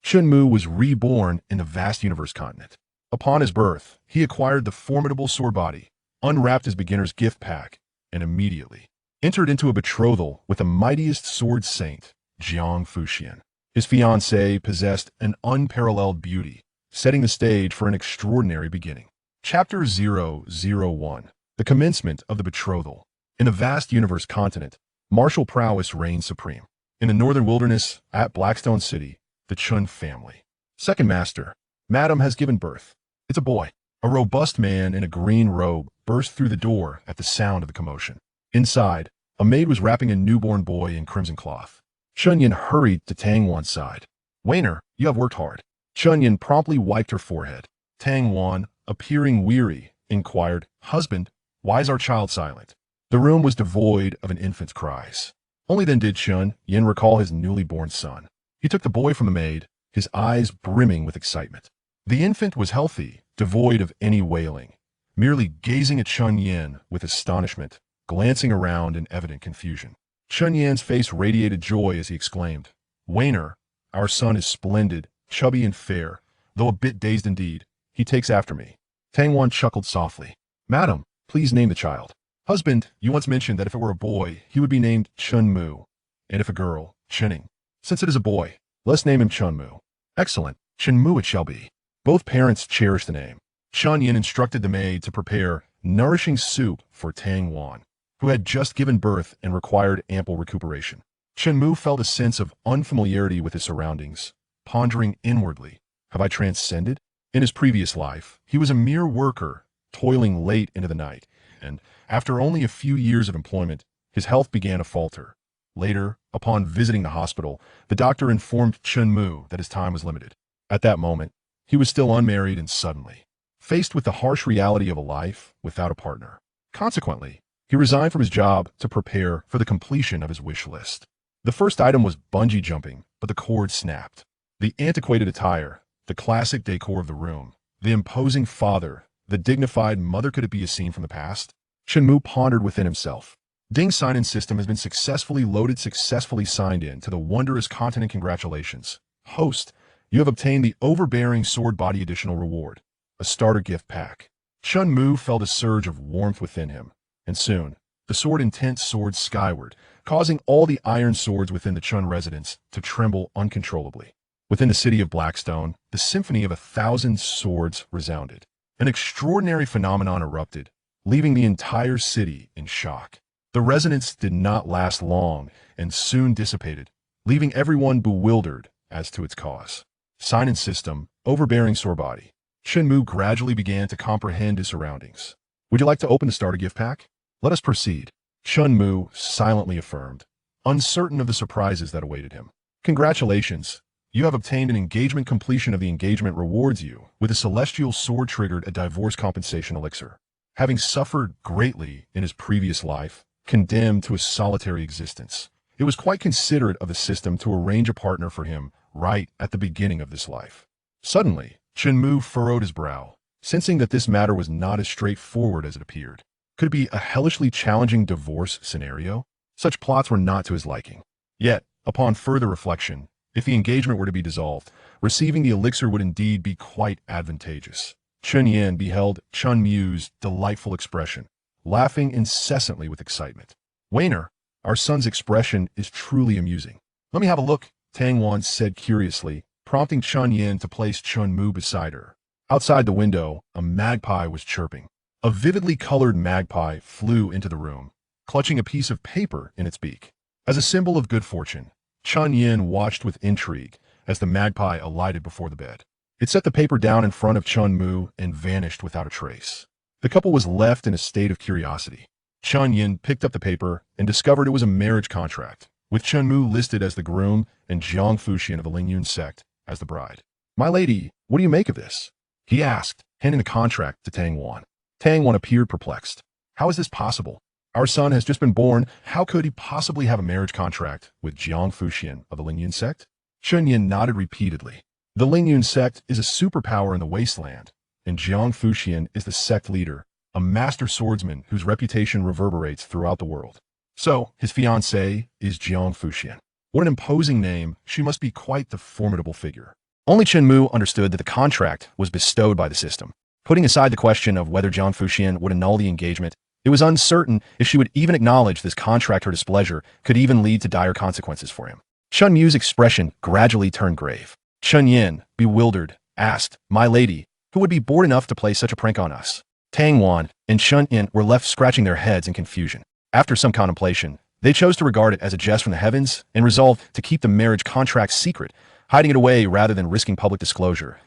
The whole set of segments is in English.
Shinmu was reborn in the vast universe continent. Upon his birth, he acquired the formidable sword body, unwrapped his beginner's gift pack, and immediately entered into a betrothal with the mightiest sword saint, Jang Fushian. His fiancée possessed an unparalleled beauty, setting the stage for an extraordinary beginning. Chapter 001. The commencement of the betrothal. In the vast universe continent, martial prowess reigned supreme. In the northern wilderness, at Blackstone City, the Chun family. Second master, Madam has given birth. It's a boy. A robust man in a green robe burst through the door at the sound of the commotion. Inside, a maid was wrapping a newborn boy in crimson cloth. Chunyin hurried to Tangwan's side. Wainer, you have worked hard. Chunyin promptly wiped her forehead. Tangwan, appearing weary, inquired, Husband, why is our child silent? The room was devoid of an infant's cries. Only then did Chun Yin recall his newly born son. He took the boy from the maid, his eyes brimming with excitement. The infant was healthy, devoid of any wailing, merely gazing at Chun Yin with astonishment, glancing around in evident confusion. Chun Yin's face radiated joy as he exclaimed, Wainer, our son is splendid, chubby and fair, though a bit dazed indeed. He takes after me. Tangwan chuckled softly. Madam, please name the child. Husband, you once mentioned that if it were a boy, he would be named Chunmu, and if a girl, Chinning. Since it is a boy, let's name him Chunmu. Excellent, Chinmu it shall be. Both parents cherished the name. Chun Yin instructed the maid to prepare nourishing soup for Tangwan, who had just given birth and required ample recuperation. Chinmu felt a sense of unfamiliarity with his surroundings, pondering inwardly, have I transcended? In his previous life, he was a mere worker, toiling late into the night, and after only a few years of employment, his health began to falter. Later, upon visiting the hospital, the doctor informed Chunmu that his time was limited. At that moment, he was still unmarried and suddenly faced with the harsh reality of a life without a partner. Consequently, he resigned from his job to prepare for the completion of his wish list. The first item was bungee jumping, but the cord snapped. The antiquated attire, the classic decor of the room, the imposing father, the dignified mother, could it be a scene from the past? Shinmu pondered within himself. Ding's sign-in system has been successfully loaded, successfully signed in to the wondrous continent. Congratulations. Host, you have obtained the Overbearing Sword Body additional reward, a starter gift pack. Chunmu felt a surge of warmth within him, and soon, the sword intent soared skyward, causing all the iron swords within the Chun residence to tremble uncontrollably. Within the city of Blackstone, the symphony of 1,000 swords resounded. An extraordinary phenomenon erupted, leaving the entire city in shock. The resonance did not last long and soon dissipated, leaving everyone bewildered as to its cause. Sign-in system, Overbearing Sword Body. Shinmu gradually began to comprehend his surroundings. Would you like to open the starter gift pack? Let us proceed. Chunmu silently affirmed, uncertain of the surprises that awaited him. Congratulations. You have obtained an engagement. Completion of the engagement rewards you with a celestial sword triggered a divorce compensation elixir. Having suffered greatly in his previous life, condemned to a solitary existence, it was quite considerate of the system to arrange a partner for him right at the beginning of this life. Suddenly, Chinmu furrowed his brow, sensing that this matter was not as straightforward as it appeared. Could it be a hellishly challenging divorce scenario? Such plots were not to his liking. Yet, upon further reflection, if the engagement were to be dissolved, receiving the elixir would indeed be quite advantageous. Chun Yin beheld Chunmu's delightful expression, laughing incessantly with excitement. Wainer, our son's expression is truly amusing. Let me have a look, Tangwan said curiously, prompting Chun Yin to place Chunmu beside her. Outside the window, a magpie was chirping. A vividly colored magpie flew into the room, clutching a piece of paper in its beak. As a symbol of good fortune, Chun Yin watched with intrigue as the magpie alighted before the bed. It set the paper down in front of Chunmu and vanished without a trace. The couple was left in a state of curiosity. Chun Yin picked up the paper and discovered it was a marriage contract, with Chunmu listed as the groom and Jang Fushian of the Lingyun sect as the bride. My lady, what do you make of this? He asked, handing the contract to Tangwan. Tangwan appeared perplexed. How is this possible? Our son has just been born. How could he possibly have a marriage contract with Jang Fushian of the Lingyun sect? Chun Yin nodded repeatedly. The Lingyun sect is a superpower in the wasteland, and Jang Fushian is the sect leader, a master swordsman whose reputation reverberates throughout the world. So, his fiancée is Jang Fushian. What an imposing name. She must be quite the formidable figure. Only Shinmu understood that the contract was bestowed by the system. Putting aside the question of whether Jang Fushian would annul the engagement, it was uncertain if she would even acknowledge this contract. Her displeasure could even lead to dire consequences for him. Chun Mu's expression gradually turned grave. Chun Yin, bewildered, asked, "My lady, who would be bored enough to play such a prank on us?" Tang Wan and Chun Yin were left scratching their heads in confusion. After some contemplation, they chose to regard it as a jest from the heavens and resolved to keep the marriage contract secret, hiding it away rather than risking public disclosure.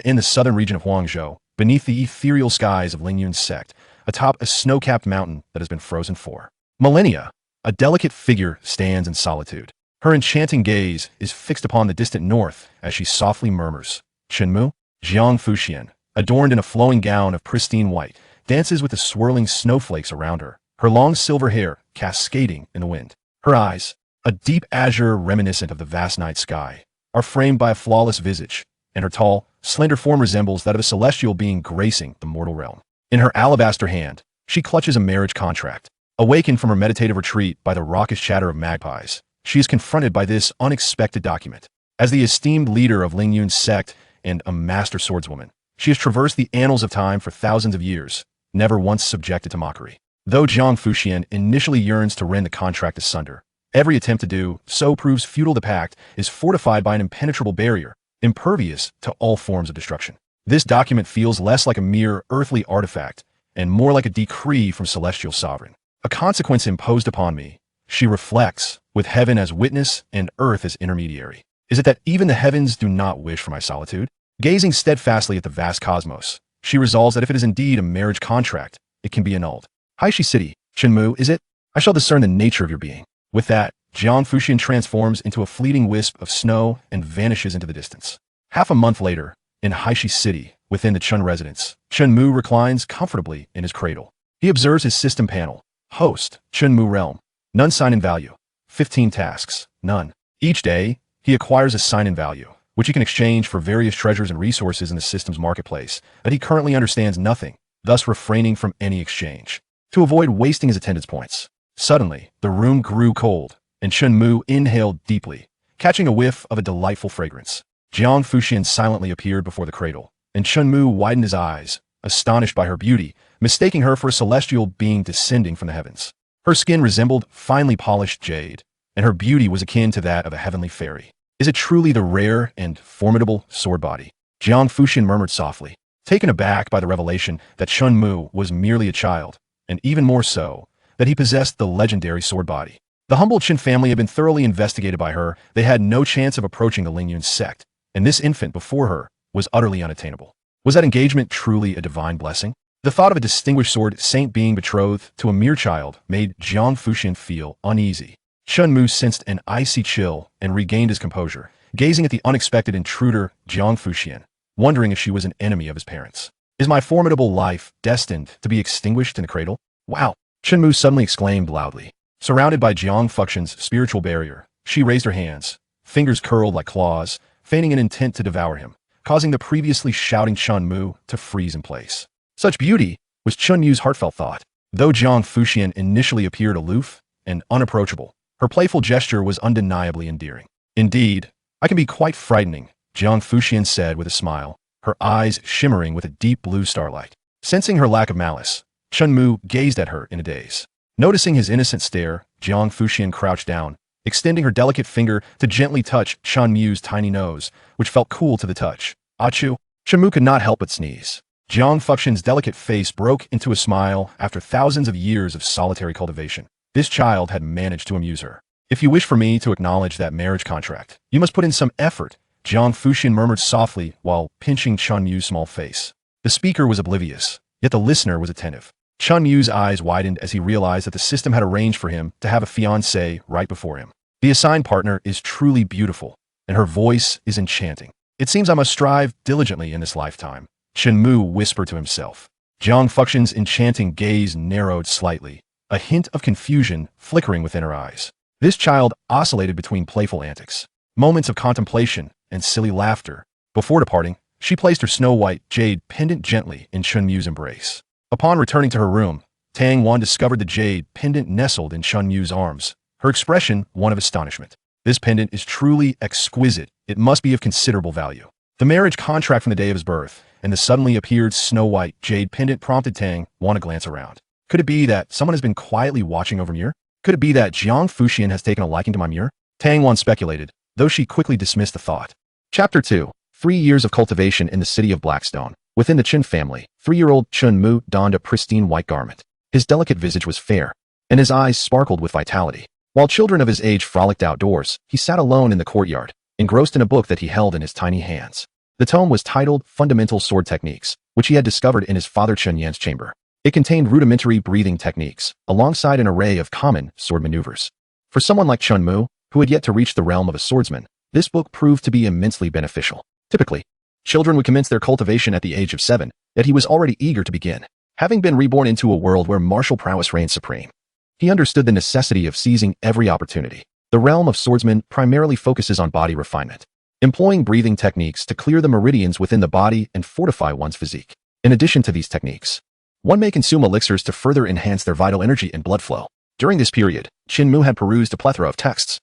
In the southern region of Huangzhou, beneath the ethereal skies of Lingyun's sect, atop a snow-capped mountain that has been frozen for millennia, a delicate figure stands in solitude. Her enchanting gaze is fixed upon the distant north as she softly murmurs. Shinmu, Jang Fushian, adorned in a flowing gown of pristine white, dances with the swirling snowflakes around her, her long silver hair cascading in the wind. Her eyes, a deep azure reminiscent of the vast night sky, are framed by a flawless visage, and her tall, slender form resembles that of a celestial being gracing the mortal realm. In her alabaster hand, she clutches a marriage contract. Awakened from her meditative retreat by the raucous chatter of magpies, she is confronted by this unexpected document. As the esteemed leader of Lingyun's sect and a master swordswoman, she has traversed the annals of time for thousands of years, never once subjected to mockery. Though Jang Fushian initially yearns to rend the contract asunder, every attempt to do so proves futile. The pact is fortified by an impenetrable barrier, impervious to all forms of destruction. This document feels less like a mere earthly artifact and more like a decree from celestial sovereign. A consequence imposed upon me, she reflects, with heaven as witness and earth as intermediary. Is it that even the heavens do not wish for my solitude? Gazing steadfastly at the vast cosmos, she resolves that if it is indeed a marriage contract, it can be annulled. Haishi City, Shinmu, is it? I shall discern the nature of your being. With that, Jang Fushian transforms into a fleeting wisp of snow and vanishes into the distance. Half a month later, in Haishi City, within the Chun residence, Shinmu reclines comfortably in his cradle. He observes his system panel. Host, Shinmu Realm. None sign in value. 15 tasks. None. Each day, he acquires a sign in value, which he can exchange for various treasures and resources in the system's marketplace, but he currently understands nothing, thus refraining from any exchange, to avoid wasting his attendance points. Suddenly, the room grew cold, and Shinmu inhaled deeply, catching a whiff of a delightful fragrance. Jang Fushian silently appeared before the cradle, and Shinmu widened his eyes, astonished by her beauty, mistaking her for a celestial being descending from the heavens. Her skin resembled finely polished jade, and her beauty was akin to that of a heavenly fairy. Is it truly the rare and formidable sword body? Jang Fushian murmured softly, taken aback by the revelation that Shinmu was merely a child, and even more so, that he possessed the legendary sword body. The humble Qin family had been thoroughly investigated by her. They had no chance of approaching the Lingyun sect, and this infant before her was utterly unattainable. Was that engagement truly a divine blessing? The thought of a distinguished sword saint being betrothed to a mere child made Jang Fushian feel uneasy. Shinmu sensed an icy chill and regained his composure, gazing at the unexpected intruder Jang Fushian, wondering if she was an enemy of his parents. Is my formidable life destined to be extinguished in the cradle? Wow! Shinmu suddenly exclaimed loudly. Surrounded by Jang Fushian's spiritual barrier, she raised her hands, fingers curled like claws, feigning an intent to devour him, causing the previously shouting Shinmu to freeze in place. Such beauty was Chun Yu's heartfelt thought. Though Jang Fushian initially appeared aloof and unapproachable, her playful gesture was undeniably endearing. Indeed, I can be quite frightening, Jang Fushian said with a smile, her eyes shimmering with a deep blue starlight. Sensing her lack of malice, Shinmu gazed at her in a daze. Noticing his innocent stare, Jang Fushian crouched down, extending her delicate finger to gently touch Shinmu's tiny nose, which felt cool to the touch. Achoo! Shinmu could not help but sneeze. Jang Fushian's delicate face broke into a smile after thousands of years of solitary cultivation. This child had managed to amuse her. If you wish for me to acknowledge that marriage contract, you must put in some effort, Jang Fushian murmured softly while pinching Chun Yu's small face. The speaker was oblivious, yet the listener was attentive. Chun Yu's eyes widened as he realized that the system had arranged for him to have a fiancée right before him. The assigned partner is truly beautiful, and her voice is enchanting. It seems I must strive diligently in this lifetime, Shinmu whispered to himself. Jang Fushian's enchanting gaze narrowed slightly, a hint of confusion flickering within her eyes. This child oscillated between playful antics, moments of contemplation, and silly laughter. Before departing, she placed her snow-white jade pendant gently in Shinmu's embrace. Upon returning to her room, Tang Wan discovered the jade pendant nestled in Shinmu's arms, her expression one of astonishment. This pendant is truly exquisite. It must be of considerable value. The marriage contract from the day of his birth, and the suddenly appeared snow-white jade pendant prompted Tang want to glance around. Could it be that someone has been quietly watching over Muir? Could it be that Jang Fushian has taken a liking to my Muir? Tang Wan speculated, though she quickly dismissed the thought. Chapter 2. 3 years of cultivation in the city of Blackstone. Within the Chen family, 3-year-old Shinmu donned a pristine white garment. His delicate visage was fair, and his eyes sparkled with vitality. While children of his age frolicked outdoors, he sat alone in the courtyard, engrossed in a book that he held in his tiny hands. The tome was titled Fundamental Sword Techniques, which he had discovered in his father Chen Yan's chamber. It contained rudimentary breathing techniques, alongside an array of common sword maneuvers. For someone like Shinmu, who had yet to reach the realm of a swordsman, this book proved to be immensely beneficial. Typically, children would commence their cultivation at the age of 7, yet he was already eager to begin. Having been reborn into a world where martial prowess reigned supreme, he understood the necessity of seizing every opportunity. The realm of swordsmen primarily focuses on body refinement, employing breathing techniques to clear the meridians within the body and fortify one's physique. In addition to these techniques, one may consume elixirs to further enhance their vital energy and blood flow. During this period, Shinmu had perused a plethora of texts,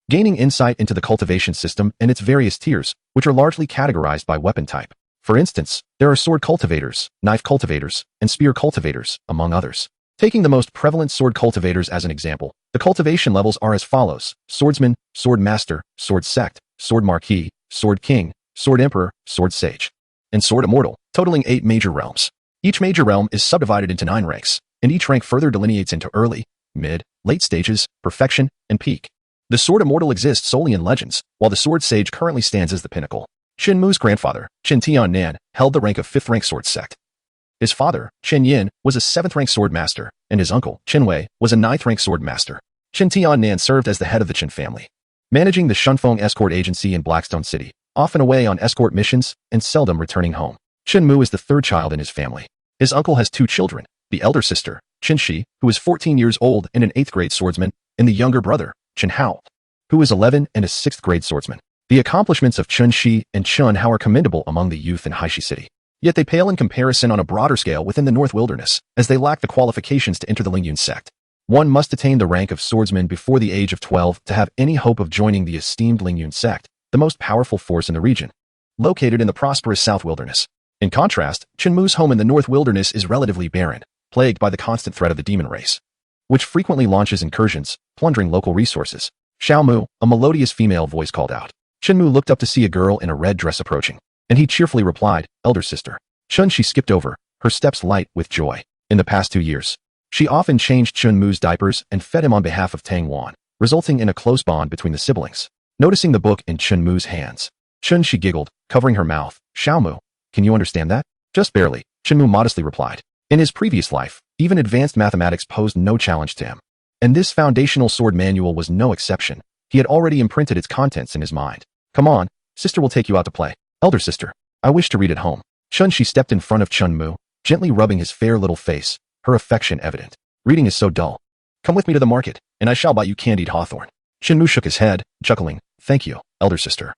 gaining insight into the cultivation system and its various tiers, which are largely categorized by weapon type. For instance, there are sword cultivators, knife cultivators, and spear cultivators, among others. Taking the most prevalent sword cultivators as an example, the cultivation levels are as follows: Swordsman, Sword Master, Sword Sect, Sword Marquis, Sword King, Sword Emperor, Sword Sage, and Sword Immortal, totaling 8 major realms. Each major realm is subdivided into 9 ranks, and each rank further delineates into early, mid, late stages, perfection, and peak. The Sword Immortal exists solely in legends, while the Sword Sage currently stands as the pinnacle. Shinmu's grandfather, Chen Tiannan, held the rank of 5th rank Sword Sect. His father, Chen Yin, was a 7th rank Sword Master, and his uncle, Chen Wei, was a 9th rank Sword Master. Chen Tiannan served as the head of the Chen family, managing the Shunfeng escort agency in Blackstone City, often away on escort missions and seldom returning home. Shinmu is the 3rd child in his family. His uncle has 2 children, the elder sister, Chen Shi, who is 14 years old and an 8th grade swordsman, and the younger brother, Chen Hao, who is 11 and a 6th grade swordsman. The accomplishments of Chen Shi and Chen Hao are commendable among the youth in Haishi City. Yet they pale in comparison on a broader scale within the North Wilderness, as they lack the qualifications to enter the Lingyun sect. One must attain the rank of swordsman before the age of 12 to have any hope of joining the esteemed Lingyun sect, the most powerful force in the region, located in the prosperous South Wilderness. In contrast, Shinmu's home in the North Wilderness is relatively barren, plagued by the constant threat of the demon race, which frequently launches incursions, plundering local resources. Xiaomu, a melodious female voice called out. Shinmu looked up to see a girl in a red dress approaching, and he cheerfully replied, "Elder sister." Chun she skipped over, her steps light with joy. In the past 2 years, she often changed Chunmu's diapers and fed him on behalf of Tang Wan, resulting in a close bond between the siblings. Noticing the book in Chunmu's hands, Chun she giggled, covering her mouth. "Xiaomu, can you understand that?" "Just barely," Chunmu modestly replied. In his previous life, even advanced mathematics posed no challenge to him, and this foundational sword manual was no exception. He had already imprinted its contents in his mind. "Come on, sister will take you out to play." "Elder sister, I wish to read at home." Chun she stepped in front of Chunmu, gently rubbing his fair little face, her affection evident. "Reading is so dull. Come with me to the market, and I shall buy you candied hawthorn." Shinmu shook his head, chuckling. "Thank you, elder sister.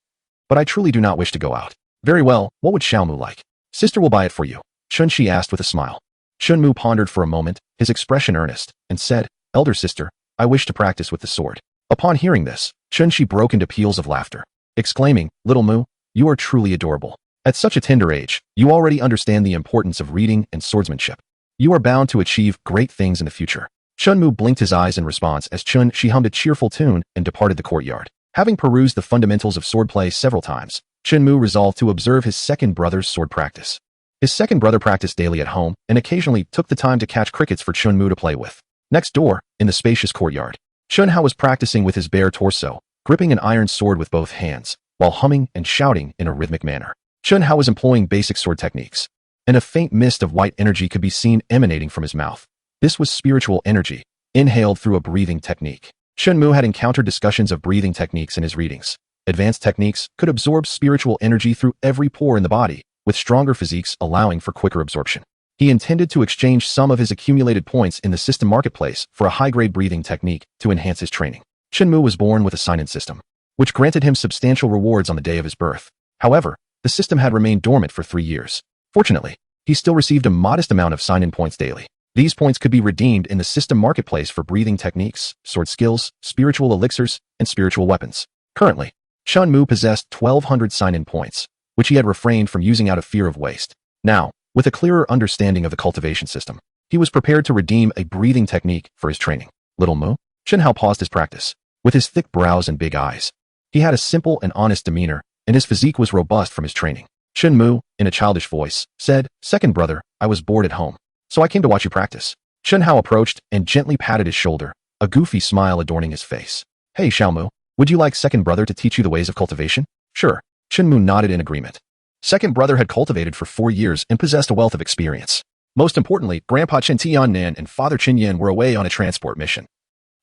But I truly do not wish to go out." "Very well, what would Xiaomu like?" "Sister will buy it for you," Chun she asked with a smile. Chunmu pondered for a moment, his expression earnest, and said, "Elder sister, I wish to practice with the sword." Upon hearing this, Chun she broke into peals of laughter, exclaiming, "Little Mu, you are truly adorable. At such a tender age, you already understand the importance of reading and swordsmanship. You are bound to achieve great things in the future." Chunmu blinked his eyes in response as Chun she hummed a cheerful tune and departed the courtyard. Having perused the fundamentals of swordplay several times, Chunmu resolved to observe his second brother's sword practice. His second brother practiced daily at home and occasionally took the time to catch crickets for Chunmu to play with. Next door, in the spacious courtyard, Chunhao was practicing with his bare torso, gripping an iron sword with both hands, while humming and shouting in a rhythmic manner. Chunhao was employing basic sword techniques, and a faint mist of white energy could be seen emanating from his mouth. This was spiritual energy, inhaled through a breathing technique. Shinmu had encountered discussions of breathing techniques in his readings. Advanced techniques could absorb spiritual energy through every pore in the body, with stronger physiques allowing for quicker absorption. He intended to exchange some of his accumulated points in the system marketplace for a high-grade breathing technique to enhance his training. Shinmu was born with a sign-in system, which granted him substantial rewards on the day of his birth. However, the system had remained dormant for 3 years. Fortunately, he still received a modest amount of sign-in points daily. These points could be redeemed in the system marketplace for breathing techniques, sword skills, spiritual elixirs, and spiritual weapons. Currently, Shinmu possessed 1,200 sign-in points, which he had refrained from using out of fear of waste. Now, with a clearer understanding of the cultivation system, he was prepared to redeem a breathing technique for his training. Little Mu? Shinhao paused his practice. With his thick brows and big eyes, he had a simple and honest demeanor, and his physique was robust from his training. Shinmu, in a childish voice, said, "Second brother, I was bored at home, so I came to watch you practice." Shinhao approached and gently patted his shoulder, a goofy smile adorning his face. "Hey Xiaomu, would you like second brother to teach you the ways of cultivation?" "Sure." Shinmu nodded in agreement. Second brother had cultivated for 4 years and possessed a wealth of experience. Most importantly, Grandpa Chen Tiannan and Father Qin Yan were away on a transport mission,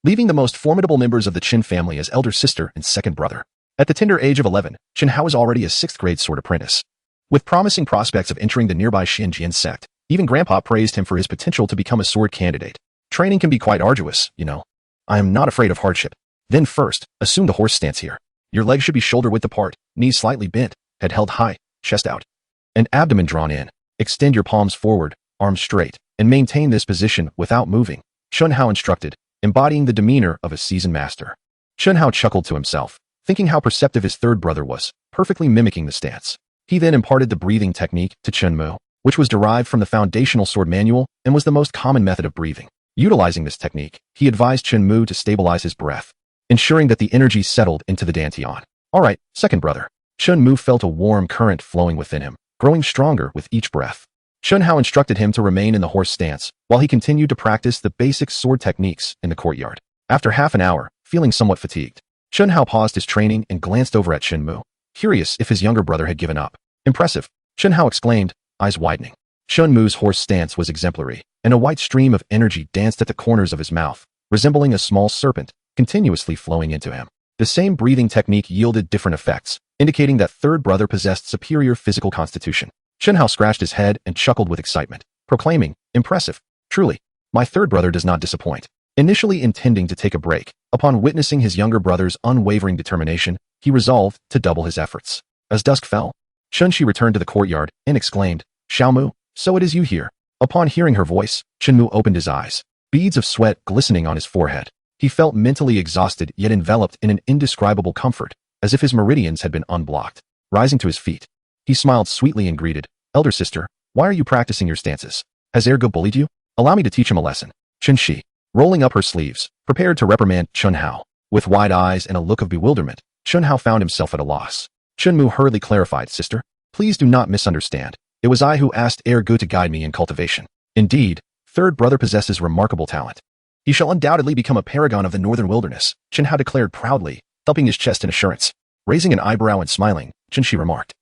leaving the most formidable members of the Qin family as elder sister and second brother. At the tender age of 11, Qinhao was already a 6th grade sword apprentice, with promising prospects of entering the nearby Xinjian sect. Even Grandpa praised him for his potential to become a sword candidate. Training can be quite arduous, you know. I am not afraid of hardship. Then first, assume the horse stance here. Your legs should be shoulder-width apart, knees slightly bent, head held high, chest out, and abdomen drawn in. Extend your palms forward, arms straight, and maintain this position without moving, Chunhao instructed, embodying the demeanor of a seasoned master. Chunhao chuckled to himself, thinking how perceptive his third brother was, perfectly mimicking the stance. He then imparted the breathing technique to Chunmu, which was derived from the foundational sword manual and was the most common method of breathing. Utilizing this technique, he advised Chunmu to stabilize his breath, ensuring that the energy settled into the dantian. "All right, second brother." Chunmu felt a warm current flowing within him, growing stronger with each breath. Chunhao instructed him to remain in the horse stance while he continued to practice the basic sword techniques in the courtyard. After half an hour, feeling somewhat fatigued, Chunhao paused his training and glanced over at Shinmu, curious if his younger brother had given up. "Impressive," Chunhao exclaimed, eyes widening. Chunmu's horse stance was exemplary, and a white stream of energy danced at the corners of his mouth, resembling a small serpent, continuously flowing into him. The same breathing technique yielded different effects, indicating that third brother possessed superior physical constitution. Chunhao scratched his head and chuckled with excitement, proclaiming, "Impressive. Truly, my third brother does not disappoint." Initially intending to take a break, upon witnessing his younger brother's unwavering determination, he resolved to double his efforts. As dusk fell, Chunshi returned to the courtyard and exclaimed, "Xiaomu, so it is you here." Upon hearing her voice, Chunmu opened his eyes, beads of sweat glistening on his forehead. He felt mentally exhausted yet enveloped in an indescribable comfort, as if his meridians had been unblocked. Rising to his feet, he smiled sweetly and greeted, "Elder sister, why are you practicing your stances? Has Ergo bullied you? Allow me to teach him a lesson." Chunshi, rolling up her sleeves, prepared to reprimand Chunhao. With wide eyes and a look of bewilderment, Chunhao found himself at a loss. Chunmu hurriedly clarified, "Sister, please do not misunderstand. It was I who asked Ergo to guide me in cultivation. Indeed, third brother possesses remarkable talent. He shall undoubtedly become a paragon of the northern wilderness," Chunhao declared proudly, thumping his chest in assurance. Raising an eyebrow and smiling, Chunshi remarked,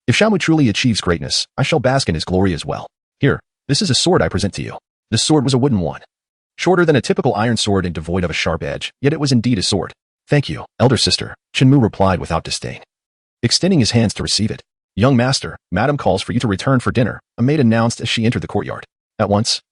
"If Xiaomu truly achieves greatness, I shall bask in his glory as well. Here, this is a sword I present to you." The sword was a wooden one, shorter than a typical iron sword and devoid of a sharp edge, yet it was indeed a sword. "Thank you, elder sister," Shinmu replied without disdain, extending his hands to receive it. "Young master, madam calls for you to return for dinner," a maid announced as she entered the courtyard. At once,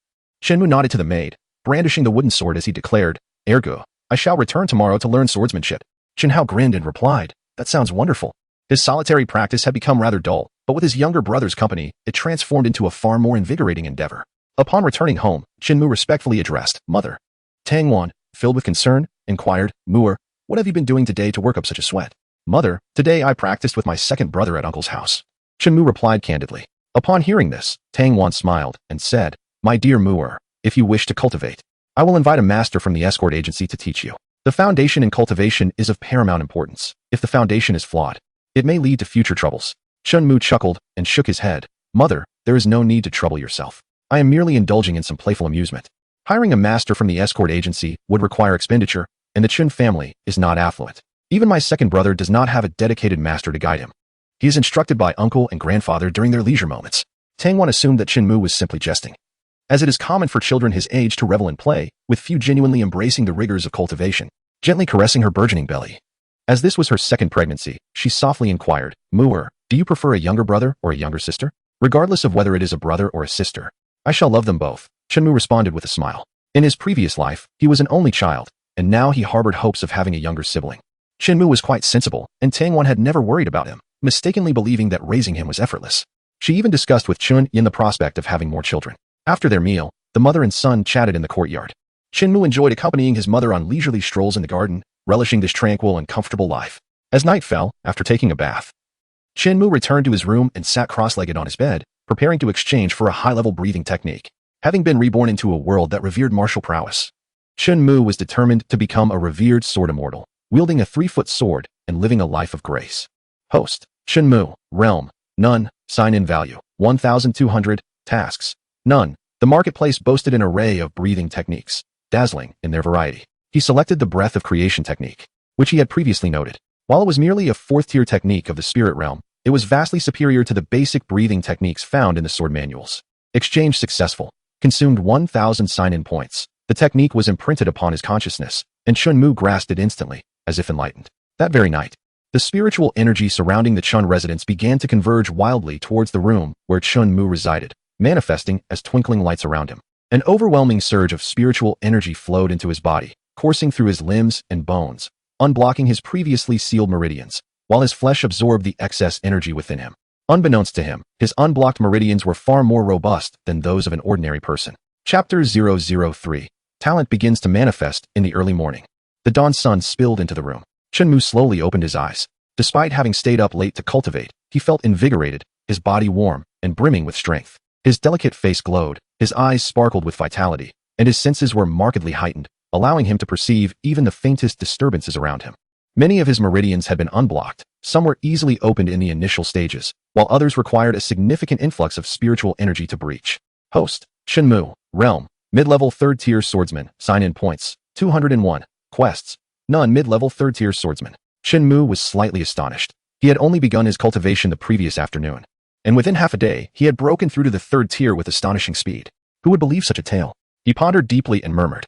Shinmu nodded to the maid, brandishing the wooden sword as he declared, "Ergo, I shall return tomorrow to learn swordsmanship." Chinhao grinned and replied, "That sounds wonderful." His solitary practice had become rather dull, but with his younger brother's company, it transformed into a far more invigorating endeavor. Upon returning home, Shinmu respectfully addressed, "Mother." Tang Wan, filled with concern, inquired, "Muer, what have you been doing today to work up such a sweat?" "Mother, today I practiced with my second brother at uncle's house," Shinmu replied candidly. Upon hearing this, Tang Wan smiled and said, "My dear Muer, if you wish to cultivate, I will invite a master from the escort agency to teach you. The foundation in cultivation is of paramount importance. If the foundation is flawed, it may lead to future troubles." Chunmu chuckled and shook his head. "Mother, there is no need to trouble yourself. I am merely indulging in some playful amusement. Hiring a master from the escort agency would require expenditure, and the Chun family is not affluent. Even my second brother does not have a dedicated master to guide him. He is instructed by uncle and grandfather during their leisure moments." Tangwan assumed that Shinmu was simply jesting, as it is common for children his age to revel in play, with few genuinely embracing the rigors of cultivation, gently caressing her burgeoning belly. As this was her second pregnancy, she softly inquired, "Muer, do you prefer a younger brother or a younger sister? Regardless of whether it is a brother or a sister, I shall love them both," Shinmu responded with a smile. In his previous life, he was an only child, and now he harbored hopes of having a younger sibling. Shinmu was quite sensible, and Tangwan had never worried about him, mistakenly believing that raising him was effortless. She even discussed with Chun Yin the prospect of having more children. After their meal, the mother and son chatted in the courtyard. Shinmu enjoyed accompanying his mother on leisurely strolls in the garden, relishing this tranquil and comfortable life. As night fell, after taking a bath, Shinmu returned to his room and sat cross-legged on his bed, preparing to exchange for a high-level breathing technique. Having been reborn into a world that revered martial prowess, Shinmu was determined to become a revered sword immortal, wielding a 3-foot sword and living a life of grace. Host: Shinmu. Realm: none. Sign-in value: 1,200. Tasks: none. The marketplace boasted an array of breathing techniques, dazzling in their variety. He selected the breath of creation technique, which he had previously noted. While it was merely a 4th-tier technique of the spirit realm, it was vastly superior to the basic breathing techniques found in the sword manuals. Exchange successful. Consumed 1,000 sign-in points. The technique was imprinted upon his consciousness, and Shinmu grasped it instantly, as if enlightened. That very night, the spiritual energy surrounding the Chun residence began to converge wildly towards the room where Shinmu resided, manifesting as twinkling lights around him. An overwhelming surge of spiritual energy flowed into his body, coursing through his limbs and bones, unblocking his previously sealed meridians, while his flesh absorbed the excess energy within him. Unbeknownst to him, his unblocked meridians were far more robust than those of an ordinary person. Chapter 003. Talent begins to manifest in the early morning. The dawn sun spilled into the room. Shinmu slowly opened his eyes. Despite having stayed up late to cultivate, he felt invigorated, his body warm and brimming with strength. His delicate face glowed, his eyes sparkled with vitality, and his senses were markedly heightened, allowing him to perceive even the faintest disturbances around him. Many of his meridians had been unblocked, some were easily opened in the initial stages, while others required a significant influx of spiritual energy to breach. Host: Shinmu. Realm: mid-level 3rd-tier swordsman. Sign-in points: 201. Quests: none. Mid-level 3rd-tier swordsman. Shinmu was slightly astonished. He had only begun his cultivation the previous afternoon, and within half a day, he had broken through to the 3rd tier with astonishing speed. Who would believe such a tale? He pondered deeply and murmured,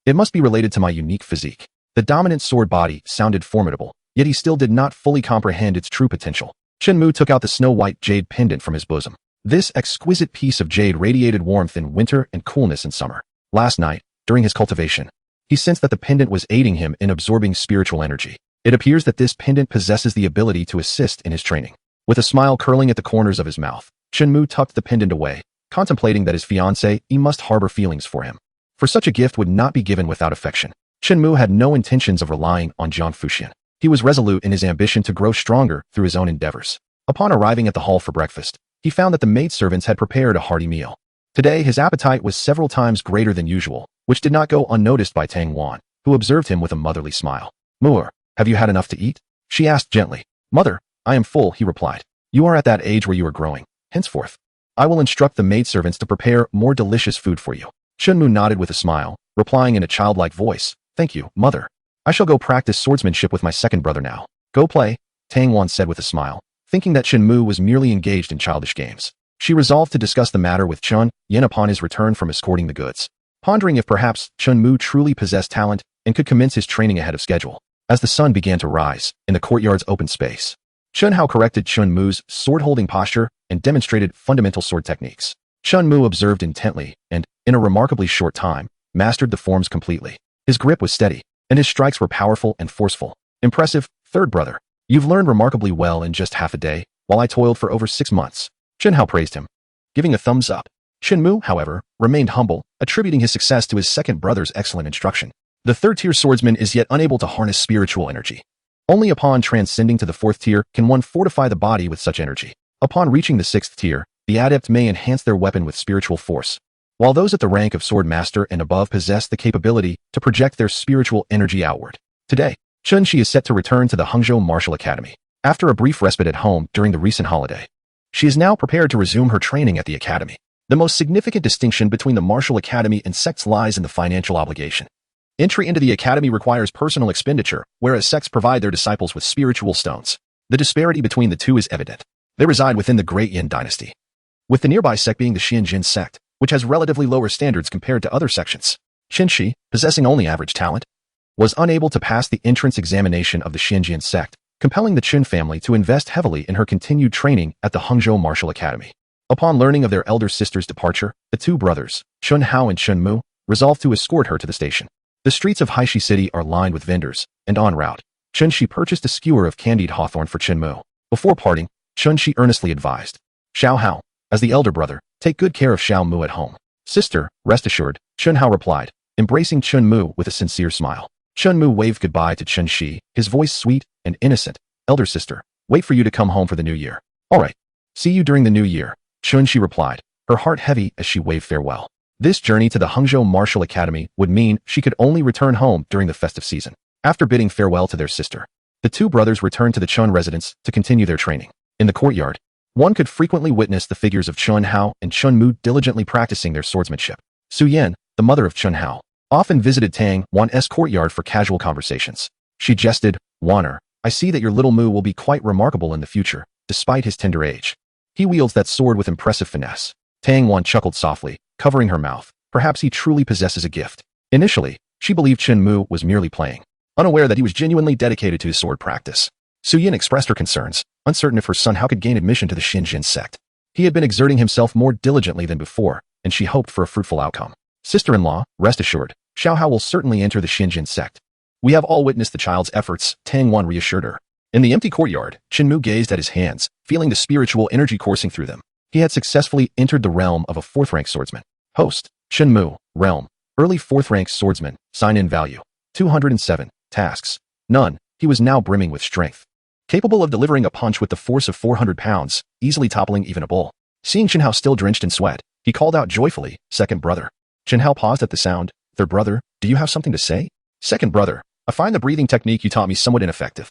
"It must be related to my unique physique." The dominant sword body sounded formidable, yet he still did not fully comprehend its true potential. Shinmu took out the snow-white jade pendant from his bosom. This exquisite piece of jade radiated warmth in winter and coolness in summer. Last night, during his cultivation, he sensed that the pendant was aiding him in absorbing spiritual energy. It appears that this pendant possesses the ability to assist in his training. With a smile curling at the corners of his mouth, Shinmu tucked the pendant away, contemplating that his fiancée must harbor feelings for him. For such a gift would not be given without affection. Shinmu had no intentions of relying on Jang Fushian. He was resolute in his ambition to grow stronger through his own endeavors. Upon arriving at the hall for breakfast, he found that the maidservants had prepared a hearty meal. Today, his appetite was several times greater than usual, which did not go unnoticed by Tang Wan, who observed him with a motherly smile. "Muir, have you had enough to eat?" she asked gently. "Mother, I am full," he replied. "You are at that age where you are growing. Henceforth, I will instruct the maidservants to prepare more delicious food for you." Shinmu nodded with a smile, replying in a childlike voice, "Thank you, mother. I shall go practice swordsmanship with my second brother now." "Go play," Tang Wan said with a smile, thinking that Shinmu was merely engaged in childish games. She resolved to discuss the matter with Chun Yen upon his return from escorting the goods, pondering if perhaps Shinmu truly possessed talent and could commence his training ahead of schedule. As the sun began to rise in the courtyard's open space, Chun Hao corrected Shinmu's sword-holding posture and demonstrated fundamental sword techniques. Shinmu observed intently and, in a remarkably short time, mastered the forms completely. His grip was steady, and his strikes were powerful and forceful. "Impressive, third brother. You've learned remarkably well in just half a day, while I toiled for over 6 months." Chun Hao praised him, giving a thumbs up. Shinmu, however, remained humble, attributing his success to his second brother's excellent instruction. The 3rd-tier swordsman is yet unable to harness spiritual energy. Only upon transcending to the 4th tier can one fortify the body with such energy. Upon reaching the 6th tier, the adept may enhance their weapon with spiritual force, while those at the rank of sword master and above possess the capability to project their spiritual energy outward. Today, Chun-Shi is set to return to the Hangzhou Martial Academy. After a brief respite at home during the recent holiday, she is now prepared to resume her training at the academy. The most significant distinction between the martial academy and sects lies in the financial obligation. Entry into the academy requires personal expenditure, whereas sects provide their disciples with spiritual stones. The disparity between the two is evident. They reside within the Great Yin dynasty, with the nearby sect being the Xianjin sect, which has relatively lower standards compared to other sections. Qin-Shi, possessing only average talent, was unable to pass the entrance examination of the Xianjin sect, compelling the Qin family to invest heavily in her continued training at the Hangzhou Martial Academy. Upon learning of their elder sister's departure, the two brothers, Chun Hao and Chun Mu, resolved to escort her to the station. The streets of Haishi City are lined with vendors, and en route, Chun-Shi purchased a skewer of candied hawthorn for Chun Mu. Before parting, Chun-Shi earnestly advised Xiao Hao, as the elder brother, take good care of Xiao Mu at home. "Sister, rest assured," Chun Hao replied, embracing Chun Mu with a sincere smile. Chun Mu waved goodbye to Chun-Shi, his voice sweet and innocent. "Elder sister, Wait for you to come home for the new year. All right. See you during the new year, Chun-Shi replied, her heart heavy as she waved farewell. This journey to the Hangzhou Martial Academy would mean she could only return home during the festive season. After bidding farewell to their sister, the two brothers returned to the Chun residence to continue their training. In the courtyard, one could frequently witness the figures of Chun Hao and Chun Mu diligently practicing their swordsmanship. Su Yan, the mother of Chun Hao, often visited Tang Wan's courtyard for casual conversations. She jested, "Waner, I see that your little Mu will be quite remarkable in the future, despite his tender age. He wields that sword with impressive finesse." Tang Wan chuckled softly, covering her mouth. Perhaps he truly possesses a gift. Initially, she believed Chen Mu was merely playing, unaware that he was genuinely dedicated to his sword practice. Su Yin expressed her concerns, uncertain if her son Hao could gain admission to the Xinjin sect. He had been exerting himself more diligently than before, and she hoped for a fruitful outcome. "Sister-in-law, rest assured, Xiao Hao will certainly enter the Xinjin sect. We have all witnessed the child's efforts," Tang Wan reassured her. In the empty courtyard, Chen Mu gazed at his hands, feeling the spiritual energy coursing through them. He had successfully entered the realm of a 4th-rank swordsman. Host, Chen Mu, realm, early 4th-rank swordsman, sign-in value, 207, tasks, none. He was now brimming with strength, capable of delivering a punch with the force of 400 pounds, easily toppling even a bull. Seeing Chen Hao still drenched in sweat, he called out joyfully, "Second brother." Chen Hao paused at the sound. "Third brother, do you have something to say?" "Second brother, I find the breathing technique you taught me somewhat ineffective.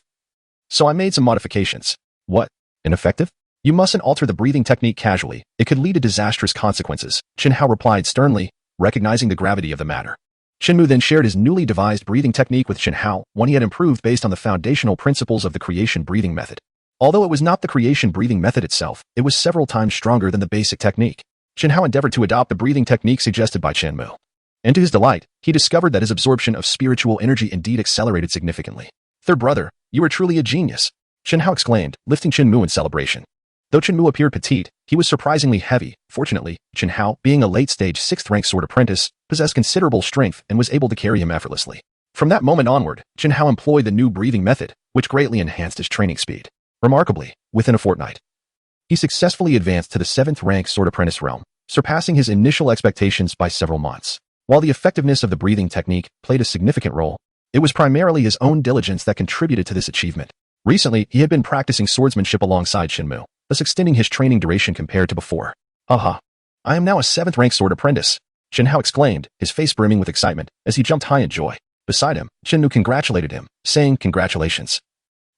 So I made some modifications." "What? Ineffective?" "You mustn't alter the breathing technique casually. It could lead to disastrous consequences," Chen Hao replied sternly, recognizing the gravity of the matter. Shinmu then shared his newly devised breathing technique with Chen Hao, one he had improved based on the foundational principles of the creation breathing method. Although it was not the creation breathing method itself, it was several times stronger than the basic technique. Chen Hao endeavored to adopt the breathing technique suggested by Shinmu. And to his delight, he discovered that his absorption of spiritual energy indeed accelerated significantly. "Third brother, you are truly a genius," Chen Hao exclaimed, lifting Chen Mu in celebration. Though Chen Mu appeared petite, he was surprisingly heavy. Fortunately, Chen Hao, being a late-stage 6th-rank sword apprentice, possessed considerable strength and was able to carry him effortlessly. From that moment onward, Chen Hao employed the new breathing method, which greatly enhanced his training speed. Remarkably, within a fortnight, he successfully advanced to the 7th-rank sword apprentice realm, surpassing his initial expectations by several months. While the effectiveness of the breathing technique played a significant role, it was primarily his own diligence that contributed to this achievement. Recently, he had been practicing swordsmanship alongside Shinmu, thus extending his training duration compared to before. "Aha! I am now a 7th-rank sword apprentice," Chen Hao exclaimed, his face brimming with excitement as he jumped high in joy. Beside him, Shinmu congratulated him, saying, "Congratulations,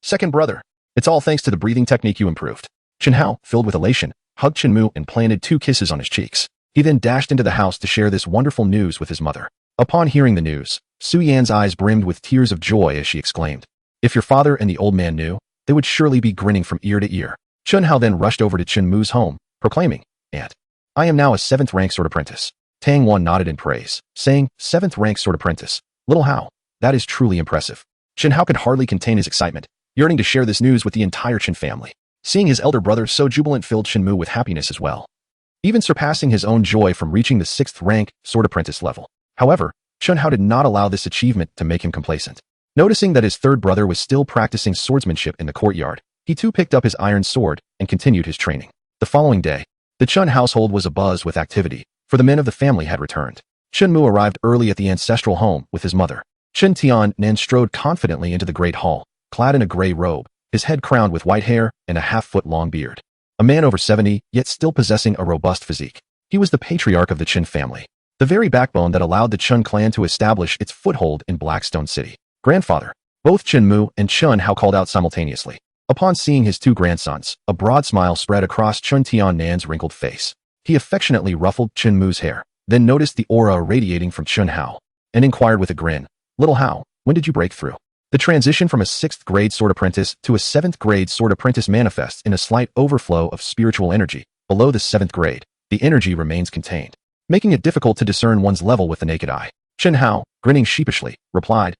second brother. It's all thanks to the breathing technique you improved." Chen Hao, filled with elation, hugged Shinmu and planted 2 kisses on his cheeks. He then dashed into the house to share this wonderful news with his mother. Upon hearing the news, Su Yan's eyes brimmed with tears of joy as she exclaimed, "If your father and the old man knew, they would surely be grinning from ear to ear." Chen Hao then rushed over to Chen Mu's home, proclaiming, "Aunt, I am now a 7th-rank sword apprentice." Tang Wan nodded in praise, saying, "7th-rank sword apprentice. Little Hao, that is truly impressive." Chen Hao could hardly contain his excitement, yearning to share this news with the entire Chen family. Seeing his elder brother so jubilant filled Chen Mu with happiness as well, even surpassing his own joy from reaching the 6th-rank sword apprentice level. However, Chen Hao did not allow this achievement to make him complacent. Noticing that his third brother was still practicing swordsmanship in the courtyard, he too picked up his iron sword and continued his training. The following day, the Chun household was abuzz with activity, for the men of the family had returned. Chen Mu arrived early at the ancestral home with his mother. Chen Tian-nan strode confidently into the great hall, clad in a gray robe, his head crowned with white hair and a half-foot-long beard. A man over 70, yet still possessing a robust physique. He was the patriarch of the Chen family, the very backbone that allowed the Chun clan to establish its foothold in Blackstone City. "Grandfather." Both Chen Mu and Chen Hao called out simultaneously. Upon seeing his 2 grandsons, a broad smile spread across Chen Tian-nan's wrinkled face. He affectionately ruffled Chen Mu's hair, then noticed the aura radiating from Chen Hao, and inquired with a grin, "Little Hao, when did you break through?" The transition from a 6th-grade sword apprentice to a 7th-grade sword apprentice manifests in a slight overflow of spiritual energy. Below the 7th grade, the energy remains contained, making it difficult to discern one's level with the naked eye. Chen Hao, grinning sheepishly, replied,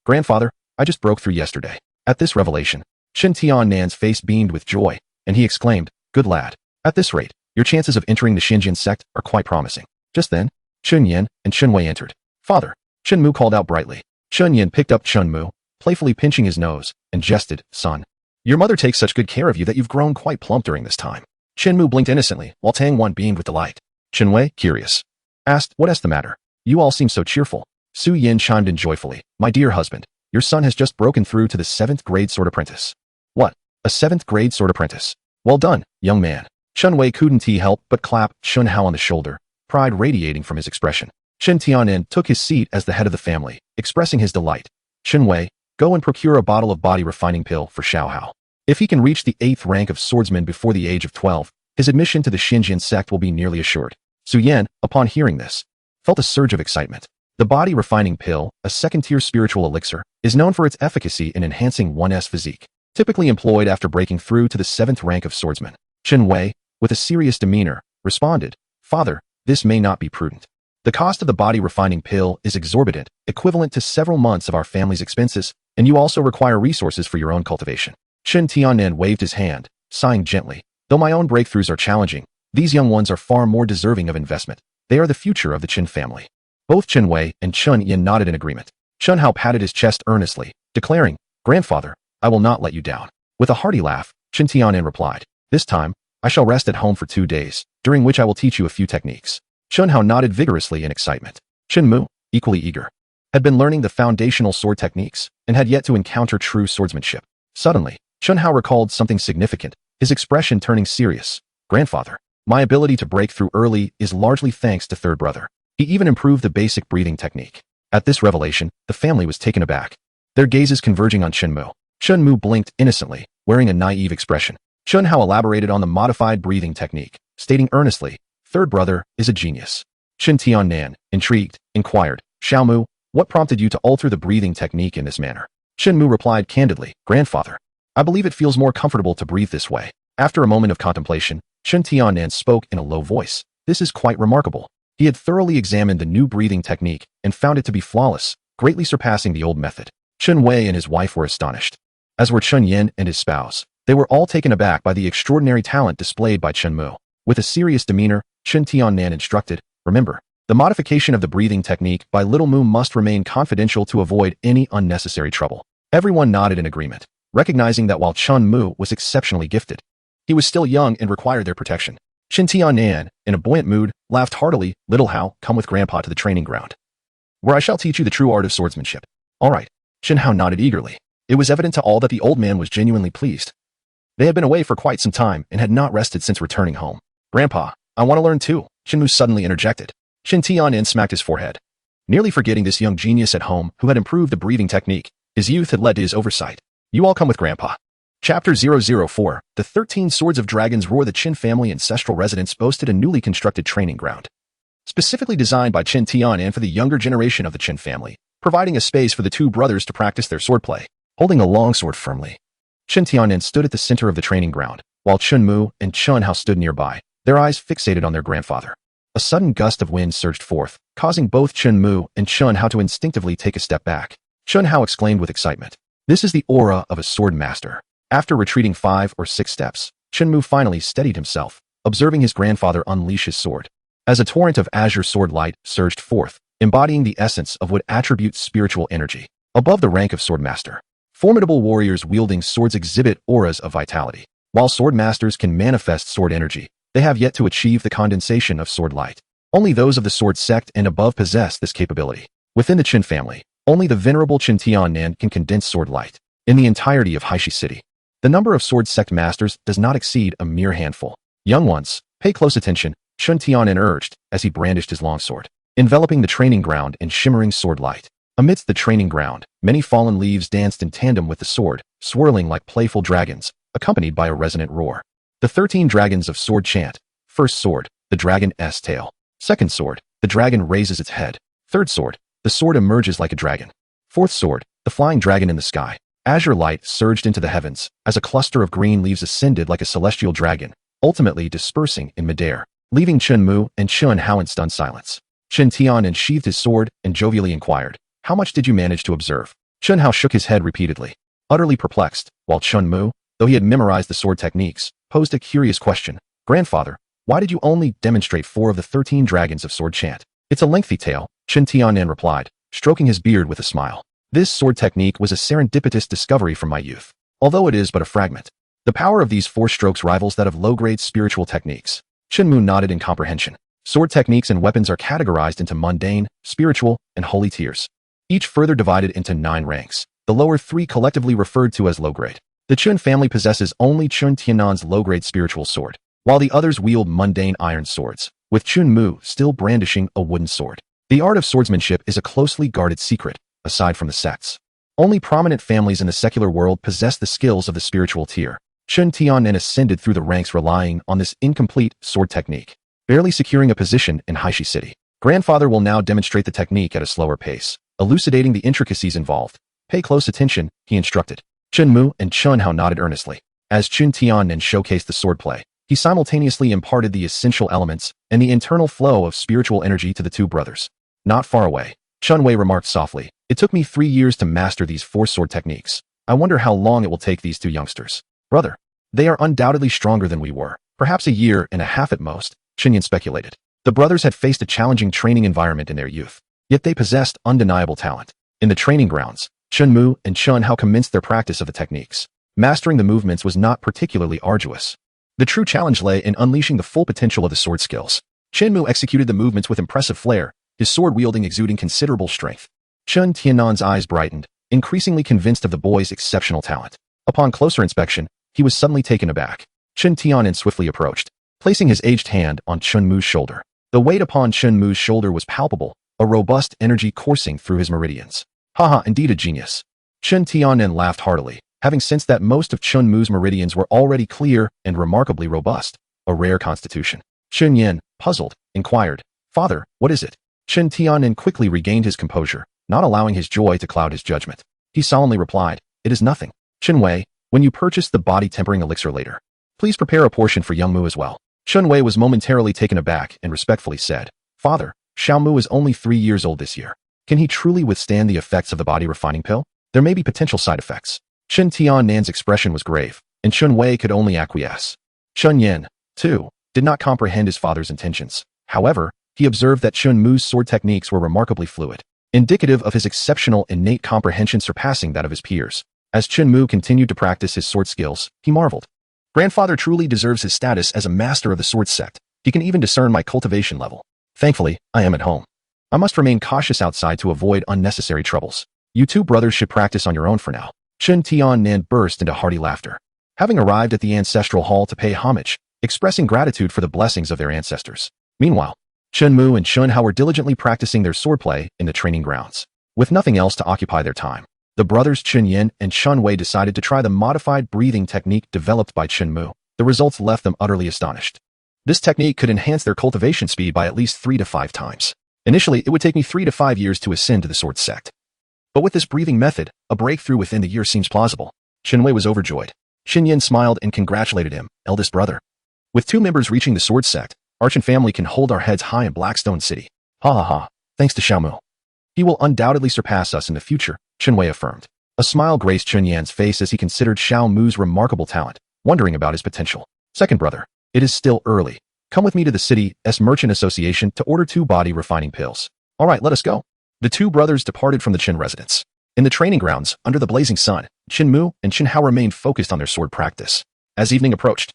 "Grandfather, I just broke through yesterday." At this revelation, Chen Tian-nan's face beamed with joy, and he exclaimed, "Good lad. At this rate, your chances of entering the Xinjian sect are quite promising." Just then, Chun Yan and Chun Wei entered. "Father," Chen Mu called out brightly. Chun Yan picked up Chun Mu, playfully pinching his nose, and jested, "Son, your mother takes such good care of you that you've grown quite plump during this time." Chen Mu blinked innocently, while Tang Wan beamed with delight. Chen Wei, curious, asked, "What's the matter? You all seem so cheerful." Su Yin chimed in joyfully, "My dear husband, your son has just broken through to the 7th-grade sword apprentice." "What? A 7th grade sword apprentice. Well done, young man. Chun Wei couldn't help but clap Chun Hao on the shoulder, pride radiating from his expression. Chen Tianen took his seat as the head of the family, expressing his delight. Chun Wei, go and procure a bottle of body refining pill for Xiao Hao. If he can reach the 8th rank of swordsman before the age of 12, his admission to the Xinjian sect will be nearly assured. Su Yan, upon hearing this, felt a surge of excitement. The body refining pill, a second-tier spiritual elixir, is known for its efficacy in enhancing one's physique, typically employed after breaking through to the 7th rank of swordsman. Chen Wei, with a serious demeanor, responded, Father, this may not be prudent. The cost of the body refining pill is exorbitant, equivalent to several months of our family's expenses, and you also require resources for your own cultivation. Chen Tianen waved his hand, sighing gently. Though my own breakthroughs are challenging, these young ones are far more deserving of investment. They are the future of the Qin family. Both Chen Wei and Chun Yin nodded in agreement. Chun Hao patted his chest earnestly, declaring, Grandfather, I will not let you down. With a hearty laugh, Chen Tianen replied, This time, I shall rest at home for 2 days, during which I will teach you a few techniques. Chun Hao nodded vigorously in excitement. Shinmu, equally eager, had been learning the foundational sword techniques and had yet to encounter true swordsmanship. Suddenly, Chun Hao recalled something significant, his expression turning serious. Grandfather, my ability to break through early is largely thanks to third brother. He even improved the basic breathing technique. At this revelation, the family was taken aback, their gazes converging on Shinmu. Shinmu blinked innocently, wearing a naive expression. Chun Hao elaborated on the modified breathing technique, stating earnestly, Third brother is a genius. Chen Tianan, intrigued, inquired, Xiaomu, what prompted you to alter the breathing technique in this manner? Shinmu replied candidly, Grandfather, I believe it feels more comfortable to breathe this way. After a moment of contemplation, Chen Tianan spoke in a low voice. This is quite remarkable. He had thoroughly examined the new breathing technique and found it to be flawless, greatly surpassing the old method. Chen Wei and his wife were astonished, as were Chun Yin and his spouse. They were all taken aback by the extraordinary talent displayed by Chen Mu. With a serious demeanor, Chen Tianan instructed, Remember, the modification of the breathing technique by Little Mu must remain confidential to avoid any unnecessary trouble. Everyone nodded in agreement, recognizing that while Chun Mu was exceptionally gifted, he was still young and required their protection. Chen Tianan, in a buoyant mood, laughed heartily, Little Hao, come with Grandpa to the training ground, where I shall teach you the true art of swordsmanship. All right. Shin Hao nodded eagerly. It was evident to all that the old man was genuinely pleased. They had been away for quite some time and had not rested since returning home. Grandpa, I want to learn too, Shinmu suddenly interjected. Shin Tianan smacked his forehead, nearly forgetting this young genius at home who had improved the breathing technique. His youth had led to his oversight. You all come with Grandpa. Chapter 004, The 13 Swords of Dragons Roar. The Qin family ancestral residence boasted a newly constructed training ground, specifically designed by Chen Tianan for the younger generation of the Qin family, providing a space for the two brothers to practice their swordplay. Holding a longsword firmly, Chen Tianan stood at the center of the training ground, while Chun Mu and Chun Hao stood nearby, their eyes fixated on their grandfather. A sudden gust of wind surged forth, causing both Chun Mu and Chun Hao to instinctively take a step back. Chun Hao exclaimed with excitement, This is the aura of a sword master. After retreating 5 or 6 steps, Chun Mu finally steadied himself, observing his grandfather unleash his sword. As a torrent of azure sword light surged forth, embodying the essence of what attributes spiritual energy, above the rank of swordmaster. Formidable warriors wielding swords exhibit auras of vitality. While sword masters can manifest sword energy, they have yet to achieve the condensation of sword light. Only those of the sword sect and above possess this capability. Within the Qin family, only the venerable Qin Tianan can condense sword light. In the entirety of Haishi City, the number of sword sect masters does not exceed a mere handful. Young ones, pay close attention, Chen Tianan urged as he brandished his longsword, enveloping the training ground in shimmering sword light. Amidst the training ground, many fallen leaves danced in tandem with the sword, swirling like playful dragons, accompanied by a resonant roar. The 13 dragons of sword chant. First sword, the dragon's tail. Second sword, the dragon raises its head. Third sword, the sword emerges like a dragon. Fourth sword, the flying dragon in the sky. Azure light surged into the heavens as a cluster of green leaves ascended like a celestial dragon, ultimately dispersing in midair, leaving Chun Mu and Chun Hao in stunned silence. Chen Tian sheathed his sword and jovially inquired, How much did you manage to observe? Chun Hao shook his head repeatedly, utterly perplexed, while Chun Mu, though he had memorized the sword techniques, posed a curious question. Grandfather, why did you only demonstrate 4 of the 13 dragons of sword chant? It's a lengthy tale, Chen Tianan replied, stroking his beard with a smile. This sword technique was a serendipitous discovery from my youth, although it is but a fragment. The power of these 4 strokes rivals that of low-grade spiritual techniques. Shinmu nodded in comprehension. Sword techniques and weapons are categorized into mundane, spiritual, and holy tiers, each further divided into 9 ranks, the lower 3 collectively referred to as low-grade. The Chun family possesses only Chun Tiannan's low-grade spiritual sword, while the others wield mundane iron swords, with Chun Mu still brandishing a wooden sword. The art of swordsmanship is a closely guarded secret, aside from the sects. Only prominent families in the secular world possess the skills of the spiritual tier. Chun Tiannan ascended through the ranks relying on this incomplete sword technique, barely securing a position in Haishi City. Grandfather will now demonstrate the technique at a slower pace, elucidating the intricacies involved. Pay close attention, he instructed. Chun Mu and Chun Hao nodded earnestly. As Chun Tiannan showcased the swordplay, he simultaneously imparted the essential elements and the internal flow of spiritual energy to the two brothers. Not far away, Chun Wei remarked softly, "It took me 3 years to master these 4 sword techniques. I wonder how long it will take these 2 youngsters." "Brother, they are undoubtedly stronger than we were. Perhaps a year and a half at most," Chinyan speculated. The brothers had faced a challenging training environment in their youth, yet they possessed undeniable talent. In the training grounds, Chun Mu and Chun Hao commenced their practice of the techniques. Mastering the movements was not particularly arduous. The true challenge lay in unleashing the full potential of the sword skills. Chun Mu executed the movements with impressive flair, his sword wielding exuding considerable strength. Chun Tiannan's eyes brightened, increasingly convinced of the boy's exceptional talent. Upon closer inspection, he was suddenly taken aback. Chun Tiannan swiftly approached, placing his aged hand on Chun Mu's shoulder. The weight upon Chun Mu's shoulder was palpable, a robust energy coursing through his meridians. "Haha, indeed a genius." Chun Tiannan laughed heartily, having sensed that most of Chun Mu's meridians were already clear and remarkably robust, a rare constitution. Chun Yin, puzzled, inquired, "Father, what is it?" Chun Tiannan quickly regained his composure, not allowing his joy to cloud his judgment. He solemnly replied, "It is nothing. Chun Wei, when you purchase the body-tempering elixir later, please prepare a portion for young Mu as well." Chun Wei was momentarily taken aback and respectfully said, "Father, Xiao Mu is only 3 years old this year. Can he truly withstand the effects of the body-refining pill? There may be potential side effects." Chun Tiannan's expression was grave, and Chun Wei could only acquiesce. Chun Yin, too, did not comprehend his father's intentions. However, he observed that Chun Mu's sword techniques were remarkably fluid, indicative of his exceptional innate comprehension surpassing that of his peers. As Chun Mu continued to practice his sword skills, he marveled. "Grandfather truly deserves his status as a master of the sword sect. He can even discern my cultivation level. Thankfully, I am at home. I must remain cautious outside to avoid unnecessary troubles. You two brothers should practice on your own for now." Chun Tiannan burst into hearty laughter. Having arrived at the ancestral hall to pay homage, expressing gratitude for the blessings of their ancestors. Meanwhile, Chun Mu and Chun Hao were diligently practicing their swordplay in the training grounds. With nothing else to occupy their time, the brothers Chun Yin and Chun Wei decided to try the modified breathing technique developed by Chun Mu. The results left them utterly astonished. This technique could enhance their cultivation speed by at least 3 to 5 times. Initially, it would take me 3 to 5 years to ascend to the sword sect. But with this breathing method, a breakthrough within the year seems plausible. Chun Wei was overjoyed. Chun Yin smiled and congratulated him, eldest brother. With 2 members reaching the sword sect, our Chun family can hold our heads high in Blackstone City. Ha ha ha, thanks to Xiao Mu. He will undoubtedly surpass us in the future, Chun Wei affirmed. A smile graced Chun Yan's face as he considered Xiao Mu's remarkable talent, wondering about his potential. "Second brother, it is still early. Come with me to the city's merchant association to order 2 body refining pills." "All right, let us go." The 2 brothers departed from the Qin residence. In the training grounds, under the blazing sun, Chun Mu and Chun Hao remained focused on their sword practice. As evening approached,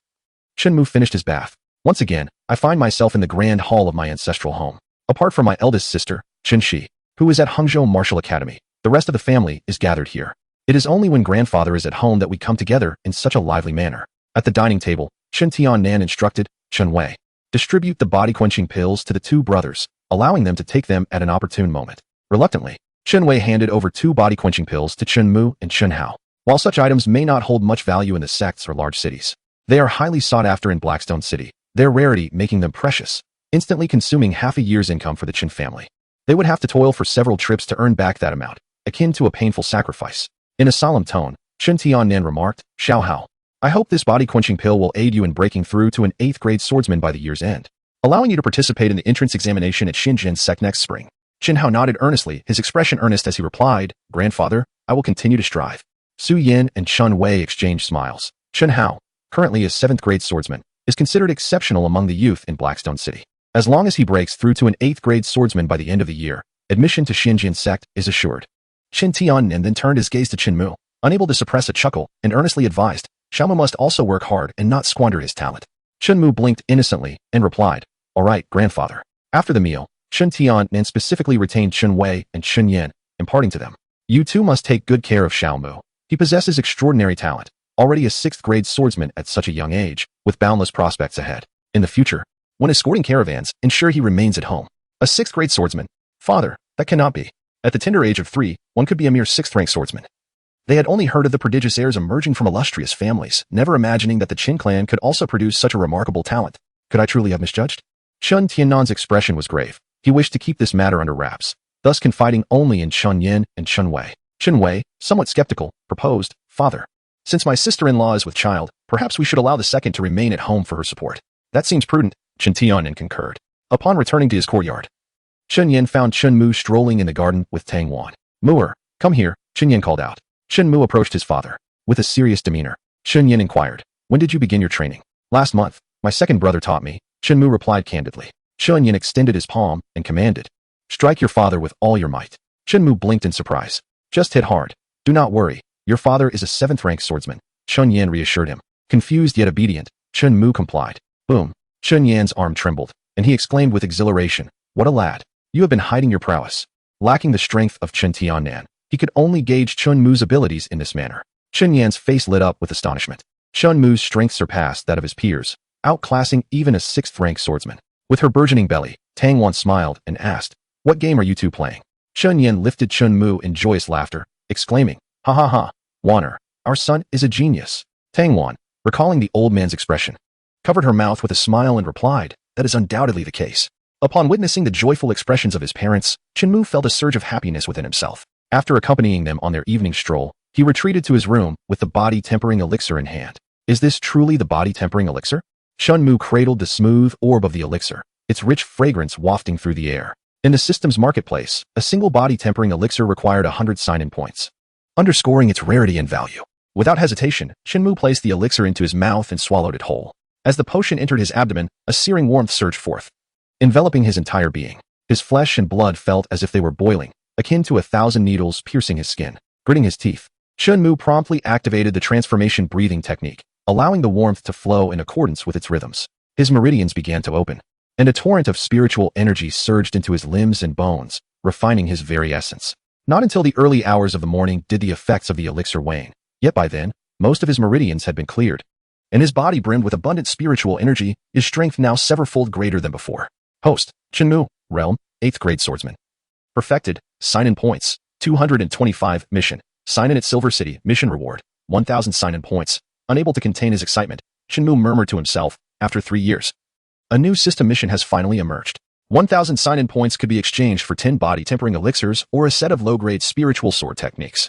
Chun Mu finished his bath. "Once again, I find myself in the grand hall of my ancestral home. Apart from my eldest sister, Chun Shi, who is at Hangzhou Martial Academy, the rest of the family is gathered here. It is only when grandfather is at home that we come together in such a lively manner." At the dining table, Chun Tiannan instructed Chun Wei, "Distribute the body-quenching pills to the 2 brothers, allowing them to take them at an opportune moment." Reluctantly, Chun Wei handed over 2 body-quenching pills to Chun Mu and Chun Hao. While such items may not hold much value in the sects or large cities, they are highly sought after in Blackstone City, their rarity making them precious, instantly consuming half a year's income for the Chun family. They would have to toil for several trips to earn back that amount, akin to a painful sacrifice. In a solemn tone, Chun Tiannan remarked, "Xiao Hao, I hope this body-quenching pill will aid you in breaking through to an 8th-grade swordsman by the year's end, allowing you to participate in the entrance examination at Xinjiang Sect next spring." Chun Hao nodded earnestly, his expression earnest as he replied, "Grandfather, I will continue to strive." Su Yin and Chun Wei exchanged smiles. Chun Hao, currently a 7th-grade swordsman, is considered exceptional among the youth in Blackstone City. As long as he breaks through to an 8th-grade swordsman by the end of the year, admission to Xinjiang Sect is assured. Chun Tiannan then turned his gaze to Chun Mu, unable to suppress a chuckle, and earnestly advised, "Xiao Mu must also work hard and not squander his talent." Chun Mu blinked innocently and replied, "All right, grandfather." After the meal, Chun Tiannan specifically retained Chun Wei and Chun Yin, imparting to them, "You two must take good care of Xiao Mu. He possesses extraordinary talent. already a 6th-grade swordsman at such a young age, with boundless prospects ahead. In the future, when escorting caravans, ensure he remains at home. A 6th-grade swordsman? Father, that cannot be. At the tender age of 3, one could be a mere 6th-rank swordsman. They had only heard of the prodigious heirs emerging from illustrious families, never imagining that the Qin clan could also produce such a remarkable talent. Could I truly have misjudged? Chun Tiannan's expression was grave. He wished to keep this matter under wraps, thus confiding only in Chun Yin and Chun Wei. Chun Wei, somewhat skeptical, proposed, Father, since my sister-in-law is with child, perhaps we should allow the second to remain at home for her support. That seems prudent, Chun Tiannan concurred. Upon returning to his courtyard, Chun Yin found Chun Mu strolling in the garden with Tang Wan. Mu'er, come here, Chun Yin called out. Chun Mu approached his father. With a serious demeanor, Chun Yin inquired, when did you begin your training? Last month, my second brother taught me, Chun Mu replied candidly. Chun Yin extended his palm and commanded, strike your father with all your might. Chun Mu blinked in surprise. Just hit hard. Do not worry. Your father is a 7th-rank swordsman. Chun Yin reassured him. Confused yet obedient, Chun Mu complied. Boom. Chun Yan's arm trembled, and he exclaimed with exhilaration, what a lad. You have been hiding your prowess. Lacking the strength of Chun Tiannan, he could only gauge Chun Mu's abilities in this manner. Chun Yan's face lit up with astonishment. Chun Mu's strength surpassed that of his peers, outclassing even a 6th-rank swordsman. With her burgeoning belly, Tang Wan smiled and asked, what game are you two playing? Chun Yin lifted Chun Mu in joyous laughter, exclaiming, ha ha ha, Wanner, our son is a genius. Tang Wan, recalling the old man's expression, covered her mouth with a smile and replied, that is undoubtedly the case. Upon witnessing the joyful expressions of his parents, Chun Mu felt a surge of happiness within himself. After accompanying them on their evening stroll, he retreated to his room with the body-tempering elixir in hand. Is this truly the body-tempering elixir? Chun Mu cradled the smooth orb of the elixir, its rich fragrance wafting through the air. In the system's marketplace, a single body-tempering elixir required 100 sign-in points, underscoring its rarity and value. Without hesitation, Shinmu placed the elixir into his mouth and swallowed it whole. As the potion entered his abdomen, a searing warmth surged forth, enveloping his entire being. His flesh and blood felt as if they were boiling, akin to 1,000 needles piercing his skin. Gritting his teeth, Shinmu promptly activated the transformation breathing technique, allowing the warmth to flow in accordance with its rhythms. His meridians began to open, and a torrent of spiritual energy surged into his limbs and bones, refining his very essence. Not until the early hours of the morning did the effects of the elixir wane. Yet by then, most of his meridians had been cleared, and his body brimmed with abundant spiritual energy, his strength now severfold greater than before. Host, Shinmu, Realm, 8th grade swordsman. Perfected, sign-in points, 225, mission, sign-in at Silver City, mission reward, 1,000 sign-in points. Unable to contain his excitement, Shinmu murmured to himself, after 3 years, a new system mission has finally emerged. 1,000 sign-in points could be exchanged for 10 body-tempering elixirs or a set of low-grade spiritual sword techniques.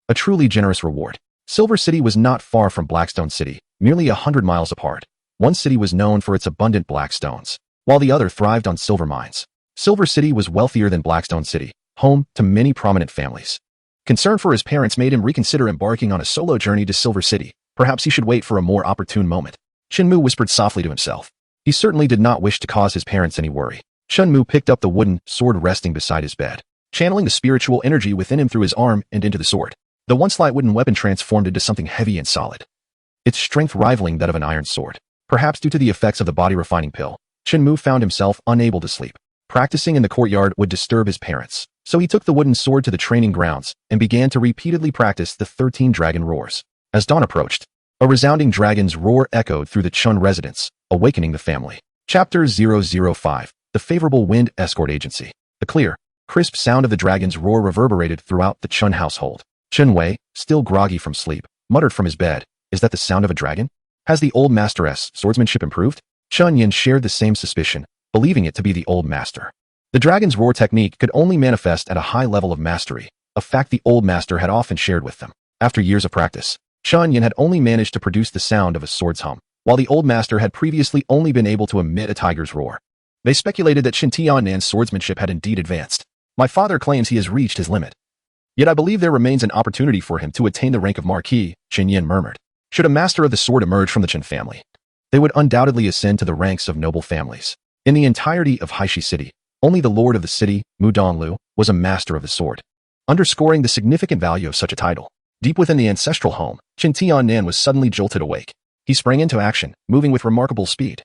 A truly generous reward. Silver City was not far from Blackstone City, merely 100 miles apart. One city was known for its abundant black stones, while the other thrived on silver mines. Silver City was wealthier than Blackstone City, home to many prominent families. Concern for his parents made him reconsider embarking on a solo journey to Silver City. Perhaps he should wait for a more opportune moment. Shinmu whispered softly to himself. He certainly did not wish to cause his parents any worry. Shinmu picked up the wooden sword resting beside his bed, channeling the spiritual energy within him through his arm and into the sword. The once light wooden weapon transformed into something heavy and solid, its strength rivaling that of an iron sword. Perhaps due to the effects of the body-refining pill, Shinmu found himself unable to sleep. Practicing in the courtyard would disturb his parents, so he took the wooden sword to the training grounds and began to repeatedly practice the 13 dragon roars. As dawn approached, a resounding dragon's roar echoed through the Chun residence, awakening the family. Chapter 005, The Favorable Wind Escort Agency. The clear, crisp sound of the dragon's roar reverberated throughout the Chun household. Chun Wei, still groggy from sleep, muttered from his bed, is that the sound of a dragon? Has the old master's swordsmanship improved? Chun Yin shared the same suspicion, believing it to be the old master. The dragon's roar technique could only manifest at a high level of mastery, a fact the old master had often shared with them. After years of practice, Chun Yin had only managed to produce the sound of a sword's hum, while the old master had previously only been able to emit a tiger's roar. They speculated that Shin Tiannan's swordsmanship had indeed advanced. My father claims he has reached his limit. Yet I believe there remains an opportunity for him to attain the rank of Marquis, Chen Yin murmured. Should a master of the sword emerge from the Chen family, they would undoubtedly ascend to the ranks of noble families. In the entirety of Haishi City, only the lord of the city, Mu Donglu, was a master of the sword, underscoring the significant value of such a title. Deep within the ancestral home, Chen Tiannan was suddenly jolted awake. He sprang into action, moving with remarkable speed.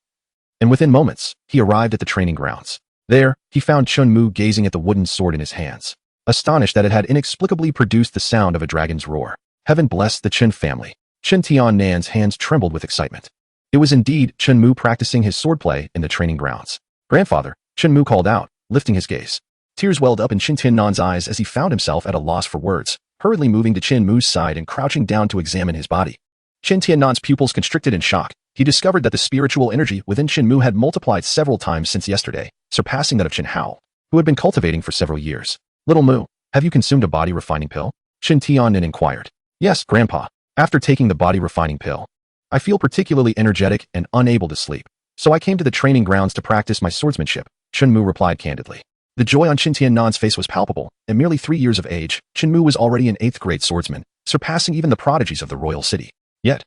And within moments, he arrived at the training grounds. There, he found Chun Mu gazing at the wooden sword in his hands, astonished that it had inexplicably produced the sound of a dragon's roar. Heaven bless the Chen family. Chen Tiannan's hands trembled with excitement. It was indeed Shinmu practicing his swordplay in the training grounds. Grandfather, Shinmu called out, lifting his gaze. Tears welled up in Chen Tiannan's eyes as he found himself at a loss for words, hurriedly moving to Shinmu's side and crouching down to examine his body. Chen Tiannan's pupils constricted in shock. He discovered that the spiritual energy within Shinmu had multiplied several times since yesterday, surpassing that of Chen Hao, who had been cultivating for several years. Little Mu, have you consumed a body refining pill? Chen Tiannan inquired. Yes, Grandpa. After taking the body refining pill, I feel particularly energetic and unable to sleep, so I came to the training grounds to practice my swordsmanship, Shinmu replied candidly. The joy on Chen Tiannan's face was palpable. At merely 3 years of age, Shinmu was already an 8th grade swordsman, surpassing even the prodigies of the royal city. Yet,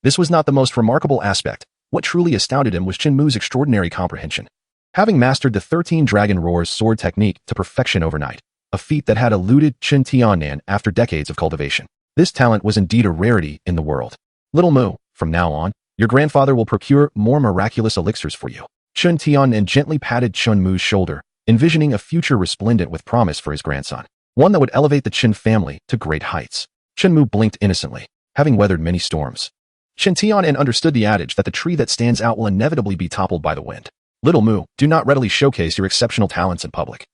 this was not the most remarkable aspect. What truly astounded him was Shinmu's extraordinary comprehension. Having mastered the 13 Dragon Roar's sword technique to perfection overnight, a feat that had eluded Chen Tiannan after decades of cultivation. This talent was indeed a rarity in the world. Little Mu, from now on, your grandfather will procure more miraculous elixirs for you. Chen Tiannan gently patted Chen Mu's shoulder, envisioning a future resplendent with promise for his grandson, one that would elevate the Chen family to great heights. Chen Mu blinked innocently, having weathered many storms. Chen Tiannan understood the adage that the tree that stands out will inevitably be toppled by the wind. Little Mu, do not readily showcase your exceptional talents in public,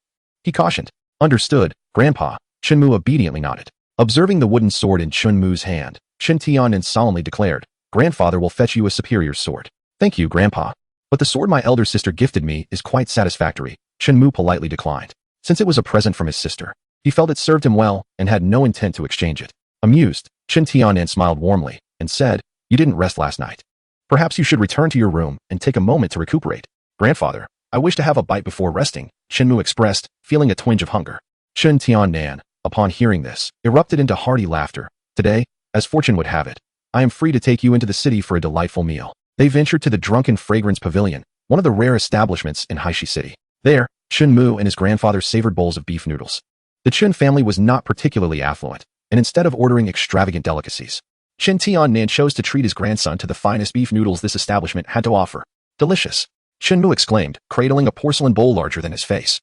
he cautioned. Understood, Grandpa. Chen Mu obediently nodded. Observing the wooden sword in Chen Mu's hand, Chen Tiannan solemnly declared, Grandfather will fetch you a superior sword. Thank you, Grandpa. But the sword my elder sister gifted me is quite satisfactory, Chen Mu politely declined. Since it was a present from his sister, he felt it served him well and had no intent to exchange it. Amused, Chen Tiannan smiled warmly and said, You didn't rest last night. Perhaps you should return to your room and take a moment to recuperate. Grandfather, I wish to have a bite before resting, Shinmu expressed, feeling a twinge of hunger. Chen Tiannan, upon hearing this, erupted into hearty laughter. Today, as fortune would have it, I am free to take you into the city for a delightful meal. They ventured to the Drunken Fragrance Pavilion, one of the rare establishments in Haishi City. There, Shinmu and his grandfather savored bowls of beef noodles. The Chen family was not particularly affluent, and instead of ordering extravagant delicacies, Chen Tiannan chose to treat his grandson to the finest beef noodles this establishment had to offer. Delicious, Shinmu exclaimed, cradling a porcelain bowl larger than his face.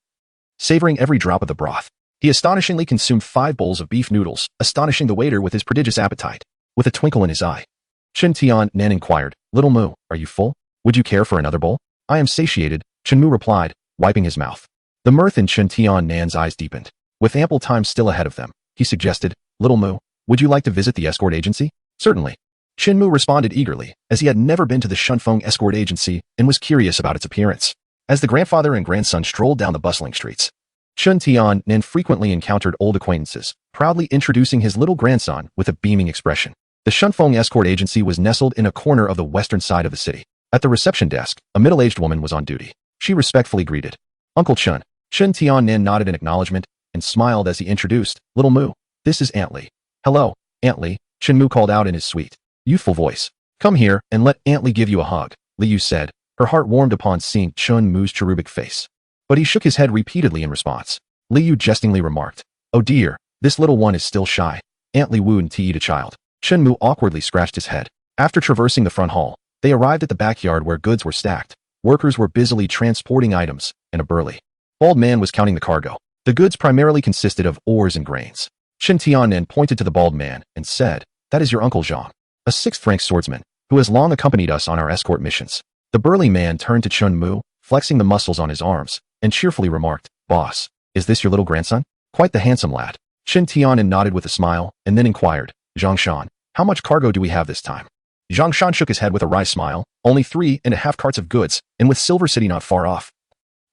Savoring every drop of the broth, he astonishingly consumed 5 bowls of beef noodles, astonishing the waiter with his prodigious appetite. With a twinkle in his eye, Chen Tiannan inquired, Little Mu, are you full? Would you care for another bowl? I am satiated, Shinmu replied, wiping his mouth. The mirth in Chen Tiannan's eyes deepened. With ample time still ahead of them, he suggested, Little Mu, would you like to visit the escort agency? Certainly. Shinmu responded eagerly, as he had never been to the Shunfeng escort agency and was curious about its appearance. As the grandfather and grandson strolled down the bustling streets, Chen Tiannan frequently encountered old acquaintances, proudly introducing his little grandson with a beaming expression. The Shunfeng escort agency was nestled in a corner of the western side of the city. At the reception desk, a middle-aged woman was on duty. She respectfully greeted Uncle Chen. Chen Tiannan nodded in acknowledgement and smiled as he introduced, Little Mu, this is Aunt Li. Hello, Aunt Li, Shinmu called out in his sweet, youthful voice. Come here and let Aunt Li give you a hug, Liu said. Her heart warmed upon seeing Chen Mu's cherubic face. But he shook his head repeatedly in response. Liu jestingly remarked, Oh dear, this little one is still shy. Aunt Li wouldn't eat a child. Chen Mu awkwardly scratched his head. After traversing the front hall, they arrived at the backyard where goods were stacked. Workers were busily transporting items, and a burly, bald man was counting the cargo. The goods primarily consisted of ores and grains. Chen Tiannan pointed to the bald man and said, That is your Uncle Zhang, a 6th rank swordsman, who has long accompanied us on our escort missions. The burly man turned to Chen Mu, flexing the muscles on his arms, and cheerfully remarked, Boss, is this your little grandson? Quite the handsome lad. Chen Tiannan nodded with a smile, and then inquired, Zhang Shan, how much cargo do we have this time? Zhang Shan shook his head with a wry smile, only 3.5 carts of goods, and with Silver City not far off.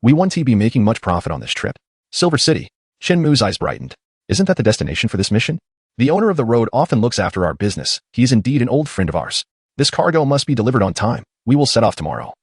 We won't be making much profit on this trip. Silver City. Chen Mu's eyes brightened. Isn't that the destination for this mission? The owner of the road often looks after our business. He is indeed an old friend of ours. This cargo must be delivered on time. We will set off tomorrow.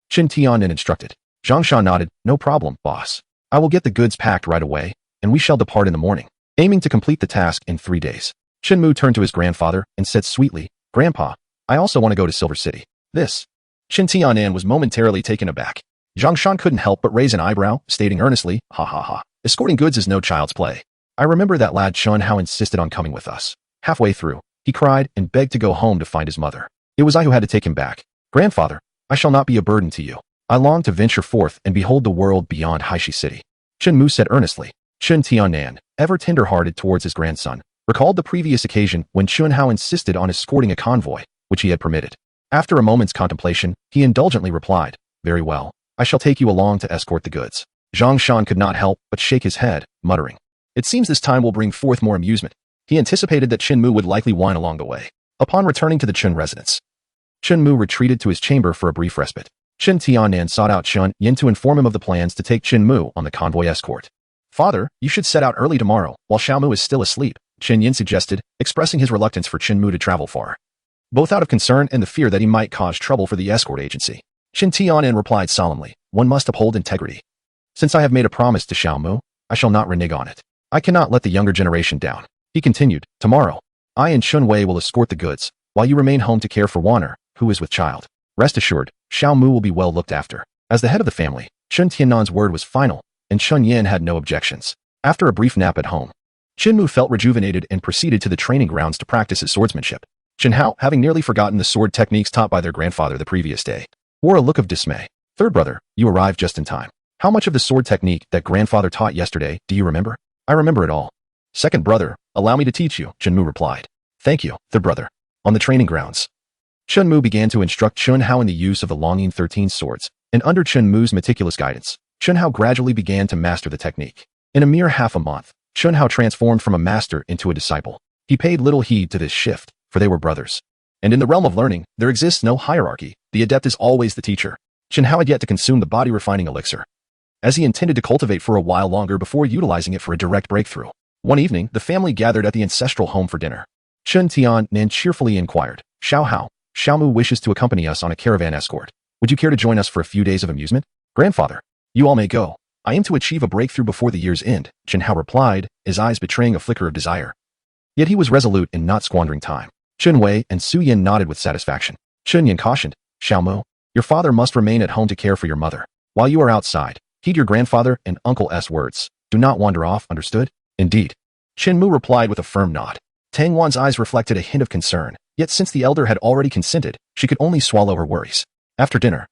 Chen Tiannan instructed. Zhang Shan nodded. No problem, boss. I will get the goods packed right away, and we shall depart in the morning, aiming to complete the task in 3 days. Chen Mu turned to his grandfather and said sweetly, Grandpa, I also want to go to Silver City. This. Chen Tiannan was momentarily taken aback. Zhang Shan couldn't help but raise an eyebrow, stating earnestly, Ha ha ha. Escorting goods is no child's play. I remember that lad Chun Hao insisted on coming with us. Halfway through, he cried and begged to go home to find his mother. It was I who had to take him back. Grandfather, I shall not be a burden to you. I long to venture forth and behold the world beyond Haishi City. Chen Mu said earnestly. Chen Tiannan, ever tender-hearted towards his grandson, recalled the previous occasion when Chun Hao insisted on escorting a convoy, which he had permitted. After a moment's contemplation, he indulgently replied, "Very well, I shall take you along to escort the goods." Zhang Shan could not help but shake his head, muttering, "It seems this time will bring forth more amusement." He anticipated that Shinmu would likely whine along the way. Upon returning to the Chun residence, Shinmu retreated to his chamber for a brief respite. Chen Tianan sought out Chun Yin to inform him of the plans to take Shinmu on the convoy escort. "Father, you should set out early tomorrow, while Xiaomu is still asleep," Chen Yin suggested, expressing his reluctance for Shinmu to travel far, both out of concern and the fear that he might cause trouble for the escort agency. Chen Tianan replied solemnly, "One must uphold integrity. Since I have made a promise to Xiaomu, I shall not renege on it. I cannot let the younger generation down." He continued, "Tomorrow, I and Chun Wei will escort the goods, while you remain home to care for Wanner, who is with child. Rest assured, Xiaomu will be well looked after." As the head of the family, Chun Tiannan's word was final, and Chun Yin had no objections. After a brief nap at home, Shinmu felt rejuvenated and proceeded to the training grounds to practice his swordsmanship. Chen Hao, having nearly forgotten the sword techniques taught by their grandfather the previous day, wore a look of dismay. "Third brother, you arrived just in time. How much of the sword technique that grandfather taught yesterday do you remember?" "I remember it all." "Second brother, allow me to teach you," Shinmu replied. "Thank you, third brother." On the training grounds, Chunmu began to instruct Chun Hao in the use of the Longyin 13 swords, and under Chunmu's meticulous guidance, Chun Hao gradually began to master the technique. In a mere half a month, Chun Hao transformed from a master into a disciple. He paid little heed to this shift, for they were brothers. And in the realm of learning, there exists no hierarchy. The adept is always the teacher. Chun Hao had yet to consume the body-refining elixir, as he intended to cultivate for a while longer before utilizing it for a direct breakthrough. One evening, the family gathered at the ancestral home for dinner. Chun Tian cheerfully inquired, "Xiao Hao, Xiaomu wishes to accompany us on a caravan escort. Would you care to join us for a few days of amusement?" "Grandfather, you all may go. I aim to achieve a breakthrough before the year's end," Chen Hao replied, his eyes betraying a flicker of desire. Yet he was resolute in not squandering time. Chun Wei and Su Yin nodded with satisfaction. Chun Yin cautioned, "Xiaomu, your father must remain at home to care for your mother. While you are outside, heed your grandfather and Uncle S words. Do not wander off, understood?" "Indeed." Chen Mu replied with a firm nod. Tang Wan's eyes reflected a hint of concern, yet since the elder had already consented, she could only swallow her worries. After dinner,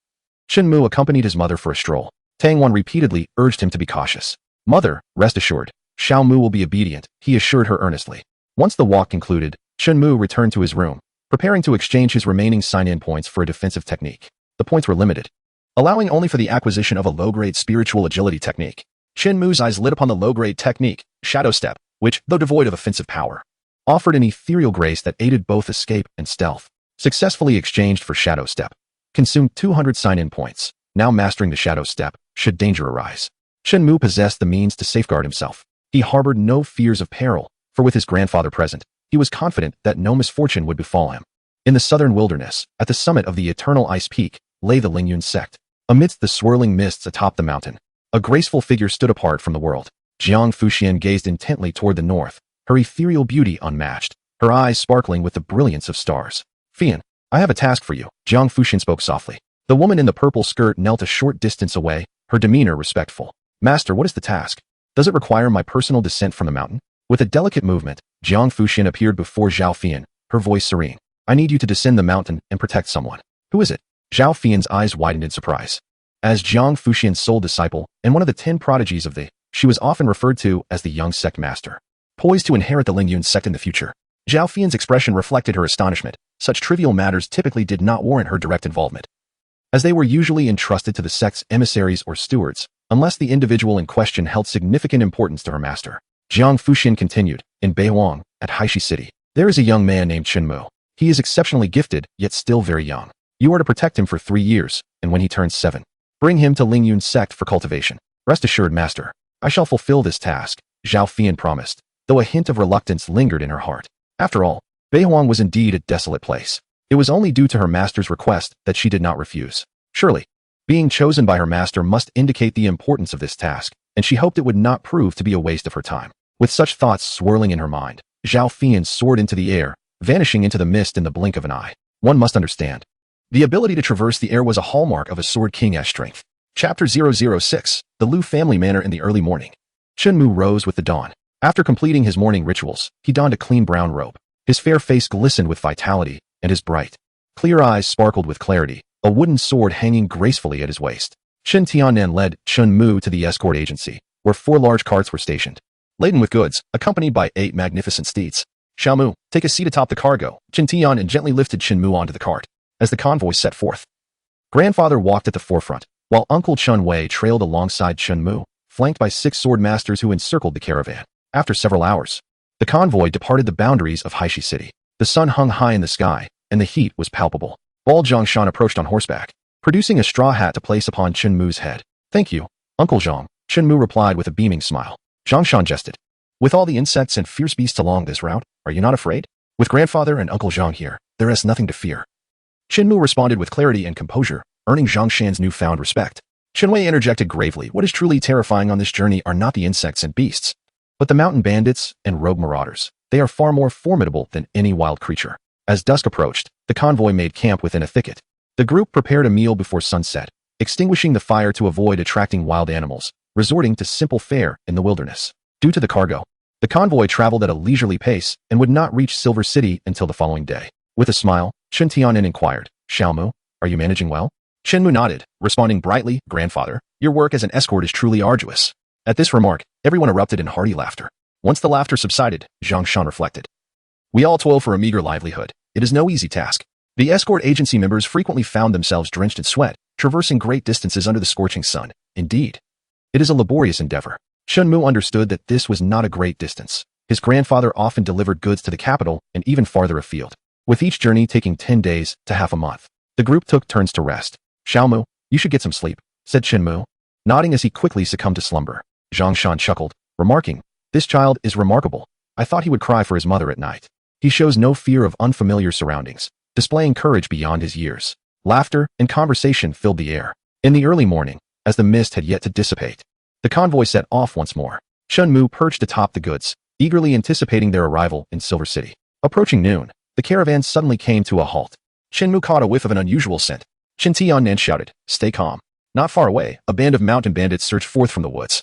Chen Mu accompanied his mother for a stroll. Tang Wan repeatedly urged him to be cautious. "Mother, rest assured, Xiao Mu will be obedient," he assured her earnestly. Once the walk concluded, Chen Mu returned to his room, preparing to exchange his remaining sign-in points for a defensive technique. The points were limited, allowing only for the acquisition of a low-grade spiritual agility technique. Chen Mu's eyes lit upon the low-grade technique, Shadow Step, which, though devoid of offensive power, offered an ethereal grace that aided both escape and stealth. Successfully exchanged for Shadow Step. Consumed 200 sign-in points. Now mastering the Shadow Step, should danger arise. Chen Mu possessed the means to safeguard himself. He harbored no fears of peril, for with his grandfather present, he was confident that no misfortune would befall him. In the southern wilderness, at the summit of the Eternal Ice Peak, lay the Lingyun sect. Amidst the swirling mists atop the mountain, a graceful figure stood apart from the world. Jang Fushian gazed intently toward the north, her ethereal beauty unmatched, her eyes sparkling with the brilliance of stars. "Fian, I have a task for you," Jang Fushian spoke softly. The woman in the purple skirt knelt a short distance away, her demeanor respectful. "Master, what is the task? Does it require my personal descent from the mountain?" With a delicate movement, Jiang Fushian appeared before Zhao Fian, her voice serene. "I need you to descend the mountain and protect someone." "Who is it?" Zhao Fian's eyes widened in surprise. As Jiang Fushian's sole disciple and one of the 10 prodigies of she was often referred to as the young sect master, poised to inherit the Lingyun sect in the future. Zhao Fian's expression reflected her astonishment. Such trivial matters typically did not warrant her direct involvement, as they were usually entrusted to the sect's emissaries or stewards, unless the individual in question held significant importance to her master. Jiang Fushian continued, "In Beihuang, at Haishi City, there is a young man named Shinmu. He is exceptionally gifted, yet still very young. You are to protect him for 3 years, and when he turns 7, bring him to Lingyun sect for cultivation. Rest assured, master, I shall fulfill this task," Zhao Fian promised, though a hint of reluctance lingered in her heart. After all, Beihuang was indeed a desolate place. It was only due to her master's request that she did not refuse. Surely, being chosen by her master must indicate the importance of this task, and she hoped it would not prove to be a waste of her time. With such thoughts swirling in her mind, Zhao Fian soared into the air, vanishing into the mist in the blink of an eye. One must understand, the ability to traverse the air was a hallmark of a Sword King-esque strength. Chapter 006, The Lu Family Manor in the Early Morning. Shinmu rose with the dawn. After completing his morning rituals, he donned a clean brown robe. His fair face glistened with vitality, and his bright, clear eyes sparkled with clarity, a wooden sword hanging gracefully at his waist. Shin Tianan led Chun Mu to the escort agency, where 4 large carts were stationed. laden with goods, accompanied by 8 magnificent steeds. Shinmu, take a seat atop the cargo. Chen Tian and gently lifted Shinmu onto the cart. As the convoy set forth, grandfather walked at the forefront, while Uncle Chun Wei trailed alongside Shinmu, flanked by 6 sword masters who encircled the caravan. After several hours, the convoy departed the boundaries of Haishi City. The sun hung high in the sky, and the heat was palpable. Bald Zhongshan approached on horseback, producing a straw hat to place upon Shinmu's head. Thank you, Uncle Zhong, Shinmu replied with a beaming smile. Zhongshan jested. With all the insects and fierce beasts along this route, are you not afraid? With grandfather and Uncle Zhong here, there is nothing to fear. Shinmu responded with clarity and composure, earning Zhongshan's newfound respect. Shinwei interjected gravely, what is truly terrifying on this journey are not the insects and beasts, but the mountain bandits and rogue marauders. They are far more formidable than any wild creature. As dusk approached, the convoy made camp within a thicket. The group prepared a meal before sunset, extinguishing the fire to avoid attracting wild animals, resorting to simple fare in the wilderness. Due to the cargo, the convoy traveled at a leisurely pace and would not reach Silver City until the following day. With a smile, Chen Tianin inquired, Xiaomu, are you managing well? Shinmu nodded, responding brightly, Grandfather, your work as an escort is truly arduous. At this remark, everyone erupted in hearty laughter. Once the laughter subsided, Zhang Shan reflected. We all toil for a meager livelihood. It is no easy task. The escort agency members frequently found themselves drenched in sweat, traversing great distances under the scorching sun. Indeed, it is a laborious endeavor. Shinmu understood that this was not a great distance. His grandfather often delivered goods to the capital and even farther afield, with each journey taking 10 days to half a month. The group took turns to rest. Xiaomu, you should get some sleep, said Shinmu, nodding as he quickly succumbed to slumber. Zhang Shan chuckled, remarking, this child is remarkable. I thought he would cry for his mother at night. He shows no fear of unfamiliar surroundings, displaying courage beyond his years. Laughter and conversation filled the air. In the early morning, as the mist had yet to dissipate, the convoy set off once more. Shinmu perched atop the goods, eagerly anticipating their arrival in Silver City. Approaching noon, the caravan suddenly came to a halt. Shinmu caught a whiff of an unusual scent. Chen Tianan shouted, stay calm. Not far away, a band of mountain bandits surged forth from the woods,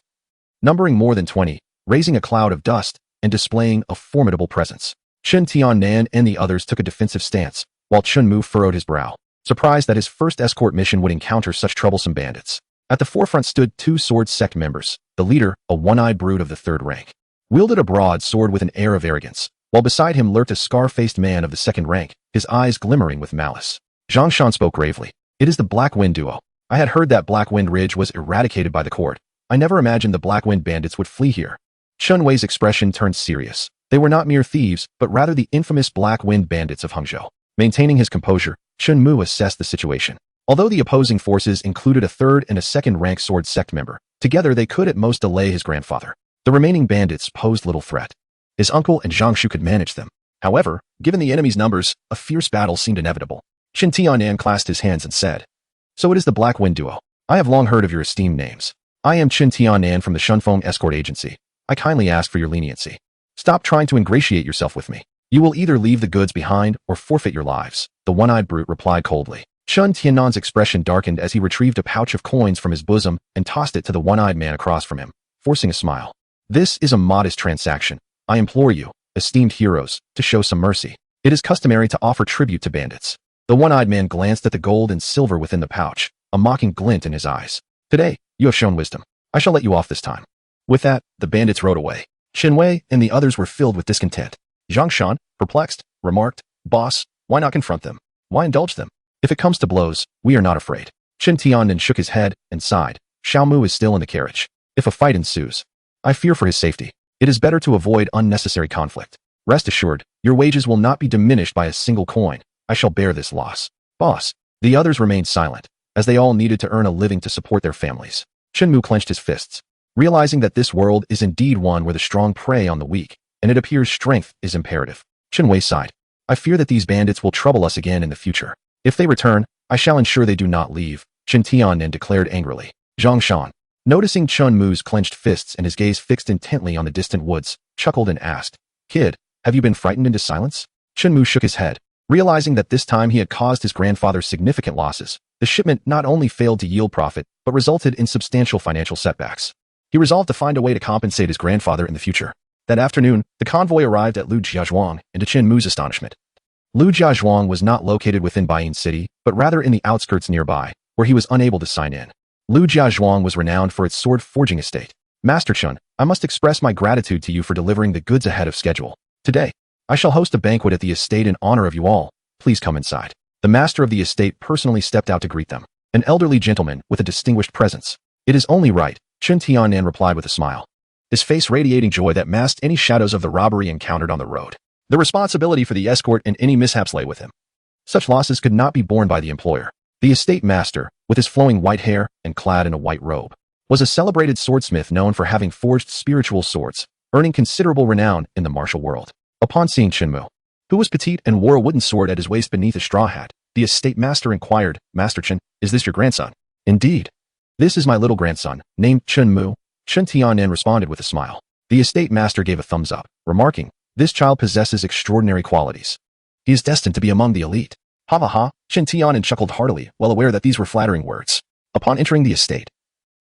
numbering more than 20, raising a cloud of dust and displaying a formidable presence. Chen Tianan and the others took a defensive stance, while Shinmu furrowed his brow, surprised that his first escort mission would encounter such troublesome bandits. At the forefront stood 2 sword sect members. The leader, a one-eyed brute of the 3rd rank, wielded a broad sword with an air of arrogance, while beside him lurked a scar-faced man of the 2nd rank, his eyes glimmering with malice. Zhang Shan spoke gravely. It is the Black Wind duo. I had heard that Black Wind Ridge was eradicated by the court. I never imagined the Black Wind bandits would flee here. Chun Wei's expression turned serious. They were not mere thieves, but rather the infamous Black Wind bandits of Hangzhou. Maintaining his composure, Shinmu assessed the situation. Although the opposing forces included a 3rd and a 2nd rank sword sect member, together they could at most delay his grandfather. The remaining bandits posed little threat. His uncle and Zhang Shu could manage them. However, given the enemy's numbers, a fierce battle seemed inevitable. Chen Tianan clasped his hands and said, so it is the Black Wind duo. I have long heard of your esteemed names. I am Chen Tianan from the Shunfeng Escort Agency. I kindly ask for your leniency. Stop trying to ingratiate yourself with me. You will either leave the goods behind or forfeit your lives. The one-eyed brute replied coldly. Chen Tianan's expression darkened as he retrieved a pouch of coins from his bosom and tossed it to the one-eyed man across from him, forcing a smile. This is a modest transaction. I implore you, esteemed heroes, to show some mercy. It is customary to offer tribute to bandits. The one-eyed man glanced at the gold and silver within the pouch, a mocking glint in his eyes. Today, you have shown wisdom. I shall let you off this time. With that, the bandits rode away. Shinwei and the others were filled with discontent. Zhang Shan, perplexed, remarked, Boss, why not confront them? Why indulge them? If it comes to blows, we are not afraid. Chen Tianan shook his head and sighed. Xiaomu is still in the carriage. If a fight ensues, I fear for his safety. It is better to avoid unnecessary conflict. Rest assured, your wages will not be diminished by a single coin. I shall bear this loss. Boss. The others remained silent, as they all needed to earn a living to support their families. Shinmu clenched his fists, realizing that this world is indeed one where the strong prey on the weak, and it appears strength is imperative. Shinwei sighed. I fear that these bandits will trouble us again in the future. If they return, I shall ensure they do not leave, Chen Tianan declared angrily. Zhang Shan, noticing Chun Mu's clenched fists and his gaze fixed intently on the distant woods, chuckled and asked, Kid, have you been frightened into silence? Chun Mu shook his head. Realizing that this time he had caused his grandfather significant losses, the shipment not only failed to yield profit, but resulted in substantial financial setbacks. He resolved to find a way to compensate his grandfather in the future. That afternoon, the convoy arrived at Lu Jiazhuang, and to Chen Mu's astonishment, Lu Jiazhuang was not located within Baiyin City, but rather in the outskirts nearby, where he was unable to sign in. Lu Jiazhuang was renowned for its sword forging estate. Master Chun, I must express my gratitude to you for delivering the goods ahead of schedule. Today, I shall host a banquet at the estate in honor of you all. Please come inside. The master of the estate personally stepped out to greet them, an elderly gentleman with a distinguished presence. It is only right, Chun Tianan replied with a smile, his face radiating joy that masked any shadows of the robbery encountered on the road. The responsibility for the escort and any mishaps lay with him. Such losses could not be borne by the employer. The estate master, with his flowing white hair and clad in a white robe, was a celebrated swordsmith known for having forged spiritual swords, earning considerable renown in the martial world. Upon seeing Shinmu, who was petite and wore a wooden sword at his waist beneath a straw hat, the estate master inquired, Master Chen, is this your grandson? Indeed. This is my little grandson, named Shinmu. Chun Tianan responded with a smile. The estate master gave a thumbs up, remarking, this child possesses extraordinary qualities. He is destined to be among the elite. Ha ha ha, Chun Tianan chuckled heartily, well aware that these were flattering words. Upon entering the estate,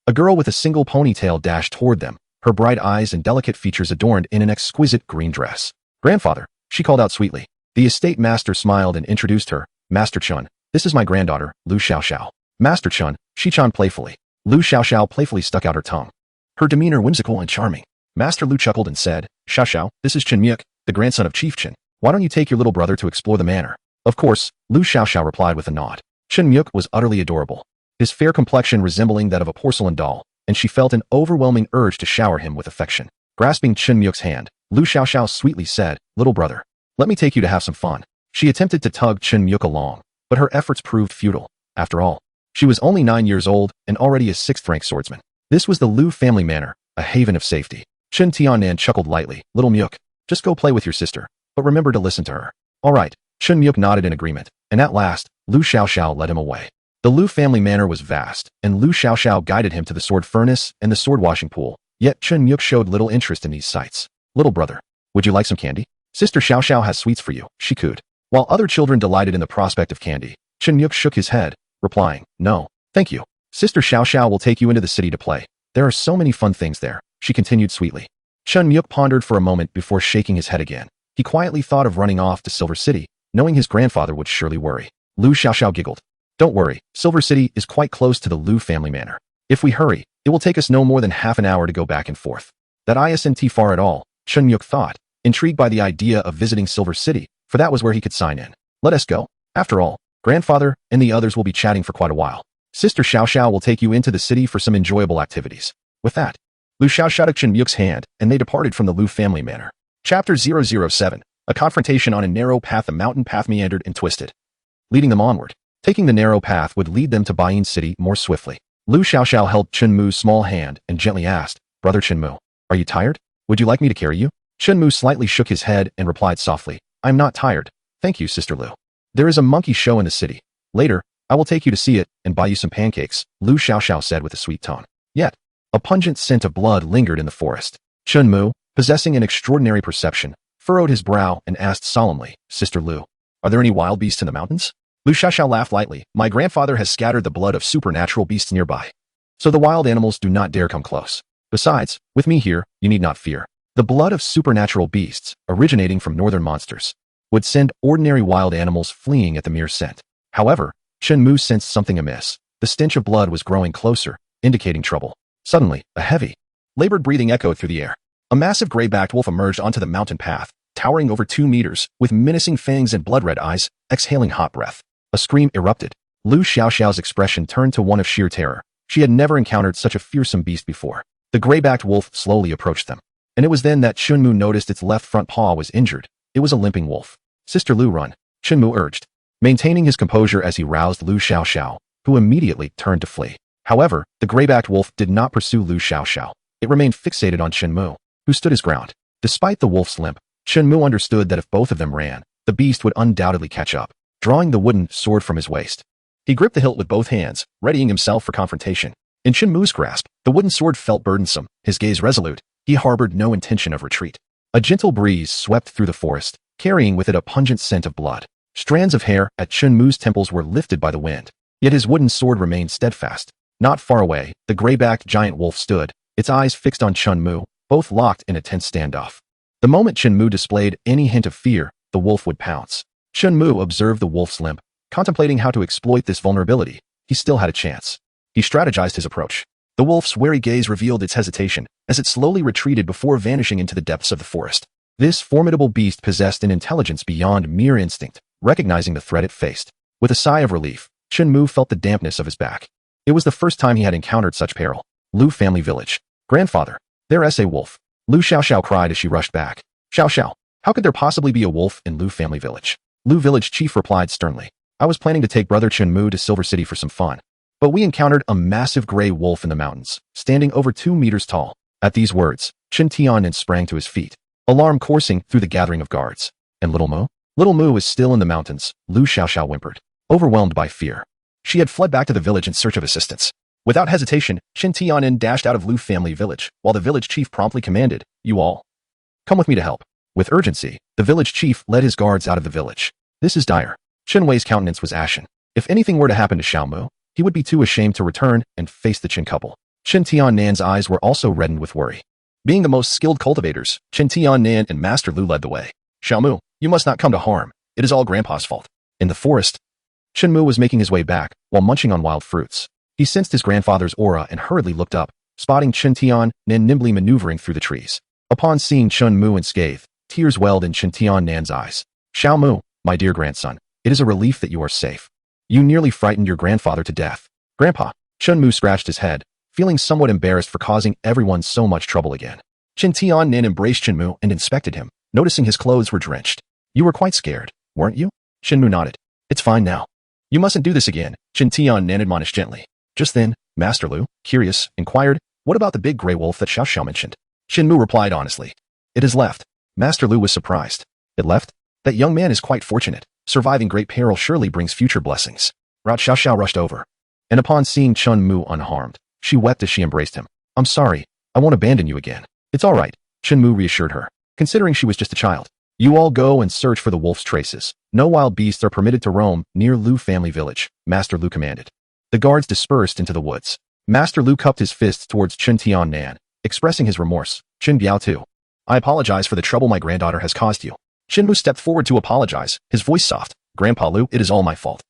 a girl with a single ponytail dashed toward them, her bright eyes and delicate features adorned in an exquisite green dress. Grandfather, she called out sweetly. The estate master smiled and introduced her, Master Chun, this is my granddaughter, Lu Xiaoxiao. Master Chun, she chimed playfully. Lu Xiaoxiao playfully stuck out her tongue, her demeanor whimsical and charming. Master Lu chuckled and said, Xiaoxiao, this is Chen Myuk, the grandson of Chief Chen. Why don't you take your little brother to explore the manor? Of course, Lu Xiaoxiao replied with a nod. Chen Myuk was utterly adorable, his fair complexion resembling that of a porcelain doll, and she felt an overwhelming urge to shower him with affection. Grasping Chen Myuk's hand, Lu Xiaoxiao sweetly said, little brother, let me take you to have some fun. She attempted to tug Chen Myuk along, but her efforts proved futile. After all, she was only 9 years old and already a 6th-rank swordsman. This was the Lu family manor, a haven of safety. Chun Tianan chuckled lightly, little Myuk, just go play with your sister, but remember to listen to her. All right, Chun Myuk nodded in agreement, and at last, Lu Xiaoxiao led him away. The Lu family manor was vast, and Lu Xiaoxiao guided him to the sword furnace and the sword washing pool, yet Chun Myuk showed little interest in these sights. Little brother, would you like some candy? Sister Xiaoxiao has sweets for you, she cooed. While other children delighted in the prospect of candy, Chun Myuk shook his head, replying, no, thank you. Sister Xiaoxiao will take you into the city to play. There are so many fun things there, she continued sweetly. Chun Myuk pondered for a moment before shaking his head again. He quietly thought of running off to Silver City, knowing his grandfather would surely worry. Lu Xiaoxiao giggled. Don't worry, Silver City is quite close to the Lu family manor. If we hurry, it will take us no more than half an hour to go back and forth. That isn't far at all, Chun Myuk thought, intrigued by the idea of visiting Silver City, for that was where he could sign in. Let us go. After all, grandfather and the others will be chatting for quite a while. Sister Xiaoxiao will take you into the city for some enjoyable activities. With that, Lu Xiaoxiao took Chen Myuk's hand, and they departed from the Lu family manor. Chapter 007, a confrontation on a narrow path. The mountain path meandered and twisted, leading them onward. Taking the narrow path would lead them to Baiyin City more swiftly. Lu Xiaoxiao held Chenmu's small hand and gently asked, Brother Chenmu, are you tired? Would you like me to carry you? Chenmu slightly shook his head and replied softly, I'm not tired. Thank you, Sister Lu. There is a monkey show in the city. Later, I will take you to see it and buy you some pancakes, Lu Xiaoxiao said with a sweet tone. Yet, a pungent scent of blood lingered in the forest. Chenmu, possessing an extraordinary perception, furrowed his brow and asked solemnly, Sister Lu, are there any wild beasts in the mountains? Lu Xiaoxiao laughed lightly. My grandfather has scattered the blood of supernatural beasts nearby, so the wild animals do not dare come close. Besides, with me here, you need not fear. The blood of supernatural beasts, originating from northern monsters, would send ordinary wild animals fleeing at the mere scent. However, Chenmu sensed something amiss. The stench of blood was growing closer, indicating trouble. Suddenly, a heavy, labored breathing echoed through the air. A massive gray-backed wolf emerged onto the mountain path, towering over 2 meters, with menacing fangs and blood-red eyes, exhaling hot breath. A scream erupted. Lu Xiaoxiao's expression turned to one of sheer terror. She had never encountered such a fearsome beast before. The gray-backed wolf slowly approached them, and it was then that Chenmu noticed its left front paw was injured. It was a limping wolf. Sister Lu, run, Chenmu urged, maintaining his composure as he roused Lu Xiaoxiao, who immediately turned to flee. However, the gray-backed wolf did not pursue Lu Xiaoxiao. It remained fixated on Chenmu, who stood his ground. Despite the wolf's limp, Chenmu understood that if both of them ran, the beast would undoubtedly catch up. Drawing the wooden sword from his waist, he gripped the hilt with both hands, readying himself for confrontation. In Chenmu's grasp, the wooden sword felt burdensome, his gaze resolute. He harbored no intention of retreat. A gentle breeze swept through the forest, carrying with it a pungent scent of blood. Strands of hair at Chenmu's temples were lifted by the wind, yet his wooden sword remained steadfast. Not far away, the gray-backed giant wolf stood, its eyes fixed on Chenmu, both locked in a tense standoff. The moment Chenmu displayed any hint of fear, the wolf would pounce. Chenmu observed the wolf's limp, contemplating how to exploit this vulnerability. He still had a chance. He strategized his approach. The wolf's wary gaze revealed its hesitation as it slowly retreated before vanishing into the depths of the forest. This formidable beast possessed an intelligence beyond mere instinct, recognizing the threat it faced. With a sigh of relief, Shinmu felt the dampness of his back. It was the first time he had encountered such peril. Lu family village. Grandfather, there's a wolf. Lu Xiaoxiao cried as she rushed back. Xiaoxiao, how could there possibly be a wolf in Lu family village? Lu village chief replied sternly. I was planning to take brother Shinmu to Silver City for some fun. But we encountered a massive gray wolf in the mountains, standing over 2 meters tall. At these words, Qin Tianen sprang to his feet, alarm coursing through the gathering of guards. And Little Mu? Little Mu is still in the mountains, Lu Xiaoxiao whimpered, overwhelmed by fear. She had fled back to the village in search of assistance. Without hesitation, Qin Tianen dashed out of Lu family village, while the village chief promptly commanded, you all, come with me to help. With urgency, the village chief led his guards out of the village. This is dire. Qin Wei's countenance was ashen. If anything were to happen to Xiaomu, he would be too ashamed to return and face the Qin couple. Qin Tiannan's eyes were also reddened with worry. Being the most skilled cultivators, Qin Tiannan and Master Lu led the way. Xiaomu, you must not come to harm. It is all Grandpa's fault. In the forest, Shinmu was making his way back while munching on wild fruits. He sensed his grandfather's aura and hurriedly looked up, spotting Qin Tiannan nimbly maneuvering through the trees. Upon seeing Shinmu unscathed, tears welled in Qin Tiannan's eyes. Xiaomu, my dear grandson, it is a relief that you are safe. You nearly frightened your grandfather to death. Grandpa, Shinmu scratched his head, feeling somewhat embarrassed for causing everyone so much trouble again. Qin Tiannan embraced Shinmu and inspected him, noticing his clothes were drenched. You were quite scared, weren't you? Shinmu nodded. It's fine now. You mustn't do this again, Qin Tiannan admonished gently. Just then, Master Lu, curious, inquired, what about the big gray wolf that Xiaoxiao mentioned? Shinmu replied honestly. It has left. Master Lu was surprised. It left? That young man is quite fortunate. Surviving great peril surely brings future blessings. Xiaoxiao rushed over. And upon seeing Chun Mu unharmed, she wept as she embraced him. I'm sorry. I won't abandon you again. It's all right, Chun Mu reassured her, considering she was just a child. You all go and search for the wolf's traces. No wild beasts are permitted to roam near Lu family village, Master Lu commanded. The guards dispersed into the woods. Master Lu cupped his fists towards Qin Tiannan, expressing his remorse. Qin Biao too. I apologize for the trouble my granddaughter has caused you. Shinmu stepped forward to apologize, his voice soft. Grandpa Lu, it is all my fault.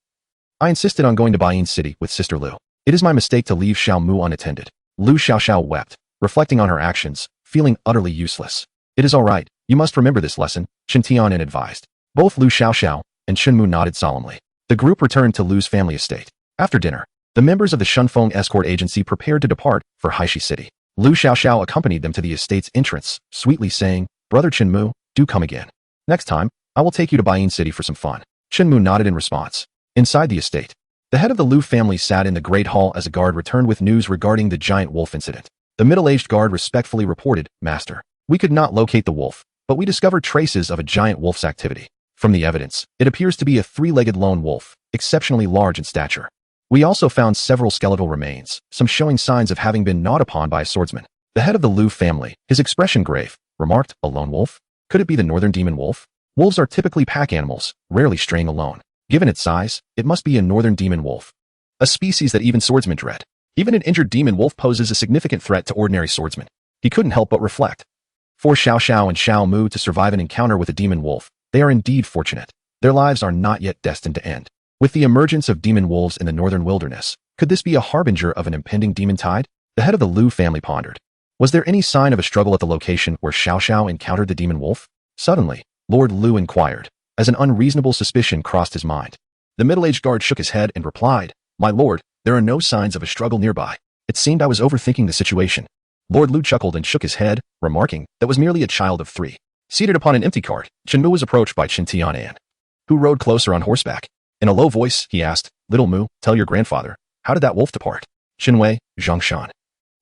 I insisted on going to Bayin City with Sister Lu. It is my mistake to leave Xiaomu unattended. Lu Xiaoxiao wept, reflecting on her actions, feeling utterly useless. It is all right. You must remember this lesson, Qin Tianan advised. Both Lu Xiaoxiao and Shinmu nodded solemnly. The group returned to Lu's family estate. After dinner, the members of the Shunfeng escort agency prepared to depart for Haishi City. Lu Xiaoxiao accompanied them to the estate's entrance, sweetly saying, Brother Shinmu, do come again. Next time, I will take you to Bayin City for some fun. Shinmu nodded in response. Inside the estate, the head of the Lu family sat in the great hall as a guard returned with news regarding the giant wolf incident. The middle-aged guard respectfully reported, Master, we could not locate the wolf, but we discovered traces of a giant wolf's activity. From the evidence, it appears to be a 3-legged lone wolf, exceptionally large in stature. We also found several skeletal remains, some showing signs of having been gnawed upon by a swordsman. The head of the Lu family, his expression grave, remarked, a lone wolf? Could it be the northern demon wolf? Wolves are typically pack animals, rarely straying alone. Given its size, it must be a northern demon wolf, a species that even swordsmen dread. Even an injured demon wolf poses a significant threat to ordinary swordsmen. He couldn't help but reflect. For Xiaoxiao and Xiaomu to survive an encounter with a demon wolf, they are indeed fortunate. Their lives are not yet destined to end. With the emergence of demon wolves in the northern wilderness, could this be a harbinger of an impending demon tide? The head of the Lu family pondered. Was there any sign of a struggle at the location where Xiaoxiao encountered the demon wolf? Suddenly, Lord Lu inquired, as an unreasonable suspicion crossed his mind. The middle-aged guard shook his head and replied, My lord, there are no signs of a struggle nearby. It seemed I was overthinking the situation. Lord Lu chuckled and shook his head, remarking, that was merely a child of 3. Seated upon an empty cart, Shinmu was approached by Qin Tianan, who rode closer on horseback. In a low voice, he asked, Little Mu, tell your grandfather, how did that wolf depart? Xinwei, Zhongshan,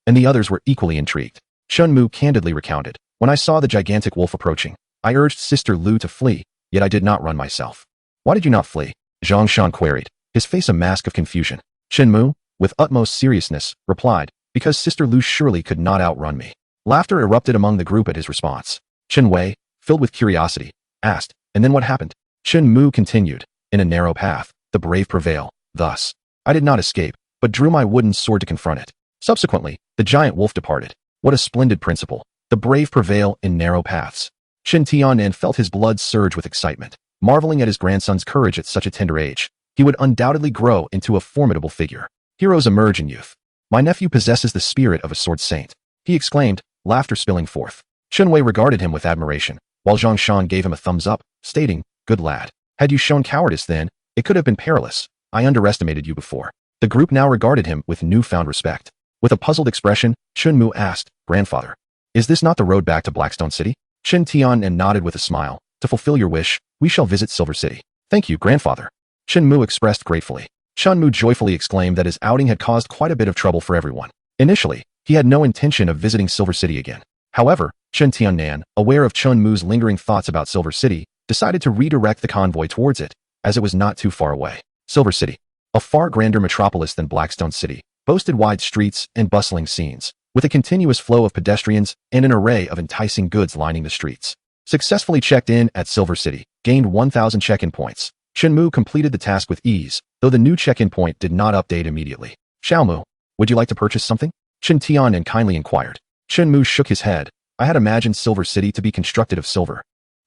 and the others were equally intrigued. Shenmu candidly recounted, When I saw the gigantic wolf approaching, I urged Sister Lu to flee, yet I did not run myself. Why did you not flee? Zhongshan queried, his face a mask of confusion. Shenmu, with utmost seriousness, replied, Because Sister Lu surely could not outrun me. Laughter erupted among the group at his response. Shenwei, filled with curiosity, asked, And then what happened? Shenmu continued, In a narrow path, the brave prevail. Thus, I did not escape, but drew my wooden sword to confront it. Subsequently, the giant wolf departed. What a splendid principle. The brave prevail in narrow paths. Qin Tianan felt his blood surge with excitement, marveling at his grandson's courage at such a tender age. He would undoubtedly grow into a formidable figure. Heroes emerge in youth. My nephew possesses the spirit of a sword saint, he exclaimed, laughter spilling forth. Chen Wei regarded him with admiration, while Zhang Shan gave him a thumbs up, stating, good lad. Had you shown cowardice then, it could have been perilous. I underestimated you before. The group now regarded him with newfound respect. With a puzzled expression, Shinmu asked, grandfather, is this not the road back to Blackstone City? Chen Tian nodded with a smile. To fulfill your wish, we shall visit Silver City. Thank you, grandfather. Shinmu expressed gratefully. Shinmu joyfully exclaimed that his outing had caused quite a bit of trouble for everyone. Initially, he had no intention of visiting Silver City again. However, Chen Tiannan, aware of Chunmu's lingering thoughts about Silver City, decided to redirect the convoy towards it, as it was not too far away. Silver City, a far grander metropolis than Blackstone City, boasted wide streets and bustling scenes, with a continuous flow of pedestrians and an array of enticing goods lining the streets. Successfully checked in at Silver City, gained 1,000 check-in points. Shinmu completed the task with ease, though the new check-in point did not update immediately. Xiaomu, would you like to purchase something? Chen Tian kindly inquired. Shinmu shook his head. I had imagined Silver City to be constructed of silver.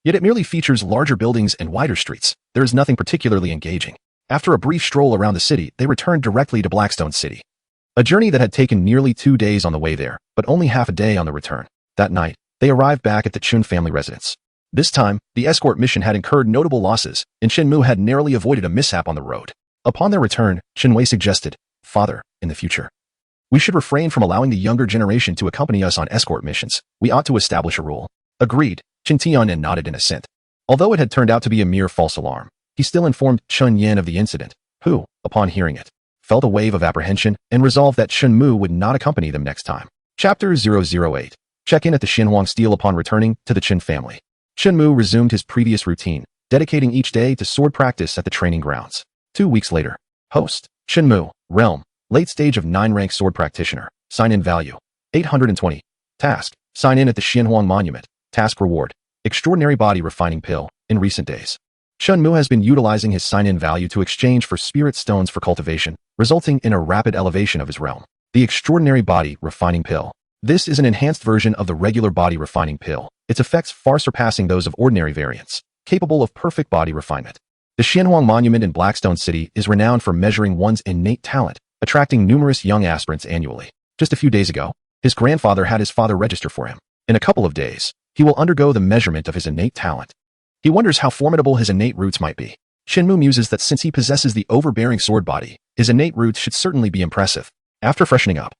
Yet it merely features larger buildings and wider streets. There is nothing particularly engaging. After a brief stroll around the city, they returned directly to Blackstone City. A journey that had taken nearly 2 days on the way there, but only half a day on the return. That night, they arrived back at the Chun family residence. This time, the escort mission had incurred notable losses, and Shinmu had narrowly avoided a mishap on the road. Upon their return, Shinwei suggested, Father, in the future, we should refrain from allowing the younger generation to accompany us on escort missions. We ought to establish a rule. Agreed, Chen Tian nodded in assent. Although it had turned out to be a mere false alarm, he still informed Chun Yan of the incident, who, upon hearing it, felt a wave of apprehension and resolved that Shenmu would not accompany them next time. Chapter 008. Check-in at the Xinhuang Steel upon returning to the Qin family. Shenmu resumed his previous routine, dedicating each day to sword practice at the training grounds. 2 weeks later. Host, Shenmu, Realm, late stage of 9-rank sword practitioner, sign-in value, 820. Task, sign in at the Xinhuang Monument, task reward, extraordinary body refining pill, in recent days. Shenmu has been utilizing his sign-in value to exchange for spirit stones for cultivation, resulting in a rapid elevation of his realm. The extraordinary body refining pill. This is an enhanced version of the regular body refining pill, its effects far surpassing those of ordinary variants, capable of perfect body refinement. The Xinhuang Monument in Blackstone City is renowned for measuring one's innate talent, attracting numerous young aspirants annually. Just a few days ago, his grandfather had his father register for him. In a couple of days, he will undergo the measurement of his innate talent. He wonders how formidable his innate roots might be. Shinmu muses that since he possesses the overbearing sword body, his innate roots should certainly be impressive. After freshening up,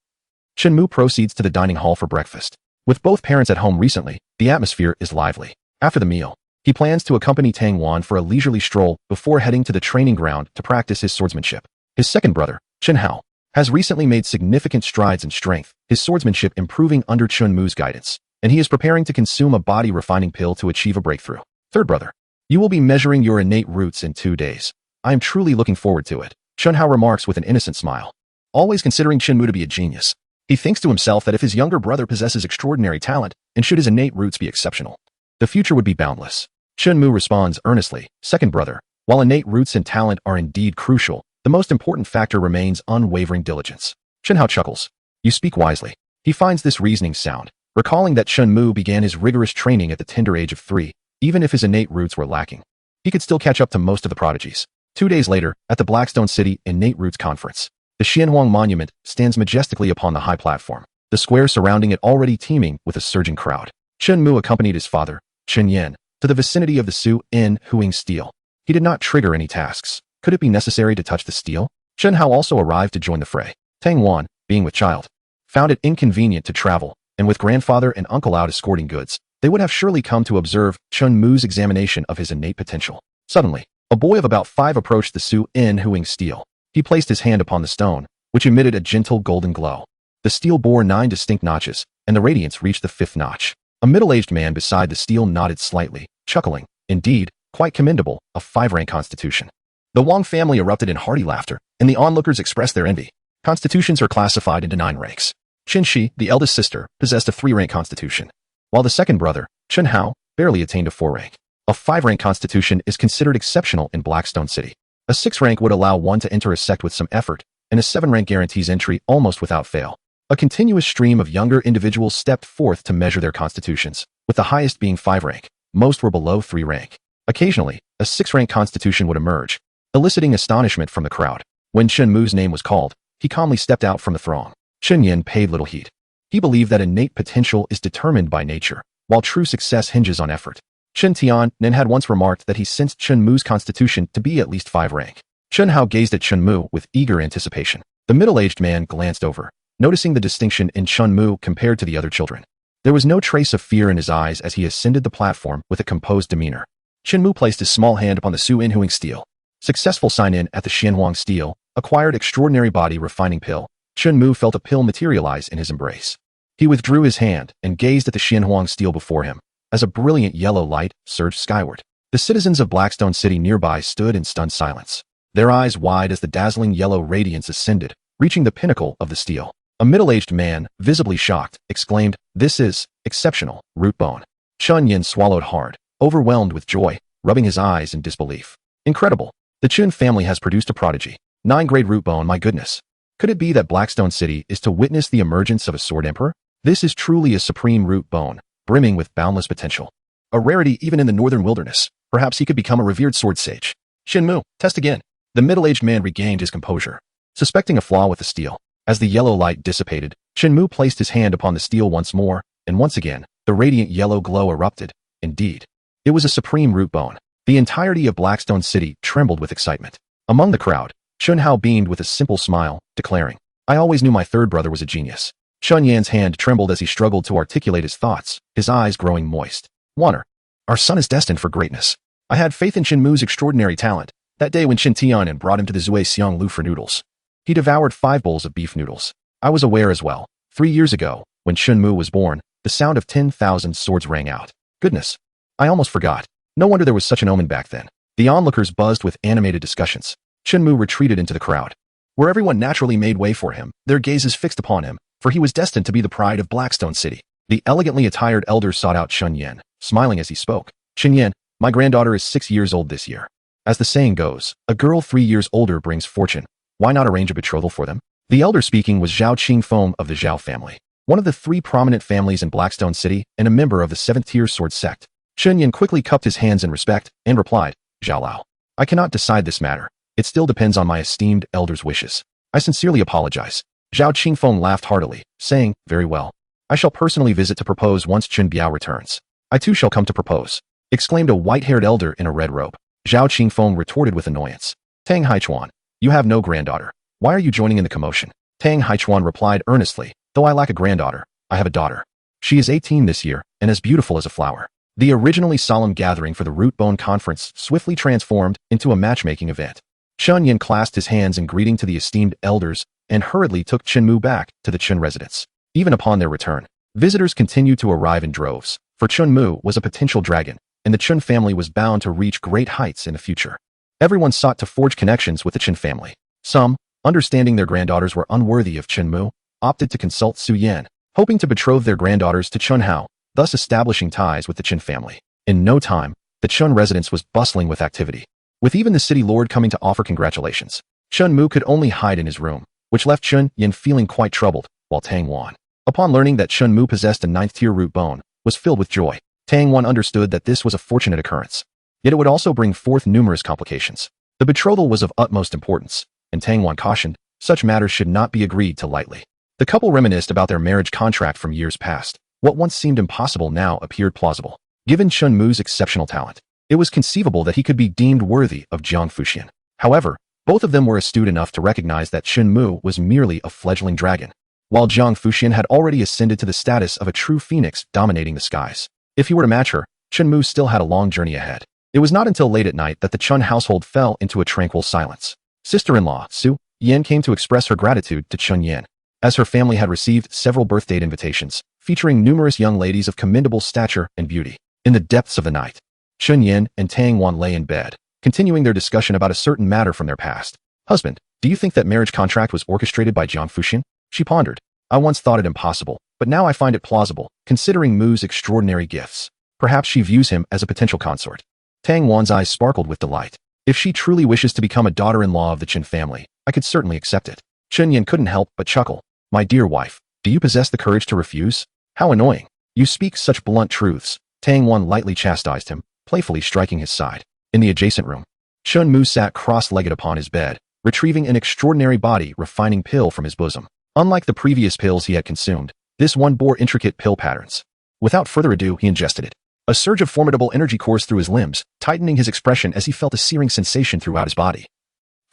Shinmu proceeds to the dining hall for breakfast. With both parents at home recently, the atmosphere is lively. After the meal, he plans to accompany Tang Wan for a leisurely stroll before heading to the training ground to practice his swordsmanship. His second brother, Chen Hao, has recently made significant strides in strength, his swordsmanship improving under Chun Mu's guidance, and he is preparing to consume a body refining pill to achieve a breakthrough. Third brother, you will be measuring your innate roots in 2 days. I am truly looking forward to it, Chen Hao remarks with an innocent smile. Always considering Shinmu to be a genius, he thinks to himself that if his younger brother possesses extraordinary talent, and should his innate roots be exceptional, the future would be boundless. Shinmu responds earnestly, second brother, while innate roots and talent are indeed crucial, the most important factor remains unwavering diligence. Chen Hao chuckles. You speak wisely. He finds this reasoning sound, recalling that Shenmu began his rigorous training at the tender age of 3, even if his innate roots were lacking. He could still catch up to most of the prodigies. 2 days later, at the Blackstone City Innate Roots Conference, the Xinhuang Monument stands majestically upon the high platform, the square surrounding it already teeming with a surging crowd. Shenmu accompanied his father, Chen Yan, to the vicinity of the Su In Huing Steel. He did not trigger any tasks. Could it be necessary to touch the steel? Chen Hao also arrived to join the fray. Tang Wan, being with child, found it inconvenient to travel, and with grandfather and uncle out escorting goods, they would have surely come to observe Chun Mu's examination of his innate potential. Suddenly, a boy of about 5 approached the Su In Huing Steel. He placed his hand upon the stone, which emitted a gentle golden glow. The steel bore 9 distinct notches, and the radiance reached the 5th notch. A middle-aged man beside the steel nodded slightly, chuckling. Indeed, quite commendable, a 5-rank constitution. The Wang family erupted in hearty laughter, and the onlookers expressed their envy. Constitutions are classified into 9 ranks. Qin Shi, the eldest sister, possessed a 3-rank constitution, while the second brother, Chen Hao, barely attained a 4-rank. A 5-rank constitution is considered exceptional in Blackstone City. A 6-rank would allow one to enter a sect with some effort, and a 7-rank guarantees entry almost without fail. A continuous stream of younger individuals stepped forth to measure their constitutions, with the highest being 5-rank. Most were below 3-rank. Occasionally, a 6-rank constitution would emerge, eliciting astonishment from the crowd. When Shen Mu's name was called, he calmly stepped out from the throng. Chen Yin paid little heed. He believed that innate potential is determined by nature, while true success hinges on effort. Chen Tiannan had once remarked that he sensed Chen Mu's constitution to be at least 5 rank. Chen Hao gazed at Chen Mu with eager anticipation. The middle-aged man glanced over, noticing the distinction in Chen Mu compared to the other children. There was no trace of fear in his eyes as he ascended the platform with a composed demeanor. Chen Mu placed his small hand upon the Su Inhuing steel. Successful sign-in at the Xianhuang steel, acquired extraordinary body refining pill. Chen Mu felt a pill materialize in his embrace. He withdrew his hand and gazed at the Xianhuang steel before him, as a brilliant yellow light surged skyward. The citizens of Blackstone City nearby stood in stunned silence, their eyes wide as the dazzling yellow radiance ascended, reaching the pinnacle of the steel. A middle-aged man, visibly shocked, exclaimed, "This is exceptional, root bone." Chen Yin swallowed hard, overwhelmed with joy, rubbing his eyes in disbelief. Incredible. The Chen family has produced a prodigy. 9-grade root bone, my goodness. Could it be that Blackstone City is to witness the emergence of a sword emperor? This is truly a supreme root bone, brimming with boundless potential. A rarity even in the northern wilderness. Perhaps he could become a revered sword sage. Shinmu, test again. The middle-aged man regained his composure, suspecting a flaw with the steel. As the yellow light dissipated, Shinmu placed his hand upon the steel once more, and once again, the radiant yellow glow erupted. Indeed, it was a supreme root bone. The entirety of Blackstone City trembled with excitement. Among the crowd, Chun Hao beamed with a simple smile, declaring, "I always knew my third brother was a genius." Chun Yan's hand trembled as he struggled to articulate his thoughts, his eyes growing moist. "Wonder, our son is destined for greatness. I had faith in Shin Mu's extraordinary talent. That day when Shin Tiannan brought him to the Zui Xiang Lu for noodles. He devoured 5 bowls of beef noodles. I was aware as well. 3 years ago, when Shin Mu was born, the sound of 10,000 swords rang out. Goodness, I almost forgot. No wonder there was such an omen back then." The onlookers buzzed with animated discussions. Shin Mu retreated into the crowd, where everyone naturally made way for him, their gazes fixed upon him, for he was destined to be the pride of Blackstone City. The elegantly attired elder sought out Chun Yan, smiling as he spoke. "Chun Yan, my granddaughter is 6 years old this year. As the saying goes, a girl 3 years older brings fortune. Why not arrange a betrothal for them?" The elder speaking was Zhao Qingfeng of the Zhao family, one of the 3 prominent families in Blackstone City and a member of the 7th-tier sword sect. Chun Yan quickly cupped his hands in respect and replied, "Zhao Lao, I cannot decide this matter. It still depends on my esteemed elder's wishes. I sincerely apologize." Zhao Qingfeng laughed heartily, saying, "Very well. I shall personally visit to propose once Chun Biao returns." "I too shall come to propose," exclaimed a white-haired elder in a red robe. Zhao Qingfeng retorted with annoyance. "Tang Haichuan, you have no granddaughter. Why are you joining in the commotion?" Tang Haichuan replied earnestly, "Though I lack a granddaughter, I have a daughter. She is 18 this year and as beautiful as a flower." The originally solemn gathering for the Root Bone Conference swiftly transformed into a matchmaking event. Chun Yin clasped his hands in greeting to the esteemed elders and hurriedly took Chen Mu back to the Chun residence. Even upon their return, visitors continued to arrive in droves, for Chun Mu was a potential dragon, and the Chun family was bound to reach great heights in the future. Everyone sought to forge connections with the Chun family. Some, understanding their granddaughters were unworthy of Chen Mu, opted to consult Su Yan, hoping to betroth their granddaughters to Chun Hao, thus establishing ties with the Chun family. In no time, the Chun residence was bustling with activity, with even the city lord coming to offer congratulations. Chun Mu could only hide in his room, which left Chun Yin feeling quite troubled, while Tang Wan, upon learning that Chun Mu possessed a 9th-tier root bone, was filled with joy. Tang Wan understood that this was a fortunate occurrence. Yet it would also bring forth numerous complications. The betrothal was of utmost importance, and Tang Wan cautioned, such matters should not be agreed to lightly. The couple reminisced about their marriage contract from years past. What once seemed impossible now appeared plausible. Given Chun Mu's exceptional talent, it was conceivable that he could be deemed worthy of Jang Fushian. However, both of them were astute enough to recognize that Chun Mu was merely a fledgling dragon, while Jang Fushian had already ascended to the status of a true phoenix dominating the skies. If he were to match her, Chun Mu still had a long journey ahead. It was not until late at night that the Chun household fell into a tranquil silence. Sister-in-law, Su Yan, came to express her gratitude to Chun Yan, as her family had received several birthday invitations, featuring numerous young ladies of commendable stature and beauty. In the depths of the night, Chun Yan and Tang Wan lay in bed, continuing their discussion about a certain matter from their past. "Husband, do you think that marriage contract was orchestrated by Jang Fushian?" She pondered. "I once thought it impossible, but now I find it plausible, considering Mu's extraordinary gifts. Perhaps she views him as a potential consort." Tang Wan's eyes sparkled with delight. "If she truly wishes to become a daughter-in-law of the Chen family, I could certainly accept it." Chun Yan couldn't help but chuckle. "My dear wife, do you possess the courage to refuse? How annoying. You speak such blunt truths." Tang Wan lightly chastised him, playfully striking his side. In the adjacent room, Chun Mu sat cross-legged upon his bed, retrieving an extraordinary body refining pill from his bosom. Unlike the previous pills he had consumed, this one bore intricate pill patterns. Without further ado, he ingested it. A surge of formidable energy coursed through his limbs, tightening his expression as he felt a searing sensation throughout his body,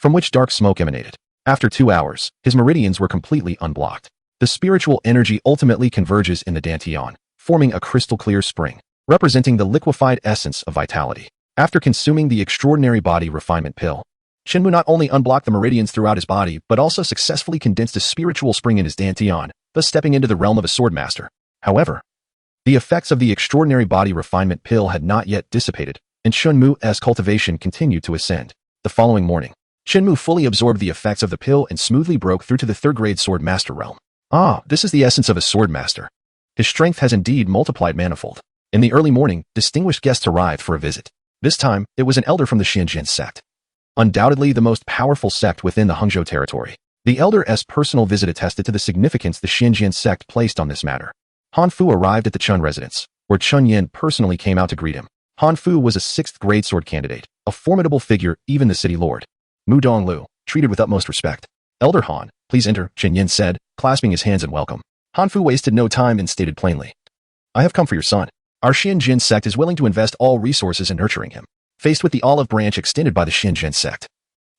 from which dark smoke emanated. After 2 hours, his meridians were completely unblocked. The spiritual energy ultimately converges in the dantian, forming a crystal-clear spring, representing the liquefied essence of vitality. After consuming the extraordinary body refinement pill, Shinmu not only unblocked the meridians throughout his body, but also successfully condensed a spiritual spring in his dantian, thus stepping into the realm of a sword master. However, the effects of the extraordinary body refinement pill had not yet dissipated, and Shinmu's cultivation continued to ascend. The following morning, Shinmu fully absorbed the effects of the pill and smoothly broke through to the third-grade sword master realm. Ah, this is the essence of a sword master. His strength has indeed multiplied manifold. In the early morning, distinguished guests arrived for a visit. This time, it was an elder from the Xinjiang sect. Undoubtedly the most powerful sect within the Hangzhou territory. The elder's personal visit attested to the significance the Xinjiang sect placed on this matter. Han Fu arrived at the Chun residence, where Chun Yin personally came out to greet him. Han Fu was a 6th-grade sword candidate, a formidable figure even the city lord, Mu Donglu, treated with utmost respect. Elder Han, please enter, Chun Yin said, clasping his hands in welcome. Han Fu wasted no time and stated plainly, I have come for your son. Our Xinjiang sect is willing to invest all resources in nurturing him. Faced with the olive branch extended by the Xinjiang sect,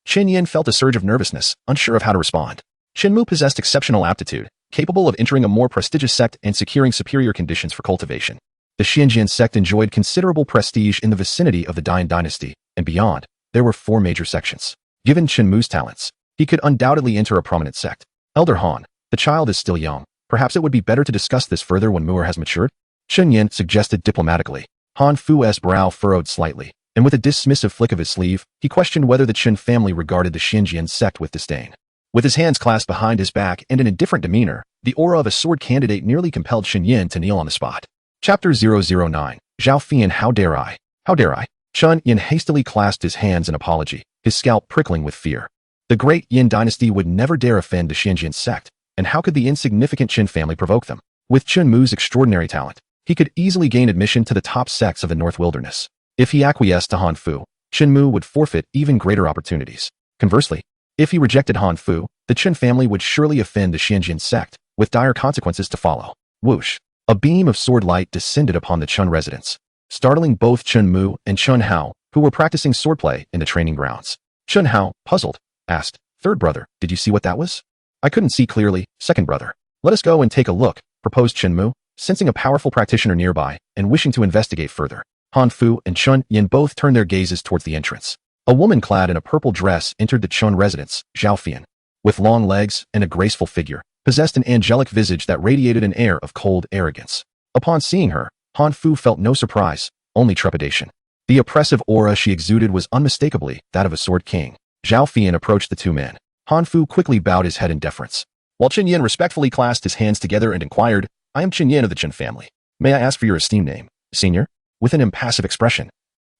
Chun Yin felt a surge of nervousness, unsure of how to respond. Shinmu possessed exceptional aptitude, capable of entering a more prestigious sect and securing superior conditions for cultivation. The Xinjiang sect enjoyed considerable prestige in the vicinity of the Dian dynasty, and beyond, there were 4 major sections. Given Shinmu's talents, he could undoubtedly enter a prominent sect. Elder Han, the child is still young. Perhaps it would be better to discuss this further when Mu'er has matured? Chun Yin suggested diplomatically. Han Fu's brow furrowed slightly, and with a dismissive flick of his sleeve, he questioned whether the Chun family regarded the Xinjiang sect with disdain. With his hands clasped behind his back and an indifferent demeanor, the aura of a sword candidate nearly compelled Chun Yin to kneel on the spot. Chapter 009. Zhao Fian, how dare I? How dare I? Chun Yin hastily clasped his hands in apology, his scalp prickling with fear. The great Yin dynasty would never dare offend the Xinjiang sect, and how could the insignificant Qin family provoke them? With Chun Mu's extraordinary talent, he could easily gain admission to the top sects of the North Wilderness. If he acquiesced to Han Fu, Chun Mu would forfeit even greater opportunities. Conversely, if he rejected Han Fu, the Chun family would surely offend the Xinjiang sect, with dire consequences to follow. Whoosh! A beam of sword light descended upon the Chun residence, startling both Chun Mu and Chun Hao, who were practicing swordplay in the training grounds. Chun Hao, puzzled, asked, "Third brother, did you see what that was?" "I couldn't see clearly, second brother." "Let us go and take a look," proposed Chun Mu, sensing a powerful practitioner nearby and wishing to investigate further. Han Fu and Chun Yin both turned their gazes towards the entrance. A woman clad in a purple dress entered the Chun residence, Zhao Fian. With long legs and a graceful figure, possessed an angelic visage that radiated an air of cold arrogance. Upon seeing her, Han Fu felt no surprise, only trepidation. The oppressive aura she exuded was unmistakably that of a sword king. Zhao Fian approached the 2 men. Han Fu quickly bowed his head in deference, while Chun Yin respectfully clasped his hands together and inquired, "I am Chun Yin of the Chun family. May I ask for your esteemed name, senior?" With an impassive expression,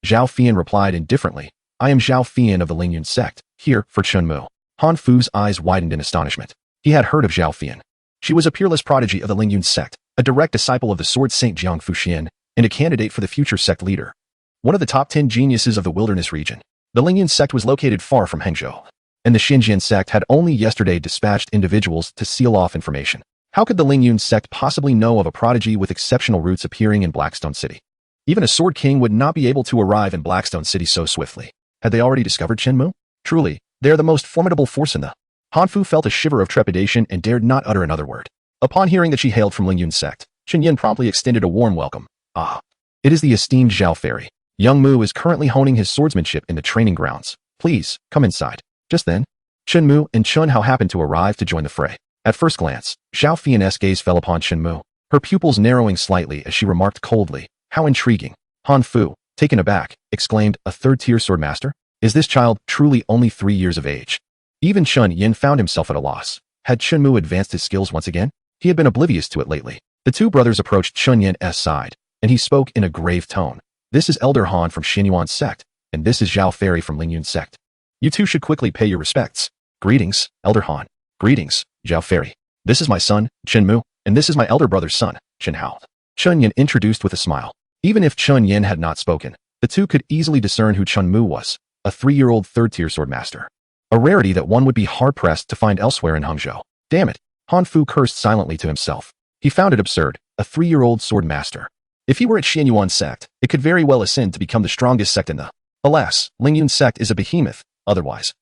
Zhao Fian replied indifferently, "I am Zhao Fian of the Lingyun sect, here for Chun Mu." Han Fu's eyes widened in astonishment. He had heard of Zhao Fian. She was a peerless prodigy of the Lingyun sect, a direct disciple of the sword saint Jang Fushian, and a candidate for the future sect leader. One of the top 10 geniuses of the wilderness region. The Lingyun sect was located far from Hangzhou, and the Xinjiang sect had only yesterday dispatched individuals to seal off information. How could the Lingyun sect possibly know of a prodigy with exceptional roots appearing in Blackstone City? Even a sword king would not be able to arrive in Blackstone City so swiftly. Had they already discovered Shinmu? Truly, they are the most formidable force in the... Han Fu felt a shiver of trepidation and dared not utter another word. Upon hearing that she hailed from Lingyun sect, Chun Yin promptly extended a warm welcome. "Ah, it is the esteemed Zhao Fairy. Young Mu is currently honing his swordsmanship in the training grounds. Please, come inside." Just then, Chun Mu and Chun Hao happened to arrive to join the fray. At first glance, Zhao Fian's gaze fell upon Chun Mu, her pupils narrowing slightly as she remarked coldly, "How intriguing." Han Fu, taken aback, exclaimed, "A third-tier sword master? Is this child truly only 3 years of age?" Even Chun Yin found himself at a loss. Had Chun Mu advanced his skills once again? He had been oblivious to it lately. The 2 brothers approached Chun Yin's side, and he spoke in a grave tone. "This is Elder Han from Xinyuan sect, and this is Zhao Fairy from Lingyun sect. You 2 should quickly pay your respects." "Greetings, Elder Han." "Greetings, Zhao Fairy. This is my son, Chun Mu, and this is my elder brother's son, Chun Hao." Chun Yin introduced with a smile. Even if Chun Yin had not spoken, the 2 could easily discern who Chun Mu was, a 3-year-old third-tier sword master. A rarity that one would be hard-pressed to find elsewhere in Hangzhou. Damn it, Han Fu cursed silently to himself. He found it absurd, a 3-year-old sword master. If he were at Xianyuan sect, it could very well ascend to become the strongest sect in the. Alas, Lingyun sect is a behemoth, otherwise.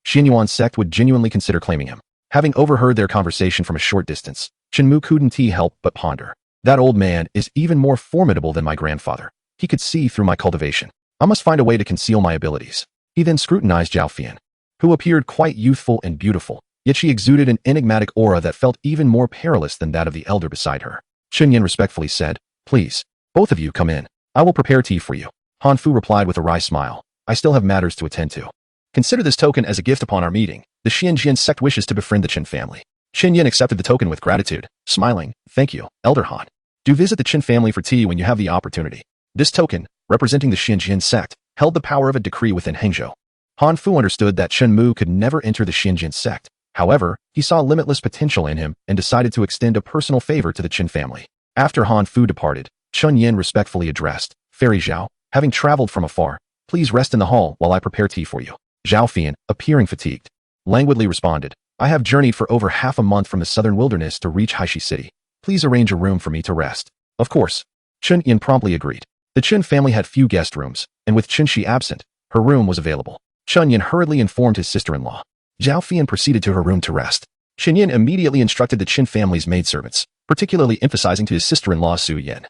Xianyuan sect would genuinely consider claiming him. Having overheard their conversation from a short distance, Shinmu couldn't help but ponder. That old man is even more formidable than my grandfather. He could see through my cultivation. I must find a way to conceal my abilities. He then scrutinized Zhao Fian, who appeared quite youthful and beautiful, yet she exuded an enigmatic aura that felt even more perilous than that of the elder beside her. Chunyin respectfully said, "Please, both of you come in. I will prepare tea for you." Han Fu replied with a wry smile, "I still have matters to attend to. Consider this token as a gift upon our meeting. The Xianjian sect wishes to befriend the Qin family." Qin Yin accepted the token with gratitude, smiling, "Thank you, Elder Han. Do visit the Qin family for tea when you have the opportunity." This token, representing the Xianjian sect, held the power of a decree within Hangzhou. Han Fu understood that Shenmu could never enter the Xianjian sect. However, he saw limitless potential in him and decided to extend a personal favor to the Qin family. After Han Fu departed, Chun Yin respectfully addressed, "Fairy Zhao, having traveled from afar, please rest in the hall while I prepare tea for you." Zhao Fian, appearing fatigued, languidly responded, "I have journeyed for over half a month from the southern wilderness to reach Haishi City. Please arrange a room for me to rest." Of course. Chun Yin promptly agreed. The Qin family had few guest rooms, and with Qin Shi absent, her room was available. Chun Yin hurriedly informed his sister-in-law. Zhao Fian proceeded to her room to rest. Qin Yin immediately instructed the Qin family's maidservants, particularly emphasizing to his sister-in-law Su Yin.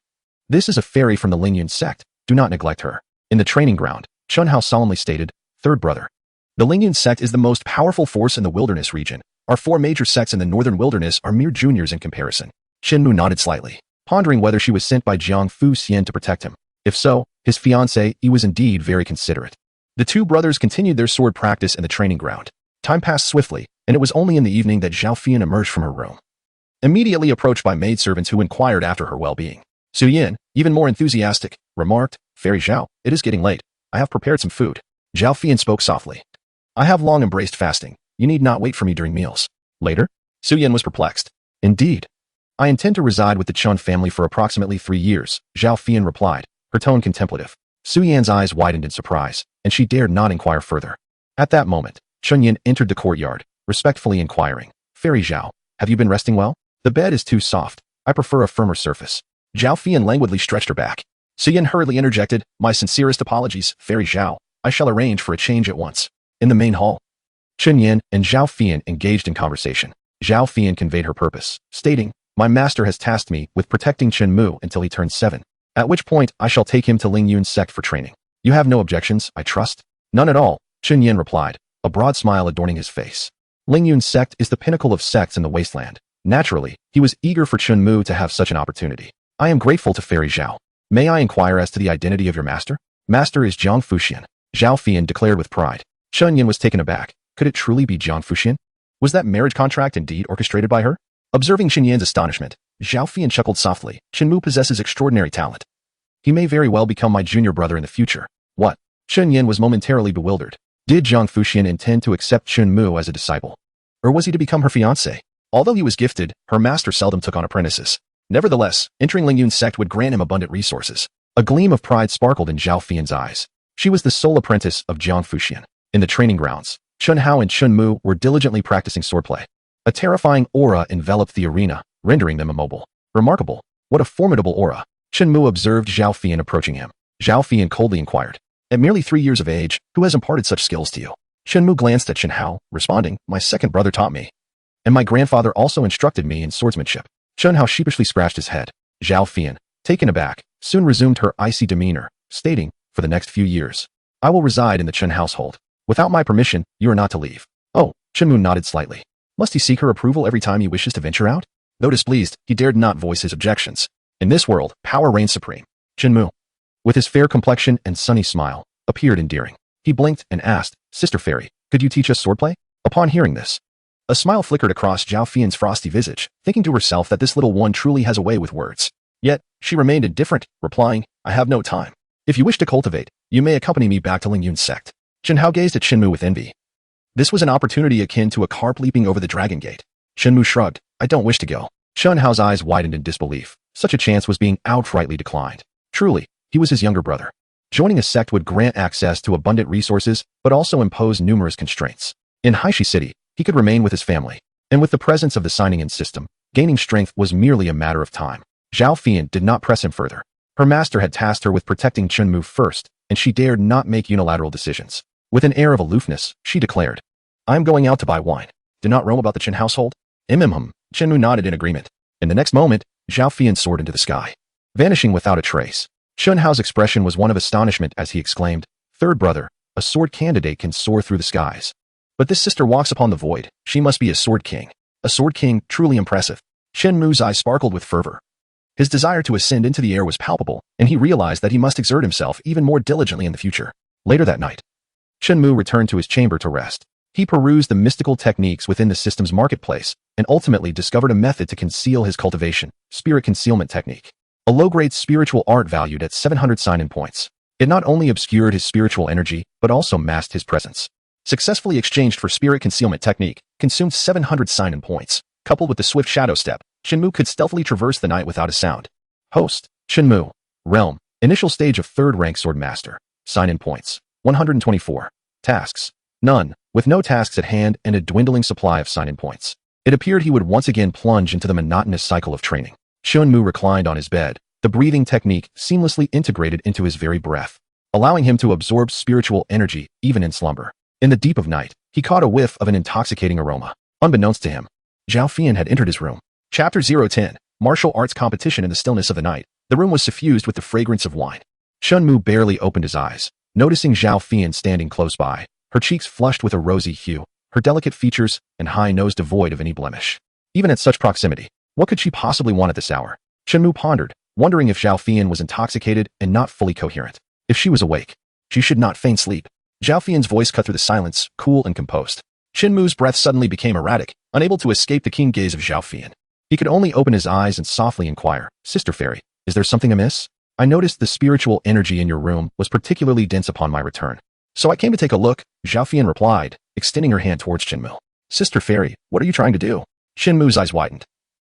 "This is a fairy from the Lingyun sect. Do not neglect her." In the training ground, Chun Hao solemnly stated, "Third brother. The Lingyun sect is the most powerful force in the wilderness region. Our 4 major sects in the northern wilderness are mere juniors in comparison." Shinmu nodded slightly, pondering whether she was sent by Jang Fushian to protect him. If so, his fiancée was indeed very considerate. The 2 brothers continued their sword practice in the training ground. Time passed swiftly, and it was only in the evening that Zhao Fian emerged from her room. Immediately approached by maidservants who inquired after her well-being, Su Yin, even more enthusiastic, remarked, "Fairy Zhao, it is getting late. I have prepared some food." Zhao Fian spoke softly. "I have long embraced fasting. You need not wait for me during meals." Later, Su Yin was perplexed. "Indeed. I intend to reside with the Chun family for approximately 3 years," Zhao Fian replied, her tone contemplative. Su Yan's eyes widened in surprise, and she dared not inquire further. At that moment, Chun Yin entered the courtyard, respectfully inquiring, "Fairy Zhao, have you been resting well? The bed is too soft. I prefer a firmer surface." Zhao Fian languidly stretched her back. Su Yin hurriedly interjected, "My sincerest apologies, Fairy Zhao. I shall arrange for a change at once." In the main hall, Chun Yin and Zhao Fian engaged in conversation. Zhao Fian conveyed her purpose, stating, "My master has tasked me with protecting Shinmu until he turns 7, at which point I shall take him to Lingyun sect for training. You have no objections, I trust?" "None at all," Chun Yin replied, a broad smile adorning his face. Lingyun sect is the pinnacle of sects in the wasteland. Naturally, he was eager for Shinmu to have such an opportunity. "I am grateful to Fairy Zhao. May I inquire as to the identity of your master?" "Master is Jang Fushian," Zhao Fian declared with pride. Chun Yin was taken aback. Could it truly be Jang Fushian? Was that marriage contract indeed orchestrated by her? Observing Qin Yan's astonishment, Zhao Fian chuckled softly. "Shinmu possesses extraordinary talent. He may very well become my junior brother in the future." "What?" Chun Yin was momentarily bewildered. Did Jang Fushian intend to accept Shinmu as a disciple? Or was he to become her fiancé? Although he was gifted, her master seldom took on apprentices. Nevertheless, entering Lingyun sect would grant him abundant resources. A gleam of pride sparkled in Zhao Fian's eyes. She was the sole apprentice of Jang Fushian. In the training grounds, Chun Hao and Chun Mu were diligently practicing swordplay. A terrifying aura enveloped the arena, rendering them immobile. "Remarkable. What a formidable aura." Chun Mu observed Zhao Fian approaching him. Zhao Fian coldly inquired, "At merely 3 years of age, who has imparted such skills to you?" Chun Mu glanced at Chun Hao, responding, "My second brother taught me. And my grandfather also instructed me in swordsmanship." Chun Hao sheepishly scratched his head. Zhao Fian, taken aback, soon resumed her icy demeanor, stating, "For the next few years, I will reside in the Chun household. Without my permission, you are not to leave." "Oh," Chun Mu nodded slightly. Must he seek her approval every time he wishes to venture out? Though displeased, he dared not voice his objections. In this world, power reigns supreme. Chun Mu, with his fair complexion and sunny smile, appeared endearing. He blinked and asked, "Sister Fairy, could you teach us swordplay?" Upon hearing this, a smile flickered across Zhao Fian's frosty visage, thinking to herself that this little one truly has a way with words. Yet, she remained indifferent, replying, "I have no time. If you wish to cultivate, you may accompany me back to Lingyun sect." Chun Hao gazed at Shinmu with envy. This was an opportunity akin to a carp leaping over the dragon gate. Shinmu shrugged, "I don't wish to go." Chun Hao's eyes widened in disbelief. Such a chance was being outrightly declined. Truly, he was his younger brother. Joining a sect would grant access to abundant resources, but also impose numerous constraints. In Haishi City, he could remain with his family, And with the presence of the signing-in system, gaining strength was merely a matter of time. Zhao Fian did not press him further. Her master had tasked her with protecting Shinmu first, and she dared not make unilateral decisions. With an air of aloofness, she declared, "I'm going out to buy wine. Do not roam about the Qin household." Shinmu nodded in agreement. In the next moment, Zhao Fian soared into the sky, vanishing without a trace. Chun Hao's expression was one of astonishment as he exclaimed, "Third brother, a sword candidate can soar through the skies. But this sister walks upon the void. She must be a sword king. A sword king, truly impressive." Shenmu's eyes sparkled with fervor. His desire to ascend into the air was palpable, and he realized that he must exert himself even more diligently in the future. Later that night, Shenmu returned to his chamber to rest. He perused the mystical techniques within the system's marketplace and ultimately discovered a method to conceal his cultivation, spirit concealment technique. A low-grade spiritual art valued at 700 sign-in points. It not only obscured his spiritual energy, but also masked his presence. Successfully exchanged for spirit concealment technique, consumed 700 sign-in points. Coupled with the swift shadow step, Shinmu could stealthily traverse the night without a sound. Host, Shinmu. Realm, initial stage of 3rd rank sword master. Sign-in points, 124. Tasks, none. With no tasks at hand and a dwindling supply of sign-in points, it appeared he would once again plunge into the monotonous cycle of training. Shinmu reclined on his bed, the breathing technique seamlessly integrated into his very breath, allowing him to absorb spiritual energy even in slumber. In the deep of night, he caught a whiff of an intoxicating aroma. Unbeknownst to him, Zhao Fian had entered his room. Chapter 010, Martial Arts Competition. In the stillness of the night, the room was suffused with the fragrance of wine. Shenmu barely opened his eyes, noticing Zhao Fian standing close by, her cheeks flushed with a rosy hue, her delicate features and high nose devoid of any blemish. Even at such proximity, what could she possibly want at this hour? Shenmu pondered, wondering if Zhao Fian was intoxicated and not fully coherent. If she was awake, she should not feign sleep. Zhao Fian's voice cut through the silence, cool and composed. Shinmu's breath suddenly became erratic, unable to escape the keen gaze of Zhao Fian. He could only open his eyes and softly inquire, "Sister Fairy, is there something amiss? I noticed the spiritual energy in your room was particularly dense upon my return. So I came to take a look," Zhao Fian replied, extending her hand towards Shinmu. "Sister Fairy, what are you trying to do?" Shinmu's eyes widened.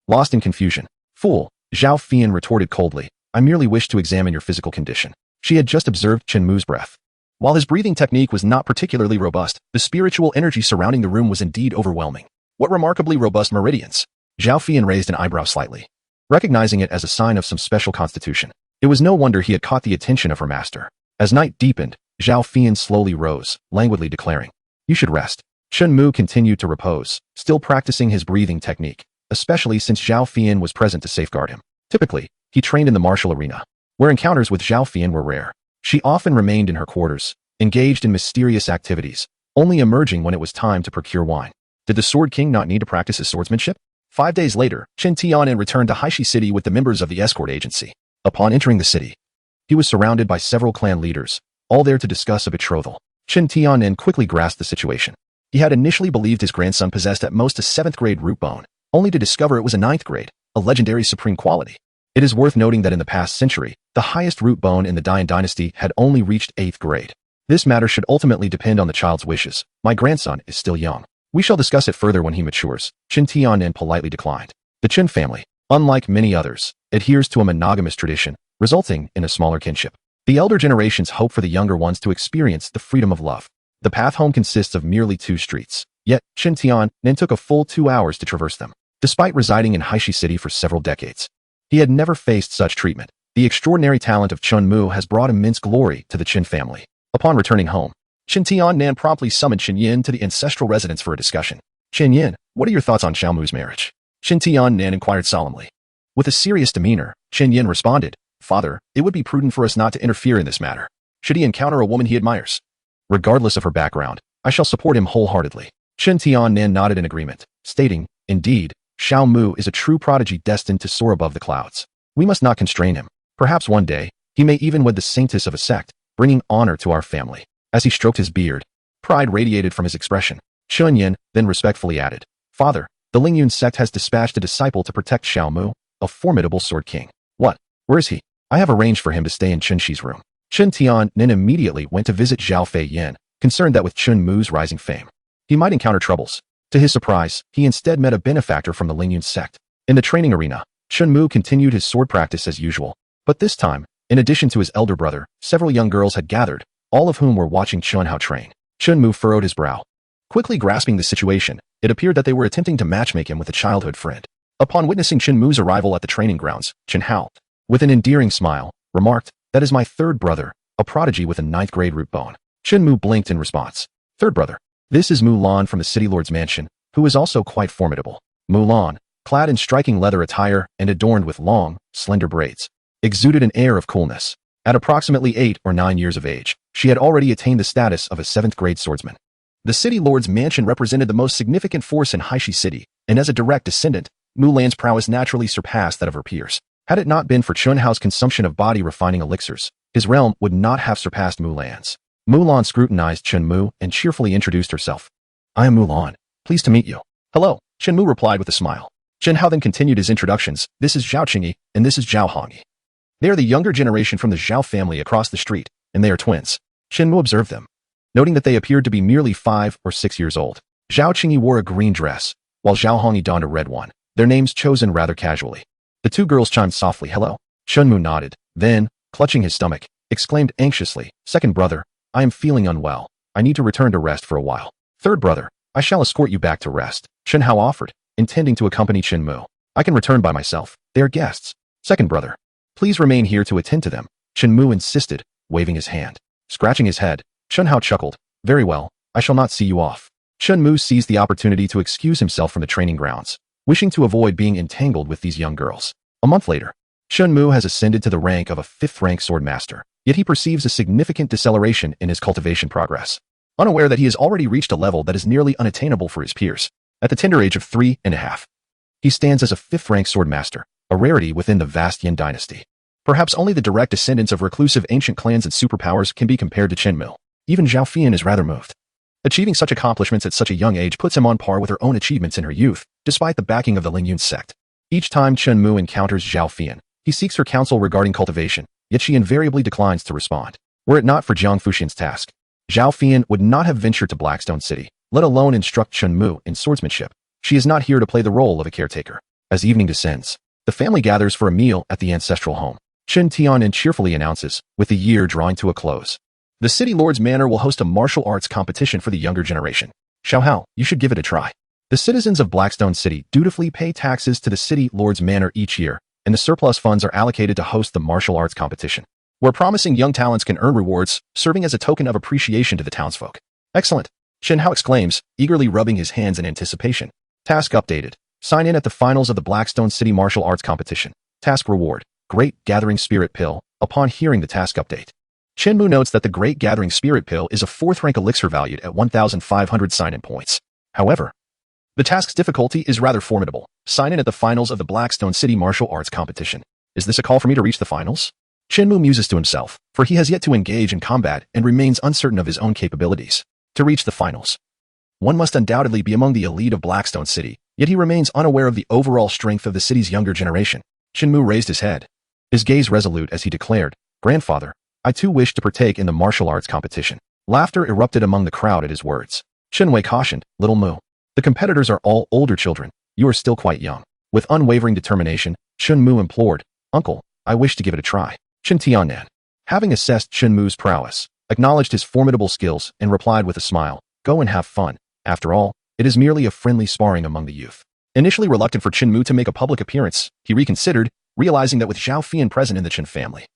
Lost in confusion. "Fool," Zhao Fian retorted coldly, "I merely wish to examine your physical condition." She had just observed Shinmu's breath. While his breathing technique was not particularly robust, the spiritual energy surrounding the room was indeed overwhelming. What remarkably robust meridians! Zhao Fian raised an eyebrow slightly, recognizing it as a sign of some special constitution. It was no wonder he had caught the attention of her master. As night deepened, Zhao Fian slowly rose, languidly declaring, "You should rest." Shenmu continued to repose, still practicing his breathing technique, especially since Zhao Fian was present to safeguard him. Typically, he trained in the martial arena, where encounters with Zhao Fian were rare. She often remained in her quarters, engaged in mysterious activities, only emerging when it was time to procure wine. Did the Sword King not need to practice his swordsmanship? 5 days later, Chen Tianan returned to Haishi City with the members of the escort agency. Upon entering the city, he was surrounded by several clan leaders, all there to discuss a betrothal. Chen Tianan quickly grasped the situation. He had initially believed his grandson possessed at most a 7th grade root bone, only to discover it was a 9th grade, a legendary supreme quality. It is worth noting that in the past century, the highest root bone in the Dian dynasty had only reached 8th grade. This matter should ultimately depend on the child's wishes. My grandson is still young. We shall discuss it further when he matures. Chen Tianan politely declined. The Chen family, unlike many others, adheres to a monogamous tradition, resulting in a smaller kinship. The elder generations hope for the younger ones to experience the freedom of love. The path home consists of merely 2 streets, yet Chen Tianan took a full 2 hours to traverse them. Despite residing in Haishi City for several decades, he had never faced such treatment. The extraordinary talent of Chun Mu has brought immense glory to the Chen family. Upon returning home, Chen Tianan promptly summoned Chen Yin to the ancestral residence for a discussion. "Chen Yin, what are your thoughts on Xiao Mu's marriage?" Chen Tianan inquired solemnly. With a serious demeanor, Chen Yin responded, "Father, it would be prudent for us not to interfere in this matter. Should he encounter a woman he admires, regardless of her background, I shall support him wholeheartedly." Chen Tianan nodded in agreement, stating, "Indeed, Xiao Mu is a true prodigy destined to soar above the clouds. We must not constrain him. Perhaps one day, he may even wed the saintess of a sect, bringing honor to our family." As he stroked his beard, pride radiated from his expression. Chun Yin then respectfully added, "Father, the Lingyun sect has dispatched a disciple to protect Xiao Mu, a formidable sword king." "What? Where is he?" "I have arranged for him to stay in Chen Shi's room." Chen Tianan immediately went to visit Zhao Fei Yin, concerned that with Chun Mu's rising fame, he might encounter troubles. To his surprise, he instead met a benefactor from the Lingyun sect. In the training arena, Chun Mu continued his sword practice as usual. But this time, in addition to his elder brother, several young girls had gathered, all of whom were watching Chun Hao train. Chun Mu furrowed his brow. Quickly grasping the situation, It appeared that they were attempting to matchmake him with a childhood friend. Upon witnessing Shinmu's arrival at the training grounds, Chen Hao, with an endearing smile, remarked, "That is my third brother, a prodigy with a 9th grade root bone." Shinmu blinked in response. "Third brother. This is Mulan from the City Lord's mansion, who is also quite formidable." Mulan, clad in striking leather attire and adorned with long, slender braids, exuded an air of coolness. At approximately 8 or 9 years of age, she had already attained the status of a 7th grade swordsman. The City Lord's mansion represented the most significant force in Haishi City, and as a direct descendant, Mulan's prowess naturally surpassed that of her peers. Had it not been for Chun Hao's consumption of body-refining elixirs, his realm would not have surpassed Mulan's. Mulan scrutinized Chen Mu and cheerfully introduced herself. "I am Mulan. Pleased to meet you." "Hello," Chen Mu replied with a smile. Chen Hao then continued his introductions. "This is Zhao Qingyi, and this is Zhao Hongyi. They are the younger generation from the Zhao family across the street, and they are twins." Chen Mu observed them, noting that they appeared to be merely 5 or 6 years old. Zhao Qingyi wore a green dress, while Zhao Hongyi donned a red one, their names chosen rather casually. The two girls chimed softly, "Hello." Chen Mu nodded, then, clutching his stomach, exclaimed anxiously, "Second brother, I am feeling unwell. I need to return to rest for a while." "Third brother, I shall escort you back to rest," Chen Hao offered, intending to accompany Chen Mu. "I can return by myself. They are guests." "Second brother, please remain here to attend to them," Chen Mu insisted, waving his hand. Scratching his head, Chen Hao chuckled, "Very well, I shall not see you off." Chen Mu seized the opportunity to excuse himself from the training grounds, wishing to avoid being entangled with these young girls. A month later, Chen Mu has ascended to the rank of a 5th-rank sword master, yet he perceives a significant deceleration in his cultivation progress. Unaware that he has already reached a level that is nearly unattainable for his peers, at the tender age of 3.5. He stands as a 5th-rank sword master, a rarity within the vast Yin dynasty. Perhaps only the direct descendants of reclusive ancient clans and superpowers can be compared to Chen Mu. Even Zhao Fushian is rather moved. Achieving such accomplishments at such a young age puts him on par with her own achievements in her youth, despite the backing of the Ling Yun sect. Each time Chen Mu encounters Zhao Fushian, he seeks her counsel regarding cultivation, yet she invariably declines to respond. Were it not for Jang Fushian's task, Zhao Fushian would not have ventured to Blackstone City, let alone instruct Chen Mu in swordsmanship. She is not here to play the role of a caretaker. As evening descends, the family gathers for a meal at the ancestral home. Chen Tianan cheerfully announces, with the year drawing to a close, the City Lord's Manor will host a martial arts competition for the younger generation. Xiao Hao, you should give it a try. The citizens of Blackstone City dutifully pay taxes to the City Lord's Manor each year, and the surplus funds are allocated to host the martial arts competition, where promising young talents can earn rewards, serving as a token of appreciation to the townsfolk. Excellent, Chen Hao exclaims, eagerly rubbing his hands in anticipation. Task updated. Sign in at the finals of the Blackstone City Martial Arts Competition. Task reward. Great Gathering Spirit Pill. Upon hearing the task update, Shinmu notes that the Great Gathering Spirit Pill is a 4th-rank elixir valued at 1,500 sign-in points. However, the task's difficulty is rather formidable. Sign in at the finals of the Blackstone City Martial Arts Competition. Is this a call for me to reach the finals? Shinmu muses to himself, for he has yet to engage in combat and remains uncertain of his own capabilities. To reach the finals, one must undoubtedly be among the elite of Blackstone City, yet he remains unaware of the overall strength of the city's younger generation. Shinmu raised his head, his gaze resolute as he declared, "Grandfather, I too wish to partake in the martial arts competition." Laughter erupted among the crowd at his words. Shenwei cautioned, "Little Mu, the competitors are all older children. You are still quite young." With unwavering determination, Shenmu implored, "Uncle, I wish to give it a try." Shen Tianan, having assessed Shenmu's prowess, acknowledged his formidable skills and replied with a smile, "Go and have fun. After all, it is merely a friendly sparring among the youth." Initially reluctant for Shenmu to make a public appearance, he reconsidered, realizing that with Zhao Fushian present in the Chen family,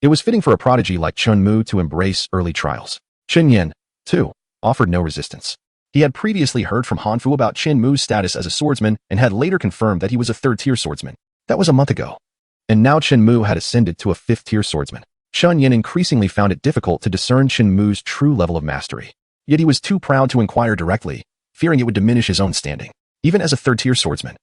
it was fitting for a prodigy like Chen Mu to embrace early trials. Chen Yan, too, offered no resistance. He had previously heard from Han Fu about Chen Mu's status as a swordsman and had later confirmed that he was a 3rd-tier swordsman. That was a month ago. And now Chen Mu had ascended to a 5th-tier swordsman. Chen Yan increasingly found it difficult to discern Chen Mu's true level of mastery. Yet he was too proud to inquire directly, fearing it would diminish his own standing. Even as a 3rd-tier swordsman,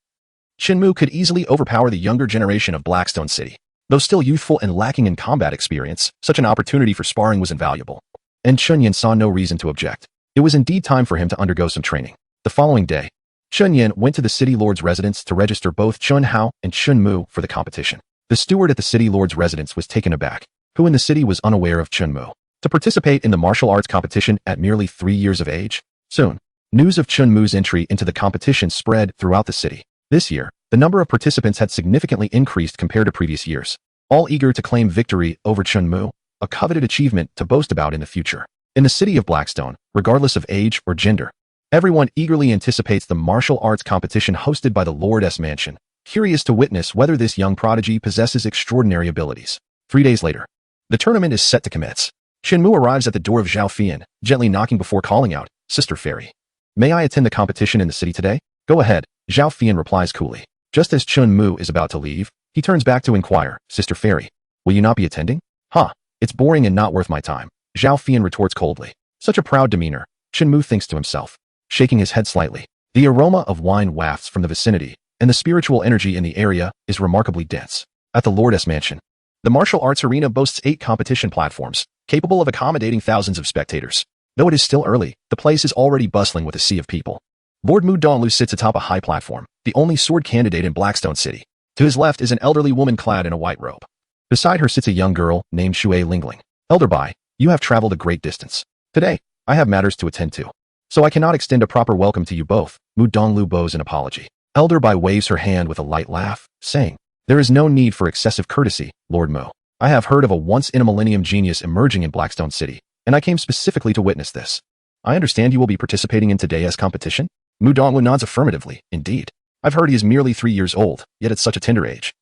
Shinmu could easily overpower the younger generation of Blackstone City. Though still youthful and lacking in combat experience, such an opportunity for sparring was invaluable. And Chunyan saw no reason to object. It was indeed time for him to undergo some training. The following day, Chunyan went to the City Lord's residence to register both Chun Hao and Chun Mu for the competition. The steward at the City Lord's residence was taken aback, who in the city was unaware of Chun Mu. To participate in the martial arts competition at merely 3 years of age? Soon, news of Chun Mu's entry into the competition spread throughout the city. This year, the number of participants had significantly increased compared to previous years, all eager to claim victory over Chun Mu, a coveted achievement to boast about in the future. In the city of Blackstone, regardless of age or gender, Everyone eagerly anticipates the martial arts competition hosted by the Lord's Mansion, curious to witness whether this young prodigy possesses extraordinary abilities. 3 days later, the tournament is set to commence. Shinmu arrives at the door of Zhao Fian, gently knocking before calling out, "Sister Fairy. May I attend the competition in the city today?" "Go ahead," Zhao Fian replies coolly. Just as Shinmu is about to leave, he turns back to inquire, "Sister Fairy, will you not be attending?" "Huh, it's boring and not worth my time," Zhao Fian retorts coldly. Such a proud demeanor, Shinmu thinks to himself, shaking his head slightly. The aroma of wine wafts from the vicinity, and the spiritual energy in the area is remarkably dense. At the Lord's Mansion, the martial arts arena boasts 8 competition platforms, capable of accommodating thousands of spectators. Though it is still early, the place is already bustling with a sea of people. Lord Mu Donglu sits atop a high platform, the only sword candidate in Blackstone City. To his left is an elderly woman clad in a white robe. Beside her sits a young girl named Shui Lingling. "Elder Bai, you have traveled a great distance. Today, I have matters to attend to, so I cannot extend a proper welcome to you both." Mu Donglu bows an apology. Elder Bai waves her hand with a light laugh, saying, "There is no need for excessive courtesy, Lord Mu. I have heard of a once-in-a-millennium genius emerging in Blackstone City, and I came specifically to witness this. I understand you will be participating in today's competition?" Mu Donglu nods affirmatively. "Indeed. I've heard he is merely 3 years old, yet at such a tender age.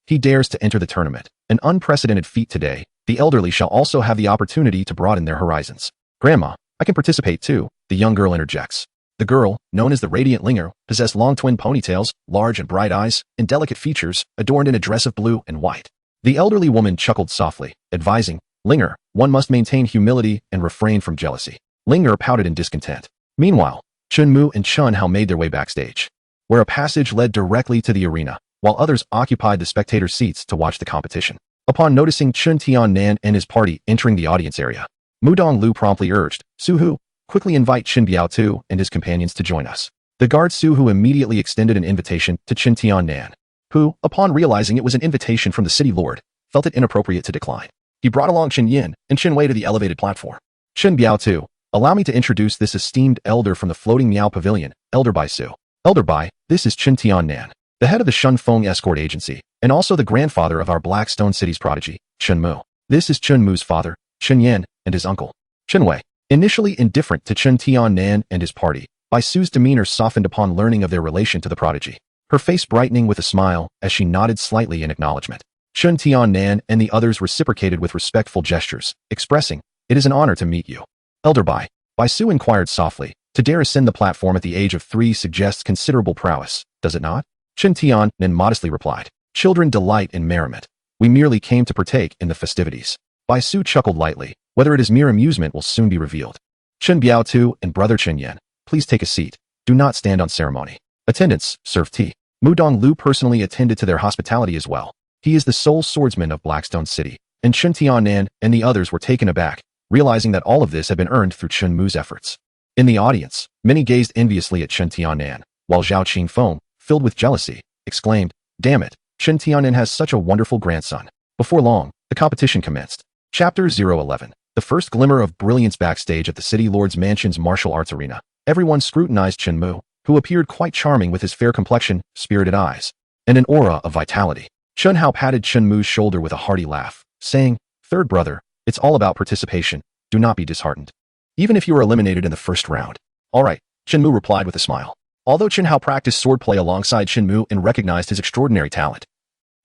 He dares to enter the tournament, an unprecedented feat today. The elderly shall also have the opportunity to broaden their horizons." "Grandma, I can participate too," the young girl interjects. The girl, known as the Radiant Linger, possessed long twin ponytails, large and bright eyes, and delicate features, adorned in a dress of blue and white. The elderly woman chuckled softly, advising, "Linger, one must maintain humility and refrain from jealousy." Linger pouted in discontent. Meanwhile, Chunmu and Chun Hao made their way backstage, where a passage led directly to the arena, while others occupied the spectator seats to watch the competition. Upon noticing Chun Tian-nan and his party entering the audience area, Mu Donglu promptly urged, "Su-hu, quickly invite Qin Biao-tu and his companions to join us." The guard Su-hu immediately extended an invitation to Chun Tian-nan, who, upon realizing it was an invitation from the city lord, felt it inappropriate to decline. He brought along Qin Yin and Qin Wei to the elevated platform. "Qin Biao-tu, allow me to introduce this esteemed elder from the floating Miao Pavilion, Elder Bai Su. Elder Bai, this is Qin Tian-nan, the head of the Shunfeng Escort Agency, and also the grandfather of our Blackstone City's prodigy, Shinmu. This is Chunmu's father, Qin Yin, and his uncle, Qin Wei." Initially indifferent to Qin Tian-nan and his party, Bai Su's demeanor softened upon learning of their relation to the prodigy, her face brightening with a smile as she nodded slightly in acknowledgement. Qin Tian-nan and the others reciprocated with respectful gestures, expressing, "It is an honor to meet you." "Elder Bai," Bai Su inquired softly, "to dare ascend the platform at the age of 3 suggests considerable prowess, does it not?" Qin Tian-nan modestly replied, "Children delight in merriment. We merely came to partake in the festivities." Bai Su chuckled lightly. "Whether it is mere amusement will soon be revealed. Qin Biao-tu and brother Qin Yan, please take a seat. Do not stand on ceremony. Attendants, serve tea." Mu Donglu personally attended to their hospitality as well. He is the sole swordsman of Blackstone City, and Qin Tian-nan and the others were taken aback, realizing that all of this had been earned through Qin Mu's efforts. In the audience, many gazed enviously at Qin Tian-nan, while Zhao Qingfeng, filled with jealousy, exclaimed, "Damn it, Qin Tian-nan has such a wonderful grandson." Before long, the competition commenced. Chapter 011. The first glimmer of brilliance backstage at the City Lord's Mansion's martial arts arena. Everyone scrutinized Shinmu, who appeared quite charming with his fair complexion, spirited eyes, and an aura of vitality. Chun Hao patted Shinmu's shoulder with a hearty laugh, saying, "Third brother, it's all about participation. Do not be disheartened, even if you are eliminated in the first round." "All right," Shinmu replied with a smile. Although Chun Hao practiced swordplay alongside Shinmu and recognized his extraordinary talent,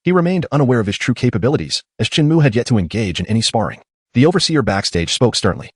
he remained unaware of his true capabilities, as Shinmu had yet to engage in any sparring. The overseer backstage spoke sternly.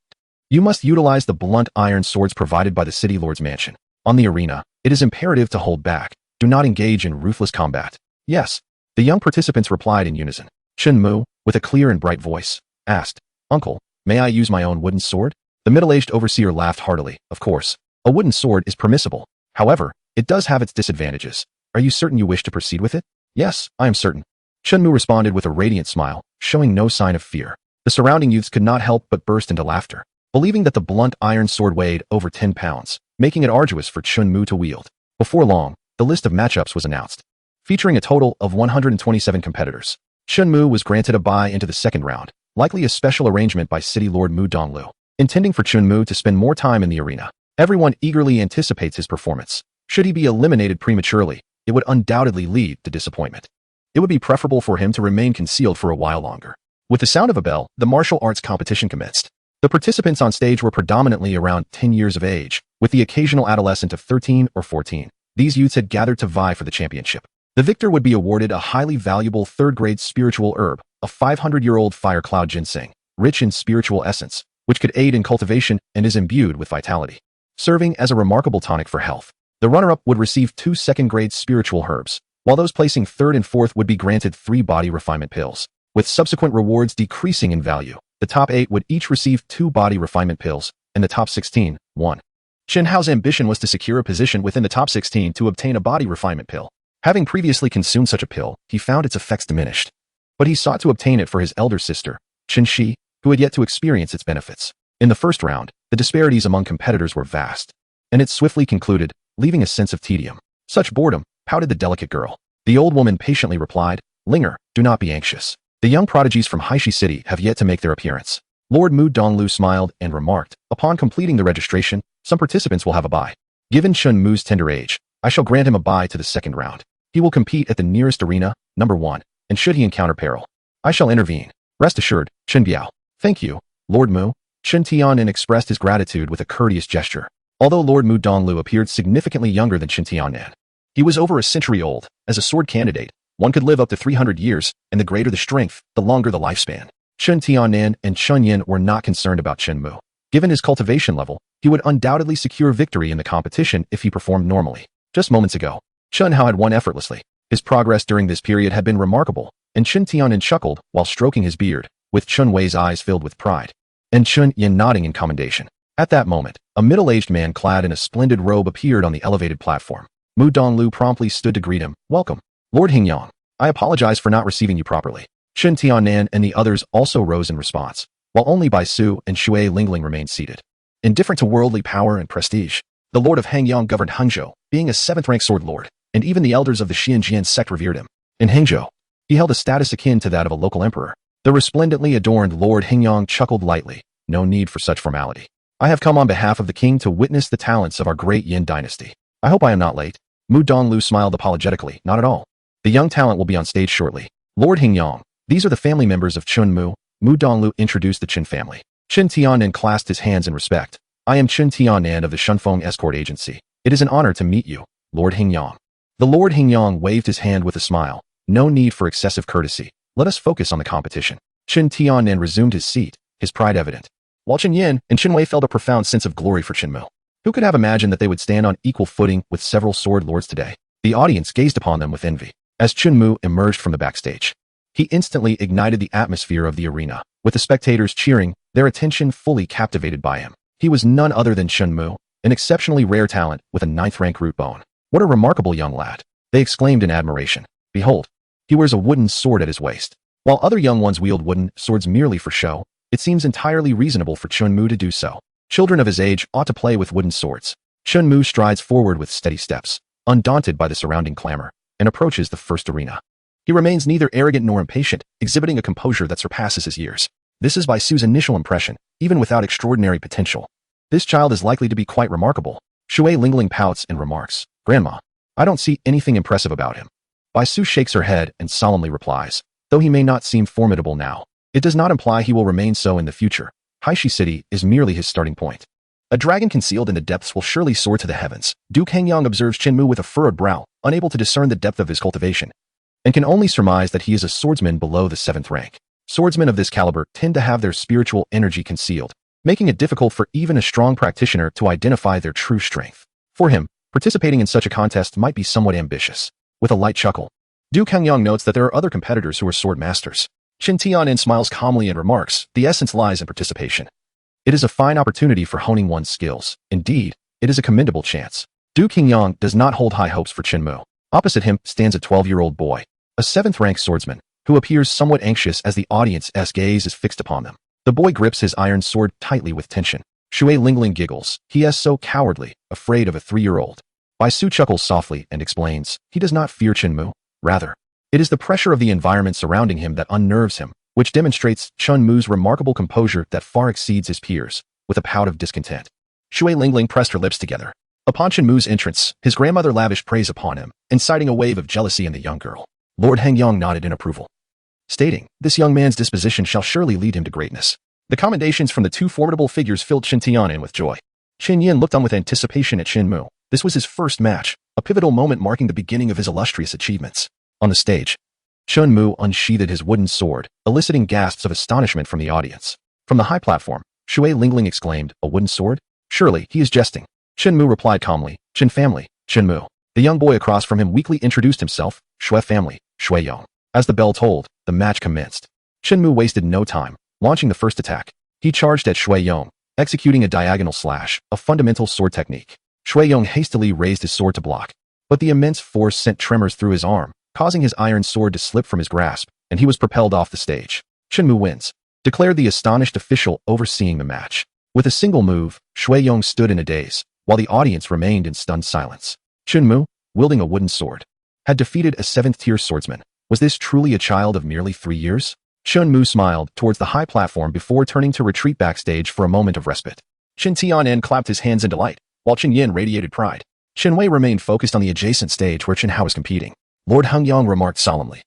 "You must utilize the blunt iron swords provided by the City Lord's Mansion. On the arena, it is imperative to hold back. Do not engage in ruthless combat." "Yes," the young participants replied in unison. Shinmu, with a clear and bright voice, asked, "Uncle, may I use my own wooden sword?" The middle-aged overseer laughed heartily. "Of course, a wooden sword is permissible. However, it does have its disadvantages. Are you certain you wish to proceed with it?" "Yes, I am certain." Shinmu responded with a radiant smile, showing no sign of fear. The surrounding youths could not help but burst into laughter, believing that the blunt iron sword weighed over 10 pounds, making it arduous for Chunmu to wield. Before long, the list of matchups was announced, featuring a total of 127 competitors. Chunmu was granted a bye into the second round, likely a special arrangement by City Lord Mu Donglu, intending for Chunmu to spend more time in the arena. Everyone eagerly anticipates his performance. Should he be eliminated prematurely, it would undoubtedly lead to disappointment. It would be preferable for him to remain concealed for a while longer. With the sound of a bell, the martial arts competition commenced. The participants on stage were predominantly around 10 years of age, with the occasional adolescent of 13 or 14. These youths had gathered to vie for the championship. The victor would be awarded a highly valuable third-grade spiritual herb, a 500-year-old fire cloud ginseng, rich in spiritual essence, which could aid in cultivation and is imbued with vitality, serving as a remarkable tonic for health. The runner-up would receive 2 second-grade spiritual herbs, while those placing third and fourth would be granted 3 body refinement pills, with subsequent rewards decreasing in value. The top 8 would each receive 2 body refinement pills, and the top 16, 1. Chen Hao's ambition was to secure a position within the top 16 to obtain a body refinement pill. Having previously consumed such a pill, he found its effects diminished. But he sought to obtain it for his elder sister, Chen Shi, who had yet to experience its benefits. In the first round, the disparities among competitors were vast, and it swiftly concluded, leaving a sense of tedium. Such boredom, pouted the delicate girl. The old woman patiently replied, Linger, do not be anxious. The young prodigies from Haishi City have yet to make their appearance. Lord Mu Donglu smiled and remarked, upon completing the registration, some participants will have a bye. Given Chun Mu's tender age, I shall grant him a bye to the second round. He will compete at the nearest arena, number 1, and should he encounter peril, I shall intervene. Rest assured, Chen Biao. Thank you, Lord Mu. Chen Tianan expressed his gratitude with a courteous gesture. Although Lord Mu Donglu appeared significantly younger than Chen Tianan, he was over a century old. As a sword candidate, one could live up to 300 years, and the greater the strength, the longer the lifespan. Chen Tianan and Chun Yin were not concerned about Chen Mu. Given his cultivation level, he would undoubtedly secure victory in the competition if he performed normally. Just moments ago, Chen Hao had won effortlessly. His progress during this period had been remarkable, and Chen Tianan chuckled while stroking his beard, with Chun Wei's eyes filled with pride, and Chun Yin nodding in commendation. At that moment, a middle-aged man clad in a splendid robe appeared on the elevated platform. Mu Donglu promptly stood to greet him. Welcome, Lord Hingyang. I apologize for not receiving you properly. Chen Tianan and the others also rose in response, while only Bai Su and Shui Lingling remained seated. Indifferent to worldly power and prestige, the Lord of Hangyang governed Hangzhou, being a 7th-rank sword lord, and even the elders of the Xianjian sect revered him. In Hangzhou, he held a status akin to that of a local emperor. The resplendently adorned Lord Hingyang chuckled lightly. No need for such formality. I have come on behalf of the king to witness the talents of our great Yin dynasty. I hope I am not late. Mu Donglu smiled apologetically. Not at all. The young talent will be on stage shortly. Lord Hingyang, these are the family members of Chun Mu. Mu Donglu introduced the Chen family. Chen Tianan clasped his hands in respect. I am Chen Tianan of the Shunfeng Escort Agency. It is an honor to meet you, Lord Hingyang. The Lord Hingyang waved his hand with a smile. No need for excessive courtesy. Let us focus on the competition. Chen Tianan resumed his seat, his pride evident, while Chen Yin and Chen Wei felt a profound sense of glory for Chen Mu. Who could have imagined that they would stand on equal footing with several sword lords today? The audience gazed upon them with envy. As Chen Mu emerged from the backstage, he instantly ignited the atmosphere of the arena, with the spectators cheering, their attention fully captivated by him. He was none other than Chen Mu, an exceptionally rare talent with a 9th-rank root bone. What a remarkable young lad! They exclaimed in admiration. Behold, he wears a wooden sword at his waist. While other young ones wield wooden swords merely for show, it seems entirely reasonable for Chun Mu to do so. Children of his age ought to play with wooden swords. Chun Mu strides forward with steady steps, undaunted by the surrounding clamor, and approaches the first arena. He remains neither arrogant nor impatient, exhibiting a composure that surpasses his years. This is Bai Su's initial impression, even without extraordinary potential. This child is likely to be quite remarkable. Shui Lingling pouts and remarks, Grandma, I don't see anything impressive about him. Bai Su shakes her head and solemnly replies, though he may not seem formidable now, it does not imply he will remain so in the future. Haishi City is merely his starting point. A dragon concealed in the depths will surely soar to the heavens. Duke Hengyang observes Chen Mu with a furrowed brow, unable to discern the depth of his cultivation, and can only surmise that he is a swordsman below the 7th rank. Swordsmen of this caliber tend to have their spiritual energy concealed, making it difficult for even a strong practitioner to identify their true strength. For him, participating in such a contest might be somewhat ambitious. With a light chuckle, Duke Hengyang notes that there are other competitors who are sword masters. Chen Tianan smiles calmly and remarks, the essence lies in participation. It is a fine opportunity for honing one's skills. Indeed, it is a commendable chance. Duke Hengyang does not hold high hopes for Chen Mu. Opposite him stands a 12-year-old boy, a 7th-rank swordsman, who appears somewhat anxious as the audience's gaze is fixed upon them. The boy grips his iron sword tightly with tension. Shui Lingling giggles. He is so cowardly, afraid of a 3-year-old. Bai Su chuckles softly and explains, he does not fear Chen Mu. Rather, it is the pressure of the environment surrounding him that unnerves him, which demonstrates Chun Mu's remarkable composure that far exceeds his peers, with a pout of discontent. Shui Lingling pressed her lips together. Upon Chen Mu's entrance, his grandmother lavished praise upon him, inciting a wave of jealousy in the young girl. Lord Hengyang nodded in approval, stating, this young man's disposition shall surely lead him to greatness. The commendations from the two formidable figures filled Chen Tianan with joy. Qin Yin looked on with anticipation at Shinmu. This was his first match, a pivotal moment marking the beginning of his illustrious achievements. On the stage, Shinmu unsheathed his wooden sword, eliciting gasps of astonishment from the audience. From the high platform, Shui Lingling exclaimed, "A wooden sword? Surely, he is jesting." Shinmu replied calmly, "Qin family, Shinmu." The young boy across from him weakly introduced himself, "Shui family, Shui Yong." As the bell tolled, the match commenced. Shinmu wasted no time, launching the first attack. He charged at Shui Yong, executing a diagonal slash, a fundamental sword technique. Shui Yong hastily raised his sword to block, but the immense force sent tremors through his arm, causing his iron sword to slip from his grasp, and he was propelled off the stage. "Shinmu wins," declared the astonished official overseeing the match. With a single move, Shui Yong stood in a daze, while the audience remained in stunned silence. Shinmu, wielding a wooden sword, had defeated a 7th-tier swordsman. Was this truly a child of merely 3 years? Shinmu smiled towards the high platform before turning to retreat backstage for a moment of respite. Qin Tianan clapped his hands in delight, while Qin Yin radiated pride. Qin Wei remained focused on the adjacent stage where Qin Hao was competing. Lord Hengyang remarked solemnly,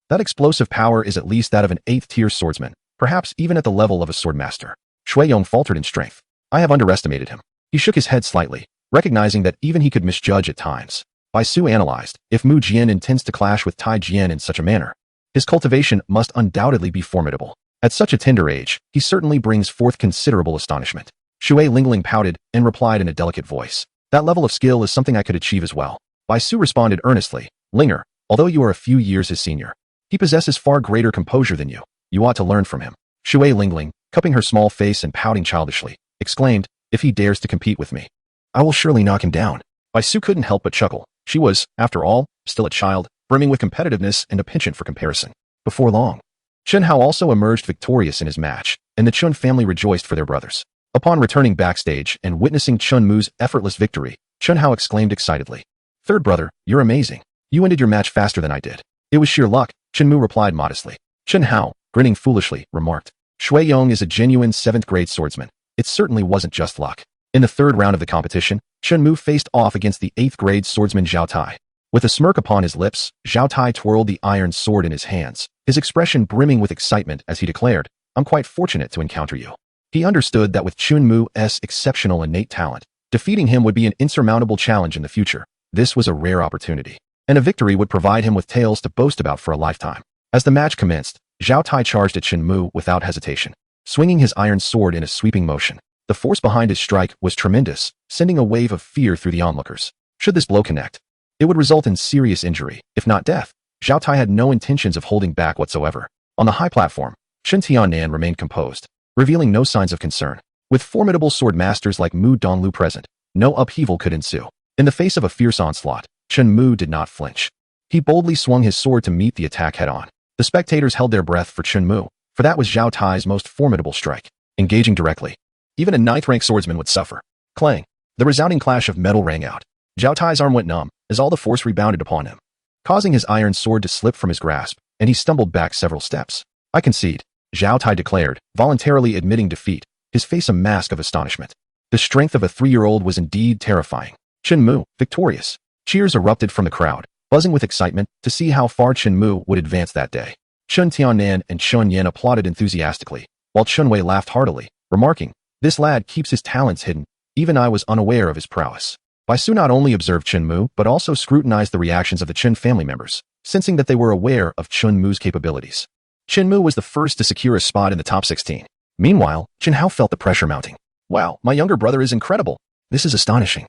"That explosive power is at least that of an 8th-tier swordsman, perhaps even at the level of a swordmaster." Shui Yong faltered in strength. "I have underestimated him." He shook his head slightly, recognizing that even he could misjudge at times. Bai Su analyzed, if Mu Jian intends to clash with Tai Jian in such a manner, his cultivation must undoubtedly be formidable. At such a tender age, he certainly brings forth considerable astonishment. Shui Lingling pouted and replied in a delicate voice, "That level of skill is something I could achieve as well." Bai Su responded earnestly, "Linger, although you are a few years his senior, he possesses far greater composure than you. You ought to learn from him." Shui Lingling, cupping her small face and pouting childishly, exclaimed, "If he dares to compete with me, I will surely knock him down." Bai Su couldn't help but chuckle. She was, after all, still a child, brimming with competitiveness and a penchant for comparison. Before long, Qin Hao also emerged victorious in his match, and the Chun family rejoiced for their brothers. Upon returning backstage and witnessing Chun Mu's effortless victory, Qin Hao exclaimed excitedly, "Third brother, you're amazing. You ended your match faster than I did." "It was sheer luck," Qin Mu replied modestly. Qin Hao, grinning foolishly, remarked, "Shui Yong is a genuine 7th-grade swordsman. It certainly wasn't just luck." In the third round of the competition, Qin Mu faced off against the 8th-grade swordsman Zhao Tai. With a smirk upon his lips, Zhao Tai twirled the iron sword in his hands, his expression brimming with excitement as he declared, "I'm quite fortunate to encounter you." He understood that with Qin Mu's exceptional innate talent, defeating him would be an insurmountable challenge in the future. This was a rare opportunity, and a victory would provide him with tales to boast about for a lifetime. As the match commenced, Zhao Tai charged at Qin Mu without hesitation, swinging his iron sword in a sweeping motion. The force behind his strike was tremendous, sending a wave of fear through the onlookers. Should this blow connect, it would result in serious injury, if not death. Zhao Tai had no intentions of holding back whatsoever. On the high platform, Qin Tianan remained composed, revealing no signs of concern. With formidable sword masters like Mu Donglu present, no upheaval could ensue. In the face of a fierce onslaught, Qin Mu did not flinch. He boldly swung his sword to meet the attack head-on. The spectators held their breath for Qin Mu, for that was Zhao Tai's most formidable strike. Engaging directly, even a 9th-rank swordsman would suffer. Clang! The resounding clash of metal rang out. Zhao Tai's arm went numb, as all the force rebounded upon him, causing his iron sword to slip from his grasp, and he stumbled back several steps. "I concede," Zhao Tai declared, voluntarily admitting defeat, his face a mask of astonishment. The strength of a 3-year-old was indeed terrifying. Qin Mu, victorious. Cheers erupted from the crowd, buzzing with excitement to see how far Qin Mu would advance that day. Chun Tianan and Chun Yen applauded enthusiastically, while Chun Wei laughed heartily, remarking, "This lad keeps his talents hidden. Even I was unaware of his prowess." Bai Su not only observed Qin Mu, but also scrutinized the reactions of the Qin family members, sensing that they were aware of Qin Mu's capabilities. Qin Mu was the first to secure a spot in the top 16. Meanwhile, Qin Hao felt the pressure mounting. "Wow, my younger brother is incredible. This is astonishing.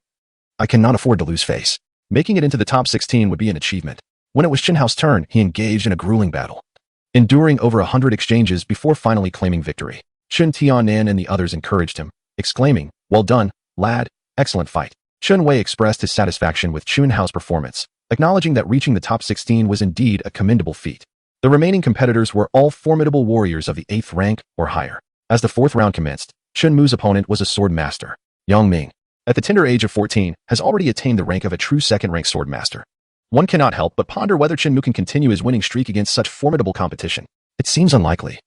I cannot afford to lose face." Making it into the top 16 would be an achievement. When it was Qin Hao's turn, he engaged in a grueling battle, enduring over 100 exchanges before finally claiming victory. Qin Tianan and the others encouraged him, exclaiming, "Well done, lad, excellent fight." Chun Wei expressed his satisfaction with Qin Hao's performance, acknowledging that reaching the top 16 was indeed a commendable feat. The remaining competitors were all formidable warriors of the 8th rank or higher. As the 4th round commenced, Qin Mu's opponent was a sword master. Yang Ming, at the tender age of 14, has already attained the rank of a true 2nd-rank sword master. One cannot help but ponder whether Qin Mu can continue his winning streak against such formidable competition. It seems unlikely.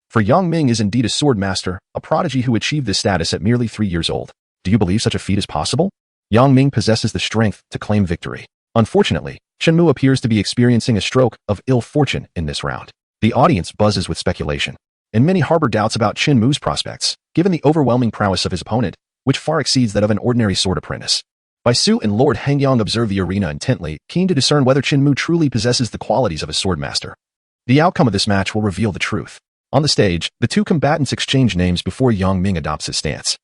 For Yang Ming is indeed a sword master, a prodigy who achieved this status at merely 3 years old. Do you believe such a feat is possible? Yang Ming possesses the strength to claim victory. Unfortunately, Qin Mu appears to be experiencing a stroke of ill fortune in this round. The audience buzzes with speculation, and many harbor doubts about Qin Mu's prospects. Given the overwhelming prowess of his opponent, which far exceeds that of an ordinary sword apprentice. Bai Su and Lord Hengyang observe the arena intently, keen to discern whether Shinmu truly possesses the qualities of a swordmaster. The outcome of this match will reveal the truth. On the stage, the two combatants exchange names before Yang Ming adopts his stance.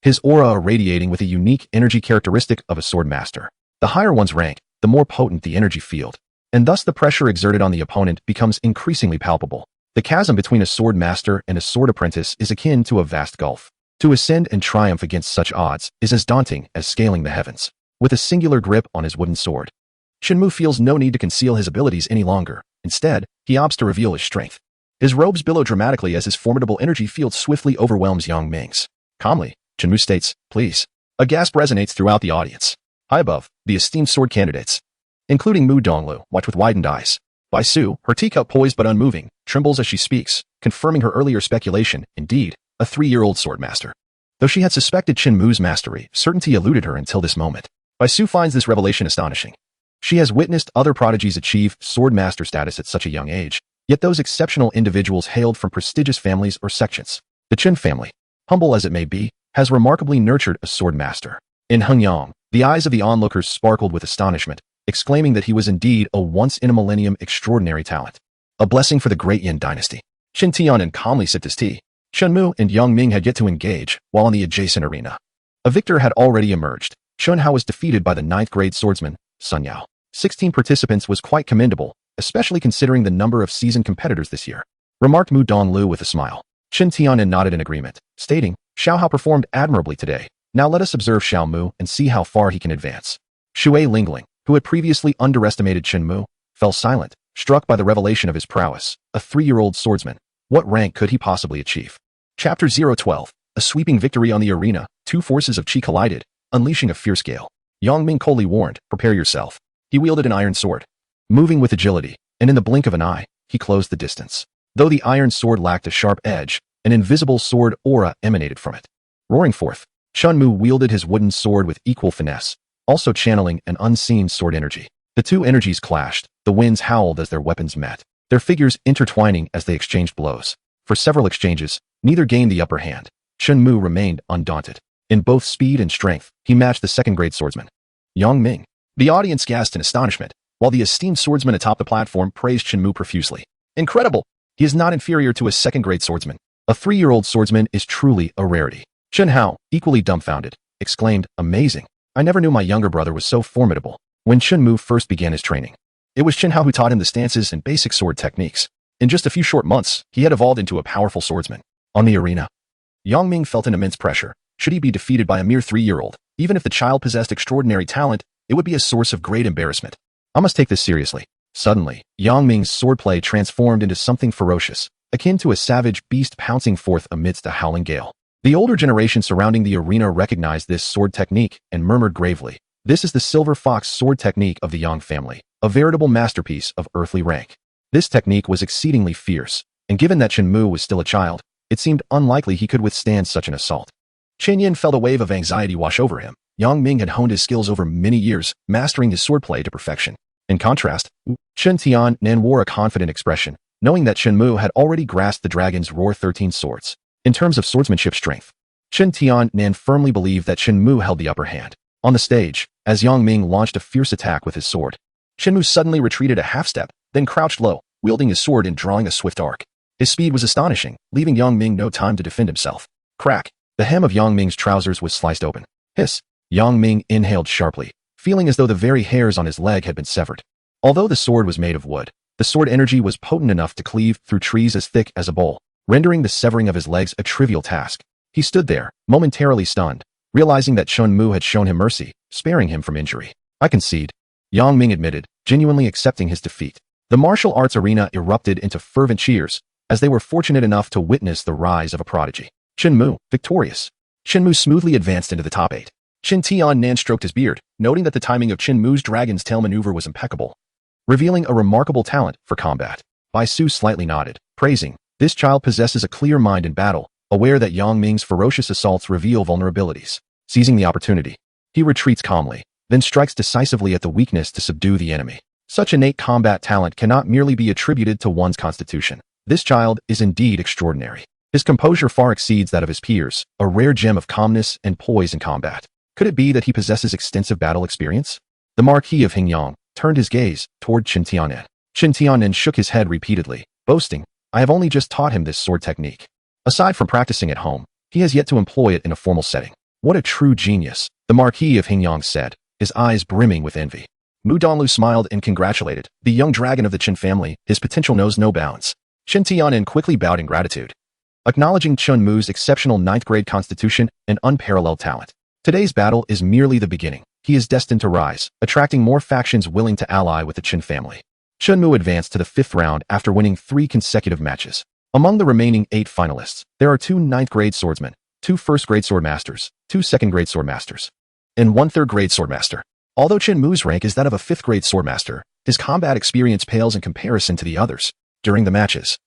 His aura irradiating with a unique energy characteristic of a swordmaster. The higher one's rank, the more potent the energy field, and thus the pressure exerted on the opponent becomes increasingly palpable. The chasm between a sword master and a sword apprentice is akin to a vast gulf. To ascend and triumph against such odds is as daunting as scaling the heavens. With a singular grip on his wooden sword, Shinmu feels no need to conceal his abilities any longer. Instead, he opts to reveal his strength. His robes billow dramatically as his formidable energy field swiftly overwhelms Yang Ming's. Calmly, Shinmu states, "Please." A gasp resonates throughout the audience. High above, the esteemed sword candidates, including Mu Donglu, watch with widened eyes. Bai Su, her teacup poised but unmoving, trembles as she speaks, confirming her earlier speculation, indeed, a 3-year-old swordmaster. Though she had suspected Shinmu's mastery, certainty eluded her until this moment. Bai Su finds this revelation astonishing. She has witnessed other prodigies achieve swordmaster status at such a young age, yet those exceptional individuals hailed from prestigious families or sections. The Chen family, humble as it may be, has remarkably nurtured a swordmaster. In Hengyang, the eyes of the onlookers sparkled with astonishment, exclaiming that he was indeed a once-in-a-millennium extraordinary talent. A blessing for the great Yin dynasty. Qin Tianan calmly sipped his tea. Shenmu and Yang Ming had yet to engage, while in the adjacent arena. A victor had already emerged. Chun Hao was defeated by the 9th-grade swordsman, Sun Yao. 16 participants was quite commendable, especially considering the number of seasoned competitors this year, remarked Mu Donglu with a smile. Qin Tianan nodded in agreement, stating, "Xiao Hao performed admirably today. Now let us observe Xiao Mu and see how far he can advance." Shui Lingling, who had previously underestimated Qin Mu, fell silent, struck by the revelation of his prowess. A 3-year-old swordsman. What rank could he possibly achieve? Chapter 012. A sweeping victory on the arena. Two forces of qi collided, unleashing a fierce gale. Yang Ming coldly warned, "Prepare yourself." He wielded an iron sword. Moving with agility, and in the blink of an eye, he closed the distance. Though the iron sword lacked a sharp edge, an invisible sword aura emanated from it. Roaring forth, Shenmu wielded his wooden sword with equal finesse, also channeling an unseen sword energy. The two energies clashed, the winds howled as their weapons met, their figures intertwining as they exchanged blows. For several exchanges, neither gained the upper hand. Shenmu remained undaunted. In both speed and strength, he matched the 2nd-grade swordsman, Yang Ming. The audience gasped in astonishment, while the esteemed swordsman atop the platform praised Shenmu profusely. Incredible! He is not inferior to a 2nd-grade swordsman. A 3-year-old swordsman is truly a rarity. Chen Hao, equally dumbfounded, exclaimed, "Amazing! I never knew my younger brother was so formidable." When Shenmu first began his training, it was Chen Hao who taught him the stances and basic sword techniques. In just a few short months, he had evolved into a powerful swordsman. On the arena, Yang Ming felt an immense pressure. Should he be defeated by a mere 3-year-old, even if the child possessed extraordinary talent, it would be a source of great embarrassment. I must take this seriously. Suddenly, Yang Ming's swordplay transformed into something ferocious, akin to a savage beast pouncing forth amidst a howling gale. The older generation surrounding the arena recognized this sword technique and murmured gravely, "This is the silver fox sword technique of the Yang family, a veritable masterpiece of earthly rank." This technique was exceedingly fierce, and given that Shenmu was still a child, it seemed unlikely he could withstand such an assault. Chen Yin felt a wave of anxiety wash over him. Yang Ming had honed his skills over many years, mastering his swordplay to perfection. In contrast, Chen Tianan wore a confident expression, knowing that Shenmu had already grasped the dragon's roar 13 swords. In terms of swordsmanship strength, Chen Tianan firmly believed that Shenmu held the upper hand. On the stage, as Yang Ming launched a fierce attack with his sword, Shenmu suddenly retreated a half-step, then crouched low, wielding his sword and drawing a swift arc. His speed was astonishing, leaving Yang Ming no time to defend himself. Crack! The hem of Yang Ming's trousers was sliced open. Hiss! Yang Ming inhaled sharply, feeling as though the very hairs on his leg had been severed. Although the sword was made of wood, the sword energy was potent enough to cleave through trees as thick as a bowl, rendering the severing of his legs a trivial task. He stood there, momentarily stunned, realizing that Shenmu had shown him mercy, sparing him from injury. "I concede," Yang Ming admitted, genuinely accepting his defeat. The martial arts arena erupted into fervent cheers, as they were fortunate enough to witness the rise of a prodigy. Shenmu, victorious. Shenmu smoothly advanced into the top 8. Qin Tianan stroked his beard, noting that the timing of Shenmu's dragon's tail maneuver was impeccable, revealing a remarkable talent for combat. Bai Su slightly nodded, praising, "This child possesses a clear mind in battle, aware that Yang Ming's ferocious assaults reveal vulnerabilities." Seizing the opportunity, he retreats calmly, then strikes decisively at the weakness to subdue the enemy. Such innate combat talent cannot merely be attributed to one's constitution. This child is indeed extraordinary. His composure far exceeds that of his peers, a rare gem of calmness and poise in combat. Could it be that he possesses extensive battle experience? The Marquis of Hingyang turned his gaze toward Qin Tianen. Qin Tianen shook his head repeatedly, boasting, "I have only just taught him this sword technique. Aside from practicing at home, he has yet to employ it in a formal setting." "What a true genius," the Marquis of Hingyang said, his eyes brimming with envy. Mu Donglu smiled and congratulated the young dragon of the Qin family. His potential knows no bounds. Qin Tianen quickly bowed in gratitude, acknowledging Chun Mu's exceptional ninth-grade constitution and unparalleled talent. Today's battle is merely the beginning. He is destined to rise, attracting more factions willing to ally with the Qin family. Chun Mu advanced to the 5th round after winning 3 consecutive matches. Among the remaining 8 finalists, there are 2 ninth-grade swordsmen, 2 first-grade sword masters, 2 second-grade sword masters, and 1 third-grade sword master. Although Chun Mu's rank is that of a 5th-grade sword master, his combat experience pales in comparison to the others. During the matches,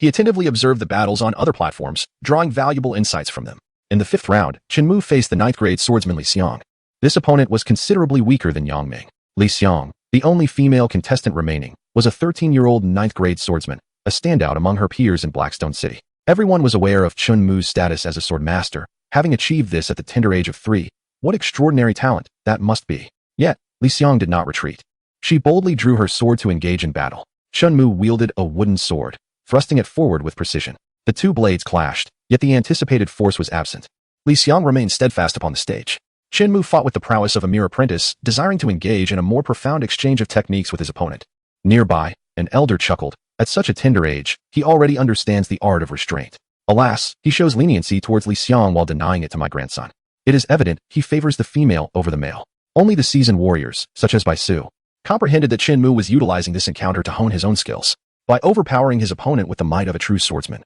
he attentively observed the battles on other platforms, drawing valuable insights from them. In the 5th round, Chun Mu faced the 9th-grade swordsman Li Xiang. This opponent was considerably weaker than Yang Ming. Li Xiang, the only female contestant remaining, was a 13-year-old 9th-grade swordsman, a standout among her peers in Blackstone City. Everyone was aware of Chun Mu's status as a sword master, having achieved this at the tender age of 3. What extraordinary talent that must be. Yet, Li Xiang did not retreat. She boldly drew her sword to engage in battle. Chun Mu wielded a wooden sword, thrusting it forward with precision. The 2 blades clashed, yet the anticipated force was absent. Li Xiang remained steadfast upon the stage. Chun Mu fought with the prowess of a mere apprentice, desiring to engage in a more profound exchange of techniques with his opponent. Nearby, an elder chuckled. At such a tender age, he already understands the art of restraint. Alas, he shows leniency towards Li Xiang while denying it to my grandson. It is evident he favors the female over the male. Only the seasoned warriors, such as Bai Su, comprehended that Chun Mu was utilizing this encounter to hone his own skills. By overpowering his opponent with the might of a true swordsman,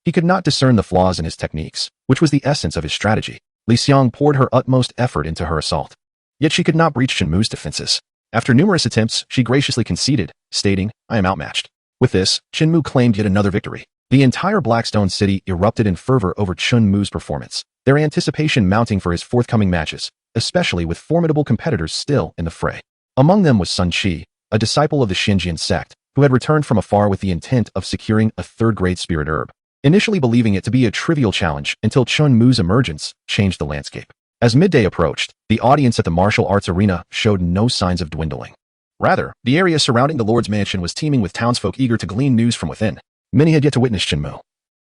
he could not discern the flaws in his techniques, which was the essence of his strategy. Li Xiang poured her utmost effort into her assault. Yet she could not breach Chun Mu's defenses. After numerous attempts, she graciously conceded, stating, "I am outmatched." With this, Chun Mu claimed yet another victory. The entire Blackstone City erupted in fervor over Chun Mu's performance, their anticipation mounting for his forthcoming matches, especially with formidable competitors still in the fray. Among them was Sun Qi, a disciple of the Xinjian sect, who had returned from afar with the intent of securing a 3rd-grade spirit herb, initially believing it to be a trivial challenge until Chun Mu's emergence changed the landscape. As midday approached, the audience at the martial arts arena showed no signs of dwindling. Rather, the area surrounding the Lord's mansion was teeming with townsfolk eager to glean news from within. Many had yet to witness Chun Mu,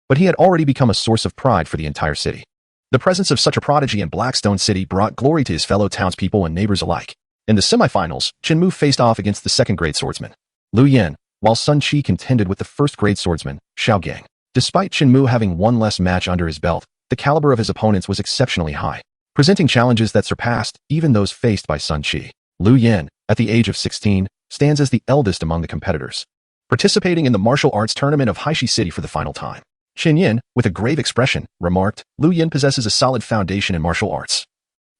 but he had already become a source of pride for the entire city. The presence of such a prodigy in Blackstone City brought glory to his fellow townspeople and neighbors alike. In the semifinals, Chun Mu faced off against the 2nd-grade swordsman, Liu Yan, while Sun Qi contended with the 1st-grade swordsman, Xiao Gang. Despite Chun Mu having one less match under his belt, the caliber of his opponents was exceptionally high, presenting challenges that surpassed even those faced by Sun Qi. Liu Yan, at the age of 16, stands as the eldest among the competitors, participating in the martial arts tournament of Haishi City for the final time. Qin Yin, with a grave expression, remarked, "Liu Yan possesses a solid foundation in martial arts.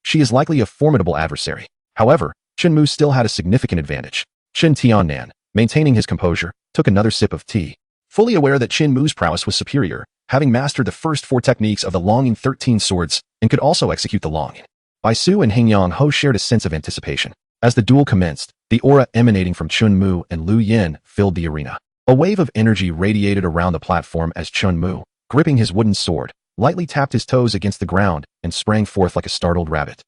She is likely a formidable adversary." However, Chun Mu still had a significant advantage. Qin Tianan, maintaining his composure, took another sip of tea, fully aware that Qin Mu's prowess was superior, having mastered the first 4 techniques of the Longing 13 swords and could also execute the Longing. Bai Su and Hingyang Ho shared a sense of anticipation. As the duel commenced, the aura emanating from Chun Mu and Liu Yan filled the arena. A wave of energy radiated around the platform as Chun Mu, gripping his wooden sword, lightly tapped his toes against the ground and sprang forth like a startled rabbit.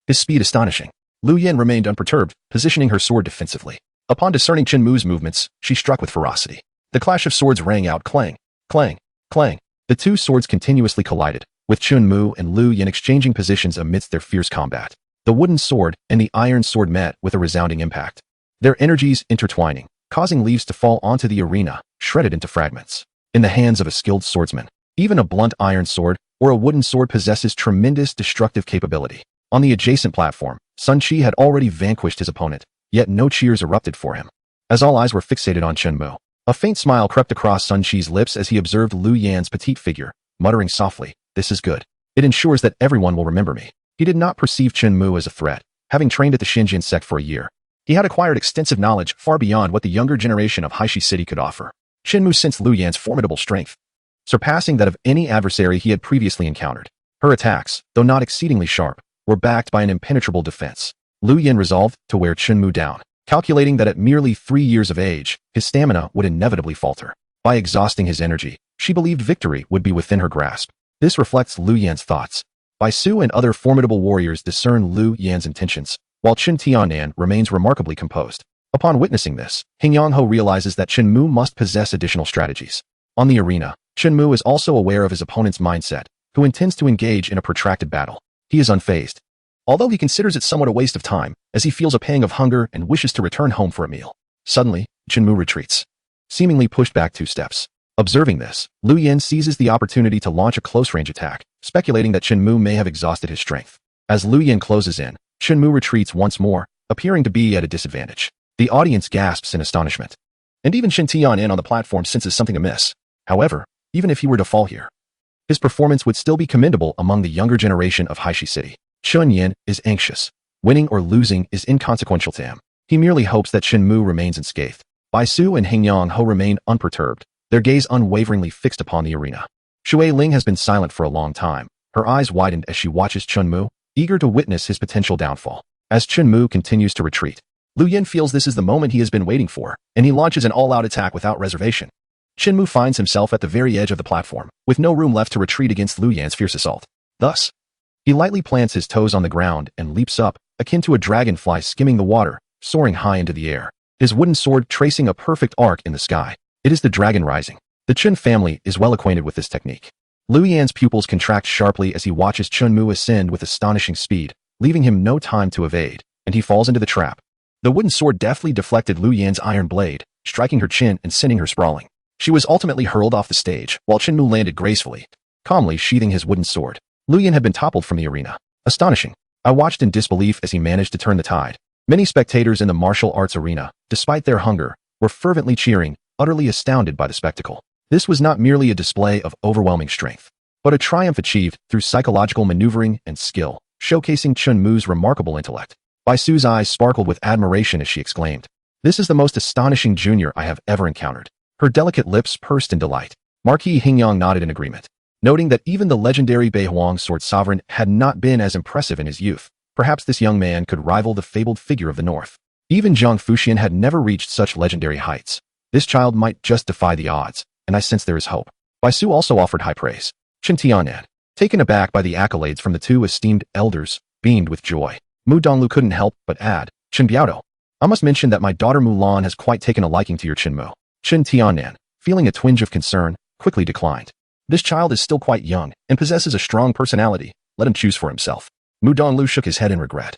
His speed astonishing. Liu Yan remained unperturbed, positioning her sword defensively. Upon discerning Chun Mu's movements, she struck with ferocity. The clash of swords rang out clang, clang, clang. The 2 swords continuously collided, with Chun Mu and Liu Yan exchanging positions amidst their fierce combat. The wooden sword and the iron sword met with a resounding impact, their energies intertwining, causing leaves to fall onto the arena, shredded into fragments. In the hands of a skilled swordsman, even a blunt iron sword or a wooden sword possesses tremendous destructive capability. On the adjacent platform, Sun Qi had already vanquished his opponent, yet no cheers erupted for him. As all eyes were fixated on Chun Mu, a faint smile crept across Sun Qi's lips as he observed Liu Yan's petite figure, muttering softly, "This is good. It ensures that everyone will remember me." He did not perceive Chun Mu as a threat, having trained at the Xinjian sect for a year. He had acquired extensive knowledge far beyond what the younger generation of Haishi City could offer. Chun Mu sensed Liu Yan's formidable strength, surpassing that of any adversary he had previously encountered. Her attacks, though not exceedingly sharp, were backed by an impenetrable defense. Liu Yan resolved to wear Chun Mu down, calculating that at merely 3 years of age, his stamina would inevitably falter. By exhausting his energy, She believed victory would be within her grasp. This reflects Lu Yan's thoughts. Bai Su and other formidable warriors discern Lu Yan's intentions, while Chen Tianan remains remarkably composed. Upon witnessing this, Hingyang-ho realizes that Shinmu must possess additional strategies. On the arena, Shinmu is also aware of his opponent's mindset, who intends to engage in a protracted battle. He is unfazed, although he considers it somewhat a waste of time, as he feels a pang of hunger and wishes to return home for a meal. Suddenly, Shinmu retreats, seemingly pushed back 2 steps. Observing this, Lu Yan seizes the opportunity to launch a close-range attack, speculating that Shinmu may have exhausted his strength. As Lu Yan closes in, Shinmu retreats once more, appearing to be at a disadvantage. The audience gasps in astonishment. And even Shin Tianan on the platform senses something amiss. However, even if he were to fall here, his performance would still be commendable among the younger generation of Haishi City. Chun Yin is anxious. Winning or losing is inconsequential to him. He merely hopes that Shinmu remains unscathed. Bai Su and Hingyang-ho remain unperturbed, their gaze unwaveringly fixed upon the arena. Shui Ling has been silent for a long time, her eyes widened as she watches Chunmu, eager to witness his potential downfall. As Chunmu continues to retreat, Lu Yin feels this is the moment he has been waiting for, and he launches an all-out attack without reservation. Shinmu finds himself at the very edge of the platform, with no room left to retreat against Lu Yan's fierce assault. Thus, he lightly plants his toes on the ground and leaps up, akin to a dragonfly skimming the water, soaring high into the air, his wooden sword tracing a perfect arc in the sky. It is the dragon rising. The Chun family is well acquainted with this technique. Lu Yan's pupils contract sharply as he watches Chunmu ascend with astonishing speed, leaving him no time to evade, and he falls into the trap. The wooden sword deftly deflected Lu Yan's iron blade, striking her chin and sending her sprawling. She was ultimately hurled off the stage, while Chunmu landed gracefully, calmly sheathing his wooden sword. Lu Yan had been toppled from the arena. Astonishing. I watched in disbelief as he managed to turn the tide. Many spectators in the martial arts arena, despite their hunger, were fervently cheering, utterly astounded by the spectacle. This was not merely a display of overwhelming strength, but a triumph achieved through psychological maneuvering and skill, showcasing Chunmu's remarkable intellect. Bai Su's eyes sparkled with admiration as she exclaimed, "This is the most astonishing junior I have ever encountered." Her delicate lips pursed in delight. Marquis Hingyang nodded in agreement, noting that even the legendary Bei Huang sword sovereign had not been as impressive in his youth. Perhaps this young man could rival the fabled figure of the north. Even Jang Fushian had never reached such legendary heights. This child might just defy the odds, and I sense there is hope. Bai Su also offered high praise. Chen Tianan, taken aback by the accolades from the 2 esteemed elders, beamed with joy. Mu Donglu couldn't help but add, "Chen Biaodo, I must mention that my daughter Mulan has quite taken a liking to your Chinmu." Chen Tianan, feeling a twinge of concern, quickly declined. This child is still quite young and possesses a strong personality. Let him choose for himself. Mu Donglu shook his head in regret.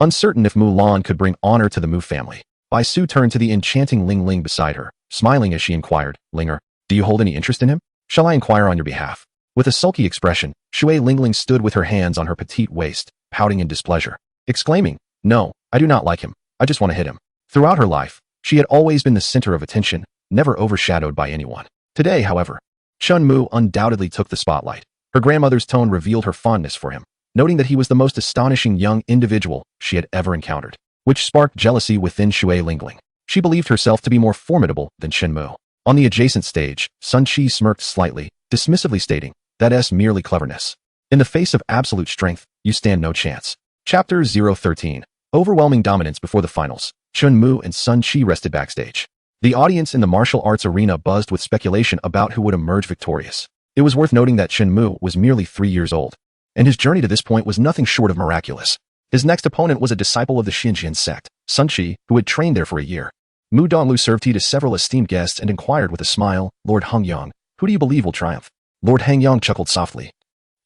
Uncertain if Mulan could bring honor to the Mu family, Bai Su turned to the enchanting Ling Ling beside her, smiling as she inquired, "Linger, do you hold any interest in him? Shall I inquire on your behalf?" With a sulky expression, Shui Lingling stood with her hands on her petite waist, pouting in displeasure, exclaiming, "No, I do not like him. I just want to hit him." Throughout her life, she had always been the center of attention, never overshadowed by anyone. Today, however, Chunmu undoubtedly took the spotlight. Her grandmother's tone revealed her fondness for him, noting that he was the most astonishing young individual she had ever encountered, which sparked jealousy within Shui Lingling. She believed herself to be more formidable than Shinmu. On the adjacent stage, Sun Chi smirked slightly, dismissively stating, "That's merely cleverness. In the face of absolute strength, you stand no chance." Chapter 013. Overwhelming dominance before the finals. Chunmu and Sun Chi rested backstage. The audience in the martial arts arena buzzed with speculation about who would emerge victorious. It was worth noting that Shinmu was merely 3 years old, and his journey to this point was nothing short of miraculous. His next opponent was a disciple of the Xinjian sect, Sun Chi, who had trained there for a year. Mu Donglu served tea to several esteemed guests and inquired with a smile, "Lord Hengyang, who do you believe will triumph?" Lord Hengyang chuckled softly.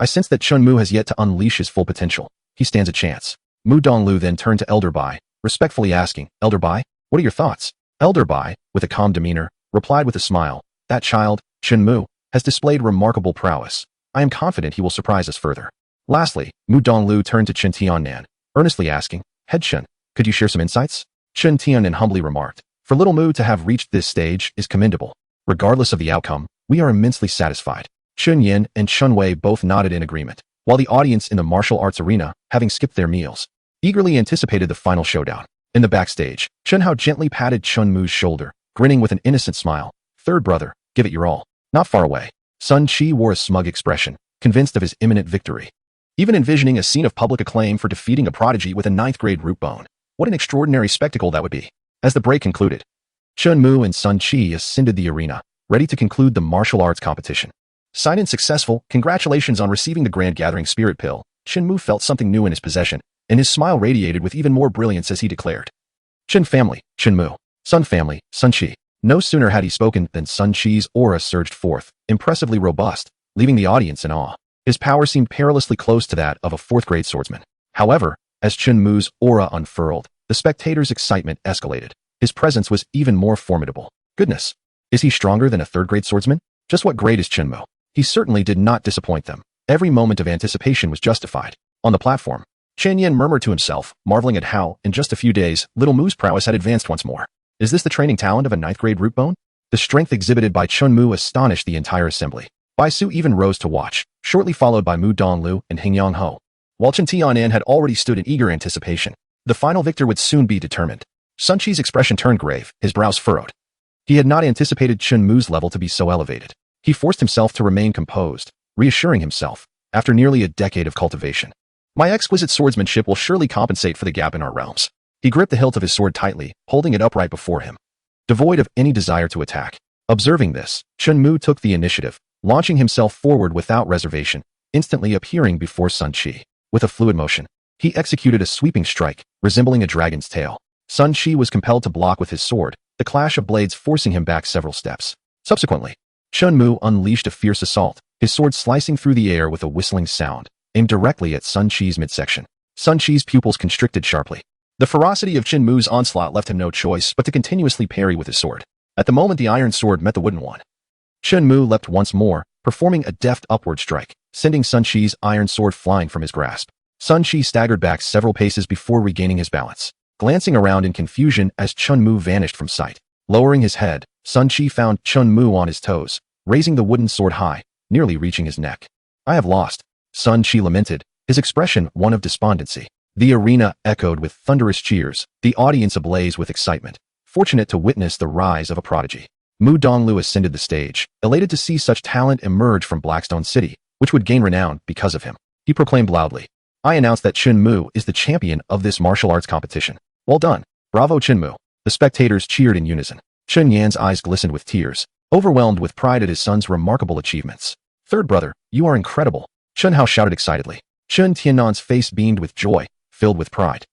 "I sense that Chunmu has yet to unleash his full potential. He stands a chance." Mu Donglu then turned to Elder Bai, respectfully asking, "Elder Bai, what are your thoughts?" Elder Bai, with a calm demeanor, replied with a smile, "That child, Chunmu, has displayed remarkable prowess. I am confident he will surprise us further." Lastly, Mu Donglu turned to Chen Tianan, earnestly asking, "Head Chen, could you share some insights?" Chen Tianan humbly remarked, "For little Mu to have reached this stage is commendable. Regardless of the outcome, we are immensely satisfied." Chun Yin and Chun Wei both nodded in agreement, while the audience in the martial arts arena, having skipped their meals, eagerly anticipated the final showdown. In the backstage, Chun Hao gently patted Chun Mu's shoulder, grinning with an innocent smile. "Third brother, give it your all." Not far away, Sun Chi wore a smug expression, convinced of his imminent victory, even envisioning a scene of public acclaim for defeating a prodigy with a 9th-grade root bone. What an extraordinary spectacle that would be. As the break concluded, Chun Mu and Sun Chi ascended the arena, ready to conclude the martial arts competition. Sign-in successful, congratulations on receiving the Grand Gathering Spirit Pill. Shinmu felt something new in his possession, and his smile radiated with even more brilliance as he declared. Chin family, Shinmu. Sun family, Sun Chi. No sooner had he spoken than Sun Chi's aura surged forth, impressively robust, leaving the audience in awe. His power seemed perilously close to that of a fourth-grade swordsman. However, as Shinmu's aura unfurled, the spectators' excitement escalated. His presence was even more formidable. Goodness! Is he stronger than a third-grade swordsman? Just what grade is Shinmu? He certainly did not disappoint them. Every moment of anticipation was justified. On the platform, Chen Yen murmured to himself, marveling at how, in just a few days, little Mu's prowess had advanced once more. Is this the training talent of a ninth-grade root bone? The strength exhibited by Chun Mu astonished the entire assembly. Bai Su even rose to watch, shortly followed by Mu Donglu and Hing Yang Ho. While Chen Tianan had already stood in eager anticipation, the final victor would soon be determined. Sun Chi's expression turned grave, his brows furrowed. He had not anticipated Chun Mu's level to be so elevated. He forced himself to remain composed, reassuring himself, after nearly a decade of cultivation. My exquisite swordsmanship will surely compensate for the gap in our realms. He gripped the hilt of his sword tightly, holding it upright before him, devoid of any desire to attack. Observing this, Chun Mu took the initiative, launching himself forward without reservation, instantly appearing before Sun Chi. With a fluid motion, he executed a sweeping strike, resembling a dragon's tail. Sun Chi was compelled to block with his sword, the clash of blades forcing him back several steps. Subsequently, Chun Mu unleashed a fierce assault, his sword slicing through the air with a whistling sound, aimed directly at Sun Chi's midsection. Sun Chi's pupils constricted sharply. The ferocity of Chun Mu's onslaught left him no choice but to continuously parry with his sword. At the moment the iron sword met the wooden one, Chun Mu leapt once more, performing a deft upward strike, sending Sun Chi's iron sword flying from his grasp. Sun Chi staggered back several paces before regaining his balance, glancing around in confusion as Chun Mu vanished from sight. Lowering his head, Sun Chi found Chun Mu on his toes, raising the wooden sword high, nearly reaching his neck. I have lost, Sun Chi lamented, his expression one of despondency. The arena echoed with thunderous cheers, the audience ablaze with excitement, fortunate to witness the rise of a prodigy. Mu Donglu ascended the stage, elated to see such talent emerge from Blackstone City, which would gain renown because of him. He proclaimed loudly, I announce that Chun Mu is the champion of this martial arts competition. Well done. Bravo Chun Mu. The spectators cheered in unison. Chun Yan's eyes glistened with tears, overwhelmed with pride at his son's remarkable achievements. Third brother, you are incredible. Chun Hao shouted excitedly. Chun Tiannan's face beamed with joy, filled with pride.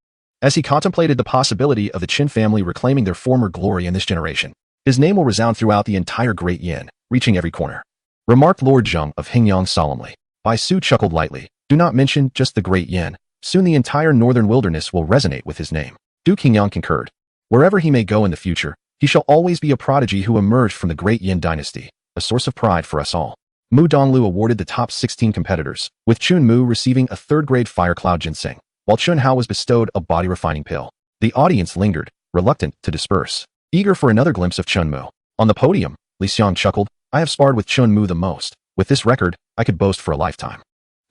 As he contemplated the possibility of the Qin family reclaiming their former glory in this generation, his name will resound throughout the entire Great Yin, reaching every corner. Remarked Lord Zheng of Hingyang solemnly. Bai Su chuckled lightly. Do not mention just the Great Yin. Soon the entire northern wilderness will resonate with his name. Duke Hingyang concurred. Wherever he may go in the future, he shall always be a prodigy who emerged from the Great Yin dynasty, a source of pride for us all. Mu Donglu awarded the top 16 competitors, with Chun Mu receiving a third-grade fire cloud ginseng, while Chun Hao was bestowed a body-refining pill. The audience lingered, reluctant to disperse, eager for another glimpse of Chun Mu. On the podium, Li Xiang chuckled, I have sparred with Chun Mu the most. With this record, I could boast for a lifetime.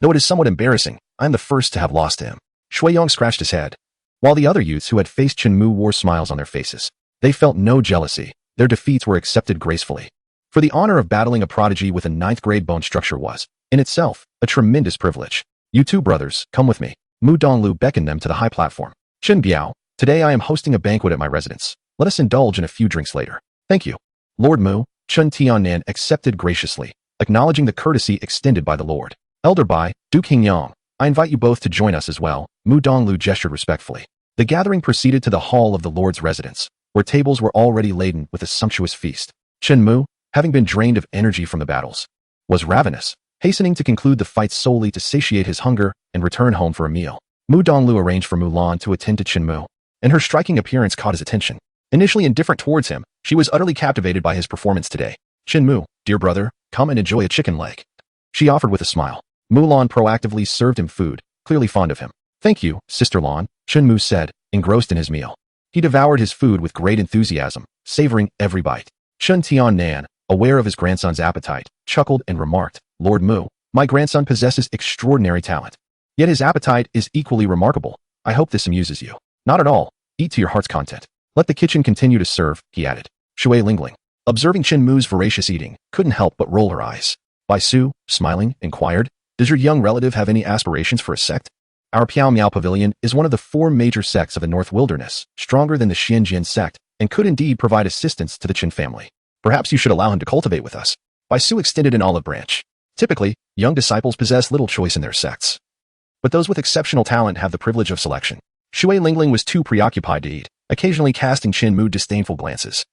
Though it is somewhat embarrassing, I am the first to have lost to him. Shui Yong scratched his head. While the other youths who had faced Chun Mu wore smiles on their faces, they felt no jealousy. Their defeats were accepted gracefully. For the honor of battling a prodigy with a ninth-grade bone structure was, in itself, a tremendous privilege. You two brothers, come with me. Mu Donglu beckoned them to the high platform. Chen Biao, today I am hosting a banquet at my residence. Let us indulge in a few drinks later. Thank you. Lord Mu, Chun Tianan accepted graciously, acknowledging the courtesy extended by the Lord. Elder Bai, Duke Hingyang, I invite you both to join us as well. Mu Donglu gestured respectfully. The gathering proceeded to the hall of the Lord's residence, where tables were already laden with a sumptuous feast. Chen Mu, having been drained of energy from the battles, was ravenous, hastening to conclude the fight solely to satiate his hunger and return home for a meal. Mu Donglu arranged for Mulan to attend to Chen Mu, and her striking appearance caught his attention. Initially indifferent towards him, she was utterly captivated by his performance today. Chen Mu, dear brother, come and enjoy a chicken leg. She offered with a smile. Mulan proactively served him food, clearly fond of him. Thank you, Sister Lan, Chen Mu said, engrossed in his meal. He devoured his food with great enthusiasm, savoring every bite. Chun Tianan, aware of his grandson's appetite, chuckled and remarked, Lord Mu, my grandson possesses extraordinary talent. Yet his appetite is equally remarkable. I hope this amuses you. Not at all. Eat to your heart's content. Let the kitchen continue to serve, he added. Shui Lingling, observing Chen Mu's voracious eating, couldn't help but roll her eyes. Bai Su, smiling, inquired, does your young relative have any aspirations for a sect? Our Piao Miao Pavilion is one of the 4 major sects of the North Wilderness, stronger than the Xianjian sect, and could indeed provide assistance to the Qin family. Perhaps you should allow him to cultivate with us. Bai Su extended an olive branch. Typically, young disciples possess little choice in their sects. But those with exceptional talent have the privilege of selection. Shui Lingling was too preoccupied to eat, occasionally casting Shinmu disdainful glances.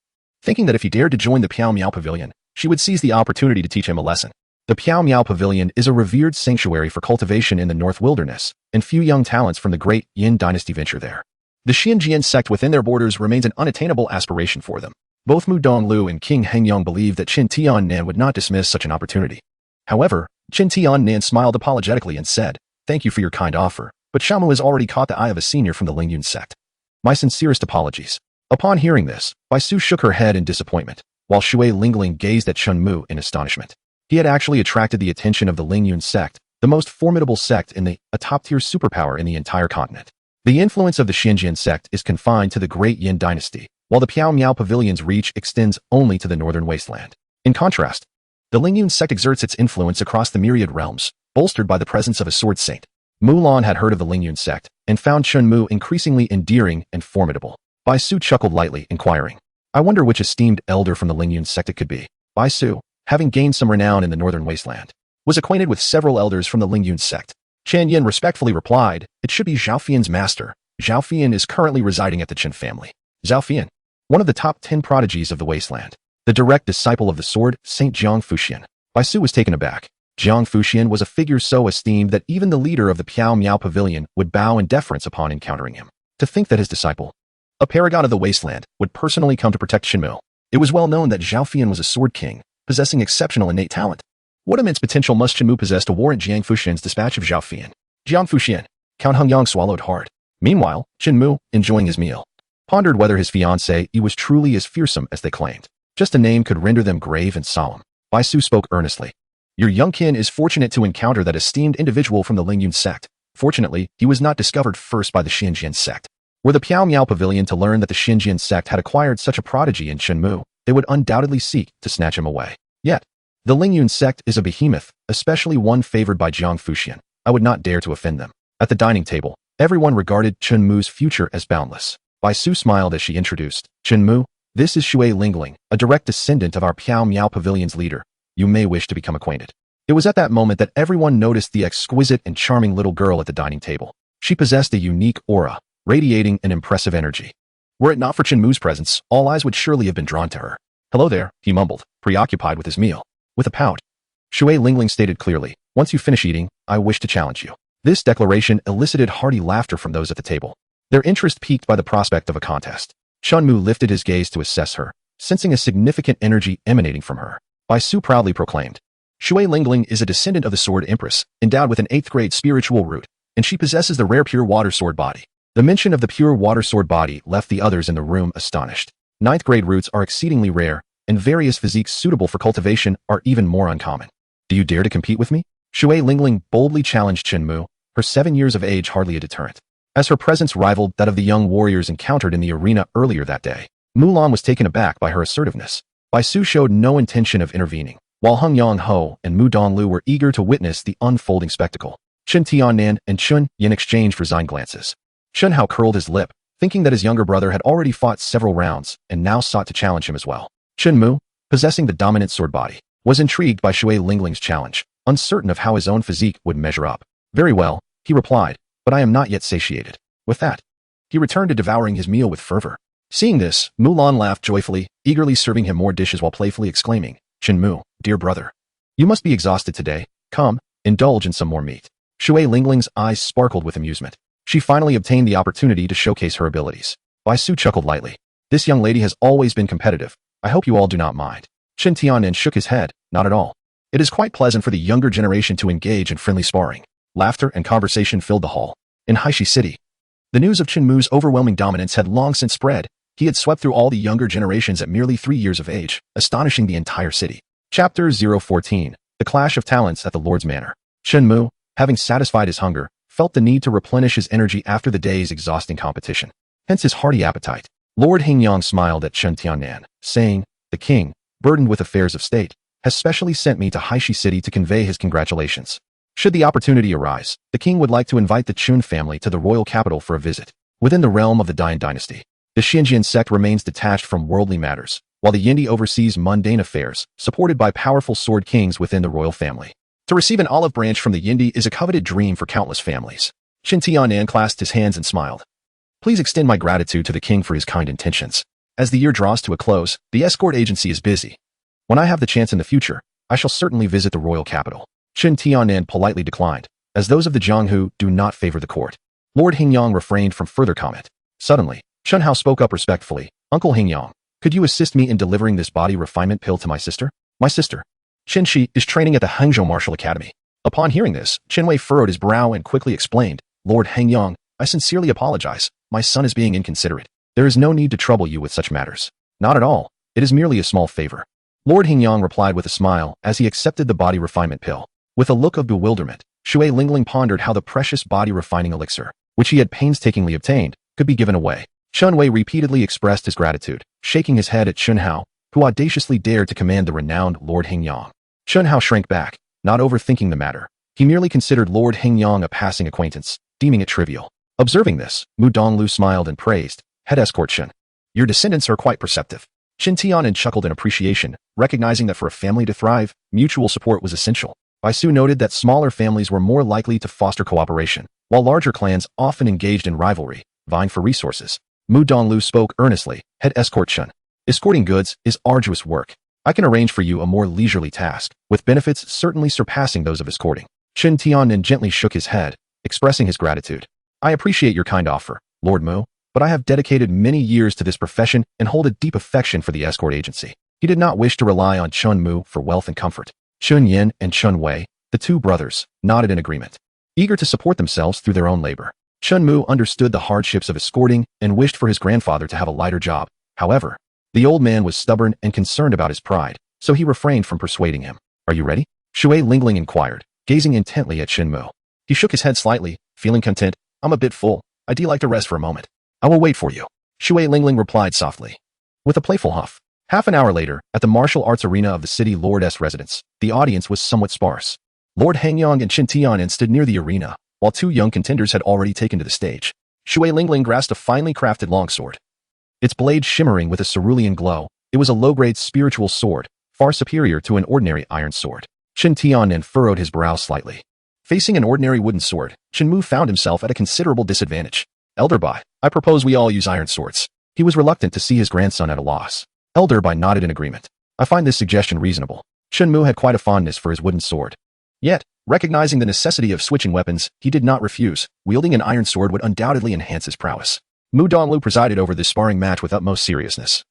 Thinking that if he dared to join the Piao Miao Pavilion, she would seize the opportunity to teach him a lesson. The Piao Miao Pavilion is a revered sanctuary for cultivation in the North Wilderness, and few young talents from the great Yin dynasty venture there. The Xianjian sect within their borders remains an unattainable aspiration for them. Both Mu Donglu and King Hengyong believed that Qin Tiannan would not dismiss such an opportunity. However, Qin Tiannan smiled apologetically and said, "Thank you for your kind offer, but Shamu has already caught the eye of a senior from the Lingyun sect. My sincerest apologies." Upon hearing this, Bai Su shook her head in disappointment, while Shui Lingling gazed at Shenmu in astonishment. He had actually attracted the attention of the Lingyun sect, the most formidable sect in a top-tier superpower in the entire continent. The influence of the Xinjian sect is confined to the great Yin dynasty, while the Piao Miao Pavilion's reach extends only to the northern wasteland. In contrast, the Lingyun sect exerts its influence across the myriad realms, bolstered by the presence of a sword saint. Mulan had heard of the Lingyun sect and found Shenmu increasingly endearing and formidable. Bai Su chuckled lightly, inquiring, "I wonder which esteemed elder from the Lingyun sect it could be." Bai Su, having gained some renown in the northern wasteland, was acquainted with several elders from the Lingyun sect. Chen Yin respectfully replied, "It should be Zhao Fian's master. Zhao Fian is currently residing at the Chen family." Zhao Fian, one of the top 10 prodigies of the wasteland, the direct disciple of the sword Saint Jang Fushian. Bai Su was taken aback. Jang Fushian was a figure so esteemed that even the leader of the Piao Miao Pavilion would bow in deference upon encountering him. To think that his disciple, a paragon of the wasteland, would personally come to protect Shinmu. It was well known that Zhao Fian was a sword king, possessing exceptional innate talent. What immense potential must Shinmu possess to warrant Jang Fushian's dispatch of Zhao Fian? Jiang Fushian, Count Hengyang swallowed hard. Meanwhile, Shinmu, enjoying his meal, pondered whether his fiancée was truly as fearsome as they claimed. Just a name could render them grave and solemn. Bai Su spoke earnestly. "Your young kin is fortunate to encounter that esteemed individual from the Lingyun sect. Fortunately, he was not discovered first by the Xinjian sect. Were the Piao Miao Pavilion to learn that the Xinjian sect had acquired such a prodigy in Shenmu, they would undoubtedly seek to snatch him away. Yet, the Lingyun sect is a behemoth, especially one favored by Jiang Fushian. I would not dare to offend them." At the dining table, everyone regarded Shenmu's future as boundless. Bai Su smiled as she introduced, "Shenmu, this is Shui Lingling, a direct descendant of our Piao Miao Pavilion's leader. You may wish to become acquainted." It was at that moment that everyone noticed the exquisite and charming little girl at the dining table. She possessed a unique aura, radiating an impressive energy. Were it not for Shenmu's presence, all eyes would surely have been drawn to her. "Hello there," he mumbled, preoccupied with his meal. With a pout, Shui Lingling stated clearly, "Once you finish eating, I wish to challenge you." This declaration elicited hearty laughter from those at the table, their interest piqued by the prospect of a contest. Shenmu lifted his gaze to assess her, sensing a significant energy emanating from her. Bai Su proudly proclaimed, "Shui Lingling is a descendant of the Sword Empress, endowed with an 8th grade spiritual root, and she possesses the rare pure water sword body." The mention of the pure water sword body left the others in the room astonished. 9th grade roots are exceedingly rare, and various physiques suitable for cultivation are even more uncommon. "Do you dare to compete with me?" Shui Lingling boldly challenged Shenmu, her 7 years of age hardly a deterrent. As her presence rivaled that of the young warriors encountered in the arena earlier that day, Mulan was taken aback by her assertiveness. Bai Su showed no intention of intervening, while Hengyang Ho and Mu Donglu were eager to witness the unfolding spectacle. Qin Tiannan and Chun Yin exchanged resigned glances. Chun Hao curled his lip, thinking that his younger brother had already fought several rounds and now sought to challenge him as well. Chun Mu, possessing the dominant sword body, was intrigued by Shui Lingling's challenge, uncertain of how his own physique would measure up. "Very well," he replied, "but I am not yet satiated." With that, he returned to devouring his meal with fervor. Seeing this, Mulan laughed joyfully, eagerly serving him more dishes while playfully exclaiming, "Shenmu, dear brother, you must be exhausted today. Come, indulge in some more meat." Shui Lingling's eyes sparkled with amusement. She finally obtained the opportunity to showcase her abilities. Bai Su chuckled lightly. "This young lady has always been competitive. I hope you all do not mind." Qin Tiannan shook his head, "Not at all. It is quite pleasant for the younger generation to engage in friendly sparring." Laughter and conversation filled the hall. In Haishi City, the news of Chenmu's overwhelming dominance had long since spread. He had swept through all the younger generations at merely 3 years of age, astonishing the entire city. Chapter 014, The Clash of Talents at the Lord's Manor. Shenmu, having satisfied his hunger, felt the need to replenish his energy after the day's exhausting competition. Hence his hearty appetite. Lord Hengyang smiled at Qin Tiannan, saying, "The king, burdened with affairs of state, has specially sent me to Haishi City to convey his congratulations. Should the opportunity arise, the king would like to invite the Chun family to the royal capital for a visit. Within the realm of the Dian dynasty, the Xinjian sect remains detached from worldly matters, while the Yindi oversees mundane affairs, supported by powerful sword kings within the royal family. To receive an olive branch from the Yindi is a coveted dream for countless families. Shin Tianan clasped his hands and smiled. Please extend my gratitude to the king for his kind intentions. As the year draws to a close, the escort agency is busy. When I have the chance in the future, I shall certainly visit the royal capital. Shin Tianan politely declined, as those of the Jianghu do not favor the court. Lord Hingyang refrained from further comment. Suddenly, Chen Hao spoke up respectfully. Uncle Hingyang, could you assist me in delivering this body refinement pill to my sister? My sister, Chen Shi, is training at the Hangzhou Martial Academy. Upon hearing this, Chen Wei furrowed his brow and quickly explained, Lord Hingyang, I sincerely apologize. My son is being inconsiderate. There is no need to trouble you with such matters. Not at all. It is merely a small favor. Lord Hingyang replied with a smile as he accepted the body refinement pill. With a look of bewilderment, Shui Lingling pondered how the precious body refining elixir, which he had painstakingly obtained, could be given away. Chen Wei repeatedly expressed his gratitude, shaking his head at Chen Hao, who audaciously dared to command the renowned Lord Hingyang. Chen Hao shrank back, not overthinking the matter. He merely considered Lord Hingyang a passing acquaintance, deeming it trivial. Observing this, Mu Donglu smiled and praised, Head Escort Chen. Your descendants are quite perceptive. Shin Tianan chuckled in appreciation, recognizing that for a family to thrive, mutual support was essential. Bai Su noted that smaller families were more likely to foster cooperation, while larger clans often engaged in rivalry, vying for resources. Mu Donglu spoke earnestly, Head Escort Chen. Escorting goods is arduous work. I can arrange for you a more leisurely task, with benefits certainly surpassing those of escorting. Shin Tianan gently shook his head, expressing his gratitude. I appreciate your kind offer, Lord Mu, but I have dedicated many years to this profession and hold a deep affection for the escort agency. He did not wish to rely on Chun Mu for wealth and comfort. Chun Yin and Chun Wei, the two brothers, nodded in agreement, eager to support themselves through their own labor. Chun Mu understood the hardships of escorting and wished for his grandfather to have a lighter job. However, the old man was stubborn and concerned about his pride, so he refrained from persuading him. Are you ready? Shui Lingling inquired, gazing intently at Shinmu. He shook his head slightly, feeling content. I'm a bit full. I'd like to rest for a moment. I will wait for you. Shui Lingling replied softly. With a playful huff. Half an hour later, at the martial arts arena of the city lord's residence, the audience was somewhat sparse. Lord Hangyang and Shin Tianan stood near the arena, while two young contenders had already taken to the stage. Shui Lingling grasped a finely crafted longsword. Its blade shimmering with a cerulean glow, it was a low-grade spiritual sword, far superior to an ordinary iron sword. Shin Tianan furrowed his brow slightly. Facing an ordinary wooden sword, Shinmu found himself at a considerable disadvantage. Elder Bai, I propose we all use iron swords. He was reluctant to see his grandson at a loss. Elder Bai nodded in agreement. I find this suggestion reasonable. Shinmu had quite a fondness for his wooden sword. Yet, recognizing the necessity of switching weapons, he did not refuse. Wielding an iron sword would undoubtedly enhance his prowess. Mu Donglu presided over this sparring match with utmost seriousness,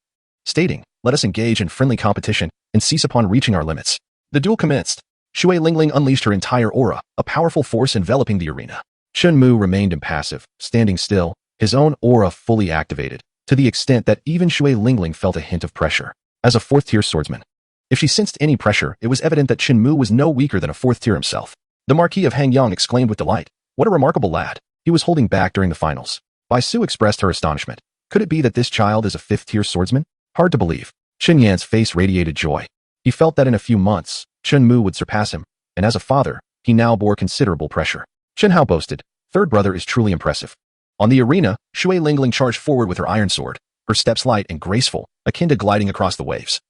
stating, let us engage in friendly competition and cease upon reaching our limits. The duel commenced. Shui Lingling unleashed her entire aura, a powerful force enveloping the arena. Shenmu remained impassive, standing still, his own aura fully activated, to the extent that even Shui Lingling felt a hint of pressure. As a fourth-tier swordsman, if she sensed any pressure, it was evident that Shenmu was no weaker than a fourth tier himself. The Marquis of Hangyang exclaimed with delight, what a remarkable lad. He was holding back during the finals. Bai Su expressed her astonishment. Could it be that this child is a fifth-tier swordsman? Hard to believe. Chen Yan's face radiated joy. He felt that in a few months, Chen Mu would surpass him, and as a father, he now bore considerable pressure. Chen Hao boasted, third brother is truly impressive. On the arena, Shui Lingling charged forward with her iron sword, her steps light and graceful, akin to gliding across the waves.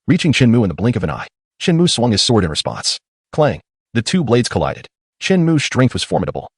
Reaching Chen Mu in the blink of an eye, Chen Mu swung his sword in response. Clang! The two blades collided. Chen Mu's strength was formidable.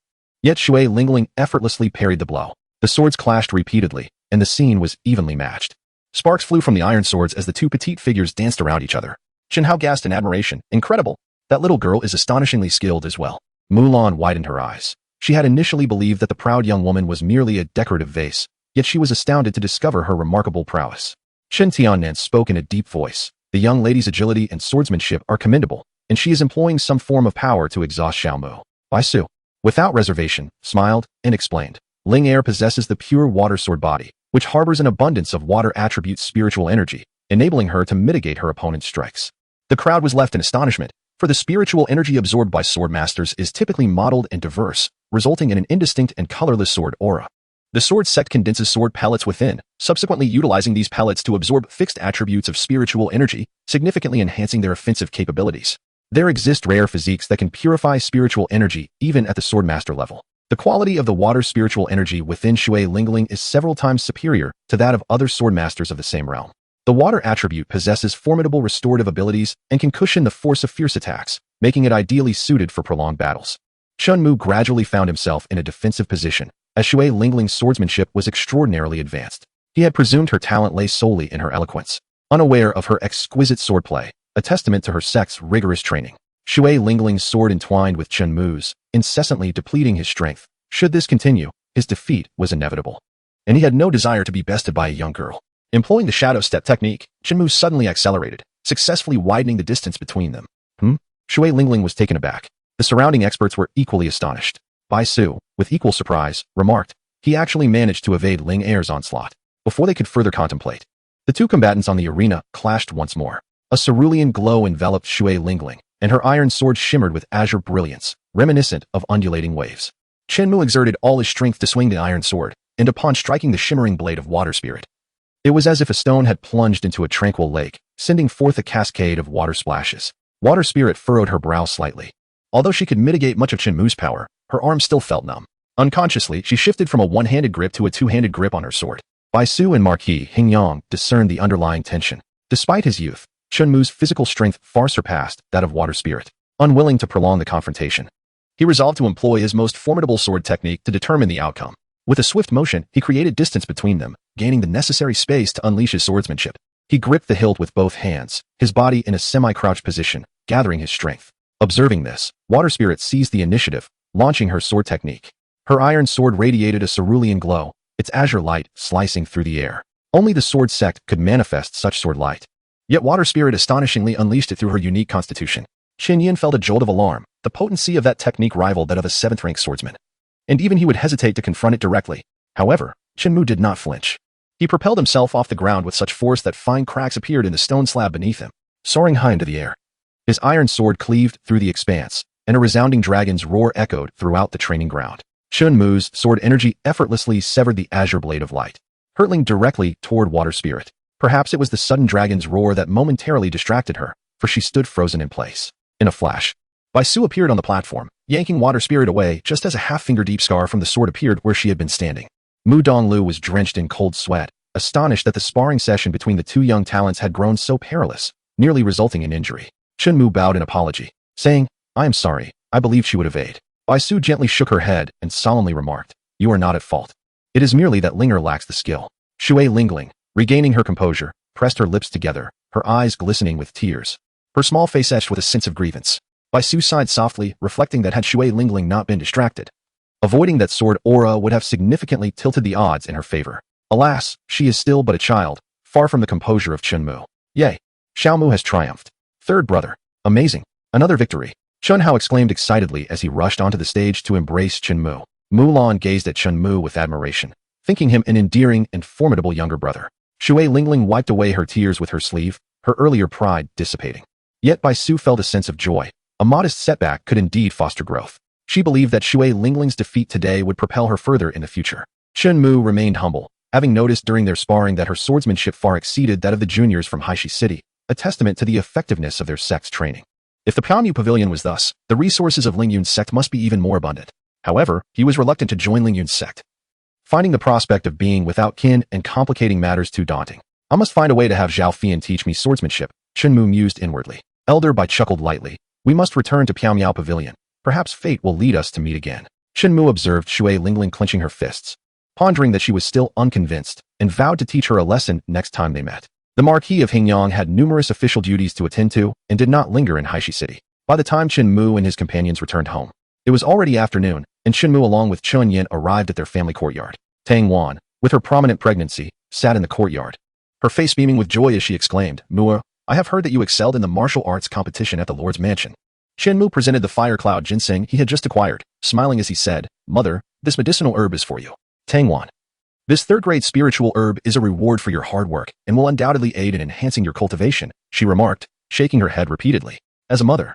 Yet Shui Lingling effortlessly parried the blow. The swords clashed repeatedly, and the scene was evenly matched. Sparks flew from the iron swords as the two petite figures danced around each other. Chen Hao gasped in admiration. Incredible! That little girl is astonishingly skilled as well. Mulan widened her eyes. She had initially believed that the proud young woman was merely a decorative vase, yet she was astounded to discover her remarkable prowess. Shen Tianan spoke in a deep voice. The young lady's agility and swordsmanship are commendable, and she is employing some form of power to exhaust Xiaomu. Bai Su, without reservation, smiled and explained. Ling Air possesses the pure water sword body, which harbors an abundance of water attributes spiritual energy, enabling her to mitigate her opponent's strikes. The crowd was left in astonishment, for the spiritual energy absorbed by sword masters is typically mottled and diverse, resulting in an indistinct and colorless sword aura. The sword sect condenses sword pellets within, subsequently utilizing these pellets to absorb fixed attributes of spiritual energy, significantly enhancing their offensive capabilities. There exist rare physiques that can purify spiritual energy even at the swordmaster level. The quality of the water spiritual energy within Shui Lingling is several times superior to that of other swordmasters of the same realm. The water attribute possesses formidable restorative abilities and can cushion the force of fierce attacks, making it ideally suited for prolonged battles. Shinmu gradually found himself in a defensive position, as Shui Lingling's swordsmanship was extraordinarily advanced. He had presumed her talent lay solely in her eloquence, unaware of her exquisite swordplay, a testament to her sex's rigorous training. Shui Lingling's sword entwined with Shinmu's, incessantly depleting his strength. Should this continue, his defeat was inevitable. And he had no desire to be bested by a young girl. Employing the shadow step technique, Shinmu suddenly accelerated, successfully widening the distance between them. Shui Lingling was taken aback. The surrounding experts were equally astonished. Bai Su, with equal surprise, remarked, he actually managed to evade Ling Er's onslaught. Before they could further contemplate, the two combatants on the arena clashed once more. A cerulean glow enveloped Shui Lingling, and her iron sword shimmered with azure brilliance, reminiscent of undulating waves. Shinmu exerted all his strength to swing the iron sword, and upon striking the shimmering blade of water spirit, it was as if a stone had plunged into a tranquil lake, sending forth a cascade of water splashes. Water spirit furrowed her brow slightly. Although she could mitigate much of Shinmu's power, her arm still felt numb. Unconsciously, she shifted from a one-handed grip to a two-handed grip on her sword. Bai Su and Marquis Hingyang discerned the underlying tension. Despite his youth, Shinmu's physical strength far surpassed that of water spirit. Unwilling to prolong the confrontation, he resolved to employ his most formidable sword technique to determine the outcome. With a swift motion, he created distance between them, gaining the necessary space to unleash his swordsmanship. He gripped the hilt with both hands, his body in a semi-crouched position, gathering his strength. Observing this, Water Spirit seized the initiative, launching her sword technique. Her iron sword radiated a cerulean glow, its azure light slicing through the air. Only the sword sect could manifest such sword light. Yet Water Spirit astonishingly unleashed it through her unique constitution. Qin Yin felt a jolt of alarm. The potency of that technique rivaled that of a 7th-rank swordsman. And even he would hesitate to confront it directly. However, Shinmu did not flinch. He propelled himself off the ground with such force that fine cracks appeared in the stone slab beneath him, soaring high into the air. His iron sword cleaved through the expanse, and a resounding dragon's roar echoed throughout the training ground. Shinmu's sword energy effortlessly severed the azure blade of light, hurtling directly toward Water Spirit. Perhaps it was the sudden dragon's roar that momentarily distracted her, for she stood frozen in place. In a flash, Bai Su appeared on the platform, yanking Water Spirit away just as a half-finger-deep scar from the sword appeared where she had been standing. Mu Donglu was drenched in cold sweat, astonished that the sparring session between the two young talents had grown so perilous, nearly resulting in injury. Shinmu bowed in apology, saying, I am sorry, I believed she would evade. Bai Su gently shook her head and solemnly remarked, you are not at fault. It is merely that Linger lacks the skill. Shui Lingling, regaining her composure, pressed her lips together, her eyes glistening with tears, her small face etched with a sense of grievance. Bai Su sighed softly, reflecting that had Shui Lingling not been distracted, avoiding that sword aura would have significantly tilted the odds in her favor. Alas, she is still but a child, far from the composure of Chunmu. Yay! Xiaomu has triumphed. Third brother. Amazing. Another victory. Chun Hao exclaimed excitedly as he rushed onto the stage to embrace Chunmu. Mulan gazed at Chunmu with admiration, thinking him an endearing and formidable younger brother. Shui Lingling wiped away her tears with her sleeve, her earlier pride dissipating. Yet Bai Su felt a sense of joy. A modest setback could indeed foster growth. She believed that Shui Lingling's defeat today would propel her further in the future. Shinmu remained humble, having noticed during their sparring that her swordsmanship far exceeded that of the juniors from Haishi City, a testament to the effectiveness of their sect's training. If the Pyongyang Pavilion was thus, the resources of Lingyun's sect must be even more abundant. However, he was reluctant to join Lingyun's sect, finding the prospect of being without kin and complicating matters too daunting. I must find a way to have Zhao Fian teach me swordsmanship, Shinmu mused inwardly. Elder Bai chuckled lightly. We must return to Pyongyang Pavilion. Perhaps fate will lead us to meet again. Shinmu observed Shui Lingling clenching her fists, pondering that she was still unconvinced, and vowed to teach her a lesson next time they met. The Marquis of Hingyang had numerous official duties to attend to and did not linger in Haishi City. By the time Shinmu and his companions returned home, it was already afternoon, and Shinmu along with Chun Yin arrived at their family courtyard. Tang Wan, with her prominent pregnancy, sat in the courtyard, her face beaming with joy as she exclaimed, Mua, I have heard that you excelled in the martial arts competition at the Lord's mansion. Shinmu presented the fire cloud ginseng he had just acquired, smiling as he said, Mother, this medicinal herb is for you. Tang Wan. This third-grade spiritual herb is a reward for your hard work and will undoubtedly aid in enhancing your cultivation, she remarked, shaking her head repeatedly. As a mother,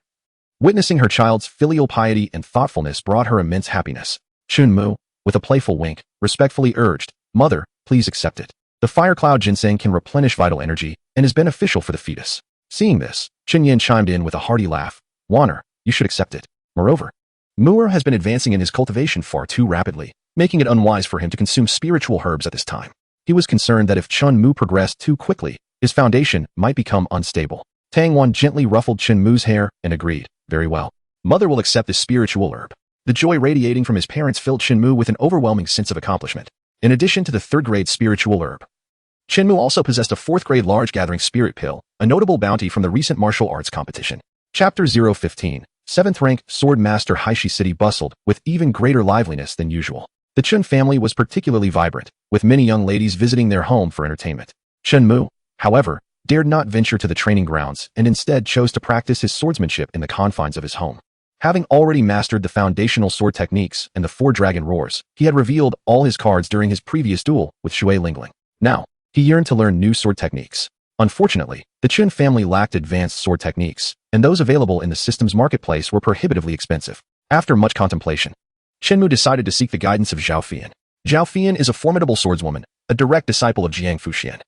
witnessing her child's filial piety and thoughtfulness brought her immense happiness. Shinmu, with a playful wink, respectfully urged, Mother, please accept it. The fire cloud ginseng can replenish vital energy and is beneficial for the fetus. Seeing this, Chen Yin chimed in with a hearty laugh. Wanner, you should accept it. Moreover, Muir has been advancing in his cultivation far too rapidly, making it unwise for him to consume spiritual herbs at this time. He was concerned that if Chun Mu progressed too quickly, his foundation might become unstable. Tangwan gently ruffled Shinmu's hair and agreed, very well. Mother will accept this spiritual herb. The joy radiating from his parents filled Shinmu with an overwhelming sense of accomplishment. In addition to the third-grade spiritual herb, Shinmu also possessed a fourth-grade large gathering spirit pill, a notable bounty from the recent martial arts competition. Chapter 015. 7th rank Sword Master Haishi City bustled with even greater liveliness than usual. The Chun family was particularly vibrant, with many young ladies visiting their home for entertainment. Shinmu, however, dared not venture to the training grounds and instead chose to practice his swordsmanship in the confines of his home. Having already mastered the foundational sword techniques and the 4 dragon roars, he had revealed all his cards during his previous duel with Shui Lingling. Now, he yearned to learn new sword techniques. Unfortunately, the Chun family lacked advanced sword techniques, and those available in the system's marketplace were prohibitively expensive. After much contemplation, Shinmu decided to seek the guidance of Zhao Fian. Zhao Fian is a formidable swordswoman, a direct disciple of Jang Fushian,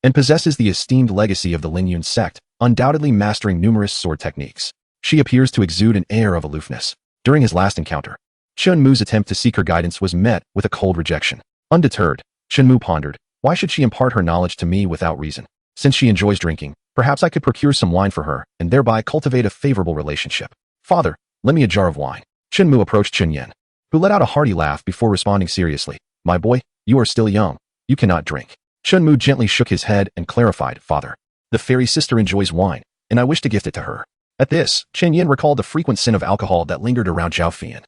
and possesses the esteemed legacy of the Lingyun sect, undoubtedly mastering numerous sword techniques. She appears to exude an air of aloofness. During his last encounter, Shinmu's attempt to seek her guidance was met with a cold rejection. Undeterred, Shinmu pondered, why should she impart her knowledge to me without reason? Since she enjoys drinking, perhaps I could procure some wine for her and thereby cultivate a favorable relationship. Father, lend me a jar of wine. Shinmu approached Chunyan, who let out a hearty laugh before responding seriously. My boy, you are still young. You cannot drink. Shinmu gently shook his head and clarified, Father, the fairy sister enjoys wine, and I wish to gift it to her. At this, Chen Yin recalled the frequent sin of alcohol that lingered around Zhao Fian.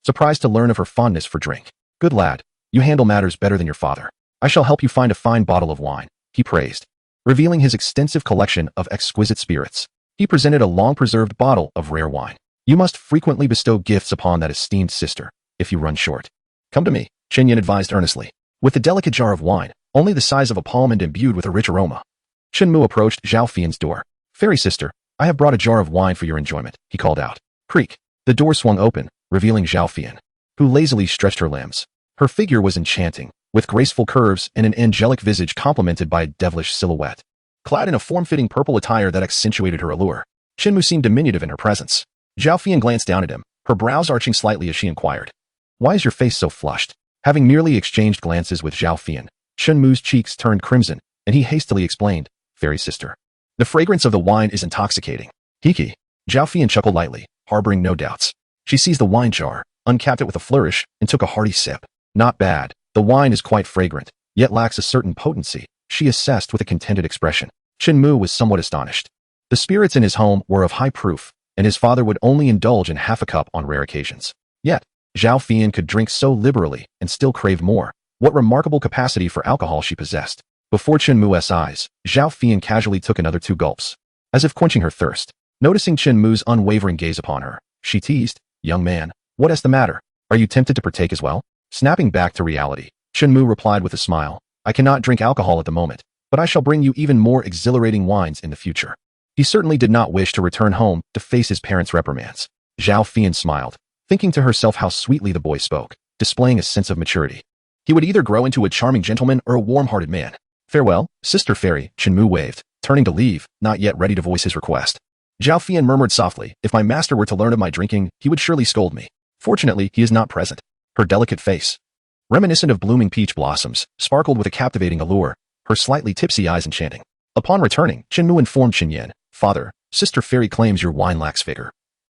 Surprised to learn of her fondness for drink. Good lad, you handle matters better than your father. I shall help you find a fine bottle of wine, he praised. Revealing his extensive collection of exquisite spirits, he presented a long-preserved bottle of rare wine. You must frequently bestow gifts upon that esteemed sister, if you run short. Come to me, Chen Yin advised earnestly. With the delicate jar of wine, only the size of a palm and imbued with a rich aroma, Shinmu approached Zhao Fian's door. Fairy sister, I have brought a jar of wine for your enjoyment, he called out. Creak. The door swung open, revealing Zhao Fian, who lazily stretched her limbs. Her figure was enchanting, with graceful curves and an angelic visage complemented by a devilish silhouette. Clad in a form-fitting purple attire that accentuated her allure, Shinmu seemed diminutive in her presence. Zhao Fian glanced down at him, her brows arching slightly as she inquired, why is your face so flushed? Having merely exchanged glances with Zhao Fian, Shinmu's cheeks turned crimson, and he hastily explained, Fairy sister, the fragrance of the wine is intoxicating. Hiki. Zhao Fian chuckled lightly, harboring no doubts. She seized the wine jar, uncapped it with a flourish, and took a hearty sip. Not bad. The wine is quite fragrant, yet lacks a certain potency, she assessed with a contented expression. Shinmu was somewhat astonished. The spirits in his home were of high proof, and his father would only indulge in half a cup on rare occasions. Yet, Zhao Fian could drink so liberally and still crave more. What remarkable capacity for alcohol she possessed. Before Shinmu's eyes, Zhao Fian casually took another 2 gulps, as if quenching her thirst. Noticing Shinmu's unwavering gaze upon her, she teased, young man, what is the matter? Are you tempted to partake as well? Snapping back to reality, Shinmu replied with a smile, I cannot drink alcohol at the moment, but I shall bring you even more exhilarating wines in the future. He certainly did not wish to return home to face his parents' reprimands. Zhao Fian smiled, thinking to herself how sweetly the boy spoke, displaying a sense of maturity. He would either grow into a charming gentleman or a warm-hearted man. Farewell, sister fairy, Shinmu waved, turning to leave, not yet ready to voice his request. Zhao Fian murmured softly, if my master were to learn of my drinking, he would surely scold me. Fortunately, he is not present. Her delicate face, reminiscent of blooming peach blossoms, sparkled with a captivating allure, her slightly tipsy eyes enchanting. Upon returning, Shinmu informed Shinyan, Father, sister fairy claims your wine lacks vigor.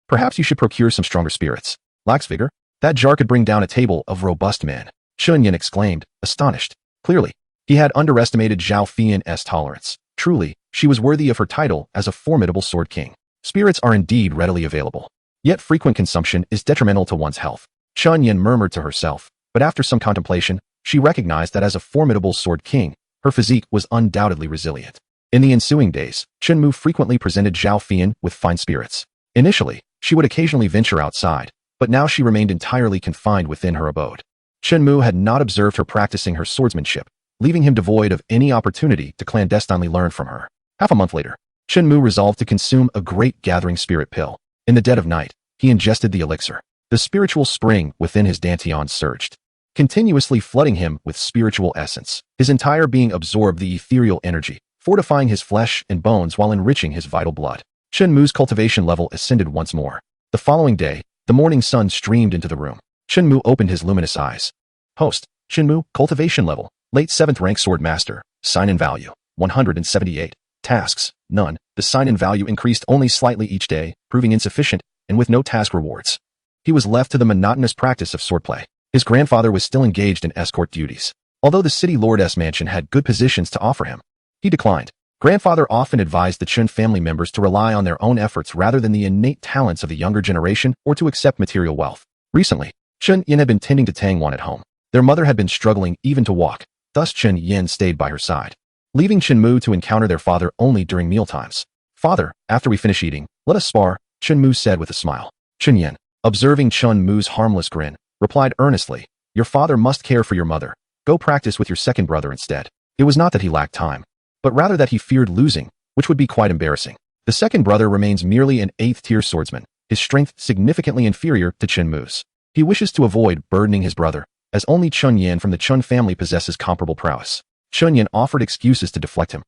Perhaps you should procure some stronger spirits. Lacks vigor? That jar could bring down a table of robust men. Shinyan exclaimed, astonished. Clearly, he had underestimated Zhao Fian's tolerance. Truly, she was worthy of her title as a formidable sword king. Spirits are indeed readily available. Yet frequent consumption is detrimental to one's health. Chunyan murmured to herself, but after some contemplation, she recognized that as a formidable sword king, her physique was undoubtedly resilient. In the ensuing days, Shinmu frequently presented Zhao Fian with fine spirits. Initially, she would occasionally venture outside, but now she remained entirely confined within her abode. Shinmu had not observed her practicing her swordsmanship, leaving him devoid of any opportunity to clandestinely learn from her. Half a month later, Shinmu resolved to consume a great gathering spirit pill. In the dead of night, he ingested the elixir. The spiritual spring within his dantian surged, continuously flooding him with spiritual essence. His entire being absorbed the ethereal energy, fortifying his flesh and bones while enriching his vital blood. Shinmu's cultivation level ascended once more. The following day, the morning sun streamed into the room. Shinmu opened his luminous eyes. Host, Shinmu, cultivation level, late 7th rank sword master, sign in value, 178. Tasks, none. The sign-in value increased only slightly each day, proving insufficient, and with no task rewards. He was left to the monotonous practice of swordplay. His grandfather was still engaged in escort duties. Although the city lord's mansion had good positions to offer him, he declined. Grandfather often advised the Chun family members to rely on their own efforts rather than the innate talents of the younger generation or to accept material wealth. Recently, Chun Yin had been tending to Tangwan at home. Their mother had been struggling even to walk, thus Chun Yin stayed by her side, leaving Shinmu to encounter their father only during mealtimes. Father, after we finish eating, let us spar, Shinmu said with a smile. Chun Yin, observing Chun Mu's harmless grin, replied earnestly, your father must care for your mother. Go practice with your second brother instead. It was not that he lacked time, but rather that he feared losing, which would be quite embarrassing. The second brother remains merely an 8th-tier swordsman, his strength significantly inferior to Shinmu's. He wishes to avoid burdening his brother, as only Chun Yin from the Chun family possesses comparable prowess. Chun Yin offered excuses to deflect him,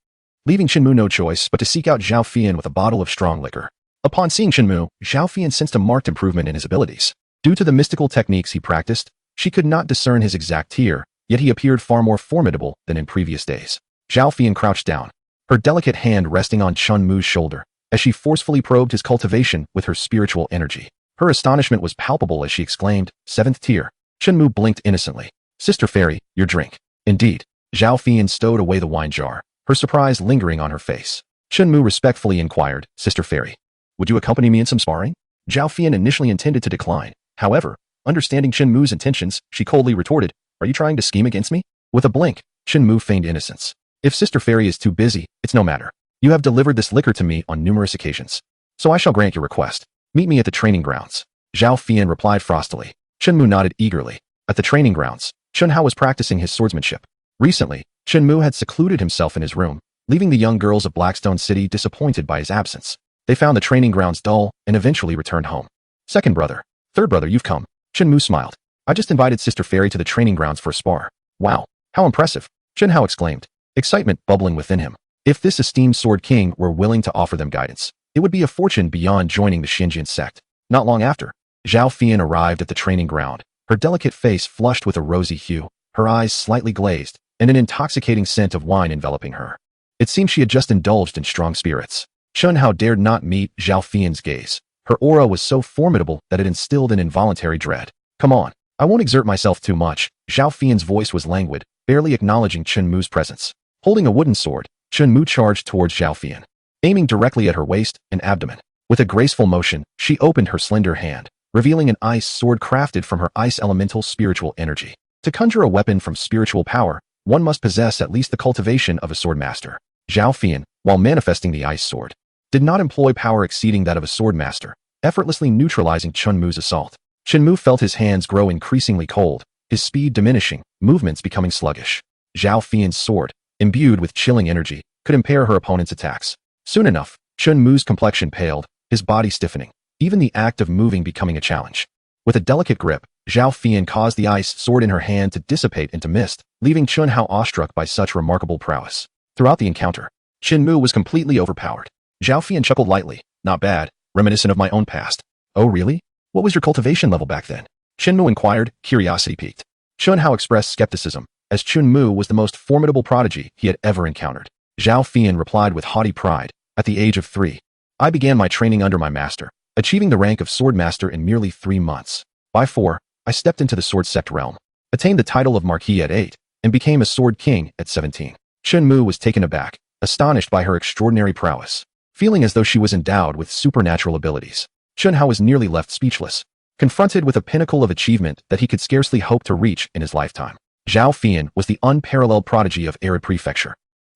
leaving Shinmu no choice but to seek out Zhao Fian with a bottle of strong liquor. Upon seeing Shinmu, Zhao Fian sensed a marked improvement in his abilities. Due to the mystical techniques he practiced, she could not discern his exact tier, yet he appeared far more formidable than in previous days. Zhao Fian crouched down, her delicate hand resting on Chun Mu's shoulder, as she forcefully probed his cultivation with her spiritual energy. Her astonishment was palpable as she exclaimed, 7th tier. Chun Mu blinked innocently. Sister Fairy, your drink. Indeed. Zhao Fian stowed away the wine jar, her surprise lingering on her face. Chun Mu respectfully inquired, Sister Fairy, would you accompany me in some sparring? Zhao Fian initially intended to decline. However, understanding Chun Mu's intentions, she coldly retorted, are you trying to scheme against me? With a blink, Chun Mu feigned innocence. If Sister Fairy is too busy, it's no matter. You have delivered this liquor to me on numerous occasions, so I shall grant your request. Meet me at the training grounds. Zhao Fian replied frostily. Chun Mu nodded eagerly. At the training grounds, Chun Hao was practicing his swordsmanship. Recently, Chun Mu had secluded himself in his room, leaving the young girls of Blackstone City disappointed by his absence. They found the training grounds dull and eventually returned home. Second brother. Third brother, you've come. Chun Mu smiled. I just invited Sister Fairy to the training grounds for a spar. Wow, how impressive. Chun Hao exclaimed, excitement bubbling within him. If this esteemed Sword King were willing to offer them guidance, it would be a fortune beyond joining the Xinjian sect. Not long after, Zhao Fian arrived at the training ground, her delicate face flushed with a rosy hue, her eyes slightly glazed, and an intoxicating scent of wine enveloping her. It seemed she had just indulged in strong spirits. Chun Hao dared not meet Zhao Fian's gaze. Her aura was so formidable that it instilled an involuntary dread. Come on, I won't exert myself too much. Zhao Fian's voice was languid, barely acknowledging Chun Mu's presence. Holding a wooden sword, Chun Mu charged towards Zhao Fian, aiming directly at her waist and abdomen. With a graceful motion, she opened her slender hand, revealing an ice sword crafted from her ice elemental spiritual energy. To conjure a weapon from spiritual power, one must possess at least the cultivation of a sword master. Zhao Fian, while manifesting the ice sword, did not employ power exceeding that of a sword master, effortlessly neutralizing Chun Mu's assault. Chun Mu felt his hands grow increasingly cold, his speed diminishing, movements becoming sluggish. Zhao Fian's sword, imbued with chilling energy, could impair her opponent's attacks. Soon enough, Chun Mu's complexion paled, his body stiffening, even the act of moving becoming a challenge. With a delicate grip, Zhao Fian caused the ice sword in her hand to dissipate into mist, leaving Chun Hao awestruck by such remarkable prowess. Throughout the encounter, Shinmu was completely overpowered. Zhao Fian chuckled lightly. Not bad, reminiscent of my own past. Oh really? What was your cultivation level back then? Shinmu inquired, curiosity piqued. Chun Hao expressed skepticism, as Chun Mu was the most formidable prodigy he had ever encountered. Zhao Fian replied with haughty pride, at the age of 3. I began my training under my master, achieving the rank of sword master in merely 3 months. By 4, I stepped into the sword sect realm, attained the title of Marquis at 8, and became a sword king at 17. Chun Mu was taken aback, astonished by her extraordinary prowess, feeling as though she was endowed with supernatural abilities. Chun Hao was nearly left speechless, confronted with a pinnacle of achievement that he could scarcely hope to reach in his lifetime. Zhao Fian was the unparalleled prodigy of Arid Prefecture,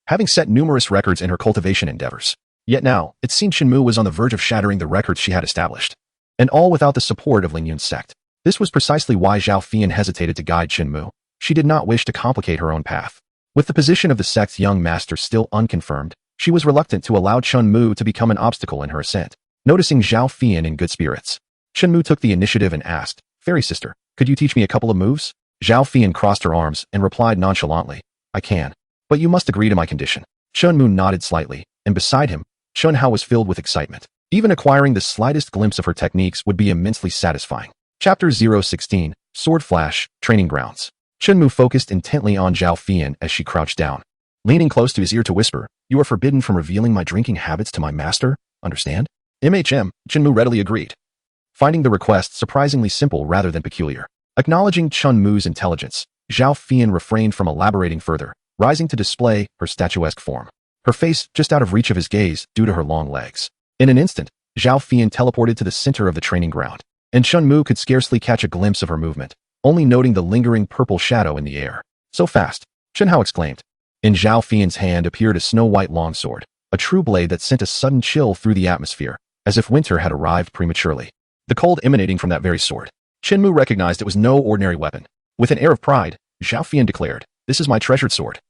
having set numerous records in her cultivation endeavors. Yet now, it seemed Shinmu was on the verge of shattering the records she had established, and all without the support of Lingyun's sect. This was precisely why Zhao Fian hesitated to guide Shinmu. She did not wish to complicate her own path. With the position of the sect's young master still unconfirmed, she was reluctant to allow Chun Mu to become an obstacle in her ascent. Noticing Zhao Fian in good spirits, Chun Mu took the initiative and asked, Fairy sister, could you teach me a couple of moves? Zhao Fian crossed her arms and replied nonchalantly, I can, but you must agree to my condition. Chun Mu nodded slightly, and beside him, Chun Hao was filled with excitement. Even acquiring the slightest glimpse of her techniques would be immensely satisfying. Chapter 016, Sword Flash, Training Grounds. Chun Mu focused intently on Zhao Fian as she crouched down, leaning close to his ear to whisper, "You are forbidden from revealing my drinking habits to my master, understand?" Shinmu readily agreed, finding the request surprisingly simple rather than peculiar. Acknowledging Chunmu's intelligence, Zhao Fian refrained from elaborating further, rising to display her statuesque form, her face just out of reach of his gaze due to her long legs. In an instant, Zhao Fian teleported to the center of the training ground, and Chunmu could scarcely catch a glimpse of her movement, only noting the lingering purple shadow in the air. "So fast!" Shenhao exclaimed. In Zhao Fian's hand appeared a snow-white longsword, a true blade that sent a sudden chill through the atmosphere, as if winter had arrived prematurely. The cold emanating from that very sword. Shinmu recognized it was no ordinary weapon. With an air of pride, Zhao Fian declared, "This is my treasured sword.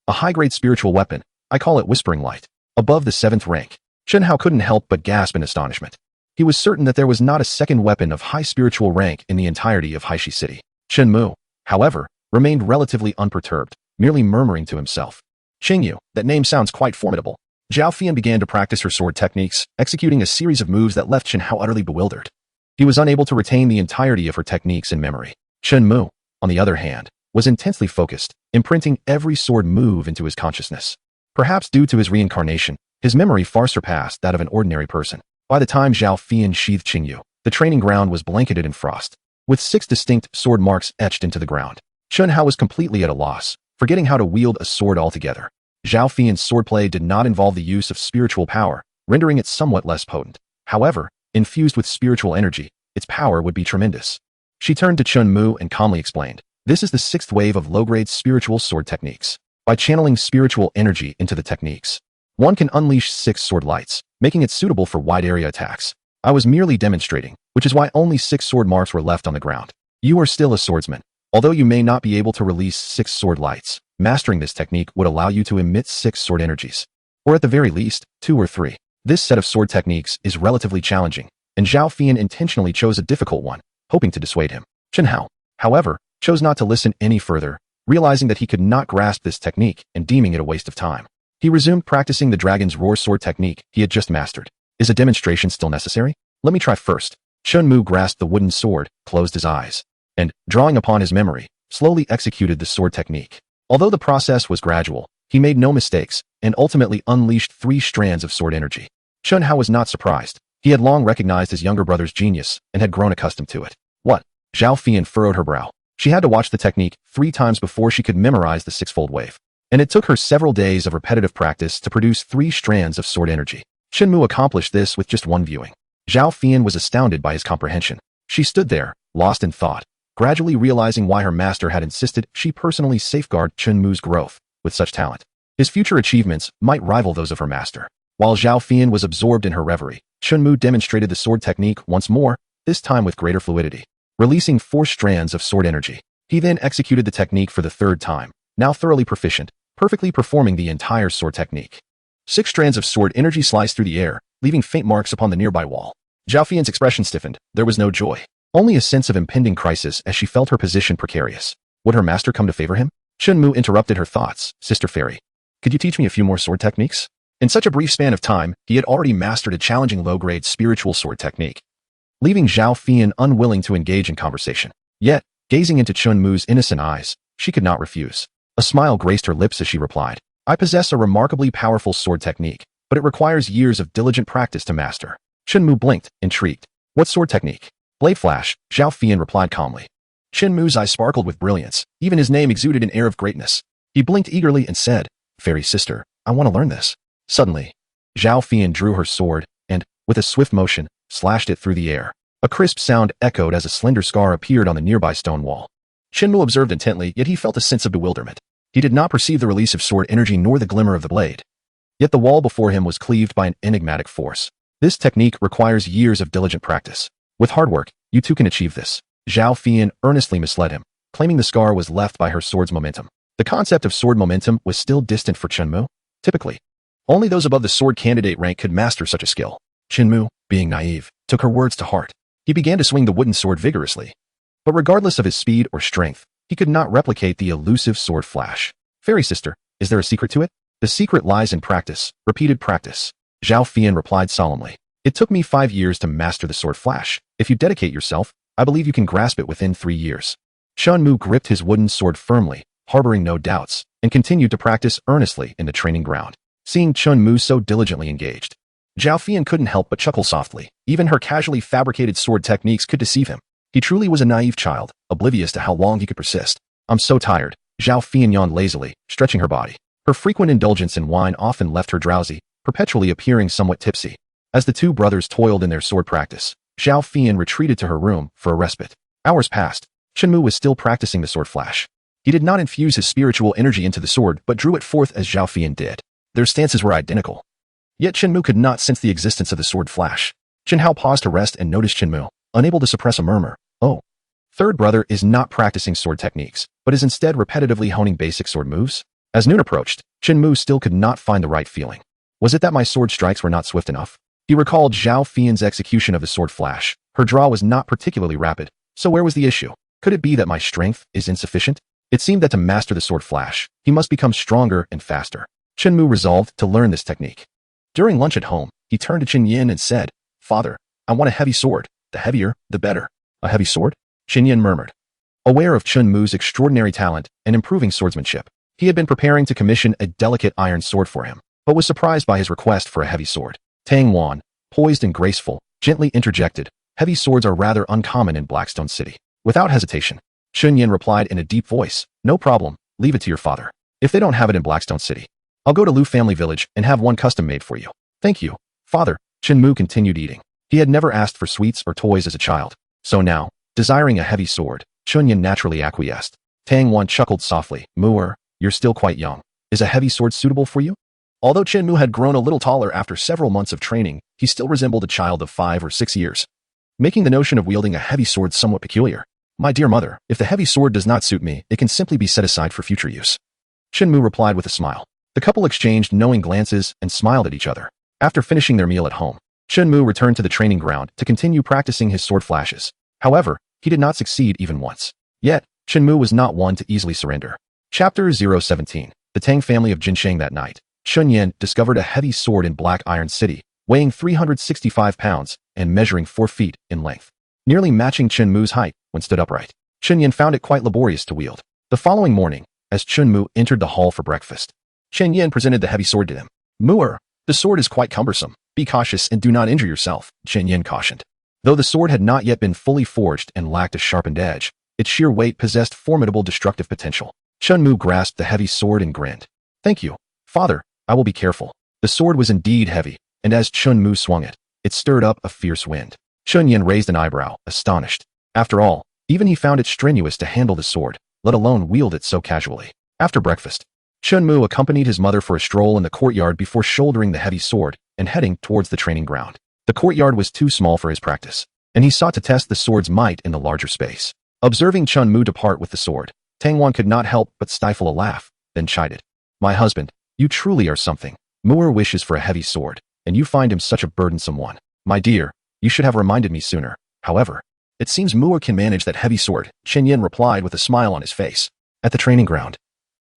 A high-grade spiritual weapon. I call it Whispering Light. Above the 7th rank." Shenhao couldn't help but gasp in astonishment. He was certain that there was not a second weapon of high spiritual rank in the entirety of Haishi City. Shinmu, however, remained relatively unperturbed, merely murmuring to himself, "Qingyu, that name sounds quite formidable." Zhao Fian began to practice her sword techniques, executing a series of moves that left Shenhao utterly bewildered. He was unable to retain the entirety of her techniques in memory. Shenmu, on the other hand, was intensely focused, imprinting every sword move into his consciousness. Perhaps due to his reincarnation, his memory far surpassed that of an ordinary person. By the time Zhao Fian sheathed Qingyu, the training ground was blanketed in frost, with 6 distinct sword marks etched into the ground. Shenhao was completely at a loss, forgetting how to wield a sword altogether. Zhao Fian's swordplay did not involve the use of spiritual power, rendering it somewhat less potent. However, infused with spiritual energy, its power would be tremendous. She turned to Chunmu and calmly explained, "This is the 6th wave of low-grade spiritual sword techniques. By channeling spiritual energy into the techniques, one can unleash 6 sword lights, making it suitable for wide-area attacks. I was merely demonstrating, which is why only 6 sword marks were left on the ground. You are still a swordsman. Although you may not be able to release 6 sword lights, mastering this technique would allow you to emit 6 sword energies. Or at the very least, 2 or 3. This set of sword techniques is relatively challenging, and Zhao Fian intentionally chose a difficult one, hoping to dissuade him. Shenhao, however, chose not to listen any further, realizing that he could not grasp this technique and deeming it a waste of time. He resumed practicing the Dragon's Roar sword technique he had just mastered. "Is a demonstration still necessary? Let me try first." Chunmu grasped the wooden sword, closed his eyes, and, drawing upon his memory, slowly executed the sword technique. Although the process was gradual, he made no mistakes and ultimately unleashed 3 strands of sword energy. Shenhao was not surprised. He had long recognized his younger brother's genius and had grown accustomed to it. "What?" Zhao Fian furrowed her brow. She had to watch the technique 3 times before she could memorize the 6-fold wave, and it took her several days of repetitive practice to produce 3 strands of sword energy. Shinmu accomplished this with just 1 viewing. Zhao Fian was astounded by his comprehension. She stood there, lost in thought, gradually realizing why her master had insisted she personally safeguard Chunmu's growth with such talent. His future achievements might rival those of her master. While Zhao Fian was absorbed in her reverie, Chunmu demonstrated the sword technique once more, this time with greater fluidity, releasing 4 strands of sword energy. He then executed the technique for the 3rd time, now thoroughly proficient, perfectly performing the entire sword technique. 6 strands of sword energy sliced through the air, leaving faint marks upon the nearby wall. Zhao Fian's expression stiffened. There was no joy, only a sense of impending crisis as she felt her position precarious. Would her master come to favor him? Shinmu interrupted her thoughts. "Sister Fairy, could you teach me a few more sword techniques?" In such a brief span of time, he had already mastered a challenging low-grade spiritual sword technique, leaving Zhao Fian unwilling to engage in conversation. Yet, gazing into Chunmu's innocent eyes, she could not refuse. A smile graced her lips as she replied, "I possess a remarkably powerful sword technique, but it requires years of diligent practice to master." Chunmu blinked, intrigued. "What sword technique?" "Blade Flash," Zhao Fian replied calmly. Shinmu's eyes sparkled with brilliance. Even his name exuded an air of greatness. He blinked eagerly and said, "Fairy sister, I want to learn this." Suddenly, Zhao Fian drew her sword and, with a swift motion, slashed it through the air. A crisp sound echoed as a slender scar appeared on the nearby stone wall. Shinmu observed intently, yet he felt a sense of bewilderment. He did not perceive the release of sword energy nor the glimmer of the blade. Yet the wall before him was cleaved by an enigmatic force. This technique requires years of diligent practice. With hard work, you too can achieve this. Zhao Fian earnestly misled him, claiming the scar was left by her sword's momentum. The concept of sword momentum was still distant for Chunmu. Typically, only those above the sword candidate rank could master such a skill. Shinmu, being naive, took her words to heart. He began to swing the wooden sword vigorously. But regardless of his speed or strength, he could not replicate the elusive sword flash. "Fairy sister, is there a secret to it?" "The secret lies in practice, repeated practice," Zhao Fian replied solemnly. "It took me 5 years to master the sword flash. If you dedicate yourself, I believe you can grasp it within 3 years." Chunmu gripped his wooden sword firmly, harboring no doubts. and continued to practice earnestly in the training ground. Seeing Chunmu so diligently engaged, Zhao Fian couldn't help but chuckle softly. Even her casually fabricated sword techniques could deceive him. He truly was a naive child, oblivious to how long he could persist. I'm so tired, Zhao Fian yawned lazily, stretching her body. Her frequent indulgence in wine often left her drowsy, perpetually appearing somewhat tipsy. As the two brothers toiled in their sword practice, Zhao Fian retreated to her room for a respite. Hours passed. Shinmu was still practicing the sword flash. He did not infuse his spiritual energy into the sword, but drew it forth as Zhao Fian did. Their stances were identical. Yet Shinmu could not sense the existence of the sword flash. Jinhao paused to rest and noticed Shinmu, unable to suppress a murmur. Oh. Third brother is not practicing sword techniques, but is instead repetitively honing basic sword moves? As noon approached, Shinmu still could not find the right feeling. Was it that my sword strikes were not swift enough? He recalled Zhao Fian's execution of the sword flash. Her draw was not particularly rapid, so where was the issue? Could it be that my strength is insufficient? It seemed that to master the sword flash, he must become stronger and faster. Shinmu resolved to learn this technique. During lunch at home, he turned to Qin Yin and said, "Father, I want a heavy sword. The heavier, the better." A heavy sword? Qin Yin murmured. Aware of Chunmu's extraordinary talent and improving swordsmanship, he had been preparing to commission a delicate iron sword for him, but was surprised by his request for a heavy sword. Tang Wan, poised and graceful, gently interjected, "Heavy swords are rather uncommon in Blackstone City." Without hesitation, Qin Yin replied in a deep voice, "No problem, leave it to your father. If they don't have it in Blackstone City, I'll go to Lu Family Village and have one custom made for you." "Thank you, father." Shinmu continued eating. He had never asked for sweets or toys as a child, so now, desiring a heavy sword, Qin Yin naturally acquiesced. Tang Wan chuckled softly, "Mu'er, you're still quite young. Is a heavy sword suitable for you?" Although Shinmu had grown a little taller after several months of training, he still resembled a child of 5 or 6 years, making the notion of wielding a heavy sword somewhat peculiar. "My dear mother, if the heavy sword does not suit me, it can simply be set aside for future use." Shinmu replied with a smile. The couple exchanged knowing glances and smiled at each other. After finishing their meal at home, Shinmu returned to the training ground to continue practicing his sword flashes. However, he did not succeed even once. Yet, Shinmu was not one to easily surrender. Chapter 017. The Tang family of Jinsheng. That night, Chun Yin discovered a heavy sword in Black Iron City, weighing 365 pounds and measuring 4 feet in length, nearly matching Chunmu's height when stood upright. Chun Yin found it quite laborious to wield. The following morning, as Chunmu entered the hall for breakfast, Chen Yin presented the heavy sword to him. "Mu'er, the sword is quite cumbersome. Be cautious and do not injure yourself," Chen Yin cautioned. Though the sword had not yet been fully forged and lacked a sharpened edge, its sheer weight possessed formidable destructive potential. Chunmu grasped the heavy sword and grinned. "Thank you, father, I will be careful." The sword was indeed heavy, and as Chunmu swung it, it stirred up a fierce wind. Chun Yin raised an eyebrow, astonished. After all, even he found it strenuous to handle the sword, let alone wield it so casually. After breakfast, Chunmu accompanied his mother for a stroll in the courtyard before shouldering the heavy sword and heading towards the training ground. The courtyard was too small for his practice, and he sought to test the sword's might in the larger space. Observing Chunmu depart with the sword, Tang Wan could not help but stifle a laugh, then chided. "My husband, you truly are something. Mu'er wishes for a heavy sword, and you find him such a burdensome one. My dear, you should have reminded me sooner. However, it seems Mu'er can manage that heavy sword," Chen Yin replied with a smile on his face. At the training ground,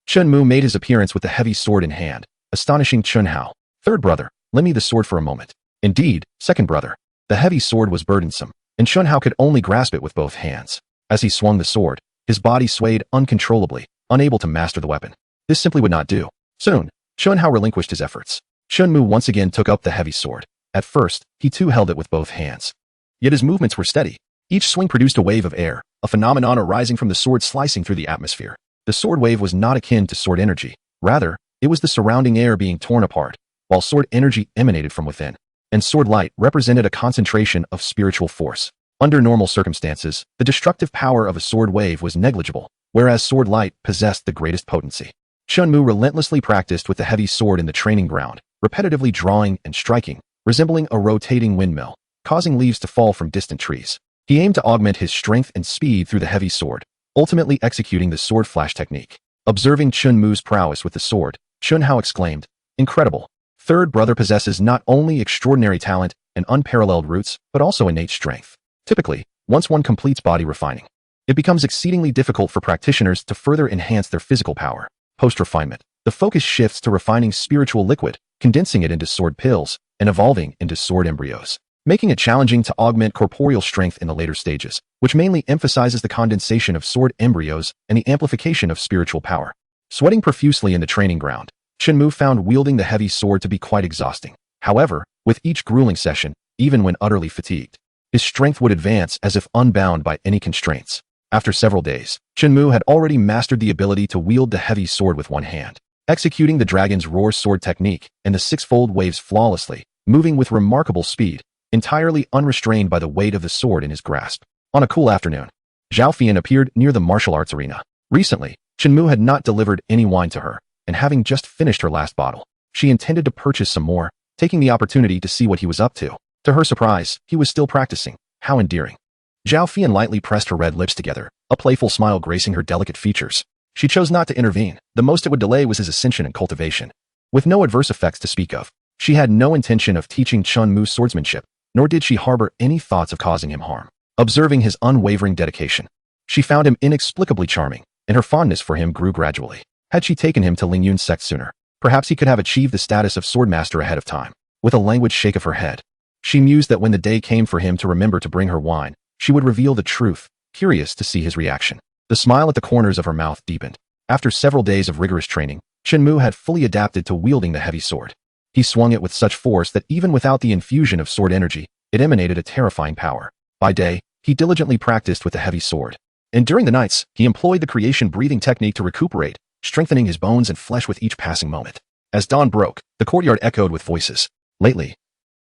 Chunmu made his appearance with the heavy sword in hand, astonishing Chunhao. "Third brother, lend me the sword for a moment." Indeed, second brother. The heavy sword was burdensome, and Chunhao could only grasp it with both hands. As he swung the sword, his body swayed uncontrollably, unable to master the weapon. This simply would not do. Soon, Chunhao relinquished his efforts. Chunmu once again took up the heavy sword. At first, he too held it with both hands. Yet his movements were steady. Each swing produced a wave of air, a phenomenon arising from the sword slicing through the atmosphere. The sword wave was not akin to sword energy. Rather, it was the surrounding air being torn apart, while sword energy emanated from within. And sword light represented a concentration of spiritual force. Under normal circumstances, the destructive power of a sword wave was negligible, whereas sword light possessed the greatest potency. Chunmu relentlessly practiced with the heavy sword in the training ground, repetitively drawing and striking, resembling a rotating windmill, causing leaves to fall from distant trees. He aimed to augment his strength and speed through the heavy sword, ultimately executing the sword flash technique. Observing Chunmu's prowess with the sword, Chunhao exclaimed, "Incredible. Third brother possesses not only extraordinary talent and unparalleled roots, but also innate strength." Typically, once one completes body refining, it becomes exceedingly difficult for practitioners to further enhance their physical power. Post-refinement, the focus shifts to refining spiritual liquid, condensing it into sword pills, and evolving into sword embryos, making it challenging to augment corporeal strength in the later stages, which mainly emphasizes the condensation of sword embryos and the amplification of spiritual power. Sweating profusely in the training ground, Shinmu found wielding the heavy sword to be quite exhausting. However, with each grueling session, even when utterly fatigued, his strength would advance as if unbound by any constraints. After several days, Shinmu had already mastered the ability to wield the heavy sword with one hand, executing the dragon's roar sword technique and the six-fold waves flawlessly, moving with remarkable speed, entirely unrestrained by the weight of the sword in his grasp. On a cool afternoon, Jang Fushian appeared near the martial arts arena. Recently, Shinmu had not delivered any wine to her, and having just finished her last bottle, she intended to purchase some more, taking the opportunity to see what he was up to. To her surprise, he was still practicing. How endearing. Jang Fushian lightly pressed her red lips together, a playful smile gracing her delicate features. She chose not to intervene. The most it would delay was his ascension and cultivation. With no adverse effects to speak of, she had no intention of teaching Shinmu's swordsmanship, nor did she harbor any thoughts of causing him harm. Observing his unwavering dedication, she found him inexplicably charming, and her fondness for him grew gradually. Had she taken him to Lingyun's sect sooner, perhaps he could have achieved the status of swordmaster ahead of time. With a languid shake of her head, she mused that when the day came for him to remember to bring her wine, she would reveal the truth, curious to see his reaction. The smile at the corners of her mouth deepened. After several days of rigorous training, Shinmu had fully adapted to wielding the heavy sword. He swung it with such force that even without the infusion of sword energy, it emanated a terrifying power. By day, he diligently practiced with the heavy sword, and during the nights, he employed the creation breathing technique to recuperate, strengthening his bones and flesh with each passing moment. As dawn broke, the courtyard echoed with voices. Lately,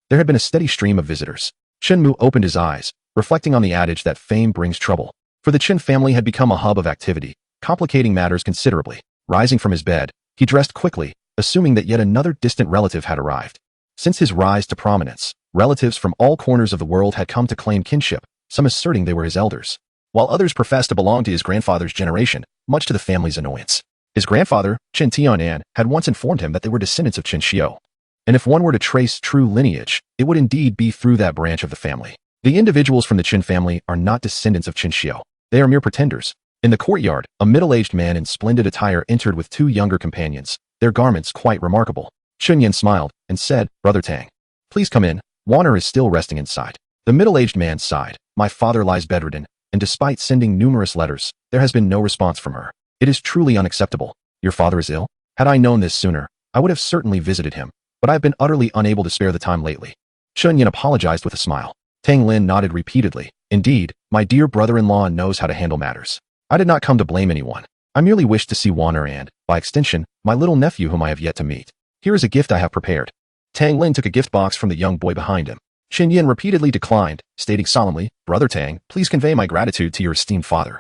there had been a steady stream of visitors. Shinmu opened his eyes, reflecting on the adage that fame brings trouble. For the Qin family had become a hub of activity, complicating matters considerably. Rising from his bed, he dressed quickly, assuming that yet another distant relative had arrived. Since his rise to prominence, relatives from all corners of the world had come to claim kinship, some asserting they were his elders, while others professed to belong to his grandfather's generation, much to the family's annoyance. His grandfather, Qin Tianan, had once informed him that they were descendants of Qin Xiu, and if one were to trace true lineage, it would indeed be through that branch of the family. The individuals from the Qin family are not descendants of Qin Xiu. They are mere pretenders. In the courtyard, a middle-aged man in splendid attire entered with two younger companions, their garments quite remarkable. Chunyan smiled and said, "Brother Tang, please come in. Warner is still resting inside." The middle-aged man sighed. "My father lies bedridden, and despite sending numerous letters, there has been no response from her. It is truly unacceptable. Your father is ill? Had I known this sooner, I would have certainly visited him, but I have been utterly unable to spare the time lately." Chunyan apologized with a smile. Tang Lin nodded repeatedly. "Indeed, my dear brother-in-law knows how to handle matters. I did not come to blame anyone. I merely wished to see Warner and, by extension, my little nephew whom I have yet to meet. Here is a gift I have prepared." Tang Lin took a gift box from the young boy behind him. Qin Yin repeatedly declined, stating solemnly, "Brother Tang, please convey my gratitude to your esteemed father."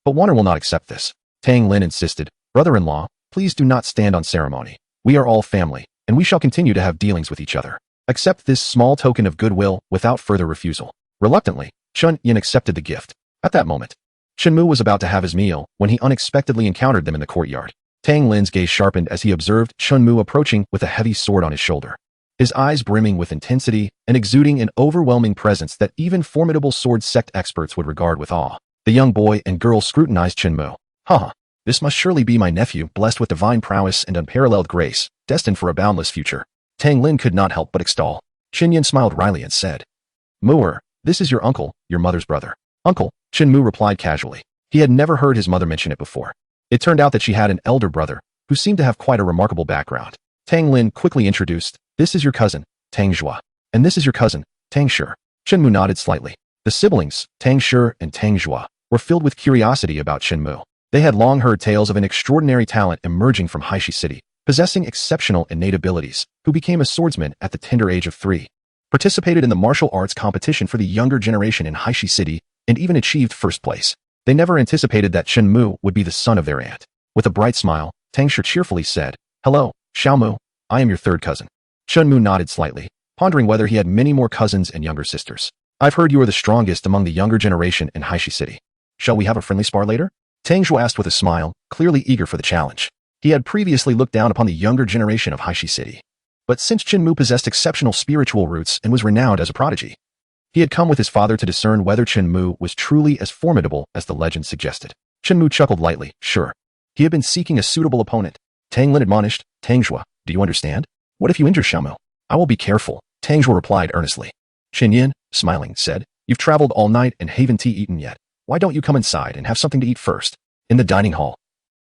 But Warner will not accept this. Tang Lin insisted, "Brother-in-law, please do not stand on ceremony. We are all family, and we shall continue to have dealings with each other. Accept this small token of goodwill without further refusal." Reluctantly, Chun Yin accepted the gift. At that moment, Shinmu was about to have his meal when he unexpectedly encountered them in the courtyard. Tang Lin's gaze sharpened as he observed Shinmu approaching with a heavy sword on his shoulder, his eyes brimming with intensity and exuding an overwhelming presence that even formidable sword sect experts would regard with awe. The young boy and girl scrutinized Shinmu. This must surely be my nephew, blessed with divine prowess and unparalleled grace, destined for a boundless future." Tang Lin could not help but extol. Qin smiled wryly and said, "Mu'er, this is your uncle, your mother's brother." "Uncle," Shinmu replied casually. He had never heard his mother mention it before. It turned out that she had an elder brother, who seemed to have quite a remarkable background. Tang Lin quickly introduced, "This is your cousin, Tang Zhua, and this is your cousin, Tang Shi." Shinmu nodded slightly. The siblings, Tang Shi and Tang Zhua, were filled with curiosity about Shinmu. They had long heard tales of an extraordinary talent emerging from Haishi City, possessing exceptional innate abilities, who became a swordsman at the tender age of 3, participated in the martial arts competition for the younger generation in Haishi City, and even achieved first place. They never anticipated that Shinmu would be the son of their aunt. With a bright smile, Tang Shi cheerfully said, "Hello, Xiaomu, I am your third cousin." Shinmu nodded slightly, pondering whether he had many more cousins and younger sisters. "I've heard you are the strongest among the younger generation in Haishi City. Shall we have a friendly spar later?" Tang Zhua asked with a smile, clearly eager for the challenge. He had previously looked down upon the younger generation of Haishi City. But since Shinmu possessed exceptional spiritual roots and was renowned as a prodigy, he had come with his father to discern whether Shinmu was truly as formidable as the legend suggested. Shinmu chuckled lightly, sure. He had been seeking a suitable opponent. Tang Lin admonished, "Tang Zhua, do you understand? What if you injure Xiaomu?" "I will be careful," Tang Zhua replied earnestly. Qin Yin, smiling, said, "You've traveled all night and haven't tea eaten yet. Why don't you come inside and have something to eat first?" In the dining hall,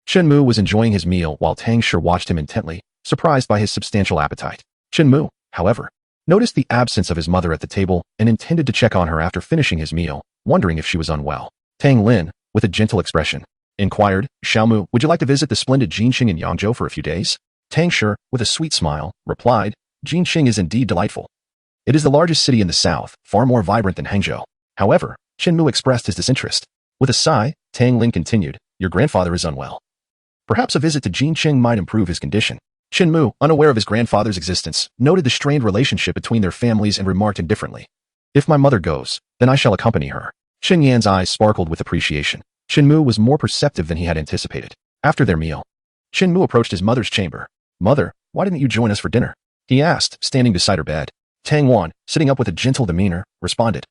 Shinmu was enjoying his meal while Tang Shi watched him intently, surprised by his substantial appetite. Shinmu, however, noticed the absence of his mother at the table and intended to check on her after finishing his meal, wondering if she was unwell. Tang Lin, with a gentle expression, inquired, Xiaomu, would you like to visit the splendid Jinqing in Yangzhou for a few days? Tang Shi, with a sweet smile, replied, Jinqing is indeed delightful. It is the largest city in the south, far more vibrant than Hangzhou. However, Shinmu expressed his disinterest. With a sigh, Tang Lin continued, your grandfather is unwell. Perhaps a visit to Jinqing might improve his condition. Shinmu, unaware of his grandfather's existence, noted the strained relationship between their families and remarked indifferently, if my mother goes, then I shall accompany her. Shin Yan's eyes sparkled with appreciation. Shinmu was more perceptive than he had anticipated. After their meal, Shinmu approached his mother's chamber. Mother, why didn't you join us for dinner? He asked, standing beside her bed. Tang Wan, sitting up with a gentle demeanor, responded,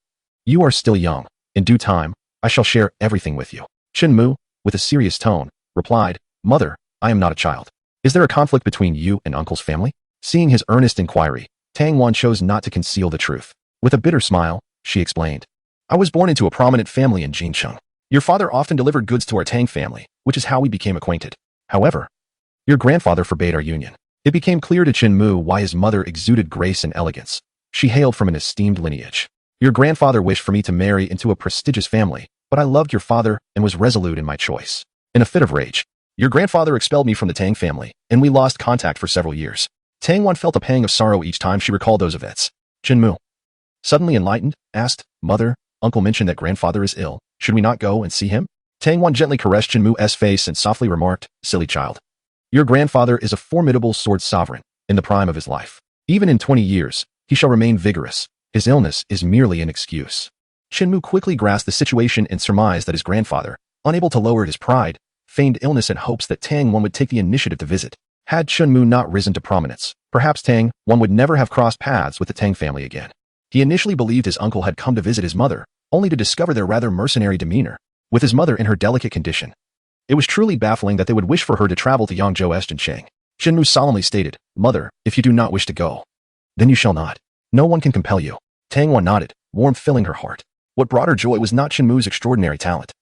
you are still young. In due time, I shall share everything with you. Shinmu, with a serious tone, replied, Mother, I am not a child. Is there a conflict between you and uncle's family? Seeing his earnest inquiry, Tang Wan chose not to conceal the truth. With a bitter smile, she explained, I was born into a prominent family in Jincheng. Your father often delivered goods to our Tang family, which is how we became acquainted. However, your grandfather forbade our union. It became clear to Shinmu why his mother exuded grace and elegance. She hailed from an esteemed lineage. Your grandfather wished for me to marry into a prestigious family, but I loved your father and was resolute in my choice. In a fit of rage, your grandfather expelled me from the Tang family, and we lost contact for several years. Tang Wan felt a pang of sorrow each time she recalled those events. Shinmu, suddenly enlightened, asked, Mother, Uncle mentioned that grandfather is ill. Should we not go and see him? Tang Wan gently caressed Shinmu's face and softly remarked, silly child. Your grandfather is a formidable sword sovereign, in the prime of his life. Even in 20 years, he shall remain vigorous. His illness is merely an excuse. Shinmu quickly grasped the situation and surmised that his grandfather, unable to lower his pride, feigned illness in hopes that Tang Wan would take the initiative to visit. Had Shinmu not risen to prominence, perhaps Tang Wan would never have crossed paths with the Tang family again. He initially believed his uncle had come to visit his mother, only to discover their rather mercenary demeanor, with his mother in her delicate condition. It was truly baffling that they would wish for her to travel to Yangzhou and Cheng. Shinmu solemnly stated, Mother, if you do not wish to go, then you shall not. No one can compel you. Tang Wan nodded, warmth filling her heart. What brought her joy was not Shinmu's extraordinary talent,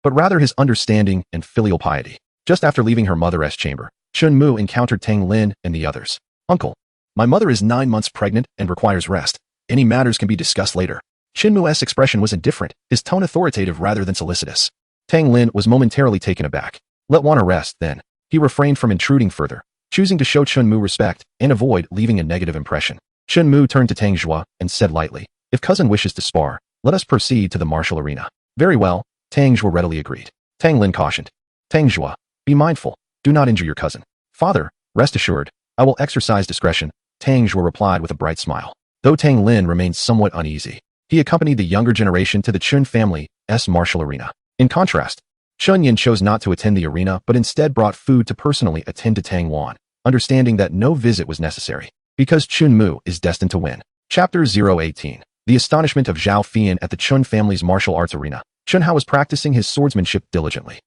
but rather his understanding and filial piety. Just after leaving her mother's chamber, Shinmu encountered Tang Lin and the others. Uncle, my mother is 9 months pregnant and requires rest. Any matters can be discussed later. Shinmu's expression was indifferent, his tone authoritative rather than solicitous. Tang Lin was momentarily taken aback. Let Wana rest, then. He refrained from intruding further, choosing to show Shinmu respect and avoid leaving a negative impression. Shinmu turned to Tang Zhua and said lightly, if cousin wishes to spar, let us proceed to the martial arena. Very well, Tang Zhua readily agreed. Tang Lin cautioned, Tang Zhua, be mindful, do not injure your cousin. Father, rest assured, I will exercise discretion, Tang Zhua replied with a bright smile. Though Tang Lin remained somewhat uneasy, he accompanied the younger generation to the Chun family's martial arena. In contrast, Chun Yin chose not to attend the arena but instead brought food to personally attend to Tang Wan, understanding that no visit was necessary, because Chun Mu is destined to win. Chapter 018. The astonishment of Zhao Fian at the Chun family's martial arts arena. Chun Hao was practicing his swordsmanship diligently.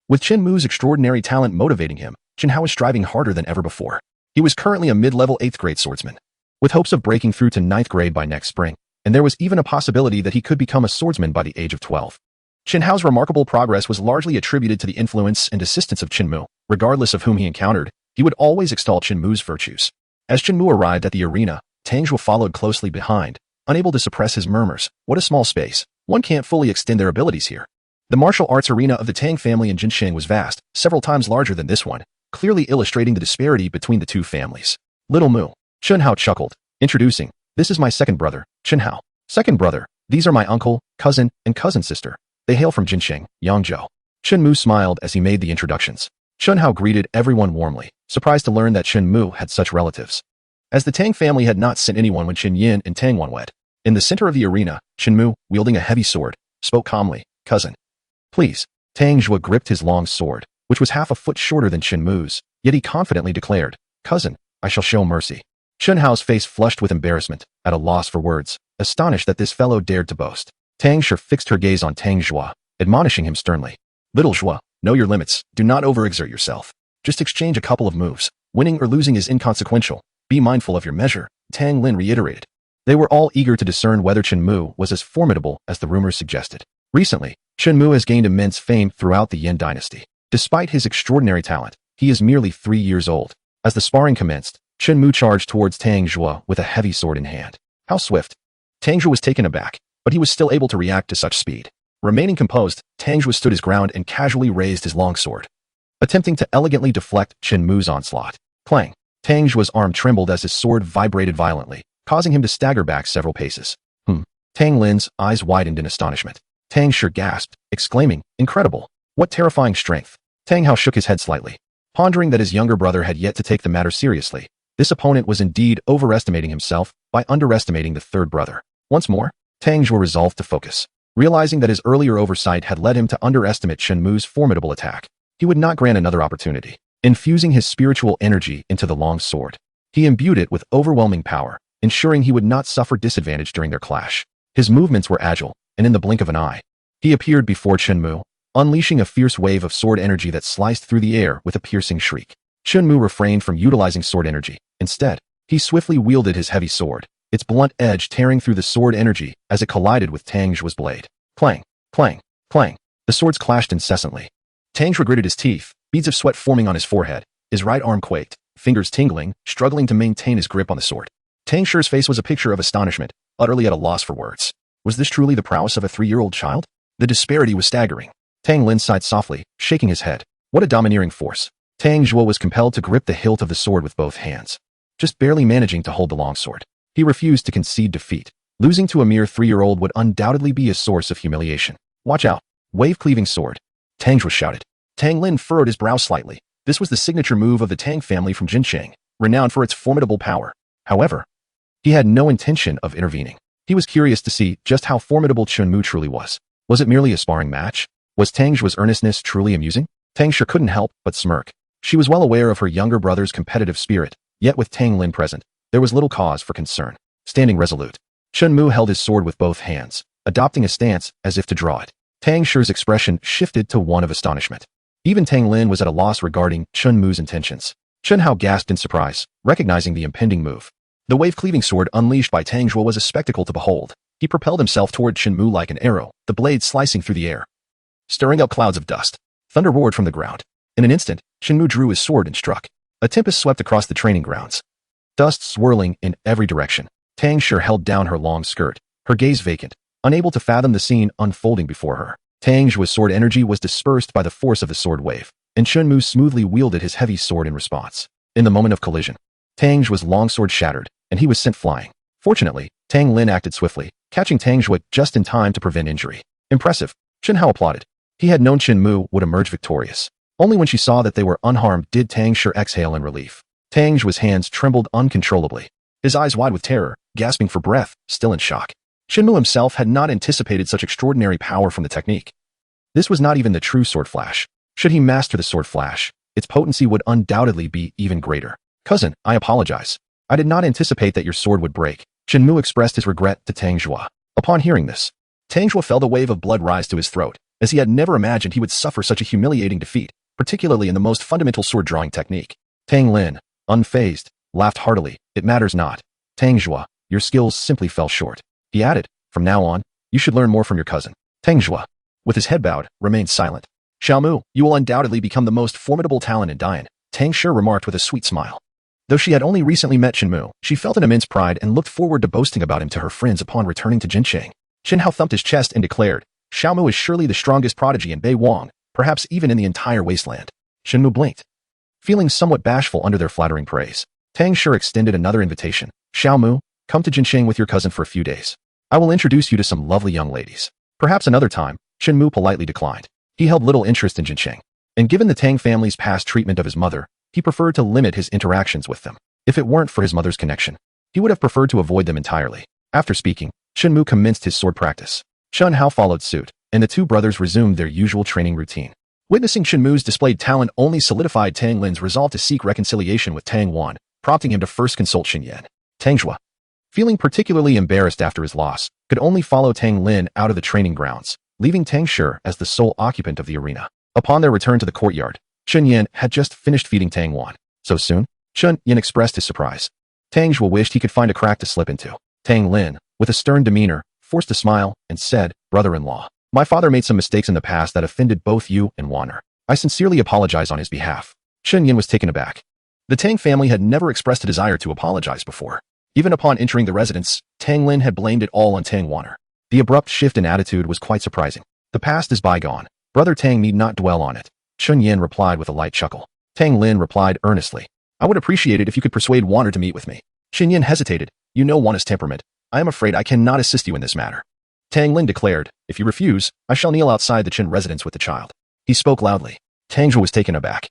With Chen Mu's extraordinary talent motivating him, Chen Hao was striving harder than ever before. He was currently a mid-level 8th grade swordsman, with hopes of breaking through to 9th grade by next spring, and there was even a possibility that he could become a swordsman by the age of 12. Chen Hao's remarkable progress was largely attributed to the influence and assistance of Chen Mu. Regardless of whom he encountered, he would always extol Chen Mu's virtues. As Chen Mu arrived at the arena, Tang Zhua followed closely behind, unable to suppress his murmurs. What a small space. One can't fully extend their abilities here. The martial arts arena of the Tang family in Jinsheng was vast, several times larger than this one, clearly illustrating the disparity between the two families. Little Mu. Chen Hao chuckled, introducing, this is my second brother, Chen Hao. Second brother, these are my uncle, cousin, and cousin sister. They hail from Jinsheng, Yangzhou. Chen Mu smiled as he made the introductions. Chen Hao greeted everyone warmly, surprised to learn that Chen Mu had such relatives, as the Tang family had not sent anyone when Chen Yin and Tang Wan wed. In the center of the arena, Chen Mu, wielding a heavy sword, spoke calmly, cousin. Please. Tang Zhua gripped his long sword, which was half a foot shorter than Chen Mu's, yet he confidently declared, cousin, I shall show mercy. Chen Hao's face flushed with embarrassment, at a loss for words, astonished that this fellow dared to boast. Tang Shi fixed her gaze on Tang Zhua, admonishing him sternly. Little Zhua, know your limits, do not overexert yourself. Just exchange a couple of moves. Winning or losing is inconsequential. Be mindful of your measure, Tang Lin reiterated. They were all eager to discern whether Chen Mu was as formidable as the rumors suggested. Recently, Chen Mu has gained immense fame throughout the Yin dynasty. Despite his extraordinary talent, he is merely 3 years old. As the sparring commenced, Shinmu charged towards Tang Zhuo with a heavy sword in hand. How swift! Tang Zhuo was taken aback, but he was still able to react to such speed. Remaining composed, Tang Zhuo stood his ground and casually raised his long sword, attempting to elegantly deflect Shinmu's onslaught. Clang! Tang Zhuo's arm trembled as his sword vibrated violently, causing him to stagger back several paces. Tang Lin's eyes widened in astonishment. Tang Shi gasped, exclaiming, "Incredible! What terrifying strength!" Tang Hao shook his head slightly, pondering that his younger brother had yet to take the matter seriously. This opponent was indeed overestimating himself by underestimating the third brother. Once more, Tang Zhuo resolved to focus. Realizing that his earlier oversight had led him to underestimate Shenmu's formidable attack, he would not grant another opportunity. Infusing his spiritual energy into the long sword, he imbued it with overwhelming power, ensuring he would not suffer disadvantage during their clash. His movements were agile, and in the blink of an eye, he appeared before Shenmu, unleashing a fierce wave of sword energy that sliced through the air with a piercing shriek. Shenmu refrained from utilizing sword energy. Instead, he swiftly wielded his heavy sword, its blunt edge tearing through the sword energy as it collided with Tang Zhuo's blade. Clang, clang, clang. The swords clashed incessantly. Tang Zhuo gritted his teeth, beads of sweat forming on his forehead. His right arm quaked, fingers tingling, struggling to maintain his grip on the sword. Tang Shi's face was a picture of astonishment, utterly at a loss for words. Was this truly the prowess of a 3-year-old child? The disparity was staggering. Tang Lin sighed softly, shaking his head. What a domineering force. Tang Zhuo was compelled to grip the hilt of the sword with both hands, just barely managing to hold the long sword. He refused to concede defeat. Losing to a mere 3-year-old would undoubtedly be a source of humiliation. Watch out! Wave-cleaving sword. Tang Zhuo shouted. Tang Lin furrowed his brow slightly. This was the signature move of the Tang family from Jincheng, renowned for its formidable power. However, he had no intention of intervening. He was curious to see just how formidable Shenmu truly was. Was it merely a sparring match? Was Tang Zhuo's earnestness truly amusing? Tang Shi couldn't help but smirk. She was well aware of her younger brother's competitive spirit, yet with Tang Lin present, there was little cause for concern. Standing resolute, Shenmu held his sword with both hands, adopting a stance as if to draw it. Tang Shi's expression shifted to one of astonishment. Even Tang Lin was at a loss regarding Shenmu's intentions. Shen Hao gasped in surprise, recognizing the impending move. The wave-cleaving sword unleashed by Tang Zhuo was a spectacle to behold. He propelled himself toward Shenmu like an arrow, the blade slicing through the air, stirring up clouds of dust. Thunder roared from the ground. In an instant, Shenmu drew his sword and struck. A tempest swept across the training grounds, dust swirling in every direction. Tang Shi held down her long skirt, her gaze vacant, unable to fathom the scene unfolding before her. Tang Zhuo's sword energy was dispersed by the force of the sword wave, and Shenmu smoothly wielded his heavy sword in response. In the moment of collision, Tang Zhuo's long sword shattered, and he was sent flying. Fortunately, Tang Lin acted swiftly, catching Tang Zhuo just in time to prevent injury. Impressive. Shen Hao applauded. He had known Shenmu would emerge victorious. Only when she saw that they were unharmed did Tang Shi exhale in relief. Tang Zhuo's hands trembled uncontrollably, his eyes wide with terror, gasping for breath, still in shock. Shenmu himself had not anticipated such extraordinary power from the technique. This was not even the true sword flash. Should he master the sword flash, its potency would undoubtedly be even greater. Cousin, I apologize. I did not anticipate that your sword would break. Shenmu expressed his regret to Tang Zhuo. Upon hearing this, Tang Zhuo felt a wave of blood rise to his throat, as he had never imagined he would suffer such a humiliating defeat, particularly in the most fundamental sword-drawing technique. Tang Lin, unfazed, laughed heartily. It matters not. Tang Zhuo, your skills simply fell short. He added, from now on, you should learn more from your cousin. Tang Zhuo, with his head bowed, remained silent. Xiaomu, you will undoubtedly become the most formidable talent in Dian, Tang Shi remarked with a sweet smile. Though she had only recently met Shenmu, she felt an immense pride and looked forward to boasting about him to her friends upon returning to Jincheng. Shen Hao thumped his chest and declared, Xiaomu is surely the strongest prodigy in Bei Wang, perhaps even in the entire wasteland. Shenmu blinked, feeling somewhat bashful under their flattering praise. Tang Shi extended another invitation. Xiaomu, come to Jincheng with your cousin for a few days. I will introduce you to some lovely young ladies. Perhaps another time, Shenmu politely declined. He held little interest in Jincheng, and given the Tang family's past treatment of his mother, he preferred to limit his interactions with them. If it weren't for his mother's connection, he would have preferred to avoid them entirely. After speaking, Shenmu commenced his sword practice. Shen Hao followed suit, and the two brothers resumed their usual training routine. Witnessing Shenmu's displayed talent only solidified Tang Lin's resolve to seek reconciliation with Tang Wan, prompting him to first consult Xin Yan. Tang Zhuo, feeling particularly embarrassed after his loss, could only follow Tang Lin out of the training grounds, leaving Tang Shi as the sole occupant of the arena. Upon their return to the courtyard, Xin Yan had just finished feeding Tang Wan. So soon? Xin Yan expressed his surprise. Tang Zhuo wished he could find a crack to slip into. Tang Lin, with a stern demeanor, forced a smile and said, brother-in-law, my father made some mistakes in the past that offended both you and Wanner. I sincerely apologize on his behalf. Chen Yin was taken aback. The Tang family had never expressed a desire to apologize before. Even upon entering the residence, Tang Lin had blamed it all on Tang Wanner. The abrupt shift in attitude was quite surprising. The past is bygone. Brother Tang need not dwell on it. Chen Yin replied with a light chuckle. Tang Lin replied earnestly. I would appreciate it if you could persuade Wanner to meet with me. Chen Yin hesitated. You know Wanner's temperament. I am afraid I cannot assist you in this matter. Tang Lin declared, if you refuse, I shall kneel outside the Chen residence with the child. He spoke loudly. Tang Zhu was taken aback.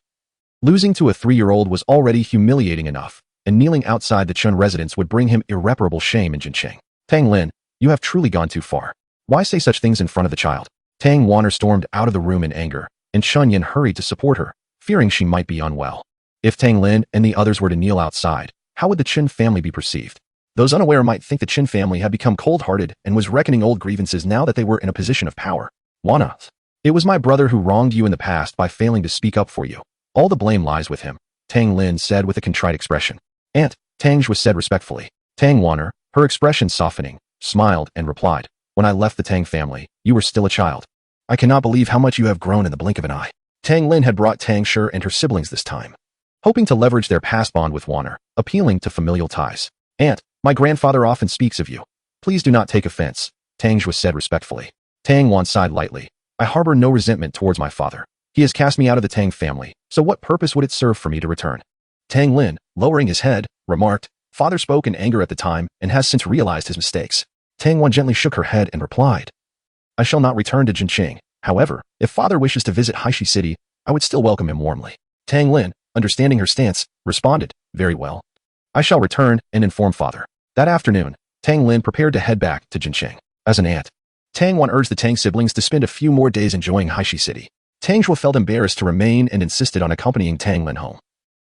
Losing to a 3-year-old was already humiliating enough, and kneeling outside the Chen residence would bring him irreparable shame in Jincheng. Tang Lin, you have truly gone too far. Why say such things in front of the child? Tang Wanner stormed out of the room in anger, and Chen Yin hurried to support her, fearing she might be unwell. If Tang Lin and the others were to kneel outside, how would the Chen family be perceived? Those unaware might think the Chen family had become cold-hearted and was reckoning old grievances now that they were in a position of power. Wanna. It was my brother who wronged you in the past by failing to speak up for you. All the blame lies with him, Tang Lin said with a contrite expression. Aunt, Tang Zhu said respectfully. Tang Wanner, her expression softening, smiled and replied, when I left the Tang family, you were still a child. I cannot believe how much you have grown in the blink of an eye. Tang Lin had brought Tang Shi and her siblings this time, hoping to leverage their past bond with Wanner, appealing to familial ties. Aunt, my grandfather often speaks of you. Please do not take offense, Tang Zhu said respectfully. Tang Wan sighed lightly. I harbor no resentment towards my father. He has cast me out of the Tang family, so what purpose would it serve for me to return? Tang Lin, lowering his head, remarked, Father spoke in anger at the time and has since realized his mistakes. Tang Wan gently shook her head and replied, I shall not return to Jincheng. However, if Father wishes to visit Haishi City, I would still welcome him warmly. Tang Lin, understanding her stance, responded, very well. I shall return and inform Father. That afternoon, Tang Lin prepared to head back to Jincheng. As an aunt, Tang Wan urged the Tang siblings to spend a few more days enjoying Haishi City. Tang Zhu felt embarrassed to remain and insisted on accompanying Tang Lin home,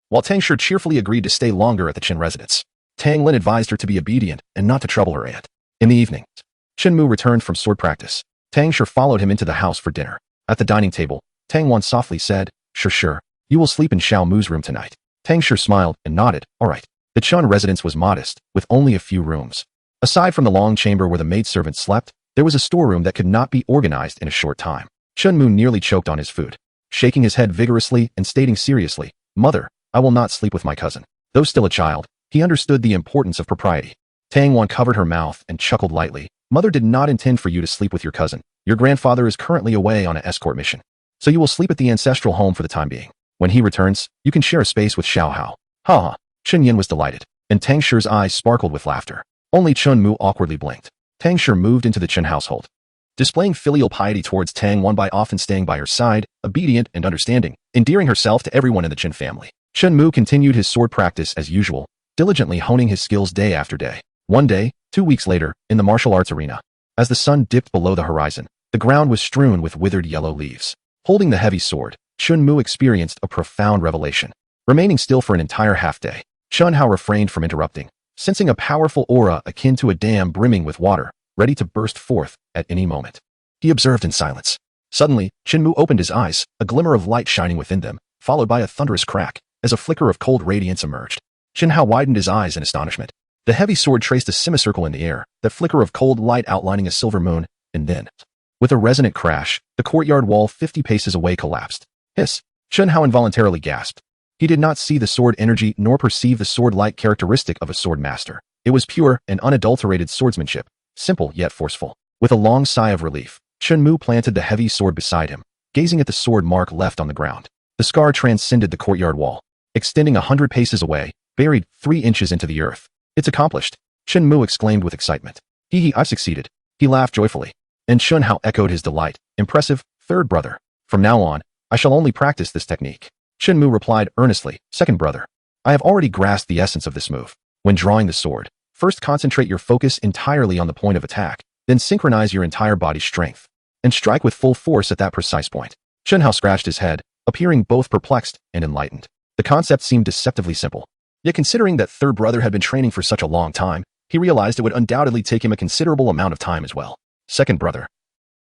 while Tang Shi cheerfully agreed to stay longer at the Chen residence. Tang Lin advised her to be obedient and not to trouble her aunt. In the evening, Shinmu returned from sword practice. Tang Shi followed him into the house for dinner. At the dining table, Tang Wan softly said, Sure, you will sleep in Xiao Mu's room tonight. Tang Shi smiled and nodded, all right. The Chen residence was modest, with only a few rooms. Aside from the long chamber where the maidservant slept, there was a storeroom that could not be organized in a short time. Shinmu nearly choked on his food, shaking his head vigorously and stating seriously, Mother, I will not sleep with my cousin. Though still a child, he understood the importance of propriety. Tang Wan covered her mouth and chuckled lightly. Mother did not intend for you to sleep with your cousin. Your grandfather is currently away on an escort mission, so you will sleep at the ancestral home for the time being. When he returns, you can share a space with Xiao Hao. Ha ha. Chen Yin was delighted, and Tang Shi's eyes sparkled with laughter. Only Chen Mu awkwardly blinked. Tang Shi moved into the Chen household, displaying filial piety towards Tang Wan by often staying by her side, obedient and understanding, endearing herself to everyone in the Chen family. Chen Mu continued his sword practice as usual, diligently honing his skills day after day. One day, 2 weeks later, in the martial arts arena, as the sun dipped below the horizon, the ground was strewn with withered yellow leaves. Holding the heavy sword, Chen Mu experienced a profound revelation. Remaining still for an entire half-day, Chen Hao refrained from interrupting, sensing a powerful aura akin to a dam brimming with water, ready to burst forth at any moment. He observed in silence. Suddenly, Chen Mu opened his eyes, a glimmer of light shining within them, followed by a thunderous crack, as a flicker of cold radiance emerged. Chen Hao widened his eyes in astonishment. The heavy sword traced a semicircle in the air, that flicker of cold light outlining a silver moon, and then, with a resonant crash, the courtyard wall 50 paces away collapsed. Hiss! Chen Hao involuntarily gasped. He did not see the sword energy nor perceive the sword-like characteristic of a sword master. It was pure and unadulterated swordsmanship, simple yet forceful. With a long sigh of relief, Chen Mu planted the heavy sword beside him, gazing at the sword mark left on the ground. The scar transcended the courtyard wall, extending 100 paces away, buried 3 inches into the earth. It's accomplished, Chen Mu exclaimed with excitement. I've succeeded. He laughed joyfully. And Chen Hao echoed his delight. Impressive, third brother. From now on, I shall only practice this technique. Chen Mu replied earnestly, second brother. I have already grasped the essence of this move. When drawing the sword, first concentrate your focus entirely on the point of attack, then synchronize your entire body's strength, and strike with full force at that precise point. Chen Hao scratched his head, appearing both perplexed and enlightened. The concept seemed deceptively simple. Yet considering that third brother had been training for such a long time, he realized it would undoubtedly take him a considerable amount of time as well. Second brother.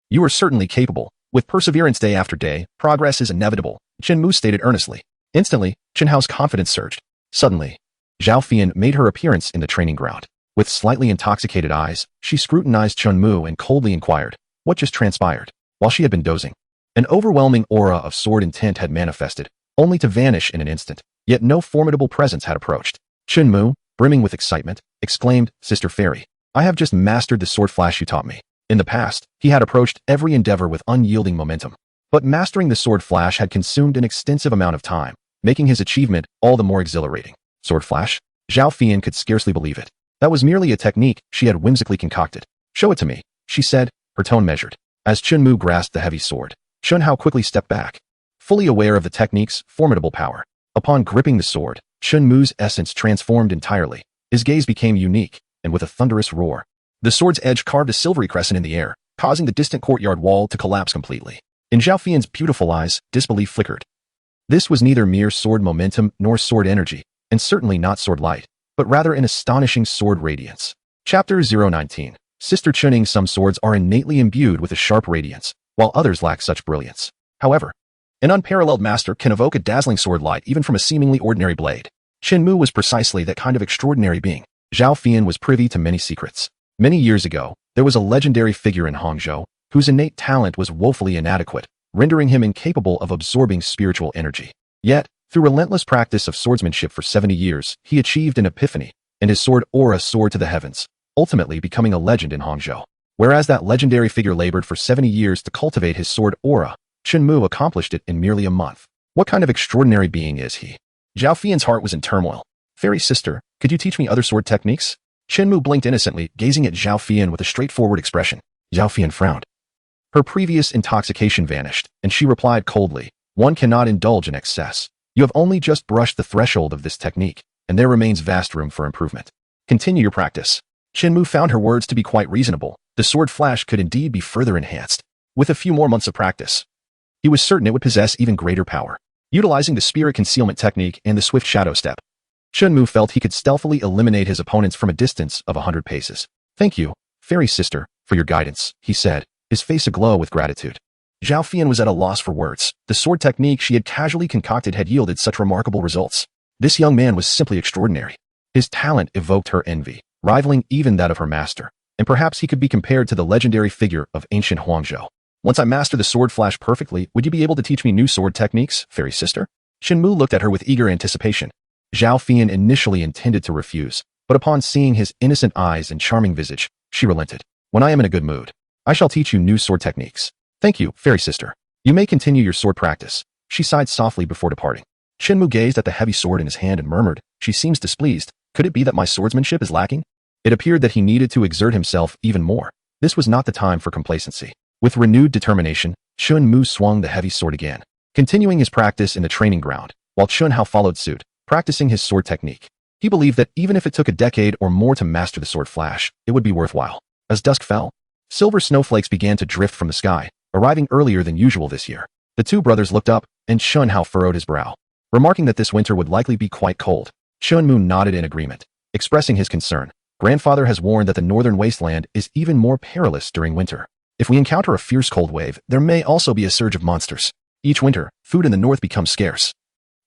You are certainly capable. With perseverance day after day, progress is inevitable, Chen Mu stated earnestly. Instantly, Chen Hao's confidence surged. Suddenly, Zhao Fian made her appearance in the training ground. With slightly intoxicated eyes, she scrutinized Chen Mu and coldly inquired, what just transpired? While she had been dozing, An overwhelming aura of sword intent had manifested, only to vanish in an instant, yet no formidable presence had approached. Shinmu, brimming with excitement, exclaimed, "Sister Fairy, I have just mastered the sword flash you taught me." In the past, he had approached every endeavor with unyielding momentum. But mastering the sword flash had consumed an extensive amount of time, making his achievement all the more exhilarating. Sword flash? Zhao Fian could scarcely believe it. That was merely a technique she had whimsically concocted. "Show it to me," she said, her tone measured. As Chunmu grasped the heavy sword, Chunhao quickly stepped back, fully aware of the technique's formidable power. Upon gripping the sword, Chunmu's essence transformed entirely. His gaze became unique, and with a thunderous roar, the sword's edge carved a silvery crescent in the air, causing the distant courtyard wall to collapse completely. In Zhao Fian's beautiful eyes, disbelief flickered. This was neither mere sword momentum nor sword energy, and certainly not sword light, but rather an astonishing sword radiance. Chapter 019. Sister Chuning. Some swords are innately imbued with a sharp radiance, while others lack such brilliance. However, an unparalleled master can evoke a dazzling sword light even from a seemingly ordinary blade. Shinmu was precisely that kind of extraordinary being. Zhao Fian was privy to many secrets. Many years ago, there was a legendary figure in Hangzhou whose innate talent was woefully inadequate, rendering him incapable of absorbing spiritual energy. Yet, through relentless practice of swordsmanship for 70 years, he achieved an epiphany, and his sword aura soared to the heavens, ultimately becoming a legend in Hangzhou. Whereas that legendary figure labored for 70 years to cultivate his sword aura, Shinmu accomplished it in merely a month. What kind of extraordinary being is he? Zhao Fian's heart was in turmoil. "Fairy sister, could you teach me other sword techniques?" Shinmu blinked innocently, gazing at Zhao Fian with a straightforward expression. Zhao Fian frowned. Her previous intoxication vanished, and she replied coldly, "One cannot indulge in excess. You have only just brushed the threshold of this technique, and there remains vast room for improvement. Continue your practice." Shinmu found her words to be quite reasonable. The sword flash could indeed be further enhanced. With a few more months of practice, he was certain it would possess even greater power. Utilizing the spirit concealment technique and the swift shadow step, Shinmu felt he could stealthily eliminate his opponents from a distance of 100 paces. "Thank you, Fairy Sister, for your guidance," he said, his face aglow with gratitude. Zhao Fian was at a loss for words. The sword technique she had casually concocted had yielded such remarkable results. This young man was simply extraordinary. His talent evoked her envy, rivaling even that of her master, and perhaps he could be compared to the legendary figure of ancient Huangzhou. "Once I master the sword flash perfectly, would you be able to teach me new sword techniques, Fairy Sister?" Shinmu looked at her with eager anticipation. Zhao Fian initially intended to refuse, but upon seeing his innocent eyes and charming visage, she relented. "When I am in a good mood, I shall teach you new sword techniques." "Thank you, Fairy Sister. You may continue your sword practice." She sighed softly before departing. Shinmu gazed at the heavy sword in his hand and murmured, "She seems displeased. Could it be that my swordsmanship is lacking?" It appeared that he needed to exert himself even more. This was not the time for complacency. With renewed determination, Shinmu swung the heavy sword again, continuing his practice in the training ground, while Chunhao followed suit, practicing his sword technique. He believed that even if it took a decade or more to master the sword flash, it would be worthwhile. As dusk fell, silver snowflakes began to drift from the sky, arriving earlier than usual this year. The two brothers looked up, and Chunhao furrowed his brow. Remarking that this winter would likely be quite cold, Chunmu nodded in agreement, expressing his concern. "Grandfather has warned that the northern wasteland is even more perilous during winter. If we encounter a fierce cold wave, there may also be a surge of monsters. Each winter, food in the north becomes scarce,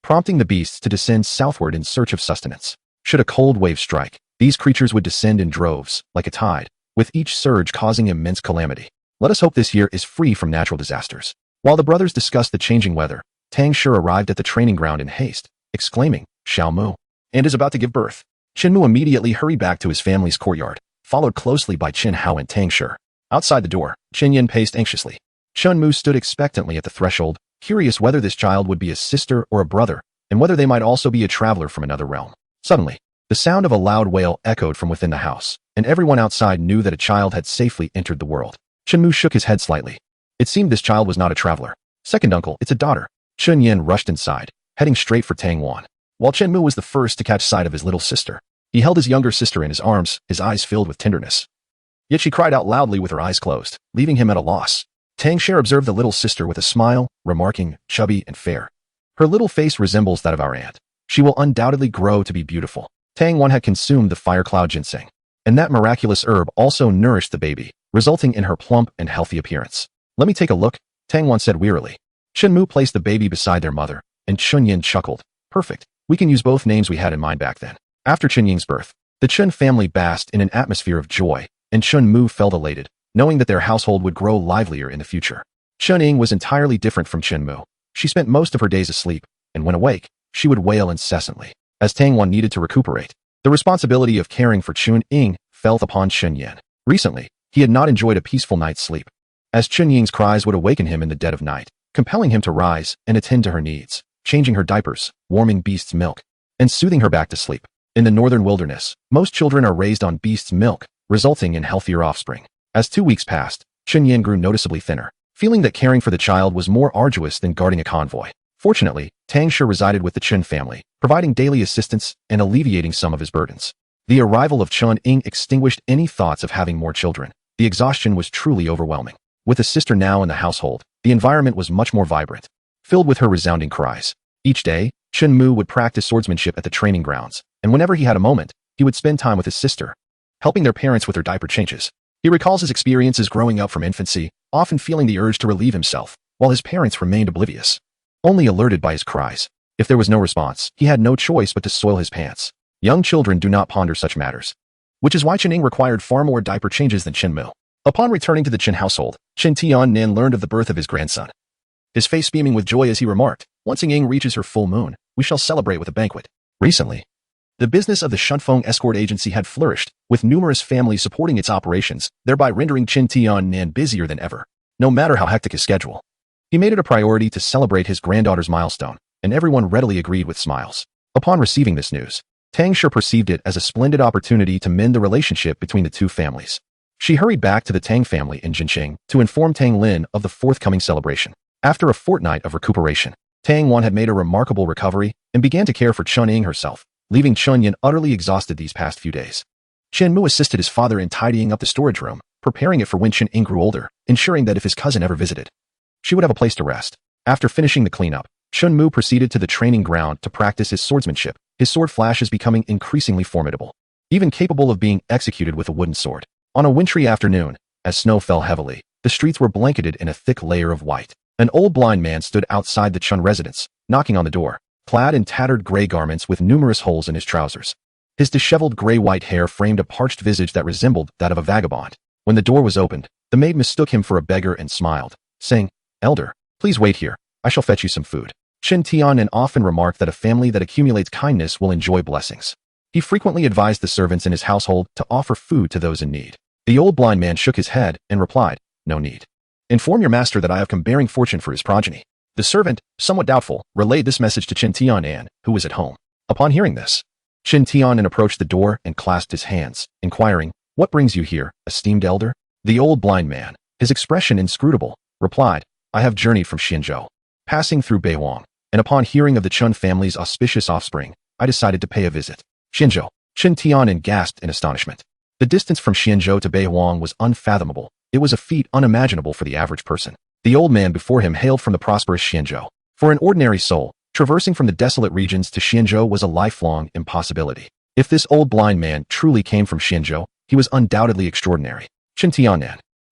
prompting the beasts to descend southward in search of sustenance. Should a cold wave strike, these creatures would descend in droves, like a tide, with each surge causing immense calamity. Let us hope this year is free from natural disasters." While the brothers discussed the changing weather, Tang Shi arrived at the training ground in haste, exclaiming, "Xiao Mu," and is about to give birth. Shinmu immediately hurried back to his family's courtyard, followed closely by Qin Hao and Tang Shi. Outside the door, Qin Yin paced anxiously. Chunmu stood expectantly at the threshold, curious whether this child would be a sister or a brother, and whether they might also be a traveler from another realm. Suddenly, the sound of a loud wail echoed from within the house, and everyone outside knew that a child had safely entered the world. Chunmu shook his head slightly. It seemed this child was not a traveler. "Second uncle, it's a daughter." Chun Yin rushed inside, heading straight for Tang Wan. While Chenmu was the first to catch sight of his little sister, he held his younger sister in his arms, his eyes filled with tenderness. Yet she cried out loudly with her eyes closed, leaving him at a loss. Tang Shi observed the little sister with a smile, remarking, "Chubby and fair. Her little face resembles that of our aunt. She will undoubtedly grow to be beautiful." Tang Wan had consumed the fire cloud ginseng, and that miraculous herb also nourished the baby, resulting in her plump and healthy appearance. "Let me take a look," Tang Wan said wearily. Shinmu placed the baby beside their mother, and Chunyin chuckled. "Perfect. We can use both names we had in mind back then." After Chunying's birth, the Chun family basked in an atmosphere of joy, and Chunmu felt elated, knowing that their household would grow livelier in the future. Chun Ying was entirely different from Shinmu. She spent most of her days asleep, and when awake, she would wail incessantly. As Tang Wan needed to recuperate, the responsibility of caring for Chun Ying fell upon Chun Yan. Recently, he had not enjoyed a peaceful night's sleep, as Chun Ying's cries would awaken him in the dead of night, compelling him to rise and attend to her needs, changing her diapers, warming Beast's milk, and soothing her back to sleep. In the northern wilderness, most children are raised on Beast's milk, resulting in healthier offspring. As 2 weeks passed, Chun Yan grew noticeably thinner, feeling that caring for the child was more arduous than guarding a convoy. Fortunately, Tang Shi resided with the Chun family, providing daily assistance and alleviating some of his burdens. The arrival of Chun Ying extinguished any thoughts of having more children. The exhaustion was truly overwhelming. With a sister now in the household, the environment was much more vibrant, filled with her resounding cries. Each day, Shinmu would practice swordsmanship at the training grounds, and whenever he had a moment, he would spend time with his sister, helping their parents with their diaper changes. He recalls his experiences growing up from infancy, often feeling the urge to relieve himself, while his parents remained oblivious, only alerted by his cries. If there was no response, he had no choice but to soil his pants. Young children do not ponder such matters, which is why Chen Ying required far more diaper changes than Shinmu. Upon returning to the Chen household, Chen Tian-nan learned of the birth of his grandson, his face beaming with joy as he remarked, "Once Ying reaches her full moon, we shall celebrate with a banquet." Recently, the business of the Shunfeng escort agency had flourished, with numerous families supporting its operations, thereby rendering Chen Tian-nan busier than ever. No matter how hectic his schedule, he made it a priority to celebrate his granddaughter's milestone, and everyone readily agreed with smiles. Upon receiving this news, Tang Shi perceived it as a splendid opportunity to mend the relationship between the two families. She hurried back to the Tang family in Jinqing to inform Tang Lin of the forthcoming celebration. After a fortnight of recuperation, Tang Wan had made a remarkable recovery and began to care for Chun Ying herself, leaving Chun Yan utterly exhausted these past few days. Shinmu assisted his father in tidying up the storage room, preparing it for when Chun Ying grew older, ensuring that if his cousin ever visited, she would have a place to rest. After finishing the cleanup, Chunmu proceeded to the training ground to practice his swordsmanship, his sword flashes becoming increasingly formidable, even capable of being executed with a wooden sword. On a wintry afternoon, as snow fell heavily, the streets were blanketed in a thick layer of white. An old blind man stood outside the Chun residence, knocking on the door, clad in tattered gray garments with numerous holes in his trousers. His disheveled gray-white hair framed a parched visage that resembled that of a vagabond. When the door was opened, the maid mistook him for a beggar and smiled, saying, "Elder, please wait here. I shall fetch you some food." Chen Tian often remarked that a family that accumulates kindness will enjoy blessings. He frequently advised the servants in his household to offer food to those in need. The old blind man shook his head and replied, "No need. Inform your master that I have come bearing fortune for his progeny." The servant, somewhat doubtful, relayed this message to Chen Tian, who was at home. Upon hearing this, Chen Tian approached the door and clasped his hands, inquiring, "What brings you here, esteemed elder?" The old blind man, his expression inscrutable, replied, "I have journeyed from Xianzhou, passing through Beiwang, and upon hearing of the Chun family's auspicious offspring, I decided to pay a visit." Xianzhou. Chen Tian gasped in astonishment. The distance from Xianzhou to Beiwang was unfathomable. It was a feat unimaginable for the average person. The old man before him hailed from the prosperous Xianzhou. For an ordinary soul, traversing from the desolate regions to Xianzhou was a lifelong impossibility. If this old blind man truly came from Xianzhou, he was undoubtedly extraordinary. Chen Tian,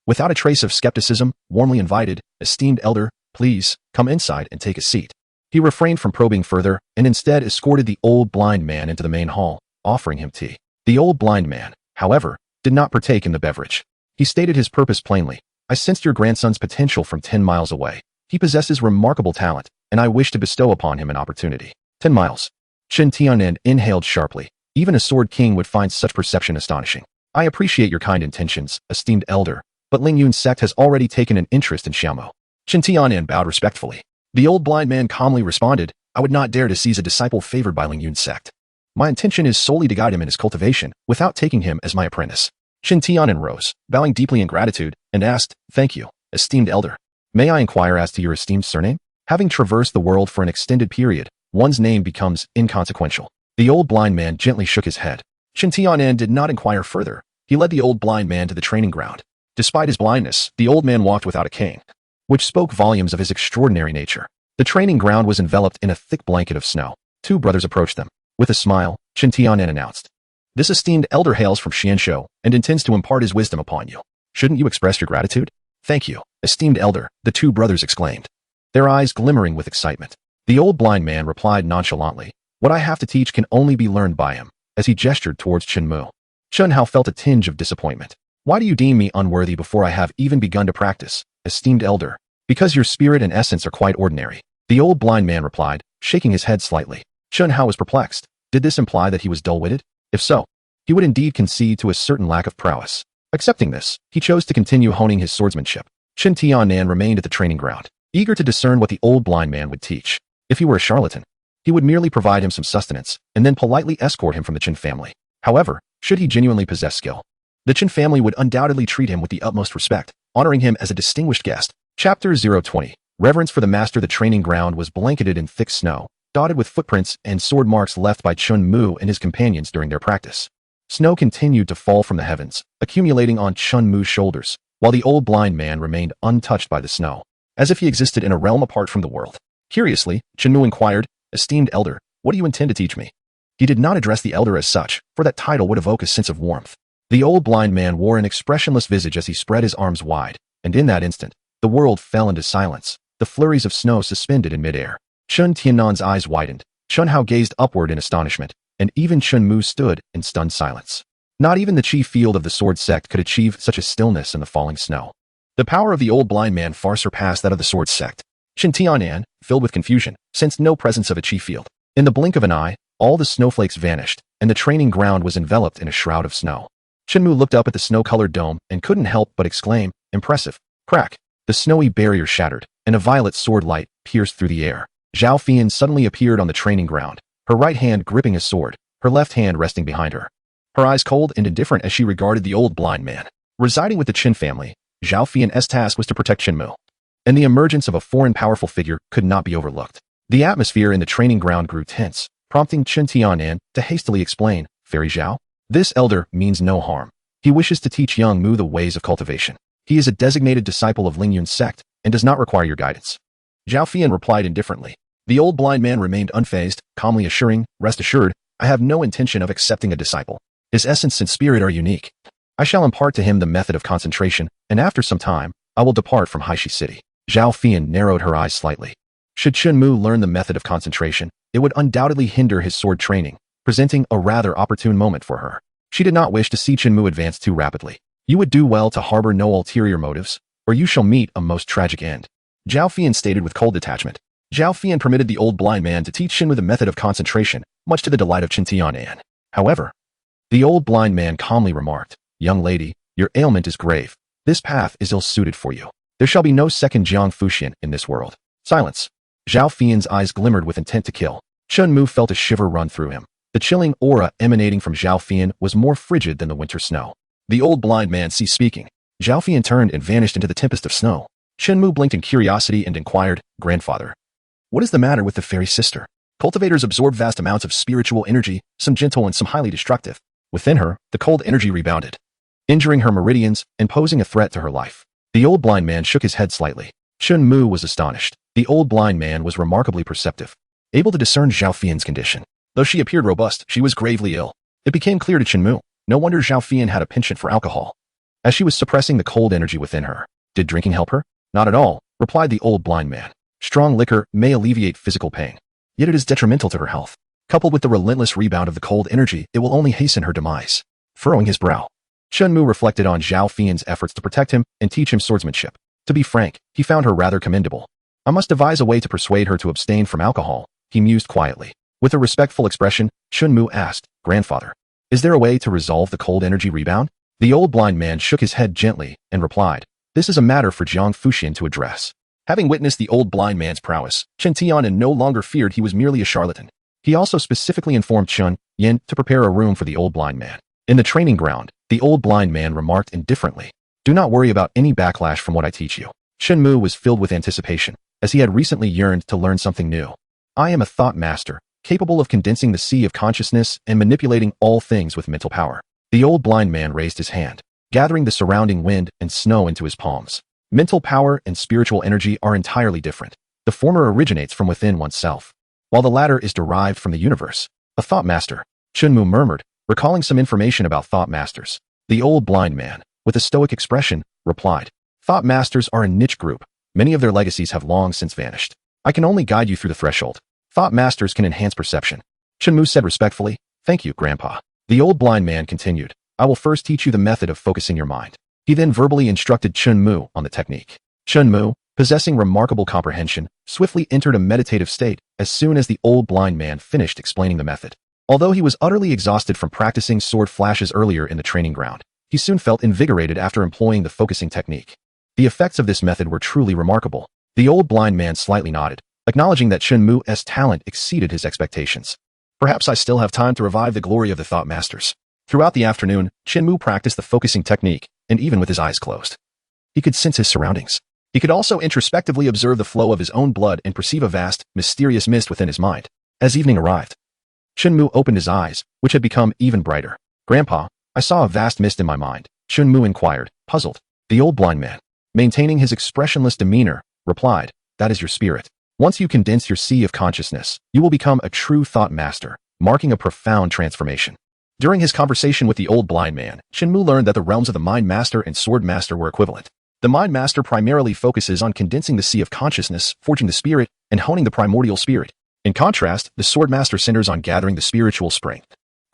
without a trace of skepticism, warmly invited, "Esteemed elder, please, come inside and take a seat." He refrained from probing further and instead escorted the old blind man into the main hall, offering him tea. The old blind man, however, did not partake in the beverage. He stated his purpose plainly. "I sensed your grandson's potential from 10 miles away. He possesses remarkable talent, and I wish to bestow upon him an opportunity." 10 miles. Chen Tian inhaled sharply. Even a sword king would find such perception astonishing. "I appreciate your kind intentions, esteemed elder, but Ling Yun's sect has already taken an interest in Xiaomo." Chen Tian bowed respectfully. The old blind man calmly responded, "I would not dare to seize a disciple favored by Ling Yun's sect. My intention is solely to guide him in his cultivation, without taking him as my apprentice." Chen Tian rose, bowing deeply in gratitude, and asked, "Thank you, esteemed elder. May I inquire as to your esteemed surname?" Having traversed the world for an extended period, one's name becomes inconsequential. The old blind man gently shook his head. Chen Tian did not inquire further. He led the old blind man to the training ground. Despite his blindness, the old man walked without a cane, which spoke volumes of his extraordinary nature. The training ground was enveloped in a thick blanket of snow. Two brothers approached them. With a smile, Chen Tian announced, "This esteemed elder hails from Xianzhou and intends to impart his wisdom upon you. Shouldn't you express your gratitude?" "Thank you, esteemed elder," the two brothers exclaimed, their eyes glimmering with excitement. The old blind man replied nonchalantly, "What I have to teach can only be learned by him," as he gestured towards Shinmu. Chun Hao felt a tinge of disappointment. "Why do you deem me unworthy before I have even begun to practice, esteemed elder?" Because your spirit and essence are quite ordinary. The old blind man replied, shaking his head slightly. Chun Hao was perplexed. Did this imply that he was dull-witted? If so, he would indeed concede to a certain lack of prowess. Accepting this, he chose to continue honing his swordsmanship. Chen Tianan remained at the training ground, eager to discern what the old blind man would teach. If he were a charlatan, he would merely provide him some sustenance and then politely escort him from the Chen family. However, should he genuinely possess skill, the Chen family would undoubtedly treat him with the utmost respect, honoring him as a distinguished guest. Chapter 020. Reverence for the master. The training ground was blanketed in thick snow, dotted with footprints and sword marks left by Shinmu and his companions during their practice. Snow continued to fall from the heavens, accumulating on Shinmu's shoulders, while the old blind man remained untouched by the snow, as if he existed in a realm apart from the world. Curiously, Shinmu inquired, "Esteemed elder, what do you intend to teach me?" He did not address the elder as such, for that title would evoke a sense of warmth. The old blind man wore an expressionless visage as he spread his arms wide, and in that instant, the world fell into silence, the flurries of snow suspended in midair. Chun Tianan's eyes widened. Chun Hao gazed upward in astonishment, and even Shinmu stood in stunned silence. Not even the chief field of the sword sect could achieve such a stillness in the falling snow. The power of the old blind man far surpassed that of the sword sect. Chen Tianan, filled with confusion, sensed no presence of a chief field. In the blink of an eye, all the snowflakes vanished, and the training ground was enveloped in a shroud of snow. Shinmu looked up at the snow-colored dome and couldn't help but exclaim, "Impressive." Crack! The snowy barrier shattered, and a violet sword light pierced through the air. Zhao Fian suddenly appeared on the training ground, her right hand gripping a sword, her left hand resting behind her. Her eyes cold and indifferent as she regarded the old blind man. Residing with the Qin family, Zhao Fian's task was to protect Shinmu, and the emergence of a foreign powerful figure could not be overlooked. The atmosphere in the training ground grew tense, prompting Chen Tianan to hastily explain, "Fairy Zhao, this elder means no harm. He wishes to teach young Mu the ways of cultivation. He is a designated disciple of Lingyun's sect and does not require your guidance." Zhao Fian replied indifferently. The old blind man remained unfazed, calmly assuring, "Rest assured, I have no intention of accepting a disciple. His essence and spirit are unique. I shall impart to him the method of concentration, and after some time, I will depart from Haishi City." Zhao Fian narrowed her eyes slightly. Should Shinmu learn the method of concentration, it would undoubtedly hinder his sword training, presenting a rather opportune moment for her. She did not wish to see Shinmu advance too rapidly. "You would do well to harbor no ulterior motives, or you shall meet a most tragic end," Zhao Fian stated with cold detachment. Zhao Fian permitted the old blind man to teach Shinmu the method of concentration, much to the delight of Chen Tianan. However, the old blind man calmly remarked, "Young lady, your ailment is grave. This path is ill-suited for you. There shall be no second Jang Fushian in this world." Silence. Zhao Fian's eyes glimmered with intent to kill. Shinmu felt a shiver run through him. The chilling aura emanating from Zhao Fian was more frigid than the winter snow. The old blind man ceased speaking. Zhao Fian turned and vanished into the tempest of snow. Shinmu blinked in curiosity and inquired, "Grandfather, what is the matter with the fairy sister?" Cultivators absorb vast amounts of spiritual energy, some gentle and some highly destructive. Within her, the cold energy rebounded, injuring her meridians and posing a threat to her life. The old blind man shook his head slightly. Shinmu was astonished. The old blind man was remarkably perceptive, able to discern Zhao Fian's condition. Though she appeared robust, she was gravely ill. It became clear to Shinmu. No wonder Zhao Fian had a penchant for alcohol, as she was suppressing the cold energy within her. Did drinking help her? Not at all, replied the old blind man. Strong liquor may alleviate physical pain, yet it is detrimental to her health. Coupled with the relentless rebound of the cold energy, it will only hasten her demise. Furrowing his brow, Shinmu reflected on Zhao Fian's efforts to protect him and teach him swordsmanship. To be frank, he found her rather commendable. I must devise a way to persuade her to abstain from alcohol, he mused quietly. With a respectful expression, Shinmu asked, "Grandfather, is there a way to resolve the cold energy rebound?" The old blind man shook his head gently and replied, "This is a matter for Jang Fushian to address." Having witnessed the old blind man's prowess, Chen Tianan no longer feared he was merely a charlatan. He also specifically informed Chun Yin to prepare a room for the old blind man. In the training ground, the old blind man remarked indifferently, "Do not worry about any backlash from what I teach you." Shinmu was filled with anticipation, as he had recently yearned to learn something new. "I am a thought master, capable of condensing the sea of consciousness and manipulating all things with mental power." The old blind man raised his hand, gathering the surrounding wind and snow into his palms. Mental power and spiritual energy are entirely different. The former originates from within oneself, while the latter is derived from the universe. A thought master, Shinmu murmured, recalling some information about thought masters. The old blind man, with a stoic expression, replied, "Thought masters are a niche group. Many of their legacies have long since vanished. I can only guide you through the threshold. Thought masters can enhance perception." Shinmu said respectfully, "Thank you, Grandpa." The old blind man continued, "I will first teach you the method of focusing your mind." He then verbally instructed Shinmu on the technique. "Shinmu, possessing remarkable comprehension, swiftly entered a meditative state as soon as the old blind man finished explaining the method. Although he was utterly exhausted from practicing sword flashes earlier in the training ground, he soon felt invigorated after employing the focusing technique. The effects of this method were truly remarkable. The old blind man slightly nodded, acknowledging that Shinmu's talent exceeded his expectations. Perhaps I still have time to revive the glory of the thought masters. Throughout the afternoon, Shinmu practiced the focusing technique, and even with his eyes closed, he could sense his surroundings. He could also introspectively observe the flow of his own blood and perceive a vast, mysterious mist within his mind. As evening arrived, Shinmu opened his eyes, which had become even brighter. "Grandpa, I saw a vast mist in my mind," Shinmu inquired, puzzled. The old blind man, maintaining his expressionless demeanor, replied, "That is your spirit. Once you condense your sea of consciousness, you will become a true thought master, marking a profound transformation." During his conversation with the old blind man, Shinmu learned that the realms of the mind master and sword master were equivalent. The mind master primarily focuses on condensing the sea of consciousness, forging the spirit, and honing the primordial spirit. In contrast, the sword master centers on gathering the spiritual spring,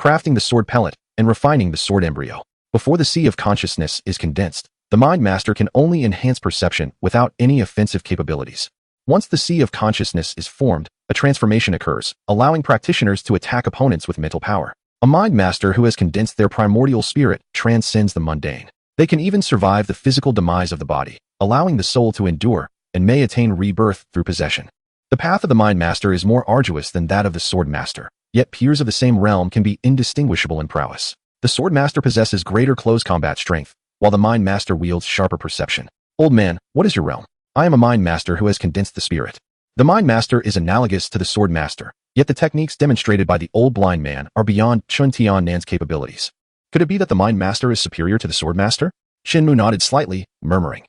crafting the sword pellet, and refining the sword embryo. Before the sea of consciousness is condensed, the mind master can only enhance perception without any offensive capabilities. Once the sea of consciousness is formed, a transformation occurs, allowing practitioners to attack opponents with mental power. A mind master who has condensed their primordial spirit transcends the mundane. They can even survive the physical demise of the body, allowing the soul to endure, and may attain rebirth through possession. The path of the mind master is more arduous than that of the sword master, yet peers of the same realm can be indistinguishable in prowess. The sword master possesses greater close combat strength, while the mind master wields sharper perception. "Old man, what is your realm?" "I am a mind master who has condensed the spirit." The mind master is analogous to the sword master, yet the techniques demonstrated by the old blind man are beyond Chun Tiannan's capabilities. Could it be that the mind master is superior to the sword master? Shinmu nodded slightly, murmuring,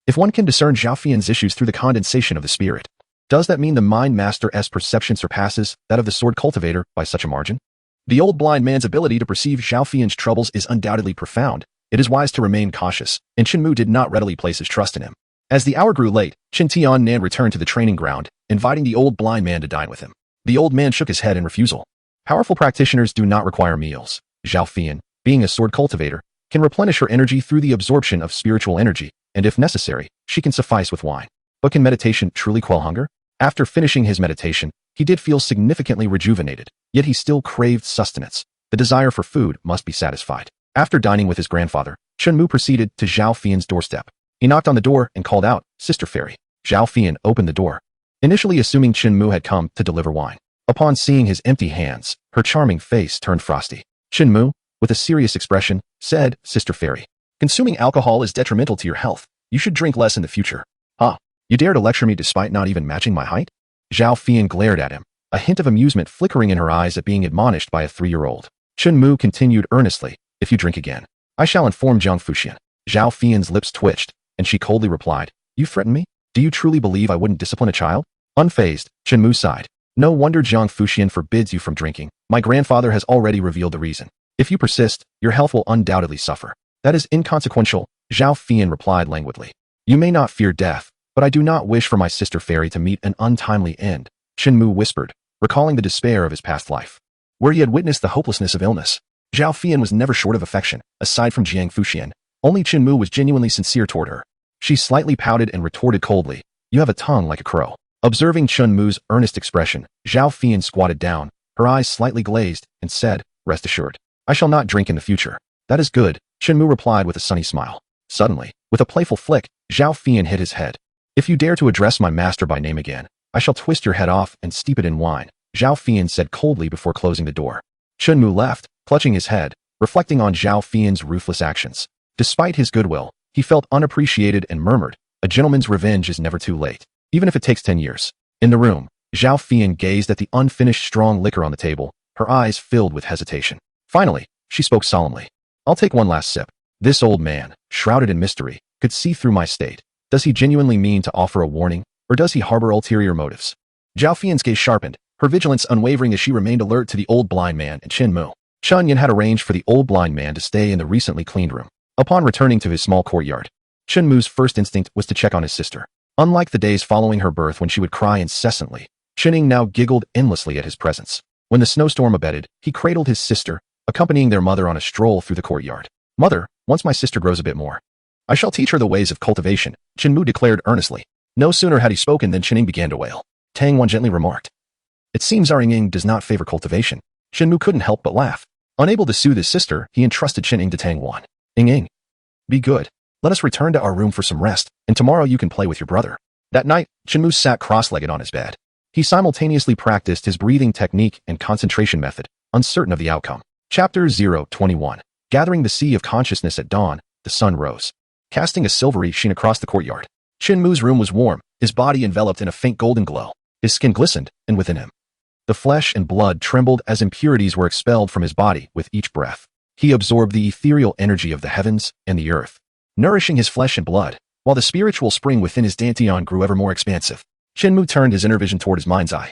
"If one can discern Zhao Fian's issues through the condensation of the spirit, does that mean the mind master's perception surpasses that of the sword cultivator by such a margin?" The old blind man's ability to perceive Zhao Fian's troubles is undoubtedly profound. It is wise to remain cautious, and Shinmu did not readily place his trust in him. As the hour grew late, Chun Tiannan returned to the training ground, inviting the old blind man to dine with him. The old man shook his head in refusal. Powerful practitioners do not require meals. Zhao Fian, being a sword cultivator, can replenish her energy through the absorption of spiritual energy, and if necessary, she can suffice with wine. But can meditation truly quell hunger? After finishing his meditation, he did feel significantly rejuvenated, yet he still craved sustenance. The desire for food must be satisfied. After dining with his grandfather, Shinmu proceeded to Zhao Fian's doorstep. He knocked on the door and called out, "Sister Fairy." Zhao Fian opened the door, initially assuming Shinmu had come to deliver wine. Upon seeing his empty hands, her charming face turned frosty. Shinmu, with a serious expression, said, "Sister Fairy, consuming alcohol is detrimental to your health. You should drink less in the future." "Huh? You dare to lecture me despite not even matching my height?" Zhao Fian glared at him, a hint of amusement flickering in her eyes at being admonished by a 3-year-old. Shinmu continued earnestly, "If you drink again, I shall inform Jang Fushian." Zhao Fian's lips twitched, and she coldly replied, "You threaten me? Do you truly believe I wouldn't discipline a child?" Unfazed, Shinmu sighed. "No wonder Jang Fushian forbids you from drinking. My grandfather has already revealed the reason. If you persist, your health will undoubtedly suffer." "That is inconsequential," Zhao Fian replied languidly. "You may not fear death, but I do not wish for my sister fairy to meet an untimely end," Shinmu whispered, recalling the despair of his past life, where he had witnessed the hopelessness of illness. Zhao Fian was never short of affection. Aside from Jang Fushian, only Shinmu was genuinely sincere toward her. She slightly pouted and retorted coldly, "You have a tongue like a crow." Observing Shinmu's earnest expression, Zhao Fian squatted down, her eyes slightly glazed, and said, "Rest assured, I shall not drink in the future." "That is good," Shinmu replied with a sunny smile. Suddenly, with a playful flick, Zhao Fian hit his head. "If you dare to address my master by name again, I shall twist your head off and steep it in wine," Zhao Fian said coldly before closing the door. Shinmu left, clutching his head, reflecting on Zhao Fian's ruthless actions. Despite his goodwill, he felt unappreciated and murmured, "A gentleman's revenge is never too late, even if it takes 10 years. In the room, Zhao Fian gazed at the unfinished strong liquor on the table, her eyes filled with hesitation. Finally, she spoke solemnly, "I'll take one last sip." This old man, shrouded in mystery, could see through my state. Does he genuinely mean to offer a warning, or does he harbor ulterior motives? Zhao Fian's gaze sharpened, her vigilance unwavering as she remained alert to the old blind man and Shinmu. Chun Yan had arranged for the old blind man to stay in the recently cleaned room. Upon returning to his small courtyard, Shinmu's first instinct was to check on his sister. Unlike the days following her birth when she would cry incessantly, Xining now giggled endlessly at his presence. When the snowstorm abated, he cradled his sister, accompanying their mother on a stroll through the courtyard. "Mother, once my sister grows a bit more, I shall teach her the ways of cultivation," Shinmu declared earnestly. No sooner had he spoken than Qining began to wail. Tang Wan gently remarked, "It seems our Ying does not favor cultivation." Shinmu couldn't help but laugh. Unable to soothe his sister, he entrusted Qining to Tang Wan. "Ying, be good. Let us return to our room for some rest, and tomorrow you can play with your brother." That night, Shinmu sat cross-legged on his bed. He simultaneously practiced his breathing technique and concentration method, uncertain of the outcome. Chapter 021. Gathering the Sea of Consciousness at dawn, the sun rose, casting a silvery sheen across the courtyard. Shinmu's room was warm, his body enveloped in a faint golden glow. His skin glistened, and within him, the flesh and blood trembled as impurities were expelled from his body with each breath. He absorbed the ethereal energy of the heavens and the earth, nourishing his flesh and blood, while the spiritual spring within his dantian grew ever more expansive. Shinmu turned his inner vision toward his mind's eye,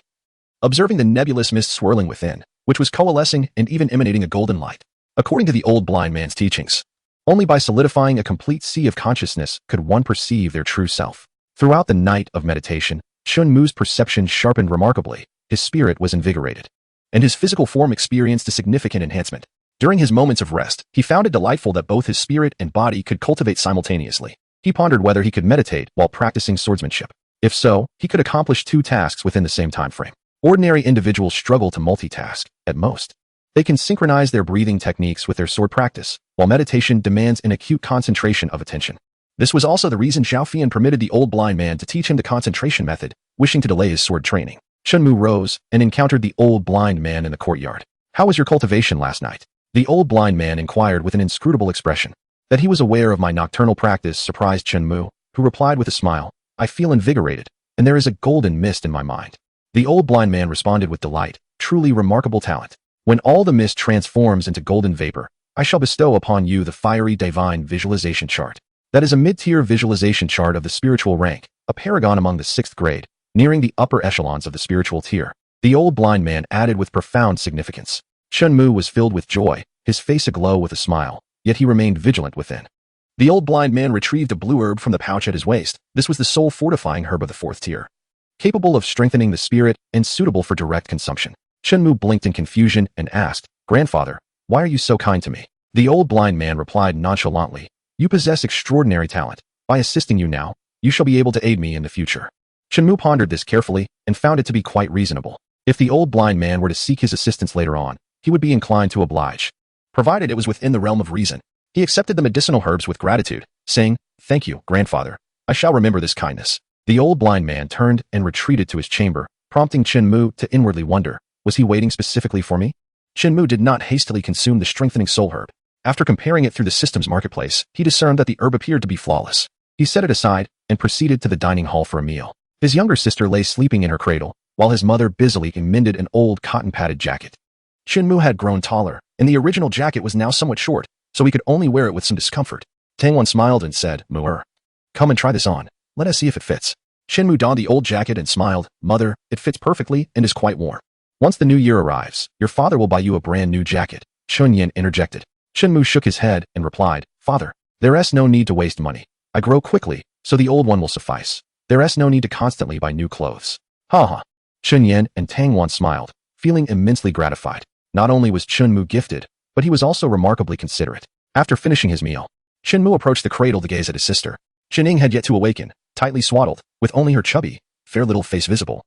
observing the nebulous mist swirling within, which was coalescing and even emanating a golden light. According to the old blind man's teachings, only by solidifying a complete sea of consciousness could one perceive their true self. Throughout the night of meditation, Shinmu's perception sharpened remarkably, his spirit was invigorated, and his physical form experienced a significant enhancement. During his moments of rest, he found it delightful that both his spirit and body could cultivate simultaneously. He pondered whether he could meditate while practicing swordsmanship. If so, he could accomplish 2 tasks within the same time frame. Ordinary individuals struggle to multitask, at most. They can synchronize their breathing techniques with their sword practice, while meditation demands an acute concentration of attention. This was also the reason Jang Fushian permitted the old blind man to teach him the concentration method, wishing to delay his sword training. Shinmu rose and encountered the old blind man in the courtyard. "How was your cultivation last night?" The old blind man inquired with an inscrutable expression. That he was aware of my nocturnal practice surprised Shinmu, who replied with a smile, "I feel invigorated, and there is a golden mist in my mind." The old blind man responded with delight, "Truly remarkable talent. When all the mist transforms into golden vapor, I shall bestow upon you the fiery divine visualization chart. That is a mid-tier visualization chart of the spiritual rank, a paragon among the 6th grade, nearing the upper echelons of the spiritual tier." The old blind man added with profound significance. Shinmu was filled with joy, his face aglow with a smile, yet he remained vigilant within. The old blind man retrieved a blue herb from the pouch at his waist. This was the soul fortifying herb of the 4th tier, capable of strengthening the spirit and suitable for direct consumption. Shinmu blinked in confusion and asked, "Grandfather, why are you so kind to me?" The old blind man replied nonchalantly, "You possess extraordinary talent. By assisting you now, you shall be able to aid me in the future." Shinmu pondered this carefully and found it to be quite reasonable. If the old blind man were to seek his assistance later on, he would be inclined to oblige, provided it was within the realm of reason. He accepted the medicinal herbs with gratitude, saying, "Thank you, grandfather. I shall remember this kindness." The old blind man turned and retreated to his chamber, prompting Shinmu to inwardly wonder, was he waiting specifically for me? Shinmu did not hastily consume the strengthening soul herb. After comparing it through the system's marketplace, he discerned that the herb appeared to be flawless. He set it aside and proceeded to the dining hall for a meal. His younger sister lay sleeping in her cradle, while his mother busily mended an old cotton-padded jacket. Shinmu had grown taller, and the original jacket was now somewhat short, so he could only wear it with some discomfort. Tang Wan smiled and said, "Mu'er, come and try this on. Let us see if it fits." Shinmu donned the old jacket and smiled, "Mother, it fits perfectly and is quite warm. Once the new year arrives, your father will buy you a brand new jacket." Chunyan interjected. Shinmu shook his head and replied, "Father, there is no need to waste money. I grow quickly, so the old one will suffice. There is no need to constantly buy new clothes." "Ha ha." Chunyan and Tang Wan smiled, feeling immensely gratified. Not only was Chunmu gifted, but he was also remarkably considerate. After finishing his meal, Shinmu approached the cradle to gaze at his sister. Chining had yet to awaken, tightly swaddled, with only her chubby, fair little face visible,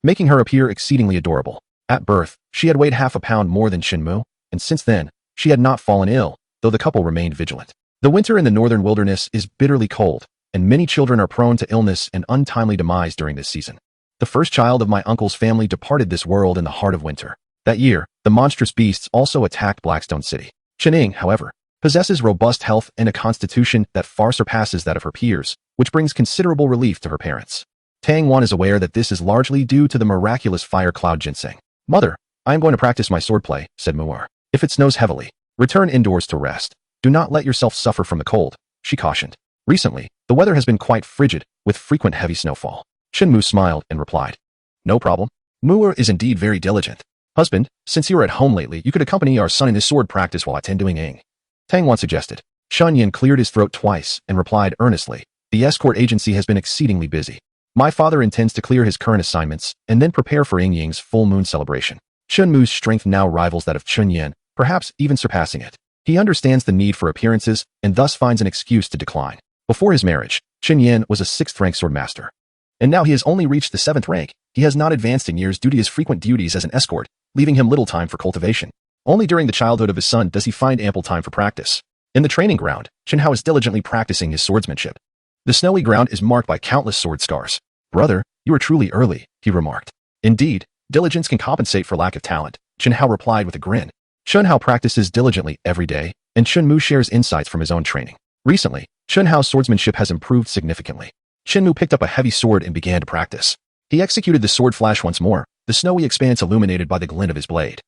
making her appear exceedingly adorable. At birth, she had weighed half a pound more than Shinmu, and since then, she had not fallen ill, though the couple remained vigilant. The winter in the northern wilderness is bitterly cold, and many children are prone to illness and untimely demise during this season. The first child of my uncle's family departed this world in the heart of winter. That year, the monstrous beasts also attacked Blackstone City. Chining, however, possesses robust health and a constitution that far surpasses that of her peers, which brings considerable relief to her parents. Tang Wan is aware that this is largely due to the miraculous fire cloud ginseng. "Mother, I am going to practice my swordplay," said Mu'er. "If it snows heavily, return indoors to rest. Do not let yourself suffer from the cold," she cautioned. Recently, the weather has been quite frigid, with frequent heavy snowfall. Shinmu smiled and replied, "No problem. Mu'er is indeed very diligent. Husband, since you are at home lately, you could accompany our son in his sword practice while I tend to Ing." Tang Wan suggested. Shunyan cleared his throat twice and replied earnestly, "The escort agency has been exceedingly busy. My father intends to clear his current assignments and then prepare for Ing Ying's full moon celebration." Chunmu's strength now rivals that of Chunyan, perhaps even surpassing it. He understands the need for appearances and thus finds an excuse to decline. Before his marriage, Chunyan was a 6th-rank sword master. And now he has only reached the 7th rank. He has not advanced in years due to his frequent duties as an escort, leaving him little time for cultivation. Only during the childhood of his son does he find ample time for practice. In the training ground, Shinhao is diligently practicing his swordsmanship. The snowy ground is marked by countless sword scars. "Brother, you are truly early," he remarked. "Indeed, diligence can compensate for lack of talent," Shinhao replied with a grin. Shinhao practices diligently every day, and Shinmu shares insights from his own training. Recently, Shinhao's swordsmanship has improved significantly. Shinmu picked up a heavy sword and began to practice. He executed the sword flash once more, the snowy expanse illuminated by the glint of his blade,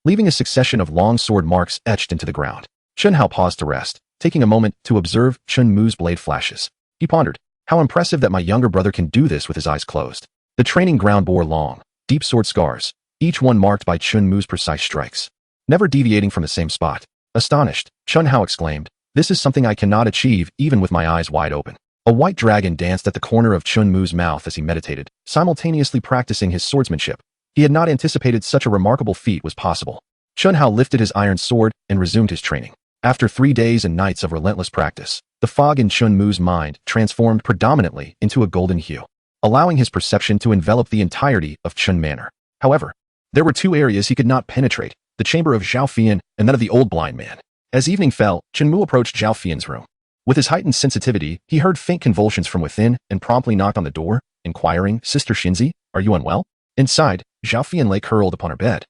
leaving a succession of long sword marks etched into the ground. Shinhao paused to rest, taking a moment to observe Shinmu's blade flashes. He pondered, how impressive that my younger brother can do this with his eyes closed. The training ground bore long, deep sword scars, each one marked by Shinmu's precise strikes, never deviating from the same spot. Astonished, Shinhao exclaimed, "This is something I cannot achieve even with my eyes wide open." A white dragon danced at the corner of Chunmu's mouth as he meditated, simultaneously practicing his swordsmanship. He had not anticipated such a remarkable feat was possible. Chunhao lifted his iron sword and resumed his training. After 3 days and nights of relentless practice, the fog in Chunmu's mind transformed predominantly into a golden hue, allowing his perception to envelop the entirety of Chun Manor. However, there were 2 areas he could not penetrate, the chamber of Zhao Fian and that of the old blind man. As evening fell, Chunmu approached Zhao Fian's room. With his heightened sensitivity, he heard faint convulsions from within and promptly knocked on the door, inquiring, "Sister Shinzi, are you unwell?" Inside, Zhao Fian lay curled upon her bed.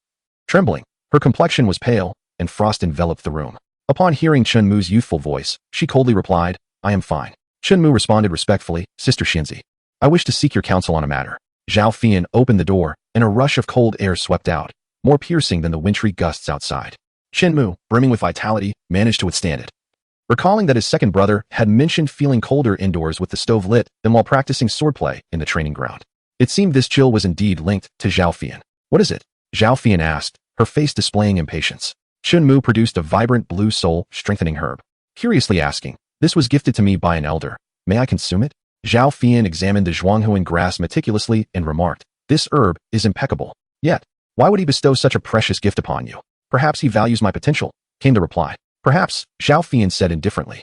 Trembling, her complexion was pale, and frost enveloped the room. Upon hearing Chunmu's youthful voice, she coldly replied, "I am fine." Chunmu responded respectfully, "Sister Shinzi, I wish to seek your counsel on a matter." Zhao Fian opened the door, and a rush of cold air swept out, more piercing than the wintry gusts outside. Shinmu, brimming with vitality, managed to withstand it. Recalling that his second brother had mentioned feeling colder indoors with the stove lit than while practicing swordplay in the training ground. It seemed this chill was indeed linked to Zhao Fian. "What is it?" Zhao Fian asked, her face displaying impatience. Shinmu produced a vibrant blue soul-strengthening herb, curiously asking, "This was gifted to me by an elder. May I consume it?" Zhao Fian examined the zhuanghuan grass meticulously and remarked, "This herb is impeccable. Yet, why would he bestow such a precious gift upon you?" "Perhaps he values my potential," came the reply. "Perhaps," Zhao Fian said indifferently.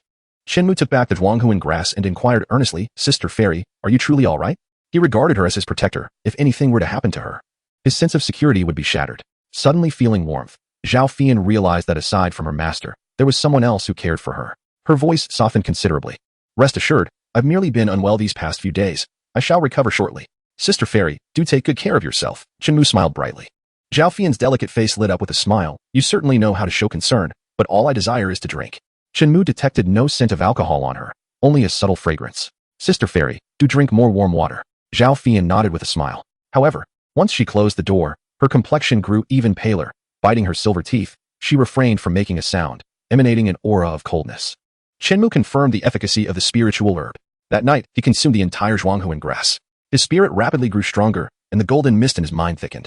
Shinmu took back the zhuanghuan grass and inquired earnestly, "Sister Fairy, are you truly all right?" He regarded her as his protector. If anything were to happen to her, his sense of security would be shattered. Suddenly feeling warmth, Zhao Fian realized that aside from her master, there was someone else who cared for her. Her voice softened considerably. "Rest assured, I've merely been unwell these past few days. I shall recover shortly. Sister Fairy, do take good care of yourself." Shinmu smiled brightly. Zhao Fian's delicate face lit up with a smile. "You certainly know how to show concern, but all I desire is to drink." Shinmu detected no scent of alcohol on her, only a subtle fragrance. "Sister Fairy, do drink more warm water." Zhao Fian nodded with a smile. However, once she closed the door, her complexion grew even paler. Biting her silver teeth, she refrained from making a sound, emanating an aura of coldness. Shinmu confirmed the efficacy of the spiritual herb. That night, he consumed the entire zhuanghuan grass. His spirit rapidly grew stronger, and the golden mist in his mind thickened,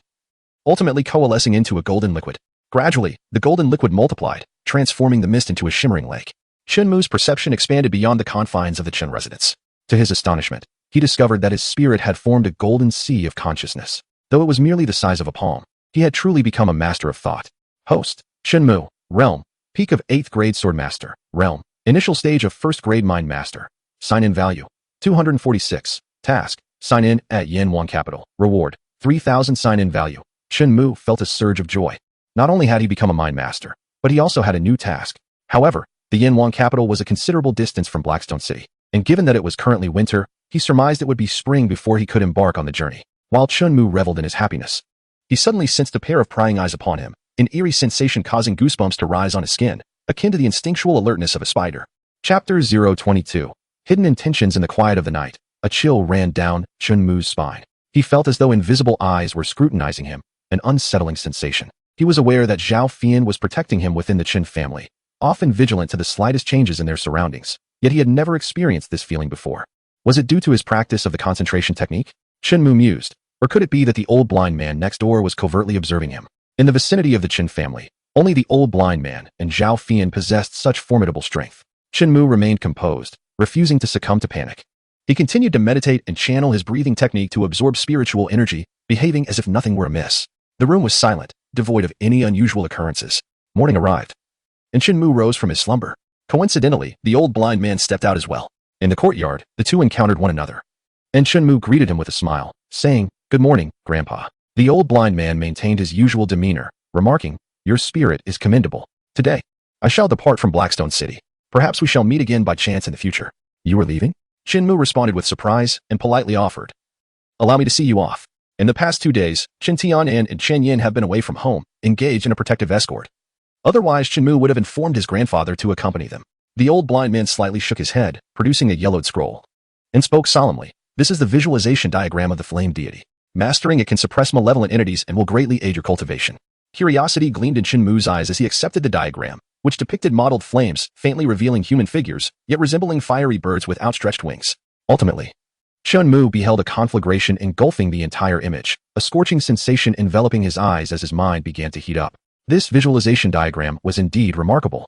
ultimately coalescing into a golden liquid. Gradually, the golden liquid multiplied, transforming the mist into a shimmering lake. Shinmu's perception expanded beyond the confines of the Chen residence. To his astonishment, he discovered that his spirit had formed a golden sea of consciousness. Though it was merely the size of a palm, he had truly become a master of thought. Host, Shinmu, Realm, Peak of 8th grade Swordmaster, Realm, Initial stage of 1st grade Mind Master. Sign-in value, 246. Task, sign in at Yanwang Capital. Reward, 3,000 sign-in value. Shinmu felt a surge of joy. Not only had he become a Mind Master, but he also had a new task. However, the Yanwang Capital was a considerable distance from Blackstone City, and given that it was currently winter, he surmised it would be spring before he could embark on the journey. While Chunmu reveled in his happiness, he suddenly sensed a pair of prying eyes upon him, an eerie sensation causing goosebumps to rise on his skin, akin to the instinctual alertness of a spider. Chapter 022. Hidden intentions in the quiet of the night. A chill ran down Chunmu's spine. He felt as though invisible eyes were scrutinizing him, an unsettling sensation. He was aware that Zhao Fian was protecting him within the Chen family, often vigilant to the slightest changes in their surroundings, yet he had never experienced this feeling before. Was it due to his practice of the concentration technique? Shinmu mused. Or could it be that the old blind man next door was covertly observing him? In the vicinity of the Chen family, only the old blind man and Zhao Fian possessed such formidable strength. Shinmu remained composed, refusing to succumb to panic. He continued to meditate and channel his breathing technique to absorb spiritual energy, behaving as if nothing were amiss. The room was silent, devoid of any unusual occurrences. Morning arrived, and Shinmu rose from his slumber. Coincidentally, the old blind man stepped out as well. In the courtyard, the two encountered one another. and Shinmu greeted him with a smile, saying, "Good morning, Grandpa." The old blind man maintained his usual demeanor, remarking, "Your spirit is commendable. Today, I shall depart from Blackstone City. Perhaps we shall meet again by chance in the future." "You are leaving?" Shinmu responded with surprise and politely offered, "Allow me to see you off." In the past 2 days, Chen Tian'an and Chen Yin have been away from home, engaged in a protective escort. Otherwise, Shinmu would have informed his grandfather to accompany them. The old blind man slightly shook his head, producing a yellowed scroll, and spoke solemnly. "This is the visualization diagram of the flame deity. Mastering it can suppress malevolent entities and will greatly aid your cultivation." Curiosity gleamed in Shinmu's eyes as he accepted the diagram, which depicted mottled flames, faintly revealing human figures, yet resembling fiery birds with outstretched wings. Ultimately, Shinmu beheld a conflagration engulfing the entire image, a scorching sensation enveloping his eyes as his mind began to heat up. This visualization diagram was indeed remarkable.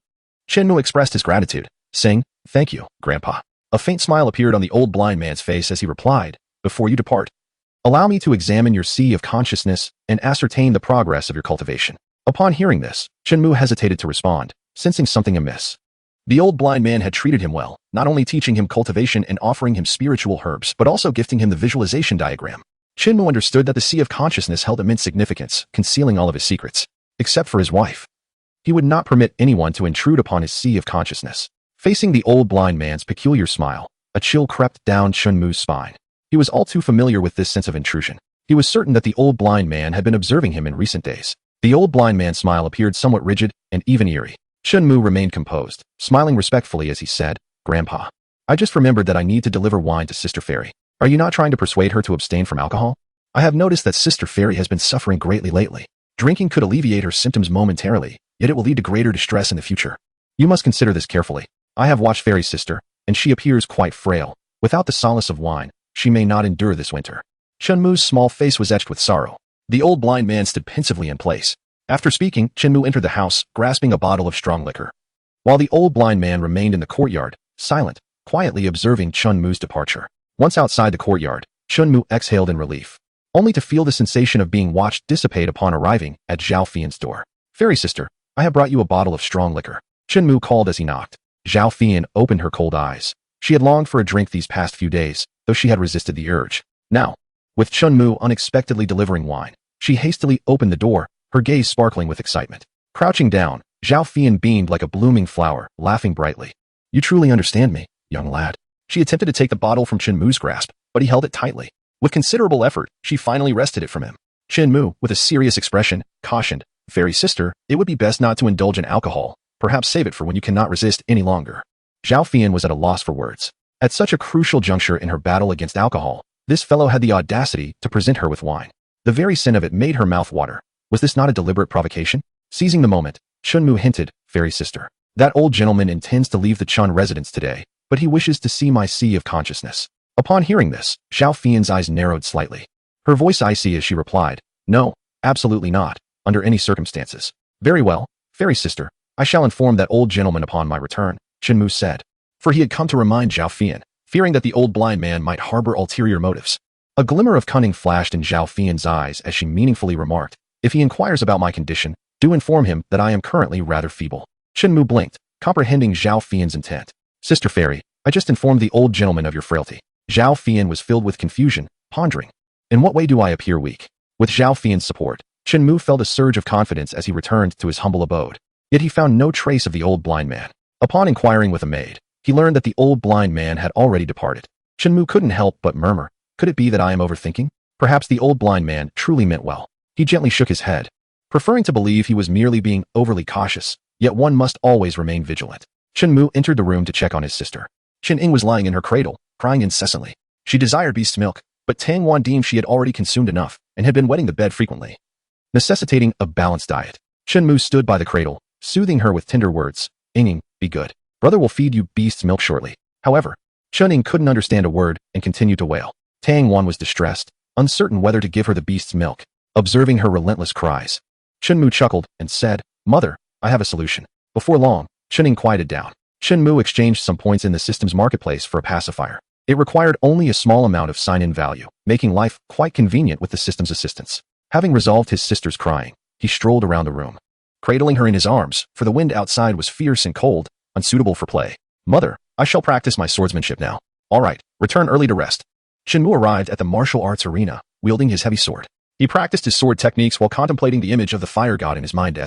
Shinmu expressed his gratitude, saying, "Thank you, Grandpa." A faint smile appeared on the old blind man's face as he replied, "Before you depart, allow me to examine your sea of consciousness and ascertain the progress of your cultivation." Upon hearing this, Shinmu hesitated to respond, sensing something amiss. The old blind man had treated him well, not only teaching him cultivation and offering him spiritual herbs, but also gifting him the visualization diagram. Shinmu understood that the sea of consciousness held immense significance, concealing all of his secrets, except for his wife. He would not permit anyone to intrude upon his sea of consciousness. Facing the old blind man's peculiar smile, a chill crept down Shinmu's spine. He was all too familiar with this sense of intrusion. He was certain that the old blind man had been observing him in recent days. The old blind man's smile appeared somewhat rigid and even eerie. Shinmu remained composed, smiling respectfully as he said, "Grandpa, I just remembered that I need to deliver wine to Sister Fairy. Are you not trying to persuade her to abstain from alcohol? I have noticed that Sister Fairy has been suffering greatly lately. Drinking could alleviate her symptoms momentarily, yet it will lead to greater distress in the future. You must consider this carefully. I have watched Fairy's sister, and she appears quite frail. Without the solace of wine, she may not endure this winter." Shinmu's small face was etched with sorrow. The old blind man stood pensively in place. After speaking, Shinmu entered the house, grasping a bottle of strong liquor. While the old blind man remained in the courtyard, silent, quietly observing Shinmu's departure. Once outside the courtyard, Shinmu exhaled in relief, only to feel the sensation of being watched dissipate upon arriving at Zhao Fian's door. "Fairy sister, I have brought you a bottle of strong liquor," Shinmu called as he knocked. Zhao Fian opened her cold eyes. She had longed for a drink these past few days, though she had resisted the urge. Now, with Shinmu unexpectedly delivering wine, she hastily opened the door, her gaze sparkling with excitement. Crouching down, Zhao Fian beamed like a blooming flower, laughing brightly. "You truly understand me, young lad." She attempted to take the bottle from Shinmu's grasp, but he held it tightly. With considerable effort, she finally wrested it from him. Shinmu, with a serious expression, cautioned, "Fairy sister, it would be best not to indulge in alcohol. Perhaps save it for when you cannot resist any longer." Zhao Fian was at a loss for words. At such a crucial juncture in her battle against alcohol, this fellow had the audacity to present her with wine. The very scent of it made her mouth water. Was this not a deliberate provocation? Seizing the moment, Shinmu hinted, "Fairy sister, that old gentleman intends to leave the Chun residence today, but he wishes to see my sea of consciousness." Upon hearing this, Zhao Fian's eyes narrowed slightly. Her voice icy as she replied, "No, absolutely not, under any circumstances." "Very well, Fairy sister, I shall inform that old gentleman upon my return," Shinmu said. For he had come to remind Zhao Fian, fearing that the old blind man might harbor ulterior motives. A glimmer of cunning flashed in Zhao Fian's eyes as she meaningfully remarked, "If he inquires about my condition, do inform him that I am currently rather feeble." Shinmu blinked, comprehending Zhao Fian's intent. "Sister Fairy, I just informed the old gentleman of your frailty." Zhao Fian was filled with confusion, pondering, "In what way do I appear weak?" With Zhao Fian's support, Shinmu felt a surge of confidence as he returned to his humble abode. Yet he found no trace of the old blind man. Upon inquiring with a maid, he learned that the old blind man had already departed. Shinmu couldn't help but murmur, "Could it be that I am overthinking? Perhaps the old blind man truly meant well." He gently shook his head, preferring to believe he was merely being overly cautious, yet one must always remain vigilant. Shinmu entered the room to check on his sister. Chen-ing was lying in her cradle, crying incessantly. She desired beast's milk, but Tang Wan deemed she had already consumed enough and had been wetting the bed frequently, necessitating a balanced diet. Shinmu stood by the cradle, soothing her with tender words, "Inging, be good. Brother will feed you beast's milk shortly." However, Chen-ing couldn't understand a word and continued to wail. Tang Wan was distressed, uncertain whether to give her the beast's milk. Observing her relentless cries, Shinmu chuckled and said, "Mother, I have a solution." Before long, Chen-ing quieted down. Shinmu exchanged some points in the system's marketplace for a pacifier. It required only a small amount of sign-in value, making life quite convenient with the system's assistance. Having resolved his sister's crying, he strolled around the room, cradling her in his arms, for the wind outside was fierce and cold, unsuitable for play. "Mother, I shall practice my swordsmanship now." "All right, return early to rest." Shinmu arrived at the martial arts arena, wielding his heavy sword. He practiced his sword techniques while contemplating the image of the fire god in his mind.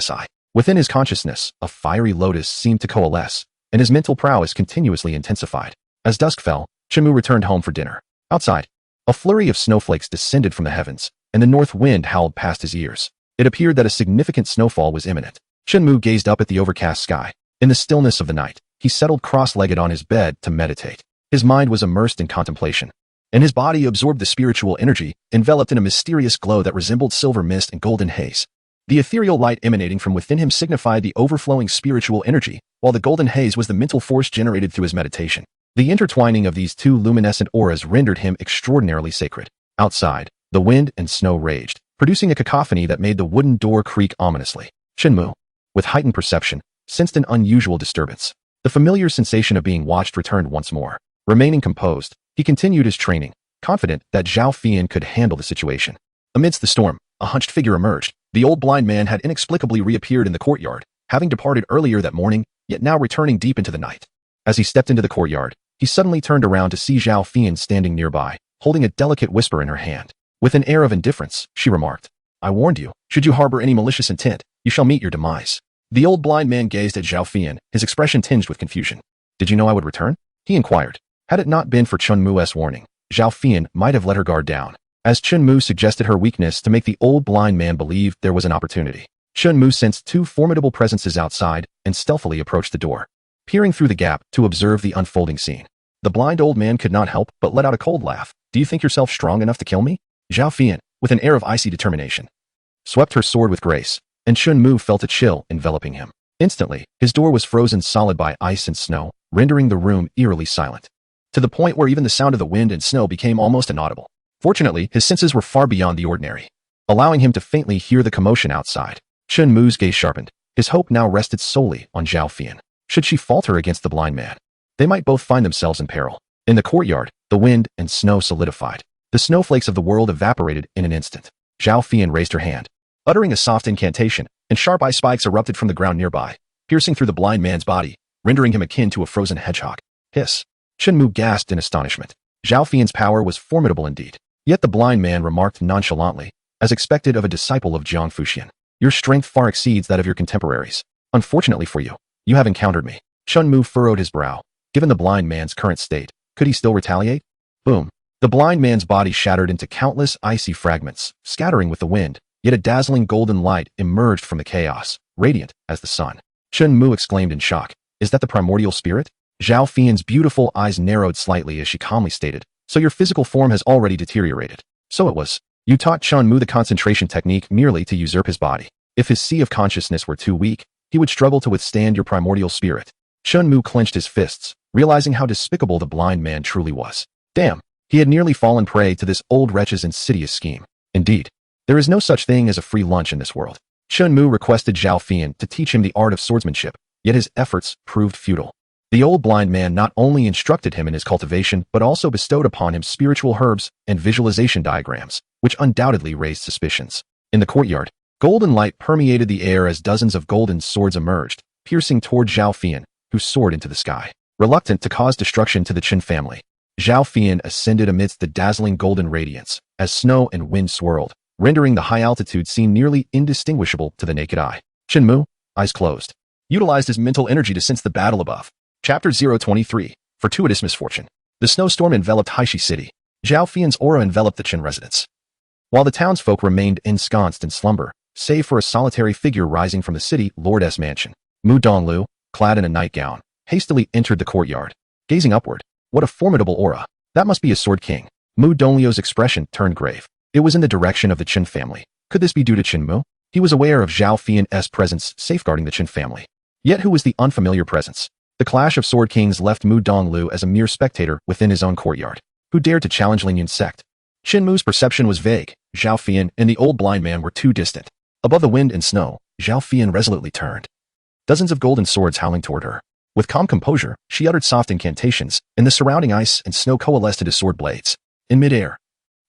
Within his consciousness, a fiery lotus seemed to coalesce, and his mental prowess continuously intensified. As dusk fell, Shinmu returned home for dinner. Outside, a flurry of snowflakes descended from the heavens, and the north wind howled past his ears. It appeared that a significant snowfall was imminent. Shinmu gazed up at the overcast sky. In the stillness of the night, he settled cross-legged on his bed to meditate. His mind was immersed in contemplation, and his body absorbed the spiritual energy, enveloped in a mysterious glow that resembled silver mist and golden haze. The ethereal light emanating from within him signified the overflowing spiritual energy, while the golden haze was the mental force generated through his meditation. The intertwining of these two luminescent auras rendered him extraordinarily sacred. Outside, the wind and snow raged, producing a cacophony that made the wooden door creak ominously. Shinmu, with heightened perception, sensed an unusual disturbance. The familiar sensation of being watched returned once more. Remaining composed, he continued his training, confident that Jang Fushian could handle the situation. Amidst the storm, a hunched figure emerged. The old blind man had inexplicably reappeared in the courtyard, having departed earlier that morning, yet now returning deep into the night. As he stepped into the courtyard, he suddenly turned around to see Jang Fushian standing nearby, holding a delicate whisper in her hand. With an air of indifference, she remarked, "I warned you. Should you harbor any malicious intent, you shall meet your demise." The old blind man gazed at Jang Fushian, his expression tinged with confusion. "Did you know I would return?" he inquired. Had it not been for Chunmu's warning, Jang Fushian might have let her guard down, as Chunmu suggested her weakness to make the old blind man believe there was an opportunity. Chunmu sensed two formidable presences outside and stealthily approached the door, peering through the gap to observe the unfolding scene. The blind old man could not help but let out a cold laugh. "Do you think yourself strong enough to kill me?" Jang Fushian, with an air of icy determination, swept her sword with grace, and Chunmu felt a chill enveloping him. Instantly, his door was frozen solid by ice and snow, rendering the room eerily silent, to the point where even the sound of the wind and snow became almost inaudible. Fortunately, his senses were far beyond the ordinary, allowing him to faintly hear the commotion outside. Chunmu's gaze sharpened. His hope now rested solely on Jang Fushian. Should she falter against the blind man, they might both find themselves in peril. In the courtyard, the wind and snow solidified. The snowflakes of the world evaporated in an instant. Jang Fushian raised her hand, uttering a soft incantation, and sharp ice spikes erupted from the ground nearby, piercing through the blind man's body, rendering him akin to a frozen hedgehog. Hiss! Shinmu gasped in astonishment. Jang Fushian's power was formidable indeed. Yet the blind man remarked nonchalantly, as expected of a disciple of Jang Fushian, "Your strength far exceeds that of your contemporaries. Unfortunately for you, you have encountered me." Chunmu furrowed his brow. Given the blind man's current state, could he still retaliate? Boom! The blind man's body shattered into countless icy fragments, scattering with the wind, yet a dazzling golden light emerged from the chaos, radiant as the sun. Chunmu exclaimed in shock, "Is that the primordial spirit?" Jang Fushian's beautiful eyes narrowed slightly as she calmly stated, "So your physical form has already deteriorated." So it was. You taught Chunmu the concentration technique merely to usurp his body. If his sea of consciousness were too weak, he would struggle to withstand your primordial spirit. Chunmu clenched his fists, realizing how despicable the blind man truly was. Damn, he had nearly fallen prey to this old wretch's insidious scheme. Indeed, there is no such thing as a free lunch in this world. Chunmu requested Jang Fushian to teach him the art of swordsmanship, yet his efforts proved futile. The old blind man not only instructed him in his cultivation, but also bestowed upon him spiritual herbs and visualization diagrams, which undoubtedly raised suspicions. In the courtyard, golden light permeated the air as dozens of golden swords emerged, piercing toward Jang Fushian, who soared into the sky. Reluctant to cause destruction to the Chen family, Jang Fushian ascended amidst the dazzling golden radiance, as snow and wind swirled, rendering the high altitude seem nearly indistinguishable to the naked eye. Shinmu, eyes closed, utilized his mental energy to sense the battle above. Chapter 023, Fortuitous Misfortune. The snowstorm enveloped Haishi City. Jang Fushian's aura enveloped the Chen residence, while the townsfolk remained ensconced in slumber, save for a solitary figure rising from the city lord's mansion. Mu Donglu, clad in a nightgown, hastily entered the courtyard. Gazing upward, what a formidable aura. That must be a sword king. Mu Donglio's expression turned grave. It was in the direction of the Chen family. Could this be due to Shinmu? He was aware of Jang Fushian's presence safeguarding the Chen family. Yet who was the unfamiliar presence? The clash of sword kings left Mu Donglu as a mere spectator within his own courtyard. Who dared to challenge Lin Yun's sect? Shinmu's perception was vague. Jang Fushian and the old blind man were too distant. Above the wind and snow, Jang Fushian resolutely turned. Dozens of golden swords howling toward her. With calm composure, she uttered soft incantations, and the surrounding ice and snow coalesced into sword blades. In midair,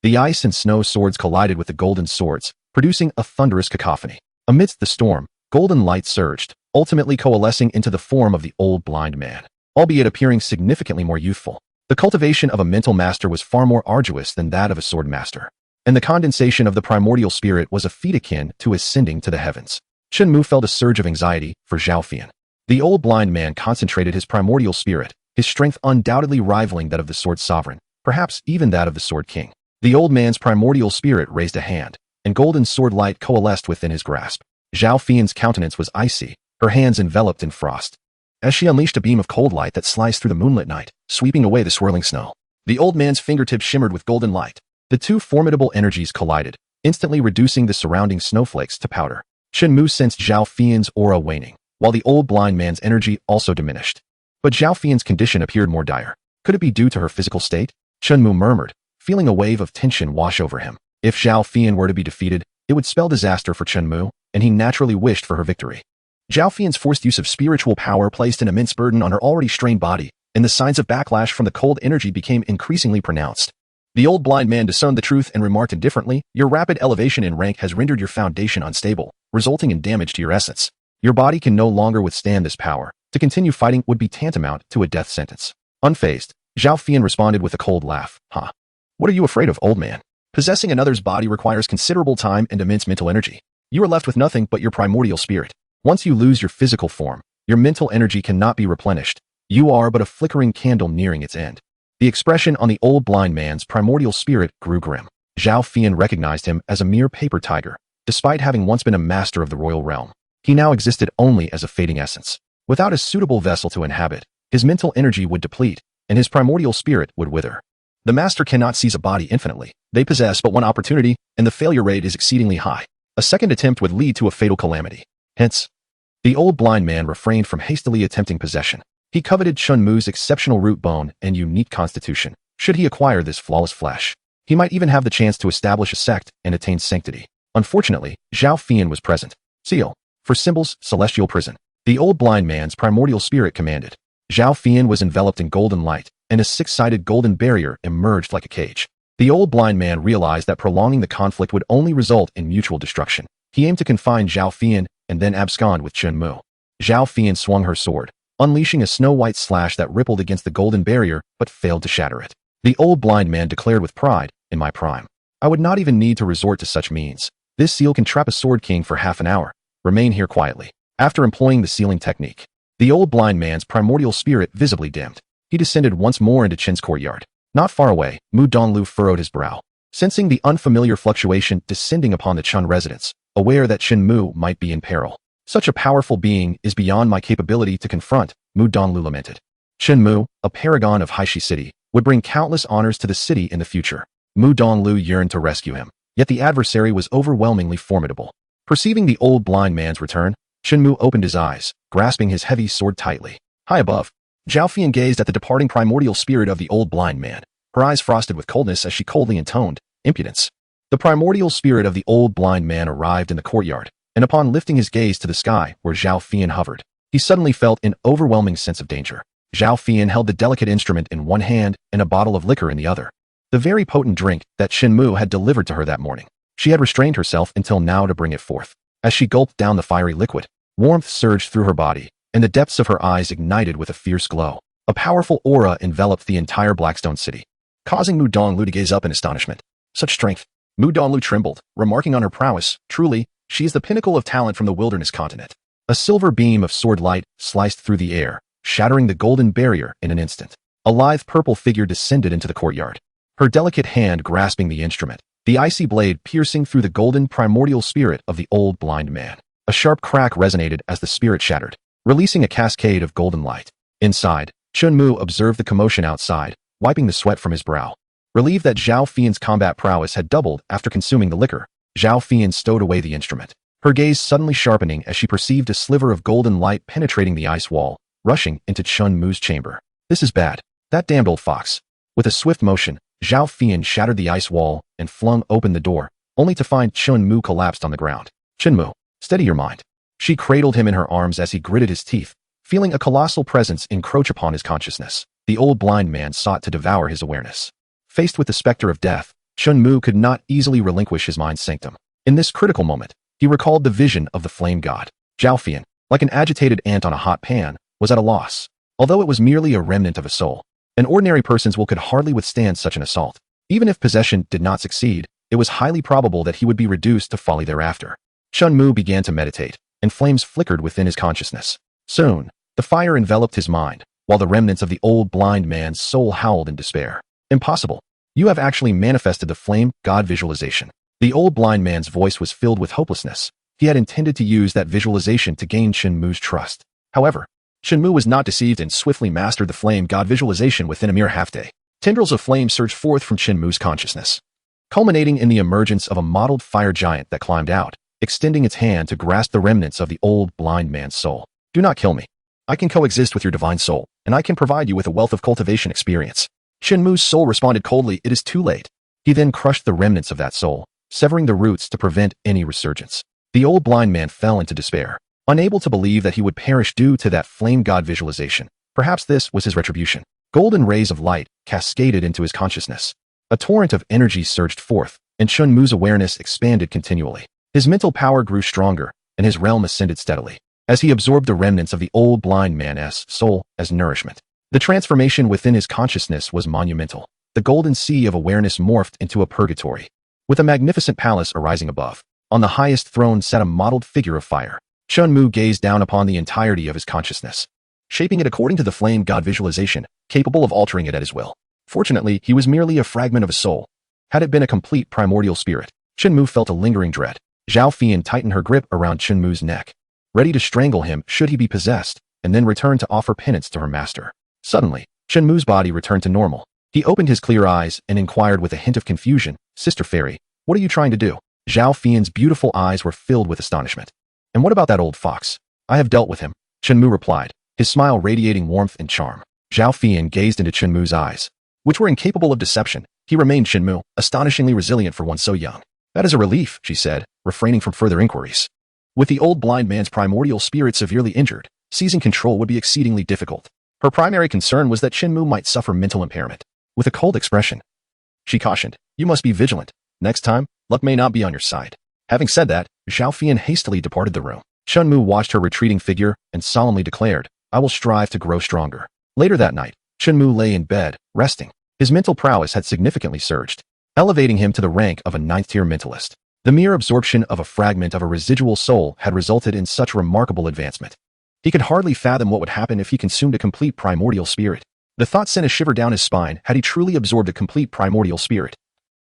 the ice and snow swords collided with the golden swords, producing a thunderous cacophony. Amidst the storm, golden light surged, ultimately coalescing into the form of the old blind man, albeit appearing significantly more youthful. The cultivation of a mental master was far more arduous than that of a sword master, and the condensation of the primordial spirit was a feat akin to ascending to the heavens. Shinmu felt a surge of anxiety for Zhao Fian. The old blind man concentrated his primordial spirit, his strength undoubtedly rivaling that of the sword sovereign, perhaps even that of the sword king. The old man's primordial spirit raised a hand, and golden sword light coalesced within his grasp. Zhao Fian's countenance was icy, her hands enveloped in frost, as she unleashed a beam of cold light that sliced through the moonlit night, sweeping away the swirling snow. The old man's fingertips shimmered with golden light. The two formidable energies collided, instantly reducing the surrounding snowflakes to powder. Shinmu sensed Zhao Fian's aura waning, while the old blind man's energy also diminished. But Zhao Fian's condition appeared more dire. Could it be due to her physical state? Shinmu murmured, feeling a wave of tension wash over him. If Zhao Fian were to be defeated, it would spell disaster for Shinmu, and he naturally wished for her victory. Zhao Fian's forced use of spiritual power placed an immense burden on her already strained body, and the signs of backlash from the cold energy became increasingly pronounced. The old blind man discerned the truth and remarked indifferently, "Your rapid elevation in rank has rendered your foundation unstable, resulting in damage to your essence. Your body can no longer withstand this power. To continue fighting would be tantamount to a death sentence." Unfazed, Zhao Fian responded with a cold laugh. "Huh? What are you afraid of, old man? Possessing another's body requires considerable time and immense mental energy. You are left with nothing but your primordial spirit. Once you lose your physical form, your mental energy cannot be replenished. You are but a flickering candle nearing its end." The expression on the old blind man's primordial spirit grew grim. Zhao Fian recognized him as a mere paper tiger. Despite having once been a master of the royal realm, he now existed only as a fading essence. Without a suitable vessel to inhabit, his mental energy would deplete, and his primordial spirit would wither. The master cannot seize a body infinitely. They possess but one opportunity, and the failure rate is exceedingly high. A second attempt would lead to a fatal calamity. Hence, the old blind man refrained from hastily attempting possession. He coveted Shinmu's exceptional root bone and unique constitution. Should he acquire this flawless flesh, he might even have the chance to establish a sect and attain sanctity. Unfortunately, Zhao Fian was present. "Seal. For symbols, celestial prison." The old blind man's primordial spirit commanded. Zhao Fian was enveloped in golden light, and a six-sided golden barrier emerged like a cage. The old blind man realized that prolonging the conflict would only result in mutual destruction. He aimed to confine Zhao Fian and then abscond with Shinmu. Zhao Fian swung her sword, unleashing a snow-white slash that rippled against the golden barrier but failed to shatter it. The old blind man declared with pride, "In my prime, I would not even need to resort to such means. This seal can trap a sword king for half an hour. Remain here quietly." After employing the sealing technique, the old blind man's primordial spirit visibly dimmed. He descended once more into Qin's courtyard. Not far away, Mu Donglu furrowed his brow, sensing the unfamiliar fluctuation descending upon the Chun residence, aware that Shinmu might be in peril. "Such a powerful being is beyond my capability to confront," Mu Donglu lamented. Shinmu, a paragon of Haishi City, would bring countless honors to the city in the future. Mu Donglu yearned to rescue him, yet the adversary was overwhelmingly formidable. Perceiving the old blind man's return, Shinmu opened his eyes, grasping his heavy sword tightly. High above, Zhao Fian gazed at the departing primordial spirit of the old blind man, her eyes frosted with coldness as she coldly intoned, "Impudence." The primordial spirit of the old blind man arrived in the courtyard, and upon lifting his gaze to the sky where Zhao Fian hovered, he suddenly felt an overwhelming sense of danger. Zhao Fian held the delicate instrument in one hand and a bottle of liquor in the other, the very potent drink that Shinmu had delivered to her that morning. She had restrained herself until now to bring it forth. As she gulped down the fiery liquid, warmth surged through her body, and the depths of her eyes ignited with a fierce glow. A powerful aura enveloped the entire Blackstone City, causing Mu Donglu to gaze up in astonishment. Such strength! Mu Donglu trembled, remarking on her prowess, "Truly, she is the pinnacle of talent from the wilderness continent." A silver beam of sword light sliced through the air, shattering the golden barrier in an instant. A lithe purple figure descended into the courtyard, her delicate hand grasping the instrument, the icy blade piercing through the golden primordial spirit of the old blind man. A sharp crack resonated as the spirit shattered, releasing a cascade of golden light. Inside, Shinmu observed the commotion outside, wiping the sweat from his brow. Relieved that Zhao Fian's combat prowess had doubled after consuming the liquor, Zhao Fian stowed away the instrument, her gaze suddenly sharpening as she perceived a sliver of golden light penetrating the ice wall, rushing into Shinmu's chamber. "This is bad. That damned old fox." With a swift motion, Zhao Fian shattered the ice wall and flung open the door, only to find Shinmu collapsed on the ground. "Shinmu, steady your mind." She cradled him in her arms as he gritted his teeth, feeling a colossal presence encroach upon his consciousness. The old blind man sought to devour his awareness. Faced with the specter of death, Shinmu could not easily relinquish his mind's sanctum. In this critical moment, he recalled the vision of the flame god. Zhao Fian, like an agitated ant on a hot pan, was at a loss. Although it was merely a remnant of a soul, An ordinary person's will could hardly withstand such an assault. Even if possession did not succeed, it was highly probable that he would be reduced to folly thereafter. Shinmu began to meditate, and flames flickered within his consciousness. Soon, the fire enveloped his mind, while the remnants of the old blind man's soul howled in despair. Impossible. You have actually manifested the flame god visualization. The old blind man's voice was filled with hopelessness. He had intended to use that visualization to gain Shinmu's trust. However, Shinmu was not deceived and swiftly mastered the flame god visualization within a mere half-day. Tendrils of flame surged forth from Shinmu's consciousness, culminating in the emergence of a mottled fire giant that climbed out, extending its hand to grasp the remnants of the old blind man's soul. Do not kill me. I can coexist with your divine soul, and I can provide you with a wealth of cultivation experience. Shinmu's soul responded coldly, it is too late. He then crushed the remnants of that soul, severing the roots to prevent any resurgence. The old blind man fell into despair, unable to believe that he would perish due to that flame god visualization. Perhaps this was his retribution. Golden rays of light cascaded into his consciousness. A torrent of energy surged forth, and Shinmu's awareness expanded continually. His mental power grew stronger, and his realm ascended steadily, as he absorbed the remnants of the old blind man's soul as nourishment. The transformation within his consciousness was monumental. The golden sea of awareness morphed into a purgatory, with a magnificent palace arising above. On the highest throne sat a mottled figure of fire. Shinmu gazed down upon the entirety of his consciousness, shaping it according to the flame god visualization, capable of altering it at his will. Fortunately, he was merely a fragment of a soul. Had it been a complete primordial spirit, Shinmu felt a lingering dread. Zhao Fian tightened her grip around Shinmu's neck, ready to strangle him should he be possessed, and then return to offer penance to her master. Suddenly, Shinmu's body returned to normal. He opened his clear eyes and inquired with a hint of confusion, Sister Fairy, what are you trying to do? Zhao Fian's beautiful eyes were filled with astonishment. And what about that old fox? I have dealt with him, Shinmu replied, his smile radiating warmth and charm. Zhao Fian gazed into Shinmu's eyes, which were incapable of deception. He remained Shinmu, astonishingly resilient for one so young. That is a relief, she said, refraining from further inquiries. With the old blind man's primordial spirit severely injured, seizing control would be exceedingly difficult. Her primary concern was that Shinmu might suffer mental impairment. With a cold expression, she cautioned, you must be vigilant. Next time, luck may not be on your side. Having said that, Zhao Fian hastily departed the room. Shinmu watched her retreating figure and solemnly declared, I will strive to grow stronger. Later that night, Shinmu lay in bed, resting. His mental prowess had significantly surged, elevating him to the rank of a ninth-tier mentalist. The mere absorption of a fragment of a residual soul had resulted in such remarkable advancement. He could hardly fathom what would happen if he consumed a complete primordial spirit. The thought sent a shiver down his spine. Had he truly absorbed a complete primordial spirit,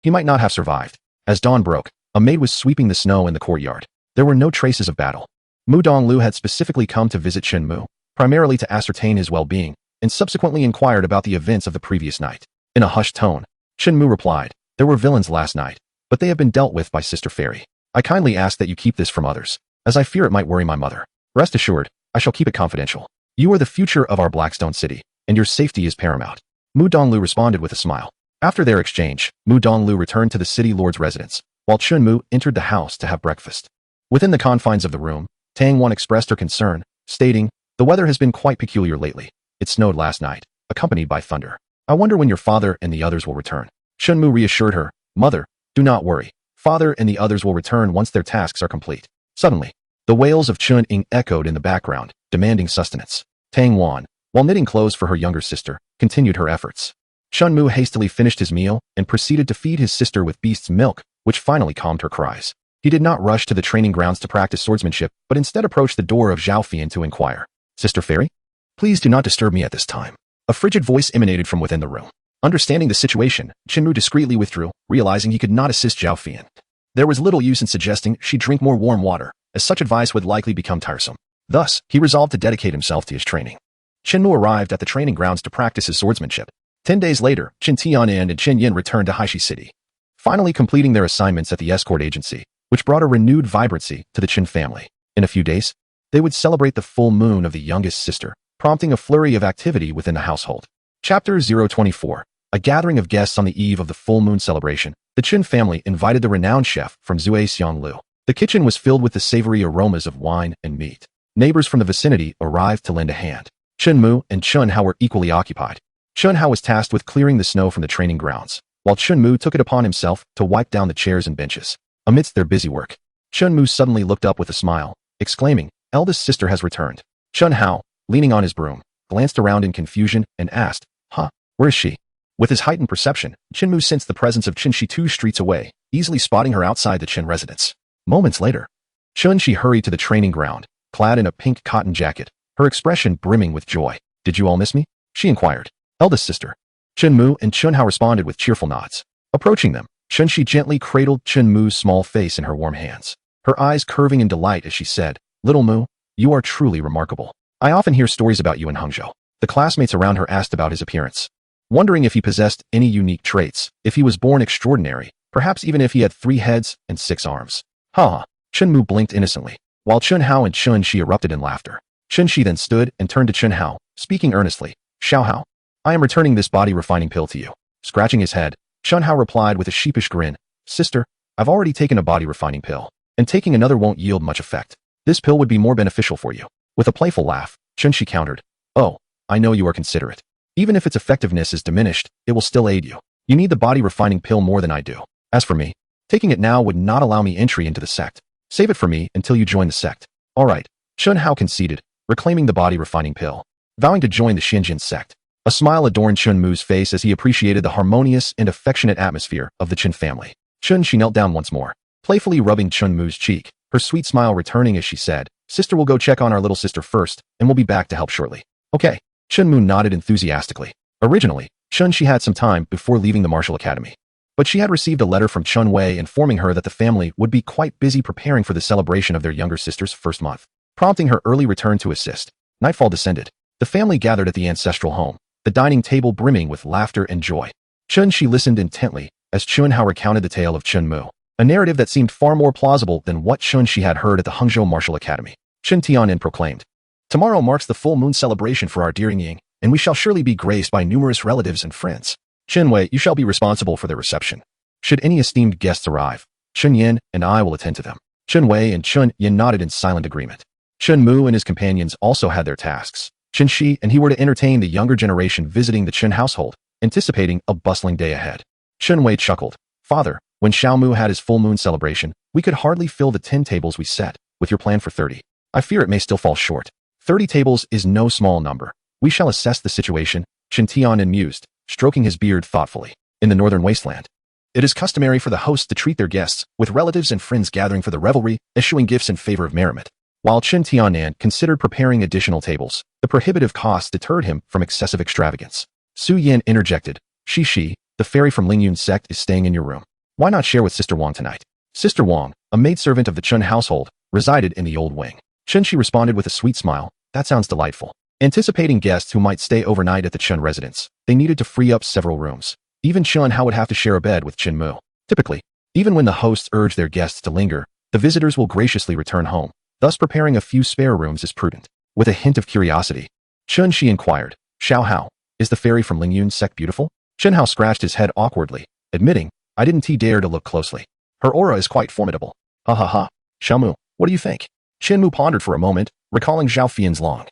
he might not have survived. As dawn broke, a maid was sweeping the snow in the courtyard. There were no traces of battle. Mu Donglu had specifically come to visit Shinmu, primarily to ascertain his well-being, and subsequently inquired about the events of the previous night. In a hushed tone, Shinmu replied, there were villains last night, but they have been dealt with by Sister Fairy. I kindly ask that you keep this from others, as I fear it might worry my mother. Rest assured, I shall keep it confidential. You are the future of our Blackstone City, and your safety is paramount. Mu Donglu responded with a smile. After their exchange, Mu Donglu returned to the city lord's residence, while Shinmu entered the house to have breakfast. Within the confines of the room, Tang Wan expressed her concern, stating, the weather has been quite peculiar lately. It snowed last night, accompanied by thunder. I wonder when your father and the others will return. Shinmu reassured her, Mother, do not worry. Father and the others will return once their tasks are complete. Suddenly, the wails of Chun Ying echoed in the background, demanding sustenance. Tang Wan, while knitting clothes for her younger sister, continued her efforts. Shinmu hastily finished his meal and proceeded to feed his sister with beast's milk, which finally calmed her cries. He did not rush to the training grounds to practice swordsmanship, but instead approached the door of Zhao Fian to inquire. Sister Fairy? Please do not disturb me at this time. A frigid voice emanated from within the room. Understanding the situation, Shinmu discreetly withdrew, realizing he could not assist Zhao Fian. There was little use in suggesting she drink more warm water, as such advice would likely become tiresome. Thus, he resolved to dedicate himself to his training. Shinmu arrived at the training grounds to practice his swordsmanship. 10 days later, Qin Tianan and Qin Yin returned to Haishi City, finally completing their assignments at the escort agency, which brought a renewed vibrancy to the Qin family. In a few days, they would celebrate the full moon of the youngest sister, prompting a flurry of activity within the household. Chapter 024. A gathering of guests on the eve of the full moon celebration. The Qin family invited the renowned chef from Zui Xianglu. The kitchen was filled with the savory aromas of wine and meat. Neighbors from the vicinity arrived to lend a hand. Shinmu and Chun Hao were equally occupied. Chun Hao was tasked with clearing the snow from the training grounds, while Chunmu took it upon himself to wipe down the chairs and benches. Amidst their busy work, Chunmu suddenly looked up with a smile, exclaiming, eldest sister has returned. Chun Hao, leaning on his broom, glanced around in confusion and asked, huh, Where is she? With his heightened perception, Shinmu sensed the presence of Qinshi 2 streets away, easily spotting her outside the Qin residence. Moments later, Qinshi hurried to the training ground, clad in a pink cotton jacket, her expression brimming with joy. Did you all miss me? She inquired. Eldest sister. Qinmu and Chunhao responded with cheerful nods. Approaching them, Qinshi gently cradled Qinmu's small face in her warm hands, her eyes curving in delight as she said, Little Mu, you are truly remarkable. I often hear stories about you in Hangzhou. The classmates around her asked about his appearance, wondering if he possessed any unique traits, if he was born extraordinary, perhaps even if he had 3 heads and 6 arms. Ha! Qinmu blinked innocently, while Chunhao and Qinshi erupted in laughter. Qinshi then stood and turned to Chunhao, speaking earnestly. Xiaohao, I am returning this body refining pill to you. Scratching his head, Chunhao replied with a sheepish grin. Sister, I've already taken a body refining pill, and taking another won't yield much effect. This pill would be more beneficial for you. With a playful laugh, Qinshi countered. Oh, I know you are considerate. Even if its effectiveness is diminished, it will still aid you. You need the body refining pill more than I do. As for me, taking it now would not allow me entry into the sect. Save it for me until you join the sect. All right, Chunhao conceded, reclaiming the body refining pill, vowing to join the Xinjian sect. A smile adorned Chunmu's face as he appreciated the harmonious and affectionate atmosphere of the Qin family. She knelt down once more, playfully rubbing Chunmu's cheek, her sweet smile returning as she said, Sister will go check on our little sister first, and we'll be back to help shortly. Okay. Chunmu nodded enthusiastically. Originally, Chunshi had some time before leaving the martial academy, but she had received a letter from Chun Wei informing her that the family would be quite busy preparing for the celebration of their younger sister's first month, prompting her early return to assist. Nightfall descended. The family gathered at the ancestral home, the dining table brimming with laughter and joy. Chunshi listened intently as Chunhao recounted the tale of Chunmu, a narrative that seemed far more plausible than what Chunshi had heard at the Hangzhou Martial Academy. Chen Tianen proclaimed, Tomorrow marks the full moon celebration for our dear Ying, and we shall surely be graced by numerous relatives and friends. Chen Wei, you shall be responsible for their reception. Should any esteemed guests arrive, Chen Yin and I will attend to them. Chen Wei and Chen Yin nodded in silent agreement. Chen Mu and his companions also had their tasks. Chen Shi and he were to entertain the younger generation visiting the Chen household, anticipating a bustling day ahead. Chen Wei chuckled. Father, when Xiao Mu had his full moon celebration, we could hardly fill the 10 tables we set, with your plan for 30. I fear it may still fall short. 30 tables is no small number. We shall assess the situation, Chen Tianen mused, stroking his beard thoughtfully. In the northern wasteland, it is customary for the hosts to treat their guests, with relatives and friends gathering for the revelry, issuing gifts in favor of merriment. While Chen Tianan considered preparing additional tables, the prohibitive costs deterred him from excessive extravagance. Su Yan interjected, Shi, the fairy from Lingyun's sect is staying in your room. Why not share with Sister Wang tonight? Sister Wang, a maidservant of the Chen household, resided in the old wing. Chen Shi responded with a sweet smile, that sounds delightful. Anticipating guests who might stay overnight at the Chen residence, they needed to free up several rooms. Even Chunhao would have to share a bed with Chen Mu. Typically, even when the hosts urge their guests to linger, the visitors will graciously return home. Thus preparing a few spare rooms is prudent. With a hint of curiosity, Chen Shi inquired, Xiaohao, is the fairy from Lingyun's sect beautiful? Chunhao scratched his head awkwardly, admitting, I didn't dare to look closely. Her aura is quite formidable. Ha ha ha. Xiaomu, what do you think? Shinmu pondered for a moment, recalling Zhao Fian's long,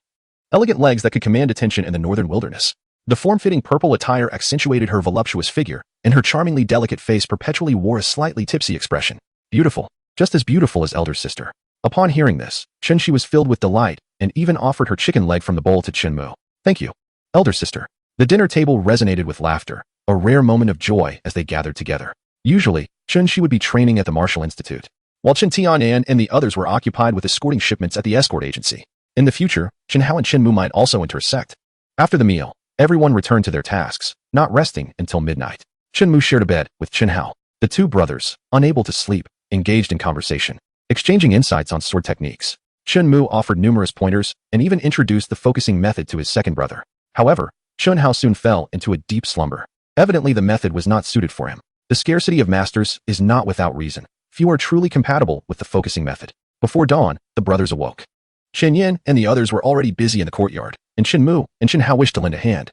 elegant legs that could command attention in the northern wilderness. The form-fitting purple attire accentuated her voluptuous figure, and her charmingly delicate face perpetually wore a slightly tipsy expression. Beautiful, just as beautiful as elder sister. Upon hearing this, Chen-Shi was filled with delight and even offered her chicken leg from the bowl to Chen-Mu. Thank you, elder sister. The dinner table resonated with laughter, a rare moment of joy as they gathered together. Usually, Chen-Shi would be training at the Martial Institute, while Chen Tianan and the others were occupied with escorting shipments at the escort agency. In the future, Chen Hao and Chen Mu might also intersect. After the meal, everyone returned to their tasks, not resting until midnight. Chen Mu shared a bed with Chen Hao. The two brothers, unable to sleep, engaged in conversation, exchanging insights on sword techniques. Chen Mu offered numerous pointers and even introduced the focusing method to his second brother. However, Chen Hao soon fell into a deep slumber. Evidently the method was not suited for him. The scarcity of masters is not without reason. Few are truly compatible with the focusing method. Before dawn, the brothers awoke. Chen Yin and the others were already busy in the courtyard, and Chen Mu and Chen Hao wished to lend a hand,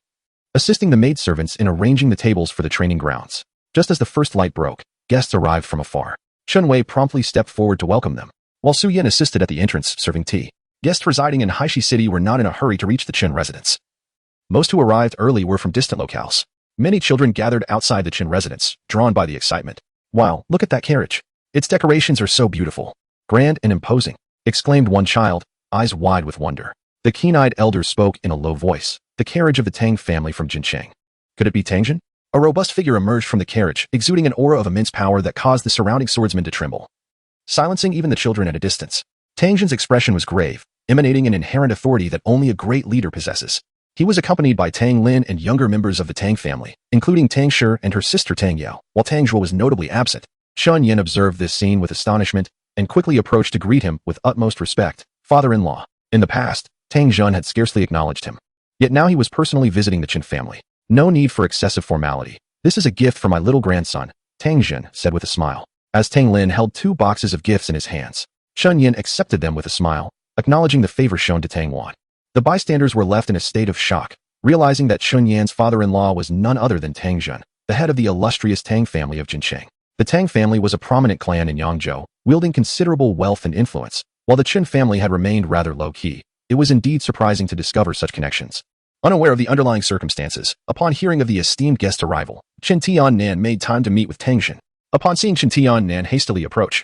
assisting the maidservants in arranging the tables for the training grounds. Just as the first light broke, guests arrived from afar. Chen Wei promptly stepped forward to welcome them, while Su Yin assisted at the entrance serving tea. Guests residing in Haishi City were not in a hurry to reach the Chen residence. Most who arrived early were from distant locales. Many children gathered outside the Chen residence, drawn by the excitement. Wow, look at that carriage. Its decorations are so beautiful, grand and imposing, exclaimed one child, eyes wide with wonder. The keen-eyed elder spoke in a low voice, the carriage of the Tang family from Jincheng. Could it be Tangjin? A robust figure emerged from the carriage, exuding an aura of immense power that caused the surrounding swordsmen to tremble, silencing even the children at a distance. Tangjin's expression was grave, emanating an inherent authority that only a great leader possesses. He was accompanied by Tang Lin and younger members of the Tang family, including Tang Shi and her sister Tang Yao, while Tang Zhuo was notably absent. Chun Yin observed this scene with astonishment and quickly approached to greet him with utmost respect. Father-in-law. In the past, Tang Zhun had scarcely acknowledged him. Yet now he was personally visiting the Qin family. No need for excessive formality. This is a gift for my little grandson, Tang Zhen said with a smile. As Tang Lin held 2 boxes of gifts in his hands, Chun Yin accepted them with a smile, acknowledging the favor shown to Tang Wan. The bystanders were left in a state of shock, realizing that Chun Yan's father-in-law was none other than Tang Zhen, the head of the illustrious Tang family of Jincheng. The Tang family was a prominent clan in Yangzhou, wielding considerable wealth and influence, while the Qin family had remained rather low-key. It was indeed surprising to discover such connections. Unaware of the underlying circumstances, upon hearing of the esteemed guest's arrival, Chen Tiannan made time to meet with Tang Zhen. Upon seeing Chen Tiannan hastily approach,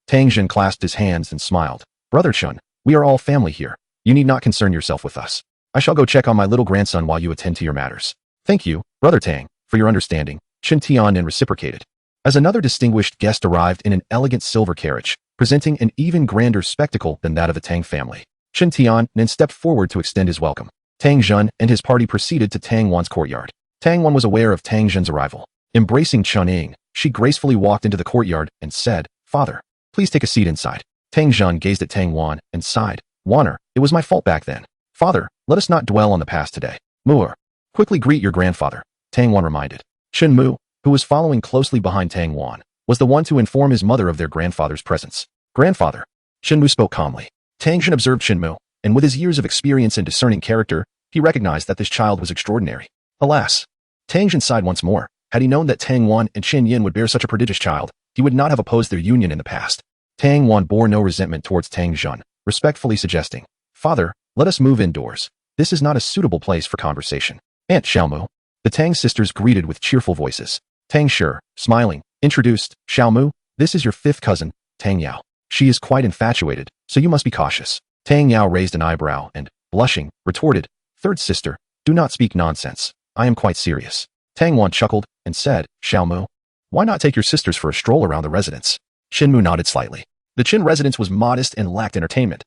Tang Zhen clasped his hands and smiled. Brother Chun, we are all family here. You need not concern yourself with us. I shall go check on my little grandson while you attend to your matters. Thank you, Brother Tang, for your understanding, Chen Tiannan reciprocated. As another distinguished guest arrived in an elegant silver carriage, presenting an even grander spectacle than that of the Tang family, Chen Tiannan stepped forward to extend his welcome. Tang Zhen and his party proceeded to Tang Wan's courtyard. Tang Wan was aware of Tang Zhen's arrival. Embracing Chun Ying, she gracefully walked into the courtyard and said, Father, please take a seat inside. Tang Zhen gazed at Tang Wan and sighed. Wanner, it was my fault back then. Father, let us not dwell on the past today. Mu'er, quickly greet your grandfather, Tang Wan reminded. Shinmu, who was following closely behind Tang Wan, was the one to inform his mother of their grandfather's presence. Grandfather. Shinmu spoke calmly. Tang Zhen observed Shinmu, and with his years of experience and discerning character, he recognized that this child was extraordinary. Alas. Tang Zhen sighed once more. Had he known that Tang Wan and Chen Yin would bear such a prodigious child, he would not have opposed their union in the past. Tang Wan bore no resentment towards Tang Zhen, respectfully suggesting, Father, let us move indoors. This is not a suitable place for conversation. Aunt Xiaomu. The Tang sisters greeted with cheerful voices. Tang Shi, smiling, introduced, Xiaomu, this is your 5th cousin, Tang Yao. She is quite infatuated, so you must be cautious. Tang Yao raised an eyebrow and, blushing, retorted, 3rd sister, do not speak nonsense. I am quite serious. Tang Wan chuckled and said, Xiaomu, why not take your sisters for a stroll around the residence? Shinmu nodded slightly. The Qin residence was modest and lacked entertainment,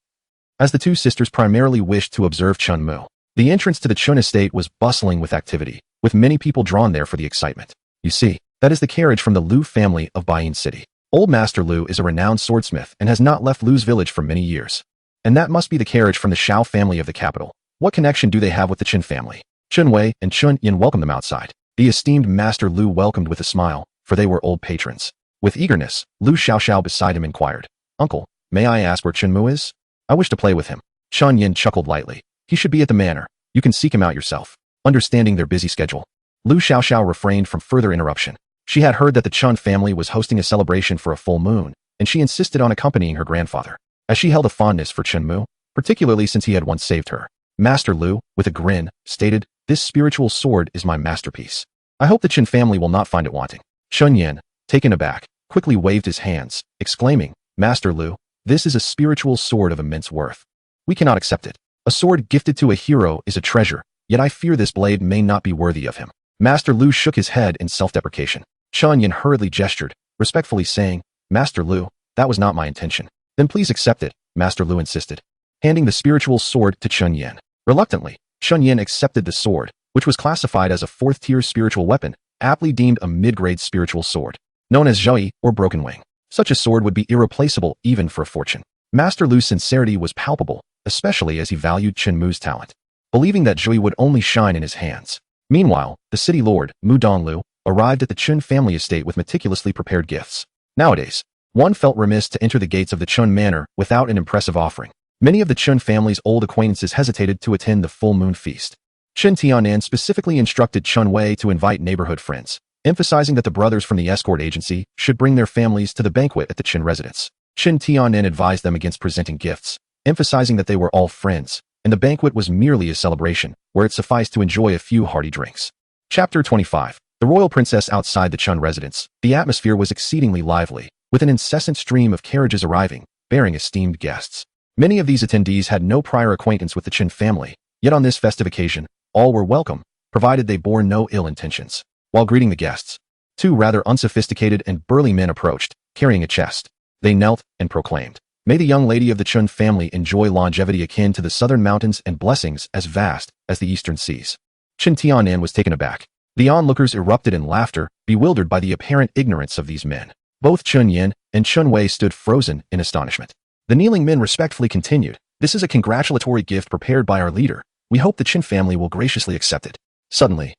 as the 2 sisters primarily wished to observe Chunmu. The entrance to the Chun estate was bustling with activity, with many people drawn there for the excitement. You see, that is the carriage from the Liu family of Baiyin City. Old Master Liu is a renowned swordsmith and has not left Liu's village for many years. And that must be the carriage from the Shao family of the capital. What connection do they have with the Qin family? Chun Wei and Chun Yin welcomed them outside. The esteemed Master Liu welcomed with a smile, for they were old patrons. With eagerness, Liu Xiaoxiao beside him inquired, Uncle, may I ask where Chunmu is? I wish to play with him. Chun Yin chuckled lightly. He should be at the manor. You can seek him out yourself. Understanding their busy schedule, Liu Xiaoxiao refrained from further interruption. She had heard that the Chun family was hosting a celebration for a full moon, and she insisted on accompanying her grandfather, as she held a fondness for Chunmu, particularly since he had once saved her. Master Liu, with a grin, stated, This spiritual sword is my masterpiece. I hope the Qin family will not find it wanting. Chun Yin, taken aback, quickly waved his hands, exclaiming, Master Liu, this is a spiritual sword of immense worth. We cannot accept it. A sword gifted to a hero is a treasure, yet I fear this blade may not be worthy of him. Master Liu shook his head in self-deprecation. Chun Yin hurriedly gestured, respectfully saying, Master Liu, that was not my intention. Then please accept it, Master Liu insisted, handing the spiritual sword to Chun Yin. Reluctantly, Chun Yin accepted the sword, which was classified as a 4th-tier spiritual weapon, aptly deemed a mid-grade spiritual sword, known as Zhoi or Broken Wing. Such a sword would be irreplaceable even for a fortune. Master Liu's sincerity was palpable, especially as he valued Chenmu's talent, believing that Zhoi would only shine in his hands. Meanwhile, the city lord, Mu Donglu, arrived at the Chun family estate with meticulously prepared gifts. Nowadays, one felt remiss to enter the gates of the Chun manor without an impressive offering. Many of the Chun family's old acquaintances hesitated to attend the full moon feast. Chen Tianan specifically instructed Chun Wei to invite neighborhood friends, emphasizing that the brothers from the escort agency should bring their families to the banquet at the Qin residence. Chen Tianan advised them against presenting gifts, emphasizing that they were all friends, and the banquet was merely a celebration, where it sufficed to enjoy a few hearty drinks. Chapter 25. The royal princess outside the Chun residence. The atmosphere was exceedingly lively, with an incessant stream of carriages arriving, bearing esteemed guests. Many of these attendees had no prior acquaintance with the Qin family, yet on this festive occasion, all were welcome, provided they bore no ill intentions. While greeting the guests, two rather unsophisticated and burly men approached, carrying a chest. They knelt and proclaimed, "May the young lady of the Chun family enjoy longevity akin to the southern mountains and blessings as vast as the eastern seas." Chen Tianan was taken aback. The onlookers erupted in laughter, bewildered by the apparent ignorance of these men. Both Chun Yin and Chun Wei stood frozen in astonishment. The kneeling men respectfully continued, "This is a congratulatory gift prepared by our leader. We hope the Chen family will graciously accept it." Suddenly,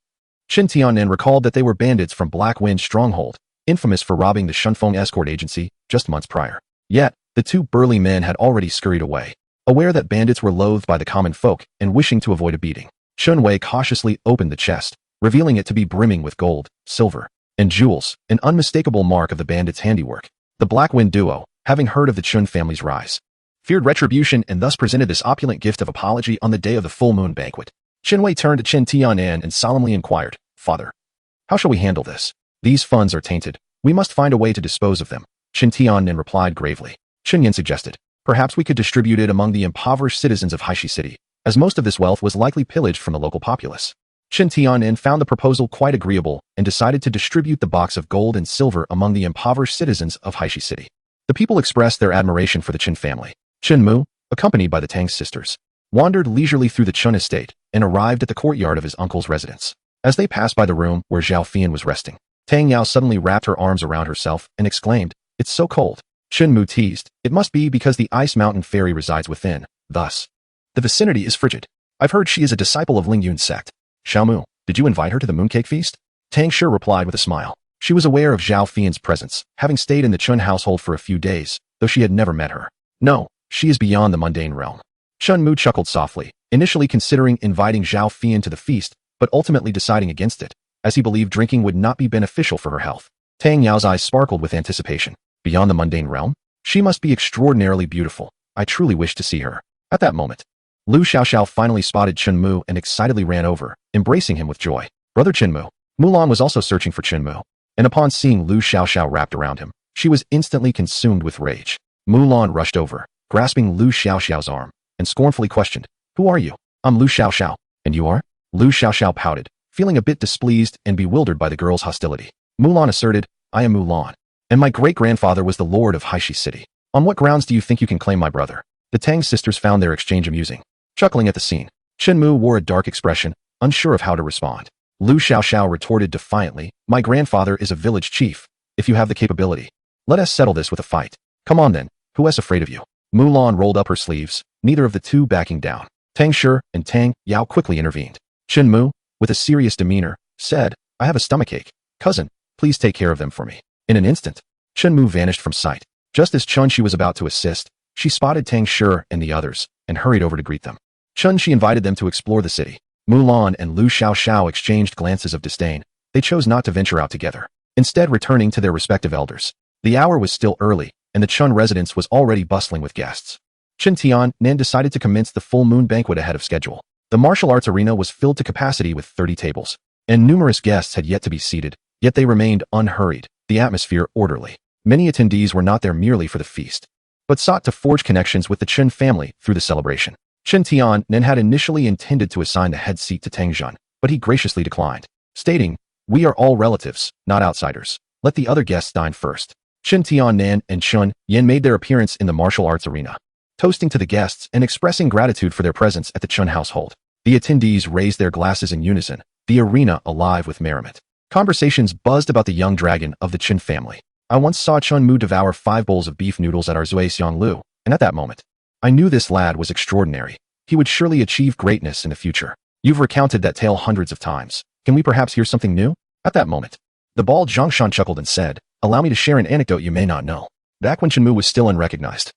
Chen Tianan recalled that they were bandits from Black Wind Stronghold, infamous for robbing the Shunfeng escort agency just months prior. Yet, the two burly men had already scurried away, aware that bandits were loathed by the common folk and wishing to avoid a beating. Chun Wei cautiously opened the chest, revealing it to be brimming with gold, silver, and jewels, an unmistakable mark of the bandits' handiwork. The Black Wind duo, having heard of the Chun family's rise, feared retribution and thus presented this opulent gift of apology on the day of the full moon banquet. Chen Wei turned to Chen Tianan and solemnly inquired, "Father, how shall we handle this? These funds are tainted. We must find a way to dispose of them." Chen Tianan replied gravely. Chen Yin suggested, "Perhaps we could distribute it among the impoverished citizens of Haishi City, as most of this wealth was likely pillaged from the local populace." Chen Tianan found the proposal quite agreeable and decided to distribute the box of gold and silver among the impoverished citizens of Haishi City. The people expressed their admiration for the Chen family. Shinmu, accompanied by the Tang sisters, wandered leisurely through the Chun estate and arrived at the courtyard of his uncle's residence. As they passed by the room where Zhao Fian was resting, Tang Yao suddenly wrapped her arms around herself and exclaimed, "It's so cold." Shinmu teased, "It must be because the Ice Mountain Fairy resides within, thus the vicinity is frigid. I've heard she is a disciple of Ling Yun's sect." "Xiaomu, did you invite her to the mooncake feast?" Tang Shi replied with a smile. She was aware of Zhao Fian's presence, having stayed in the Chun household for a few days, though she had never met her. "No, she is beyond the mundane realm." Shenmu chuckled softly, initially considering inviting Zhao Fian to the feast, but ultimately deciding against it, as he believed drinking would not be beneficial for her health. Tang Yao's eyes sparkled with anticipation. Beyond the mundane realm? She must be extraordinarily beautiful. I truly wish to see her. At that moment, Lu Xiaoxiao finally spotted Chenmu and excitedly ran over, embracing him with joy. "Brother Chenmu." Mulan was also searching for Chenmu, and upon seeing Lu Xiaoxiao wrapped around him, she was instantly consumed with rage. Mulan rushed over, grasping Lu Xiaoxiao's arm, and scornfully questioned, "Who are you?" "I'm Lu Xiaoxiao." "And you are?" Lu Xiaoxiao pouted, feeling a bit displeased and bewildered by the girl's hostility. Mulan asserted, "I am Mulan, and my great-grandfather was the lord of Haishi City. On what grounds do you think you can claim my brother?" The Tang sisters found their exchange amusing. Chuckling at the scene, Chenmu wore a dark expression, unsure of how to respond. Lu Xiaoxiao retorted defiantly, "My grandfather is a village chief. If you have the capability, let us settle this with a fight. Come on then, who is afraid of you?" Mulan rolled up her sleeves, neither of the two backing down. Tang Shi and Tang Yao quickly intervened. Chenmu, with a serious demeanor, said, "I have a stomachache. Cousin, please take care of them for me." In an instant, Chenmu vanished from sight. Just as Chunshi was about to assist, she spotted Tang Shi and the others, and hurried over to greet them. Chunshi invited them to explore the city. Mulan and Lu Xiaoxiao exchanged glances of disdain. They chose not to venture out together, instead returning to their respective elders. The hour was still early, and the Chun residence was already bustling with guests. Chen Tianan decided to commence the full moon banquet ahead of schedule. The martial arts arena was filled to capacity with 30 tables, and numerous guests had yet to be seated, yet they remained unhurried, the atmosphere orderly. Many attendees were not there merely for the feast, but sought to forge connections with the Chen family through the celebration. Chen Tianan had initially intended to assign the head seat to Tang Zhun, but he graciously declined, stating, "We are all relatives, not outsiders. Let the other guests dine first." Chen Tianan and Chun Yin made their appearance in the martial arts arena, toasting to the guests and expressing gratitude for their presence at the Chun household. The attendees raised their glasses in unison, the arena alive with merriment. Conversations buzzed about the young dragon of the Chen family. "I once saw Chun Mu devour 5 bowls of beef noodles at our Zui Xianglu, and at that moment, I knew this lad was extraordinary. He would surely achieve greatness in the future. You've recounted that tale hundreds of times. Can we perhaps hear something new?" At that moment, the bald Zhongshan chuckled and said, "Allow me to share an anecdote you may not know. Back when Chenmu was still unrecognized,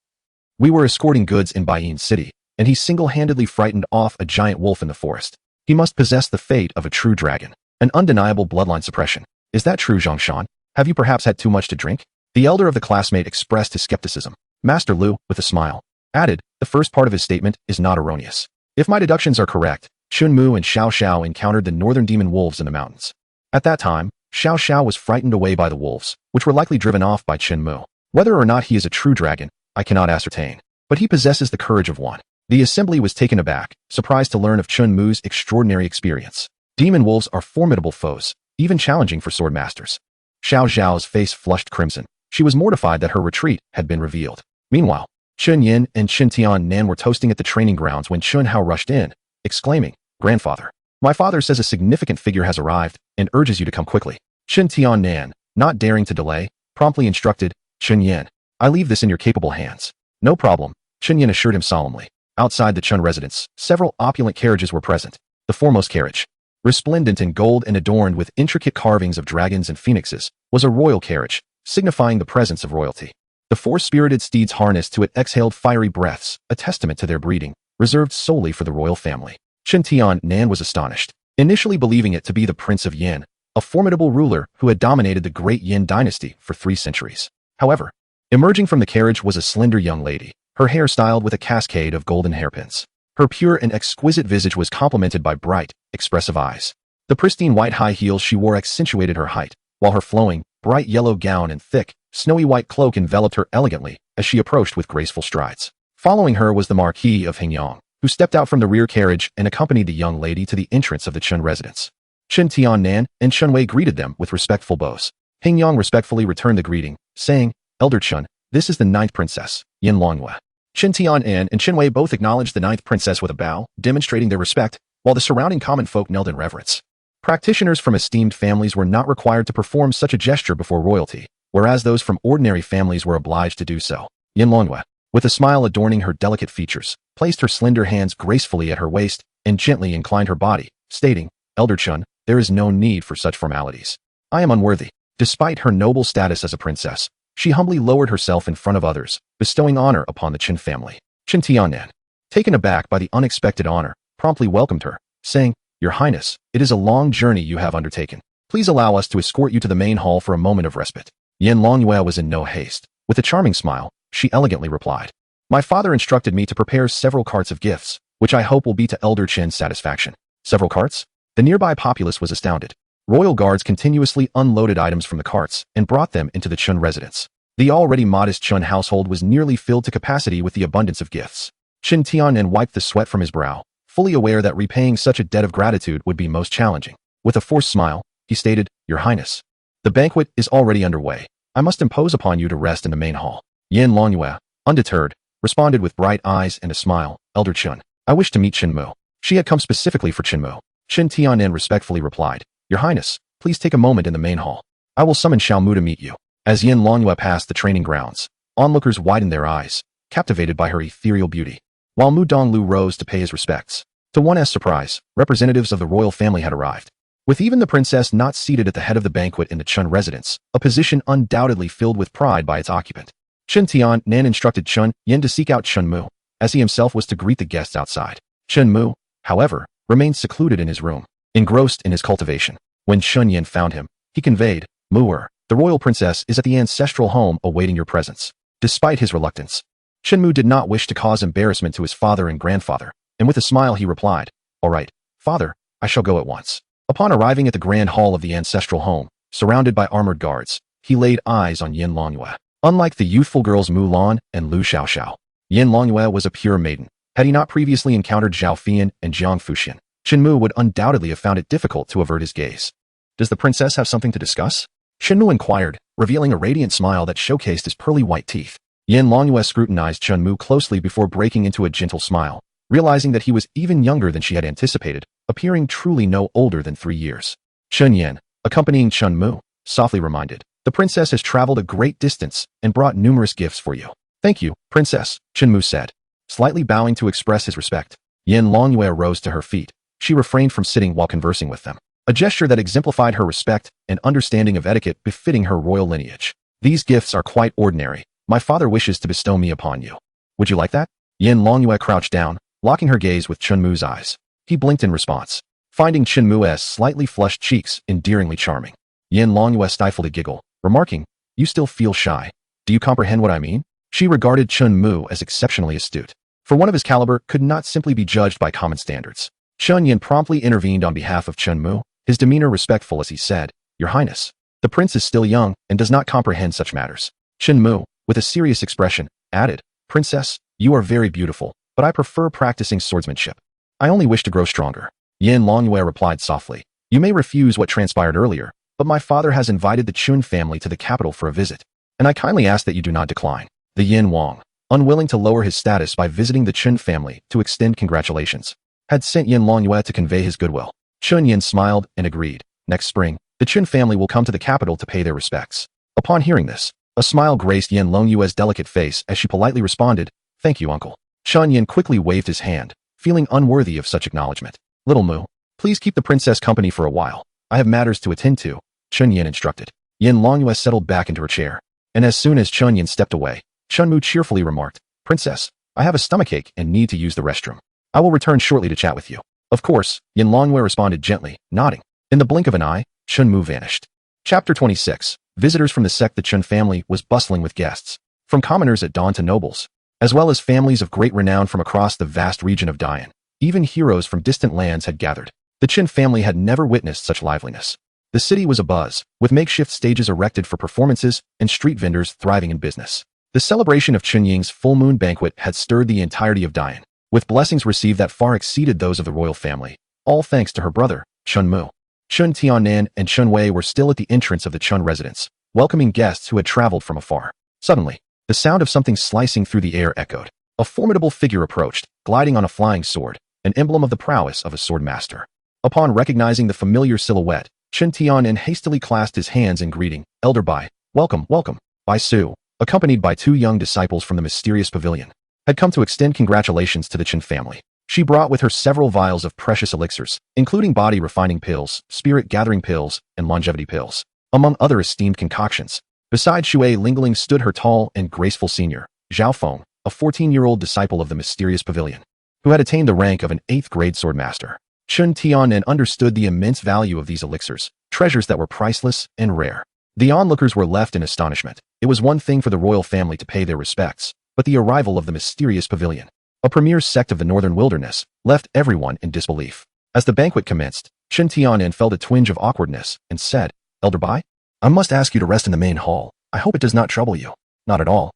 we were escorting goods in Baiyin City, and he single-handedly frightened off a giant wolf in the forest. He must possess the fate of a true dragon, an undeniable bloodline suppression. Is that true, Zhongshan? Have you perhaps had too much to drink?" The elder of the classmate expressed his skepticism. Master Lu, with a smile, added, "The first part of his statement is not erroneous. If my deductions are correct, Chunmu and Xiao Xiao encountered the northern demon wolves in the mountains. At that time, Xiao Xiao was frightened away by the wolves, which were likely driven off by Chenmu. Whether or not he is a true dragon, I cannot ascertain, but he possesses the courage of one." The assembly was taken aback, surprised to learn of Chunmu's extraordinary experience. Demon wolves are formidable foes, even challenging for sword masters. Xiao Zhao's face flushed crimson. She was mortified that her retreat had been revealed. Meanwhile, Chun Yin and Qin Tian-nan were toasting at the training grounds when Chun Hao rushed in, exclaiming, "Grandfather, my father says a significant figure has arrived and urges you to come quickly." Qin Tian-nan, not daring to delay, promptly instructed, "Chun Yin, I leave this in your capable hands." "No problem," Chun Yin assured him solemnly. Outside the Chun residence, several opulent carriages were present. The foremost carriage, resplendent in gold and adorned with intricate carvings of dragons and phoenixes, was a royal carriage, signifying the presence of royalty. The four spirited steeds harnessed to it exhaled fiery breaths, a testament to their breeding, reserved solely for the royal family. Qin Tian-nan was astonished, initially believing it to be the Prince of Yin, a formidable ruler who had dominated the great Yin dynasty for 3 centuries. However, emerging from the carriage was a slender young lady, her hair styled with a cascade of golden hairpins. Her pure and exquisite visage was complemented by bright, expressive eyes. The pristine white high heels she wore accentuated her height, while her flowing, bright yellow gown and thick, snowy white cloak enveloped her elegantly as she approached with graceful strides. Following her was the Marquis of Hingyang, who stepped out from the rear carriage and accompanied the young lady to the entrance of the Chun residence. Qin Tian-nan and Chun Wei greeted them with respectful bows. Hingyang respectfully returned the greeting, saying, "Elder Chun, this is the 9th princess, Yin Longyue." Qin Tian-nan and Qin Wei both acknowledged the 9th princess with a bow, demonstrating their respect, while the surrounding common folk knelt in reverence. Practitioners from esteemed families were not required to perform such a gesture before royalty, whereas those from ordinary families were obliged to do so. Yin Longyue, with a smile adorning her delicate features, placed her slender hands gracefully at her waist and gently inclined her body, stating, "Elder Chun, there is no need for such formalities. I am unworthy." Despite her noble status as a princess, she humbly lowered herself in front of others, bestowing honor upon the Qin family. Qin Tian-nan, taken aback by the unexpected honor, promptly welcomed her, saying, "Your Highness, it is a long journey you have undertaken. Please allow us to escort you to the main hall for a moment of respite." Yin Longyue was in no haste. With a charming smile, she elegantly replied, "My father instructed me to prepare several carts of gifts, which I hope will be to Elder Qin's satisfaction." Several carts? The nearby populace was astounded. Royal guards continuously unloaded items from the carts and brought them into the Chun residence. The already modest Chun household was nearly filled to capacity with the abundance of gifts. Qin Tian-nan wiped the sweat from his brow, fully aware that repaying such a debt of gratitude would be most challenging. With a forced smile, he stated, "Your Highness, the banquet is already underway. I must impose upon you to rest in the main hall." Yin Longyue, undeterred, responded with bright eyes and a smile, "Elder Chun, I wish to meet Shinmu." She had come specifically for Shinmu. Qin Tian-nan respectfully replied, "Your Highness, please take a moment in the main hall. I will summon Xiaomu to meet you." As Yin Longyue passed the training grounds, onlookers widened their eyes, captivated by her ethereal beauty. While Mu Donglu rose to pay his respects, to one's surprise, representatives of the royal family had arrived. With even the princess not seated at the head of the banquet in the Chun residence, a position undoubtedly filled with pride by its occupant. Qin Tian-nan instructed Chun Yin to seek out Shinmu, as he himself was to greet the guests outside. Shinmu, however, remained secluded in his room, engrossed in his cultivation. When Chun Yin found him, he conveyed, "Mu'er, the royal princess is at the ancestral home awaiting your presence." Despite his reluctance, Shinmu did not wish to cause embarrassment to his father and grandfather, and with a smile he replied, "All right, father, I shall go at once." Upon arriving at the grand hall of the ancestral home, surrounded by armored guards, he laid eyes on Yin Longyue. Unlike the youthful girls Mu Lan and Lu Xiaoxiao, Yin Longyue was a pure maiden. Had he not previously encountered Zhao Fian and Jang Fushian, Shinmu would undoubtedly have found it difficult to avert his gaze. "Does the princess have something to discuss?" Shinmu inquired, revealing a radiant smile that showcased his pearly white teeth. Yin Longyue scrutinized Shinmu closely before breaking into a gentle smile, realizing that he was even younger than she had anticipated, appearing truly no older than 3 years. Chun Yin, accompanying Shinmu, softly reminded, "The princess has traveled a great distance and brought numerous gifts for you." "Thank you, princess," Shinmu said, slightly bowing to express his respect. Yin Longyue rose to her feet. She refrained from sitting while conversing with them, a gesture that exemplified her respect and understanding of etiquette befitting her royal lineage. "These gifts are quite ordinary. My father wishes to bestow me upon you. Would you like that?" Yin Longyue crouched down, locking her gaze with Chunmu's eyes. He blinked in response, finding Chunmu's slightly flushed cheeks endearingly charming. Yin Longyue stifled a giggle, remarking, "You still feel shy. Do you comprehend what I mean?" She regarded Chunmu as exceptionally astute. For one of his caliber could not simply be judged by common standards. Chun Yin promptly intervened on behalf of Chunmu, his demeanor respectful as he said, "Your Highness, the prince is still young and does not comprehend such matters." Chunmu, with a serious expression, added, "Princess, you are very beautiful, but I prefer practicing swordsmanship. I only wish to grow stronger." Yin Longyue replied softly. You may refuse what transpired earlier, but my father has invited the Chun family to the capital for a visit, and I kindly ask that you do not decline. The Yin Wang, unwilling to lower his status by visiting the Chun family to extend congratulations, had sent Yin Longyue to convey his goodwill. Chun Yin smiled and agreed. Next spring, the Chun family will come to the capital to pay their respects. Upon hearing this, a smile graced Yin Longyue's delicate face as she politely responded, Thank you, uncle. Chun Yin quickly waved his hand, feeling unworthy of such acknowledgement. Little Mu, please keep the princess company for a while. I have matters to attend to, Chun Yin instructed. Yin Longyue settled back into her chair, and as soon as Chun Yin stepped away, Chun Mu cheerfully remarked, Princess, I have a stomachache and need to use the restroom. I will return shortly to chat with you. Of course, Yin Longyue responded gently, nodding. In the blink of an eye, Chun Mu vanished. Chapter 26. Visitors from the sect the Chun family was bustling with guests, from commoners at dawn to nobles, as well as families of great renown from across the vast region of Dian. Even heroes from distant lands had gathered. The Chun family had never witnessed such liveliness. The city was abuzz, with makeshift stages erected for performances and street vendors thriving in business. The celebration of Chun Ying's full moon banquet had stirred the entirety of Dian, with blessings received that far exceeded those of the royal family, all thanks to her brother, Chun Mu. Chun Tiannan and Chun Wei were still at the entrance of the Chun residence, welcoming guests who had traveled from afar. Suddenly, the sound of something slicing through the air echoed. A formidable figure approached, gliding on a flying sword, an emblem of the prowess of a sword master. Upon recognizing the familiar silhouette, Chun Tiannan hastily clasped his hands in greeting. Elder Bai, welcome, welcome. Bai Su, accompanied by two young disciples from the mysterious pavilion, had come to extend congratulations to the Chun family. She brought with her several vials of precious elixirs, including body-refining pills, spirit-gathering pills, and longevity pills, among other esteemed concoctions. Beside Shui Lingling stood her tall and graceful senior, Zhao Feng, a 14-year-old disciple of the mysterious pavilion, who had attained the rank of an 8th-grade swordmaster. Chun Tiannan understood the immense value of these elixirs, treasures that were priceless and rare. The onlookers were left in astonishment. It was one thing for the royal family to pay their respects, but the arrival of the mysterious pavilion, a premier sect of the northern wilderness, left everyone in disbelief. As the banquet commenced, Chun Tiannan felt a twinge of awkwardness and said, Elder Bai, I must ask you to rest in the main hall. I hope it does not trouble you. Not at all.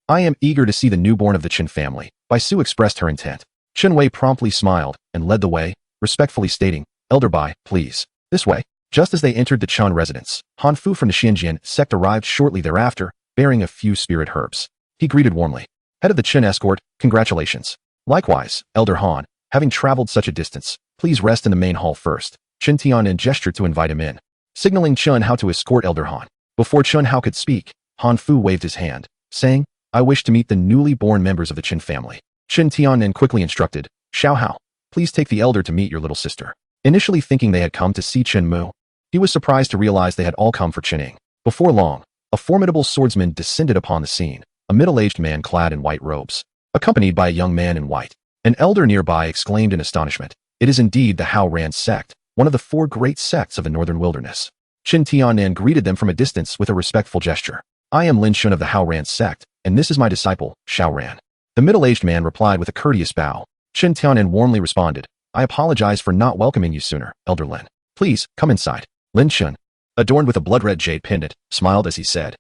I am eager to see the newborn of the Chun family. Bai Su expressed her intent. Chun Wei promptly smiled and led the way, respectfully stating, Elder Bai, please. This way. Just as they entered the Chun residence, Han Fu from the Xinjian sect arrived shortly thereafter, bearing a few spirit herbs. He greeted warmly. Head of the Chun escort, congratulations. Likewise, Elder Han, having traveled such a distance, please rest in the main hall first. Chun Tiannan gestured to invite him in, signaling Chun Hao to escort Elder Han. Before Chun Hao could speak, Han Fu waved his hand, saying, I wish to meet the newly born members of the Chun family. Chun Tiannan quickly instructed, Xiao Hao, please take the elder to meet your little sister. Initially thinking they had come to see Chen Mu, he was surprised to realize they had all come for Chen Ying. Before long, a formidable swordsman descended upon the scene, a middle-aged man clad in white robes, accompanied by a young man in white. An elder nearby exclaimed in astonishment, It is indeed the Hao Ran sect, one of the 4 great sects of the northern wilderness. Chun Tiannan greeted them from a distance with a respectful gesture. I am Lin Shun of the Hao Ran sect, and this is my disciple, Xiao Ran. The middle-aged man replied with a courteous bow. Chun Tiannan warmly responded, I apologize for not welcoming you sooner, Elder Lin. Please, come inside. Lin Shun, adorned with a blood-red jade pendant, smiled as he said,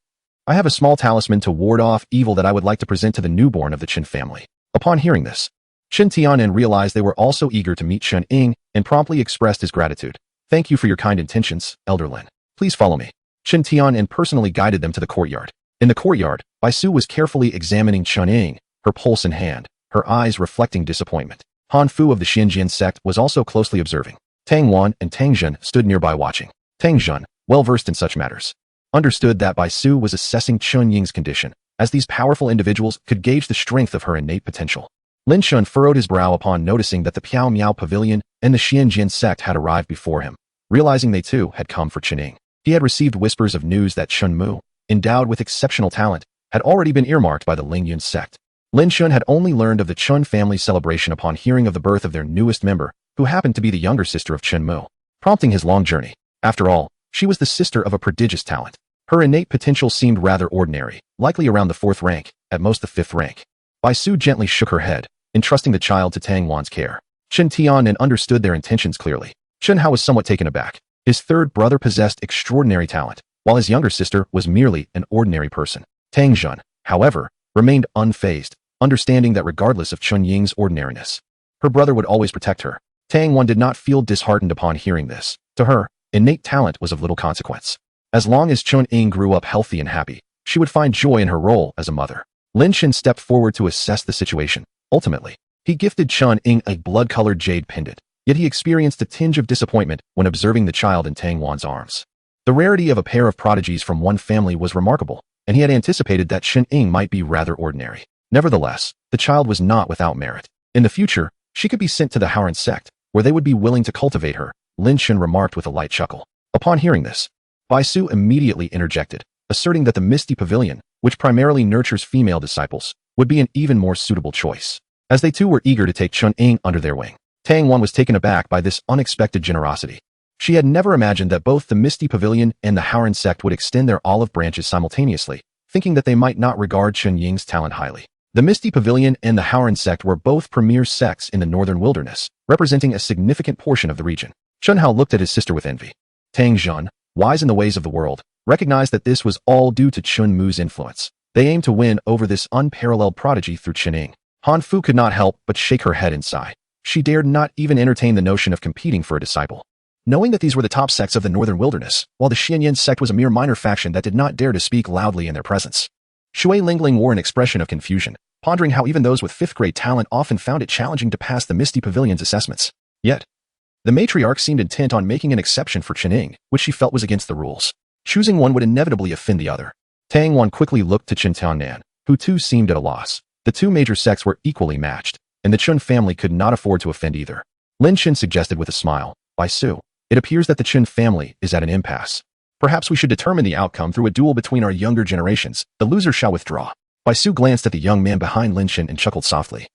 I have a small talisman to ward off evil that I would like to present to the newborn of the Chun family. Upon hearing this, Chun Tiannan realized they were also eager to meet Chun Ying and promptly expressed his gratitude. Thank you for your kind intentions, Elder Lin. Please follow me. Chun Tiannan personally guided them to the courtyard. In the courtyard, Bai Su was carefully examining Chun Ying, her pulse in hand, her eyes reflecting disappointment. Han Fu of the Xinjian sect was also closely observing. Tang Wan and Tang Zhen stood nearby watching. Tang Zhen, well-versed in such matters, understood that Bai Su was assessing Chun Ying's condition, as these powerful individuals could gauge the strength of her innate potential. Lin Shun furrowed his brow upon noticing that the Piao Miao Pavilion and the Xinjian sect had arrived before him. Realizing they too had come for Chen Ying, he had received whispers of news that Chun Mu, endowed with exceptional talent, had already been earmarked by the Lingyun sect. Lin Shun had only learned of the Chun family celebration upon hearing of the birth of their newest member, who happened to be the younger sister of Chen Mu, prompting his long journey. After all, she was the sister of a prodigious talent. Her innate potential seemed rather ordinary, likely around the 4th rank, at most the 5th rank. Bai Su gently shook her head, entrusting the child to Tang Wan's care. Chun Tiannan understood their intentions clearly. Chun Hao was somewhat taken aback. His 3rd brother possessed extraordinary talent, while his younger sister was merely an ordinary person. Tang Zhen, however, remained unfazed, understanding that regardless of Chun Ying's ordinariness, her brother would always protect her. Tang Wan did not feel disheartened upon hearing this. To her, innate talent was of little consequence. As long as Chun Ying grew up healthy and happy, she would find joy in her role as a mother. Lin Shin stepped forward to assess the situation. Ultimately, he gifted Chun Ying a blood-colored jade pendant, yet he experienced a tinge of disappointment when observing the child in Tang Wan's arms. The rarity of a pair of prodigies from one family was remarkable, and he had anticipated that Chun Ying might be rather ordinary. Nevertheless, the child was not without merit. In the future, she could be sent to the Howren sect, where they would be willing to cultivate her, Lin Shin remarked with a light chuckle. Upon hearing this, Bai Su immediately interjected, asserting that the Misty Pavilion, which primarily nurtures female disciples, would be an even more suitable choice. As they too were eager to take Chun Ying under their wing, Tang Wan was taken aback by this unexpected generosity. She had never imagined that both the Misty Pavilion and the Howren sect would extend their olive branches simultaneously, thinking that they might not regard Chun Ying's talent highly. The Misty Pavilion and the Howren sect were both premier sects in the northern wilderness, representing a significant portion of the region. Chun Hao looked at his sister with envy. Tang Zhen, wise in the ways of the world, recognized that this was all due to Chun Mu's influence. They aimed to win over this unparalleled prodigy through Chun Ying. Han Fu could not help but shake her head in sigh. She dared not even entertain the notion of competing for a disciple. Knowing that these were the top sects of the northern wilderness, while the Xianyan sect was a mere minor faction that did not dare to speak loudly in their presence. Shui Lingling wore an expression of confusion, pondering how even those with fifth-grade talent often found it challenging to pass the Misty Pavilion's assessments. Yet, the matriarch seemed intent on making an exception for Chun Ying, which she felt was against the rules. Choosing one would inevitably offend the other. Tang Wan quickly looked to Chen Tiannan, who too seemed at a loss. The two major sects were equally matched, and the Chun family could not afford to offend either. Lin Shin suggested with a smile, Bai Su, it appears that the Chun family is at an impasse. Perhaps we should determine the outcome through a duel between our younger generations. The loser shall withdraw. Bai Su glanced at the young man behind Lin Shin and chuckled softly.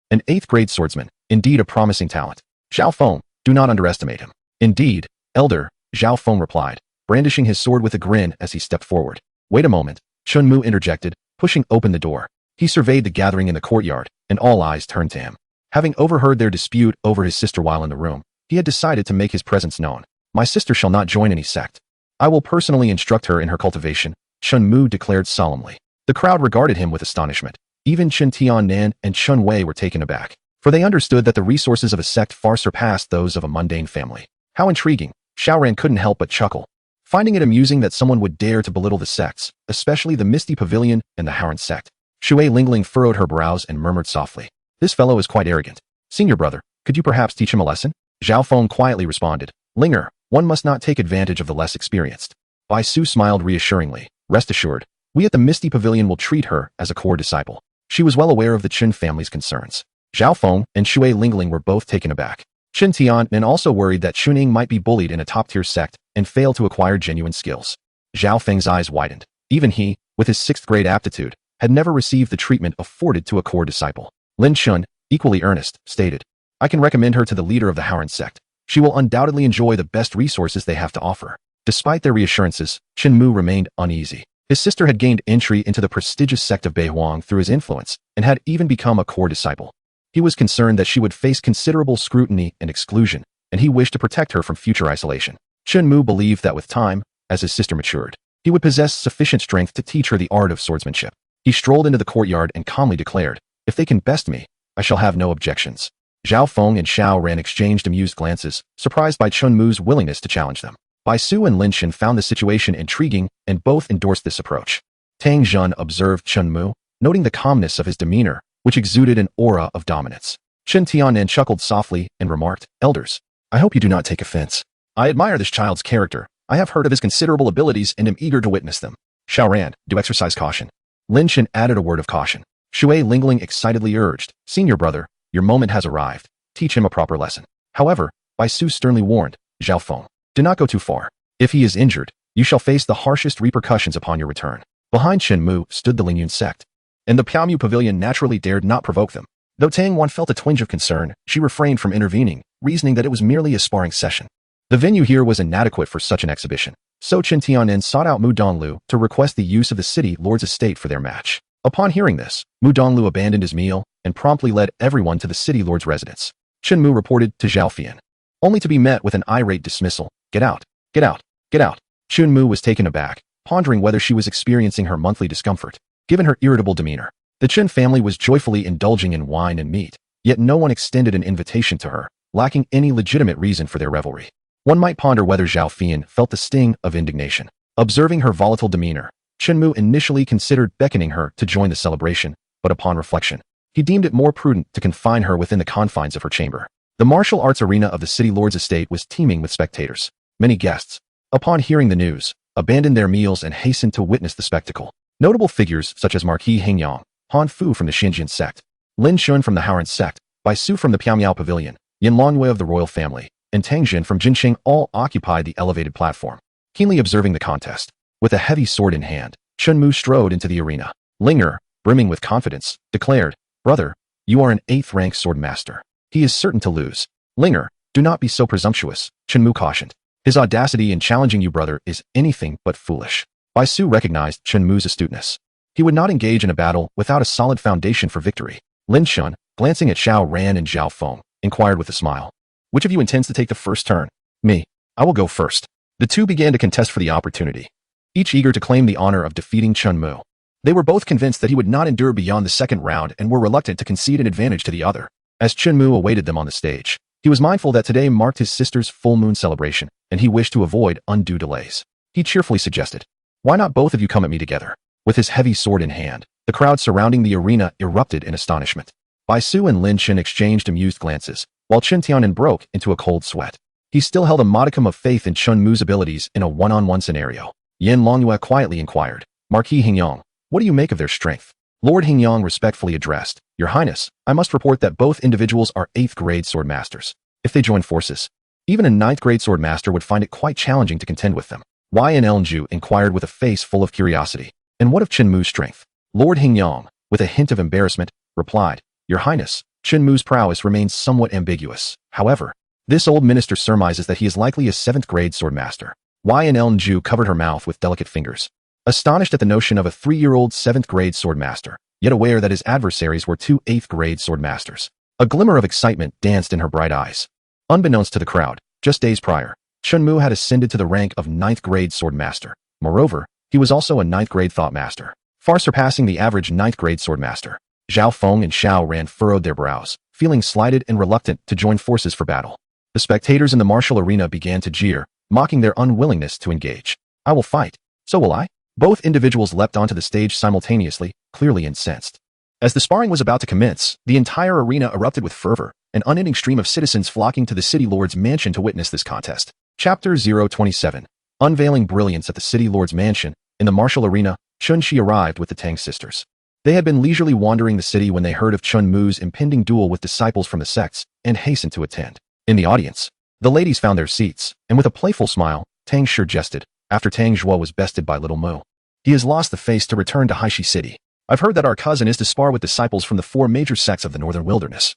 An 8th-grade swordsman, indeed a promising talent. Zhao Feng, do not underestimate him. Indeed, elder, Zhao Feng replied, brandishing his sword with a grin as he stepped forward. Wait a moment, Chun Mu interjected, pushing open the door. He surveyed the gathering in the courtyard, and all eyes turned to him. Having overheard their dispute over his sister while in the room, he had decided to make his presence known. My sister shall not join any sect. I will personally instruct her in her cultivation, Chun Mu declared solemnly. The crowd regarded him with astonishment. Even Chen Tiannan and Chun Wei were taken aback, for they understood that the resources of a sect far surpassed those of a mundane family. How intriguing! Xiaoran couldn't help but chuckle, finding it amusing that someone would dare to belittle the sects, especially the Misty Pavilion and the Howren sect. Shui Lingling furrowed her brows and murmured softly, this fellow is quite arrogant. Senior brother, could you perhaps teach him a lesson? Zhao Feng quietly responded, Linger, one must not take advantage of the less experienced. Bai Su smiled reassuringly, rest assured, we at the Misty Pavilion will treat her as a core disciple. She was well aware of the Chun family's concerns. Zhao Feng and Shui Lingling were both taken aback. Chen Tiannan also worried that Chun Ying might be bullied in a top-tier sect and fail to acquire genuine skills. Zhao Feng's eyes widened. Even he, with his 6th-grade aptitude, had never received the treatment afforded to a core disciple. Lin Chun, equally earnest, stated, I can recommend her to the leader of the Howren sect. She will undoubtedly enjoy the best resources they have to offer. Despite their reassurances, Chen Mu remained uneasy. His sister had gained entry into the prestigious sect of Beihuang through his influence and had even become a core disciple. He was concerned that she would face considerable scrutiny and exclusion, and he wished to protect her from future isolation. Chen Mu believed that with time, as his sister matured, he would possess sufficient strength to teach her the art of swordsmanship. He strolled into the courtyard and calmly declared, if they can best me, I shall have no objections. Zhao Feng and Xiao Ran exchanged amused glances, surprised by Chun Mu's willingness to challenge them. Bai Su and Lin Shin found the situation intriguing and both endorsed this approach. Tang Zhen observed Chun Mu, noting the calmness of his demeanor, which exuded an aura of dominance. Chen Tiannan chuckled softly and remarked, Elders, I hope you do not take offense. I admire this child's character. I have heard of his considerable abilities and am eager to witness them. Xiao Ran, do exercise caution. Lin Shin added a word of caution. Shui Lingling excitedly urged, Senior brother, your moment has arrived. Teach him a proper lesson. However, Bai Su sternly warned, Zhao Feng, do not go too far. If he is injured, you shall face the harshest repercussions upon your return. Behind Chen Mu stood the Lingyun sect, and the Piaomu Pavilion naturally dared not provoke them. Though Tang Wan felt a twinge of concern, she refrained from intervening, reasoning that it was merely a sparring session. The venue here was inadequate for such an exhibition, so Chen Tiannan sought out Mu Donglu to request the use of the city lord's estate for their match. Upon hearing this, Mu Donglu abandoned his meal and promptly led everyone to the city lord's residence. Chen Mu reported to Zhao Fian, only to be met with an irate dismissal. Get out, get out, get out. Chun Mu was taken aback, pondering whether she was experiencing her monthly discomfort. Given her irritable demeanor, the Chen family was joyfully indulging in wine and meat, yet no one extended an invitation to her, lacking any legitimate reason for their revelry. One might ponder whether Zhao Fian felt the sting of indignation. Observing her volatile demeanor, Shinmu initially considered beckoning her to join the celebration, but upon reflection, he deemed it more prudent to confine her within the confines of her chamber. The martial arts arena of the city lord's estate was teeming with spectators. Many guests, upon hearing the news, abandoned their meals and hastened to witness the spectacle. Notable figures such as Marquis Hingyang, Han Fu from the Xinjian sect, Lin Shun from the Haoran sect, Bai Su from the Piaomiao Pavilion, Yin Longyue of the royal family, and Tang Jin from Jinqing all occupied the elevated platform. Keenly observing the contest, with a heavy sword in hand, Shenmu strode into the arena. Linger, brimming with confidence, declared, "Brother, you are an 8th-rank sword master. He is certain to lose." "Linger, do not be so presumptuous," Shenmu cautioned. "His audacity in challenging you, brother, is anything but foolish." Bai Su recognized Shenmu's astuteness. He would not engage in a battle without a solid foundation for victory. Lin Shun, glancing at Xiao Ran and Zhao Feng, inquired with a smile, "Which of you intends to take the first turn?" "Me. I will go first." The two began to contest for the opportunity, each eager to claim the honor of defeating Shenmu. They were both convinced that he would not endure beyond the second round and were reluctant to concede an advantage to the other. As Shenmu awaited them on the stage, he was mindful that today marked his sister's full moon celebration, and he wished to avoid undue delays. He cheerfully suggested, "Why not both of you come at me together?" With his heavy sword in hand, the crowd surrounding the arena erupted in astonishment. Bai Su and Lin Chen exchanged amused glances, while Chen Tianan broke into a cold sweat. He still held a modicum of faith in Shenmu's abilities in a one-on-one scenario. Yin Longyue quietly inquired, "Marquis Hingyang, what do you make of their strength?" Lord Hingyang respectfully addressed, "Your Highness, I must report that both individuals are 8th-grade sword masters. If they join forces, even a 9th-grade sword master would find it quite challenging to contend with them." Yan Elnju inquired with a face full of curiosity, "And what of Shenmu's strength?" Lord Hingyang, with a hint of embarrassment, replied, "Your Highness, Shenmu's prowess remains somewhat ambiguous. However, this old minister surmises that he is likely a 7th-grade sword master." Yan Elnju covered her mouth with delicate fingers, astonished at the notion of a 3-year-old 7th-grade sword master, yet aware that his adversaries were 2 8th-grade sword masters. A glimmer of excitement danced in her bright eyes. Unbeknownst to the crowd, just days prior, Shenmu had ascended to the rank of 9th-grade sword master. Moreover, he was also a 9th-grade thought master, far surpassing the average 9th-grade sword master. Zhao Feng and Xiao Ran furrowed their brows, feeling slighted and reluctant to join forces for battle. The spectators in the martial arena began to jeer, mocking their unwillingness to engage. "I will fight. So will I." Both individuals leapt onto the stage simultaneously, clearly incensed. As the sparring was about to commence, the entire arena erupted with fervor, an unending stream of citizens flocking to the city lord's mansion to witness this contest. Chapter 027. Unveiling brilliance at the city lord's mansion. In the martial arena, Chun-Shi arrived with the Tang sisters. They had been leisurely wandering the city when they heard of Chun-Mu's impending duel with disciples from the sects and hastened to attend. In the audience, the ladies found their seats, and with a playful smile, Tang Shi jested, after Tang Zhuo was bested by Little Mu. "He has lost the face to return to Haishi City. I've heard that our cousin is to spar with disciples from the 4 major sects of the northern wilderness.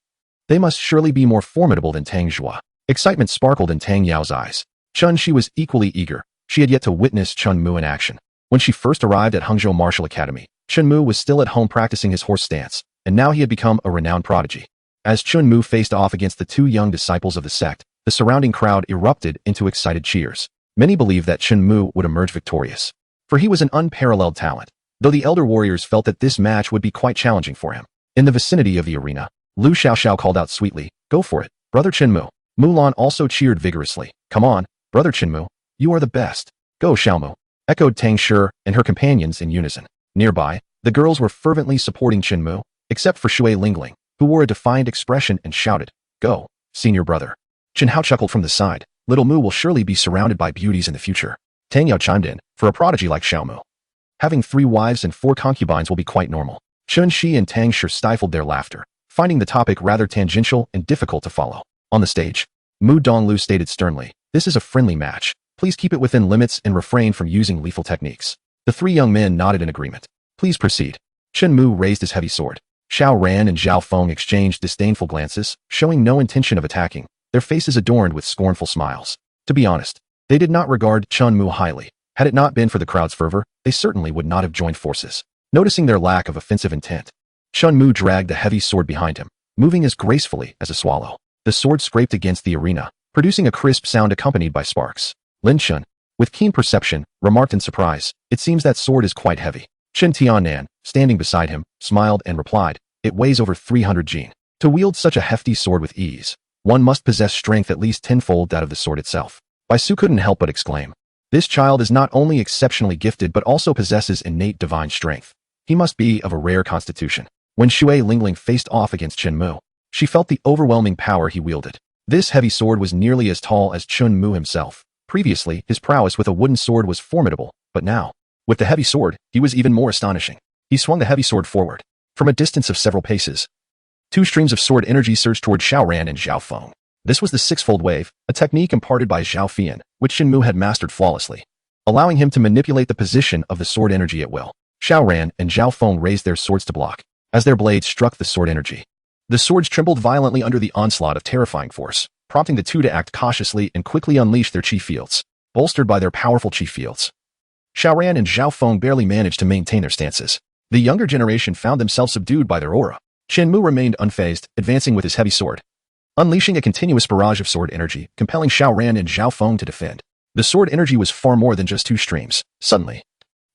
They must surely be more formidable than Tang Zhuo." Excitement sparkled in Tang Yao's eyes. Chun-Shi was equally eager. She had yet to witness Chun-Mu in action. When she first arrived at Hangzhou Martial Academy, Chun-Mu was still at home practicing his horse stance, and now he had become a renowned prodigy. As Chun-Mu faced off against the 2 young disciples of the sect, the surrounding crowd erupted into excited cheers. Many believed that Chun-Mu would emerge victorious, for he was an unparalleled talent, though the elder warriors felt that this match would be quite challenging for him. In the vicinity of the arena, Lu Xiaoxiao called out sweetly, "Go for it, brother Chunmu." Mulan also cheered vigorously, "Come on, brother Chunmu, you are the best. Go Xiaomu," echoed Tang Shi and her companions in unison. Nearby, the girls were fervently supporting Chunmu, except for Shui Lingling, who wore a defiant expression and shouted, "Go, senior brother." Chen Hao chuckled from the side, "Little Mu will surely be surrounded by beauties in the future." Tang Yao chimed in, "For a prodigy like Xiaomu, having 3 wives and 4 concubines will be quite normal." Chun-Shi and Tang Shi stifled their laughter, finding the topic rather tangential and difficult to follow. On the stage, Mu Donglu stated sternly, "This is a friendly match. Please keep it within limits and refrain from using lethal techniques." The 3 young men nodded in agreement. "Please proceed." Chen Mu raised his heavy sword. Xiao Ran and Zhao Feng exchanged disdainful glances, showing no intention of attacking, their faces adorned with scornful smiles. To be honest, they did not regard Chun Mu highly. Had it not been for the crowd's fervor, they certainly would not have joined forces. Noticing their lack of offensive intent, Chun Mu dragged the heavy sword behind him, moving as gracefully as a swallow. The sword scraped against the arena, producing a crisp sound accompanied by sparks. Lin Shun, with keen perception, remarked in surprise, "It seems that sword is quite heavy." Chen Tianan, standing beside him, smiled and replied, "It weighs over 300 jin. To wield such a hefty sword with ease, One must possess strength at least tenfold that of the sword itself. Baisu couldn't help but exclaim. This child is not only exceptionally gifted but also possesses innate divine strength. He must be of a rare constitution. When Xue Lingling faced off against Shinmu, she felt the overwhelming power he wielded. This heavy sword was nearly as tall as Shinmu himself. Previously, his prowess with a wooden sword was formidable, but now, with the heavy sword, he was even more astonishing. He swung the heavy sword forward. From a distance of several paces, two streams of sword energy surged toward Xiao Ran and Zhao Feng. This was the six-fold wave, a technique imparted by Zhao Fushian, which Shinmu had mastered flawlessly, allowing him to manipulate the position of the sword energy at will. Xiao Ran and Zhao Feng raised their swords to block. As their blades struck the sword energy, the swords trembled violently under the onslaught of terrifying force, prompting the two to act cautiously and quickly unleash their chi fields, bolstered by their powerful chi fields. Xiao Ran and Zhao Feng barely managed to maintain their stances. The younger generation found themselves subdued by their aura. Shinmu remained unfazed, advancing with his heavy sword, unleashing a continuous barrage of sword energy, compelling Xiao Ran and Zhao Feng to defend. The sword energy was far more than just two streams. Suddenly,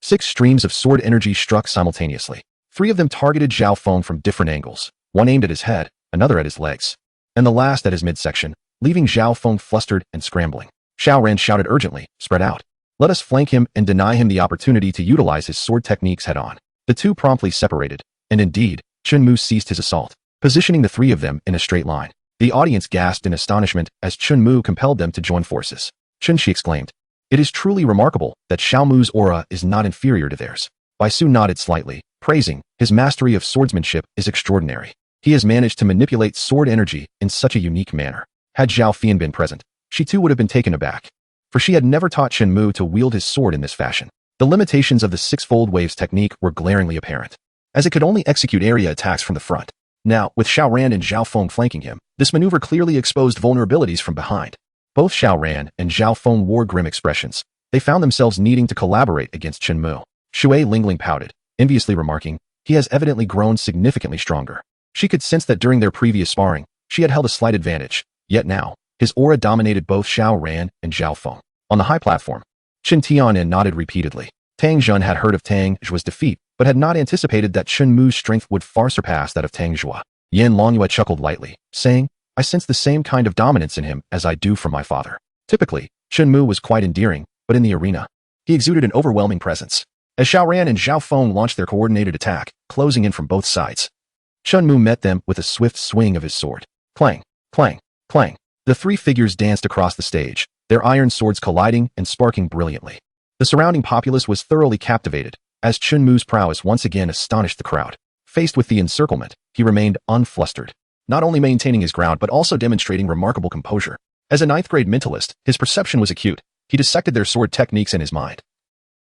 6 streams of sword energy struck simultaneously. 3 of them targeted Zhao Feng from different angles, one aimed at his head, another at his legs, and the last at his midsection, leaving Zhao Feng flustered and scrambling. Xiao Ran shouted urgently, "Spread out. Let us flank him and deny him the opportunity to utilize his sword techniques head-on." The two promptly separated, and indeed, Shinmu ceased his assault, positioning the 3 of them in a straight line. The audience gasped in astonishment as Shinmu compelled them to join forces. Chunshi exclaimed, "It is truly remarkable that Xiaomu's aura is not inferior to theirs." Baisu nodded slightly, praising, "His mastery of swordsmanship is extraordinary. He has managed to manipulate sword energy in such a unique manner." Had Zhao Fian been present, she too would have been taken aback, for she had never taught Shinmu to wield his sword in this fashion. The limitations of the six-fold waves technique were glaringly apparent, as it could only execute area attacks from the front. Now, with Xiao Ran and Zhao Feng flanking him, this maneuver clearly exposed vulnerabilities from behind. Both Xiao Ran and Zhao Feng wore grim expressions. They found themselves needing to collaborate against Shinmu. Xue Lingling pouted, enviously remarking, "He has evidently grown significantly stronger." She could sense that during their previous sparring, she had held a slight advantage, yet now, his aura dominated both Xiao Ran and Zhao Feng. On the high platform, Qin Tianan nodded repeatedly. Tang Jun had heard of Tang Zhua's defeat, but had not anticipated that Shinmu's strength would far surpass that of Tang Zhua. Yan Longyue chuckled lightly, saying, "I sense the same kind of dominance in him as I do from my father." Typically, Shinmu was quite endearing, but in the arena, he exuded an overwhelming presence. As Xiao Ran and Zhao Feng launched their coordinated attack, closing in from both sides, Shinmu met them with a swift swing of his sword. Clang, clang, clang. The 3 figures danced across the stage, their iron swords colliding and sparking brilliantly. The surrounding populace was thoroughly captivated, as Shinmu's prowess once again astonished the crowd. Faced with the encirclement, he remained unflustered, not only maintaining his ground but also demonstrating remarkable composure. As a 9th-grade mentalist, his perception was acute. He dissected their sword techniques in his mind,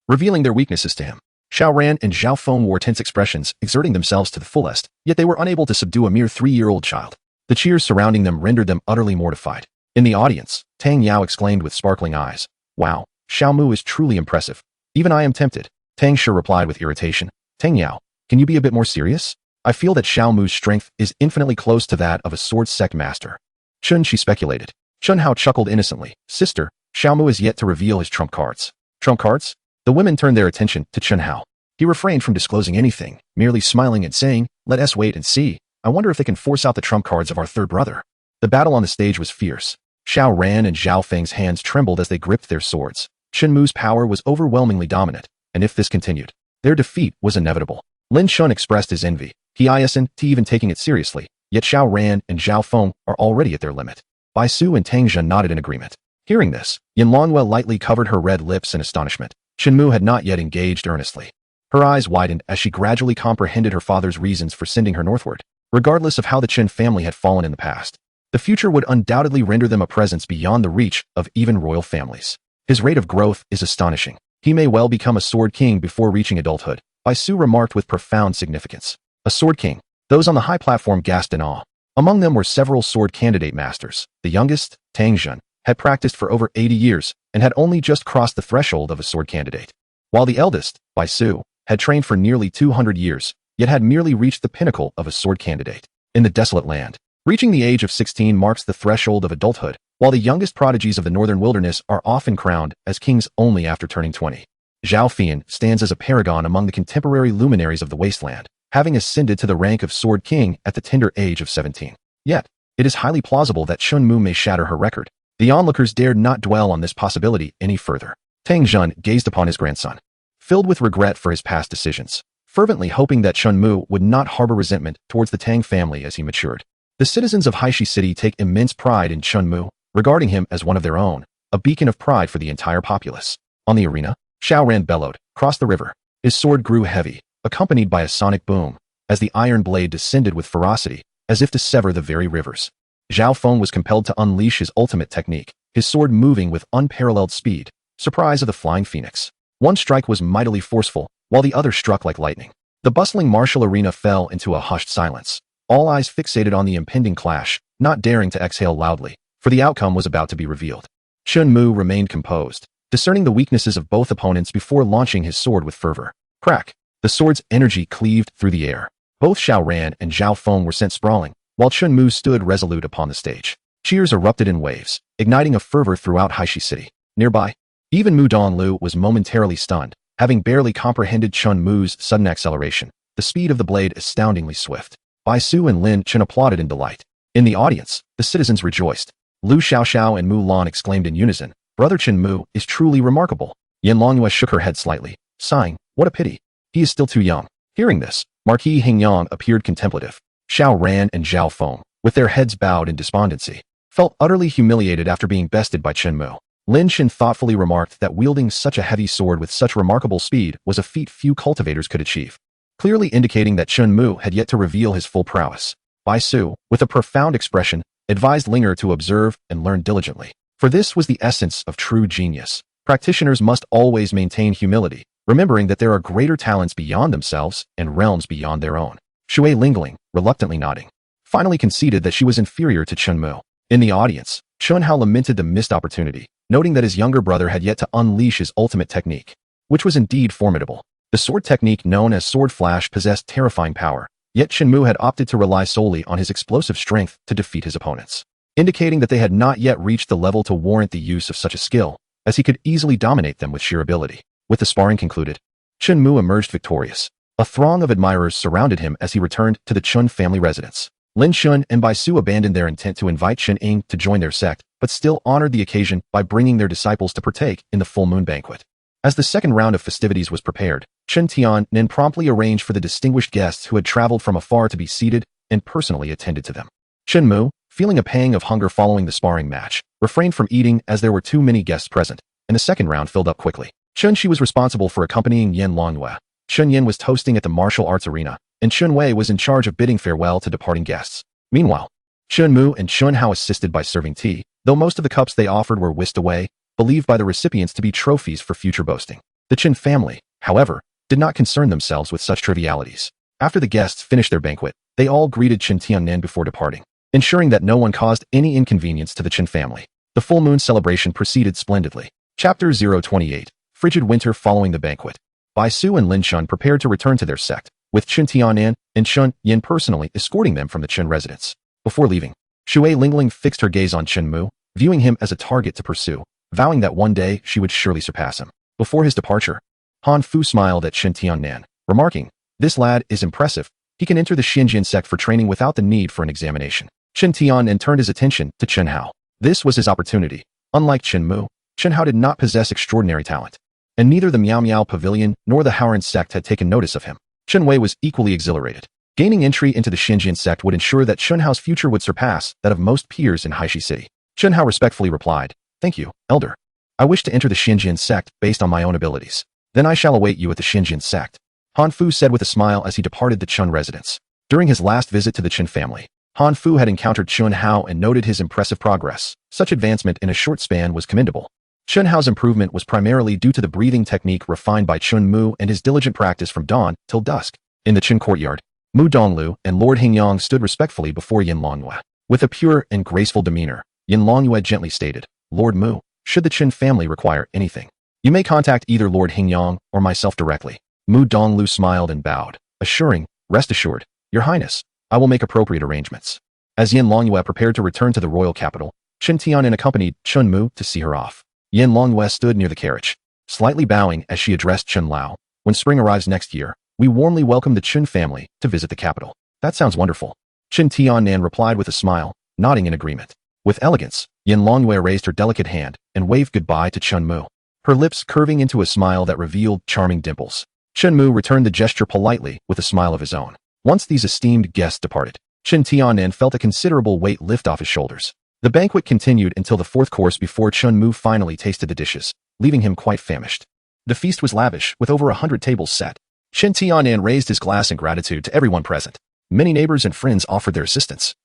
revealing their weaknesses to him. Xiao Ran and Zhao Feng wore tense expressions, exerting themselves to the fullest, yet they were unable to subdue a mere 3-year-old child. The cheers surrounding them rendered them utterly mortified. In the audience, Tang Yao exclaimed with sparkling eyes, "Wow, Xiaomu is truly impressive. Even I am tempted." Tang Shi replied with irritation, "Tang Yao, can you be a bit more serious? I feel that Xiaomu's strength is infinitely close to that of a sword sect master." Chun Shi speculated. Chun Hao chuckled innocently, "Sister, Xiaomu is yet to reveal his trump cards." Trump cards? The women turned their attention to Chun Hao. He refrained from disclosing anything, merely smiling and saying, "Let us wait and see. I wonder if they can force out the trump cards of our third brother." The battle on the stage was fierce. Xiao Ran and Zhao Feng's hands trembled as they gripped their swords. Shinmu's power was overwhelmingly dominant, and if this continued, their defeat was inevitable. Lin Shun expressed his envy. He isn't even taking it seriously, yet Xiao Ran and Zhao Feng are already at their limit. Baisu and Tang Zhen nodded in agreement. Hearing this, Yan Longyue lightly covered her red lips in astonishment. Shinmu had not yet engaged earnestly. Her eyes widened as she gradually comprehended her father's reasons for sending her northward. Regardless of how the Qin family had fallen in the past, the future would undoubtedly render them a presence beyond the reach of even royal families. His rate of growth is astonishing. He may well become a sword king before reaching adulthood, Baisu remarked with profound significance. A sword king. Those on the high platform gasped in awe. Among them were several sword candidate masters. The youngest, Tang Zhen, had practiced for over 80 years and had only just crossed the threshold of a sword candidate, while the eldest, Baisu, had trained for nearly 200 years, yet had merely reached the pinnacle of a sword candidate. In the desolate land, reaching the age of 16 marks the threshold of adulthood, while the youngest prodigies of the northern wilderness are often crowned as kings only after turning 20. Zhao Fian stands as a paragon among the contemporary luminaries of the wasteland, having ascended to the rank of sword king at the tender age of 17. Yet, It is highly plausible that Shinmu may shatter her record. The onlookers dared not dwell on this possibility any further. Tang Jun gazed upon his grandson, filled with regret for his past decisions, fervently hoping that Shinmu would not harbor resentment towards the Tang family as he matured. The citizens of Haishi City take immense pride in Shinmu, regarding him as one of their own, a beacon of pride for the entire populace. On the arena, Xiao Ran bellowed, crossed the river. His sword grew heavy, accompanied by a sonic boom, as the iron blade descended with ferocity, as if to sever the very rivers. Zhao Feng was compelled to unleash his ultimate technique, his sword moving with unparalleled speed, surprise of the flying phoenix. One strike was mightily forceful, while the other struck like lightning. The bustling martial arena fell into a hushed silence, all eyes fixated on the impending clash, not daring to exhale loudly, for the outcome was about to be revealed. Shinmu remained composed, discerning the weaknesses of both opponents before launching his sword with fervor. Crack! The sword's energy cleaved through the air. Both Xiao Ran and Zhao Feng were sent sprawling, while Shinmu stood resolute upon the stage. Cheers erupted in waves, igniting a fervor throughout Haishi City. Nearby, even Mu Donglu was momentarily stunned, having barely comprehended Shinmu's sudden acceleration, the speed of the blade astoundingly swift. Bai Su and Lin Chen applauded in delight. In the audience, the citizens rejoiced. Lu Xiaoxiao and Mu Lan exclaimed in unison, "Brother Shinmu is truly remarkable." Yan Longyue shook her head slightly, sighing, "What a pity. He is still too young." Hearing this, Marquis Hingyang appeared contemplative. Xiao Ran and Zhao Feng, with their heads bowed in despondency, felt utterly humiliated after being bested by Shinmu. Lin Chen thoughtfully remarked that wielding such a heavy sword with such remarkable speed was a feat few cultivators could achieve, clearly indicating that Shinmu had yet to reveal his full prowess. Bai Su, with a profound expression, advised Linger to observe and learn diligently, for this was the essence of true genius. Practitioners must always maintain humility, remembering that there are greater talents beyond themselves and realms beyond their own. Shui Lingling, reluctantly nodding, finally conceded that she was inferior to Shinmu. In the audience, Chunhao lamented the missed opportunity, noting that his younger brother had yet to unleash his ultimate technique, which was indeed formidable. The sword technique known as Sword Flash possessed terrifying power, yet Shinmu had opted to rely solely on his explosive strength to defeat his opponents, indicating that they had not yet reached the level to warrant the use of such a skill, as he could easily dominate them with sheer ability. With the sparring concluded, Shinmu emerged victorious. A throng of admirers surrounded him as he returned to the Chun family residence. Lin Shun and Bai Su abandoned their intent to invite Shen Ying to join their sect, but still honored the occasion by bringing their disciples to partake in the full moon banquet. As the second round of festivities was prepared, Chen Tian promptly arranged for the distinguished guests who had traveled from afar to be seated and personally attended to them. Shinmu, feeling a pang of hunger following the sparring match, refrained from eating as there were too many guests present, and the second round filled up quickly. Chun Shi was responsible for accompanying Yan Longyue. Chun Yin was toasting at the martial arts arena, and Chun Wei was in charge of bidding farewell to departing guests. Meanwhile, Chun Mu and Chun Hao assisted by serving tea, though most of the cups they offered were whisked away, believed by the recipients to be trophies for future boasting. The Chen family, however, did not concern themselves with such trivialities. After the guests finished their banquet, they all greeted Chen Tiannan before departing, ensuring that no one caused any inconvenience to the Chen family. The full moon celebration proceeded splendidly. Chapter 028, Frigid Winter following the banquet. Bai Su and Lin Shun prepared to return to their sect, with Chen Tiannan and Shun Yin personally escorting them from the Chen residence. Before leaving, Shui Lingling fixed her gaze on Chen Mu, viewing him as a target to pursue, vowing that one day she would surely surpass him. Before his departure, Han Fu smiled at Chen Tiannan, remarking, "This lad is impressive. He can enter the Xinjian sect for training without the need for an examination." Chen Tiannan turned his attention to Chen Hao. This was his opportunity. Unlike Chen Mu, Chen Hao did not possess extraordinary talent, and neither the Miao Miao Pavilion nor the Haoran sect had taken notice of him. Chen Wei was equally exhilarated. Gaining entry into the Xinjian sect would ensure that Chen Hao's future would surpass that of most peers in Haishi City. Chen Hao respectfully replied, "Thank you, Elder. I wish to enter the Xinjian sect based on my own abilities. Then I shall await you at the Xinjian sect," Han Fu said with a smile as he departed the Chun residence. During his last visit to the Chen family, Han Fu had encountered Chun Hao and noted his impressive progress. Such advancement in a short span was commendable. Chun Hao's improvement was primarily due to the breathing technique refined by Chun Mu and his diligent practice from dawn till dusk. In the Chen courtyard, Mu Donglu and Lord Hingyang stood respectfully before Yin Longyue. With a pure and graceful demeanor, Yin Longyue gently stated, "Lord Mu, should the Chen family require anything, you may contact either Lord Hingyang or myself directly." Mu Donglu smiled and bowed, assuring, "Rest assured, Your Highness, I will make appropriate arrangements." As Yin Longyue prepared to return to the royal capital, Chen Tiannan accompanied Chun Mu to see her off. Yin Longyue stood near the carriage, slightly bowing as she addressed Chen Lao. "When spring arrives next year, we warmly welcome the Chen family to visit the capital." "That sounds wonderful." Chen Tiannan replied with a smile, nodding in agreement. With elegance, Yin Longyue raised her delicate hand and waved goodbye to Shinmu, her lips curving into a smile that revealed charming dimples. Shinmu returned the gesture politely with a smile of his own. Once these esteemed guests departed, Qin Tianan felt a considerable weight lift off his shoulders. The banquet continued until the fourth course before Shinmu finally tasted the dishes, leaving him quite famished. The feast was lavish, with over 100 tables set. Qin Tianan raised his glass in gratitude to everyone present. Many neighbors and friends offered their assistance,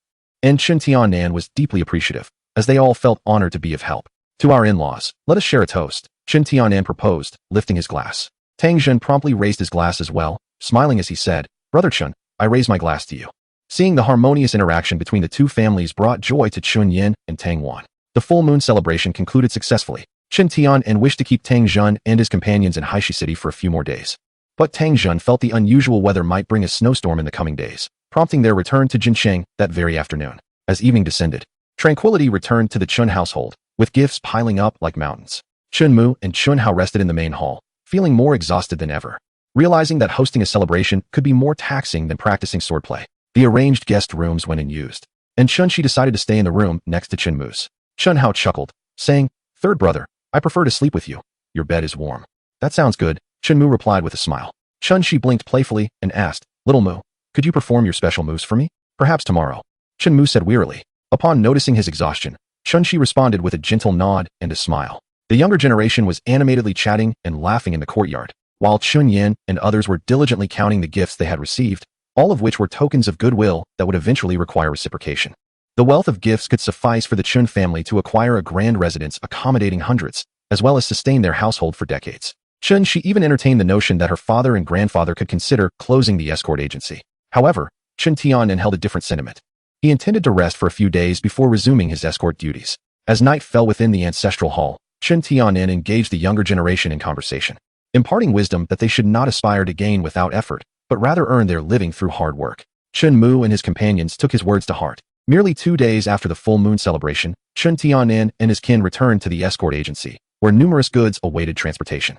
and Qin Tianan was deeply appreciative, as they all felt honored to be of help. To our in-laws, let us share a toast, Qin Tianan proposed, lifting his glass. Tang Zhen promptly raised his glass as well, smiling as he said, Brother Chun, I raise my glass to you. Seeing the harmonious interaction between the two families brought joy to Chun Yin and Tang Wan. The full moon celebration concluded successfully. Qin Tianan wished to keep Tang Zhen and his companions in Haishi City for a few more days. But Tang Zhen felt the unusual weather might bring a snowstorm in the coming days, prompting their return to Jincheng that very afternoon. As evening descended, tranquility returned to the Chun household, with gifts piling up like mountains. Chunmu and Chunhao rested in the main hall, feeling more exhausted than ever. Realizing that hosting a celebration could be more taxing than practicing swordplay, the arranged guest rooms went unused, and Chunshi decided to stay in the room next to Chunmu's. Chunhao chuckled, saying, Third brother, I prefer to sleep with you. Your bed is warm. That sounds good, Chunmu replied with a smile. Chunshi blinked playfully and asked, Little Mu, could you perform your special moves for me? Perhaps tomorrow. Chunmu said wearily. Upon noticing his exhaustion, Chunshi responded with a gentle nod and a smile. The younger generation was animatedly chatting and laughing in the courtyard, while Chun Yin and others were diligently counting the gifts they had received, all of which were tokens of goodwill that would eventually require reciprocation. The wealth of gifts could suffice for the Chun family to acquire a grand residence accommodating hundreds, as well as sustain their household for decades. Chun-shi even entertained the notion that her father and grandfather could consider closing the escort agency. However, Chun Tianan held a different sentiment. He intended to rest for a few days before resuming his escort duties. As night fell within the ancestral hall, Chun Tianan engaged the younger generation in conversation, imparting wisdom that they should not aspire to gain without effort, but rather earn their living through hard work. Chun Mu and his companions took his words to heart. Merely 2 days after the full moon celebration, Chun Tianan and his kin returned to the escort agency, where numerous goods awaited transportation.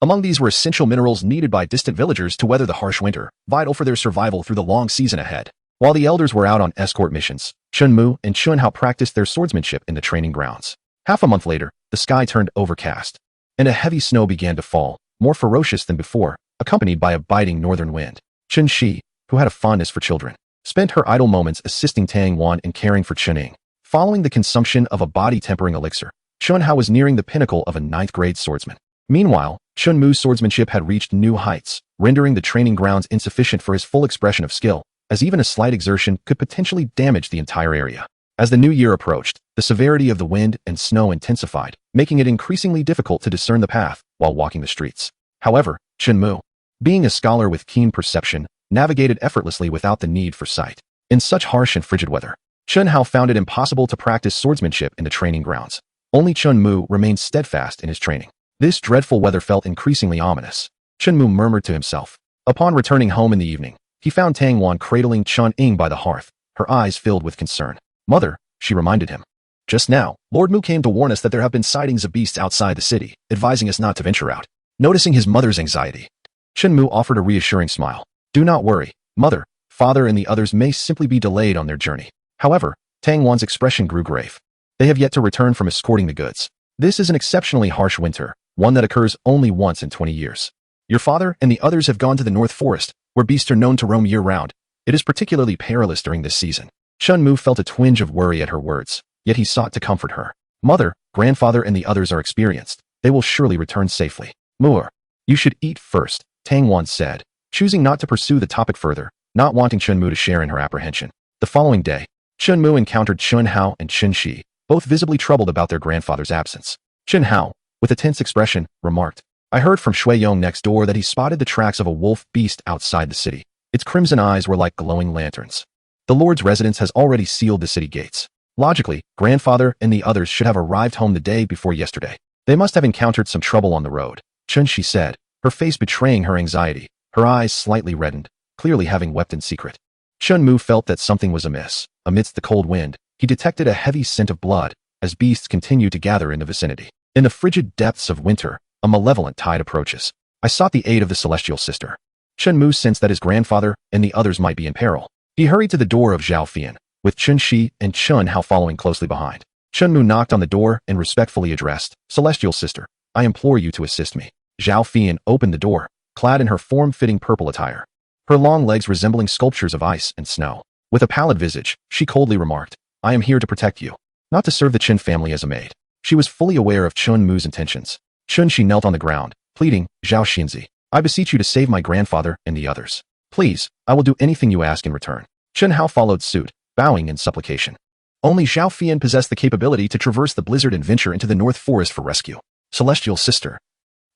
Among these were essential minerals needed by distant villagers to weather the harsh winter, vital for their survival through the long season ahead. While the elders were out on escort missions, Chun Mu and Chun Hao practiced their swordsmanship in the training grounds. Half a month later, the sky turned overcast, and a heavy snow began to fall, more ferocious than before, accompanied by a biting northern wind. Chun Shi, who had a fondness for children, spent her idle moments assisting Tang Wan in caring for Chun Ying. Following the consumption of a body-tempering elixir, Chun Hao was nearing the pinnacle of a 9th-grade swordsman. Meanwhile, Chun Mu's swordsmanship had reached new heights, rendering the training grounds insufficient for his full expression of skill, as even a slight exertion could potentially damage the entire area. As the new year approached, the severity of the wind and snow intensified, making it increasingly difficult to discern the path while walking the streets. However, Chun Mu, being a scholar with keen perception, navigated effortlessly without the need for sight. In such harsh and frigid weather, Chun Hao found it impossible to practice swordsmanship in the training grounds. Only Chun Mu remained steadfast in his training. This dreadful weather felt increasingly ominous. Chun Mu murmured to himself. Upon returning home in the evening, he found Tang Wan cradling Chun Ying by the hearth, her eyes filled with concern. Mother, she reminded him. Just now, Lord Mu came to warn us that there have been sightings of beasts outside the city, advising us not to venture out. Noticing his mother's anxiety, Chun Mu offered a reassuring smile. Do not worry, mother, father and the others may simply be delayed on their journey. However, Tang Wan's expression grew grave. They have yet to return from escorting the goods. This is an exceptionally harsh winter, one that occurs only once in 20 years. Your father and the others have gone to the North Forest, where beasts are known to roam year-round. It is particularly perilous during this season. Chun Mu felt a twinge of worry at her words, yet he sought to comfort her. Mother, grandfather and the others are experienced. They will surely return safely. Mu'er, you should eat first, Tang Wan said, choosing not to pursue the topic further, not wanting Chun Mu to share in her apprehension. The following day, Chun Mu encountered Chun Hao and Chun Shi, both visibly troubled about their grandfather's absence. Chun Hao, with a tense expression, remarked, I heard from Shui Yong next door that he spotted the tracks of a wolf beast outside the city. Its crimson eyes were like glowing lanterns. The Lord's residence has already sealed the city gates. Logically, grandfather and the others should have arrived home the day before yesterday. They must have encountered some trouble on the road, Chun Shi said, her face betraying her anxiety, her eyes slightly reddened, clearly having wept in secret. Chun Mu felt that something was amiss. Amidst the cold wind, he detected a heavy scent of blood, as beasts continued to gather in the vicinity. In the frigid depths of winter, a malevolent tide approaches. I sought the aid of the celestial sister. Chun Mu sensed that his grandfather and the others might be in peril. He hurried to the door of Zhao Fian, with Chun Shi and Chun Hao following closely behind. Shinmu knocked on the door and respectfully addressed, "Celestial sister, I implore you to assist me." Zhao Fian opened the door, clad in her form-fitting purple attire, her long legs resembling sculptures of ice and snow. With a pallid visage, she coldly remarked, "I am here to protect you, not to serve the Qin family as a maid." She was fully aware of Chun Mu's intentions. Chun Shi knelt on the ground, pleading, "Zhao Xinzi, I beseech you to save my grandfather and the others. Please, I will do anything you ask in return." Chun Hao followed suit, bowing in supplication. Only Zhao Fian possessed the capability to traverse the blizzard and venture into the North Forest for rescue. "Celestial sister,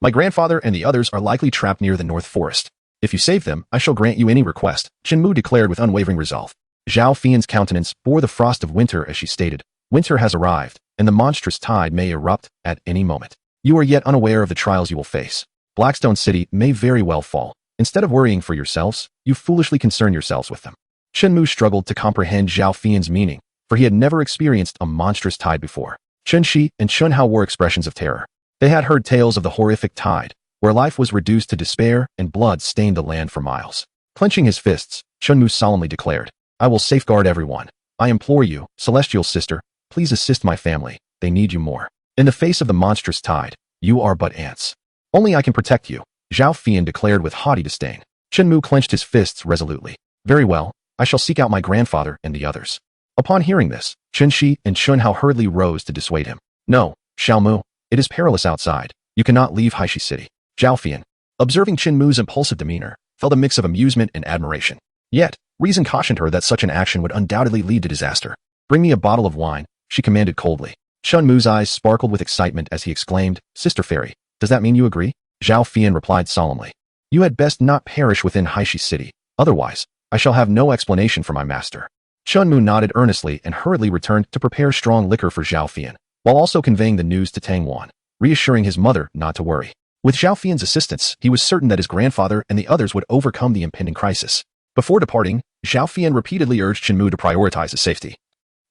my grandfather and the others are likely trapped near the North Forest. If you save them, I shall grant you any request," Shinmu declared with unwavering resolve. Zhao Fian's countenance bore the frost of winter as she stated, "Winter has arrived, and the monstrous tide may erupt at any moment. You are yet unaware of the trials you will face. Blackstone City may very well fall. Instead of worrying for yourselves, you foolishly concern yourselves with them." Shinmu struggled to comprehend Zhao Fian's meaning, for he had never experienced a monstrous tide before. Chun Shi and Chun Hao wore expressions of terror. They had heard tales of the horrific tide, where life was reduced to despair and blood stained the land for miles. Clenching his fists, Chunmu solemnly declared, "I will safeguard everyone. I implore you, celestial sister, please assist my family. They need you more. In the face of the monstrous tide, you are but ants. Only I can protect you," Zhao Fian declared with haughty disdain. Chunmu clenched his fists resolutely. "Very well, I shall seek out my grandfather and the others." Upon hearing this, Chun Shi and Chun Hao hurriedly rose to dissuade him. "No, Xiaomu, it is perilous outside. You cannot leave Haishi City." Zhao Fian, observing Chinmu's impulsive demeanor, felt a mix of amusement and admiration. Yet, reason cautioned her that such an action would undoubtedly lead to disaster. "Bring me a bottle of wine," she commanded coldly. Chunmu's eyes sparkled with excitement as he exclaimed, "Sister Fairy, does that mean you agree?" Zhao Fian replied solemnly, "You had best not perish within Haishi City. Otherwise, I shall have no explanation for my master." Chunmu nodded earnestly and hurriedly returned to prepare strong liquor for Zhao Fian, while also conveying the news to Tang Wan, reassuring his mother not to worry. With Zhao Fian's assistance, he was certain that his grandfather and the others would overcome the impending crisis. Before departing, Zhao Fian repeatedly urged Shinmu to prioritize his safety,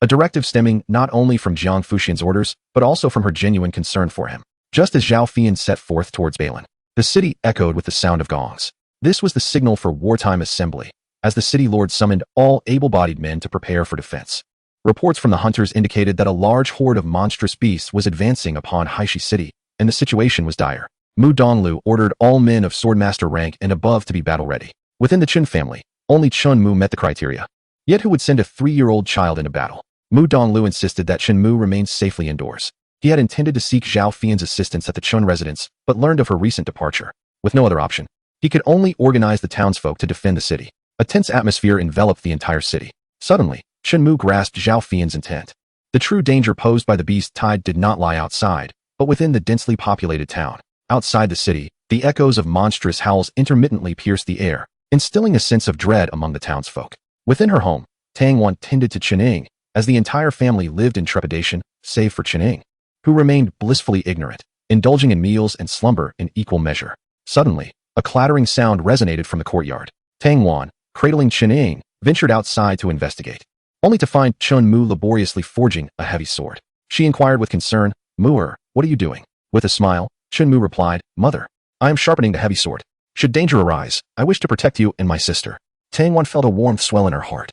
a directive stemming not only from Jang Fushian's orders, but also from her genuine concern for him. Just as Zhao Fian set forth towards Balin, the city echoed with the sound of gongs. This was the signal for wartime assembly, as the city lord summoned all able-bodied men to prepare for defense. Reports from the hunters indicated that a large horde of monstrous beasts was advancing upon Haishi City, and the situation was dire. Mu Donglu ordered all men of swordmaster rank and above to be battle-ready. Within the Qin family, only Chun Mu met the criteria. Yet who would send a 3-year-old child into battle? Mu Donglu insisted that Shinmu remain safely indoors. He had intended to seek Zhao Fian's assistance at the Chun residence, but learned of her recent departure. With no other option, he could only organize the townsfolk to defend the city. A tense atmosphere enveloped the entire city. Suddenly, Shinmu grasped Zhao Fian's intent. The true danger posed by the beast tide did not lie outside, but within the densely populated town. Outside the city, the echoes of monstrous howls intermittently pierced the air, instilling a sense of dread among the townsfolk. Within her home, Tang Wan tended to Qining, as the entire family lived in trepidation, save for Qining, who remained blissfully ignorant, indulging in meals and slumber in equal measure. Suddenly, a clattering sound resonated from the courtyard. Tang Wan, cradling Qining, ventured outside to investigate, only to find Chun Mu laboriously forging a heavy sword. She inquired with concern, "Mu'er, what are you doing?" With a smile, Chun Mu replied, "Mother, I am sharpening the heavy sword. Should danger arise, I wish to protect you and my sister." Tang Wan felt a warmth swell in her heart,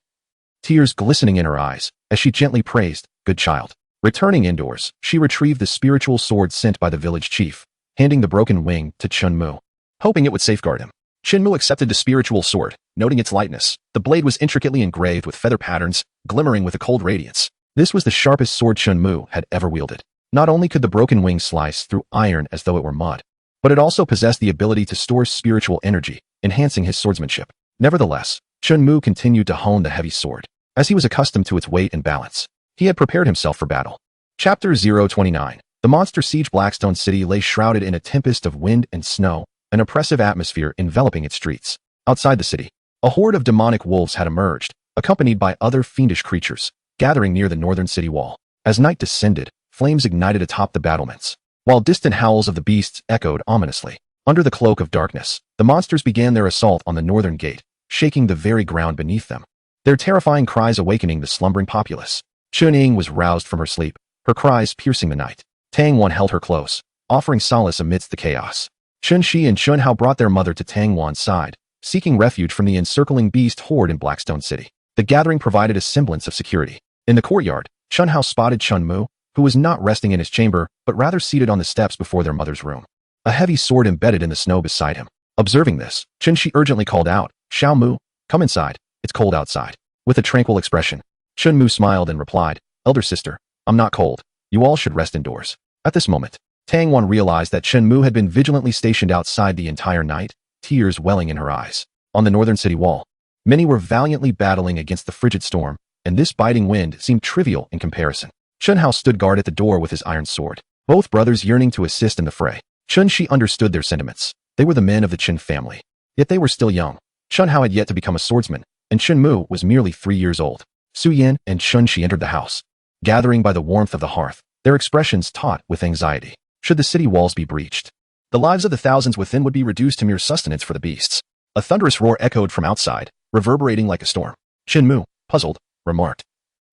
tears glistening in her eyes, as she gently praised, "Good child." Returning indoors, she retrieved the spiritual sword sent by the village chief, handing the broken wing to Chun Mu, hoping it would safeguard him. Shinmu accepted the spiritual sword, noting its lightness. The blade was intricately engraved with feather patterns, glimmering with a cold radiance. This was the sharpest sword Shinmu had ever wielded. Not only could the broken wing slice through iron as though it were mud, but it also possessed the ability to store spiritual energy, enhancing his swordsmanship. Nevertheless, Chunmu continued to hone the heavy sword, as he was accustomed to its weight and balance. He had prepared himself for battle. Chapter 029. The monster siege Blackstone City lay shrouded in a tempest of wind and snow, an oppressive atmosphere enveloping its streets. Outside the city, a horde of demonic wolves had emerged, accompanied by other fiendish creatures, gathering near the northern city wall. As night descended, flames ignited atop the battlements, while distant howls of the beasts echoed ominously. Under the cloak of darkness, the monsters began their assault on the northern gate, shaking the very ground beneath them, their terrifying cries awakening the slumbering populace. Chun-Ying was roused from her sleep, her cries piercing the night. Tang Wan held her close, offering solace amidst the chaos. Chun Shi and Chun Hao brought their mother to Tang Wan's side, seeking refuge from the encircling beast horde in Blackstone City. The gathering provided a semblance of security. In the courtyard, Chunhao spotted Shinmu, who was not resting in his chamber, but rather seated on the steps before their mother's room. A heavy sword embedded in the snow beside him. Observing this, Chunshi urgently called out, "Xiaomu, come inside. It's cold outside." With a tranquil expression, Chunmu smiled and replied, "Elder sister, I'm not cold. You all should rest indoors." At this moment, Tangwan realized that Shinmu had been vigilantly stationed outside the entire night, tears welling in her eyes. On the northern city wall, many were valiantly battling against the frigid storm, and this biting wind seemed trivial in comparison. Chunhao stood guard at the door with his iron sword, both brothers yearning to assist in the fray. Chunshi understood their sentiments. They were the men of the Qin family. Yet they were still young. Chunhao had yet to become a swordsman, and Shinmu was merely 3 years old. Su Yan and Chunshi entered the house, gathering by the warmth of the hearth, their expressions taut with anxiety. Should the city walls be breached, the lives of the thousands within would be reduced to mere sustenance for the beasts. A thunderous roar echoed from outside, reverberating like a storm. Shinmu, puzzled, remarked,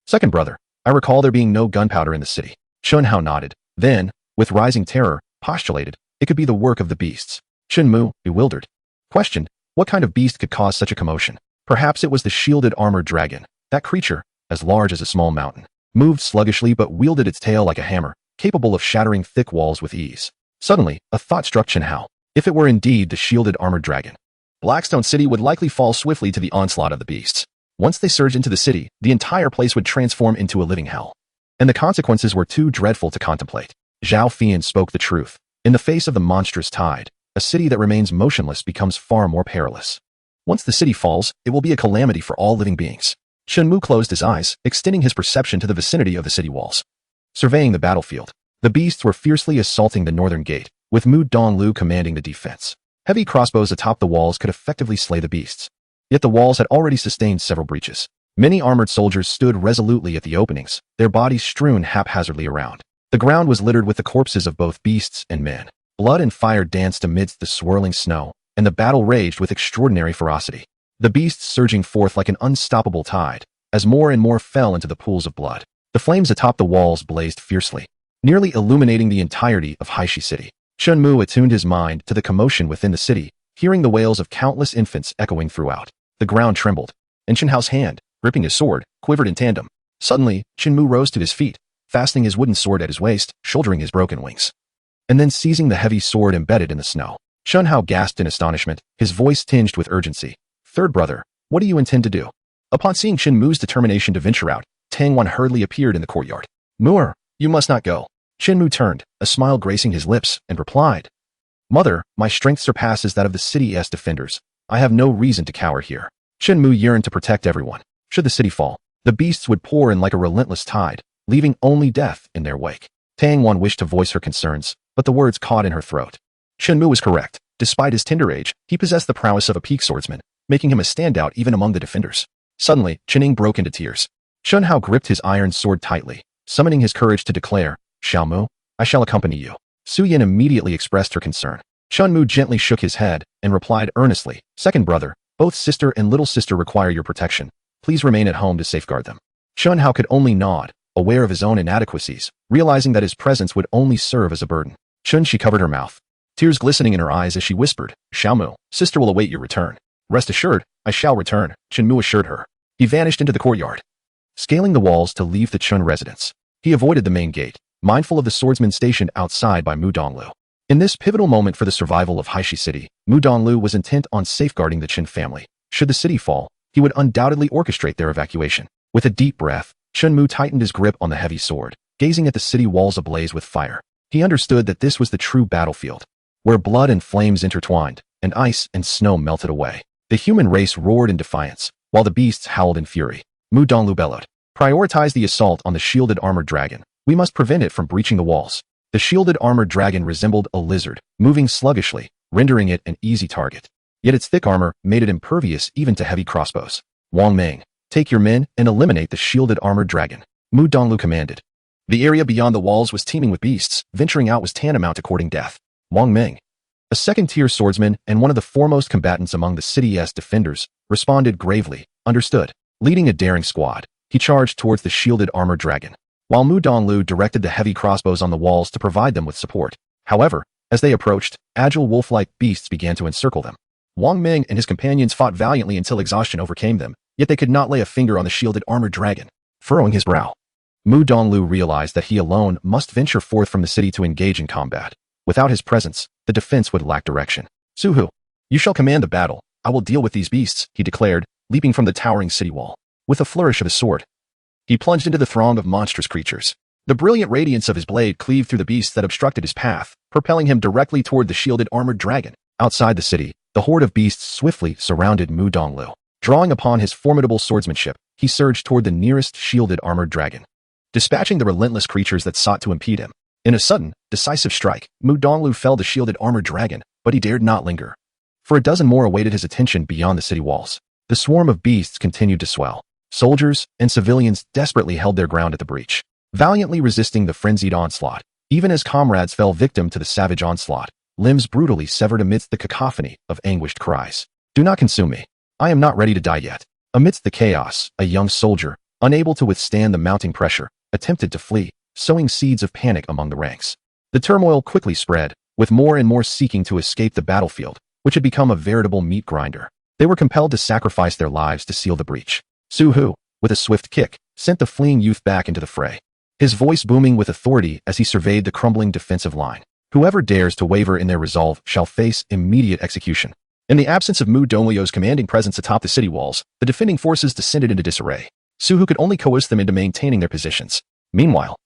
"Second brother, I recall there being no gunpowder in the city." Chunhao nodded. Then, with rising terror, postulated, "It could be the work of the beasts." Shinmu, bewildered, questioned, what kind of beast could cause such a commotion? Perhaps it was the shielded armored dragon. That creature, as large as a small mountain, moved sluggishly but wielded its tail like a hammer, capable of shattering thick walls with ease. Suddenly, a thought struck Chunhao. If it were indeed the shielded armored dragon, Blackstone City would likely fall swiftly to the onslaught of the beasts. Once they surged into the city, the entire place would transform into a living hell. And the consequences were too dreadful to contemplate. Zhao Fian spoke the truth. In the face of the monstrous tide, a city that remains motionless becomes far more perilous. Once the city falls, it will be a calamity for all living beings. Shinmu closed his eyes, extending his perception to the vicinity of the city walls. Surveying the battlefield, the beasts were fiercely assaulting the northern gate, with Mu Donglu commanding the defense. Heavy crossbows atop the walls could effectively slay the beasts. Yet the walls had already sustained several breaches. Many armored soldiers stood resolutely at the openings, their bodies strewn haphazardly around. The ground was littered with the corpses of both beasts and men. Blood and fire danced amidst the swirling snow, and the battle raged with extraordinary ferocity. The beasts surging forth like an unstoppable tide, as more and more fell into the pools of blood. The flames atop the walls blazed fiercely, nearly illuminating the entirety of Haishi City. Shinmu attuned his mind to the commotion within the city, hearing the wails of countless infants echoing throughout. The ground trembled, and Chunhao's hand, gripping his sword, quivered in tandem. Suddenly, Shinmu rose to his feet, fastening his wooden sword at his waist, shouldering his broken wings, and then seizing the heavy sword embedded in the snow. Chunhao gasped in astonishment, his voice tinged with urgency. "Third brother, what do you intend to do?" Upon seeing Shinmu's determination to venture out, Tangwan hurriedly appeared in the courtyard. "Muir, you must not go." Shinmu turned, a smile gracing his lips, and replied, "Mother, my strength surpasses that of the city's defenders. I have no reason to cower here." Shinmu yearned to protect everyone. Should the city fall, the beasts would pour in like a relentless tide, leaving only death in their wake. Tangwan wished to voice her concerns, but the words caught in her throat. Shinmu was correct. Despite his tender age, he possessed the prowess of a peak swordsman, making him a standout even among the defenders. Suddenly, Qining broke into tears. Chunhao gripped his iron sword tightly, summoning his courage to declare, "Xiaomu, I shall accompany you." Su Yan immediately expressed her concern. Chunmu gently shook his head and replied earnestly, "Second brother, both sister and little sister require your protection. Please remain at home to safeguard them." Chunhao could only nod, aware of his own inadequacies, realizing that his presence would only serve as a burden. She covered her mouth, tears glistening in her eyes as she whispered, "Xiaomu, sister will await your return." "Rest assured, I shall return," Shinmu assured her. He vanished into the courtyard, scaling the walls to leave the Chun residence. He avoided the main gate, mindful of the swordsmen stationed outside by Mu Donglu. In this pivotal moment for the survival of Haishi City, Mu Donglu was intent on safeguarding the Qin family. Should the city fall, he would undoubtedly orchestrate their evacuation. With a deep breath, Chunmu tightened his grip on the heavy sword, gazing at the city walls ablaze with fire. He understood that this was the true battlefield, where blood and flames intertwined, and ice and snow melted away. The human race roared in defiance, while the beasts howled in fury. Mu Donglu bellowed, "Prioritize the assault on the shielded armored dragon. We must prevent it from breaching the walls." The shielded armored dragon resembled a lizard, moving sluggishly, rendering it an easy target. Yet its thick armor made it impervious even to heavy crossbows. "Wang Meng, take your men and eliminate the shielded armored dragon," Mu Donglu commanded. The area beyond the walls was teeming with beasts. Venturing out was tantamount to courting death. Wang Meng, a second-tier swordsman and one of the foremost combatants among the city's defenders, responded gravely, "Understood." Leading a daring squad, he charged towards the shielded armored dragon, while Mu Donglu directed the heavy crossbows on the walls to provide them with support. However, as they approached, agile wolf-like beasts began to encircle them. Wang Meng and his companions fought valiantly until exhaustion overcame them, yet they could not lay a finger on the shielded armored dragon. Furrowing his brow, Mu Donglu realized that he alone must venture forth from the city to engage in combat. Without his presence, the defense would lack direction. Suhu, you shall command the battle. I will deal with these beasts, he declared, leaping from the towering city wall. With a flourish of his sword, he plunged into the throng of monstrous creatures. The brilliant radiance of his blade cleaved through the beasts that obstructed his path, propelling him directly toward the shielded armored dragon. Outside the city, the horde of beasts swiftly surrounded Mu Donglu. Drawing upon his formidable swordsmanship, he surged toward the nearest shielded armored dragon, dispatching the relentless creatures that sought to impede him. In a sudden, decisive strike, Mu Donglu felled the shielded armored dragon, but he dared not linger. For a dozen more awaited his attention beyond the city walls. The swarm of beasts continued to swell. Soldiers and civilians desperately held their ground at the breach, valiantly resisting the frenzied onslaught. Even as comrades fell victim to the savage onslaught, limbs brutally severed amidst the cacophony of anguished cries. Do not consume me. I am not ready to die yet. Amidst the chaos, a young soldier, unable to withstand the mounting pressure, attempted to flee, sowing seeds of panic among the ranks. The turmoil quickly spread, with more and more seeking to escape the battlefield, which had become a veritable meat grinder. They were compelled to sacrifice their lives to seal the breach. Suhu, with a swift kick, sent the fleeing youth back into the fray, his voice booming with authority as he surveyed the crumbling defensive line. Whoever dares to waver in their resolve shall face immediate execution. In the absence of Mu Donglu's commanding presence atop the city walls, the defending forces descended into disarray. Suhu could only coerce them into maintaining their positions. Meanwhile,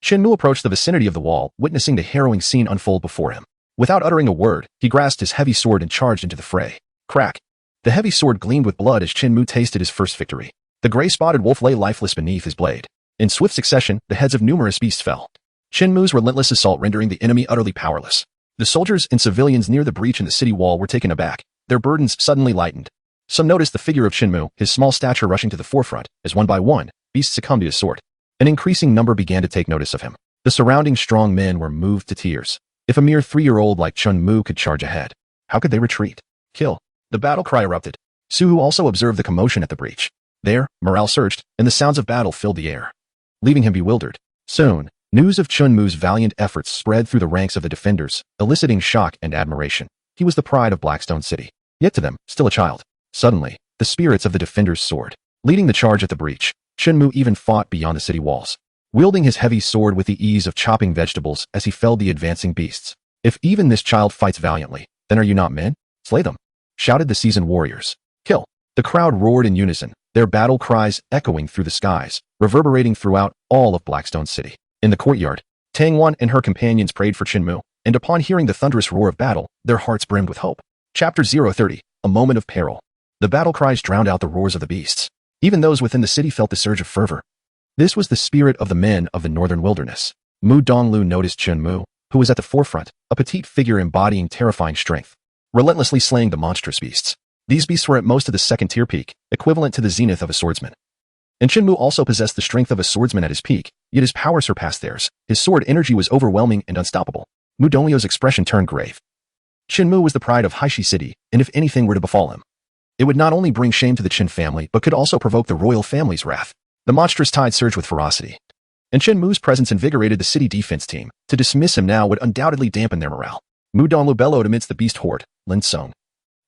Shinmu approached the vicinity of the wall, witnessing the harrowing scene unfold before him. Without uttering a word, he grasped his heavy sword and charged into the fray. Crack! The heavy sword gleamed with blood as Shinmu tasted his first victory. The gray-spotted wolf lay lifeless beneath his blade. In swift succession, the heads of numerous beasts fell, Shinmu's relentless assault rendering the enemy utterly powerless. The soldiers and civilians near the breach in the city wall were taken aback, their burdens suddenly lightened. Some noticed the figure of Shinmu, his small stature rushing to the forefront, as one by one, beasts succumbed to his sword. An increasing number began to take notice of him. The surrounding strong men were moved to tears. If a mere 3-year-old like Shinmu could charge ahead, how could they retreat? Kill! The battle cry erupted. Suhu also observed the commotion at the breach. There, morale surged, and the sounds of battle filled the air, leaving him bewildered. Soon, news of Chunmu's valiant efforts spread through the ranks of the defenders, eliciting shock and admiration. He was the pride of Blackstone City, yet to them, still a child. Suddenly, the spirits of the defenders soared. Leading the charge at the breach, Shinmu even fought beyond the city walls, wielding his heavy sword with the ease of chopping vegetables as he felled the advancing beasts. If even this child fights valiantly, then are you not men? Slay them! Shouted the seasoned warriors. Kill! The crowd roared in unison, their battle cries echoing through the skies, reverberating throughout all of Blackstone City. In the courtyard, Tangwan and her companions prayed for Shinmu, and upon hearing the thunderous roar of battle, their hearts brimmed with hope. Chapter 030, A Moment of Peril. The battle cries drowned out the roars of the beasts. Even those within the city felt the surge of fervor. This was the spirit of the men of the northern wilderness. Mu Donglu noticed Shinmu, who was at the forefront, a petite figure embodying terrifying strength, relentlessly slaying the monstrous beasts. These beasts were at most of the second-tier peak, equivalent to the zenith of a swordsman. And Shinmu also possessed the strength of a swordsman at his peak, yet his power surpassed theirs. His sword energy was overwhelming and unstoppable. Mu Donglio's expression turned grave. Shinmu was the pride of Haishi City, and if anything were to befall him, it would not only bring shame to the Qin family, but could also provoke the royal family's wrath. The monstrous tide surged with ferocity, and Shinmu's presence invigorated the city defense team. To dismiss him now would undoubtedly dampen their morale. Mu Donglu bellowed amidst the beast horde. Lin Song,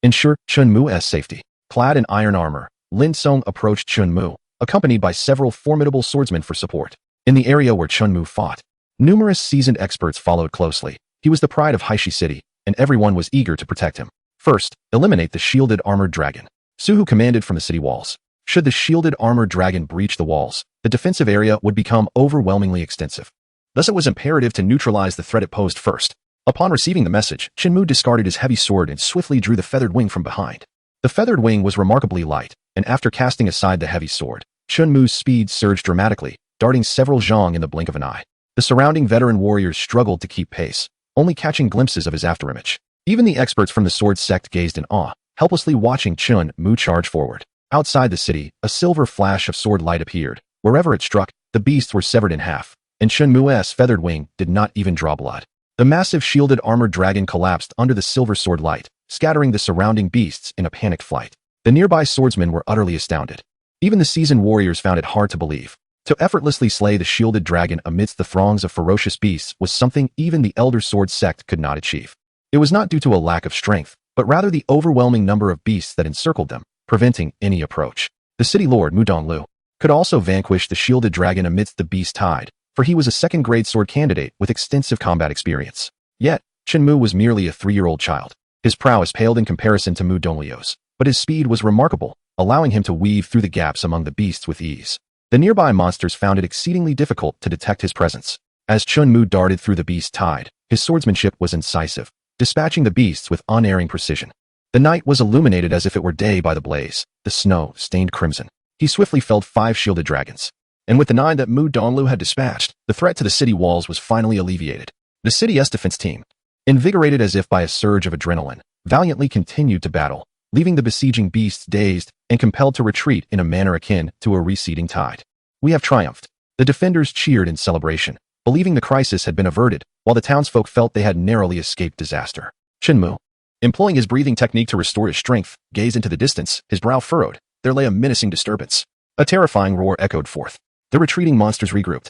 ensure Chunmu's safety. Clad in iron armor, Lin Song approached Chunmu, accompanied by several formidable swordsmen for support. In the area where Chunmu fought, numerous seasoned experts followed closely. He was the pride of Haishi City, and everyone was eager to protect him. First, eliminate the shielded armored dragon. Suhu commanded from the city walls. Should the shielded armored dragon breach the walls, the defensive area would become overwhelmingly extensive. Thus it was imperative to neutralize the threat it posed first. Upon receiving the message, Shinmu discarded his heavy sword and swiftly drew the feathered wing from behind. The feathered wing was remarkably light, and after casting aside the heavy sword, Shinmu's speed surged dramatically, darting several zhang in the blink of an eye. The surrounding veteran warriors struggled to keep pace, only catching glimpses of his afterimage. Even the experts from the sword sect gazed in awe, helplessly watching Chunmu charge forward. Outside the city, a silver flash of sword light appeared. Wherever it struck, the beasts were severed in half, and Chunmu's feathered wing did not even draw blood. The massive shielded armored dragon collapsed under the silver sword light, scattering the surrounding beasts in a panicked flight. The nearby swordsmen were utterly astounded. Even the seasoned warriors found it hard to believe. To effortlessly slay the shielded dragon amidst the throngs of ferocious beasts was something even the Elder Sword sect could not achieve. It was not due to a lack of strength, but rather the overwhelming number of beasts that encircled them, preventing any approach. The city lord Mu Donglu could also vanquish the shielded dragon amidst the beast tide, for he was a second-grade sword candidate with extensive combat experience. Yet, Shinmu was merely a 3-year-old child. His prowess paled in comparison to Mu Donglio's, but his speed was remarkable, allowing him to weave through the gaps among the beasts with ease. The nearby monsters found it exceedingly difficult to detect his presence. As Chunmu darted through the beast tide, his swordsmanship was incisive, dispatching the beasts with unerring precision. The night was illuminated as if it were day by the blaze, the snow stained crimson. He swiftly felled 5 shielded dragons. And with the 9 that Mu Donglu had dispatched, the threat to the city walls was finally alleviated. The city's defense team, invigorated as if by a surge of adrenaline, valiantly continued to battle, leaving the besieging beasts dazed and compelled to retreat in a manner akin to a receding tide. We have triumphed. The defenders cheered in celebration, believing the crisis had been averted, while the townsfolk felt they had narrowly escaped disaster. Shinmu, employing his breathing technique to restore his strength, gazed into the distance, his brow furrowed. There lay a menacing disturbance. A terrifying roar echoed forth. The retreating monsters regrouped,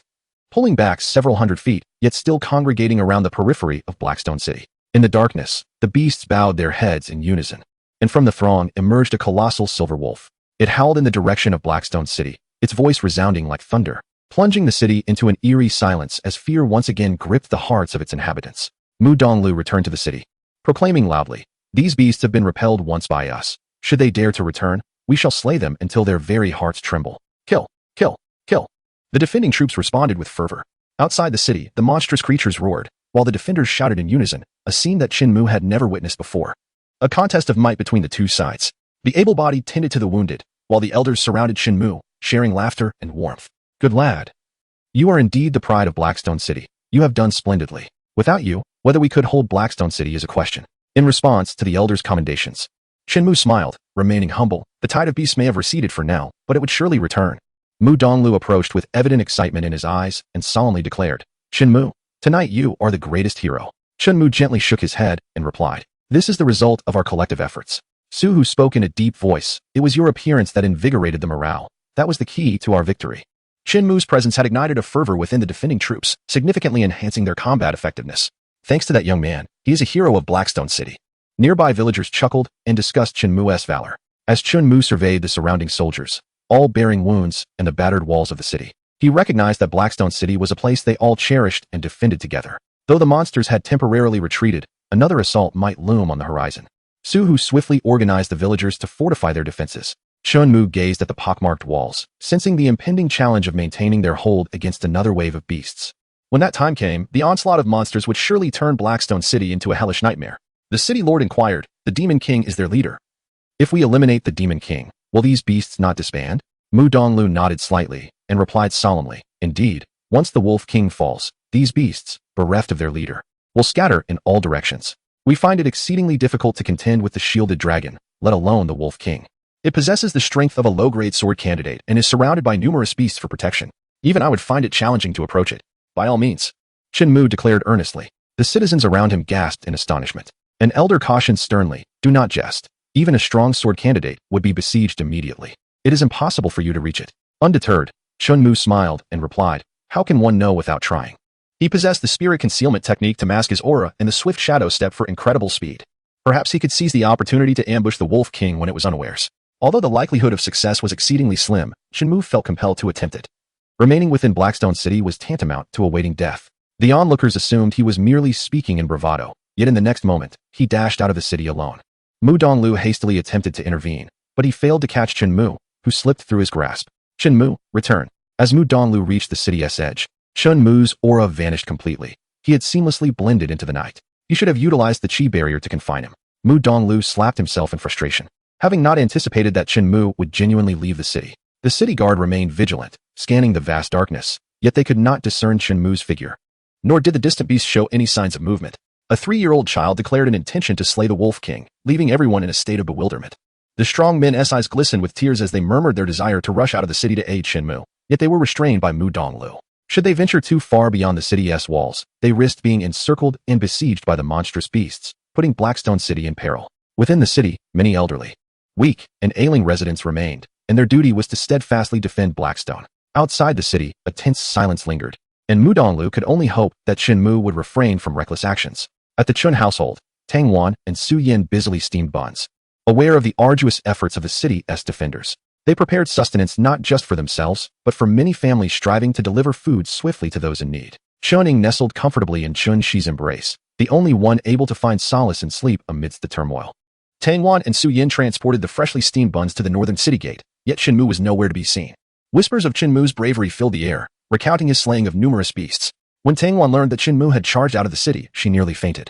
pulling back several hundred feet, yet still congregating around the periphery of Blackstone City. In the darkness, the beasts bowed their heads in unison, and from the throng emerged a colossal silver wolf. It howled in the direction of Blackstone City, its voice resounding like thunder, plunging the city into an eerie silence as fear once again gripped the hearts of its inhabitants. Mu Donglu returned to the city, proclaiming loudly, "These beasts have been repelled once by us. Should they dare to return, we shall slay them until their very hearts tremble. Kill! Kill! Kill!" The defending troops responded with fervor. Outside the city, the monstrous creatures roared, while the defenders shouted in unison, a scene that Shinmu had never witnessed before. A contest of might between the two sides. The able-bodied tended to the wounded, while the elders surrounded Shinmu, sharing laughter and warmth. "Good lad. You are indeed the pride of Blackstone City. You have done splendidly. Without you, whether we could hold Blackstone City is a question." In response to the elders' commendations, Shinmu smiled, remaining humble. The tide of beasts may have receded for now, but it would surely return. Mu Donglu approached with evident excitement in his eyes and solemnly declared, "Shinmu, tonight you are the greatest hero." Shinmu gently shook his head and replied, "This is the result of our collective efforts." Suhu spoke in a deep voice. "It was your appearance that invigorated the morale. That was the key to our victory." Shinmu's presence had ignited a fervor within the defending troops, significantly enhancing their combat effectiveness. Thanks to that young man, he is a hero of Blackstone City. Nearby villagers chuckled and discussed Shinmu's valor. As Chunmu surveyed the surrounding soldiers, all bearing wounds and the battered walls of the city, he recognized that Blackstone City was a place they all cherished and defended together. Though the monsters had temporarily retreated, another assault might loom on the horizon. Suhu swiftly organized the villagers to fortify their defenses. Chunmu gazed at the pockmarked walls, sensing the impending challenge of maintaining their hold against another wave of beasts. When that time came, the onslaught of monsters would surely turn Blackstone City into a hellish nightmare. The city lord inquired, "The Demon King is their leader. If we eliminate the Demon King, will these beasts not disband?" Mu Donglu nodded slightly and replied solemnly, "Indeed, once the Wolf King falls, these beasts, bereft of their leader, will scatter in all directions. We find it exceedingly difficult to contend with the shielded dragon, let alone the Wolf King. It possesses the strength of a low-grade sword candidate and is surrounded by numerous beasts for protection. Even I would find it challenging to approach it." "By all means," Shinmu declared earnestly. The citizens around him gasped in astonishment. An elder cautioned sternly, "Do not jest. Even a strong sword candidate would be besieged immediately. It is impossible for you to reach it." Undeterred, Chunmu smiled and replied, "How can one know without trying?" He possessed the spirit concealment technique to mask his aura and the swift shadow step for incredible speed. Perhaps he could seize the opportunity to ambush the Wolf King when it was unawares. Although the likelihood of success was exceedingly slim, Shinmu felt compelled to attempt it. Remaining within Blackstone City was tantamount to awaiting death. The onlookers assumed he was merely speaking in bravado, yet in the next moment, he dashed out of the city alone. Mu Donglu hastily attempted to intervene, but he failed to catch Shinmu, who slipped through his grasp. "Shinmu, return." As Mu Donglu reached the city's edge, Chunmu's aura vanished completely. He had seamlessly blended into the night. He should have utilized the chi barrier to confine him. Mu Donglu slapped himself in frustration, having not anticipated that Shinmu would genuinely leave the city. The city guard remained vigilant, scanning the vast darkness, yet they could not discern Shinmu's figure. Nor did the distant beast show any signs of movement. A 3-year-old child declared an intention to slay the Wolf King, leaving everyone in a state of bewilderment. The strong men's eyes glistened with tears as they murmured their desire to rush out of the city to aid Shinmu, yet they were restrained by Mu Donglu. Should they venture too far beyond the city's walls, they risked being encircled and besieged by the monstrous beasts, putting Blackstone City in peril. Within the city, many elderly, weak, and ailing residents remained, and their duty was to steadfastly defend Blackstone. Outside the city, a tense silence lingered, and Mu Donglu could only hope that Shinmu would refrain from reckless actions. At the Chun household, Tang Wan and Su Yin busily steamed buns. Aware of the arduous efforts of the city's defenders, They prepared sustenance not just for themselves, but for many families striving to deliver food swiftly to those in need. Chuning nestled comfortably in Chun-Shi's embrace, the only one able to find solace in sleep amidst the turmoil. Tangwan and Su Yin transported the freshly steamed buns to the northern city gate, yet Shinmu was nowhere to be seen. Whispers of Shinmu's bravery filled the air, recounting his slaying of numerous beasts. When Tangwan learned that Shinmu had charged out of the city, she nearly fainted.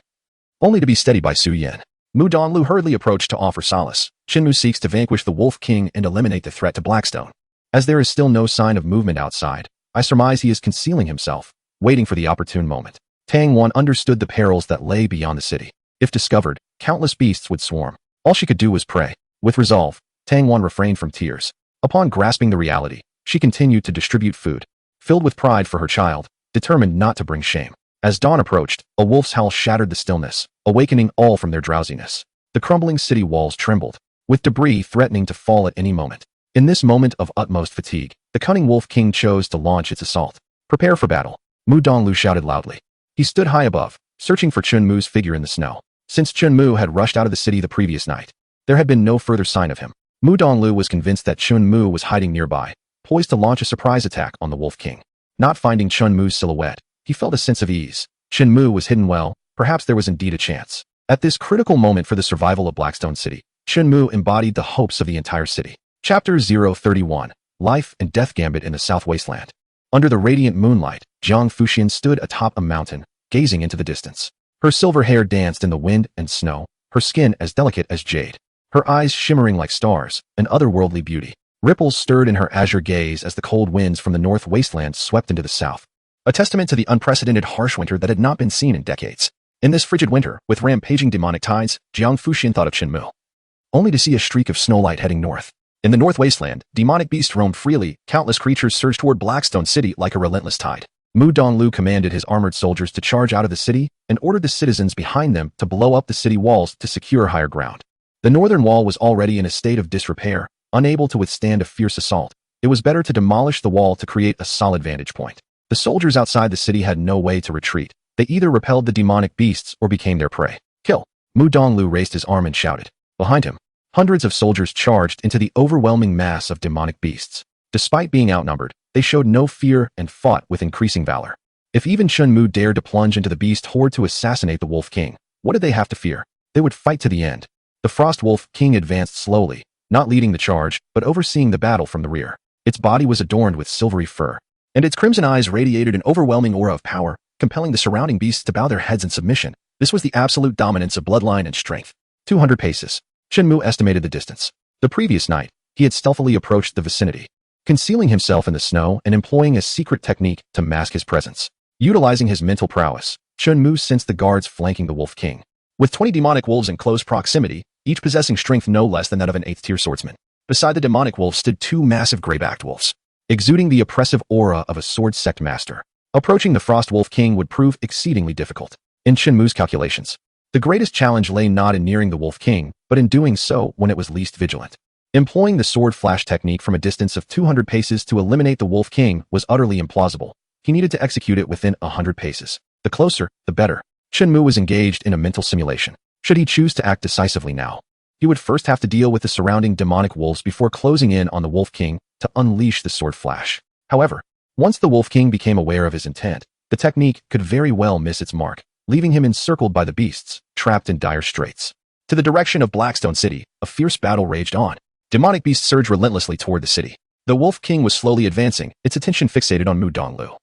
Only to be steadied by Su Yin. Mu Donglu hurriedly approached to offer solace. Shinmu seeks to vanquish the Wolf King and eliminate the threat to Blackstone. As there is still no sign of movement outside, I surmise he is concealing himself, waiting for the opportune moment. Tangwan understood the perils that lay beyond the city. If discovered, countless beasts would swarm. All she could do was pray. With resolve, Tangwan refrained from tears. Upon grasping the reality, she continued to distribute food, filled with pride for her child, determined not to bring shame. As dawn approached, a wolf's howl shattered the stillness, awakening all from their drowsiness. The crumbling city walls trembled, with debris threatening to fall at any moment. In this moment of utmost fatigue, the cunning Wolf King chose to launch its assault. Prepare for battle, Mu Donglu shouted loudly. He stood high above, searching for Chunmu's figure in the snow. Since Chunmu had rushed out of the city the previous night, there had been no further sign of him. Mu Donglu was convinced that Chunmu was hiding nearby, poised to launch a surprise attack on the Wolf King. Not finding Chunmu's silhouette, he felt a sense of ease. Shinmu was hidden well, perhaps there was indeed a chance. At this critical moment for the survival of Blackstone City, Shinmu embodied the hopes of the entire city. Chapter 031, Life and Death Gambit in the South Wasteland. Under the radiant moonlight, Jang Fushian stood atop a mountain, gazing into the distance. Her silver hair danced in the wind and snow, her skin as delicate as jade, her eyes shimmering like stars, an otherworldly beauty. Ripples stirred in her azure gaze as the cold winds from the north wasteland swept into the south. A testament to the unprecedented harsh winter that had not been seen in decades. In this frigid winter, with rampaging demonic tides, Jiang Fushian thought of Shinmu, only to see a streak of snowlight heading north. In the north wasteland, demonic beasts roamed freely, countless creatures surged toward Blackstone City like a relentless tide. Mu Donglu commanded his armored soldiers to charge out of the city and ordered the citizens behind them to blow up the city walls to secure higher ground. The northern wall was already in a state of disrepair, unable to withstand a fierce assault. It was better to demolish the wall to create a solid vantage point. The soldiers outside the city had no way to retreat. They either repelled the demonic beasts or became their prey. Kill! Mu Donglu raised his arm and shouted. Behind him, hundreds of soldiers charged into the overwhelming mass of demonic beasts. Despite being outnumbered, they showed no fear and fought with increasing valor. If even Chunmu dared to plunge into the beast horde to assassinate the Wolf King, what did they have to fear? They would fight to the end. The Frost Wolf King advanced slowly, not leading the charge, but overseeing the battle from the rear. Its body was adorned with silvery fur, and its crimson eyes radiated an overwhelming aura of power, compelling the surrounding beasts to bow their heads in submission. This was the absolute dominance of bloodline and strength. 200 paces. Shinmu estimated the distance. The previous night, he had stealthily approached the vicinity, concealing himself in the snow and employing a secret technique to mask his presence. Utilizing his mental prowess, Shinmu sensed the guards flanking the Wolf King. With 20 demonic wolves in close proximity, each possessing strength no less than that of an 8th-tier swordsman. Beside the demonic wolves stood 2 massive gray-backed wolves, exuding the oppressive aura of a sword sect master. Approaching the Frost Wolf King would prove exceedingly difficult. In Shinmu's calculations, the greatest challenge lay not in nearing the Wolf King, but in doing so when it was least vigilant. Employing the sword flash technique from a distance of 200 paces to eliminate the Wolf King was utterly implausible. He needed to execute it within 100 paces. The closer, the better. Shinmu was engaged in a mental simulation. Should he choose to act decisively now, he would first have to deal with the surrounding demonic wolves before closing in on the Wolf King to unleash the sword flash. However, once the Wolf King became aware of his intent, the technique could very well miss its mark, leaving him encircled by the beasts, trapped in dire straits. To the direction of Blackstone City, a fierce battle raged on. Demonic beasts surged relentlessly toward the city. The Wolf King was slowly advancing, its attention fixated on Mu Donglu.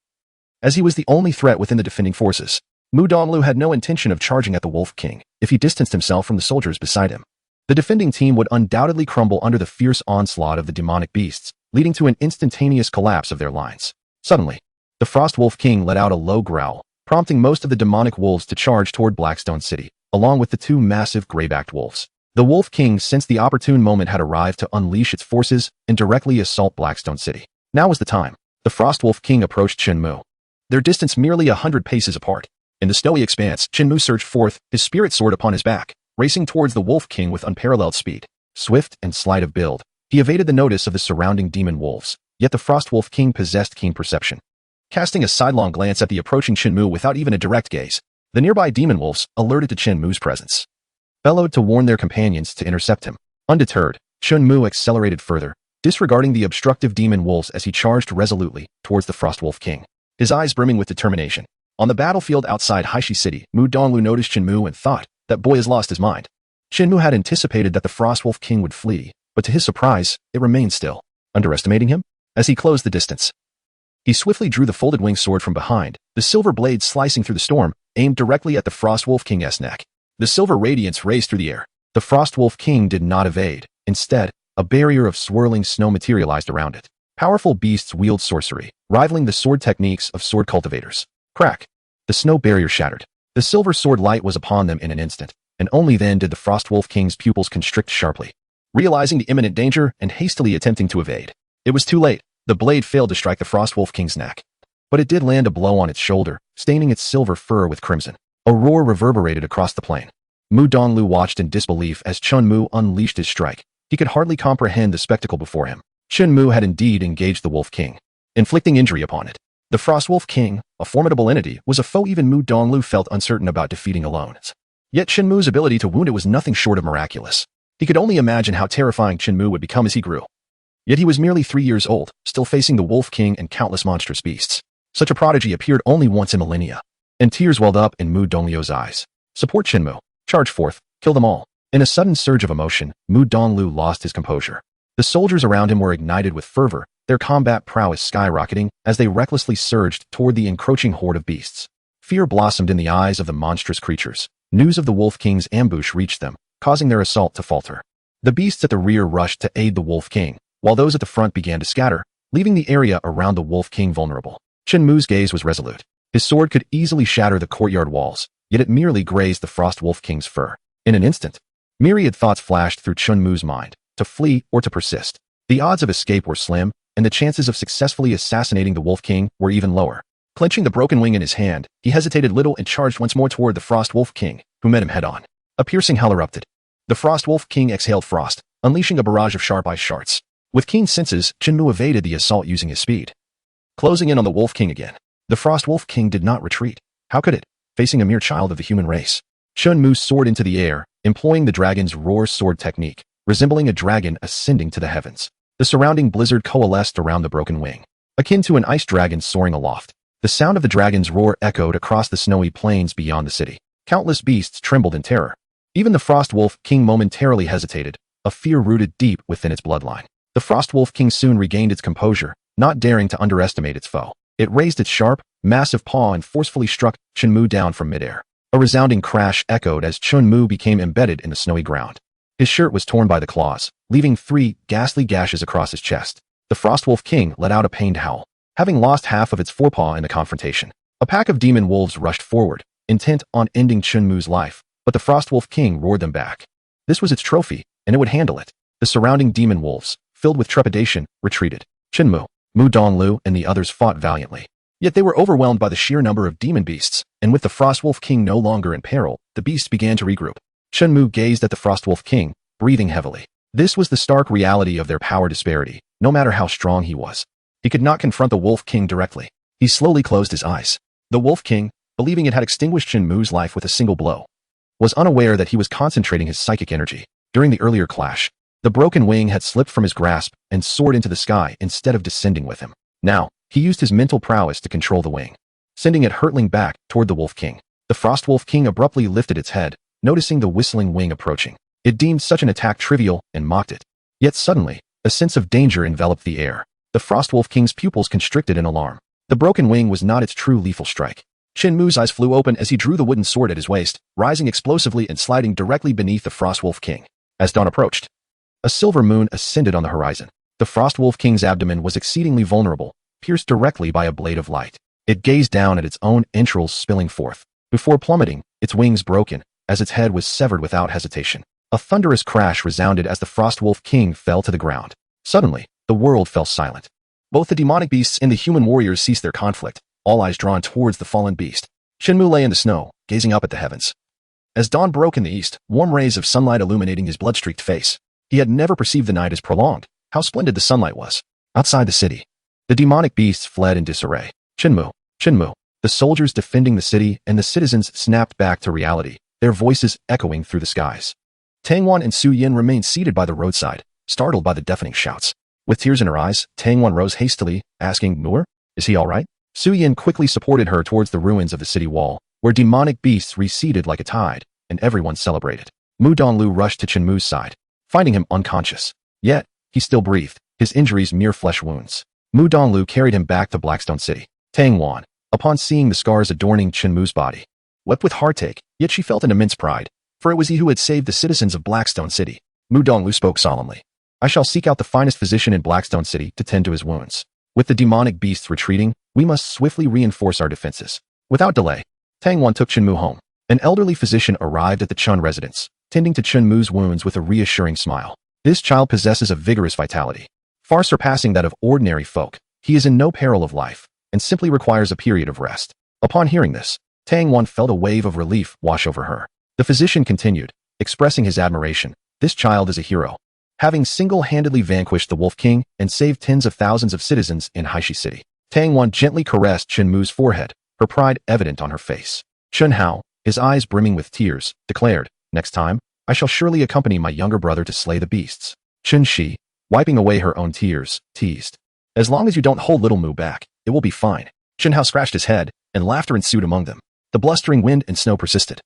As he was the only threat within the defending forces, Mu Donglu had no intention of charging at the Wolf King if he distanced himself from the soldiers beside him. The defending team would undoubtedly crumble under the fierce onslaught of the demonic beasts, leading to an instantaneous collapse of their lines. Suddenly, the Frost Wolf King let out a low growl, prompting most of the demonic wolves to charge toward Blackstone City, along with the 2 massive gray-backed wolves. The Wolf King sensed the opportune moment had arrived to unleash its forces and directly assault Blackstone City. Now was the time. The Frost Wolf King approached Shinmu, their distance merely 100 paces apart. In the snowy expanse, Shinmu surged forth, his spirit sword upon his back, racing towards the Wolf King with unparalleled speed. Swift and slight of build, he evaded the notice of the surrounding demon wolves, yet the Frost Wolf King possessed keen perception. Casting a sidelong glance at the approaching Shinmu without even a direct gaze, the nearby demon wolves, alerted to Shinmu's presence, bellowed to warn their companions to intercept him. Undeterred, Shinmu accelerated further, disregarding the obstructive demon wolves as he charged resolutely towards the Frostwolf King, his eyes brimming with determination. On the battlefield outside Haishi City, Mu Donglu noticed Shinmu and thought, that boy has lost his mind. Shinmu had anticipated that the Frostwolf King would flee, but to his surprise, it remained still. Underestimating him? As he closed the distance, he swiftly drew the folded wing sword from behind, the silver blade slicing through the storm, aimed directly at the Frostwolf King's neck. The silver radiance raced through the air. The Frostwolf King did not evade. Instead, a barrier of swirling snow materialized around it. Powerful beasts wield sorcery, rivaling the sword techniques of sword cultivators. Crack! The snow barrier shattered. The silver sword light was upon them in an instant, and only then did the Frostwolf King's pupils constrict sharply. Realizing the imminent danger and hastily attempting to evade, it was too late. The blade failed to strike the Frostwolf King's neck. But it did land a blow on its shoulder, staining its silver fur with crimson. A roar reverberated across the plain. Mu Donglu watched in disbelief as Chunmu unleashed his strike. He could hardly comprehend the spectacle before him. Shinmu had indeed engaged the Wolf King, inflicting injury upon it. The Frostwolf King, a formidable entity, was a foe even Mu Donglu felt uncertain about defeating alone. Yet Shinmu's ability to wound it was nothing short of miraculous. He could only imagine how terrifying Shinmu would become as he grew. Yet he was merely 3 years old, still facing the Wolf King and countless monstrous beasts. Such a prodigy appeared only once in millennia, and tears welled up in Mu Donglio's eyes. Support Shinmu. Charge forth. Kill them all. In a sudden surge of emotion, Mu Donglu lost his composure. The soldiers around him were ignited with fervor, their combat prowess skyrocketing as they recklessly surged toward the encroaching horde of beasts. Fear blossomed in the eyes of the monstrous creatures. News of the Wolf King's ambush reached them, causing their assault to falter. The beasts at the rear rushed to aid the Wolf King, while those at the front began to scatter, leaving the area around the Wolf King vulnerable. Shinmu's gaze was resolute. His sword could easily shatter the courtyard walls, yet it merely grazed the Frostwolf King's fur. In an instant, myriad thoughts flashed through Chunmu's mind, to flee or to persist. The odds of escape were slim, and the chances of successfully assassinating the Wolf King were even lower. Clenching the broken wing in his hand, he hesitated little and charged once more toward the Frostwolf King, who met him head-on. A piercing howl erupted. The Frostwolf King exhaled frost, unleashing a barrage of sharp ice shards. With keen senses, Shinmu evaded the assault using his speed, closing in on the Wolf King again. The Frostwolf King did not retreat. How could it, facing a mere child of the human race? Shinmu soared into the air, employing the dragon's roar sword technique, resembling a dragon ascending to the heavens. The surrounding blizzard coalesced around the broken wing, akin to an ice dragon soaring aloft. The sound of the dragon's roar echoed across the snowy plains beyond the city. Countless beasts trembled in terror. Even the Frostwolf King momentarily hesitated, a fear rooted deep within its bloodline. The Frostwolf King soon regained its composure, not daring to underestimate its foe. It raised its sharp, massive paw and forcefully struck Chunmu down from midair. A resounding crash echoed as Chunmu became embedded in the snowy ground. His shirt was torn by the claws, leaving 3 ghastly gashes across his chest. The Frostwolf King let out a pained howl, having lost half of its forepaw in the confrontation. A pack of demon wolves rushed forward, intent on ending Chunmu's life, but the Frostwolf King roared them back. This was its trophy, and it would handle it. The surrounding demon wolves, filled with trepidation, retreated. Shinmu, Mu Donglu, and the others fought valiantly. Yet they were overwhelmed by the sheer number of demon beasts, and with the Frostwolf King no longer in peril, the beasts began to regroup. Shinmu gazed at the Frostwolf King, breathing heavily. This was the stark reality of their power disparity, no matter how strong he was. He could not confront the Wolf King directly. He slowly closed his eyes. The Wolf King, believing it had extinguished Shinmu's life with a single blow, was unaware that he was concentrating his psychic energy. During the earlier clash, the broken wing had slipped from his grasp and soared into the sky instead of descending with him. Now, he used his mental prowess to control the wing, sending it hurtling back toward the Wolf King. The Frostwolf King abruptly lifted its head, noticing the whistling wing approaching. It deemed such an attack trivial and mocked it. Yet suddenly, a sense of danger enveloped the air. The Frostwolf King's pupils constricted in alarm. The broken wing was not its true lethal strike. Shinmu's eyes flew open as he drew the wooden sword at his waist, rising explosively and sliding directly beneath the Frostwolf King. As dawn approached, a silver moon ascended on the horizon. The Frostwolf King's abdomen was exceedingly vulnerable, pierced directly by a blade of light. It gazed down at its own entrails spilling forth. Before plummeting, its wings broken, as its head was severed without hesitation. A thunderous crash resounded as the Frostwolf King fell to the ground. Suddenly, the world fell silent. Both the demonic beasts and the human warriors ceased their conflict, all eyes drawn towards the fallen beast. Shinmu lay in the snow, gazing up at the heavens. As dawn broke in the east, warm rays of sunlight illuminating his blood-streaked face. He had never perceived the night as prolonged. How splendid the sunlight was. Outside the city, the demonic beasts fled in disarray. Shinmu, Shinmu. The soldiers defending the city and the citizens snapped back to reality, their voices echoing through the skies. Tangwan and Su Yin remained seated by the roadside, startled by the deafening shouts. With tears in her eyes, Tang Wan rose hastily, asking, Noor, is he all right? Su Yin quickly supported her towards the ruins of the city wall, where demonic beasts receded like a tide, and everyone celebrated. Mu Donglu rushed to Chenmu's side, finding him unconscious. Yet, he still breathed, his injuries mere flesh wounds. Mu Donglu carried him back to Blackstone City. Tang Wan, upon seeing the scars adorning Chenmu's body, wept with heartache, yet she felt an immense pride, for it was he who had saved the citizens of Blackstone City. Mu Donglu spoke solemnly. I shall seek out the finest physician in Blackstone City to tend to his wounds. With the demonic beasts retreating, we must swiftly reinforce our defenses. Without delay, Tang Wan took Chenmu home. An elderly physician arrived at the Chun residence, tending to Chenmu's wounds with a reassuring smile. This child possesses a vigorous vitality, far surpassing that of ordinary folk. He is in no peril of life, and simply requires a period of rest. Upon hearing this, Tang Wan felt a wave of relief wash over her. The physician continued, expressing his admiration. This child is a hero, having single-handedly vanquished the Wolf King and saved tens of thousands of citizens in Haishi City. Tang Wan gently caressed Chenmu's forehead, her pride evident on her face. Chun Hao, his eyes brimming with tears, declared, next time, I shall surely accompany my younger brother to slay the beasts. Chun Shi, wiping away her own tears, teased. As long as you don't hold little Mu back, it will be fine. Chun Hao scratched his head, and laughter ensued among them. The blustering wind and snow persisted.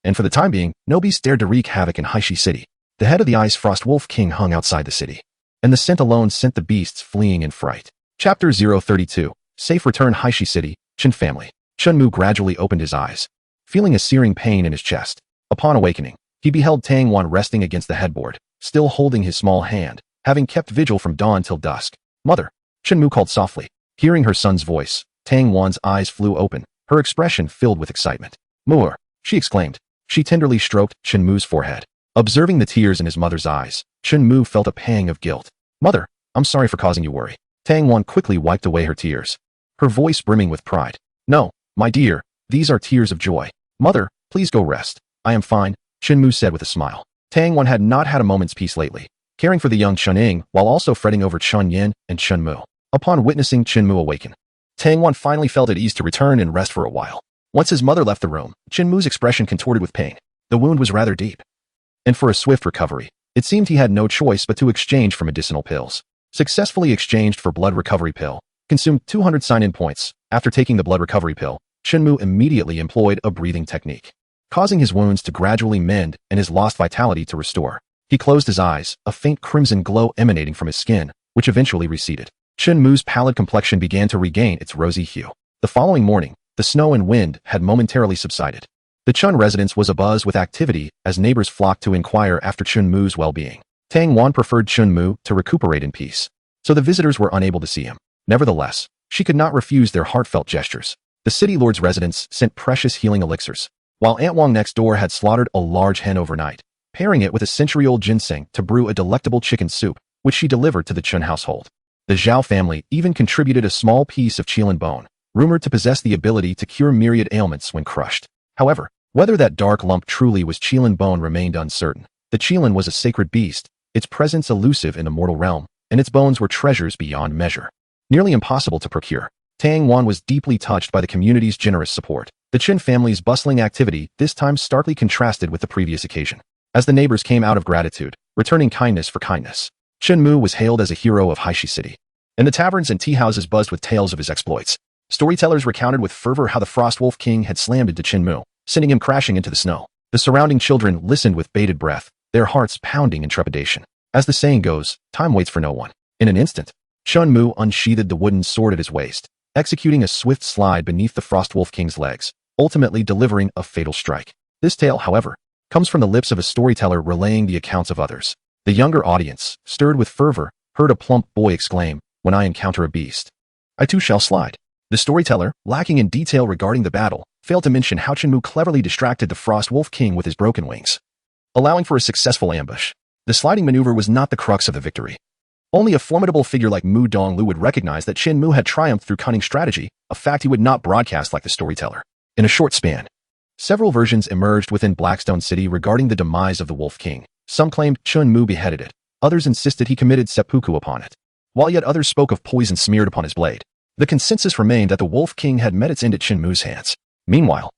And for the time being, no beast dared to wreak havoc in Haishi City. The head of the Ice Frost Wolf King hung outside the city, and the scent alone sent the beasts fleeing in fright. Chapter 032, Safe Return Haishi City, Chen Family. Chunmu gradually opened his eyes, feeling a searing pain in his chest. Upon awakening, he beheld Tang Wan resting against the headboard, still holding his small hand, having kept vigil from dawn till dusk. Mother, Chunmu called softly. Hearing her son's voice, Tang Wan's eyes flew open, her expression filled with excitement. Moor, she exclaimed. She tenderly stroked Chunmu's forehead. Observing the tears in his mother's eyes, Chunmu felt a pang of guilt. Mother, I'm sorry for causing you worry. Tang Wan quickly wiped away her tears, her voice brimming with pride. No, my dear, these are tears of joy. Mother, please go rest. I am fine, Chunmu said with a smile. Tang Wan had not had a moment's peace lately, caring for the young Chuning while also fretting over Chun Yin and Chunmu. Upon witnessing Chunmu awaken, Tang Wan finally felt at ease to return and rest for a while. Once his mother left the room, Chunmu's expression contorted with pain. The wound was rather deep, and for a swift recovery, it seemed he had no choice but to exchange for medicinal pills. Successfully exchanged for blood recovery pill, consumed 200 sign-in points. After taking the blood recovery pill, Chunmu immediately employed a breathing technique, causing his wounds to gradually mend and his lost vitality to restore. He closed his eyes, a faint crimson glow emanating from his skin, which eventually receded. Chunmu's pallid complexion began to regain its rosy hue. The following morning, the snow and wind had momentarily subsided. The Chun residence was abuzz with activity as neighbors flocked to inquire after Chunmu's well-being. Tang Wan preferred Chunmu to recuperate in peace, so the visitors were unable to see him. Nevertheless, she could not refuse their heartfelt gestures. The city lord's residence sent precious healing elixirs, while Aunt Wang next door had slaughtered a large hen overnight, pairing it with a century-old ginseng to brew a delectable chicken soup, which she delivered to the Chun household. The Zhao family even contributed a small piece of qilin bone, rumored to possess the ability to cure myriad ailments when crushed. However, whether that dark lump truly was qilin bone remained uncertain. The qilin was a sacred beast, its presence elusive in the mortal realm, and its bones were treasures beyond measure, nearly impossible to procure. Tang Wan was deeply touched by the community's generous support. The Chen family's bustling activity this time starkly contrasted with the previous occasion, as the neighbors came out of gratitude, returning kindness for kindness. Chunmu was hailed as a hero of Haishi City, and the taverns and tea houses buzzed with tales of his exploits. Storytellers recounted with fervor how the Frost Wolf King had slammed into Chunmu, sending him crashing into the snow. The surrounding children listened with bated breath, their hearts pounding in trepidation. As the saying goes, time waits for no one. In an instant, Chunmu unsheathed the wooden sword at his waist, executing a swift slide beneath the Frost Wolf King's legs, ultimately delivering a fatal strike. This tale, however, comes from the lips of a storyteller relaying the accounts of others. The younger audience, stirred with fervor, heard a plump boy exclaim, "When I encounter a beast, I too shall slide." The storyteller, lacking in detail regarding the battle, failed to mention how Chunmu cleverly distracted the Frost Wolf King with his broken wings, allowing for a successful ambush. The sliding maneuver was not the crux of the victory. Only a formidable figure like Mu Donglu would recognize that Chunmu had triumphed through cunning strategy, a fact he would not broadcast like the storyteller. In a short span, several versions emerged within Blackstone City regarding the demise of the Wolf King. Some claimed Chunmu beheaded it, others insisted he committed seppuku upon it, while yet others spoke of poison smeared upon his blade. The consensus remained that the Wolf King had met its end at Chunmu's hands. Meanwhile,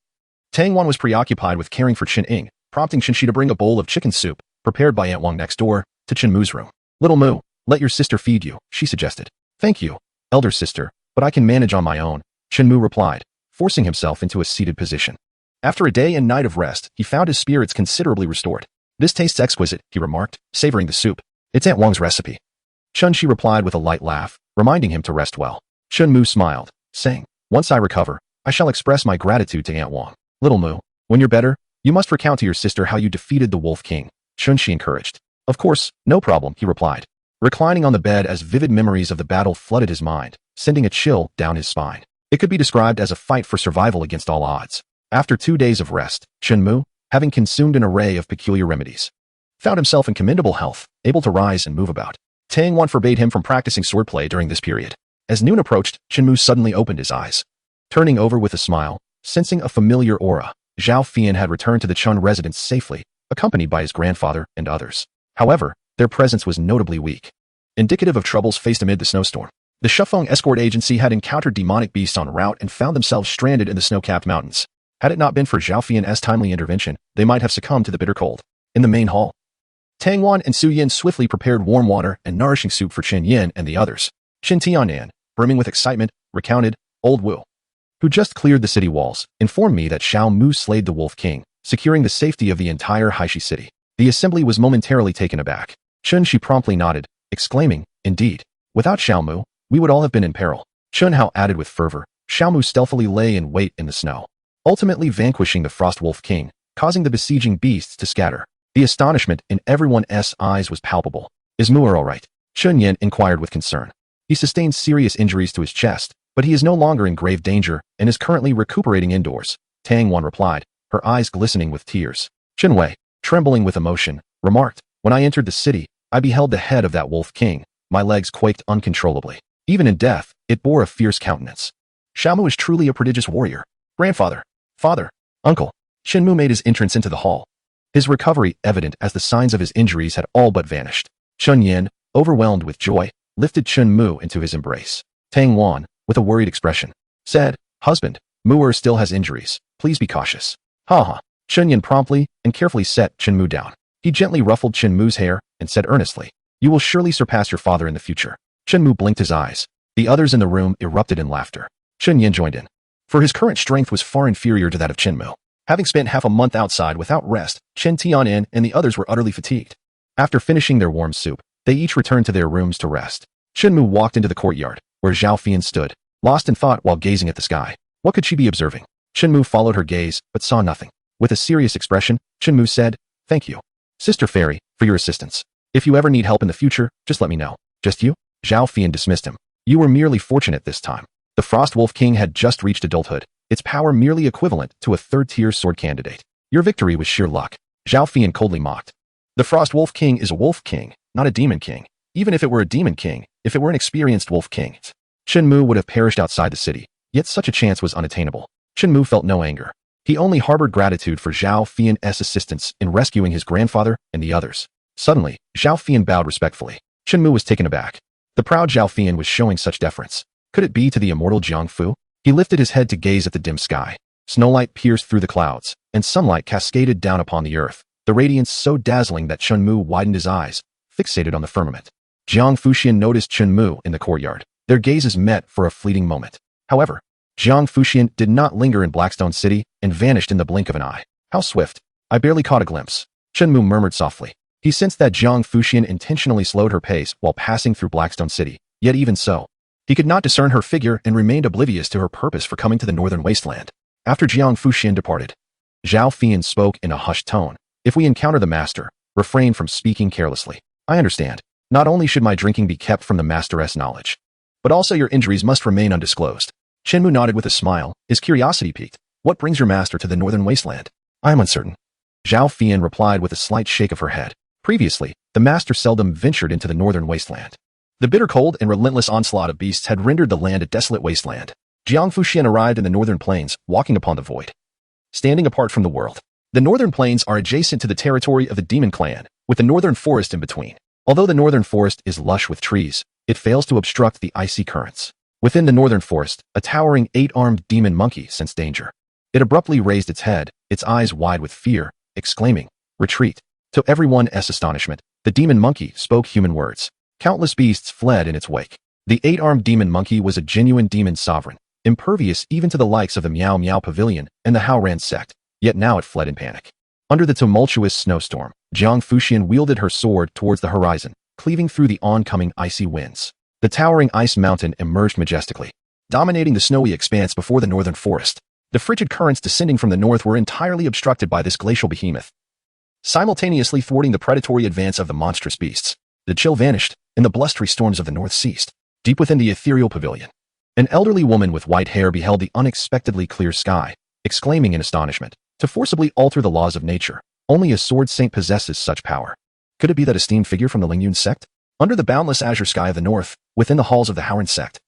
Tang Wan was preoccupied with caring for Chen Ying, prompting Chen Shi to bring a bowl of chicken soup, prepared by Aunt Wang next door, to Chunmu's room. Little Mu, Let your sister feed you, she suggested. Thank you, elder sister, but I can manage on my own, Shinmu replied, forcing himself into a seated position. After a day and night of rest, he found his spirits considerably restored. This tastes exquisite, he remarked, savoring the soup. It's Aunt Wang's recipe. Chun-Shi replied with a light laugh, reminding him to rest well. Chun-Mu smiled, saying, once I recover, I shall express my gratitude to Aunt Wang. Little Mu, when you're better, you must recount to your sister how you defeated the Wolf King, Chun-Shi encouraged. Of course, no problem, he replied, reclining on the bed as vivid memories of the battle flooded his mind, sending a chill down his spine. It could be described as a fight for survival against all odds. After 2 days of rest, Chun-Mu, having consumed an array of peculiar remedies, found himself in commendable health, able to rise and move about. Tang Wan forbade him from practicing swordplay during this period. As noon approached, Chun-Mu suddenly opened his eyes. Turning over with a smile, sensing a familiar aura, Zhao Fian had returned to the Chun residence safely, accompanied by his grandfather and others. However, their presence was notably weak, indicative of troubles faced amid the snowstorm. The Shufeng escort agency had encountered demonic beasts en route and found themselves stranded in the snow-capped mountains. Had it not been for Zhao Fian's timely intervention, they might have succumbed to the bitter cold. In the main hall, Tang Wan and Su Yin swiftly prepared warm water and nourishing soup for Chen Yin and the others. Qin Tianan, brimming with excitement, recounted, Old Wu, who just cleared the city walls, informed me that Xiao Mu slayed the Wolf King, securing the safety of the entire Haishi city. The assembly was momentarily taken aback. Chun-Shi promptly nodded, exclaiming, indeed, without Xiao Mu, we would all have been in peril. Chun Hao added with fervor, Xiao Mu stealthily lay in wait in the snow, ultimately vanquishing the Frost Wolf King, causing the besieging beasts to scatter. The astonishment in everyone's eyes was palpable. Is Mu'er all right? Chun Yin inquired with concern. He sustained serious injuries to his chest, but he is no longer in grave danger and is currently recuperating indoors, Tang Wan replied, her eyes glistening with tears. Chen Wei, trembling with emotion, remarked, when I entered the city, I beheld the head of that Wolf King. My legs quaked uncontrollably. Even in death, it bore a fierce countenance. Xiaomu is truly a prodigious warrior. Grandfather, father, uncle. Shinmu made his entrance into the hall, his recovery evident as the signs of his injuries had all but vanished. Chun Yin, overwhelmed with joy, lifted Chun Mu into his embrace. Tang Wan, with a worried expression, said, husband, Mu'er still has injuries. Please be cautious. Ha. Chun Yin promptly and carefully set Chun Mu down. He gently ruffled Chun Mu's hair and said earnestly, you will surely surpass your father in the future. Chun Mu blinked his eyes. The others in the room erupted in laughter. Chun Yin joined in, for his current strength was far inferior to that of Chen Mu. Having spent half a month outside without rest, Chen Tianan and the others were utterly fatigued. After finishing their warm soup, they each returned to their rooms to rest. Chen Mu walked into the courtyard, where Zhao Fian stood, lost in thought while gazing at the sky. What could she be observing? Chen Mu followed her gaze, but saw nothing. With a serious expression, Chen Mu said, thank you, Sister Fairy, for your assistance. If you ever need help in the future, just let me know. Just you? Zhao Fian dismissed him. You were merely fortunate this time. The Frost Wolf King had just reached adulthood, its power merely equivalent to a third-tier sword candidate. Your victory was sheer luck. Zhao Fian coldly mocked. The Frost Wolf King is a Wolf King, not a Demon King. Even if it were a Demon King, if it were an experienced Wolf King, Shinmu would have perished outside the city, yet such a chance was unattainable. Shinmu felt no anger. He only harbored gratitude for Zhao Fian's assistance in rescuing his grandfather and the others. Suddenly, Zhao Fian bowed respectfully. Shinmu was taken aback. The proud Zhao Fian was showing such deference. Could it be to the immortal Jang Fu? He lifted his head to gaze at the dim sky. Snowlight pierced through the clouds, and sunlight cascaded down upon the earth, the radiance so dazzling that Chunmu widened his eyes, fixated on the firmament. Jang Fushian noticed Chunmu in the courtyard. Their gazes met for a fleeting moment. However, Jang Fushian did not linger in Blackstone City and vanished in the blink of an eye. How swift! I barely caught a glimpse. Chunmu murmured softly. He sensed that Jang Fushian intentionally slowed her pace while passing through Blackstone City, yet even so, he could not discern her figure and remained oblivious to her purpose for coming to the northern wasteland. After Jiang Fushian departed, Zhao Fian spoke in a hushed tone. If we encounter the master, refrain from speaking carelessly. I understand. Not only should my drinking be kept from the master's knowledge, but also your injuries must remain undisclosed. Shinmu nodded with a smile, his curiosity piqued. What brings your master to the northern wasteland? I am uncertain. Zhao Fian replied with a slight shake of her head. Previously, the master seldom ventured into the northern wasteland. The bitter cold and relentless onslaught of beasts had rendered the land a desolate wasteland. Jiang Fushian arrived in the northern plains, walking upon the void, standing apart from the world. The northern plains are adjacent to the territory of the demon clan, with the northern forest in between. Although the northern forest is lush with trees, it fails to obstruct the icy currents. Within the northern forest, a towering 8-armed demon monkey sensed danger. It abruptly raised its head, its eyes wide with fear, exclaiming, retreat. To everyone's astonishment, the demon monkey spoke human words. Countless beasts fled in its wake. The 8-armed demon monkey was a genuine demon sovereign, impervious even to the likes of the Miao Miao Pavilion and the Haoran sect, yet now it fled in panic. Under the tumultuous snowstorm, Jang Fushian wielded her sword towards the horizon, cleaving through the oncoming icy winds. The towering ice mountain emerged majestically, dominating the snowy expanse before the northern forest. The frigid currents descending from the north were entirely obstructed by this glacial behemoth, simultaneously thwarting the predatory advance of the monstrous beasts. The chill vanished, and the blustery storms of the north ceased. Deep within the ethereal pavilion, an elderly woman with white hair beheld the unexpectedly clear sky, exclaiming in astonishment, to forcibly alter the laws of nature. Only a sword saint possesses such power. Could it be that esteemed figure from the Lingyun sect? Under the boundless azure sky of the north, within the halls of the Haoran sect,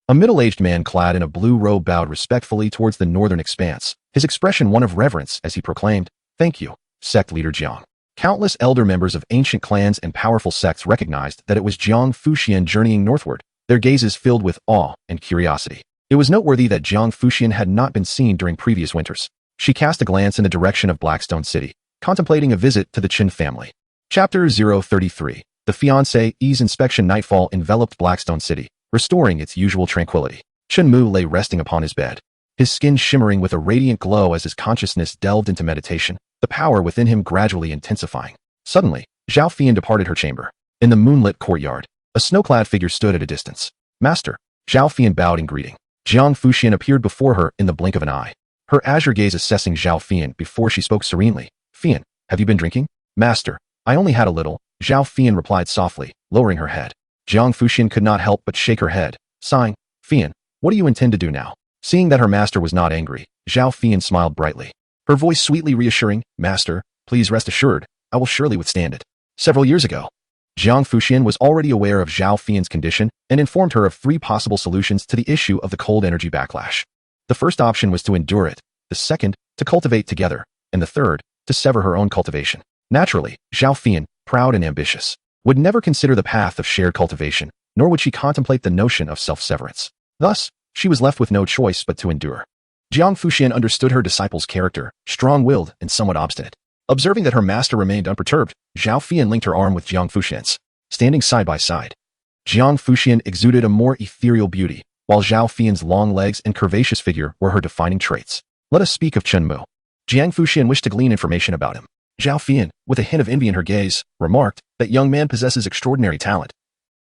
a middle-aged man clad in a blue robe bowed respectfully towards the northern expanse, his expression one of reverence as he proclaimed, "Thank you, sect leader Jiang." Countless elder members of ancient clans and powerful sects recognized that it was Jang Fushian journeying northward, their gazes filled with awe and curiosity. It was noteworthy that Jang Fushian had not been seen during previous winters. She cast a glance in the direction of Blackstone City, contemplating a visit to the Qin family. Chapter 033. The fiancé's inspection. Nightfall enveloped Blackstone City, restoring its usual tranquility. Shinmu lay resting upon his bed, his skin shimmering with a radiant glow as his consciousness delved into meditation, the power within him gradually intensifying. Suddenly, Zhao Fian departed her chamber. In the moonlit courtyard, a snow-clad figure stood at a distance. "Master." Zhao Fian bowed in greeting. Jang Fushian appeared before her in the blink of an eye, her azure gaze assessing Zhao Fian before she spoke serenely. "Fian, have you been drinking?" "Master, I only had a little," Zhao Fian replied softly, lowering her head. Jang Fushian could not help but shake her head, sighing. "Fian, what do you intend to do now?" Seeing that her master was not angry, Zhao Fian smiled brightly, her voice sweetly reassuring. "Master, please rest assured, I will surely withstand it." Several years ago, Jang Fushian was already aware of Zhao Fian's condition and informed her of 3 possible solutions to the issue of the cold energy backlash. The first option was to endure it, the second, to cultivate together, and the third, to sever her own cultivation. Naturally, Zhao Fian, proud and ambitious, would never consider the path of shared cultivation, nor would she contemplate the notion of self-severance. Thus, she was left with no choice but to endure. Jang Fushian understood her disciple's character, strong-willed and somewhat obstinate. Observing that her master remained unperturbed, Zhao Fian linked her arm with Jang Fushian's, standing side by side. Jang Fushian exuded a more ethereal beauty, while Zhao Fian's long legs and curvaceous figure were her defining traits. Let us speak of Shinmu. Jang Fushian wished to glean information about him. Zhao Fian, with a hint of envy in her gaze, remarked, "That young man possesses extraordinary talent.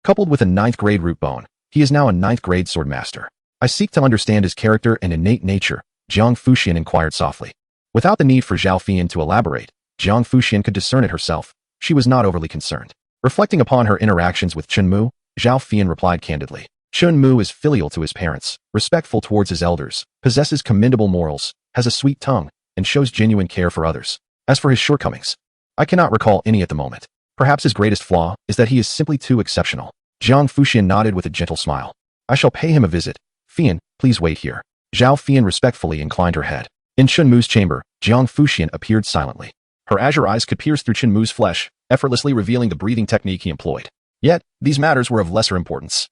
Coupled with a 9th-grade root bone, he is now a 9th-grade sword master. I seek to understand his character and innate nature," Jang Fushian inquired softly. Without the need for Zhao Fian to elaborate, Jang Fushian could discern it herself. She was not overly concerned. Reflecting upon her interactions with Shinmu, Zhao Fian replied candidly. Shinmu is filial to his parents, respectful towards his elders, possesses commendable morals, has a sweet tongue, and shows genuine care for others. As for his shortcomings, I cannot recall any at the moment. Perhaps his greatest flaw is that he is simply too exceptional. Jang Fushian nodded with a gentle smile. "I shall pay him a visit. Fian, please wait here." Zhao Fian respectfully inclined her head. In Shinmu's chamber, Jang Fushian appeared silently. Her azure eyes could pierce through Shinmu's flesh, effortlessly revealing the breathing technique he employed. Yet, these matters were of lesser importance.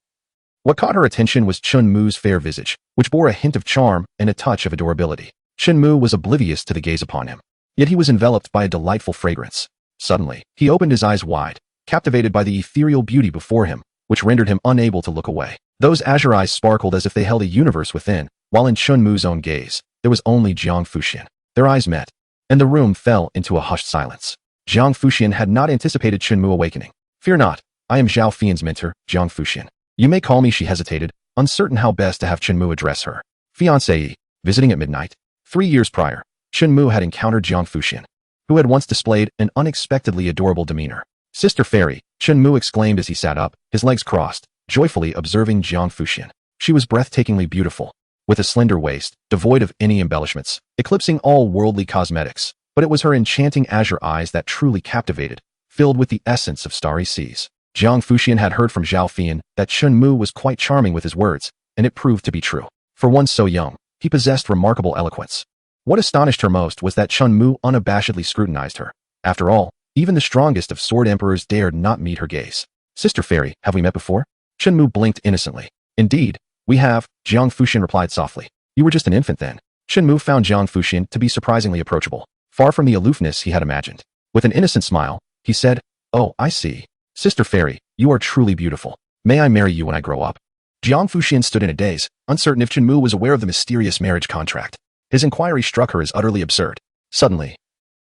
What caught her attention was Shinmu's fair visage, which bore a hint of charm and a touch of adorability. Shinmu was oblivious to the gaze upon him, yet he was enveloped by a delightful fragrance. Suddenly, he opened his eyes wide, captivated by the ethereal beauty before him, which rendered him unable to look away. Those azure eyes sparkled as if they held a universe within, while in Shinmu's own gaze, there was only Jang Fushian. Their eyes met, and the room fell into a hushed silence. Jang Fushian had not anticipated Shinmu awakening. "Fear not, I am Zhao Fian's mentor, Jang Fushian. You may call me." She hesitated, uncertain how best to have Shinmu address her. "Fiancée, visiting at midnight." 3 years prior, Shinmu had encountered Jang Fushian, who had once displayed an unexpectedly adorable demeanor. "Sister Fairy," Shinmu exclaimed as he sat up, his legs crossed, joyfully observing Jang Fushian. She was breathtakingly beautiful, with a slender waist, devoid of any embellishments, eclipsing all worldly cosmetics, but it was her enchanting azure eyes that truly captivated, filled with the essence of starry seas. Jang Fushian had heard from Zhao Fian that Shinmu was quite charming with his words, and it proved to be true. For one so young, he possessed remarkable eloquence. What astonished her most was that Shinmu unabashedly scrutinized her. After all, even the strongest of sword emperors dared not meet her gaze. "Sister Fairy, have we met before?" Shinmu blinked innocently. "Indeed, we have," Jang Fushian replied softly. "You were just an infant then." Shinmu found Jang Fushian to be surprisingly approachable, far from the aloofness he had imagined. With an innocent smile, he said, "Oh, I see. Sister Fairy, you are truly beautiful. May I marry you when I grow up? Jang Fushian stood in a daze, uncertain if Shinmu was aware of the mysterious marriage contract. His inquiry struck her as utterly absurd. Suddenly,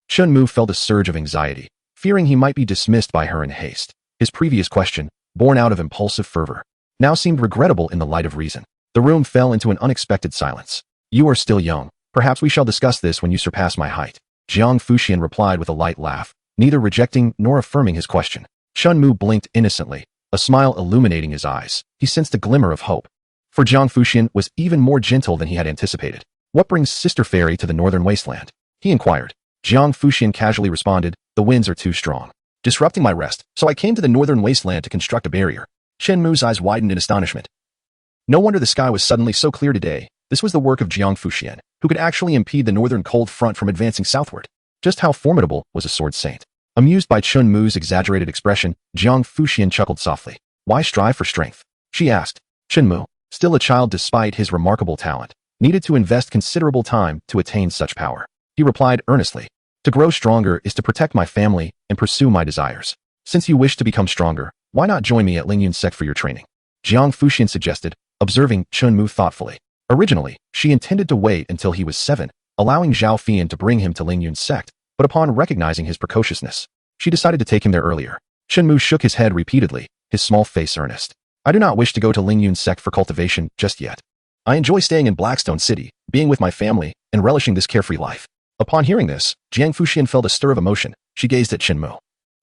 Shinmu felt a surge of anxiety, fearing he might be dismissed by her in haste. His previous question, born out of impulsive fervor, now seemed regrettable in the light of reason. The room fell into an unexpected silence. You are still young. Perhaps we shall discuss this when you surpass my height. Jang Fushian replied with a light laugh, neither rejecting nor affirming his question. Shinmu blinked innocently, a smile illuminating his eyes. He sensed a glimmer of hope. For Jang Fushian was even more gentle than he had anticipated. What brings Sister Fairy to the northern wasteland? He inquired. Jang Fushian casually responded, the winds are too strong, disrupting my rest, so I came to the northern wasteland to construct a barrier. Shinmu's eyes widened in astonishment. No wonder the sky was suddenly so clear today. This was the work of Jang Fushian, who could actually impede the northern cold front from advancing southward. Just how formidable was a sword saint? Amused by Shinmu's exaggerated expression, Jang Fushian chuckled softly. Why strive for strength? She asked. Shinmu, still a child despite his remarkable talent, needed to invest considerable time to attain such power. He replied earnestly. To grow stronger is to protect my family and pursue my desires. Since you wish to become stronger, why not join me at Lingyun Sect for your training? Jang Fushian suggested, observing Shinmu thoughtfully. Originally, she intended to wait until he was 7, allowing Zhao Fian to bring him to Lingyun Sect, but upon recognizing his precociousness, she decided to take him there earlier. Shinmu shook his head repeatedly, his small face earnest. I do not wish to go to Lingyun Sect for cultivation just yet. I enjoy staying in Blackstone City, being with my family, and relishing this carefree life. Upon hearing this, Jang Fushian felt a stir of emotion. She gazed at Shinmu,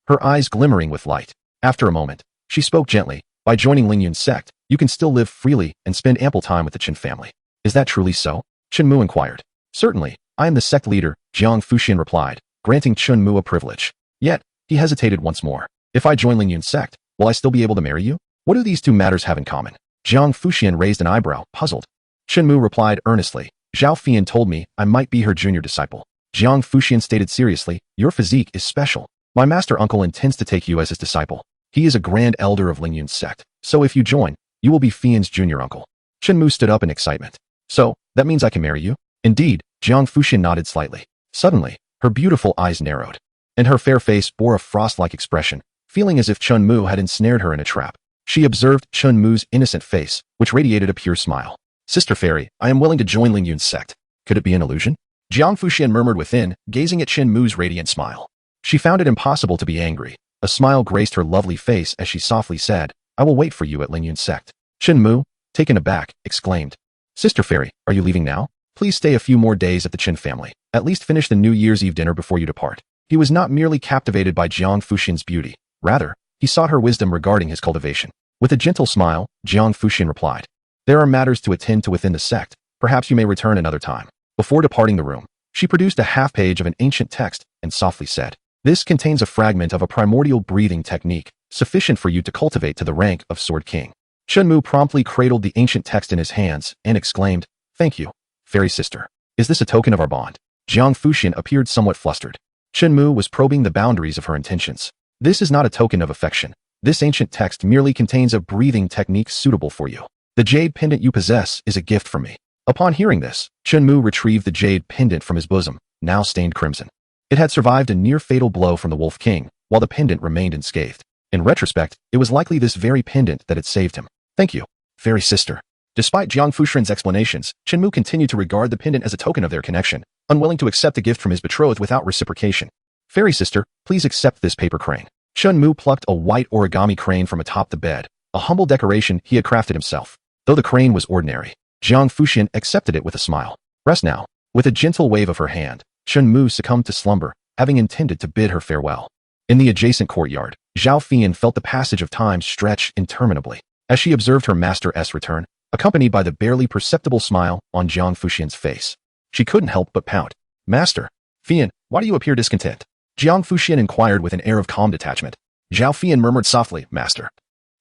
her eyes glimmering with light. After a moment, she spoke gently. By joining Lingyun Sect, you can still live freely and spend ample time with the Qin family. Is that truly so? Shinmu inquired. Certainly, I am the sect leader, Jang Fushian replied, granting Shinmu a privilege. Yet, he hesitated once more. If I join Lingyun Sect, will I still be able to marry you? What do these two matters have in common? Jang Fushian raised an eyebrow, puzzled. Shinmu replied earnestly. Zhao Fian told me I might be her junior disciple. Jang Fushian stated seriously, your physique is special. My master uncle intends to take you as his disciple. He is a grand elder of Lingyun Sect, so if you join, you will be Fian's junior uncle. Shinmu stood up in excitement. So, that means I can marry you? Indeed, Jang Fushian nodded slightly. Suddenly, her beautiful eyes narrowed, and her fair face bore a frost-like expression, feeling as if Shinmu had ensnared her in a trap. She observed Shinmu's innocent face, which radiated a pure smile. Sister Fairy, I am willing to join Lingyun's sect. Could it be an illusion? Jang Fushian murmured within, gazing at Shinmu's radiant smile. She found it impossible to be angry. A smile graced her lovely face as she softly said, I will wait for you at Lingyun's sect. Shinmu, taken aback, exclaimed, Sister Fairy, are you leaving now? Please stay a few more days at the Qin family. At least finish the New Year's Eve dinner before you depart. He was not merely captivated by Jang Fushian's beauty. Rather, he sought her wisdom regarding his cultivation. With a gentle smile, Jang Fushian replied, there are matters to attend to within the sect. Perhaps you may return another time. Before departing the room, she produced a half-page of an ancient text and softly said, this contains a fragment of a primordial breathing technique, sufficient for you to cultivate to the rank of Sword King. Shinmu promptly cradled the ancient text in his hands and exclaimed, thank you, fairy sister. Is this a token of our bond? Jang Fushian appeared somewhat flustered. Shinmu was probing the boundaries of her intentions. This is not a token of affection. This ancient text merely contains a breathing technique suitable for you. The jade pendant you possess is a gift from me. Upon hearing this, Shinmu retrieved the jade pendant from his bosom, now stained crimson. It had survived a near-fatal blow from the Wolf King, while the pendant remained unscathed. In retrospect, it was likely this very pendant that had saved him. Thank you, fairy sister. Despite Jang Fushian's explanations, Shinmu continued to regard the pendant as a token of their connection, unwilling to accept the gift from his betrothed without reciprocation. Fairy sister, please accept this paper crane. Shinmu plucked a white origami crane from atop the bed, a humble decoration he had crafted himself. Though the crane was ordinary, Jang Fushian accepted it with a smile. Rest now. With a gentle wave of her hand, Shinmu succumbed to slumber, having intended to bid her farewell. In the adjacent courtyard, Zhao Fian felt the passage of time stretch interminably. As she observed her master's return, accompanied by the barely perceptible smile on Jang Fushian's face, she couldn't help but pout. Master, Fian, why do you appear discontent? Jang Fushian inquired with an air of calm detachment. Zhao Fian murmured softly, Master,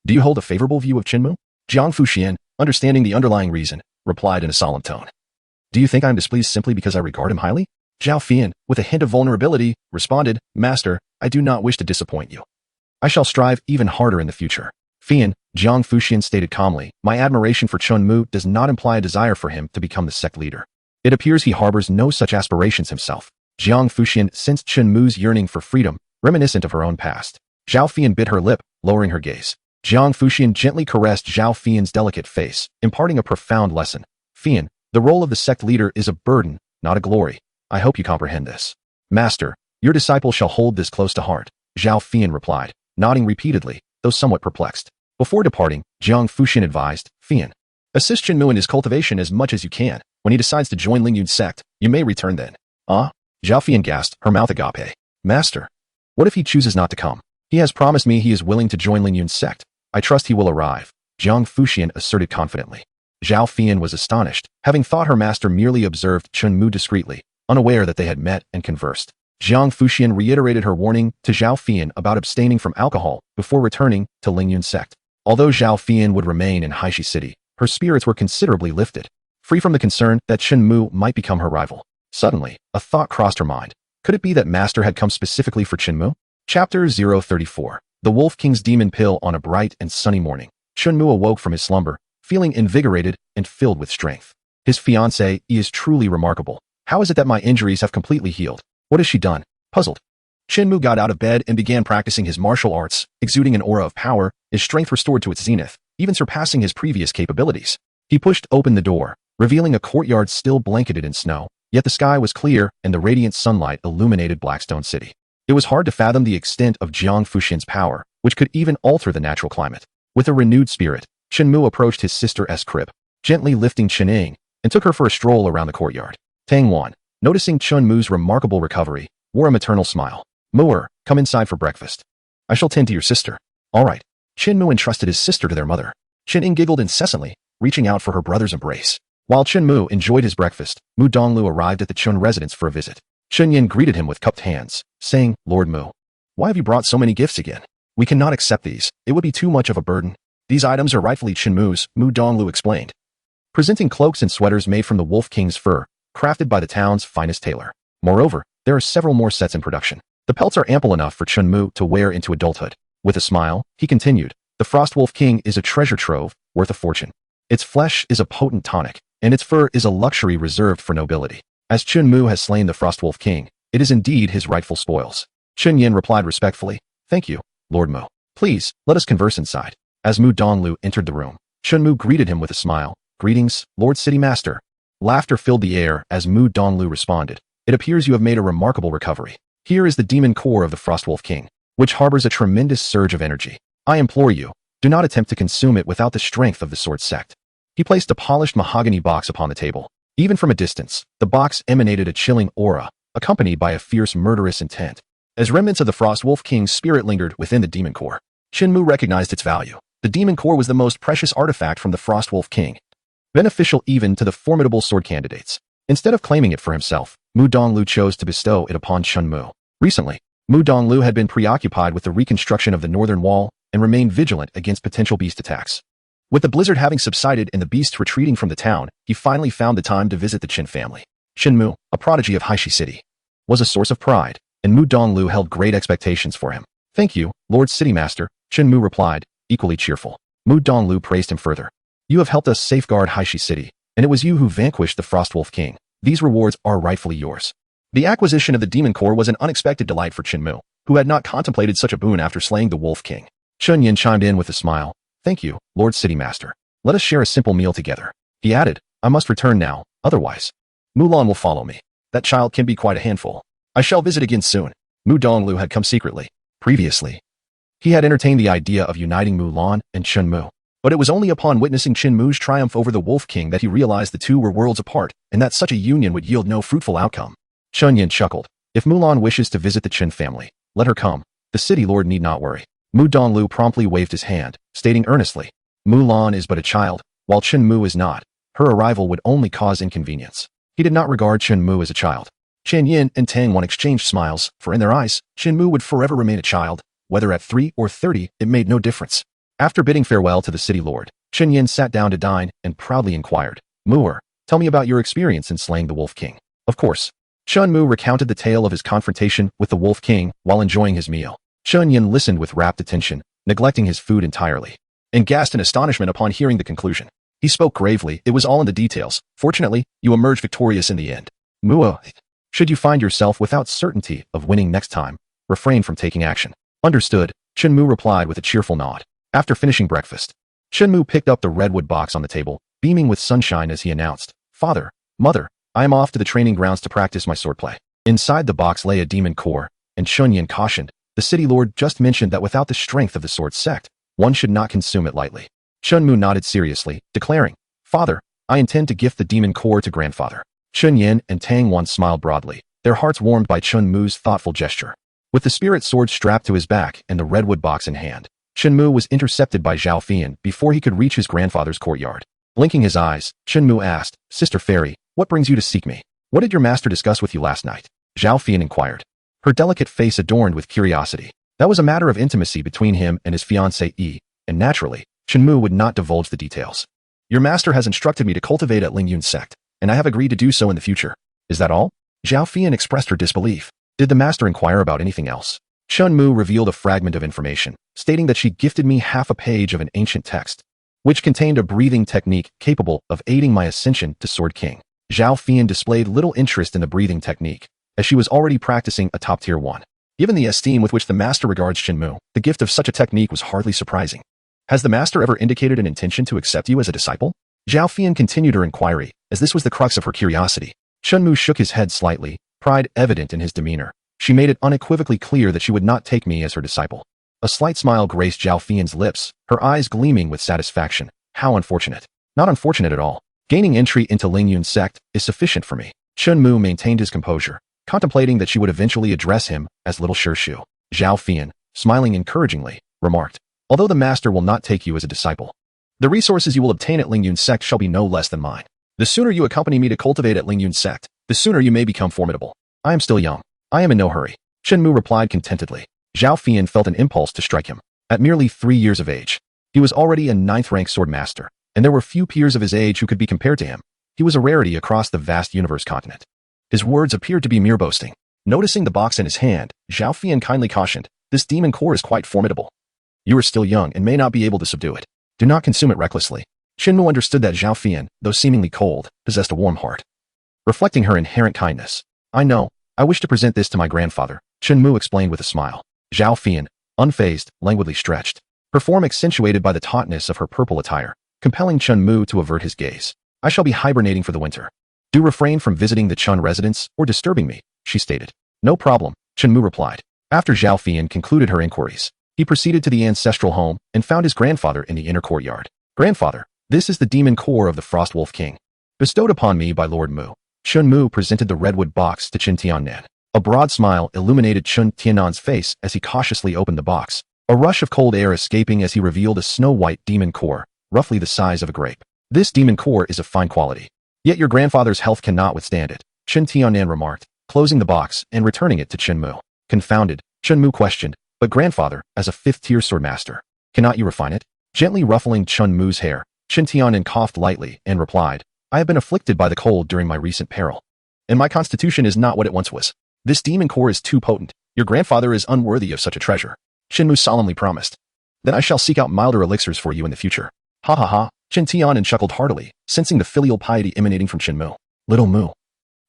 do you hold a favorable view of Shinmu? Jang Fushian, understanding the underlying reason, replied in a solemn tone. Do you think I am displeased simply because I regard him highly? Zhao Fian, with a hint of vulnerability, responded, Master, I do not wish to disappoint you. I shall strive even harder in the future. Fian, Jang Fushian stated calmly, my admiration for Shinmu does not imply a desire for him to become the sect leader. It appears he harbors no such aspirations himself. Jang Fushian sensed Shinmu's yearning for freedom, reminiscent of her own past. Zhao Fian bit her lip, lowering her gaze. Jang Fushian gently caressed Zhao Fian's delicate face, imparting a profound lesson. Fian, the role of the sect leader is a burden, not a glory. I hope you comprehend this. Master, your disciple shall hold this close to heart, Zhao Fian replied, nodding repeatedly, though somewhat perplexed. Before departing, Jang Fushian advised, Fian, assist Shinmu in his cultivation as much as you can. When he decides to join Lingyun's sect, you may return then. Ah? Zhao Fian gasped, her mouth agape. Master, what if he chooses not to come? He has promised me he is willing to join Lingyun's sect. I trust he will arrive, Jang Fushian asserted confidently. Zhao Fian was astonished, having thought her master merely observed Shinmu discreetly, unaware that they had met and conversed. Jang Fushian reiterated her warning to Zhao Fian about abstaining from alcohol before returning to Lingyun's sect. Although Zhao Fian would remain in Haishi City, her spirits were considerably lifted, free from the concern that Shinmu might become her rival. Suddenly, a thought crossed her mind. Could it be that Master had come specifically for Shinmu? Chapter 034. The Wolf King's Demon Pill. On a bright and sunny morning, Shinmu awoke from his slumber, feeling invigorated and filled with strength. His fiancée is truly remarkable. How is it that my injuries have completely healed? What has she done? Puzzled, Shinmu got out of bed and began practicing his martial arts, exuding an aura of power, his strength restored to its zenith, even surpassing his previous capabilities. He pushed open the door, revealing a courtyard still blanketed in snow, yet the sky was clear and the radiant sunlight illuminated Blackstone City. It was hard to fathom the extent of Jang Fushian's power, which could even alter the natural climate. With a renewed spirit, Shinmu approached his sister's crib, gently lifting Chening, and took her for a stroll around the courtyard. Tang Wan, noticing Chunmu's remarkable recovery, wore a maternal smile. Mu'er, come inside for breakfast. I shall tend to your sister. All right. Shinmu entrusted his sister to their mother. Chening giggled incessantly, reaching out for her brother's embrace. While Shinmu enjoyed his breakfast, Mu Donglu arrived at the Chun residence for a visit. Chunyin greeted him with cupped hands, saying, Lord Mu, why have you brought so many gifts again? We cannot accept these. It would be too much of a burden. These items are rightfully Shinmu's, Mu Donglu explained, presenting cloaks and sweaters made from the Wolf King's fur, crafted by the town's finest tailor. Moreover, there are several more sets in production. The pelts are ample enough for Chunmu to wear into adulthood. With a smile, he continued, the Frost Wolf King is a treasure trove, worth a fortune. Its flesh is a potent tonic, and its fur is a luxury reserved for nobility. As Chunmu has slain the Frost Wolf King, it is indeed his rightful spoils. Chunyin replied respectfully, thank you, Lord Mu. Please, let us converse inside. As Mu Donglu entered the room, Chunmu greeted him with a smile. Greetings, Lord City Master. Laughter filled the air as Mu Donglu responded. It appears you have made a remarkable recovery. Here is the demon core of the Frostwolf King, which harbors a tremendous surge of energy. I implore you, do not attempt to consume it without the strength of the sword sect. He placed a polished mahogany box upon the table. Even from a distance, the box emanated a chilling aura, accompanied by a fierce murderous intent. As remnants of the Frostwolf King's spirit lingered within the demon core, Shinmu recognized its value. The demon core was the most precious artifact from the Frostwolf King, beneficial even to the formidable sword candidates. Instead of claiming it for himself, Mu Donglu chose to bestow it upon Chunmu. Recently, Mu Donglu had been preoccupied with the reconstruction of the northern wall and remained vigilant against potential beast attacks. With the blizzard having subsided and the beasts retreating from the town, he finally found the time to visit the Qin family. Shinmu, a prodigy of Haishi City, was a source of pride, and Mu Donglu held great expectations for him. Thank you, Lord City Master, Shinmu replied, equally cheerful. Mu Donglu praised him further. You have helped us safeguard Haishi City, and it was you who vanquished the Frostwolf King. These rewards are rightfully yours. The acquisition of the demon core was an unexpected delight for Shinmu, who had not contemplated such a boon after slaying the Wolf King. Chunyin chimed in with a smile. Thank you, Lord City Master. Let us share a simple meal together. He added, I must return now, otherwise Mulan will follow me. That child can be quite a handful. I shall visit again soon. Mu Donglu had come secretly. Previously, he had entertained the idea of uniting Mulan and Chunmu. But it was only upon witnessing Shinmu's triumph over the Wolf King that he realized the two were worlds apart and that such a union would yield no fruitful outcome. Chunyin chuckled. If Mulan wishes to visit the Qin family, let her come. The city lord need not worry. Mu Donglu promptly waved his hand, stating earnestly, Mulan is but a child, while Chunmu is not. Her arrival would only cause inconvenience. He did not regard Chunmu as a child. Chen Yin and Tang Wan exchanged smiles, for in their eyes, Chunmu would forever remain a child. Whether at 3 or 30, it made no difference. After bidding farewell to the city lord, Chen Yin sat down to dine and proudly inquired, Mu'er, tell me about your experience in slaying the Wolf King. Of course. Chunmu recounted the tale of his confrontation with the Wolf King while enjoying his meal. Chen Yin listened with rapt attention, neglecting his food entirely, and gasped in astonishment upon hearing the conclusion. He spoke gravely, it was all in the details. Fortunately, you emerged victorious in the end. Mu'er, should you find yourself without certainty of winning next time, refrain from taking action. Understood, Shinmu replied with a cheerful nod. After finishing breakfast, Shinmu picked up the redwood box on the table, beaming with sunshine as he announced, "Father, Mother, I am off to the training grounds to practice my swordplay." Inside the box lay a demon core, and Chunyin cautioned, "The city lord just mentioned that without the strength of the sword sect, one should not consume it lightly." Chunmu nodded seriously, declaring, "Father, I intend to gift the demon core to grandfather." Chunyin and Tang Wan smiled broadly, their hearts warmed by Chunmu's thoughtful gesture. With the spirit sword strapped to his back and the redwood box in hand, Shinmu was intercepted by Zhao Fian before he could reach his grandfather's courtyard. Blinking his eyes, Shinmu asked, "Sister Fairy, what brings you to seek me? What did your master discuss with you last night?" Zhao Fian inquired, her delicate face adorned with curiosity. That was a matter of intimacy between him and his fiancée Yi, and naturally, Shinmu would not divulge the details. "Your master has instructed me to cultivate at Lingyun sect, and I have agreed to do so in the future. Is that all?" Zhao Fian expressed her disbelief. Did the master inquire about anything else? Chunmu revealed a fragment of information, stating that she gifted me half a page of an ancient text, which contained a breathing technique capable of aiding my ascension to Sword King. Zhao Fian displayed little interest in the breathing technique, as she was already practicing a top-tier one. Given the esteem with which the master regards Shinmu, the gift of such a technique was hardly surprising. "Has the master ever indicated an intention to accept you as a disciple?" Zhao Fian continued her inquiry, as this was the crux of her curiosity. Chunmu shook his head slightly, pride evident in his demeanor. She made it unequivocally clear that she would not take me as her disciple. A slight smile graced Zhao Fian's lips, her eyes gleaming with satisfaction. How unfortunate. Not unfortunate at all. Gaining entry into Lingyun sect is sufficient for me. Chunmu maintained his composure, contemplating that she would eventually address him as Little Shirshu. Zhao Fian, smiling encouragingly, remarked, "Although the master will not take you as a disciple, the resources you will obtain at Lingyun sect shall be no less than mine. The sooner you accompany me to cultivate at Lingyun sect, the sooner you may become formidable. I am still young. I am in no hurry." Shinmu replied contentedly. Zhao Fian felt an impulse to strike him. At merely 3 years of age, he was already a 9th-rank sword master, and there were few peers of his age who could be compared to him. He was a rarity across the vast universe continent. His words appeared to be mere boasting. Noticing the box in his hand, Zhao Fian kindly cautioned, "This demon core is quite formidable. You are still young and may not be able to subdue it. Do not consume it recklessly." Shinmu understood that Zhao Fian, though seemingly cold, possessed a warm heart. Reflecting her inherent kindness, "I know, I wish to present this to my grandfather," Shinmu explained with a smile. Zhao Fian, unfazed, languidly stretched, her form accentuated by the tautness of her purple attire, compelling Chunmu to avert his gaze. "I shall be hibernating for the winter. Do refrain from visiting the Chun residence or disturbing me," she stated. "No problem," Chunmu replied. After Zhao Fian concluded her inquiries, he proceeded to the ancestral home and found his grandfather in the inner courtyard. "Grandfather, this is the demon core of the Frost Wolf King, bestowed upon me by Lord Mu." Chunmu presented the redwood box to Chen Tiannan. A broad smile illuminated Chen Tiannan's face as he cautiously opened the box, a rush of cold air escaping as he revealed a snow-white demon core, roughly the size of a grape. "This demon core is of fine quality. Yet your grandfather's health cannot withstand it," Chen Tiannan remarked, closing the box and returning it to Chunmu. Confounded, Chunmu questioned, "But grandfather, as a 5th-tier swordmaster, cannot you refine it?" Gently ruffling Chunmu's hair, Chen Tiannan coughed lightly and replied, "I have been afflicted by the cold during my recent peril, and my constitution is not what it once was. This demon core is too potent. Your grandfather is unworthy of such a treasure," Shinmu solemnly promised. "Then I shall seek out milder elixirs for you in the future." "Ha ha ha," Chen Tiannan chuckled heartily, sensing the filial piety emanating from Shinmu. Little Mu.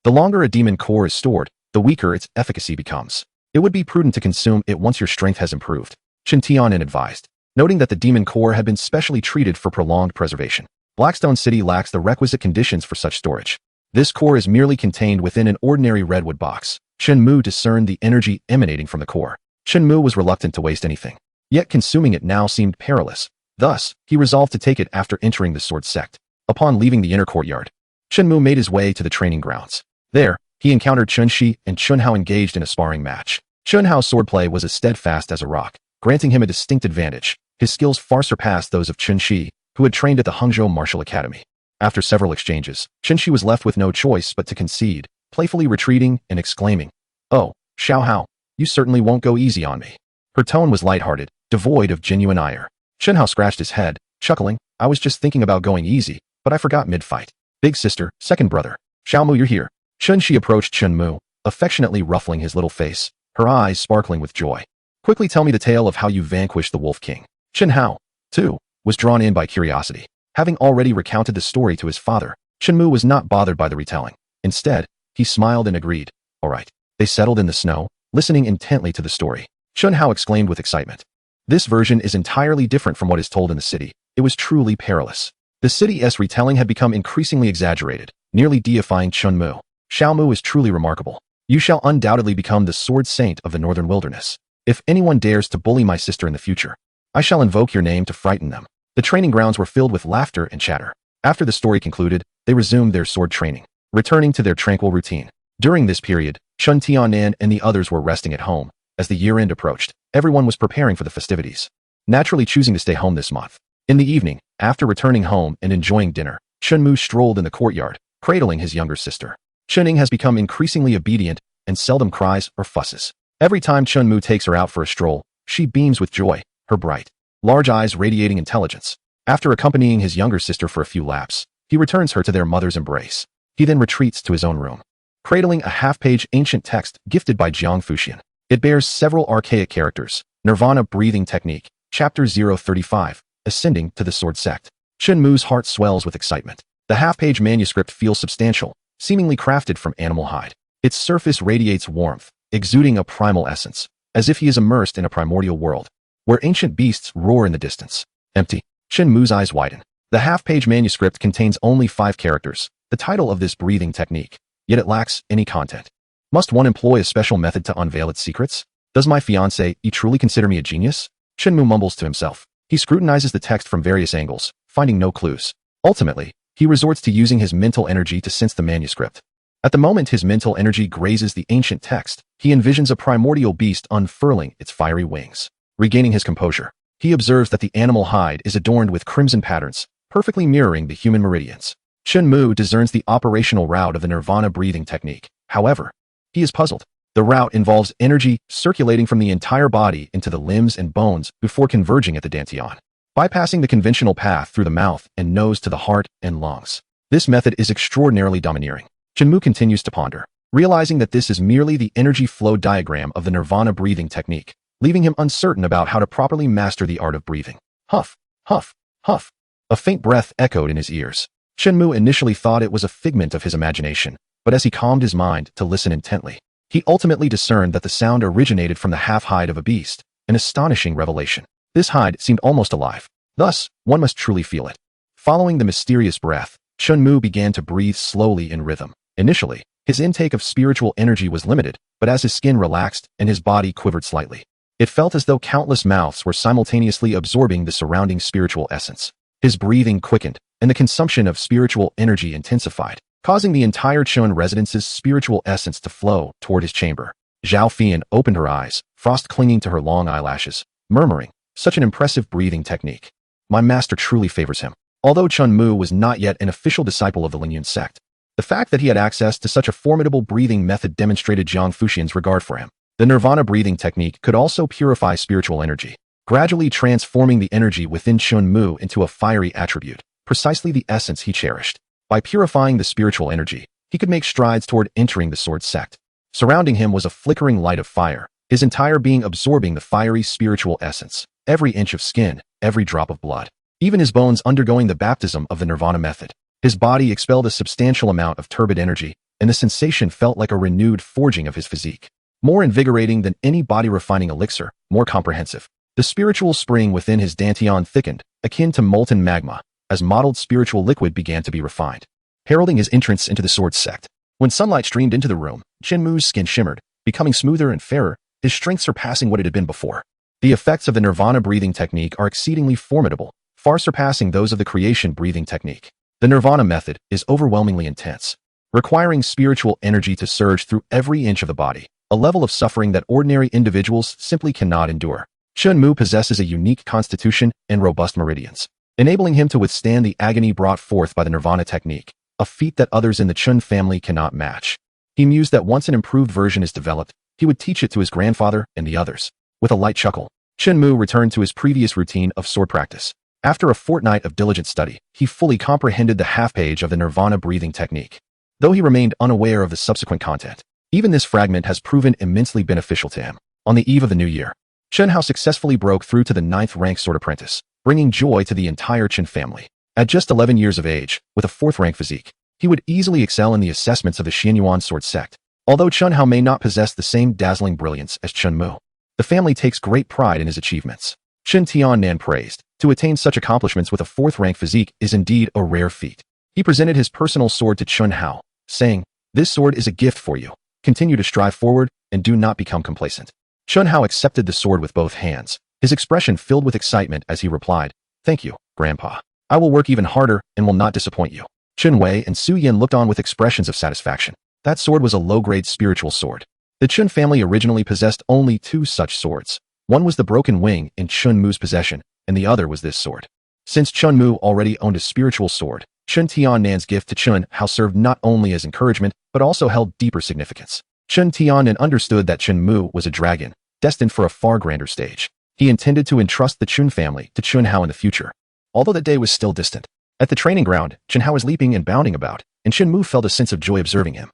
The longer a demon core is stored, the weaker its efficacy becomes. It would be prudent to consume it once your strength has improved, Chen Tiannan advised, noting that the demon core had been specially treated for prolonged preservation. Blackstone City lacks the requisite conditions for such storage. This core is merely contained within an ordinary redwood box. Shinmu discerned the energy emanating from the core. Shinmu was reluctant to waste anything, yet consuming it now seemed perilous. Thus, he resolved to take it after entering the sword sect. Upon leaving the inner courtyard, Shinmu made his way to the training grounds. There, he encountered Chunxi and Chunhao engaged in a sparring match. Chunhao's swordplay was as steadfast as a rock, granting him a distinct advantage. His skills far surpassed those of Chunxi, who had trained at the Hangzhou Martial Academy. After several exchanges, Chunxi was left with no choice but to concede, playfully retreating and exclaiming, "Oh, Xiao Hao, you certainly won't go easy on me." Her tone was lighthearted, devoid of genuine ire. Chunhao scratched his head, chuckling, "I was just thinking about going easy, but I forgot mid-fight. Big sister, second brother. Xiaomu, you're here." Chunxi approached Chunmu, affectionately ruffling his little face, her eyes sparkling with joy. "Quickly tell me the tale of how you vanquished the Wolf King." Chunhao, too, was drawn in by curiosity. Having already recounted the story to his father, Chunmu was not bothered by the retelling. Instead, he smiled and agreed. "All right." They settled in the snow, listening intently to the story. Chunhao exclaimed with excitement, This version is entirely different from what is told in the city. It was truly perilous. The city's retelling had become increasingly exaggerated, nearly deifying Shinmu. Xiaomu is truly remarkable. You shall undoubtedly become the sword saint of the northern wilderness. If anyone dares to bully my sister in the future, I shall invoke your name to frighten them. The training grounds were filled with laughter and chatter. After the story concluded, they resumed their sword training, returning to their tranquil routine. During this period, Chun Tianan and the others were resting at home. As the year-end approached, everyone was preparing for the festivities, naturally choosing to stay home this month. In the evening, after returning home and enjoying dinner, Shinmu strolled in the courtyard, cradling his younger sister. Chuning has become increasingly obedient and seldom cries or fusses. Every time Chunmu takes her out for a stroll, she beams with joy, her bright, large eyes radiating intelligence. After accompanying his younger sister for a few laps, he returns her to their mother's embrace. He then retreats to his own room, cradling a half-page ancient text gifted by Jang Fushian. It bears several archaic characters. Nirvana Breathing Technique, Chapter 035, Ascending to the Sword Sect. Chunmu's heart swells with excitement. The half-page manuscript feels substantial, seemingly crafted from animal hide. Its surface radiates warmth, exuding a primal essence, as if he is immersed in a primordial world, where ancient beasts roar in the distance. Empty. Shinmu's eyes widen. The half-page manuscript contains only 5 characters, the title of this breathing technique, yet it lacks any content. Must one employ a special method to unveil its secrets? Does my fiancé truly consider me a genius? Shinmu mumbles to himself. He scrutinizes the text from various angles, finding no clues. Ultimately, he resorts to using his mental energy to sense the manuscript. At the moment his mental energy grazes the ancient text, he envisions a primordial beast unfurling its fiery wings. Regaining his composure, he observes that the animal hide is adorned with crimson patterns, perfectly mirroring the human meridians. Shinmu discerns the operational route of the nirvana breathing technique. However, he is puzzled. The route involves energy circulating from the entire body into the limbs and bones before converging at the dantian, bypassing the conventional path through the mouth and nose to the heart and lungs. This method is extraordinarily domineering. Shinmu continues to ponder, realizing that this is merely the energy flow diagram of the nirvana breathing technique, leaving him uncertain about how to properly master the art of breathing. Huff, huff, huff. A faint breath echoed in his ears. Shinmu initially thought it was a figment of his imagination, but as he calmed his mind to listen intently, he ultimately discerned that the sound originated from the half-hide of a beast, an astonishing revelation. This hide seemed almost alive. Thus, one must truly feel it. Following the mysterious breath, Shinmu began to breathe slowly in rhythm. Initially, his intake of spiritual energy was limited, but as his skin relaxed and his body quivered slightly, it felt as though countless mouths were simultaneously absorbing the surrounding spiritual essence. His breathing quickened, and the consumption of spiritual energy intensified, causing the entire Chun residence's spiritual essence to flow toward his chamber. Zhao Fian opened her eyes, frost clinging to her long eyelashes, murmuring, "Such an impressive breathing technique. My master truly favors him." Although Chunmu was not yet an official disciple of the Lingyun sect, the fact that he had access to such a formidable breathing method demonstrated Jang Fushian's regard for him. The nirvana breathing technique could also purify spiritual energy, gradually transforming the energy within Chunmu into a fiery attribute, precisely the essence he cherished. By purifying the spiritual energy, he could make strides toward entering the sword sect. Surrounding him was a flickering light of fire, his entire being absorbing the fiery spiritual essence, every inch of skin, every drop of blood, even his bones undergoing the baptism of the nirvana method. His body expelled a substantial amount of turbid energy, and the sensation felt like a renewed forging of his physique. More invigorating than any body-refining elixir, more comprehensive. The spiritual spring within his dantian thickened, akin to molten magma, as mottled spiritual liquid began to be refined, heralding his entrance into the sword sect. When sunlight streamed into the room, Shinmu's skin shimmered, becoming smoother and fairer, his strength surpassing what it had been before. The effects of the nirvana breathing technique are exceedingly formidable, far surpassing those of the creation breathing technique. The nirvana method is overwhelmingly intense, requiring spiritual energy to surge through every inch of the body, a level of suffering that ordinary individuals simply cannot endure. Chunmu possesses a unique constitution and robust meridians, enabling him to withstand the agony brought forth by the nirvana technique, a feat that others in the Chun family cannot match. He mused that once an improved version is developed, he would teach it to his grandfather and the others. With a light chuckle, Chunmu returned to his previous routine of sword practice. After a fortnight of diligent study, he fully comprehended the half-page of the nirvana breathing technique. Though he remained unaware of the subsequent content, even this fragment has proven immensely beneficial to him. On the eve of the new year, Chen Hao successfully broke through to the 9th rank sword apprentice, bringing joy to the entire Chen family. At just 11 years of age, with a 4th rank physique, he would easily excel in the assessments of the Xianyuan sword sect. Although Chen Hao may not possess the same dazzling brilliance as Chunmu, the family takes great pride in his achievements. Chen Tiannan praised. To attain such accomplishments with a fourth-rank physique is indeed a rare feat. He presented his personal sword to Chun Hao, saying, "This sword is a gift for you. Continue to strive forward and do not become complacent." Chun Hao accepted the sword with both hands, his expression filled with excitement as he replied, "Thank you, Grandpa. I will work even harder and will not disappoint you." Chun Wei and Su Yin looked on with expressions of satisfaction. That sword was a low-grade spiritual sword. The Chun family originally possessed only two such swords. One was the broken wing in Chun Mu's possession, and the other was this sword. Since Chun Mu already owned a spiritual sword, Chun Tiannan's gift to Chun Hao served not only as encouragement, but also held deeper significance. Chun Tiannan understood that Chun Mu was a dragon, destined for a far grander stage. He intended to entrust the Chun family to Chun Hao in the future, although that day was still distant. At the training ground, Chun Hao was leaping and bounding about, and Chun Mu felt a sense of joy observing him,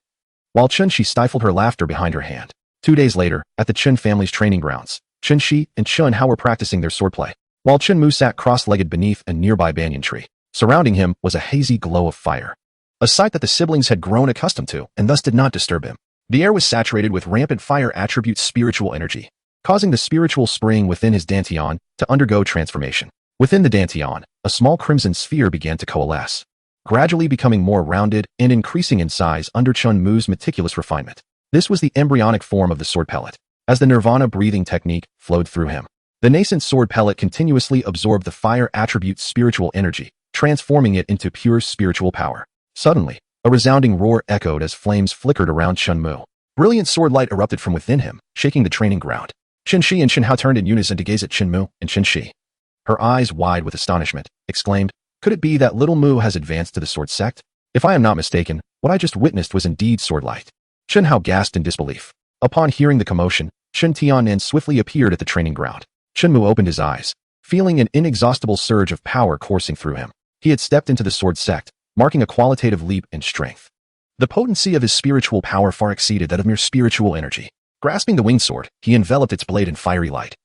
while Chun Shi stifled her laughter behind her hand. 2 days later, at the Chun family's training grounds, Chun Shi and Chun Hao were practicing their swordplay, while Chun Mu sat cross-legged beneath a nearby banyan tree. Surrounding him was a hazy glow of fire, a sight that the siblings had grown accustomed to and thus did not disturb him. The air was saturated with rampant fire attributes spiritual energy, causing the spiritual spring within his dantian to undergo transformation. Within the dantian, a small crimson sphere began to coalesce, gradually becoming more rounded and increasing in size under Chun Mu's meticulous refinement. This was the embryonic form of the sword pellet. As the nirvana breathing technique flowed through him, the nascent sword pellet continuously absorbed the fire attribute's spiritual energy, transforming it into pure spiritual power. Suddenly, a resounding roar echoed as flames flickered around Chun Mu. Brilliant sword light erupted from within him, shaking the training ground. Chen Shi and Chen Hao turned in unison to gaze at Chen Mu, and Chen Shi, her eyes wide with astonishment, exclaimed, "Could it be that little Mu has advanced to the sword sect? If I am not mistaken, what I just witnessed was indeed sword light." Chen Hao gasped in disbelief. Upon hearing the commotion, Chen Tiannan swiftly appeared at the training ground. Chen Mu opened his eyes, feeling an inexhaustible surge of power coursing through him. He had stepped into the sword sect, marking a qualitative leap in strength. The potency of his spiritual power far exceeded that of mere spiritual energy. Grasping the winged sword, he enveloped its blade in fiery light.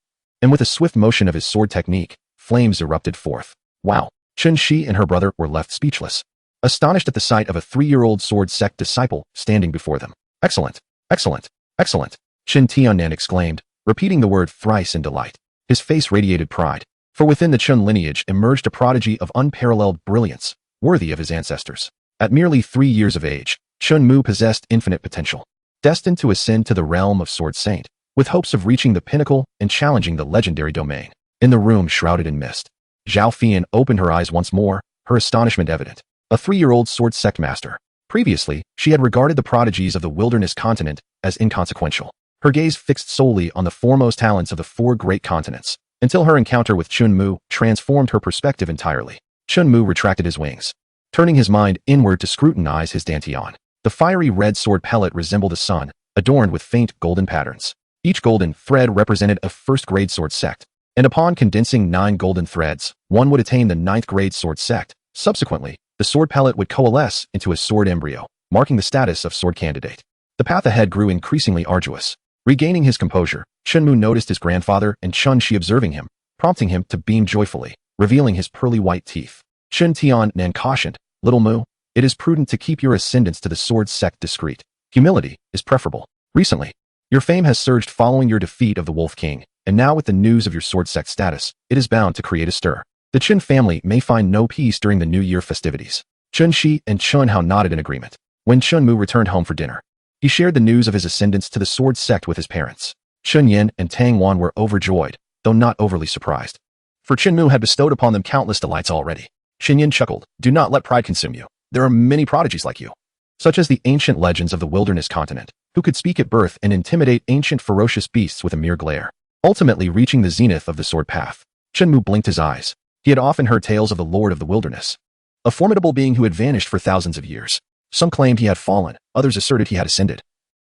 And with a swift motion of his sword technique, flames erupted forth. Wow! Chen Shi and her brother were left speechless, astonished at the sight of a 3-year-old sword sect disciple standing before them. "Excellent! Excellent! Excellent!" Chen Tiannan exclaimed, repeating the word thrice in delight. His face radiated pride, for within the Chun lineage emerged a prodigy of unparalleled brilliance, worthy of his ancestors. At merely 3 years of age, Chun Mu possessed infinite potential, destined to ascend to the realm of Sword Saint, with hopes of reaching the pinnacle and challenging the legendary domain. In the room shrouded in mist, Zhao Fian opened her eyes once more, her astonishment evident. A 3-year-old sword sect master. Previously, she had regarded the prodigies of the wilderness continent as inconsequential, her gaze fixed solely on the foremost talents of the 4 great continents, until her encounter with Chun Mu transformed her perspective entirely. Chun Mu retracted his wings, turning his mind inward to scrutinize his dantian. The fiery red sword pellet resembled a sun, adorned with faint golden patterns. Each golden thread represented a first-grade sword sect, and upon condensing 9 golden threads, one would attain the 9th-grade sword sect. Subsequently, the sword pellet would coalesce into a sword embryo, marking the status of sword candidate. The path ahead grew increasingly arduous. Regaining his composure, Chun Mu noticed his grandfather and Chun Shi observing him, prompting him to beam joyfully, revealing his pearly white teeth. Chen Tiannan cautioned, "Little Mu, it is prudent to keep your ascendance to the sword sect discreet. Humility is preferable. Recently, your fame has surged following your defeat of the Wolf King, and now with the news of your sword sect status, it is bound to create a stir. The Chen family may find no peace during the New Year festivities." Chun Shi and Chun Hao nodded in agreement. When Chun Mu returned home for dinner, he shared the news of his ascendance to the sword sect with his parents. Chun Yin and Tang Wan were overjoyed, though not overly surprised, for Chun Mu had bestowed upon them countless delights already. Shin Yin chuckled, "Do not let pride consume you. There are many prodigies like you, such as the ancient legends of the wilderness continent, who could speak at birth and intimidate ancient ferocious beasts with a mere glare, ultimately reaching the zenith of the sword path." Chun Mu blinked his eyes. He had often heard tales of the Lord of the Wilderness, a formidable being who had vanished for thousands of years. Some claimed he had fallen, others asserted he had ascended,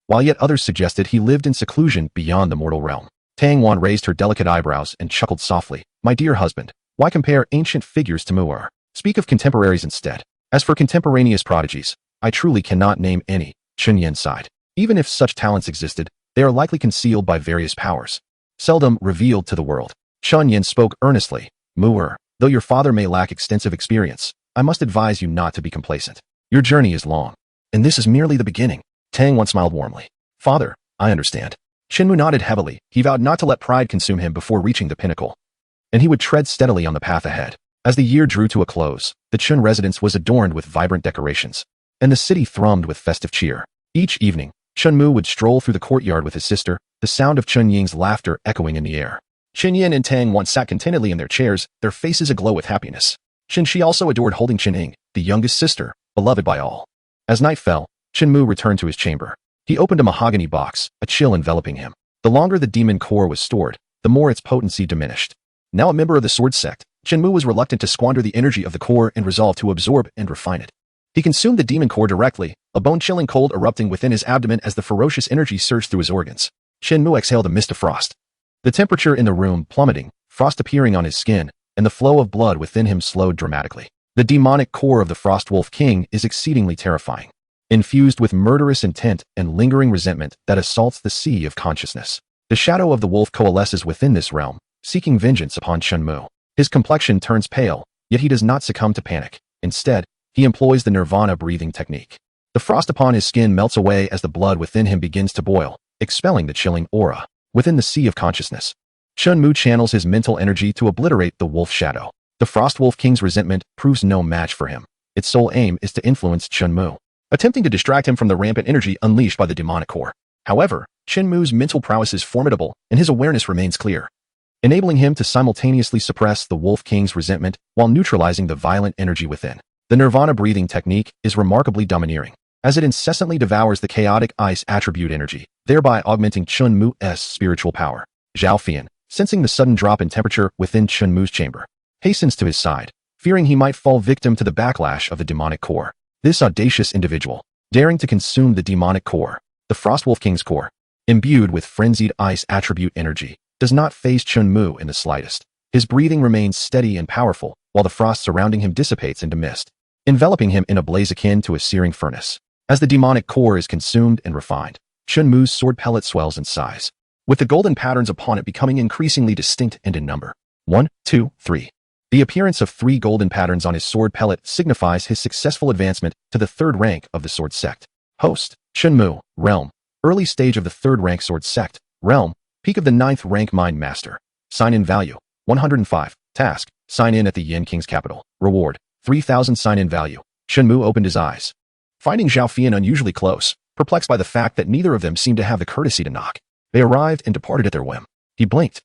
while yet others suggested he lived in seclusion beyond the mortal realm. Tang Wan raised her delicate eyebrows and chuckled softly. "My dear husband, why compare ancient figures to Mu'er? Speak of contemporaries instead. As for contemporaneous prodigies, I truly cannot name any." Chun Yin sighed. "Even if such talents existed, they are likely concealed by various powers, seldom revealed to the world." Chun Yin spoke earnestly. "Mu'er, though your father may lack extensive experience, I must advise you not to be complacent. Your journey is long, and this is merely the beginning." Tang Wan smiled warmly. "Father, I understand." Shinmu nodded heavily. He vowed not to let pride consume him before reaching the pinnacle. and he would tread steadily on the path ahead. As the year drew to a close, the Chun residence was adorned with vibrant decorations, and the city thrummed with festive cheer. Each evening, Shinmu would stroll through the courtyard with his sister, the sound of Chun Ying's laughter echoing in the air. Qin Yin and Tang once sat contentedly in their chairs, their faces aglow with happiness. Qin Shi also adored holding Qin Ying, the youngest sister, beloved by all. As night fell, Shinmu returned to his chamber. He opened a mahogany box, a chill enveloping him. The longer the demon core was stored, the more its potency diminished. Now a member of the sword sect, Shinmu was reluctant to squander the energy of the core and resolved to absorb and refine it. He consumed the demon core directly, a bone-chilling cold erupting within his abdomen as the ferocious energy surged through his organs. Shinmu exhaled a mist of frost. The temperature in the room plummeting, frost appearing on his skin, and the flow of blood within him slowed dramatically. The demonic core of the Frost Wolf King is exceedingly terrifying, infused with murderous intent and lingering resentment that assaults the sea of consciousness. The shadow of the wolf coalesces within this realm, seeking vengeance upon Shinmu. His complexion turns pale, yet he does not succumb to panic. Instead, he employs the nirvana breathing technique. The frost upon his skin melts away as the blood within him begins to boil, expelling the chilling aura. Within the sea of consciousness, Shinmu channels his mental energy to obliterate the wolf shadow. The Frost Wolf King's resentment proves no match for him. Its sole aim is to influence Shinmu, attempting to distract him from the rampant energy unleashed by the demonic core. However, Shinmu's mental prowess is formidable and his awareness remains clear, enabling him to simultaneously suppress the Wolf King's resentment while neutralizing the violent energy within. The nirvana breathing technique is remarkably domineering, as it incessantly devours the chaotic ice attribute energy, thereby augmenting Shinmu's spiritual power. Zhao Fian, sensing the sudden drop in temperature within Shinmu's chamber, hastens to his side, fearing he might fall victim to the backlash of the demonic core. This audacious individual, daring to consume the demonic core, the Frostwolf King's core, imbued with frenzied ice attribute energy, does not faze Shinmu in the slightest. His breathing remains steady and powerful, while the frost surrounding him dissipates into mist, enveloping him in a blaze akin to a searing furnace. As the demonic core is consumed and refined, Shinmu's sword pellet swells in size, with the golden patterns upon it becoming increasingly distinct and in number. 1, 2, 3. The appearance of 3 golden patterns on his sword pellet signifies his successful advancement to the 3rd rank of the sword sect. Host, Shinmu, Realm. Early stage of the 3rd rank sword sect. Realm, peak of the 9th rank mind master. Sign-in value, 105. Task, sign in at the Yen King's capital. Reward, 3,000 sign-in value. Shinmu opened his eyes, finding Zhao Fian unusually close, perplexed by the fact that neither of them seemed to have the courtesy to knock. They arrived and departed at their whim. He blinked,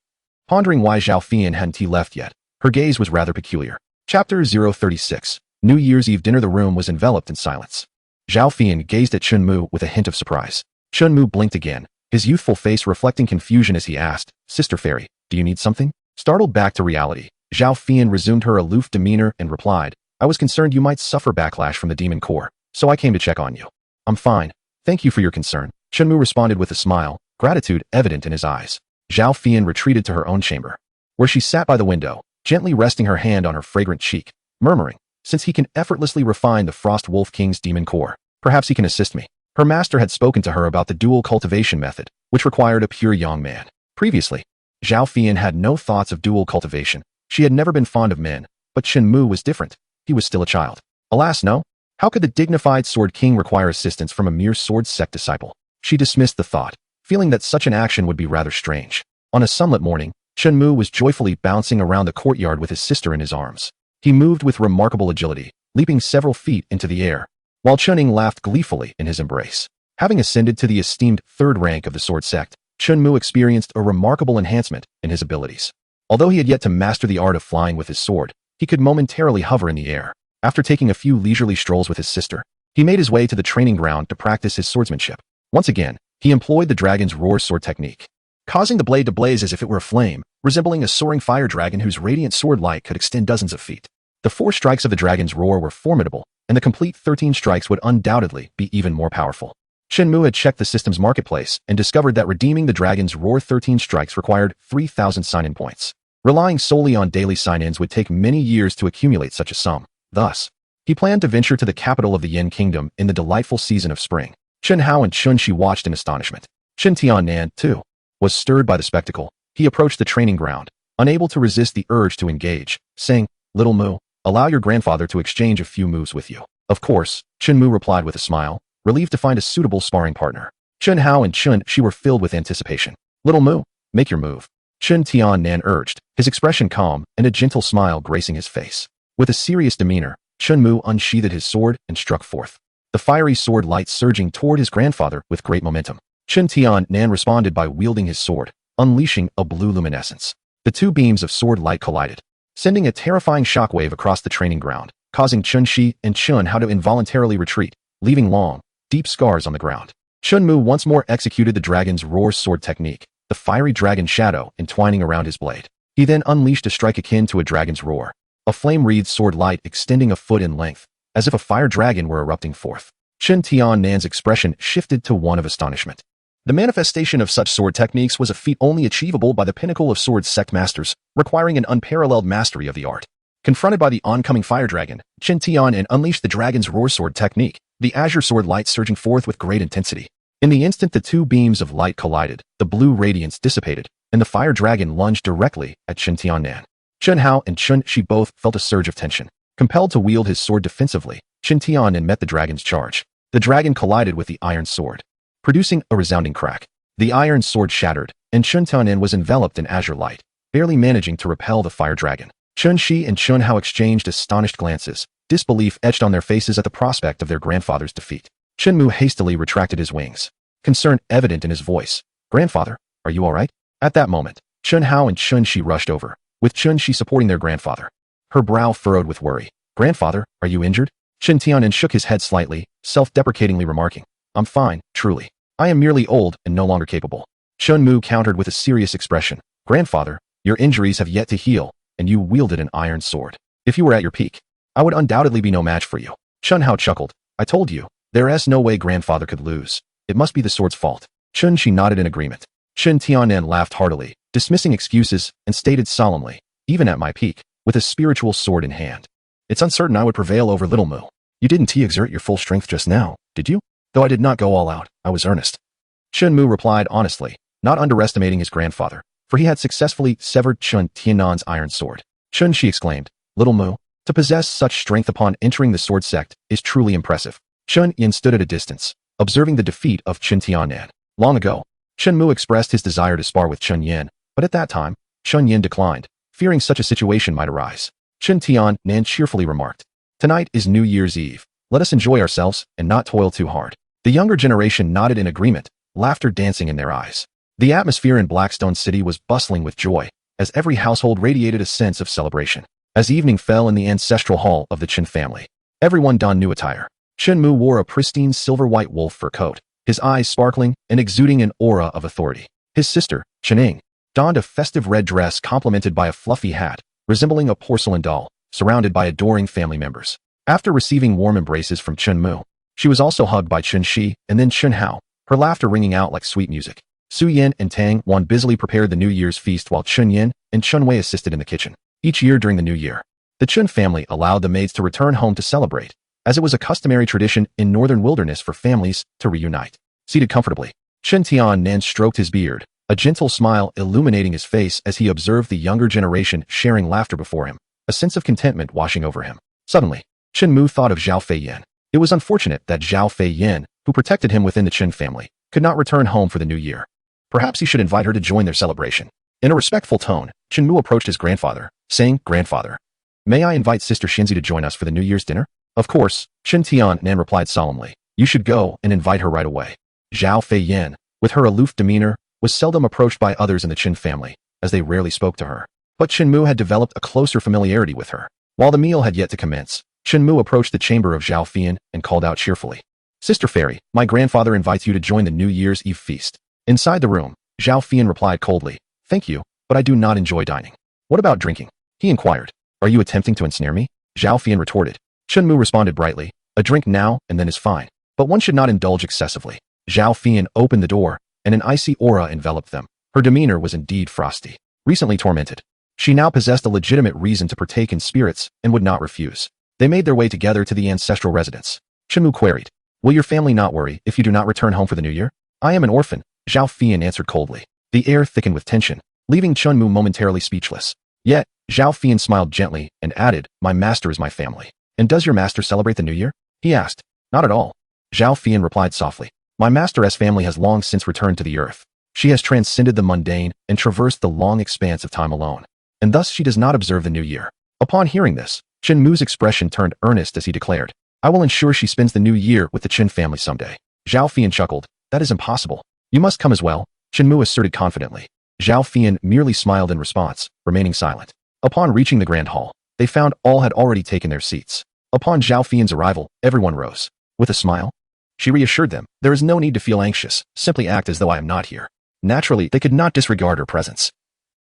pondering why Zhao Fian hadn't left yet. Her gaze was rather peculiar. Chapter 036. New Year's Eve dinner. The room was enveloped in silence. Zhao Fian gazed at Shinmu with a hint of surprise. Shinmu blinked again, his youthful face reflecting confusion as he asked, "Sister Fairy, do you need something?" Startled back to reality, Zhao Fian resumed her aloof demeanor and replied, "I was concerned you might suffer backlash from the demon core, so I came to check on you." "I'm fine. Thank you for your concern," Shinmu responded with a smile, gratitude evident in his eyes. Zhao Fian retreated to her own chamber, where she sat by the window, gently resting her hand on her fragrant cheek, murmuring, "Since he can effortlessly refine the Frost Wolf King's demon core, perhaps he can assist me." Her master had spoken to her about the dual cultivation method, which required a pure young man. Previously, Zhao Fian had no thoughts of dual cultivation. She had never been fond of men, but Shinmu was different. He was still a child. Alas, no. How could the dignified Sword King require assistance from a mere sword sect disciple? She dismissed the thought, feeling that such an action would be rather strange. On a sunlit morning, Shinmu was joyfully bouncing around the courtyard with his sister in his arms. He moved with remarkable agility, leaping several feet into the air, while Chuning laughed gleefully in his embrace. Having ascended to the esteemed 3rd rank of the sword sect, Shinmu experienced a remarkable enhancement in his abilities. Although he had yet to master the art of flying with his sword, he could momentarily hover in the air. After taking a few leisurely strolls with his sister, he made his way to the training ground to practice his swordsmanship. Once again, he employed the dragon's roar sword technique, causing the blade to blaze as if it were a flame, resembling a soaring fire dragon whose radiant sword light could extend dozens of feet. The 4 strikes of the dragon's roar were formidable, and the complete 13 strikes would undoubtedly be even more powerful. Shinmu had checked the system's marketplace and discovered that redeeming the dragon's roar 13 strikes required 3,000 sign-in points. Relying solely on daily sign-ins would take many years to accumulate such a sum. Thus, he planned to venture to the capital of the Yen Kingdom in the delightful season of spring. Chen Hao and Chun Shi watched in astonishment. Chen Tiannan, too, was stirred by the spectacle. He approached the training ground, unable to resist the urge to engage, saying, "Little Mu, allow your grandfather to exchange a few moves with you." "Of course," Chen Mu replied with a smile, relieved to find a suitable sparring partner. Chen Hao and Chun Shi were filled with anticipation. "Little Mu, make your move," Chen Tiannan urged, his expression calm and a gentle smile gracing his face. With a serious demeanor, Shinmu unsheathed his sword and struck forth. The fiery sword light surging toward his grandfather with great momentum. Chen Tian-nan responded by wielding his sword, unleashing a blue luminescence. The two beams of sword light collided, sending a terrifying shockwave across the training ground, causing Chun Shi and Chun Hao to involuntarily retreat, leaving long, deep scars on the ground. Chunmu once more executed the dragon's roar sword technique, the fiery dragon shadow entwining around his blade. He then unleashed a strike akin to a dragon's roar, a flame-wreathed sword light extending a foot in length, as if a fire dragon were erupting forth. Chen Tian-nan's expression shifted to one of astonishment. The manifestation of such sword techniques was a feat only achievable by the pinnacle of sword sect masters, requiring an unparalleled mastery of the art. Confronted by the oncoming fire dragon, Chen Tian-nan unleashed the dragon's roar sword technique, the azure sword light surging forth with great intensity. In the instant the two beams of light collided, the blue radiance dissipated, and the fire dragon lunged directly at Chen Tian-nan. Chun Hao and Chun Shi both felt a surge of tension. Compelled to wield his sword defensively, Chen Tian-nan met the dragon's charge. The dragon collided with the iron sword, producing a resounding crack. The iron sword shattered, and Chun Tian-nan was enveloped in azure light, barely managing to repel the fire dragon. Chun Shi and Chun Hao exchanged astonished glances, disbelief etched on their faces at the prospect of their grandfather's defeat. Shinmu hastily retracted his wings, concern evident in his voice. "Grandfather, are you all right?" At that moment, Chun Hao and Chun Shi rushed over, with Chun Shi supporting their grandfather. Her brow furrowed with worry. "Grandfather, are you injured?" Chen Tianan shook his head slightly, self-deprecatingly remarking, "I'm fine, truly. I am merely old and no longer capable." Chun Mu countered with a serious expression. "Grandfather, your injuries have yet to heal, and you wielded an iron sword. If you were at your peak, I would undoubtedly be no match for you." Chun Hao chuckled. "I told you, there is no way grandfather could lose. It must be the sword's fault." Chun Shi nodded in agreement. Chen Tianan laughed heartily, dismissing excuses, and stated solemnly, "Even at my peak, with a spiritual sword in hand, it's uncertain I would prevail over Little Mu. You didn't exert your full strength just now, did you?" "Though I did not go all out, I was earnest." Chun Mu replied honestly, not underestimating his grandfather, for he had successfully severed Chun Tianan's iron sword. Chun Shi exclaimed, "Little Mu, to possess such strength upon entering the sword sect is truly impressive." Chun Yin stood at a distance, observing the defeat of Chen Tianan. Long ago, Chun Mu expressed his desire to spar with Chun Yin, but at that time, Chun Yin declined, fearing such a situation might arise. Chen Tianan cheerfully remarked, "Tonight is New Year's Eve. Let us enjoy ourselves and not toil too hard." The younger generation nodded in agreement, laughter dancing in their eyes. The atmosphere in Blackstone City was bustling with joy, as every household radiated a sense of celebration. As evening fell in the ancestral hall of the Chen family, everyone donned new attire. Chen Mu wore a pristine silver-white wolf fur coat, his eyes sparkling and exuding an aura of authority. His sister, Chen Ning, donned a festive red dress complemented by a fluffy hat, resembling a porcelain doll, surrounded by adoring family members. After receiving warm embraces from Chen Mu, she was also hugged by Chen Shi and then Chen Hao, her laughter ringing out like sweet music. Su Yan and Tang Wan busily prepared the New Year's feast while Chun Yin and Chun Wei assisted in the kitchen. Each year during the New Year, the Chen family allowed the maids to return home to celebrate, as it was a customary tradition in northern wilderness for families to reunite. Seated comfortably, Chen Tianan stroked his beard, a gentle smile illuminating his face as he observed the younger generation sharing laughter before him, a sense of contentment washing over him. Suddenly, Chen Mu thought of Zhao Feiyan. It was unfortunate that Zhao Feiyan, who protected him within the Chen family, could not return home for the New Year. Perhaps he should invite her to join their celebration. In a respectful tone, Chen Mu approached his grandfather, saying, "Grandfather, may I invite Sister Shinzi to join us for the New Year's dinner?" "Of course," Chen Tianan replied solemnly. "You should go and invite her right away." Zhao Feiyan, with her aloof demeanor, was seldom approached by others in the Chen family, as they rarely spoke to her. But Chen Mu had developed a closer familiarity with her. While the meal had yet to commence, Chen Mu approached the chamber of Zhao Feiyan and called out cheerfully, "Sister Fairy, my grandfather invites you to join the New Year's Eve feast." Inside the room, Zhao Feiyan replied coldly, "Thank you, but I do not enjoy dining." "What about drinking?" he inquired. "Are you attempting to ensnare me?" Zhao Feiyan retorted. Chen Mu responded brightly, "A drink now and then is fine, but one should not indulge excessively." Zhao Feiyan opened the door, and an icy aura enveloped them. Her demeanor was indeed frosty. Recently tormented, she now possessed a legitimate reason to partake in spirits and would not refuse. They made their way together to the ancestral residence. Chen Mu queried, "Will your family not worry if you do not return home for the New Year?" "I am an orphan," Zhao Feiyan answered coldly. The air thickened with tension, leaving Chen Mu momentarily speechless. Yet, Zhao Feiyan smiled gently and added, "My master is my family." "And does your master celebrate the New Year?" he asked. "Not at all," Zhao Feiyan replied softly. "My master's family has long since returned to the earth. She has transcended the mundane and traversed the long expanse of time alone." and thus she does not observe the new year. Upon hearing this, Shinmu's expression turned earnest as he declared, I will ensure she spends the new year with the Qin family someday. Zhao Fian chuckled, that is impossible. You must come as well, Shinmu asserted confidently. Zhao Fian merely smiled in response, remaining silent. Upon reaching the grand hall, they found all had already taken their seats. Upon Zhao Fian's arrival, everyone rose. With a smile, she reassured them, there is no need to feel anxious, simply act as though I am not here. Naturally, they could not disregard her presence.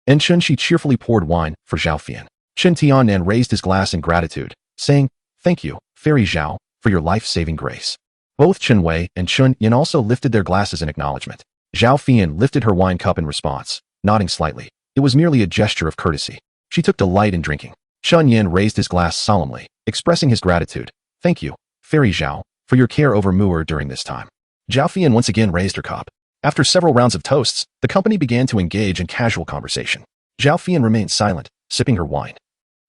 And She cheerfully poured wine for Zhao Fian. Chen Tiannan raised his glass in gratitude, saying, Thank you, Fairy Zhao, for your life-saving grace. Both Chen Wei and Chun Yin also lifted their glasses in acknowledgement. Zhao Fian lifted her wine cup in response, nodding slightly. It was merely a gesture of courtesy. She took delight in drinking. Chun Yin raised his glass solemnly, expressing his gratitude. Thank you, Fairy Zhao, for your care over Mu'er during this time. Zhao Fian once again raised her cup. After several rounds of toasts, the company began to engage in casual conversation. Zhao Fian remained silent, sipping her wine.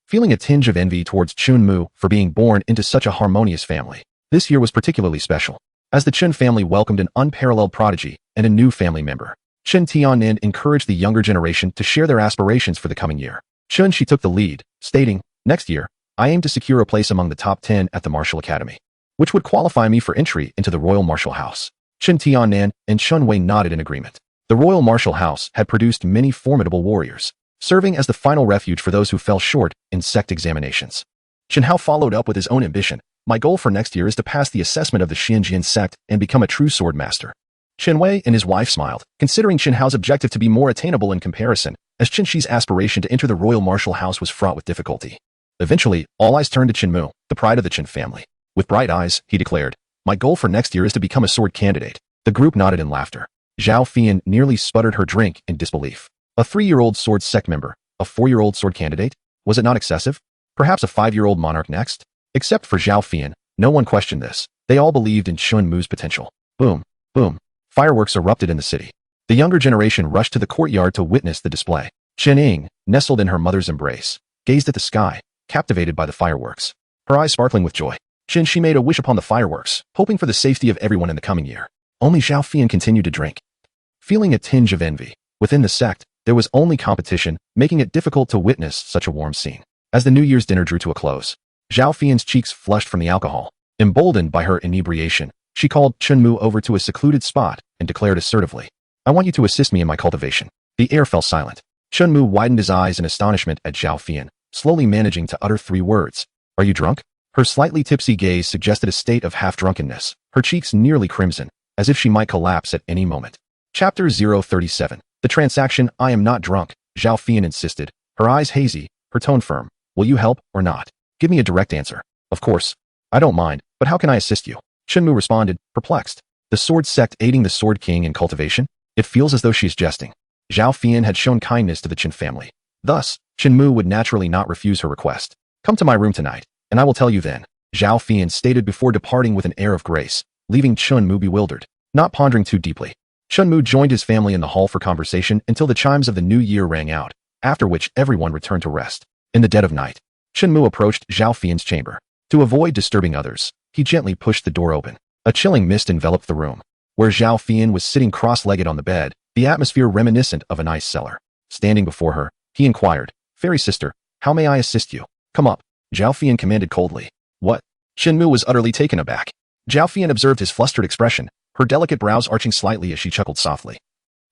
Feeling a tinge of envy towards Chun Mu for being born into such a harmonious family, this year was particularly special, as the Chen family welcomed an unparalleled prodigy and a new family member. Chen Tiannan encouraged the younger generation to share their aspirations for the coming year. She took the lead, stating, Next year, I aim to secure a place among the top 10 at the Martial Academy, which would qualify me for entry into the Royal Martial House. Chen Tiannan and Chun Wei nodded in agreement. The Royal Martial House had produced many formidable warriors, serving as the final refuge for those who fell short in sect examinations. Chen Hao followed up with his own ambition. My goal for next year is to pass the assessment of the Xianjian sect and become a true sword master. Chen Wei and his wife smiled, considering Chen Hao's objective to be more attainable in comparison, as Chen Shi's aspiration to enter the Royal Martial House was fraught with difficulty. Eventually, all eyes turned to Chen Mu, the pride of the Chen family. With bright eyes, he declared, My goal for next year is to become a sword candidate. The group nodded in laughter. Zhao Fian nearly sputtered her drink in disbelief. A 3-year-old sword sect member, a 4-year-old sword candidate? Was it not excessive? Perhaps a 5-year-old monarch next? Except for Zhao Fian, no one questioned this. They all believed in Chun Mu's potential. Boom, boom. Fireworks erupted in the city. The younger generation rushed to the courtyard to witness the display. Chen Ying, nestled in her mother's embrace, gazed at the sky, captivated by the fireworks. Her eyes sparkling with joy. She made a wish upon the fireworks, hoping for the safety of everyone in the coming year. Only Zhao Fian continued to drink. Feeling a tinge of envy, within the sect, there was only competition, making it difficult to witness such a warm scene. As the New Year's dinner drew to a close, Zhao Fian's cheeks flushed from the alcohol. Emboldened by her inebriation, she called Chun Mu over to a secluded spot and declared assertively, I want you to assist me in my cultivation. The air fell silent. Chun Mu widened his eyes in astonishment at Zhao Fian, slowly managing to utter 3 words. Are you drunk? Her slightly tipsy gaze suggested a state of half-drunkenness, her cheeks nearly crimson, as if she might collapse at any moment. Chapter 037. The transaction. I am not drunk, Zhao Fian insisted, her eyes hazy, her tone firm. Will you help or not? Give me a direct answer. Of course. I don't mind, but how can I assist you? Shinmu responded, perplexed. The sword sect aiding the Sword King in cultivation? It feels as though she's jesting. Zhao Fian had shown kindness to the Qin family. Thus, Shinmu would naturally not refuse her request. Come to my room tonight, and I will tell you then, Zhao Fian stated before departing with an air of grace, leaving Chunmu bewildered, not pondering too deeply. Chunmu joined his family in the hall for conversation until the chimes of the new year rang out, after which everyone returned to rest. In the dead of night, Chunmu approached Zhao Fian's chamber. To avoid disturbing others, he gently pushed the door open. A chilling mist enveloped the room. Where Zhao Fian was sitting cross-legged on the bed, the atmosphere reminiscent of an ice cellar. Standing before her, he inquired, Fairy sister, how may I assist you? Come up, Zhao Fian commanded coldly. What? Shinmu was utterly taken aback. Zhao Fian observed his flustered expression, her delicate brows arching slightly as she chuckled softly.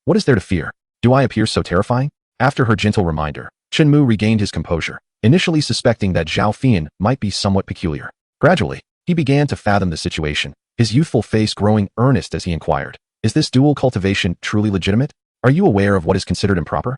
What is there to fear? Do I appear so terrifying? After her gentle reminder, Shinmu regained his composure, initially suspecting that Zhao Fian might be somewhat peculiar. Gradually, he began to fathom the situation, his youthful face growing earnest as he inquired, Is this dual cultivation truly legitimate? Are you aware of what is considered improper?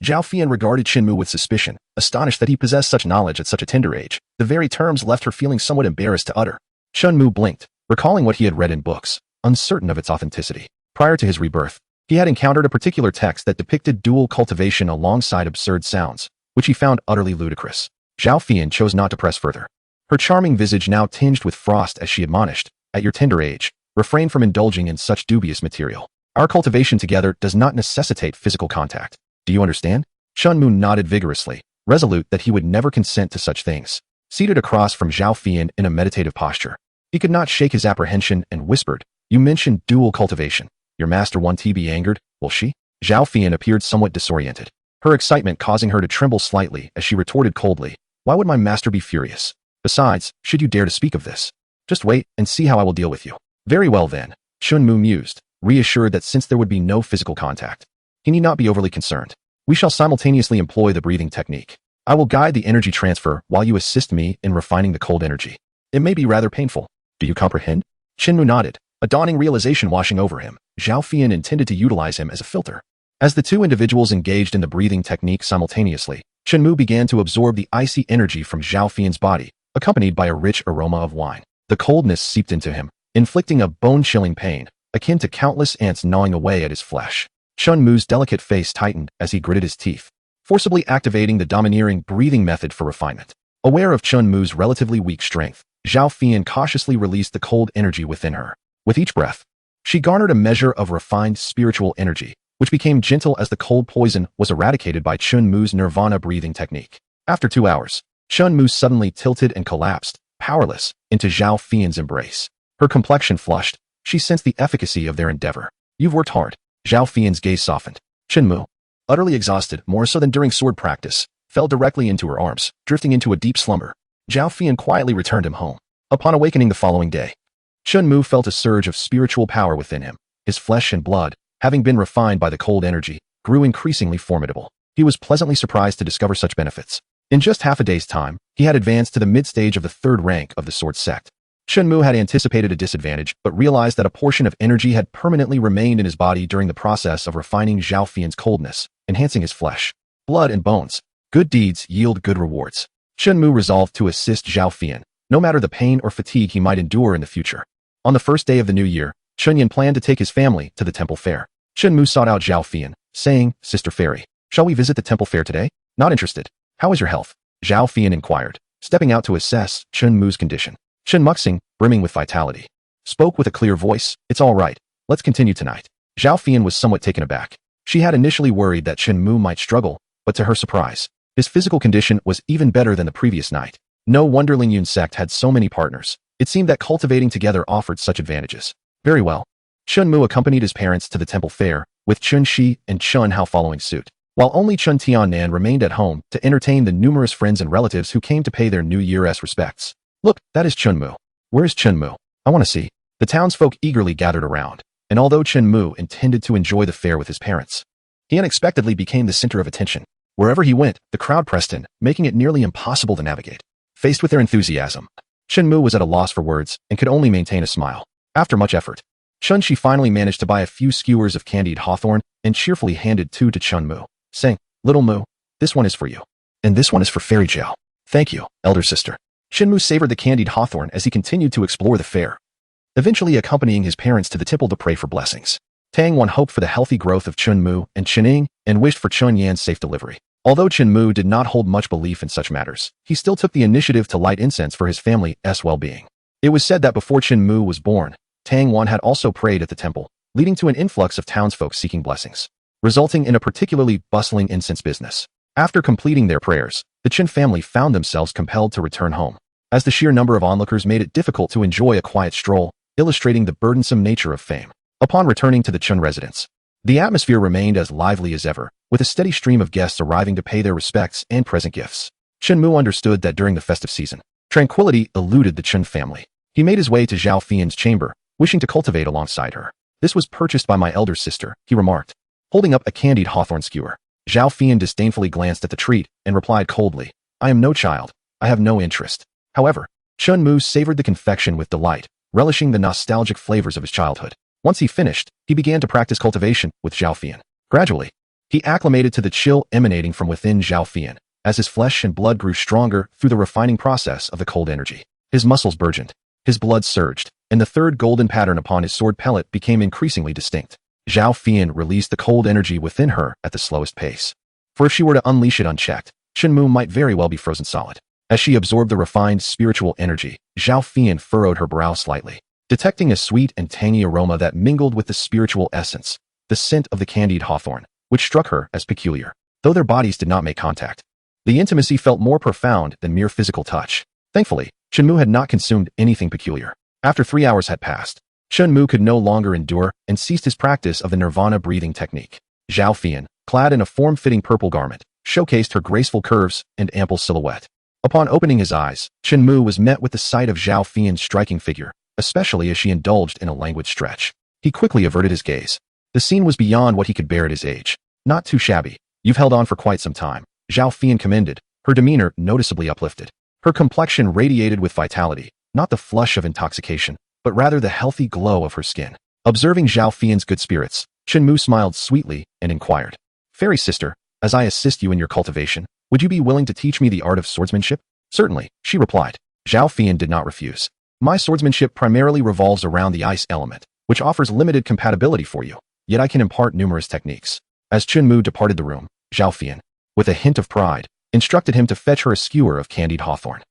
Zhao Fian regarded Shinmu with suspicion, astonished that he possessed such knowledge at such a tender age. The very terms left her feeling somewhat embarrassed to utter. Shinmu blinked, recalling what he had read in books, uncertain of its authenticity. Prior to his rebirth, he had encountered a particular text that depicted dual cultivation alongside absurd sounds, which he found utterly ludicrous. Zhao Fian chose not to press further. Her charming visage now tinged with frost as she admonished, At your tender age, refrain from indulging in such dubious material. Our cultivation together does not necessitate physical contact. Do you understand? Shinmu nodded vigorously, resolute that he would never consent to such things. Seated across from Zhao Fian in a meditative posture, he could not shake his apprehension and whispered, You mentioned dual cultivation. Your master won't be angered, will she? Zhao Fian appeared somewhat disoriented. her excitement causing her to tremble slightly as she retorted coldly, "Why would my master be furious? Besides, should you dare to speak of this? Just wait and see how I will deal with you." "Very well then," Shinmu mused, reassured that since there would be no physical contact, he need not be overly concerned. "We shall simultaneously employ the breathing technique. I will guide the energy transfer while you assist me in refining the cold energy. It may be rather painful. Do you comprehend?" Shinmu nodded, a dawning realization washing over him. Zhao Fian intended to utilize him as a filter. As the two individuals engaged in the breathing technique simultaneously, Shinmu began to absorb the icy energy from Zhao Fian's body, accompanied by a rich aroma of wine. The coldness seeped into him, inflicting a bone-chilling pain, akin to countless ants gnawing away at his flesh. Shinmu's delicate face tightened as he gritted his teeth, forcibly activating the domineering breathing method for refinement. Aware of Shinmu's relatively weak strength, Zhao Fian cautiously released the cold energy within her. With each breath, she garnered a measure of refined spiritual energy, which became gentle as the cold poison was eradicated by Shinmu's nirvana breathing technique. After 2 hours, Shinmu suddenly tilted and collapsed, powerless, into Zhao Fian's embrace. Her complexion flushed. She sensed the efficacy of their endeavor. "You've worked hard." Zhao Fian's gaze softened. Shinmu, utterly exhausted, more so than during sword practice, fell directly into her arms, drifting into a deep slumber. Zhao Fian quietly returned him home. Upon awakening the following day, Shinmu felt a surge of spiritual power within him. His flesh and blood, having been refined by the cold energy, grew increasingly formidable. He was pleasantly surprised to discover such benefits. In just half a day's time, he had advanced to the mid-stage of the third rank of the sword sect. Shinmu had anticipated a disadvantage, but realized that a portion of energy had permanently remained in his body during the process of refining Zhao Fian's coldness, enhancing his flesh, blood, and bones. Good deeds yield good rewards. Shinmu resolved to assist Zhao Fian, no matter the pain or fatigue he might endure in the future. On the first day of the new year, Chunyan planned to take his family to the temple fair. Shinmu sought out Zhao Fian, saying, "Sister Fairy, shall we visit the temple fair today?" "Not interested. How is your health?" Zhao Fian inquired, stepping out to assess Shinmu's condition. Shin Muxing, brimming with vitality, spoke with a clear voice, "It's all right. Let's continue tonight." Zhao Fian was somewhat taken aback. She had initially worried that Shinmu might struggle, but to her surprise, his physical condition was even better than the previous night. No wonder Ling Yun sect had so many partners. It seemed that cultivating together offered such advantages. Very well. Chunmu accompanied his parents to the temple fair, with Chun Shi and Chun Hao following suit, while only Chun Tiannan remained at home to entertain the numerous friends and relatives who came to pay their New Year's respects. "Look, that is Chunmu. Where is Chunmu? I want to see." The townsfolk eagerly gathered around, and although Chunmu intended to enjoy the fair with his parents, he unexpectedly became the center of attention. Wherever he went, the crowd pressed in, making it nearly impossible to navigate. Faced with their enthusiasm, Chunmu was at a loss for words and could only maintain a smile. After much effort, Chun Shi finally managed to buy a few skewers of candied hawthorn and cheerfully handed 2 to Chunmu, saying, "Little Mu, this one is for you. And this one is for Fairy Jiao." "Thank you, elder sister." Shinmu savored the candied hawthorn as he continued to explore the fair, eventually accompanying his parents to the temple to pray for blessings. Tang Wan hoped for the healthy growth of Chunmu and Chining and wished for Chun Yan's safe delivery. Although Chunmu did not hold much belief in such matters, he still took the initiative to light incense for his family's well-being. It was said that before Chunmu was born, Tang Wan had also prayed at the temple, leading to an influx of townsfolk seeking blessings, resulting in a particularly bustling incense business. After completing their prayers, the Chen family found themselves compelled to return home, as the sheer number of onlookers made it difficult to enjoy a quiet stroll, illustrating the burdensome nature of fame. Upon returning to the Chen residence, the atmosphere remained as lively as ever, with a steady stream of guests arriving to pay their respects and present gifts. Shinmu understood that during the festive season, tranquility eluded the Chen family. He made his way to Zhao Fian's chamber, wishing to cultivate alongside her. "This was purchased by my elder sister," he remarked, holding up a candied hawthorn skewer. Zhao Fian disdainfully glanced at the treat and replied coldly, "I am no child. I have no interest." However, Chunmu savored the confection with delight, relishing the nostalgic flavors of his childhood. Once he finished, he began to practice cultivation with Zhao Fian. Gradually, he acclimated to the chill emanating from within Zhao Fian, as his flesh and blood grew stronger through the refining process of the cold energy. His muscles burgeoned, his blood surged, and the third golden pattern upon his sword pellet became increasingly distinct. Zhao Fian released the cold energy within her at the slowest pace. For if she were to unleash it unchecked, Shinmu might very well be frozen solid. As she absorbed the refined spiritual energy, Zhao Fian furrowed her brow slightly, detecting a sweet and tangy aroma that mingled with the spiritual essence, the scent of the candied hawthorn, which struck her as peculiar. Though their bodies did not make contact, the intimacy felt more profound than mere physical touch. Thankfully, Shinmu had not consumed anything peculiar. After 3 hours had passed, Shinmu could no longer endure and ceased his practice of the nirvana breathing technique. Zhao Fian, clad in a form-fitting purple garment, showcased her graceful curves and ample silhouette. Upon opening his eyes, Shinmu was met with the sight of Zhao Fian's striking figure, especially as she indulged in a languid stretch. He quickly averted his gaze. The scene was beyond what he could bear at his age. Not too shabby. You've held on for quite some time, Zhao Fian commended, her demeanor noticeably uplifted. Her complexion radiated with vitality, not the flush of intoxication, but rather the healthy glow of her skin. Observing Zhao Fian's good spirits, Shinmu smiled sweetly and inquired, "Fairy sister, as I assist you in your cultivation, would you be willing to teach me the art of swordsmanship?" "Certainly," she replied. Zhao Fian did not refuse. "My swordsmanship primarily revolves around the ice element, which offers limited compatibility for you, yet I can impart numerous techniques." As Shinmu departed the room, Zhao Fian, with a hint of pride, instructed him to fetch her a skewer of candied hawthorn.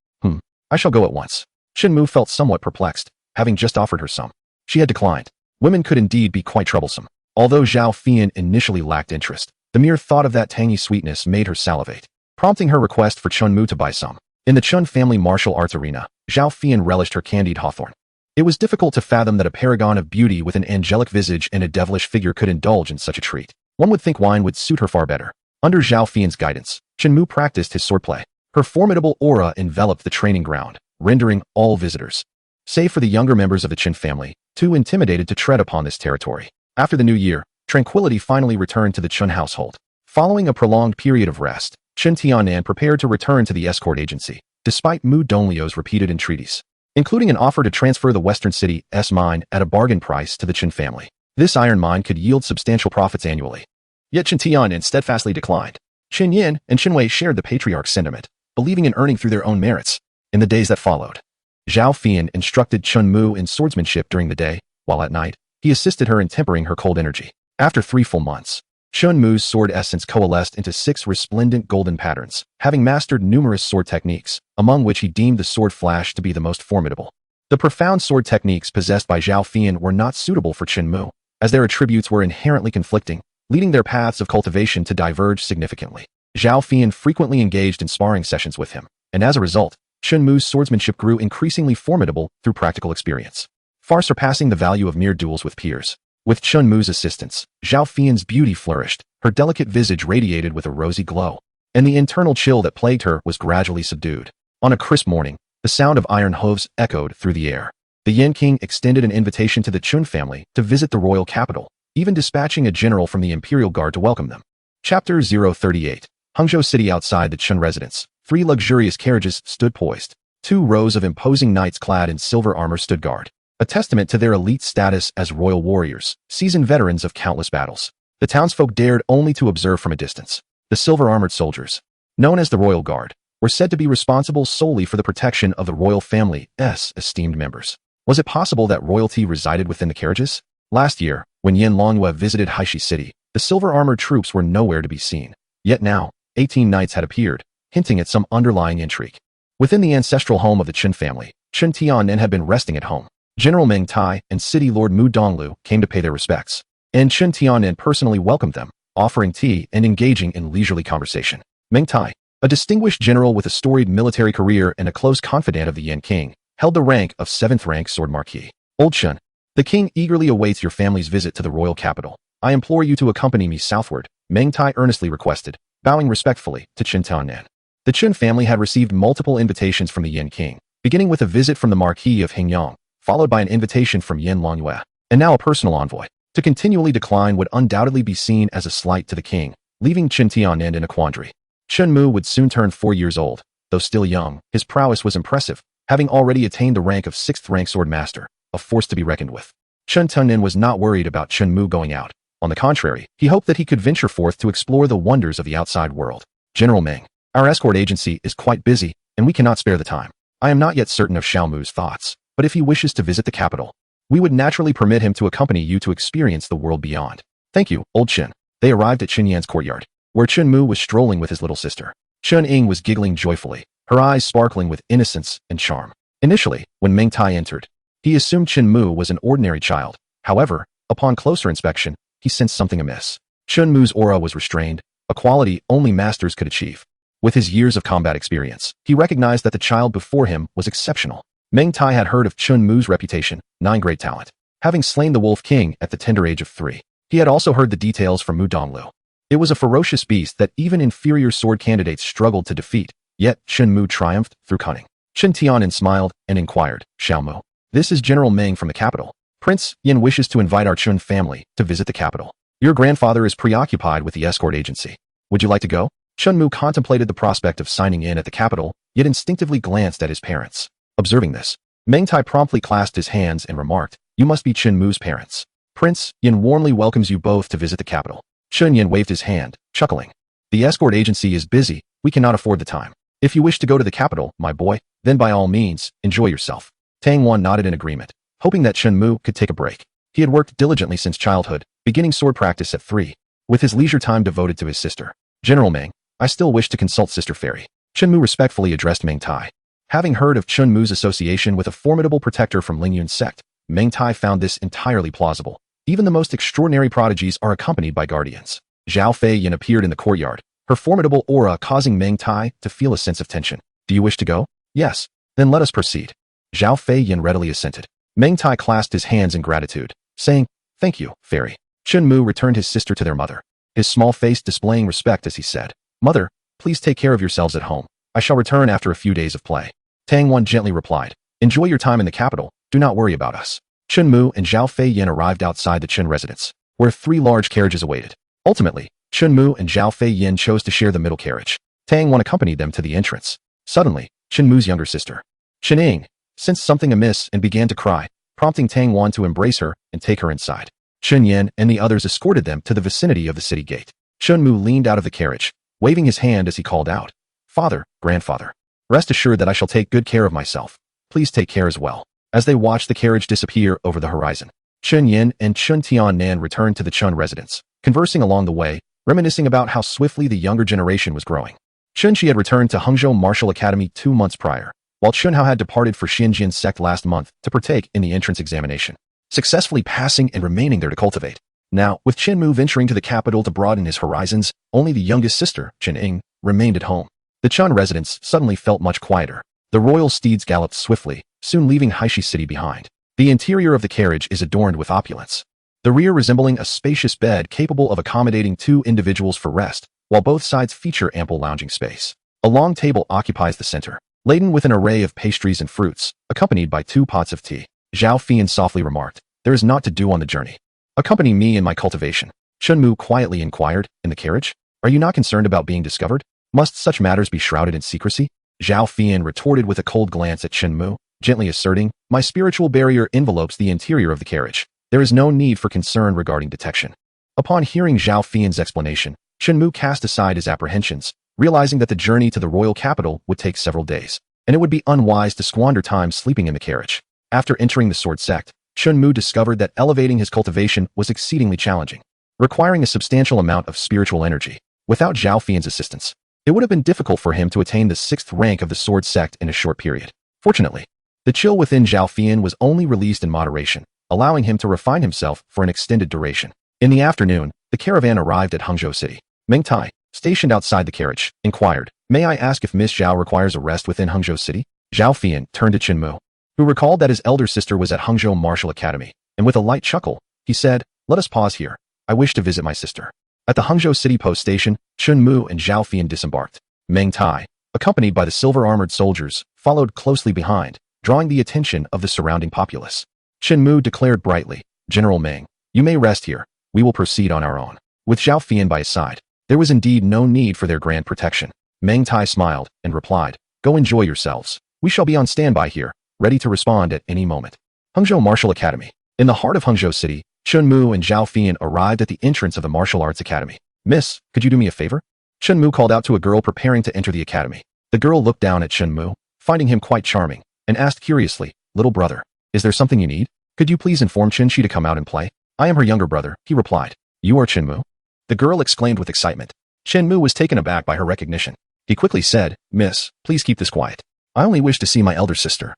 I shall go at once." Shinmu felt somewhat perplexed, having just offered her some. She had declined. Women could indeed be quite troublesome. Although Zhao Fian initially lacked interest, the mere thought of that tangy sweetness made her salivate, prompting her request for Chunmu to buy some. In the Chun family martial arts arena, Zhao Fian relished her candied hawthorn. It was difficult to fathom that a paragon of beauty with an angelic visage and a devilish figure could indulge in such a treat. One would think wine would suit her far better. Under Zhao Fian's guidance, Shinmu practiced his swordplay. Her formidable aura enveloped the training ground, rendering all visitors, save for the younger members of the Qin family, too intimidated to tread upon this territory. After the new year, tranquility finally returned to the Chun household. Following a prolonged period of rest, Chen Tianan prepared to return to the escort agency, despite Mu Donglio's repeated entreaties, including an offer to transfer the Western City's mine at a bargain price to the Qin family. This iron mine could yield substantial profits annually. Yet Chen Tianan steadfastly declined. Qin Yin and Qin Wei shared the patriarch's sentiment, believing in earning through their own merits. In the days that followed, Zhao Fian instructed Chun Mu in swordsmanship during the day, while at night, he assisted her in tempering her cold energy. After 3 full months, Chun Mu's sword essence coalesced into 6 resplendent golden patterns, having mastered numerous sword techniques, among which he deemed the sword flash to be the most formidable. The profound sword techniques possessed by Zhao Fian were not suitable for Chun Mu, as their attributes were inherently conflicting, leading their paths of cultivation to diverge significantly. Zhao Fian frequently engaged in sparring sessions with him, and as a result, Chun Mu's swordsmanship grew increasingly formidable through practical experience, far surpassing the value of mere duels with peers. With Chun Mu's assistance, Zhao Fian's beauty flourished, her delicate visage radiated with a rosy glow, and the internal chill that plagued her was gradually subdued. On a crisp morning, the sound of iron hooves echoed through the air. The Yen King extended an invitation to the Chun family to visit the royal capital, even dispatching a general from the Imperial Guard to welcome them. Chapter 038. Hangzhou City. Outside the Chun residence, 3 luxurious carriages stood poised. 2 rows of imposing knights clad in silver armor stood guard, a testament to their elite status as royal warriors, seasoned veterans of countless battles. The townsfolk dared only to observe from a distance. The silver-armored soldiers, known as the Royal Guard, were said to be responsible solely for the protection of the royal family's esteemed members. Was it possible that royalty resided within the carriages? Last year, when Yen Longhua visited Haishi City, the silver-armored troops were nowhere to be seen. Yet now, 18 knights had appeared, hinting at some underlying intrigue. Within the ancestral home of the Qin family, Chen Tianan had been resting at home. General Meng Tai and City Lord Mu Donglu came to pay their respects, and Chen Tianan personally welcomed them, offering tea and engaging in leisurely conversation. Meng Tai, a distinguished general with a storied military career and a close confidant of the Yen King, held the rank of 7th rank Sword Marquis. Old Chen, the king eagerly awaits your family's visit to the royal capital. I implore you to accompany me southward, Meng Tai earnestly requested, bowing respectfully to Chen Tianan. The Chen family had received multiple invitations from the Yen King, beginning with a visit from the Marquis of Hingyang, followed by an invitation from Yen Longhua, and now a personal envoy. To continually decline would undoubtedly be seen as a slight to the king, leaving Chen Tianan in a quandary. Chen Mu would soon turn 4 years old. Though still young, his prowess was impressive, having already attained the rank of 6th rank sword master, a force to be reckoned with. Chen Tianan was not worried about Chen Mu going out. On the contrary, he hoped that he could venture forth to explore the wonders of the outside world. General Meng, our escort agency is quite busy, and we cannot spare the time. I am not yet certain of Xiao Mu's thoughts, but if he wishes to visit the capital, we would naturally permit him to accompany you to experience the world beyond. Thank you, old Chen. They arrived at Chen Yan's courtyard, where Chen Mu was strolling with his little sister. Chen Ying was giggling joyfully, her eyes sparkling with innocence and charm. Initially, when Meng Tai entered, he assumed Chen Mu was an ordinary child. However, upon closer inspection, he sensed something amiss. Chen Mu's aura was restrained, a quality only masters could achieve. With his years of combat experience, he recognized that the child before him was exceptional. Meng Tai had heard of Chen Mu's reputation, 9 great talent, having slain the Wolf King at the tender age of 3. He had also heard the details from Mu Donglu. It was a ferocious beast that even inferior sword candidates struggled to defeat, yet Shinmu triumphed through cunning. Chen Tianan smiled and inquired, Xiaomu, this is General Meng from the capital. Prince Yin wishes to invite our Chun family to visit the capital. Your grandfather is preoccupied with the escort agency. Would you like to go? Chunmu contemplated the prospect of signing in at the capital, yet instinctively glanced at his parents. Observing this, Meng Tai promptly clasped his hands and remarked, you must be Chunmu's parents. Prince Yin warmly welcomes you both to visit the capital. Chun Yin waved his hand, chuckling. The escort agency is busy, we cannot afford the time. If you wish to go to the capital, my boy, then by all means, enjoy yourself. Tang Wan nodded in agreement, hoping that Chunmu could take a break. He had worked diligently since childhood, beginning sword practice at 3, with his leisure time devoted to his sister. General Meng, I still wish to consult Sister Fairy. Chunmu respectfully addressed Meng Tai. Having heard of Chunmu's association with a formidable protector from Lingyun's sect, Meng Tai found this entirely plausible. Even the most extraordinary prodigies are accompanied by guardians. Zhao Fei Yin appeared in the courtyard, her formidable aura causing Meng Tai to feel a sense of tension. Do you wish to go? Yes. Then let us proceed. Zhao Fei Yin readily assented. Meng Tai clasped his hands in gratitude, saying, Thank you, Fairy. Chunmu returned his sister to their mother, his small face displaying respect as he said, Mother, please take care of yourselves at home. I shall return after a few days of play. Tang Wan gently replied, Enjoy your time in the capital, do not worry about us. Chunmu and Zhao Fei Yin arrived outside the Chun residence, where 3 large carriages awaited. Ultimately, Chunmu and Zhao Fei Yin chose to share the middle carriage. Tang Wan accompanied them to the entrance. Suddenly, Chunmu's younger sister, Chen sensed something amiss and began to cry, prompting Tang Wan to embrace her and take her inside. Chun Yin and the others escorted them to the vicinity of the city gate. Chunmu leaned out of the carriage, waving his hand as he called out, Father, grandfather, rest assured that I shall take good care of myself. Please take care as well. As they watched the carriage disappear over the horizon, Chun Yin and Chun Tianan returned to the Chun residence, conversing along the way, reminiscing about how swiftly the younger generation was growing. Chun Shi had returned to Hangzhou Martial Academy 2 months prior, while Chun Hao had departed for Xinjian's sect last month to partake in the entrance examination, successfully passing and remaining there to cultivate. Now, with Chenmu venturing to the capital to broaden his horizons, only the youngest sister, Chen remained at home. The Chun residence suddenly felt much quieter. The royal steeds galloped swiftly, soon leaving Haishi City behind. The interior of the carriage is adorned with opulence, the rear resembling a spacious bed capable of accommodating 2 individuals for rest, while both sides feature ample lounging space. A long table occupies the center, laden with an array of pastries and fruits, accompanied by 2 pots of tea. Zhao Fian softly remarked, There is naught to do on the journey. Accompany me in my cultivation. Chunmu quietly inquired, in the carriage? Are you not concerned about being discovered? Must such matters be shrouded in secrecy? Zhao Fian retorted with a cold glance at Chunmu, gently asserting, My spiritual barrier envelopes the interior of the carriage. There is no need for concern regarding detection. Upon hearing Zhao Fian's explanation, Chunmu cast aside his apprehensions, realizing that the journey to the royal capital would take several days, and it would be unwise to squander time sleeping in the carriage. After entering the sword sect, Chunmu discovered that elevating his cultivation was exceedingly challenging, requiring a substantial amount of spiritual energy. Without Zhao Fian's assistance, it would have been difficult for him to attain the 6th rank of the sword sect in a short period. Fortunately, the chill within Zhao Fian was only released in moderation, allowing him to refine himself for an extended duration. In the afternoon, the caravan arrived at Hangzhou City. Meng Tai, stationed outside the carriage, inquired, May I ask if Miss Zhao requires a rest within Hangzhou City? Zhao Fian turned to Chenmu, who recalled that his elder sister was at Hangzhou Martial Academy, and with a light chuckle, he said, Let us pause here. I wish to visit my sister. At the Hangzhou City post station, Chunmu and Zhao Fian disembarked. Meng Tai, accompanied by the silver-armored soldiers, followed closely behind, drawing the attention of the surrounding populace. Chunmu declared brightly, General Meng, you may rest here. We will proceed on our own. With Zhao Fian by his side, there was indeed no need for their grand protection. Meng Tai smiled and replied, Go enjoy yourselves. We shall be on standby here, ready to respond at any moment. Hangzhou Martial Academy. In the heart of Hangzhou City, Chunmu and Zhao Fian arrived at the entrance of the Martial Arts Academy. Miss, could you do me a favor? Chunmu called out to a girl preparing to enter the academy. The girl looked down at Chunmu, finding him quite charming, and asked curiously, Little brother, is there something you need? Could you please inform Chinshi to come out and play? I am her younger brother, he replied. You are Chinmu? The girl exclaimed with excitement. Chinmu was taken aback by her recognition. He quickly said, Miss, please keep this quiet. I only wish to see my elder sister,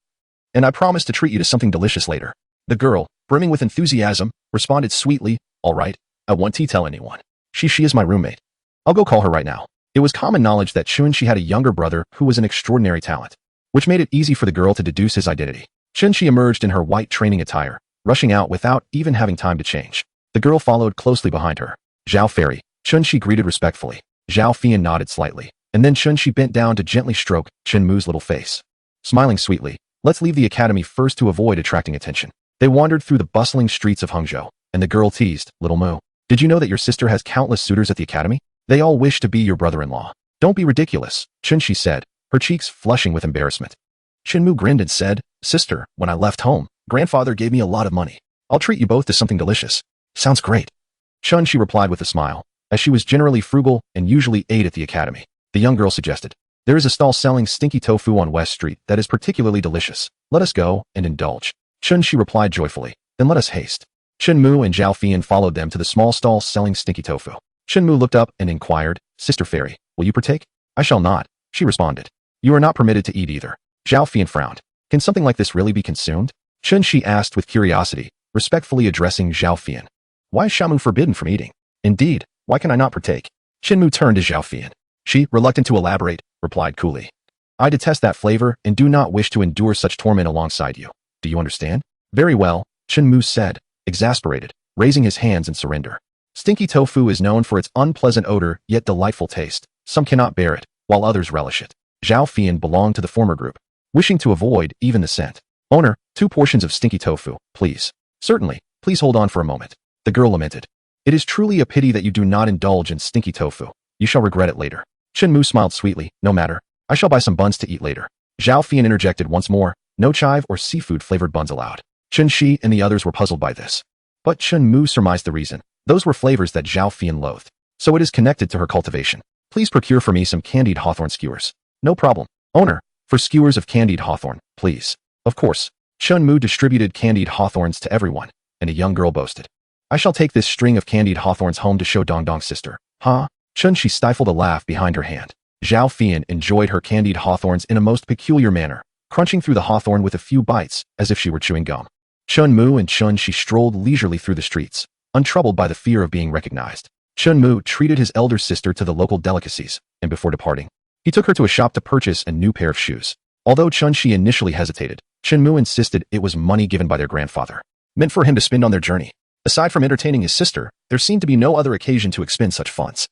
and I promise to treat you to something delicious later. The girl, brimming with enthusiasm, responded sweetly, All right, I won't tell anyone. She is my roommate. I'll go call her right now. It was common knowledge that Chunshi had a younger brother who was an extraordinary talent, which made it easy for the girl to deduce his identity. Chunshi emerged in her white training attire, rushing out without even having time to change. The girl followed closely behind her. Zhao Fairy, Chun-Shi greeted respectfully. Zhao Fian nodded slightly, and then Chun-Shi bent down to gently stroke Shinmu's little face. Smiling sweetly, let's leave the academy first to avoid attracting attention. They wandered through the bustling streets of Hangzhou, and the girl teased, Little Mu, did you know that your sister has countless suitors at the academy? They all wish to be your brother-in-law. Don't be ridiculous, Chun-Shi said, her cheeks flushing with embarrassment. Shinmu grinned and said, Sister, when I left home, grandfather gave me a lot of money. I'll treat you both to something delicious. Sounds great. Chun-Shi replied with a smile, as she was generally frugal and usually ate at the academy. The young girl suggested, there is a stall selling stinky tofu on West Street that is particularly delicious. Let us go and indulge. Chun-Shi replied joyfully, then let us haste. Shinmu and Zhao Fian followed them to the small stall selling stinky tofu. Shinmu looked up and inquired, Sister Fairy, will you partake? I shall not, she responded. You are not permitted to eat either. Zhao Fian frowned. Can something like this really be consumed? Chun-Shi asked with curiosity, respectfully addressing Zhao Fian. Why is Shamu forbidden from eating? Indeed, why can I not partake? Shinmu turned to Zhao Fian. She, reluctant to elaborate, replied coolly. I detest that flavor and do not wish to endure such torment alongside you. Do you understand? Very well, Shinmu said, exasperated, raising his hands in surrender. Stinky tofu is known for its unpleasant odor yet delightful taste. Some cannot bear it, while others relish it. Zhao Fian belonged to the former group, wishing to avoid even the scent. Owner, 2 portions of stinky tofu, please. Certainly, please hold on for a moment. The girl lamented. It is truly a pity that you do not indulge in stinky tofu. You shall regret it later. Shinmu smiled sweetly, no matter. I shall buy some buns to eat later. Zhao Fian interjected once more, no chive or seafood-flavored buns allowed. Chun-Shi and the others were puzzled by this. But Shinmu surmised the reason. Those were flavors that Zhao Fian loathed. So it is connected to her cultivation. Please procure for me some candied hawthorn skewers. No problem. Owner, for skewers of candied hawthorn, please. Of course. Shinmu distributed candied hawthorns to everyone, and a young girl boasted. I shall take this string of candied hawthorns home to show Dongdong's sister. Huh? Chun-Shi stifled a laugh behind her hand. Zhao Fian enjoyed her candied hawthorns in a most peculiar manner, crunching through the hawthorn with a few bites, as if she were chewing gum. Chunmu and Chun-Shi strolled leisurely through the streets, untroubled by the fear of being recognized. Chunmu treated his elder sister to the local delicacies, and before departing, he took her to a shop to purchase a new pair of shoes. Although Chun-Shi initially hesitated, Chunmu insisted it was money given by their grandfather, meant for him to spend on their journey. Aside from entertaining his sister, there seemed to be no other occasion to expend such funds.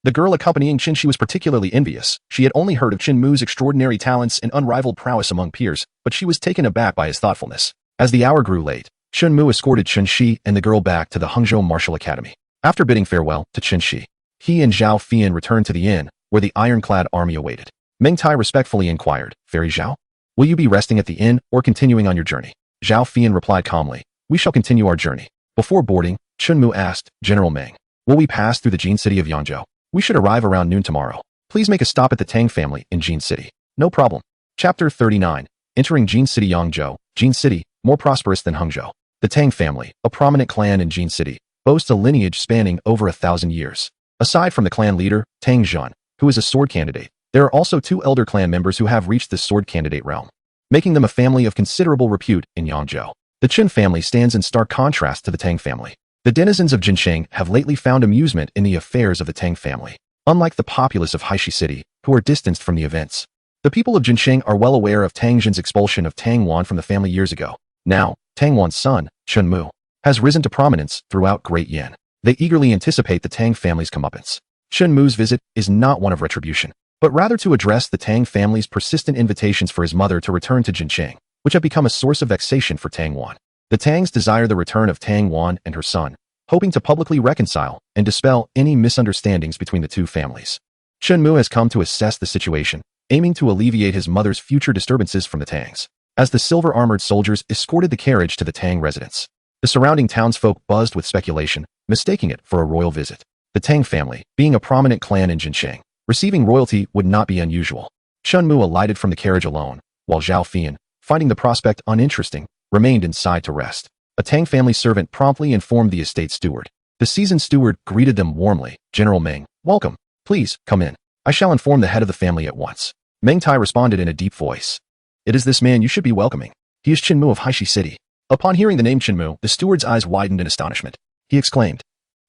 The girl accompanying Chun-Shi was particularly envious. She had only heard of Chunmu's extraordinary talents and unrivaled prowess among peers, but she was taken aback by his thoughtfulness. As the hour grew late, Chunmu escorted Chun-Shi and the girl back to the Hangzhou Martial Academy. After bidding farewell to Chun-Shi, he and Zhao Fian returned to the inn, where the ironclad army awaited. Meng Tai respectfully inquired, Fairy Zhao, will you be resting at the inn or continuing on your journey? Zhao Fian replied calmly, we shall continue our journey. Before boarding, Chunmu asked, General Meng, will we pass through the Jin city of Yangzhou? We should arrive around noon tomorrow. Please make a stop at the Tang family in Jin City. No problem. Chapter 39. Entering Jin City Yangzhou. Jin City, more prosperous than Hangzhou. The Tang family, a prominent clan in Jin City, boasts a lineage spanning over 1,000 years. Aside from the clan leader, Tang Zhan, who is a sword candidate, there are also 2 elder clan members who have reached the sword candidate realm, making them a family of considerable repute in Yangzhou. The Chen family stands in stark contrast to the Tang family. The denizens of Jincheng have lately found amusement in the affairs of the Tang family, unlike the populace of Haishi City, who are distanced from the events. The people of Jincheng are well aware of Tang Zhan's expulsion of Tang Wan from the family years ago. Now, Tang Wan's son, Shinmu, has risen to prominence throughout Great Yan. They eagerly anticipate the Tang family's comeuppance. Shinmu's visit is not one of retribution, but rather to address the Tang family's persistent invitations for his mother to return to Jincheng, which have become a source of vexation for Tang Wan. The Tangs desire the return of Tang Wan and her son, hoping to publicly reconcile and dispel any misunderstandings between the 2 families. Shinmu has come to assess the situation, aiming to alleviate his mother's future disturbances from the Tangs. As the silver-armored soldiers escorted the carriage to the Tang residence, the surrounding townsfolk buzzed with speculation, mistaking it for a royal visit. The Tang family, being a prominent clan in Jincheng, receiving royalty would not be unusual. Shinmu alighted from the carriage alone, while Zhao Fian, finding the prospect uninteresting, remained inside to rest. A Tang family servant promptly informed the estate steward. The seasoned steward greeted them warmly. General Meng, welcome. Please, come in. I shall inform the head of the family at once. Meng Tai responded in a deep voice. It is this man you should be welcoming. He is Chinmu of Haishi City. Upon hearing the name Chinmu, the steward's eyes widened in astonishment. He exclaimed,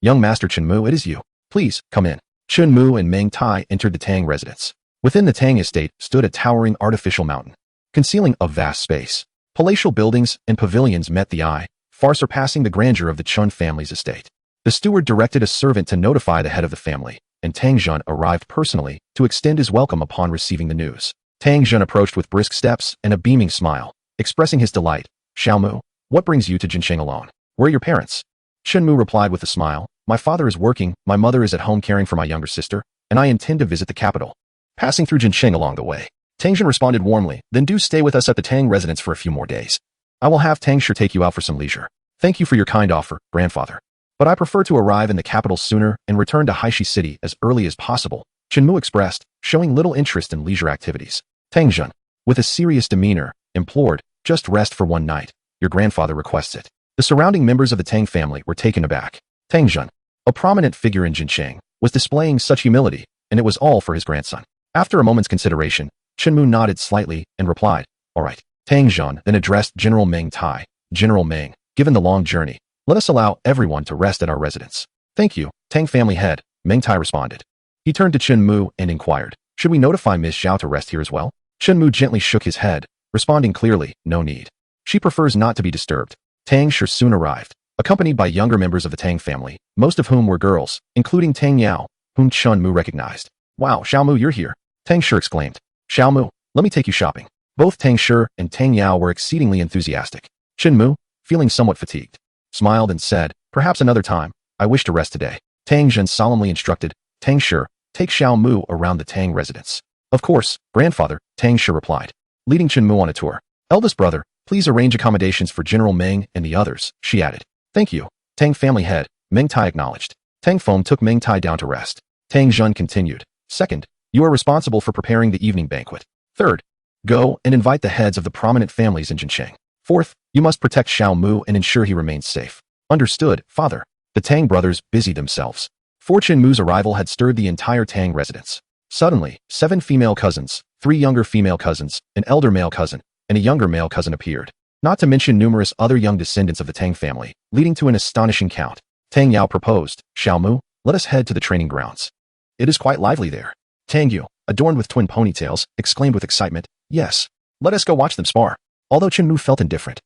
Young Master Chinmu, it is you. Please, come in. Chinmu and Meng Tai entered the Tang residence. Within the Tang estate stood a towering artificial mountain, concealing a vast space. Palatial buildings and pavilions met the eye, far surpassing the grandeur of the Chun family's estate. The steward directed a servant to notify the head of the family, and Tang Jun arrived personally to extend his welcome upon receiving the news. Tang Jun approached with brisk steps and a beaming smile, expressing his delight. Xiaomu, what brings you to Jincheng alone? Where are your parents? Shinmu replied with a smile. My father is working, my mother is at home caring for my younger sister, and I intend to visit the capital. Passing through Jincheng along the way, Tang Jun responded warmly, then do stay with us at the Tang residence for a few more days. I will have Tang Shi take you out for some leisure. Thank you for your kind offer, grandfather. But I prefer to arrive in the capital sooner and return to Haishi City as early as possible, Shinmu expressed, showing little interest in leisure activities. Tang Jun, with a serious demeanor, implored, just rest for one night. Your grandfather requests it. The surrounding members of the Tang family were taken aback. Tang Jun, a prominent figure in Jincheng, was displaying such humility, and it was all for his grandson. After a moment's consideration, Shinmu nodded slightly and replied, all right. Tang Jun then addressed General Meng Tai. General Meng, given the long journey, let us allow everyone to rest at our residence. Thank you, Tang family head, Meng Tai responded. He turned to Shinmu and inquired, should we notify Ms. Xiao to rest here as well? Shinmu gently shook his head, responding clearly, no need. She prefers not to be disturbed. Tang Shi soon arrived, accompanied by younger members of the Tang family, most of whom were girls, including Tang Yao, whom Chunmu recognized. Wow, Xiaomu, you're here. Tang Shi exclaimed. Xiaomu, let me take you shopping. Both Tang Shi and Tang Yao were exceedingly enthusiastic. Shinmu, feeling somewhat fatigued, smiled and said, perhaps another time, I wish to rest today. Tang Jun solemnly instructed, Tang Shi, take Xiaomu around the Tang residence. Of course, grandfather, Tang Shi replied, leading Shinmu on a tour. Eldest brother, please arrange accommodations for General Meng and the others, she added. Thank you. Tang family head, Meng Tai acknowledged. Tang Feng took Meng Tai down to rest. Tang Jun continued. Second, you are responsible for preparing the evening banquet. Third, go and invite the heads of the prominent families in Jincheng. Fourth, you must protect Xiaomu and ensure he remains safe. Understood, father. The Tang brothers busied themselves. Shinmu's arrival had stirred the entire Tang residence. Suddenly, 7 female cousins, 3 younger female cousins, an elder male cousin, and a younger male cousin appeared. Not to mention numerous other young descendants of the Tang family, leading to an astonishing count. Tang Yao proposed, Xiaomu, let us head to the training grounds. It is quite lively there. Tang Yu, adorned with twin ponytails, exclaimed with excitement, yes, let us go watch them spar. Although Shinmu felt indifferent,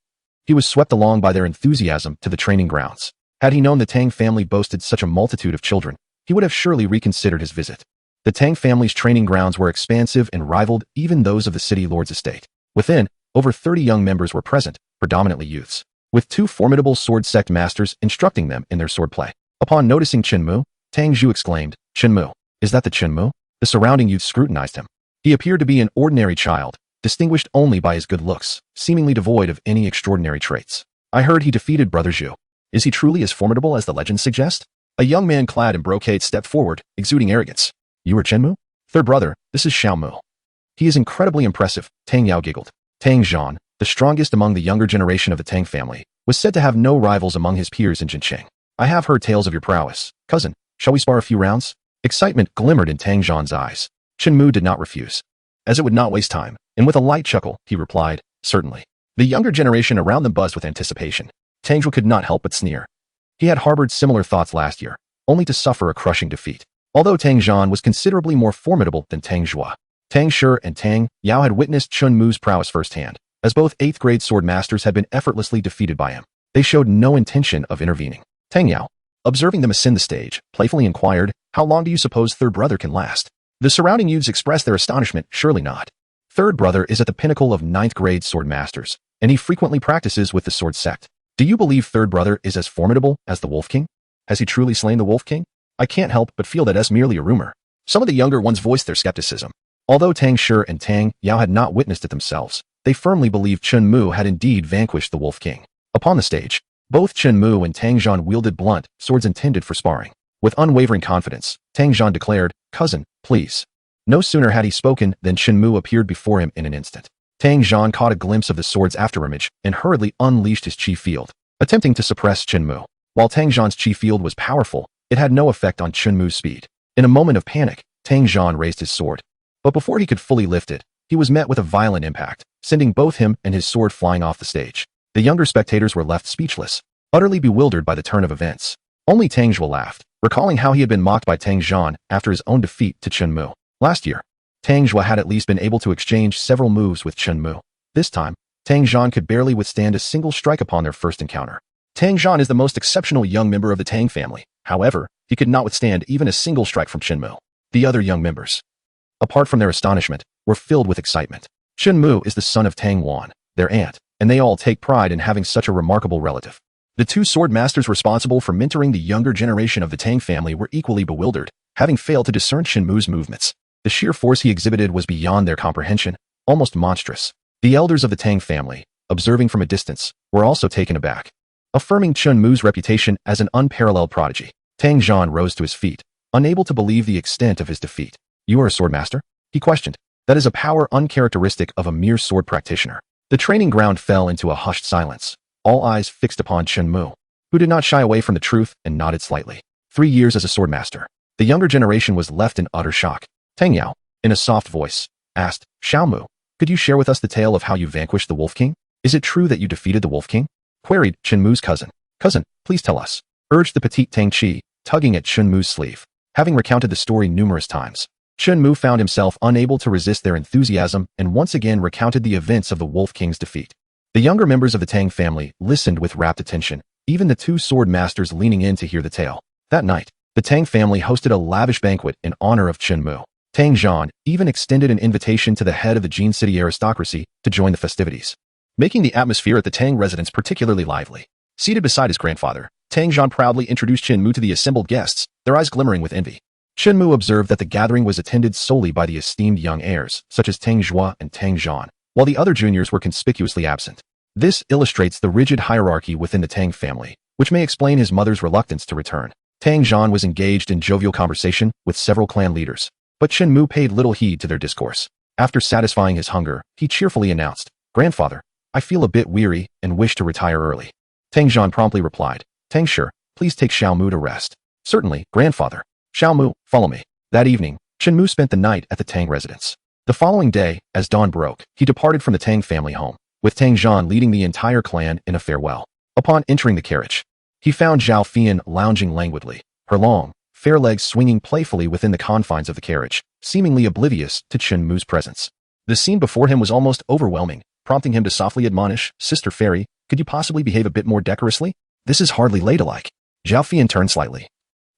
he was swept along by their enthusiasm to the training grounds. Had he known the Tang family boasted such a multitude of children, he would have surely reconsidered his visit. The Tang family's training grounds were expansive and rivaled even those of the city lord's estate. Within, over 30 young members were present, predominantly youths, with 2 formidable sword sect masters instructing them in their swordplay. Upon noticing Shinmu, Tang Zhu exclaimed, Shinmu, is that the Shinmu? The surrounding youth scrutinized him. He appeared to be an ordinary child, distinguished only by his good looks, seemingly devoid of any extraordinary traits. I heard he defeated Brother Zhu. Is he truly as formidable as the legends suggest? A young man clad in brocade stepped forward, exuding arrogance. You are Shinmu? Third brother, this is Xiaomu. He is incredibly impressive, Tang Yao giggled. Tang Zhan, the strongest among the younger generation of the Tang family, was said to have no rivals among his peers in Jincheng. I have heard tales of your prowess. Cousin, shall we spar a few rounds? Excitement glimmered in Tang Zhan's eyes. Shinmu did not refuse, as it would not waste time, and with a light chuckle, he replied, certainly. The younger generation around them buzzed with anticipation. Tang Zhu could not help but sneer. He had harbored similar thoughts last year, only to suffer a crushing defeat. Although Tang Zhan was considerably more formidable than Tang Zhua, Tang Shi and Tang Yao had witnessed Chunmu's prowess firsthand, as both 8th grade sword masters had been effortlessly defeated by him. They showed no intention of intervening. Tang Yao, observing them ascend the stage, playfully inquired, how long do you suppose third brother can last? The surrounding youths expressed their astonishment, surely not. Third brother is at the pinnacle of 9th grade sword masters, and he frequently practices with the sword sect. Do you believe third brother is as formidable as the Wolf King? Has he truly slain the Wolf King? I can't help but feel that as merely a rumor. Some of the younger ones voiced their skepticism. Although Tang Shi and Tang Yao had not witnessed it themselves, they firmly believed Chunmu had indeed vanquished the Wolf King. Upon the stage, both Chunmu and Tang Zhan wielded blunt swords intended for sparring. With unwavering confidence, Tang Zhan declared, cousin, please. No sooner had he spoken than Shinmu appeared before him in an instant. Tang Zhan caught a glimpse of the sword's afterimage and hurriedly unleashed his chi field, attempting to suppress Shinmu. While Tang Zhan's chi field was powerful, it had no effect on Chunmu's speed. In a moment of panic, Tang Zhan raised his sword. But before he could fully lift it, he was met with a violent impact, sending both him and his sword flying off the stage. The younger spectators were left speechless, utterly bewildered by the turn of events. Only Tang Zhuo laughed, recalling how he had been mocked by Tang Zhan after his own defeat to Chunmu. Last year, Tang Zhuo had at least been able to exchange several moves with Chunmu. This time, Tang Zhan could barely withstand a single strike upon their first encounter. Tang Zhan is the most exceptional young member of the Tang family. However, he could not withstand even a single strike from Shinmu. The other young members, apart from their astonishment, were filled with excitement. Shinmu is the son of Tang Wan, their aunt, and they all take pride in having such a remarkable relative. The two sword masters responsible for mentoring the younger generation of the Tang family were equally bewildered, having failed to discern Shinmu's movements. The sheer force he exhibited was beyond their comprehension, almost monstrous. The elders of the Tang family, observing from a distance, were also taken aback, affirming Shinmu's reputation as an unparalleled prodigy. Tang Zhan rose to his feet, unable to believe the extent of his defeat. "You are a sword master?" he questioned. "That is a power uncharacteristic of a mere sword practitioner." The training ground fell into a hushed silence, all eyes fixed upon Shinmu, who did not shy away from the truth and nodded slightly. 3 years as a sword master. The younger generation was left in utter shock. Tang Yao, in a soft voice, asked, "Xiaomu, could you share with us the tale of how you vanquished the Wolf King? Is it true that you defeated the Wolf King?" queried Shinmu's cousin. "Cousin, please tell us," urged the petite Tang Qi, tugging at Shinmu's sleeve. Having recounted the story numerous times, Shinmu found himself unable to resist their enthusiasm and once again recounted the events of the Wolf King's defeat. The younger members of the Tang family listened with rapt attention, even the two sword masters leaning in to hear the tale. That night, the Tang family hosted a lavish banquet in honor of Shinmu. Tang Zhan even extended an invitation to the head of the Jin City aristocracy to join the festivities, making the atmosphere at the Tang residence particularly lively. Seated beside his grandfather, Tang Zhan proudly introduced Shinmu to the assembled guests, their eyes glimmering with envy. Shinmu observed that the gathering was attended solely by the esteemed young heirs, such as Tang Zhua and Tang Zhan, while the other juniors were conspicuously absent. This illustrates the rigid hierarchy within the Tang family, which may explain his mother's reluctance to return. Tang Zhan was engaged in jovial conversation with several clan leaders, but Shinmu paid little heed to their discourse. After satisfying his hunger, he cheerfully announced, "Grandfather, I feel a bit weary and wish to retire early." Tang Zhan promptly replied, "Tang Shi, please take Xiaomu to rest." "Certainly, grandfather." "Xiaomu, follow me." That evening, Shinmu spent the night at the Tang residence. The following day, as dawn broke, he departed from the Tang family home, with Tang Zhan leading the entire clan in a farewell. Upon entering the carriage, he found Zhao Fian lounging languidly, her long, fair legs swinging playfully within the confines of the carriage, seemingly oblivious to Shinmu's presence. The scene before him was almost overwhelming, prompting him to softly admonish, "Sister Fairy, could you possibly behave a bit more decorously? This is hardly ladylike." Zhao Fian turned slightly,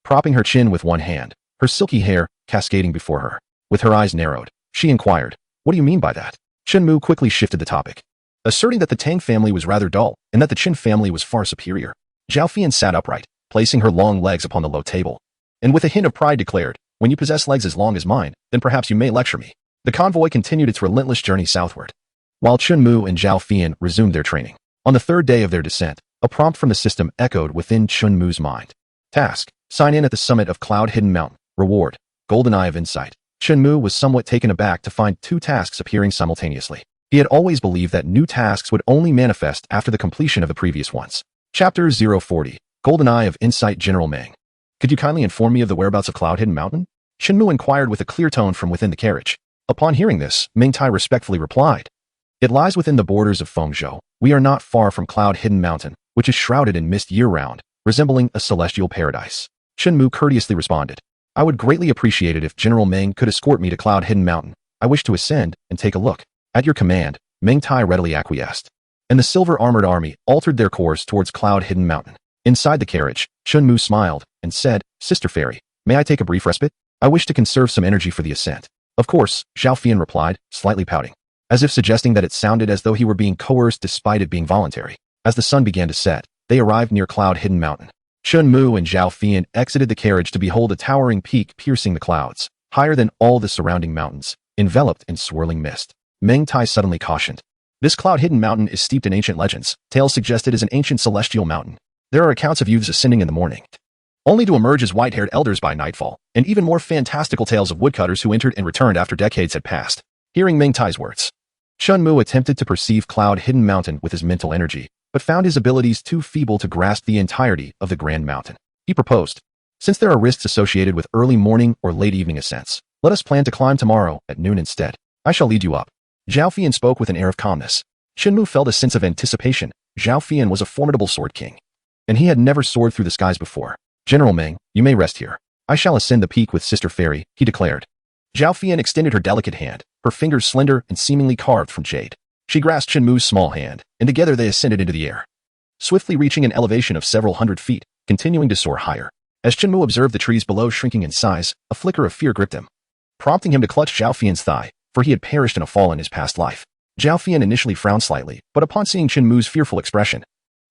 propping her chin with one hand, her silky hair cascading before her. With her eyes narrowed, she inquired, "What do you mean by that?" Shinmu quickly shifted the topic, asserting that the Tang family was rather dull and that the Qin family was far superior. Zhao Fian sat upright, placing her long legs upon the low table, and with a hint of pride declared, "When you possess legs as long as mine, then perhaps you may lecture me." The convoy continued its relentless journey southward, while Chunmu and Zhao Fian resumed their training. On the third day of their descent, a prompt from the system echoed within Chunmu's mind. Task: sign in at the summit of Cloud Hidden Mountain. Reward: Golden Eye of Insight. Chunmu was somewhat taken aback to find two tasks appearing simultaneously. He had always believed that new tasks would only manifest after the completion of the previous ones. Chapter 040, Golden Eye of Insight. General Meng, could you kindly inform me of the whereabouts of Cloud Hidden Mountain? Shinmu inquired with a clear tone from within the carriage. Upon hearing this, Meng Tai respectfully replied, "It lies within the borders of Fengzhou. We are not far from Cloud Hidden Mountain, which is shrouded in mist year-round, resembling a celestial paradise." Shinmu courteously responded, "I would greatly appreciate it if General Meng could escort me to Cloud Hidden Mountain. I wish to ascend and take a look." "At your command," Meng Tai readily acquiesced, and the silver-armored army altered their course towards Cloud Hidden Mountain. Inside the carriage, Chunmu smiled and said, "Sister Fairy, may I take a brief respite? I wish to conserve some energy for the ascent." "Of course," Zhao Fian replied, slightly pouting, as if suggesting that it sounded as though he were being coerced despite it being voluntary. As the sun began to set, they arrived near Cloud Hidden Mountain. Chunmu and Zhao Fian exited the carriage to behold a towering peak piercing the clouds, higher than all the surrounding mountains, enveloped in swirling mist. Meng Tai suddenly cautioned, "This Cloud Hidden Mountain is steeped in ancient legends. Tales suggest it is an ancient celestial mountain. There are accounts of youths ascending in the morning, only to emerge as white-haired elders by nightfall, and even more fantastical tales of woodcutters who entered and returned after decades had passed." Hearing Meng Tai's words, Chunmu attempted to perceive Cloud Hidden Mountain with his mental energy, but found his abilities too feeble to grasp the entirety of the Grand Mountain. He proposed, "Since there are risks associated with early morning or late evening ascents, let us plan to climb tomorrow at noon instead. I shall lead you up." Zhao Fian spoke with an air of calmness. Shinmu felt a sense of anticipation. Zhao Fian was a formidable sword king, and he had never soared through the skies before. "General Meng, you may rest here. I shall ascend the peak with Sister Fairy," he declared. Zhao Fian extended her delicate hand, her fingers slender and seemingly carved from jade. She grasped Shinmu's small hand, and together they ascended into the air. swiftly reaching an elevation of several hundred feet, continuing to soar higher. As Shinmu observed the trees below shrinking in size, a flicker of fear gripped him, prompting him to clutch Zhao Fian's thigh, for he had perished in a fall in his past life. Zhao Fian initially frowned slightly, but upon seeing Shinmu's fearful expression,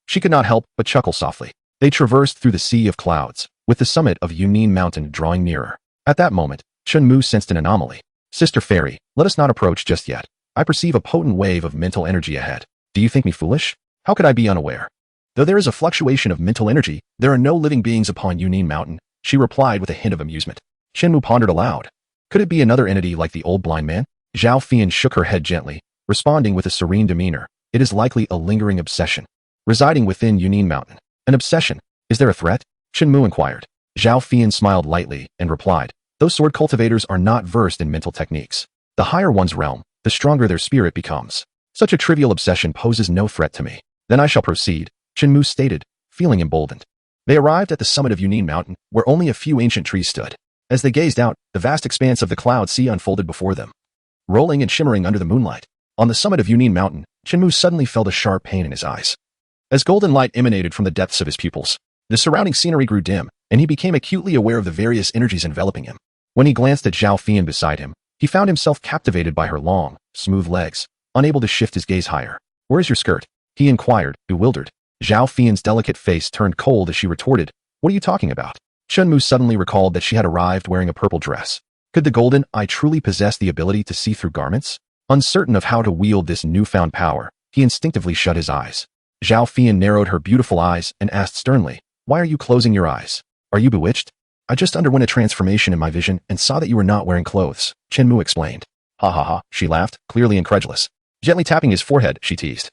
she could not help but chuckle softly. They traversed through the sea of clouds, with the summit of Yunin Mountain drawing nearer. At that moment, Shinmu sensed an anomaly. Sister Fairy, let us not approach just yet. I perceive a potent wave of mental energy ahead. Do you think me foolish? How could I be unaware? Though there is a fluctuation of mental energy, there are no living beings upon Yunin Mountain, she replied with a hint of amusement. Shinmu pondered aloud. Could it be another entity like the old blind man? Zhao Fian shook her head gently, responding with a serene demeanor. It is likely a lingering obsession, residing within Yunin Mountain. An obsession? Is there a threat? Shinmu inquired. Zhao Fian smiled lightly and replied, those sword cultivators are not versed in mental techniques. The higher one's realm, the stronger their spirit becomes. Such a trivial obsession poses no threat to me. Then I shall proceed, Shinmu stated, feeling emboldened. They arrived at the summit of Yunin Mountain, where only a few ancient trees stood. As they gazed out, the vast expanse of the cloud sea unfolded before them, rolling and shimmering under the moonlight. On the summit of Yunin Mountain, Shinmu suddenly felt a sharp pain in his eyes. As golden light emanated from the depths of his pupils, the surrounding scenery grew dim, and he became acutely aware of the various energies enveloping him. When he glanced at Zhao Fian beside him, he found himself captivated by her long, smooth legs, unable to shift his gaze higher. Where is your skirt? He inquired, bewildered. Zhao Fian's delicate face turned cold as she retorted, what are you talking about? Shinmu suddenly recalled that she had arrived wearing a purple dress. Could the golden eye truly possess the ability to see through garments? Uncertain of how to wield this newfound power, he instinctively shut his eyes. Zhao Fian narrowed her beautiful eyes and asked sternly, why are you closing your eyes? Are you bewitched? I just underwent a transformation in my vision and saw that you were not wearing clothes, Shinmu explained. Ha ha ha, she laughed, clearly incredulous. Gently tapping his forehead, she teased.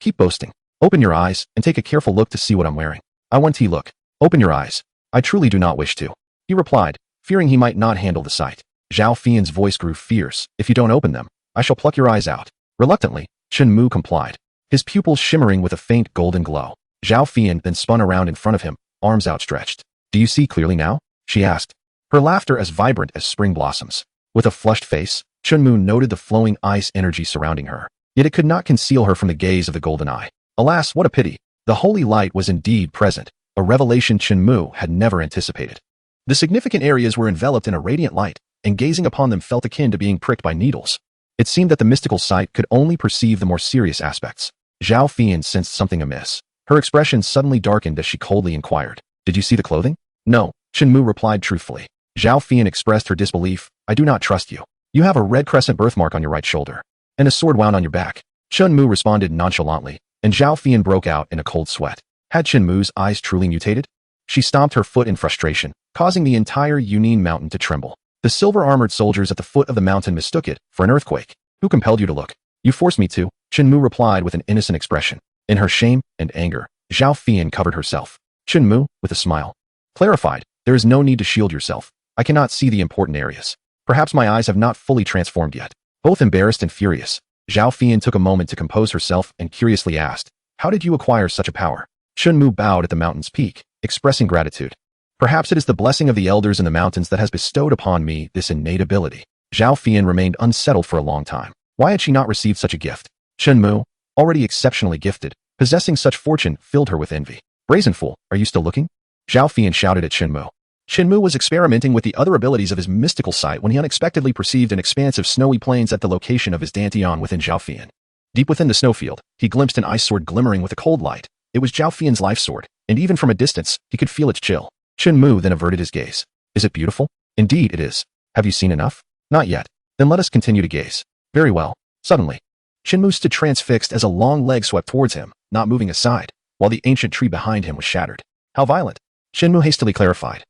Keep boasting. Open your eyes and take a careful look to see what I'm wearing. I want to look. Open your eyes. I truly do not wish to. He replied, fearing he might not handle the sight. Zhao Fian's voice grew fierce. If you don't open them, I shall pluck your eyes out. Reluctantly, Shinmu complied, his pupils shimmering with a faint golden glow. Zhao Fian then spun around in front of him, arms outstretched. Do you see clearly now? She asked, her laughter as vibrant as spring blossoms. With a flushed face, Shinmu noted the flowing ice energy surrounding her. Yet it could not conceal her from the gaze of the golden eye. Alas, what a pity. The holy light was indeed present, a revelation Shinmu had never anticipated. The significant areas were enveloped in a radiant light, and gazing upon them felt akin to being pricked by needles. It seemed that the mystical sight could only perceive the more serious aspects. Zhao Fian sensed something amiss. Her expression suddenly darkened as she coldly inquired, did you see the clothing? No, Shinmu replied truthfully. Zhao Fian expressed her disbelief, I do not trust you. You have a red crescent birthmark on your right shoulder, and a sword wound on your back. Shinmu responded nonchalantly, and Zhao Fian broke out in a cold sweat. Had Shinmu's eyes truly mutated? She stomped her foot in frustration, causing the entire Yunin Mountain to tremble. The silver-armored soldiers at the foot of the mountain mistook it for an earthquake. Who compelled you to look? You forced me to, Shinmu replied with an innocent expression. In her shame and anger, Zhao Fian covered herself. Shinmu, with a smile, clarified, there is no need to shield yourself. I cannot see the important areas. Perhaps my eyes have not fully transformed yet. Both embarrassed and furious, Zhao Fian took a moment to compose herself and curiously asked, how did you acquire such a power? Shinmu bowed at the mountain's peak, expressing gratitude. Perhaps it is the blessing of the elders in the mountains that has bestowed upon me this innate ability. Zhao Fian remained unsettled for a long time. Why had she not received such a gift? Shinmu, already exceptionally gifted, possessing such fortune, filled her with envy. Brazen fool, are you still looking? Zhao Fian shouted at Shinmu. Shinmu was experimenting with the other abilities of his mystical sight when he unexpectedly perceived an expanse of snowy plains at the location of his dantian within Zhao Fian. Deep within the snowfield, he glimpsed an ice sword glimmering with a cold light. It was Zhao Fian's life sword, and even from a distance, he could feel its chill. Shinmu then averted his gaze. Is it beautiful? Indeed it is. Have you seen enough? Not yet. Then let us continue to gaze. Very well. Suddenly, Shinmu stood transfixed as a long leg swept towards him, not moving aside, while the ancient tree behind him was shattered. How violent? Shinmu hastily clarified.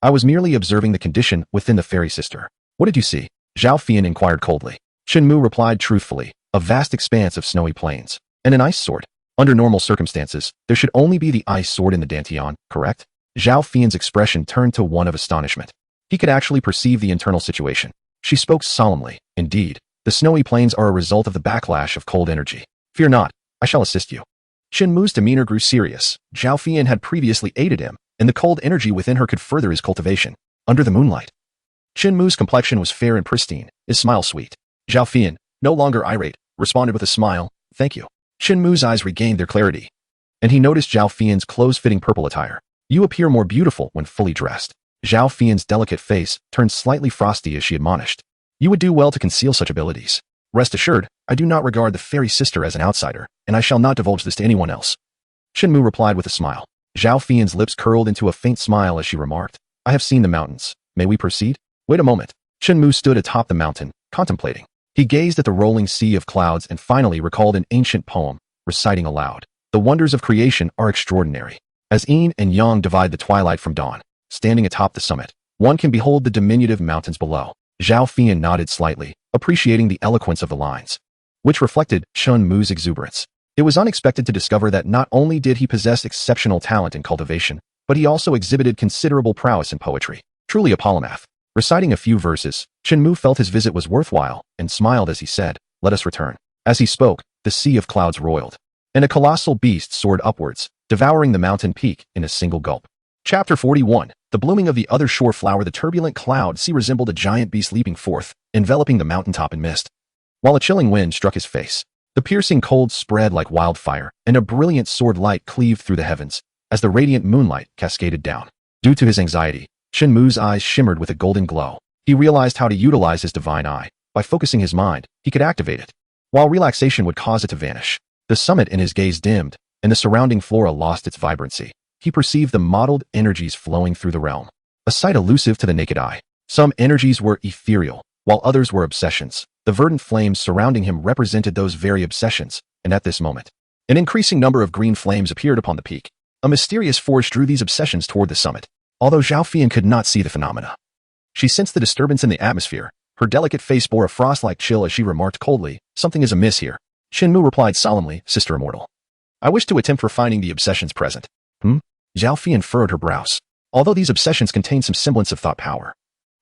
I was merely observing the condition within the fairy sister. What did you see? Zhao Fian inquired coldly. Shinmu replied truthfully, a vast expanse of snowy plains, and an ice sword. Under normal circumstances, there should only be the ice sword in the dantian, correct? Zhao Fian's expression turned to one of astonishment. He could actually perceive the internal situation. She spoke solemnly. Indeed, the snowy plains are a result of the backlash of cold energy. Fear not, I shall assist you. Shinmu's demeanor grew serious. Zhao Fian had previously aided him, and the cold energy within her could further his cultivation. Under the moonlight, Shinmu's complexion was fair and pristine, his smile sweet. Zhao Fian, no longer irate, responded with a smile, thank you. Shinmu's eyes regained their clarity, and he noticed Zhao Fian's close-fitting purple attire. You appear more beautiful when fully dressed. Zhao Fian's delicate face turned slightly frosty as she admonished. You would do well to conceal such abilities. Rest assured, I do not regard the fairy sister as an outsider, and I shall not divulge this to anyone else. Shinmu replied with a smile. Zhao Fian's lips curled into a faint smile as she remarked, I have seen the mountains. May we proceed? Wait a moment. Shinmu stood atop the mountain, contemplating. He gazed at the rolling sea of clouds and finally recalled an ancient poem, reciting aloud. The wonders of creation are extraordinary. As yin and yang divide the twilight from dawn, standing atop the summit, one can behold the diminutive mountains below. Zhao Fian nodded slightly, appreciating the eloquence of the lines, which reflected Shinmu's exuberance. It was unexpected to discover that not only did he possess exceptional talent in cultivation, but he also exhibited considerable prowess in poetry. Truly a polymath. Reciting a few verses, Shinmu felt his visit was worthwhile and smiled as he said, let us return. As he spoke, the sea of clouds roiled, and a colossal beast soared upwards, devouring the mountain peak in a single gulp. Chapter 41. The blooming of the other shore flower. The turbulent cloud sea resembled a giant beast leaping forth, enveloping the mountaintop in mist. While a chilling wind struck his face, the piercing cold spread like wildfire, and a brilliant sword light cleaved through the heavens, as the radiant moonlight cascaded down. Due to his anxiety, Shinmu's eyes shimmered with a golden glow. He realized how to utilize his divine eye. By focusing his mind, he could activate it, while relaxation would cause it to vanish. The summit in his gaze dimmed, and the surrounding flora lost its vibrancy. He perceived the mottled energies flowing through the realm, a sight elusive to the naked eye. Some energies were ethereal, while others were obsessions. The verdant flames surrounding him represented those very obsessions, and at this moment, an increasing number of green flames appeared upon the peak. A mysterious force drew these obsessions toward the summit. Although Zhao Fian could not see the phenomena, she sensed the disturbance in the atmosphere. Her delicate face bore a frost-like chill as she remarked coldly, something is amiss here. Shinmu replied solemnly, Sister Immortal, I wish to attempt refining the obsessions present. Zhao Fian furrowed her brows. Although these obsessions contain some semblance of thought power,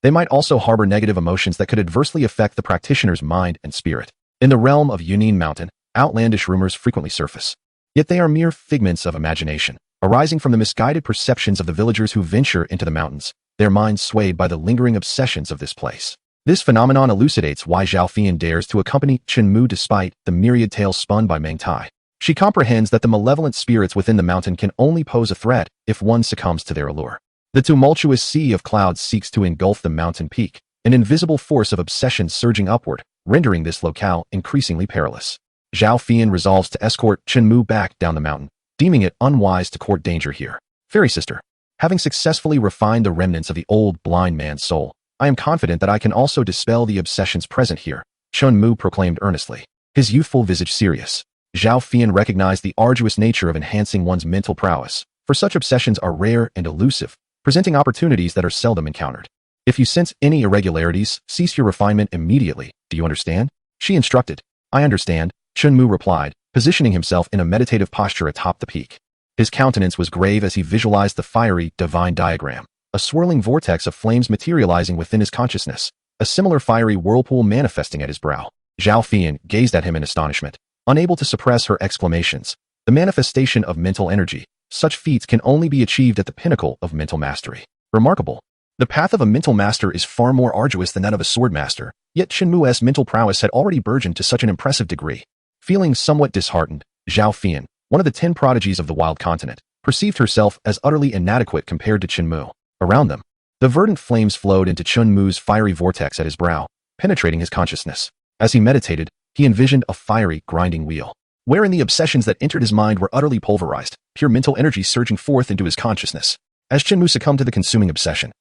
they might also harbor negative emotions that could adversely affect the practitioner's mind and spirit. In the realm of Yunin Mountain, outlandish rumors frequently surface. Yet they are mere figments of imagination, arising from the misguided perceptions of the villagers who venture into the mountains, their minds swayed by the lingering obsessions of this place. This phenomenon elucidates why Zhao Fian dares to accompany Shinmu despite the myriad tales spun by Meng Tai. She comprehends that the malevolent spirits within the mountain can only pose a threat if one succumbs to their allure. The tumultuous sea of clouds seeks to engulf the mountain peak, an invisible force of obsession surging upward, rendering this locale increasingly perilous. Zhao Fian resolves to escort Shinmu back down the mountain, deeming it unwise to court danger here. Fairy sister, having successfully refined the remnants of the old blind man's soul, I am confident that I can also dispel the obsessions present here, Shinmu proclaimed earnestly, his youthful visage serious. Zhao Fian recognized the arduous nature of enhancing one's mental prowess, for such obsessions are rare and elusive, presenting opportunities that are seldom encountered. If you sense any irregularities, cease your refinement immediately. Do you understand? She instructed. I understand, Shinmu replied, positioning himself in a meditative posture atop the peak. His countenance was grave as he visualized the fiery, divine diagram, a swirling vortex of flames materializing within his consciousness, a similar fiery whirlpool manifesting at his brow. Zhao Fian gazed at him in astonishment, unable to suppress her exclamations. The manifestation of mental energy. Such feats can only be achieved at the pinnacle of mental mastery. Remarkable. The path of a mental master is far more arduous than that of a sword master, yet Shinmu's mental prowess had already burgeoned to such an impressive degree. Feeling somewhat disheartened, Zhao Fian, one of the 10 prodigies of the wild continent, perceived herself as utterly inadequate compared to Shinmu. Around them, the verdant flames flowed into Shinmu's fiery vortex at his brow, penetrating his consciousness. As he meditated, he envisioned a fiery, grinding wheel, wherein the obsessions that entered his mind were utterly pulverized, pure mental energy surging forth into his consciousness. As Shinmu succumbed to the consuming obsession,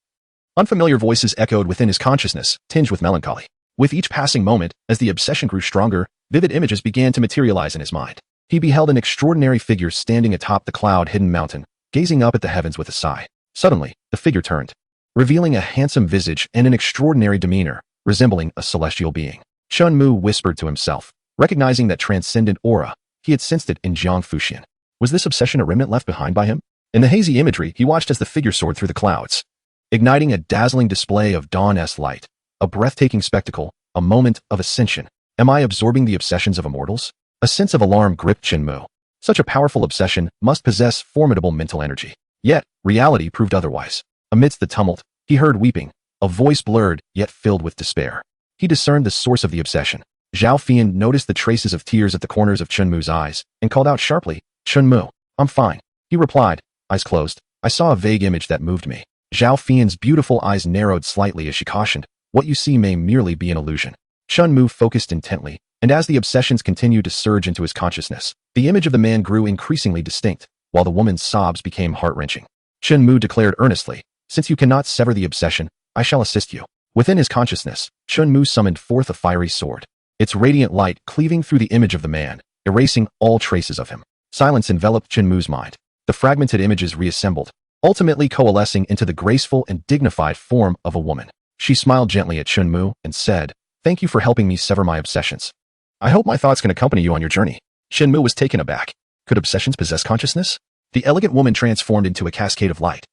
unfamiliar voices echoed within his consciousness, tinged with melancholy. With each passing moment, as the obsession grew stronger, vivid images began to materialize in his mind. He beheld an extraordinary figure standing atop the cloud-hidden mountain, gazing up at the heavens with a sigh. Suddenly, the figure turned, revealing a handsome visage and an extraordinary demeanor, resembling a celestial being. Shinmu whispered to himself, recognizing that transcendent aura. He had sensed it in Jang Fushian. Was this obsession a remnant left behind by him? In the hazy imagery, he watched as the figure soared through the clouds, igniting a dazzling display of dawn-esque light, a breathtaking spectacle, a moment of ascension. Am I absorbing the obsessions of immortals? A sense of alarm gripped Shinmu. Such a powerful obsession must possess formidable mental energy. Yet, reality proved otherwise. Amidst the tumult, he heard weeping, a voice blurred yet filled with despair. He discerned the source of the obsession. Zhao Fian noticed the traces of tears at the corners of Shinmu's eyes and called out sharply, Shinmu, I'm fine, he replied, eyes closed. I saw a vague image that moved me. Zhao Fian's beautiful eyes narrowed slightly as she cautioned, what you see may merely be an illusion. Shinmu focused intently, and as the obsessions continued to surge into his consciousness, the image of the man grew increasingly distinct, while the woman's sobs became heart-wrenching. Shinmu declared earnestly, since you cannot sever the obsession, I shall assist you. Within his consciousness, Shinmu summoned forth a fiery sword, its radiant light cleaving through the image of the man, erasing all traces of him. Silence enveloped Shinmu's mind. The fragmented images reassembled, ultimately coalescing into the graceful and dignified form of a woman. She smiled gently at Shinmu and said, thank you for helping me sever my obsessions. I hope my thoughts can accompany you on your journey. Shinmu was taken aback. Could obsessions possess consciousness? The elegant woman transformed into a cascade of light,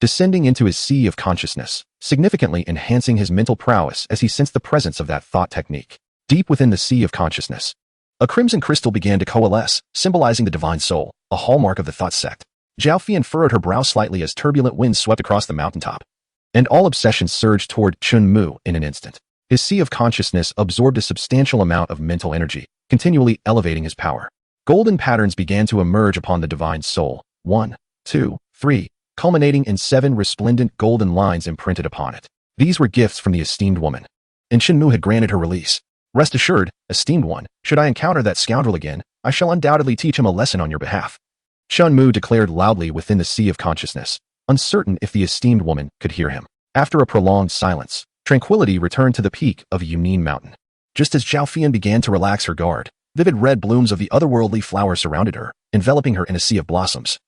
descending into his sea of consciousness, significantly enhancing his mental prowess as he sensed the presence of that thought technique. Deep within the sea of consciousness, a crimson crystal began to coalesce, symbolizing the divine soul, a hallmark of the thought sect. Zhao Fian furrowed her brow slightly as turbulent winds swept across the mountaintop, and all obsessions surged toward Shinmu in an instant. His sea of consciousness absorbed a substantial amount of mental energy, continually elevating his power. Golden patterns began to emerge upon the divine soul, 1, 2, 3, culminating in 7 resplendent golden lines imprinted upon it. These were gifts from the esteemed woman, and Shinmu had granted her release. Rest assured, esteemed one, should I encounter that scoundrel again, I shall undoubtedly teach him a lesson on your behalf. Shinmu declared loudly within the sea of consciousness, uncertain if the esteemed woman could hear him. After a prolonged silence, tranquility returned to the peak of Yunin Mountain. Just as Zhao Fian began to relax her guard, vivid red blooms of the otherworldly flowers surrounded her, enveloping her in a sea of blossoms.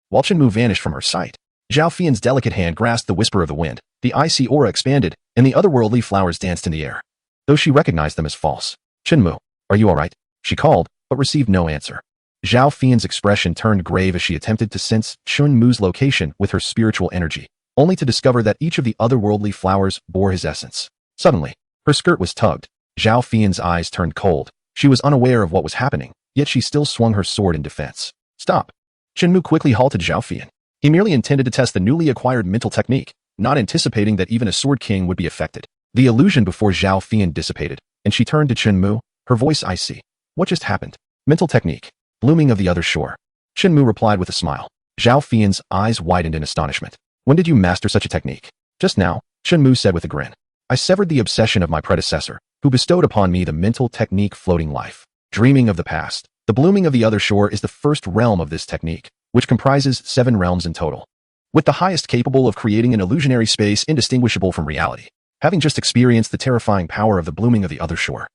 While Shinmu vanished from her sight, Zhao Fian's delicate hand grasped the whisper of the wind, the icy aura expanded, and the otherworldly flowers danced in the air. Though she recognized them as false. Shinmu, are you all right? She called, but received no answer. Zhao Fian's expression turned grave as she attempted to sense Shinmu's location with her spiritual energy, only to discover that each of the otherworldly flowers bore his essence. Suddenly, her skirt was tugged. Zhao Fian's eyes turned cold. She was unaware of what was happening, yet she still swung her sword in defense. Stop. Shinmu quickly halted Zhao Fian. He merely intended to test the newly acquired mental technique, not anticipating that even a sword king would be affected. The illusion before Zhao Fian dissipated, and she turned to Shinmu, her voice icy. What just happened? Mental technique. Blooming of the other shore. Shinmu replied with a smile. Zhao Fian's eyes widened in astonishment. When did you master such a technique? Just now, Shinmu said with a grin. I severed the obsession of my predecessor, who bestowed upon me the mental technique floating life. Dreaming of the past. The blooming of the other shore is the first realm of this technique, which comprises 7 realms in total, with the highest capable of creating an illusionary space indistinguishable from reality. Having just experienced the terrifying power of the blooming of the other shore,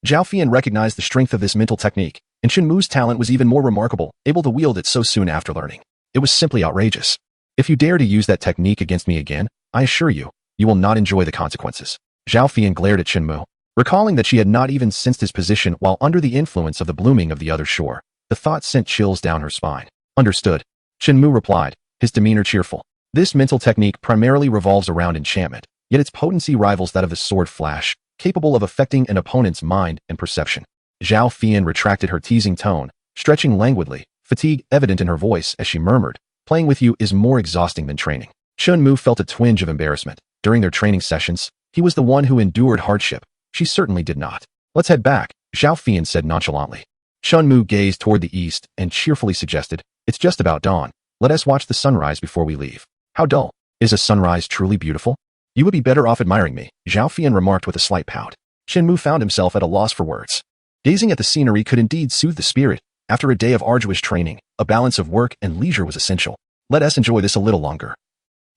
Zhao Fian recognized the strength of this mental technique, and Shinmu's talent was even more remarkable, able to wield it so soon after learning. It was simply outrageous. If you dare to use that technique against me again, I assure you, you will not enjoy the consequences. Zhao Fian glared at Shinmu, recalling that she had not even sensed his position while under the influence of the blooming of the other shore. The thought sent chills down her spine. Understood. Shinmu replied, his demeanor cheerful. This mental technique primarily revolves around enchantment, yet its potency rivals that of the sword flash, capable of affecting an opponent's mind and perception. Zhao Fian retracted her teasing tone, stretching languidly, fatigue evident in her voice as she murmured, playing with you is more exhausting than training. Shinmu felt a twinge of embarrassment. During their training sessions, he was the one who endured hardship. She certainly did not. Let's head back, Zhao Fian said nonchalantly. Shinmu gazed toward the east and cheerfully suggested, it's just about dawn. Let us watch the sunrise before we leave. How dull. Is a sunrise truly beautiful? You would be better off admiring me, Zhao Fian remarked with a slight pout. Shinmu found himself at a loss for words. Gazing at the scenery could indeed soothe the spirit. After a day of arduous training, a balance of work and leisure was essential. Let us enjoy this a little longer,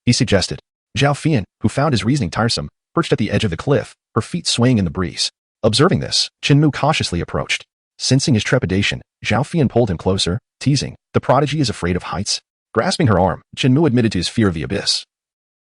he suggested. Zhao Fian, who found his reasoning tiresome, perched at the edge of the cliff, her feet swaying in the breeze. Observing this, Shinmu cautiously approached. Sensing his trepidation, Zhao Fian pulled him closer, teasing, the prodigy is afraid of heights. Grasping her arm, Shinmu admitted to his fear of the abyss.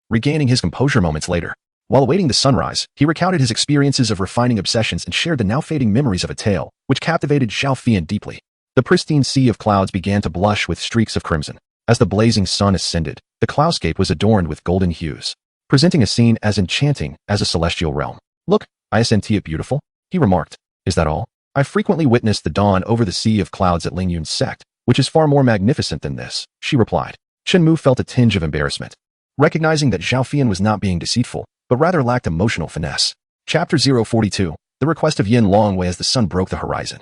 Regaining his composure moments later, while awaiting the sunrise, he recounted his experiences of refining obsessions and shared the now fading memories of a tale, which captivated Zhao Fian deeply. The pristine sea of clouds began to blush with streaks of crimson. As the blazing sun ascended, the cloudscape was adorned with golden hues, presenting a scene as enchanting as a celestial realm. Look, isn't it beautiful? He remarked. Is that all? I frequently witnessed the dawn over the sea of clouds at Lingyun's sect, which is far more magnificent than this, she replied. Shinmu felt a tinge of embarrassment, recognizing that Zhao Fian was not being deceitful, but rather lacked emotional finesse. Chapter 042, The Request of Yin Longwei. As the sun broke the horizon,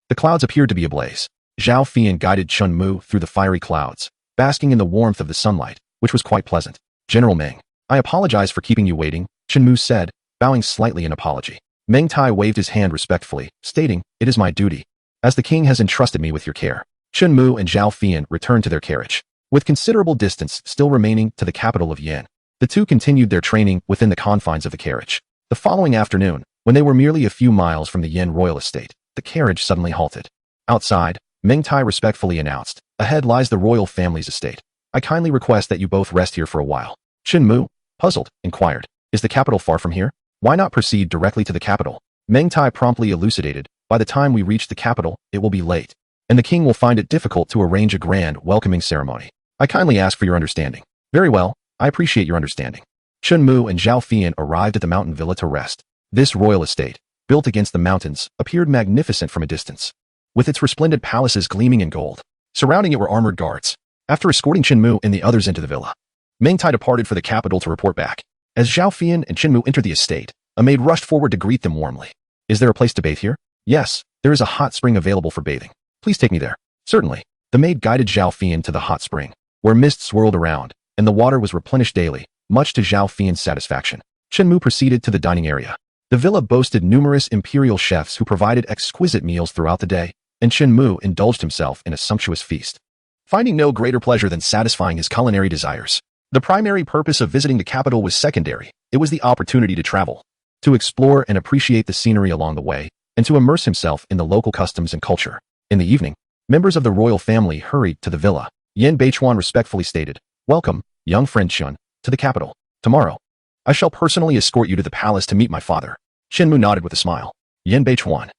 the clouds appeared to be ablaze. Zhao Fian guided Shinmu through the fiery clouds, basking in the warmth of the sunlight, which was quite pleasant. General Meng, I apologize for keeping you waiting, Shinmu said, bowing slightly in apology. Meng Tai waved his hand respectfully, stating, it is my duty, as the king has entrusted me with your care. Shinmu and Zhao Fian returned to their carriage. With considerable distance still remaining to the capital of Yin, the two continued their training within the confines of the carriage. The following afternoon, when they were merely a few miles from the Yin royal estate, the carriage suddenly halted. Outside, Meng Tai respectfully announced, ahead lies the royal family's estate. I kindly request that you both rest here for a while. Shinmu, puzzled, inquired, is the capital far from here? Why not proceed directly to the capital? Meng Tai promptly elucidated, by the time we reach the capital, it will be late, and the king will find it difficult to arrange a grand welcoming ceremony. I kindly ask for your understanding. Very well, I appreciate your understanding. Shinmu and Zhao Fian arrived at the mountain villa to rest. This royal estate, built against the mountains, appeared magnificent from a distance, with its resplendent palaces gleaming in gold. Surrounding it were armored guards. After escorting Shinmu and the others into the villa, Meng Tai departed for the capital to report back. As Zhao Fian and Shinmu entered the estate, a maid rushed forward to greet them warmly. Is there a place to bathe here? Yes, there is a hot spring available for bathing. Please take me there. Certainly. The maid guided Zhao Fian to the hot spring, where mist swirled around, and the water was replenished daily, much to Zhao Fian's satisfaction. Shinmu proceeded to the dining area. The villa boasted numerous imperial chefs who provided exquisite meals throughout the day, and Shinmu indulged himself in a sumptuous feast. Finding no greater pleasure than satisfying his culinary desires, the primary purpose of visiting the capital was secondary. It was the opportunity to travel, to explore and appreciate the scenery along the way, and to immerse himself in the local customs and culture. In the evening, members of the royal family hurried to the villa. Yin Beichuan respectfully stated, welcome, young friend Shun, to the capital. Tomorrow, I shall personally escort you to the palace to meet my father. Shinmu nodded with a smile. Yin Beichuan,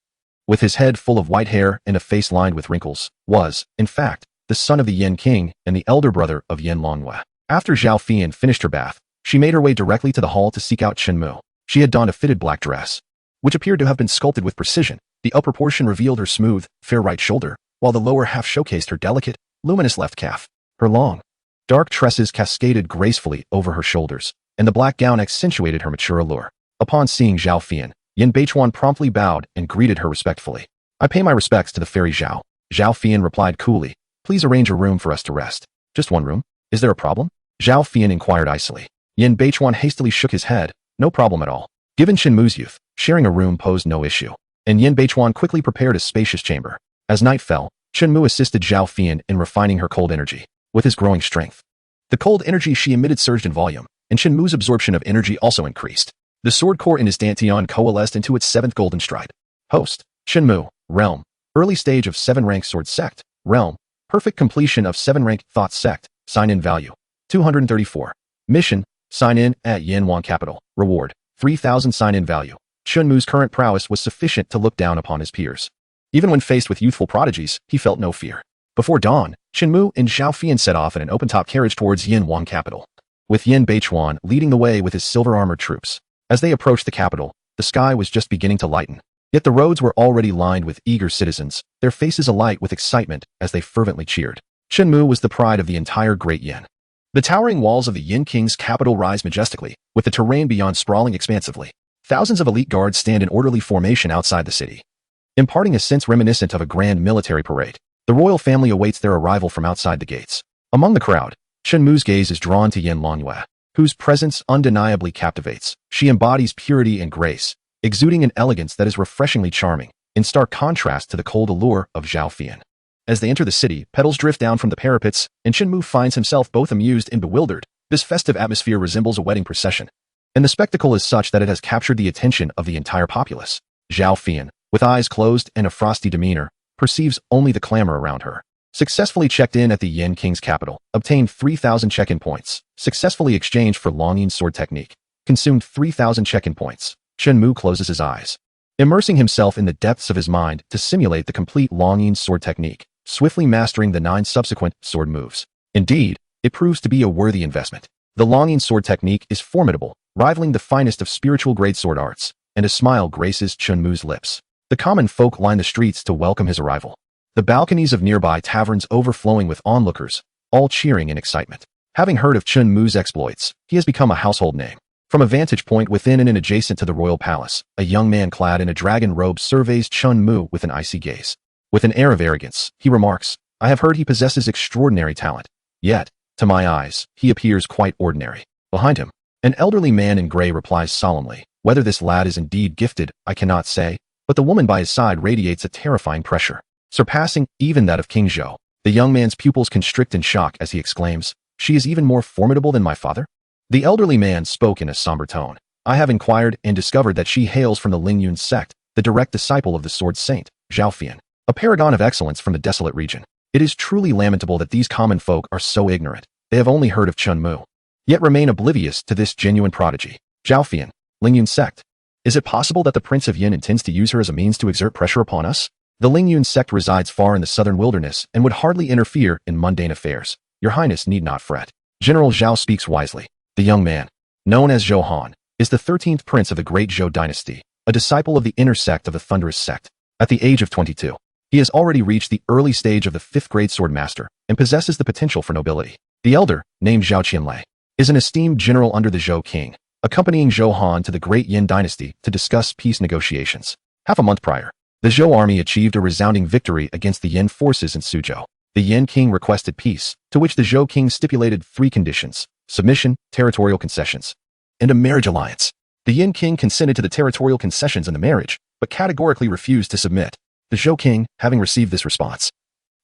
with his head full of white hair and a face lined with wrinkles, was, in fact, the son of the Yin king and the elder brother of Yin Longhua. After Zhao Fian finished her bath, she made her way directly to the hall to seek out Shinmu. She had donned a fitted black dress, which appeared to have been sculpted with precision. The upper portion revealed her smooth, fair right shoulder, while the lower half showcased her delicate, luminous left calf. Her long, dark tresses cascaded gracefully over her shoulders, and the black gown accentuated her mature allure. Upon seeing Zhao Fian, Yin Beichuan promptly bowed and greeted her respectfully. I pay my respects to the fairy Zhao. Zhao Fian replied coolly, please arrange a room for us to rest. Just one room? Is there a problem? Zhao Fian inquired icily. Yin Beichuan hastily shook his head. No problem at all. Given Shinmu's youth, sharing a room posed no issue, and Yin Beichuan quickly prepared a spacious chamber. As night fell, Shinmu assisted Zhao Fian in refining her cold energy. With his growing strength, the cold energy she emitted surged in volume, and Shinmu's absorption of energy also increased. The sword core in his dantian coalesced into its 7th golden stride. Host, Shinmu, Realm, early stage of 7-rank sword sect, Realm, perfect completion of 7-rank thought sect, sign-in value, 234. Mission, sign in at Yanwan capital, reward, 3,000 sign-in value. Shinmu's current prowess was sufficient to look down upon his peers. Even when faced with youthful prodigies, he felt no fear. Before dawn, Shinmu and Zhao Fian set off in an open-top carriage towards Yanwan capital, with Yin Beichuan leading the way with his silver-armored troops. As they approached the capital, the sky was just beginning to lighten. Yet the roads were already lined with eager citizens, their faces alight with excitement as they fervently cheered. Shinmu was the pride of the entire Great Yin. The towering walls of the Yin King's capital rise majestically, with the terrain beyond sprawling expansively. Thousands of elite guards stand in orderly formation outside the city, imparting a sense reminiscent of a grand military parade. The royal family awaits their arrival from outside the gates. Among the crowd, Shinmu's gaze is drawn to Yin Longhua, whose presence undeniably captivates. She embodies purity and grace, exuding an elegance that is refreshingly charming, in stark contrast to the cold allure of Zhao Fian. As they enter the city, petals drift down from the parapets, and Shinmu finds himself both amused and bewildered. This festive atmosphere resembles a wedding procession, and the spectacle is such that it has captured the attention of the entire populace. Zhao Fian, with eyes closed and a frosty demeanor, perceives only the clamor around her. Successfully checked in at the Yin King's capital, obtained 3,000 check-in points, successfully exchanged for Longyin sword technique, consumed 3,000 check-in points. Shinmu closes his eyes, immersing himself in the depths of his mind to simulate the complete Longyin sword technique, swiftly mastering the 9 subsequent sword moves. Indeed, it proves to be a worthy investment. The Longyin sword technique is formidable, rivaling the finest of spiritual-grade sword arts, and a smile graces Shinmu's lips. The common folk line the streets to welcome his arrival, the balconies of nearby taverns overflowing with onlookers, all cheering in excitement. Having heard of Shinmu's exploits, he has become a household name. From a vantage point within and adjacent to the royal palace, a young man clad in a dragon robe surveys Shinmu with an icy gaze. With an air of arrogance, he remarks, I have heard he possesses extraordinary talent. Yet, to my eyes, he appears quite ordinary. Behind him, an elderly man in gray replies solemnly, whether this lad is indeed gifted, I cannot say, but the woman by his side radiates a terrifying pressure, surpassing even that of King Zhou. The young man's pupils constrict in shock as he exclaims, she is even more formidable than my father? The elderly man spoke in a somber tone. I have inquired and discovered that she hails from the Lingyun sect, the direct disciple of the sword saint, Jang Fushian, a paragon of excellence from the desolate region. It is truly lamentable that these common folk are so ignorant. They have only heard of Shinmu, yet remain oblivious to this genuine prodigy. Jang Fushian, Lingyun sect. Is it possible that the Prince of Yin intends to use her as a means to exert pressure upon us? The Lingyun sect resides far in the southern wilderness and would hardly interfere in mundane affairs. Your Highness need not fret. General Zhao speaks wisely. The young man, known as Zhou Han, is the 13th prince of the great Zhou dynasty, a disciple of the inner sect of the Thunderous sect. At the age of 22, he has already reached the early stage of the 5th grade sword master and possesses the potential for nobility. The elder, named Zhao Qianlei, is an esteemed general under the Zhou king, accompanying Zhou Han to the great Yin dynasty to discuss peace negotiations. Half a month prior, the Zhou army achieved a resounding victory against the Yin forces in Suzhou. The Yin king requested peace, to which the Zhou king stipulated 3 conditions: submission, territorial concessions, and a marriage alliance. The Yin king consented to the territorial concessions and the marriage, but categorically refused to submit. The Zhou king, having received this response,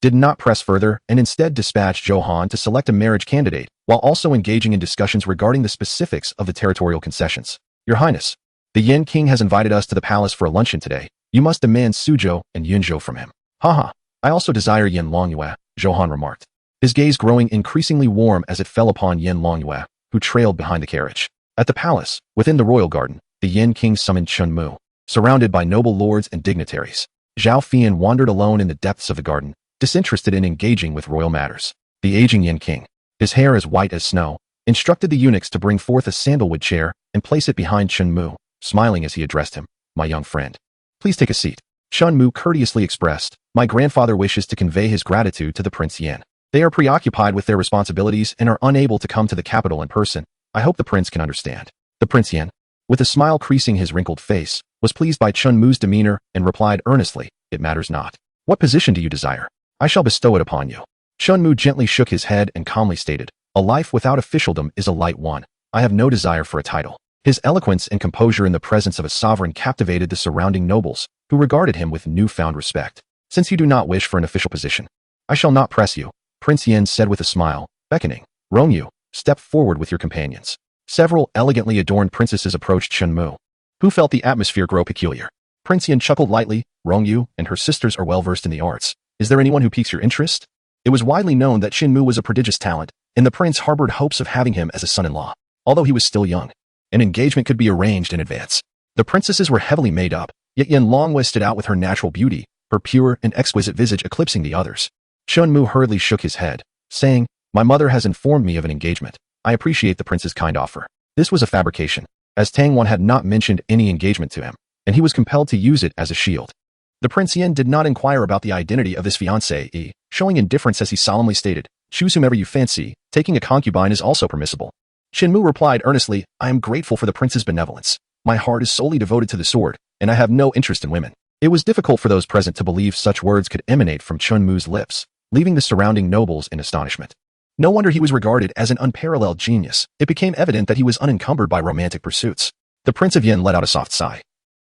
did not press further and instead dispatched Zhou Han to select a marriage candidate, while also engaging in discussions regarding the specifics of the territorial concessions. Your Highness, the Yin king has invited us to the palace for a luncheon today. You must demand Suzhou and Yunzhou from him. Haha, I also desire Yin Longyue, Zhou Han remarked, his gaze growing increasingly warm as it fell upon Yin Longyue, who trailed behind the carriage. At the palace, within the royal garden, the Yin king summoned Shinmu, surrounded by noble lords and dignitaries. Zhao Fushian wandered alone in the depths of the garden, disinterested in engaging with royal matters. The aging Yin king, his hair as white as snow, instructed the eunuchs to bring forth a sandalwood chair and place it behind Shinmu, smiling as he addressed him, my young friend. Please take a seat. Shinmu courteously expressed, my grandfather wishes to convey his gratitude to the Prince Yin. They are preoccupied with their responsibilities and are unable to come to the capital in person. I hope the prince can understand. The Prince Yin, with a smile creasing his wrinkled face, was pleased by Shinmu's demeanor and replied earnestly, it matters not. What position do you desire? I shall bestow it upon you. Shinmu gently shook his head and calmly stated, a life without officialdom is a light one. I have no desire for a title. His eloquence and composure in the presence of a sovereign captivated the surrounding nobles, who regarded him with newfound respect. Since you do not wish for an official position, I shall not press you, Prince Yin said with a smile, beckoning. Rongyu, step forward with your companions. Several elegantly adorned princesses approached Shinmu, who felt the atmosphere grow peculiar. Prince Yin chuckled lightly. Rongyu and her sisters are well versed in the arts. Is there anyone who piques your interest? It was widely known that Shinmu was a prodigious talent, and the prince harbored hopes of having him as a son-in-law. Although he was still young, an engagement could be arranged in advance. The princesses were heavily made up, yet Yin Longyue stood out with her natural beauty, her pure and exquisite visage eclipsing the others. Shinmu hurriedly shook his head, saying, my mother has informed me of an engagement. I appreciate the prince's kind offer. This was a fabrication, as Tang Wan had not mentioned any engagement to him, and he was compelled to use it as a shield. The Prince Yin did not inquire about the identity of his fiancée, showing indifference as he solemnly stated, choose whomever you fancy, taking a concubine is also permissible. Shinmu replied earnestly, I am grateful for the prince's benevolence. My heart is solely devoted to the sword, and I have no interest in women. It was difficult for those present to believe such words could emanate from Shinmu's lips, leaving the surrounding nobles in astonishment. No wonder he was regarded as an unparalleled genius. It became evident that he was unencumbered by romantic pursuits. The Prince of Yin let out a soft sigh,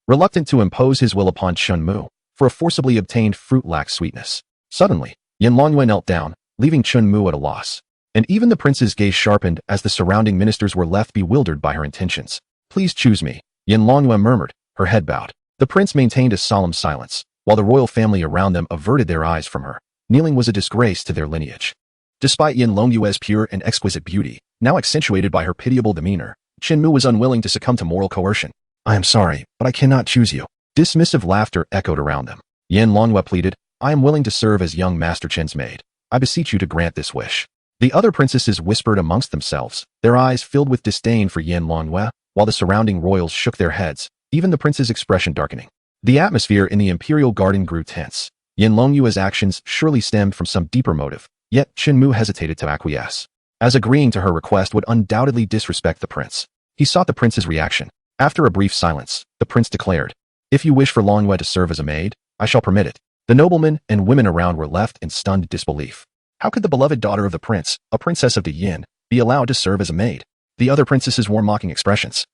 reluctant to impose his will upon Shinmu, for a forcibly obtained fruit lacks sweetness. Suddenly, Yin Longyue knelt down, leaving Shinmu at a loss. And even the prince's gaze sharpened as the surrounding ministers were left bewildered by her intentions. Please choose me, Yin Longyue murmured, her head bowed. The prince maintained a solemn silence, while the royal family around them averted their eyes from her. Kneeling was a disgrace to their lineage. Despite Yin Longyue's pure and exquisite beauty, now accentuated by her pitiable demeanor, Shinmu was unwilling to succumb to moral coercion. I am sorry, but I cannot choose you. Dismissive laughter echoed around them. Yin Longyue pleaded, I am willing to serve as young Master Chen's maid. I beseech you to grant this wish. The other princesses whispered amongst themselves, their eyes filled with disdain for Yin Longyue, while the surrounding royals shook their heads, even the prince's expression darkening. The atmosphere in the imperial garden grew tense. Yin Longyue's actions surely stemmed from some deeper motive, yet Shinmu hesitated to acquiesce, as agreeing to her request would undoubtedly disrespect the prince. He sought the prince's reaction. After a brief silence, the prince declared, if you wish for Longyue to serve as a maid, I shall permit it. The noblemen and women around were left in stunned disbelief. How could the beloved daughter of the prince, a princess of the Yin, be allowed to serve as a maid? The other princesses wore mocking expressions,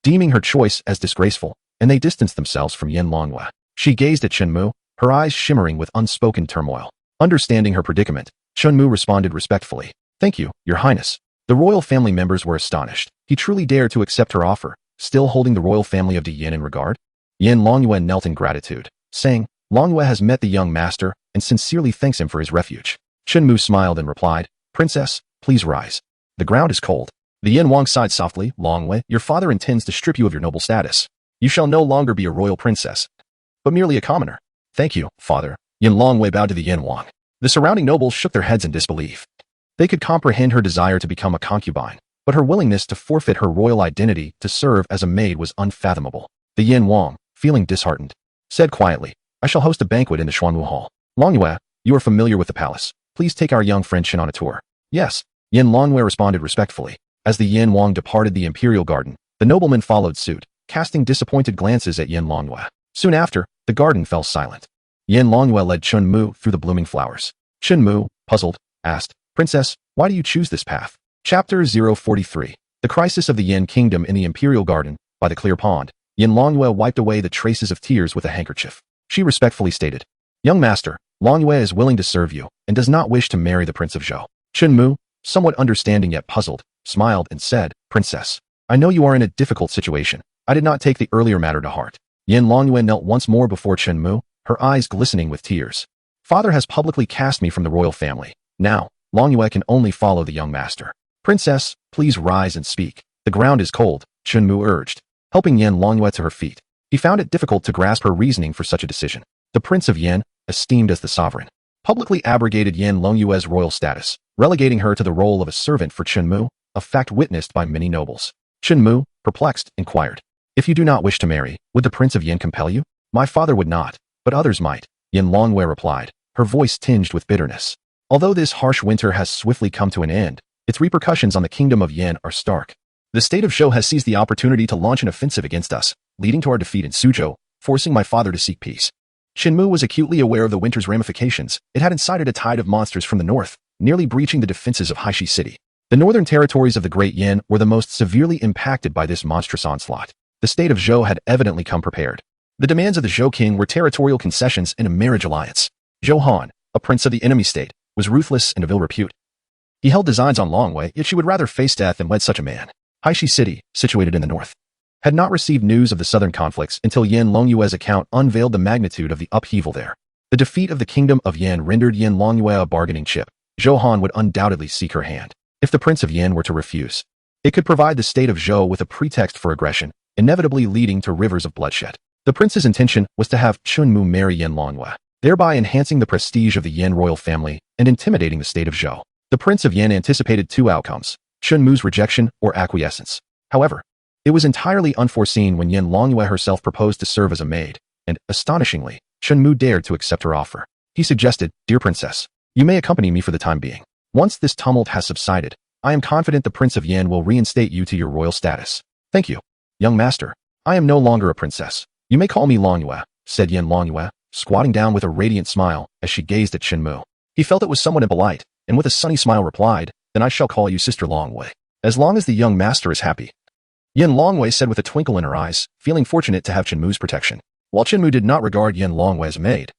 deeming her choice as disgraceful, and they distanced themselves from Yin Longhua. She gazed at Shinmu, her eyes shimmering with unspoken turmoil. Understanding her predicament, Shinmu responded respectfully. Thank you, your highness. The royal family members were astonished. He truly dared to accept her offer, still holding the royal family of the Yin in regard. Yin Longhua knelt in gratitude, saying, Longhua has met the young master and sincerely thanks him for his refuge. Shinmu smiled and replied, Princess, please rise. The ground is cold. The Yin Wang sighed softly, Longhua, your father intends to strip you of your noble status. You shall no longer be a royal princess, but merely a commoner. Thank you, father. Yin Longhua bowed to the Yin Wang. The surrounding nobles shook their heads in disbelief. They could comprehend her desire to become a concubine, but her willingness to forfeit her royal identity to serve as a maid was unfathomable. The Yin Wang, feeling disheartened, said quietly, I shall host a banquet in the Xuanwu Hall. Longhua, you are familiar with the palace. Please take our young friend Shin on a tour. Yes. Yin Longhua responded respectfully. As the Yin Wang departed the imperial garden, the noblemen followed suit, casting disappointed glances at Yin Longhua. Soon after, the garden fell silent. Yin Longhua led Shinmu through the blooming flowers. Shinmu, puzzled, asked, Princess, why do you choose this path? Chapter 043. The Crisis of the Yin Kingdom in the Imperial Garden. By the clear pond, Yin Longhua wiped away the traces of tears with a handkerchief. She respectfully stated, Young master, Longhua is willing to serve you and does not wish to marry the Prince of Zhou. Shinmu, somewhat understanding yet puzzled, smiled and said, Princess, I know you are in a difficult situation. I did not take the earlier matter to heart. Yin Longhua knelt once more before Shinmu, her eyes glistening with tears. Father has publicly cast me from the royal family. Now, Longhua can only follow the young master. Princess, please rise and speak. The ground is cold, Shinmu urged, helping Yin Longhua to her feet. He found it difficult to grasp her reasoning for such a decision. The Prince of Yin, esteemed as the sovereign, publicly abrogated Yin Longhua's royal status, relegating her to the role of a servant for Shinmu, a fact witnessed by many nobles. Shinmu, perplexed, inquired, If you do not wish to marry, would the Prince of Yin compel you? My father would not, but others might, Yin Longhua replied, her voice tinged with bitterness. Although this harsh winter has swiftly come to an end, its repercussions on the kingdom of Yin are stark. The state of Zhou has seized the opportunity to launch an offensive against us, leading to our defeat in Suzhou, forcing my father to seek peace. Shinmu was acutely aware of the winter's ramifications. It had incited a tide of monsters from the north, nearly breaching the defenses of Haishi City. The northern territories of the Great Yin were the most severely impacted by this monstrous onslaught. The state of Zhou had evidently come prepared. The demands of the Zhou king were territorial concessions and a marriage alliance. Zhou Han, a prince of the enemy state, was ruthless and of ill repute. He held designs on Longhua, yet she would rather face death than wed such a man. Haishi City, situated in the north, had not received news of the southern conflicts until Yin Longhua's account unveiled the magnitude of the upheaval there. The defeat of the kingdom of Yin rendered Yin Longhua a bargaining chip. Zhou Han would undoubtedly seek her hand. If the Prince of Yin were to refuse, it could provide the state of Zhou with a pretext for aggression, inevitably leading to rivers of bloodshed. The prince's intention was to have Shinmu marry Yin Longhua, thereby enhancing the prestige of the Yin royal family and intimidating the state of Zhou. The Prince of Yin anticipated two outcomes, Shinmu's rejection or acquiescence. However, it was entirely unforeseen when Yin Longhua herself proposed to serve as a maid, and, astonishingly, Shinmu dared to accept her offer. He suggested, Dear princess, you may accompany me for the time being. Once this tumult has subsided, I am confident the Prince of Yin will reinstate you to your royal status. Thank you, young master. I am no longer a princess. You may call me Longhua, said Yin Longhua, squatting down with a radiant smile as she gazed at Shinmu. He felt it was somewhat impolite, and with a sunny smile replied, Then I shall call you Sister Longhua, as long as the young master is happy. Yin Longhua said with a twinkle in her eyes, feeling fortunate to have Shinmu's protection. While Shinmu did not regard Yin Longhua as a maid,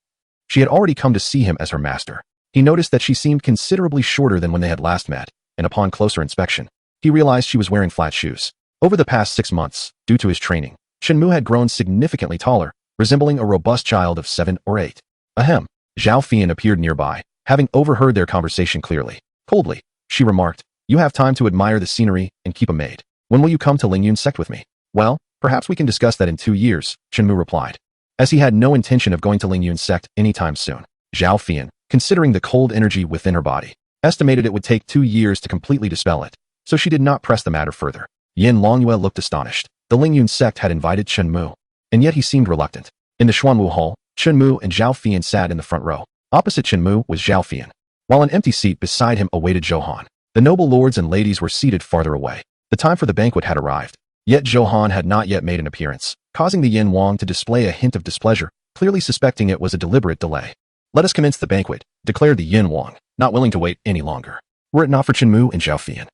she had already come to see him as her master. He noticed that she seemed considerably shorter than when they had last met, and upon closer inspection, he realized she was wearing flat shoes. Over the past 6 months, due to his training, Shinmu had grown significantly taller, resembling a robust child of 7 or 8. Ahem. Zhao Fian appeared nearby, having overheard their conversation clearly. Coldly, she remarked, You have time to admire the scenery and keep a maid. When will you come to Lingyun sect with me? Well, perhaps we can discuss that in 2 years, Shinmu replied, as he had no intention of going to Lingyun sect anytime soon. Zhao Fian, considering the cold energy within her body, estimated it would take 2 years to completely dispel it, so she did not press the matter further. Yin Longhua looked astonished. The Lingyun sect had invited Shinmu, and yet he seemed reluctant. In the Xuanwu Hall, Shinmu and Zhao Fian sat in the front row. Opposite Shinmu was Zhao Fian, while an empty seat beside him awaited Zhou Han. The noble lords and ladies were seated farther away. The time for the banquet had arrived, yet Zhou Han had not yet made an appearance, causing the Yin Wang to display a hint of displeasure, clearly suspecting it was a deliberate delay. Let us commence the banquet, declared the Yin Wang, not willing to wait any longer. Were it not for Shinmu and Zhao Fian,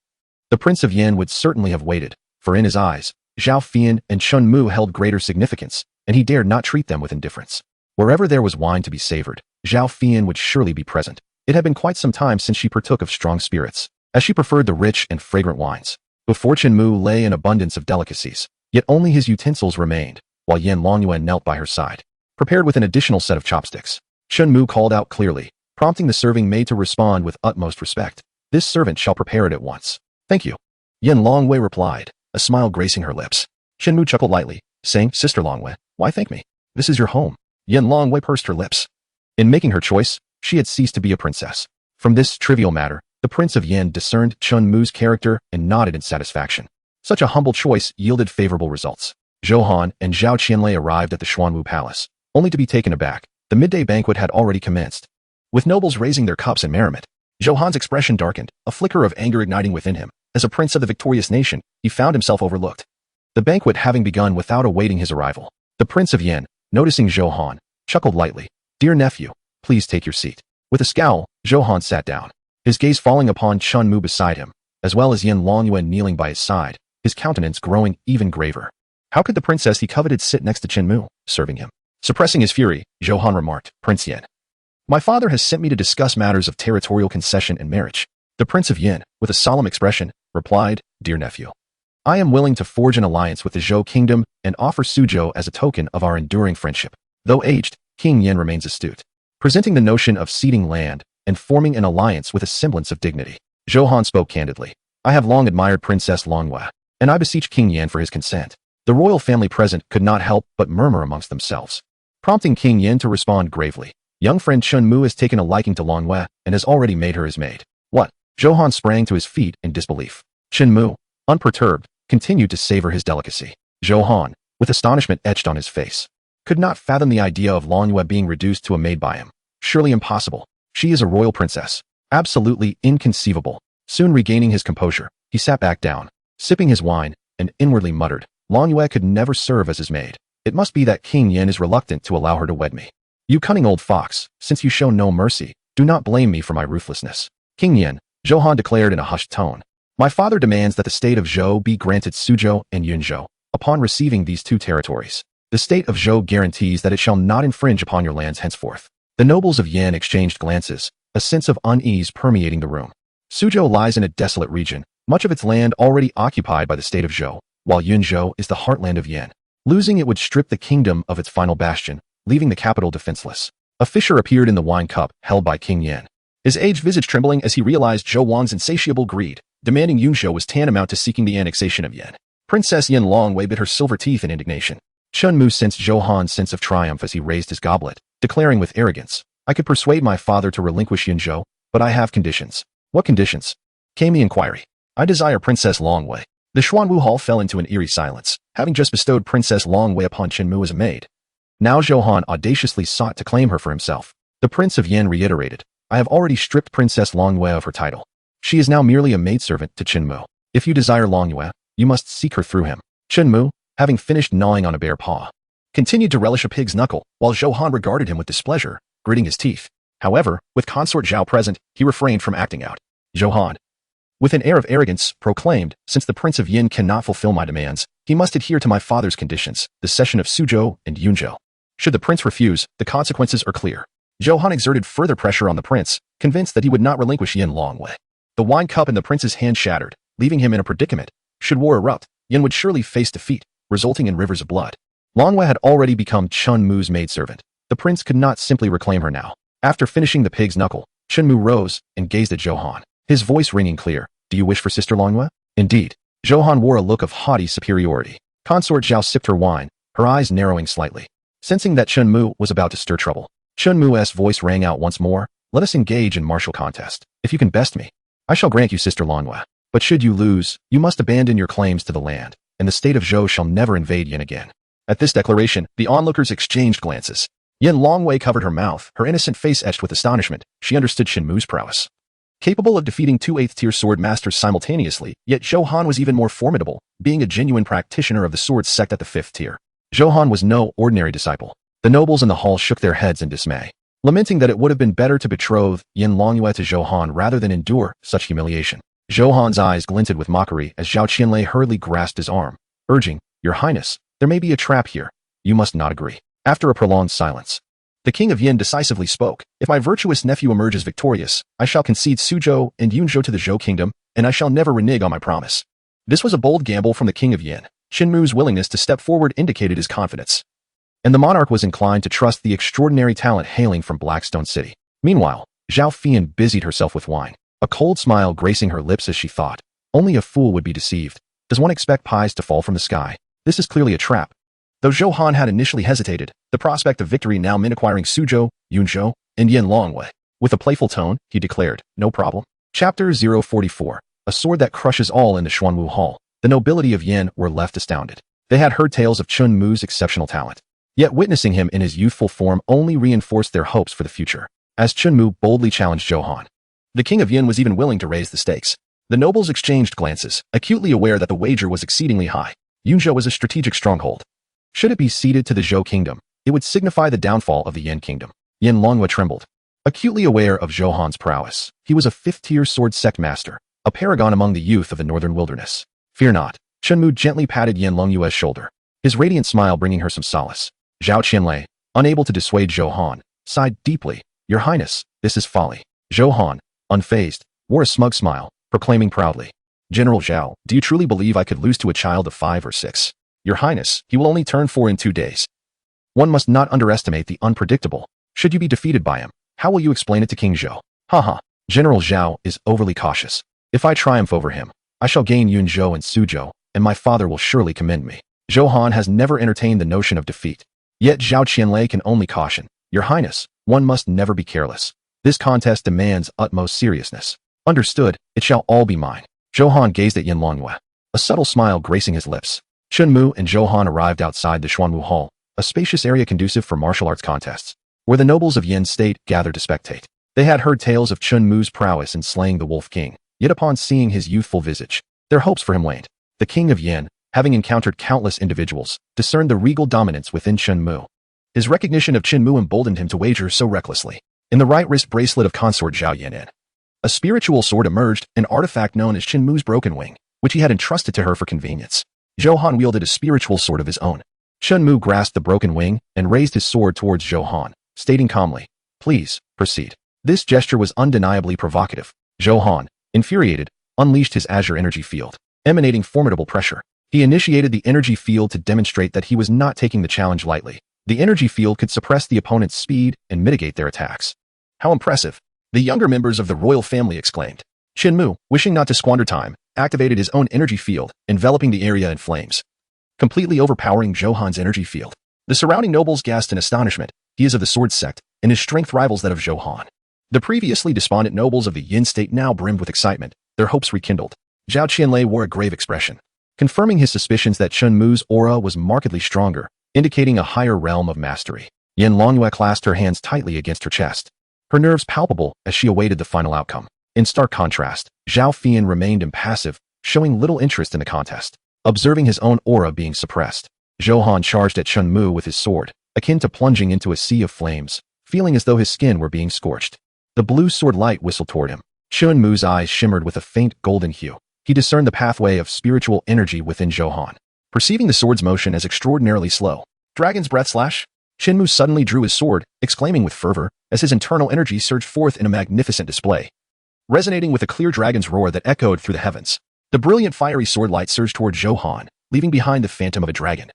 the Prince of Yin would certainly have waited, for in his eyes, Zhao Fian and Shinmu held greater significance, and he dared not treat them with indifference. Wherever there was wine to be savored, Zhao Fian would surely be present. It had been quite some time since she partook of strong spirits, as she preferred the rich and fragrant wines. Before Shinmu lay an abundance of delicacies, yet only his utensils remained, while Yin Longyuan knelt by her side, prepared with an additional set of chopsticks. Shinmu called out clearly, prompting the serving maid to respond with utmost respect. This servant shall prepare it at once. Thank you. Yin Longwei replied, a smile gracing her lips. Shinmu chuckled lightly, saying, Sister Longwei, why thank me? This is your home. Yin Longwei pursed her lips. In making her choice, she had ceased to be a princess. From this trivial matter, the Prince of Yin discerned Chunmu's character and nodded in satisfaction. Such a humble choice yielded favorable results. Zhou Han and Zhao Qianlei arrived at the Xuanwu Palace, only to be taken aback. The midday banquet had already commenced. With nobles raising their cups in merriment, Zhou Han's expression darkened, a flicker of anger igniting within him. As a prince of the victorious nation, he found himself overlooked. The banquet having begun without awaiting his arrival, the Prince of Yin, noticing Zhou Han, chuckled lightly. Dear nephew, please take your seat. With a scowl, Zhou Han sat down, his gaze falling upon Chunmu beside him, as well as Yin Longyuan kneeling by his side, his countenance growing even graver. How could the princess he coveted sit next to Shinmu, serving him? Suppressing his fury, Zhou Han remarked, Prince Yin, my father has sent me to discuss matters of territorial concession and marriage. The Prince of Yin, with a solemn expression, replied, Dear nephew, I am willing to forge an alliance with the Zhou kingdom and offer Suzhou as a token of our enduring friendship. Though aged, King Yin remains astute, presenting the notion of ceding land and forming an alliance with a semblance of dignity. Zhou Han spoke candidly. I have long admired Princess Longhua, and I beseech King Yin for his consent. The royal family present could not help but murmur amongst themselves, prompting King Yin to respond gravely. Young friend Chunmu has taken a liking to Longhua and has already made her his maid. What? Zhou Han sprang to his feet in disbelief. Shinmu, unperturbed, continued to savor his delicacy. Zhou Han, with astonishment etched on his face, could not fathom the idea of Longhua being reduced to a maid by him. Surely impossible. She is a royal princess. Absolutely inconceivable. Soon regaining his composure, he sat back down, sipping his wine, and inwardly muttered, Longhua could never serve as his maid. It must be that King Yin is reluctant to allow her to wed me. You cunning old fox, since you show no mercy, do not blame me for my ruthlessness. King Yin, Zhou Han declared in a hushed tone, my father demands that the state of Zhou be granted Suzhou and Yunzhou. Upon receiving these two territories, the state of Zhou guarantees that it shall not infringe upon your lands henceforth. The nobles of Yan exchanged glances, a sense of unease permeating the room. Suzhou lies in a desolate region, much of its land already occupied by the state of Zhou, while Yunzhou is the heartland of Yan. Losing it would strip the kingdom of its final bastion, leaving the capital defenseless. A fissure appeared in the wine cup held by King Yin, his aged visage trembling as he realized Zhou Wang's insatiable greed. Demanding Yunzhou was tantamount to seeking the annexation of Yan. Princess Yin Longwei bit her silver teeth in indignation. Chunmu sensed Zhou Han's sense of triumph as he raised his goblet, declaring with arrogance, I could persuade my father to relinquish Yunzhou, but I have conditions. What conditions? Came the inquiry. I desire Princess Longwei. The Xuanwu Hall fell into an eerie silence, having just bestowed Princess Longwei upon Shinmu as a maid. Now Zhou Han audaciously sought to claim her for himself. The Prince of Yin reiterated, I have already stripped Princess Longwei of her title. She is now merely a maidservant to Shinmu. If you desire Longhua, you must seek her through him. Shinmu, having finished gnawing on a bare paw, continued to relish a pig's knuckle, while Zhou Han regarded him with displeasure, gritting his teeth. However, with consort Zhao present, he refrained from acting out. Zhou Han, with an air of arrogance, proclaimed, since the Prince of Yin cannot fulfill my demands, he must adhere to my father's conditions, the cession of Suzhou and Yunzhou. Should the prince refuse, the consequences are clear. Zhou Han exerted further pressure on the prince, convinced that he would not relinquish Yin Longwei. The wine cup in the prince's hand shattered, leaving him in a predicament. Should war erupt, Yin would surely face defeat, resulting in rivers of blood. Longwei had already become Chunmu's maidservant. The prince could not simply reclaim her now. After finishing the pig's knuckle, Shinmu rose and gazed at Zhou Han, his voice ringing clear. Do you wish for Sister Longwei? Indeed. Zhou Han wore a look of haughty superiority. Consort Zhao sipped her wine, her eyes narrowing slightly. Sensing that Shinmu was about to stir trouble, Shinmu's voice rang out once more. Let us engage in martial contest. If you can best me, I shall grant you Sister Longwei. But should you lose, you must abandon your claims to the land, and the state of Zhou shall never invade Yin again. At this declaration, the onlookers exchanged glances. Yin Longwei covered her mouth, her innocent face etched with astonishment. She understood Shinmu's prowess. Capable of defeating two 8th-tier sword masters simultaneously, yet Zhou Han was even more formidable, being a genuine practitioner of the sword sect at the 5th tier. Zhou Han was no ordinary disciple. The nobles in the hall shook their heads in dismay. lamenting that it would have been better to betroth Yin Longyue to Zhou Han rather than endure such humiliation. Zhou Han's eyes glinted with mockery as Zhao Qianlei hurriedly grasped his arm, urging, "Your Highness, there may be a trap here. You must not agree." After a prolonged silence, the King of Yin decisively spoke. "If my virtuous nephew emerges victorious, I shall concede Suzhou and Yunzhou to the Zhou kingdom, and I shall never renege on my promise." This was a bold gamble from the King of Yin. Shinmu's willingness to step forward indicated his confidence, and the monarch was inclined to trust the extraordinary talent hailing from Blackstone City. Meanwhile, Zhao Fian busied herself with wine, a cold smile gracing her lips as she thought, "Only a fool would be deceived. Does one expect pies to fall from the sky? This is clearly a trap." Though Zhou Han had initially hesitated, the prospect of victory now meant acquiring Suzhou, Yunzhou, and Yin Longyue. With a playful tone, he declared, "No problem." Chapter 044. A sword that crushes all in the Xuanwu Hall. The nobility of Yin were left astounded. They had heard tales of Chun Mu's exceptional talent. Yet witnessing him in his youthful form only reinforced their hopes for the future. As Chun Mu boldly challenged Zhou Han, the King of Yin was even willing to raise the stakes. The nobles exchanged glances, acutely aware that the wager was exceedingly high. Yunzhou was a strategic stronghold. Should it be ceded to the Zhou kingdom, it would signify the downfall of the Yin kingdom. Yin Longyue trembled. Acutely aware of Zhou Han's prowess, he was a fifth-tier sword sect master, a paragon among the youth of the northern wilderness. "Fear not." Chun Mu gently patted Yin Longyue's shoulder, his radiant smile bringing her some solace. Zhao Qianlei, unable to dissuade Zhou Han, sighed deeply. "Your Highness, this is folly." Zhou Han, unfazed, wore a smug smile, proclaiming proudly, "General Zhao, do you truly believe I could lose to a child of 5 or 6? Your Highness, he will only turn 4 in 2 days. One must not underestimate the unpredictable. Should you be defeated by him, how will you explain it to King Zhou?" Haha, General Zhao is overly cautious. If I triumph over him, I shall gain Yunzhou and Suzhou, and my father will surely commend me. Zhou Han has never entertained the notion of defeat. Yet Zhao Qianlei can only caution, "Your Highness, one must never be careless. This contest demands utmost seriousness." "Understood, it shall all be mine." Zhou Han gazed at Yin Longyue, a subtle smile gracing his lips. Chun Mu and Zhou Han arrived outside the Xuanwu Hall, a spacious area conducive for martial arts contests, where the nobles of Yin State gathered to spectate. They had heard tales of Chun Mu's prowess in slaying the Wolf King, yet upon seeing his youthful visage, their hopes for him waned. The King of Yin, having encountered countless individuals, discerned the regal dominance within Chun Mu. His recognition of Chun Mu emboldened him to wager so recklessly. In the right wrist bracelet of consort Zhao Yanin, a spiritual sword emerged, an artifact known as Chun Mu's broken wing, which he had entrusted to her for convenience. Zhou Han wielded a spiritual sword of his own. Chun Mu grasped the broken wing and raised his sword towards Zhou Han, stating calmly, "Please, proceed." This gesture was undeniably provocative. Zhou Han, infuriated, unleashed his azure energy field, emanating formidable pressure. He initiated the energy field to demonstrate that he was not taking the challenge lightly. The energy field could suppress the opponent's speed and mitigate their attacks. "How impressive!" the younger members of the royal family exclaimed. Shinmu, wishing not to squander time, activated his own energy field, enveloping the area in flames, completely overpowering Zhou Han's energy field. The surrounding nobles gasped in astonishment. He is of the sword sect, and his strength rivals that of Zhou Han. The previously despondent nobles of the Yin state now brimmed with excitement, their hopes rekindled. Zhao Qianlei wore a grave expression, confirming his suspicions that Chun Mu's aura was markedly stronger, indicating a higher realm of mastery. Yin Longyue clasped her hands tightly against her chest, her nerves palpable as she awaited the final outcome. In stark contrast, Zhao Fian remained impassive, showing little interest in the contest, observing his own aura being suppressed. Zhou Han charged at Chun Mu with his sword, akin to plunging into a sea of flames, feeling as though his skin were being scorched. The blue sword light whistled toward him. Chun Mu's eyes shimmered with a faint golden hue. He discerned the pathway of spiritual energy within Zhou Han. Perceiving the sword's motion as extraordinarily slow, "Dragon's breath slash!" Shinmu suddenly drew his sword, exclaiming with fervor, as his internal energy surged forth in a magnificent display, resonating with a clear dragon's roar that echoed through the heavens. The brilliant fiery sword light surged toward Zhou Han, leaving behind the phantom of a dragon,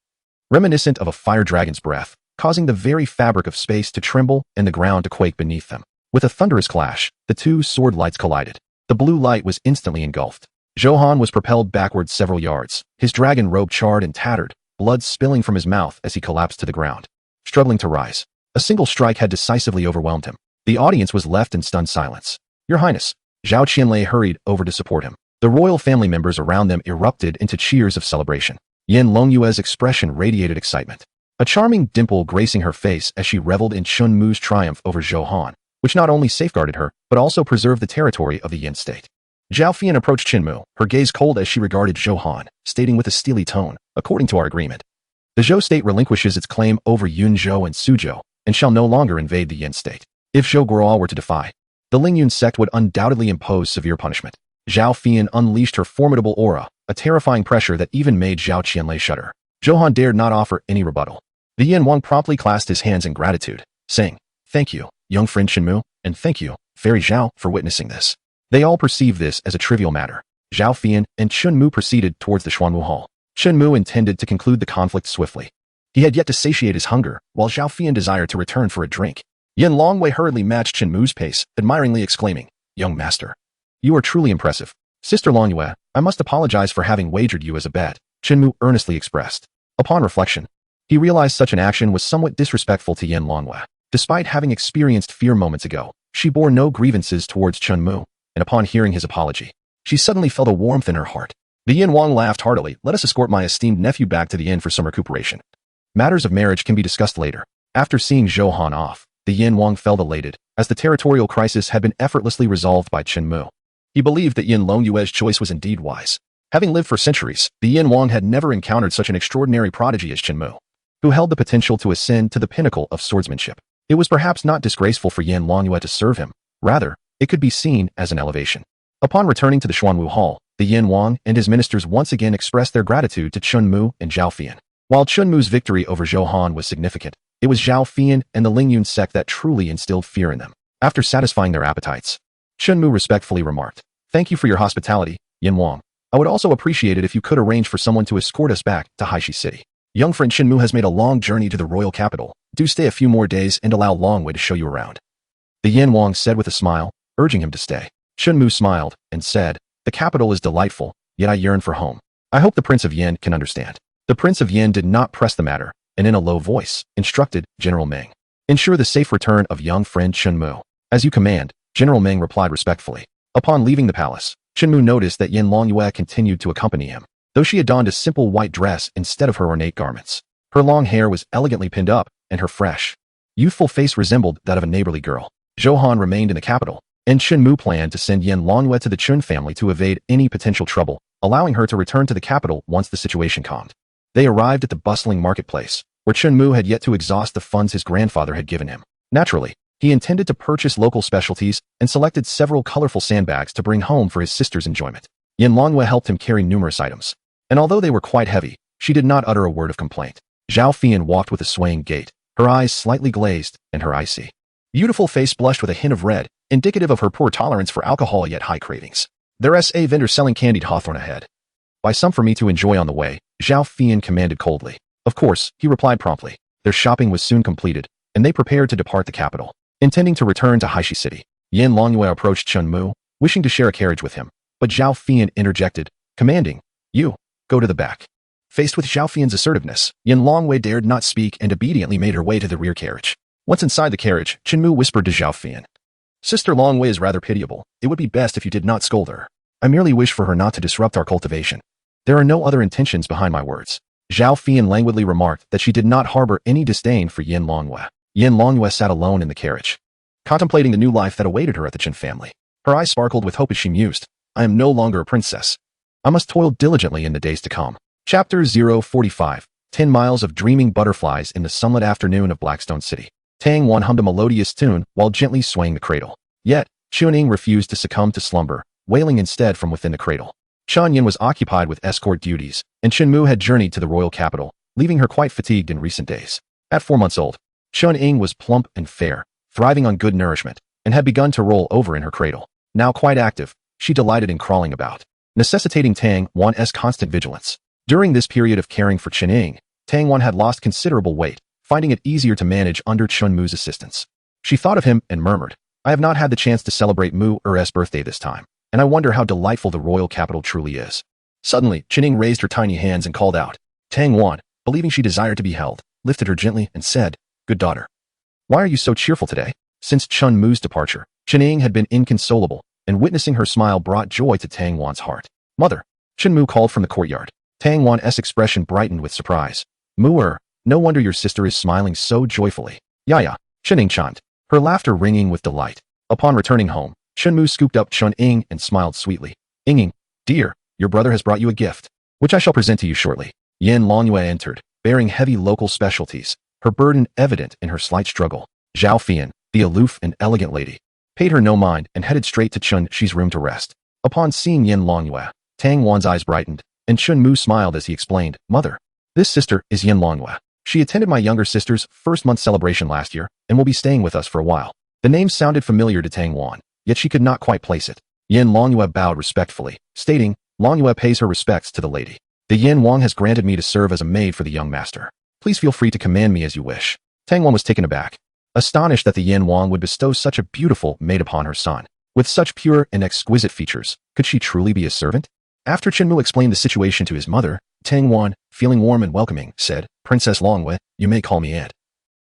reminiscent of a fire dragon's breath, causing the very fabric of space to tremble and the ground to quake beneath them. With a thunderous clash, the two sword lights collided. The blue light was instantly engulfed. Zhou Han was propelled backward several yards, his dragon robe charred and tattered, blood spilling from his mouth as he collapsed to the ground. Struggling to rise, a single strike had decisively overwhelmed him. The audience was left in stunned silence. "Your Highness." Zhao Qianlei hurried over to support him. The royal family members around them erupted into cheers of celebration. Yin Longyue's expression radiated excitement, a charming dimple gracing her face as she reveled in Chun Mu's triumph over Zhou Han, which not only safeguarded her, but also preserved the territory of the Yin state. Zhao Fian approached Shinmu, her gaze cold as she regarded Zhou Han, stating with a steely tone, "According to our agreement, the Zhou state relinquishes its claim over Yunzhou and Suzhou, and shall no longer invade the Yin state." If Zhou Guoral were to defy, the Lingyun sect would undoubtedly impose severe punishment. Zhao Fian unleashed her formidable aura, a terrifying pressure that even made Zhao Qianlei shudder. Zhou Han dared not offer any rebuttal. The Yin Wang promptly clasped his hands in gratitude, saying, "Thank you, young friend Shinmu, and thank you, Fairy Zhao, for witnessing this." They all perceived this as a trivial matter. Zhao Fian and Shinmu proceeded towards the Xuanwu Hall. Shinmu intended to conclude the conflict swiftly. He had yet to satiate his hunger, while Zhao Fian desired to return for a drink. Yin Longwei hurriedly matched Shinmu's pace, admiringly exclaiming, "Young master, you are truly impressive. Sister Longyue, I must apologize for having wagered you as a bet," Shinmu earnestly expressed. Upon reflection, he realized such an action was somewhat disrespectful to Yin Longwei. Despite having experienced fear moments ago, she bore no grievances towards Chunmu, and upon hearing his apology, she suddenly felt a warmth in her heart. The Yin Wang laughed heartily. "Let us escort my esteemed nephew back to the inn for some recuperation. Matters of marriage can be discussed later." After seeing Zhou Han off, the Yin Wang felt elated, as the territorial crisis had been effortlessly resolved by Chenmu. He believed that Yin Longyue's choice was indeed wise. Having lived for centuries, the Yin Wang had never encountered such an extraordinary prodigy as Chenmu, who held the potential to ascend to the pinnacle of swordsmanship. It was perhaps not disgraceful for Yin Longyue to serve him. Rather, it could be seen as an elevation. Upon returning to the Xuanwu Hall, the Yin Wang and his ministers once again expressed their gratitude to Chunmu and Zhao Fian. While Chunmu's victory over Zhou Han was significant, it was Zhao Fian and the Lingyun sect that truly instilled fear in them. After satisfying their appetites, Chunmu respectfully remarked, "Thank you for your hospitality, Yin Wang. I would also appreciate it if you could arrange for someone to escort us back to Haishi City. Young friend Shinmu has made a long journey to the royal capital. Do stay a few more days and allow Longwei to show you around." The Yin Wang said with a smile, urging him to stay. Shinmu smiled and said, "The capital is delightful, yet I yearn for home. I hope the Prince of Yin can understand." The Prince of Yin did not press the matter, and in a low voice, instructed General Meng, "Ensure the safe return of young friend Shinmu." "As you command," General Meng replied respectfully. Upon leaving the palace, Shinmu noticed that Yin Longyue continued to accompany him, though she had donned a simple white dress instead of her ornate garments. Her long hair was elegantly pinned up, and her fresh, youthful face resembled that of a neighborly girl. Zhou Han remained in the capital, and Shinmu planned to send Yin Longyue to the Chun family to evade any potential trouble, allowing her to return to the capital once the situation calmed. They arrived at the bustling marketplace, where Chunmu had yet to exhaust the funds his grandfather had given him. Naturally, he intended to purchase local specialties and selected several colorful sandbags to bring home for his sister's enjoyment. Yin Longyue helped him carry numerous items, and although they were quite heavy, she did not utter a word of complaint. Zhao Fian walked with a swaying gait, her eyes slightly glazed and her icy, beautiful face blushed with a hint of red, indicative of her poor tolerance for alcohol yet high cravings. There's a vendor selling candied hawthorn ahead. Buy some for me to enjoy on the way, Zhao Fian commanded coldly. Of course, he replied promptly. Their shopping was soon completed, and they prepared to depart the capital. Intending to return to Haishi City, Yin Longyue approached Chunmu, wishing to share a carriage with him, but Zhao Fian interjected, commanding, "You, go to the back." Faced with Zhao Fian's assertiveness, Yin Longyue dared not speak and obediently made her way to the rear carriage. Once inside the carriage, Chunmu whispered to Zhao Fian, "Sister Longwei is rather pitiable. It would be best if you did not scold her. I merely wish for her not to disrupt our cultivation. There are no other intentions behind my words." Zhao Fian languidly remarked that she did not harbor any disdain for Yin Longyue. Yin Longyue sat alone in the carriage, contemplating the new life that awaited her at the Chen family. Her eyes sparkled with hope as she mused, "I am no longer a princess. I must toil diligently in the days to come." Chapter 045, 10 miles of dreaming butterflies in the sunlit afternoon of Blackstone City. Tang Wan hummed a melodious tune while gently swaying the cradle. Yet, Chuning refused to succumb to slumber, wailing instead from within the cradle. Chan Yin was occupied with escort duties, and Shinmu had journeyed to the royal capital, leaving her quite fatigued in recent days. At 4 months old, Chun Ying was plump and fair, thriving on good nourishment, and had begun to roll over in her cradle. Now quite active, she delighted in crawling about, necessitating Tang Wan's constant vigilance. During this period of caring for Chen Ying, Tang Wan had lost considerable weight, finding it easier to manage under Chunmu's assistance. She thought of him and murmured, "I have not had the chance to celebrate Mu Er's birthday this time, and I wonder how delightful the royal capital truly is." Suddenly, Chen Ying raised her tiny hands and called out. Tang Wan, believing she desired to be held, lifted her gently and said, "Good daughter. Why are you so cheerful today?" Since Chun Mu's departure, Chen Ying had been inconsolable, and witnessing her smile brought joy to Tang Wan's heart. "Mother," Chen Mu called from the courtyard. Tang Wan's expression brightened with surprise. "Mu no wonder your sister is smiling so joyfully." "Yaya," Chen Ying chimed, her laughter ringing with delight. Upon returning home, Chen Mu scooped up Chun Ying and smiled sweetly. "Ying, dear, your brother has brought you a gift, which I shall present to you shortly." Yin Longyue entered, bearing heavy local specialties, her burden evident in her slight struggle. Zhao Fian, the aloof and elegant lady, paid her no mind and headed straight to Chun Shi's room to rest. Upon seeing Yin Longyue, Tang Wan's eyes brightened, and Chun Mu smiled as he explained, "Mother, this sister is Yin Longyue. She attended my younger sister's first-month celebration last year and will be staying with us for a while." The name sounded familiar to Tang Wan, yet she could not quite place it. Yin Longyue bowed respectfully, stating, "Longyue pays her respects to the lady. The Yin Wang has granted me to serve as a maid for the young master. Please feel free to command me as you wish." Tang Wan was taken aback, astonished that the Yin Wang would bestow such a beautiful maid upon her son. With such pure and exquisite features, could she truly be a servant? After Shinmu explained the situation to his mother, Tang Wan, feeling warm and welcoming, said, "Princess Longyue, you may call me Aunt,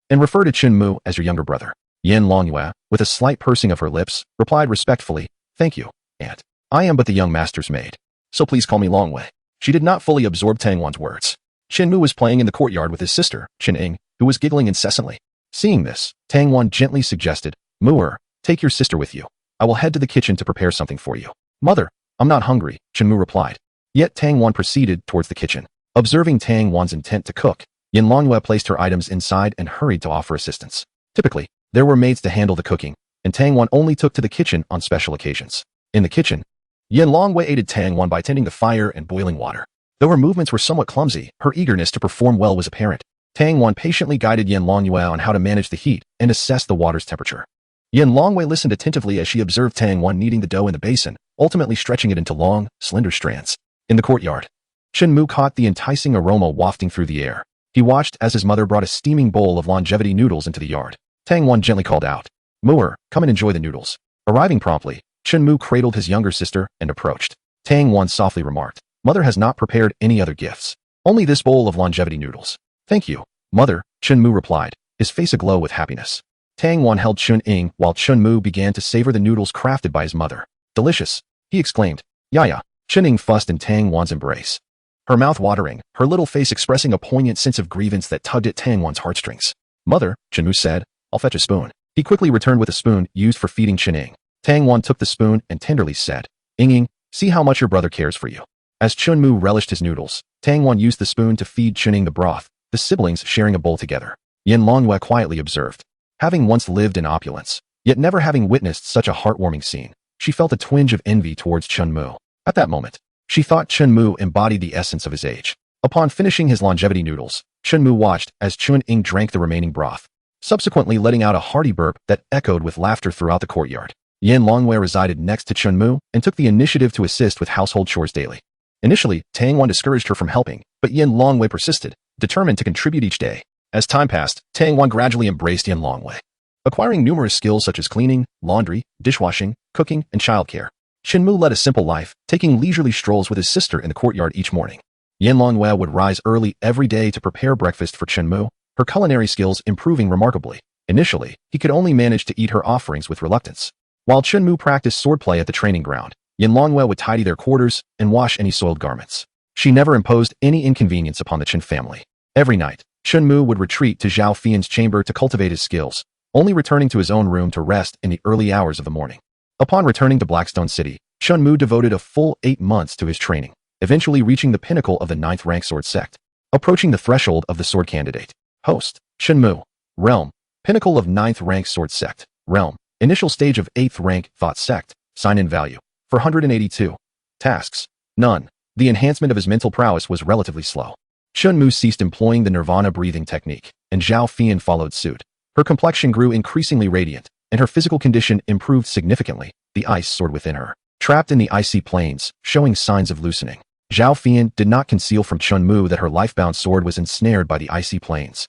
and refer to Shinmu as your younger brother." Yin Longyue, with a slight pursing of her lips, replied respectfully, "Thank you, Aunt. I am but the young master's maid, so please call me Longyue." She did not fully absorb Tang Wan's words. Shinmu was playing in the courtyard with his sister, Ing, who was giggling incessantly. Seeing this, Tang Wan gently suggested, "Mu'er, take your sister with you. I will head to the kitchen to prepare something for you." "Mother, I'm not hungry," Shinmu replied. Yet Tang Wan proceeded towards the kitchen. Observing Tang Wan's intent to cook, Yin Longyue placed her items inside and hurried to offer assistance. Typically, there were maids to handle the cooking, and Tang Wan only took to the kitchen on special occasions. In the kitchen, Yin Longyue aided Tang Wan by tending the fire and boiling water. Though her movements were somewhat clumsy, her eagerness to perform well was apparent. Tang Wan patiently guided Yin Longyue on how to manage the heat and assess the water's temperature. Yin Longyue listened attentively as she observed Tang Wan kneading the dough in the basin, ultimately stretching it into long, slender strands. In the courtyard, Shinmu caught the enticing aroma wafting through the air. He watched as his mother brought a steaming bowl of longevity noodles into the yard. Tang Wan gently called out, "Mu'er, come and enjoy the noodles." Arriving promptly, Shinmu cradled his younger sister and approached. Tang Wan softly remarked, "Mother has not prepared any other gifts. Only this bowl of longevity noodles." "Thank you, Mother," Shinmu replied, his face aglow with happiness. Tang Wan held Chun-Ing while Chun-Mu began to savor the noodles crafted by his mother. "Delicious," he exclaimed. "Yaya." Chun-Ing fussed in Tang Wan's embrace, her mouth watering, her little face expressing a poignant sense of grievance that tugged at Tang Wan's heartstrings. "Mother," Chun-Mu said, "I'll fetch a spoon." He quickly returned with a spoon used for feeding Chun-Ing. Tang Wan took the spoon and tenderly said, "Ing, see how much your brother cares for you." As Chun-Mu relished his noodles, Tang Wan used the spoon to feed Chun-Ing the broth, the siblings sharing a bowl together. Yin Longyue quietly observed. Having once lived in opulence, yet never having witnessed such a heartwarming scene, she felt a twinge of envy towards Chun-Mu. At that moment, she thought Chun-Mu embodied the essence of his age. Upon finishing his longevity noodles, Chun-Mu watched as Chun-Ing drank the remaining broth, subsequently letting out a hearty burp that echoed with laughter throughout the courtyard. Yin Longyue resided next to Chun-Mu and took the initiative to assist with household chores daily. Initially, Tang Wan discouraged her from helping, but Yin Longyue persisted, determined to contribute each day. As time passed, Tang Wan gradually embraced Yin Longyue, acquiring numerous skills such as cleaning, laundry, dishwashing, cooking, and childcare. Shinmu led a simple life, taking leisurely strolls with his sister in the courtyard each morning. Yin Longyue would rise early every day to prepare breakfast for Shinmu, her culinary skills improving remarkably. Initially, he could only manage to eat her offerings with reluctance. While Shinmu practiced swordplay at the training ground, Yin Longyue would tidy their quarters and wash any soiled garments. She never imposed any inconvenience upon the Chen family. Every night, Shinmu would retreat to Zhao Fian's chamber to cultivate his skills, only returning to his own room to rest in the early hours of the morning. Upon returning to Blackstone City, Shinmu devoted a full 8 months to his training, eventually reaching the pinnacle of the 9th rank sword sect. Approaching the threshold of the sword candidate. Host, Shinmu. Realm, pinnacle of 9th rank sword sect. Realm, initial stage of 8th rank thought sect. Sign-in value, 482. Tasks, none. The enhancement of his mental prowess was relatively slow. Shinmu ceased employing the nirvana breathing technique, and Zhao Fian followed suit. Her complexion grew increasingly radiant, and her physical condition improved significantly, the ice soared within her, trapped in the icy plains, showing signs of loosening. Zhao Fian did not conceal from Chun-Mu that her life-bound sword was ensnared by the icy plains,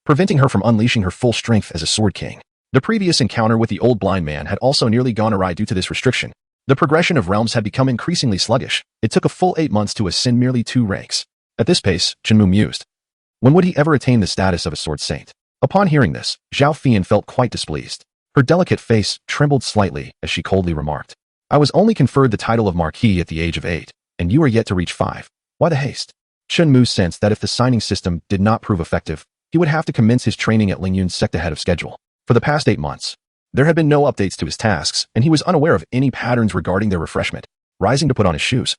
preventing her from unleashing her full strength as a sword king. The previous encounter with the old blind man had also nearly gone awry due to this restriction. The progression of realms had become increasingly sluggish. It took a full 8 months to ascend merely 2 ranks. At this pace, Chun-Mu mused. When would he ever attain the status of a sword saint? Upon hearing this, Zhao Fian felt quite displeased. Her delicate face trembled slightly as she coldly remarked, "I was only conferred the title of Marquis at the age of 8, and you are yet to reach 5. Why the haste?" Chun-Mu sensed that if the signing system did not prove effective, he would have to commence his training at Lingyun's sect ahead of schedule. For the past 8 months, there had been no updates to his tasks, and he was unaware of any patterns regarding their refreshment. Rising to put on his shoes,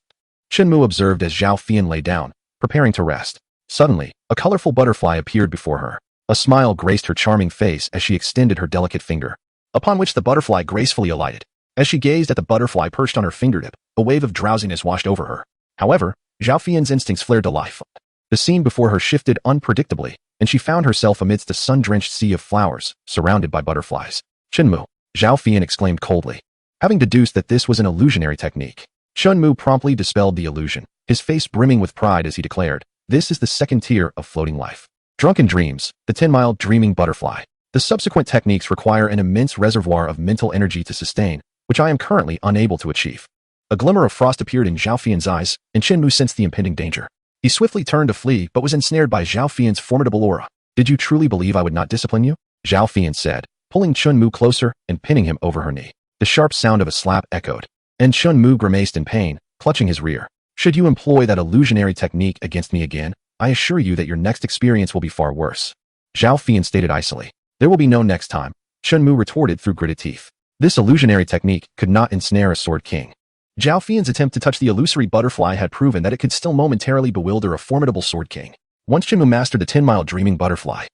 Chun-Mu observed as Zhao Fian lay down, preparing to rest. Suddenly, a colorful butterfly appeared before her. A smile graced her charming face as she extended her delicate finger, upon which the butterfly gracefully alighted. As she gazed at the butterfly perched on her fingertip, a wave of drowsiness washed over her. However, Zhao Fian's instincts flared to life. The scene before her shifted unpredictably, and she found herself amidst a sun-drenched sea of flowers, surrounded by butterflies. Shinmu, Zhao Fian exclaimed coldly, having deduced that this was an illusionary technique. Shinmu promptly dispelled the illusion, his face brimming with pride as he declared, "This is the second tier of floating life. Drunken dreams, the 10-mile dreaming butterfly. The subsequent techniques require an immense reservoir of mental energy to sustain, which I am currently unable to achieve." A glimmer of frost appeared in Zhao Fian's eyes, and Shinmu sensed the impending danger. He swiftly turned to flee but was ensnared by Zhao Fian's formidable aura. "Did you truly believe I would not discipline you?" Zhao Fian said, pulling Shinmu closer and pinning him over her knee. The sharp sound of a slap echoed, and Shinmu grimaced in pain, clutching his rear. "Should you employ that illusionary technique against me again, I assure you that your next experience will be far worse." Zhao Fian stated icily. "There will be no next time," Shinmu retorted through gritted teeth. This illusionary technique could not ensnare a sword king. Zhao Fian's attempt to touch the illusory butterfly had proven that it could still momentarily bewilder a formidable sword king. Once Shinmu mastered the 10-mile dreaming butterfly,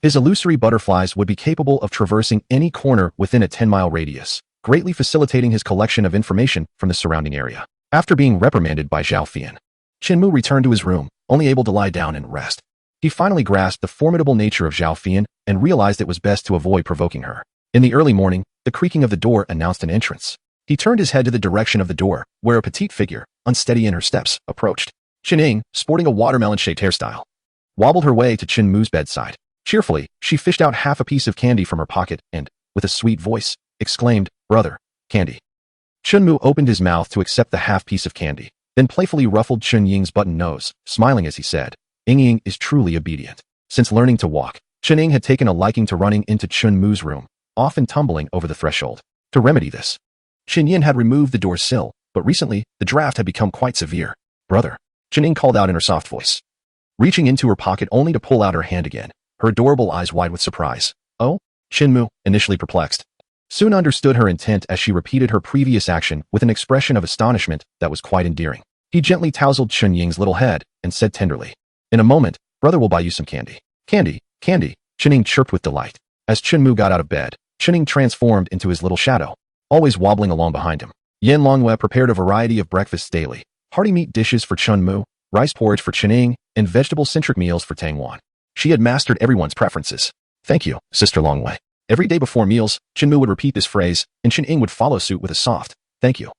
his illusory butterflies would be capable of traversing any corner within a 10-mile radius, greatly facilitating his collection of information from the surrounding area. After being reprimanded by Zhao Fian, Shinmu returned to his room, only able to lie down and rest. He finally grasped the formidable nature of Zhao Fian and realized it was best to avoid provoking her. In the early morning, the creaking of the door announced an entrance. He turned his head to the direction of the door, where a petite figure, unsteady in her steps, approached. Qining, sporting a watermelon-shaped hairstyle, wobbled her way to Shinmu's bedside. Cheerfully, she fished out half a piece of candy from her pocket and, with a sweet voice, exclaimed, "Brother, candy." Shinmu opened his mouth to accept the half piece of candy, then playfully ruffled Qinying's button nose, smiling as he said, "Ying is truly obedient." Since learning to walk, Qining had taken a liking to running into Shinmu's room, often tumbling over the threshold. To remedy this, Qinying had removed the door sill, but recently, the draft had become quite severe. "Brother," Qining called out in her soft voice, reaching into her pocket only to pull out her hand again, her adorable eyes wide with surprise. "Oh?" Shinmu, initially perplexed, soon understood her intent as she repeated her previous action with an expression of astonishment that was quite endearing. He gently tousled Qinying's little head and said tenderly, "In a moment, brother will buy you some candy." "Candy, candy," Qining chirped with delight. As Shinmu got out of bed, Qining transformed into his little shadow, always wobbling along behind him. Yan Longhua prepared a variety of breakfasts daily, hearty meat dishes for Shinmu, rice porridge for Qining, and vegetable-centric meals for Tangwan. She had mastered everyone's preferences. "Thank you, Sister Longhua." Every day before meals, Shinmu would repeat this phrase, and Qining would follow suit with a soft, "Thank you,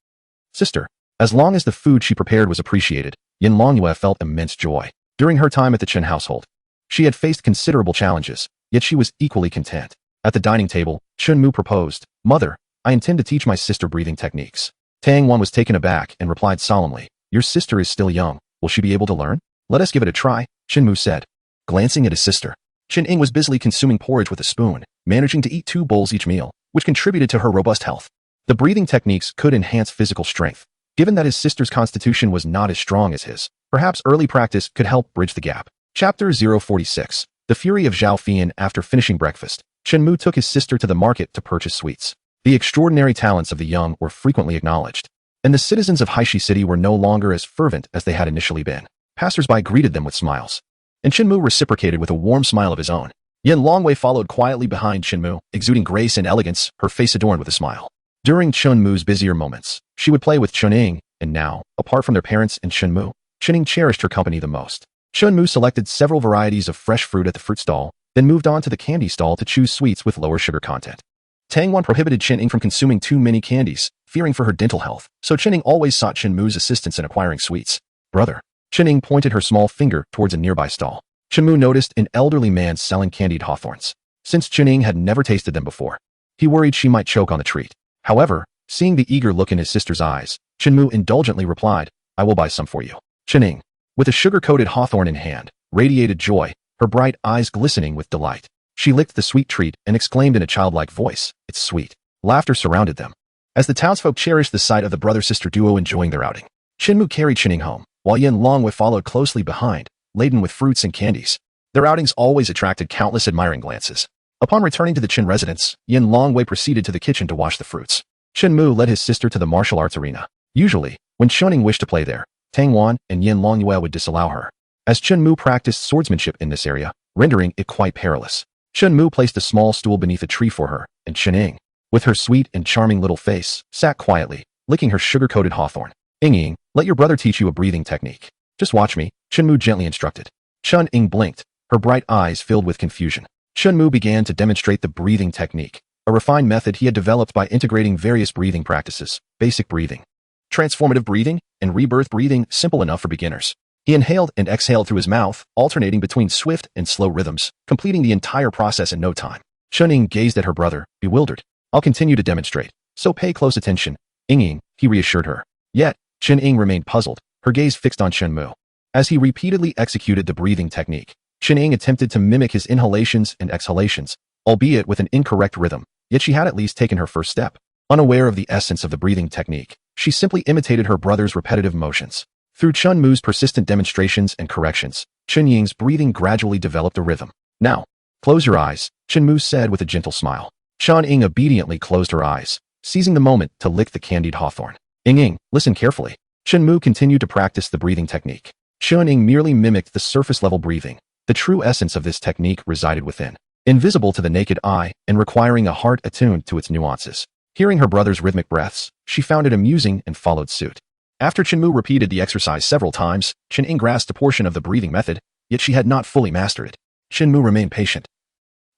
Sister." As long as the food she prepared was appreciated, Yan Longhua felt immense joy. During her time at the Chen household, she had faced considerable challenges, yet she was equally content. At the dining table, Shinmu proposed, "Mother, I intend to teach my sister breathing techniques." Tang Wan was taken aback and replied solemnly, "Your sister is still young. Will she be able to learn?" "Let us give it a try," Shinmu said, glancing at his sister. Qining was busily consuming porridge with a spoon, managing to eat 2 bowls each meal, which contributed to her robust health. The breathing techniques could enhance physical strength. Given that his sister's constitution was not as strong as his, perhaps early practice could help bridge the gap. Chapter 046. The Fury of Zhao Fian. After finishing breakfast, Shinmu took his sister to the market to purchase sweets. The extraordinary talents of the young were frequently acknowledged, and the citizens of Haishi City were no longer as fervent as they had initially been. Passers-by greeted them with smiles, and Shinmu reciprocated with a warm smile of his own. Yan Longhua followed quietly behind Shinmu, exuding grace and elegance, her face adorned with a smile. During Shinmu's busier moments, she would play with Qining, and now, apart from their parents and Shinmu, Qining cherished her company the most. Shinmu selected several varieties of fresh fruit at the fruit stall, then moved on to the candy stall to choose sweets with lower sugar content. Tangwan prohibited Qining from consuming too many candies, fearing for her dental health, so Qining always sought Shinmu's assistance in acquiring sweets. "Brother." Qining pointed her small finger towards a nearby stall. Shinmu noticed an elderly man selling candied hawthorns. Since Qining had never tasted them before, he worried she might choke on the treat. However, seeing the eager look in his sister's eyes, Shinmu indulgently replied, "I will buy some for you." Qining, with a sugar-coated hawthorn in hand, radiated joy, her bright eyes glistening with delight. She licked the sweet treat and exclaimed in a childlike voice, "It's sweet." Laughter surrounded them, as the townsfolk cherished the sight of the brother-sister duo enjoying their outing. Shinmu carried Qining home, while Yan Longhua followed closely behind, laden with fruits and candies. Their outings always attracted countless admiring glances. Upon returning to the Qin residence, Yan Longhua proceeded to the kitchen to wash the fruits. Shinmu led his sister to the martial arts arena. Usually, when Qining wished to play there, Tangwan and Yan Longhua would disallow her. As Shinmu practiced swordsmanship in this area, rendering it quite perilous. Shinmu placed a small stool beneath a tree for her, and Chen, with her sweet and charming little face, sat quietly, licking her sugar-coated hawthorn. Ying, let your brother teach you a breathing technique. Just watch me, Shinmu gently instructed. Ying blinked, her bright eyes filled with confusion. Shinmu began to demonstrate the breathing technique, a refined method he had developed by integrating various breathing practices: basic breathing, transformative breathing, and rebirth breathing, simple enough for beginners. He inhaled and exhaled through his mouth, alternating between swift and slow rhythms, completing the entire process in no time. Ying gazed at her brother, bewildered. I'll continue to demonstrate, so pay close attention, Ying, he reassured her. Yet, Ying remained puzzled, her gaze fixed on Shinmu. As he repeatedly executed the breathing technique, Ying attempted to mimic his inhalations and exhalations, albeit with an incorrect rhythm, yet she had at least taken her first step. Unaware of the essence of the breathing technique, she simply imitated her brother's repetitive motions. Through Chunmu's persistent demonstrations and corrections, Ying's breathing gradually developed a rhythm. Now, close your eyes, Shinmu said with a gentle smile. Ying obediently closed her eyes, seizing the moment to lick the candied hawthorn. Ying, listen carefully. Shinmu continued to practice the breathing technique. Ying merely mimicked the surface-level breathing. The true essence of this technique resided within, invisible to the naked eye and requiring a heart attuned to its nuances. Hearing her brother's rhythmic breaths, she found it amusing and followed suit. After Shinmu repeated the exercise several times, Ying grasped a portion of the breathing method, yet she had not fully mastered it. Shinmu remained patient,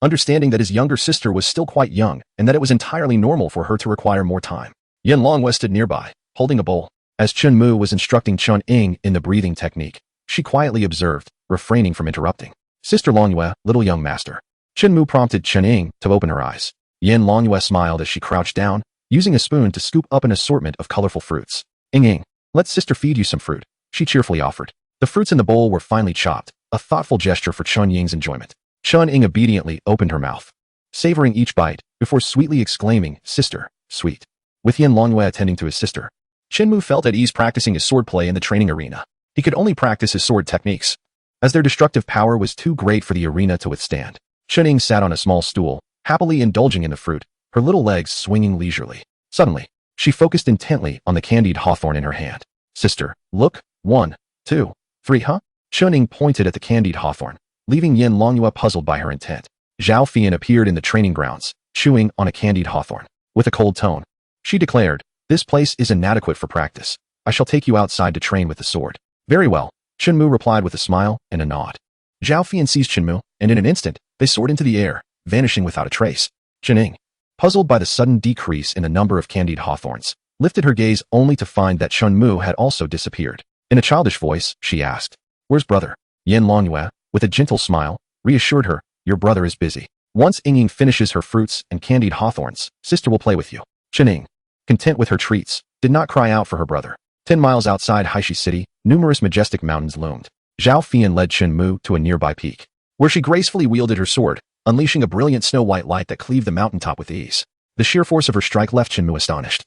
understanding that his younger sister was still quite young and that it was entirely normal for her to require more time. Yanlonghua stood nearby, holding a bowl. As Shinmu was instructing Ying in the breathing technique, she quietly observed, refraining from interrupting. Sister Longhua, little young master. Shinmu prompted Ying to open her eyes. Yanlonghua smiled as she crouched down, using a spoon to scoop up an assortment of colorful fruits. Ying, let sister feed you some fruit, she cheerfully offered. The fruits in the bowl were finely chopped, a thoughtful gesture for Ying's enjoyment. Ying obediently opened her mouth, savoring each bite, before sweetly exclaiming, Sister, sweet. With Yanlonghua attending to his sister, Shinmu felt at ease practicing his swordplay in the training arena. He could only practice his sword techniques, as their destructive power was too great for the arena to withstand. Ying sat on a small stool, happily indulging in the fruit, her little legs swinging leisurely. Suddenly, she focused intently on the candied hawthorn in her hand. Sister, look, 1, 2, 3, huh? Ying pointed at the candied hawthorn, leaving Yanlonghua puzzled by her intent. Zhao Fian appeared in the training grounds, chewing on a candied hawthorn. With a cold tone, she declared, this place is inadequate for practice. I shall take you outside to train with the sword. Very well, Shinmu replied with a smile and a nod. Zhao Fian seized Shinmu, and in an instant, they soared into the air, vanishing without a trace. Ying, puzzled by the sudden decrease in the number of candied hawthorns, lifted her gaze only to find that Shinmu had also disappeared. In a childish voice, she asked, where's brother? Yanlonghua, with a gentle smile, reassured her, your brother is busy. Once Ying finishes her fruits and candied hawthorns, sister will play with you. Ying, content with her treats, did not cry out for her brother. 10 miles outside Haishi City, numerous majestic mountains loomed. Zhao Fian led Shinmu to a nearby peak, where she gracefully wielded her sword, unleashing a brilliant snow-white light that cleaved the mountaintop with ease. The sheer force of her strike left Shinmu astonished.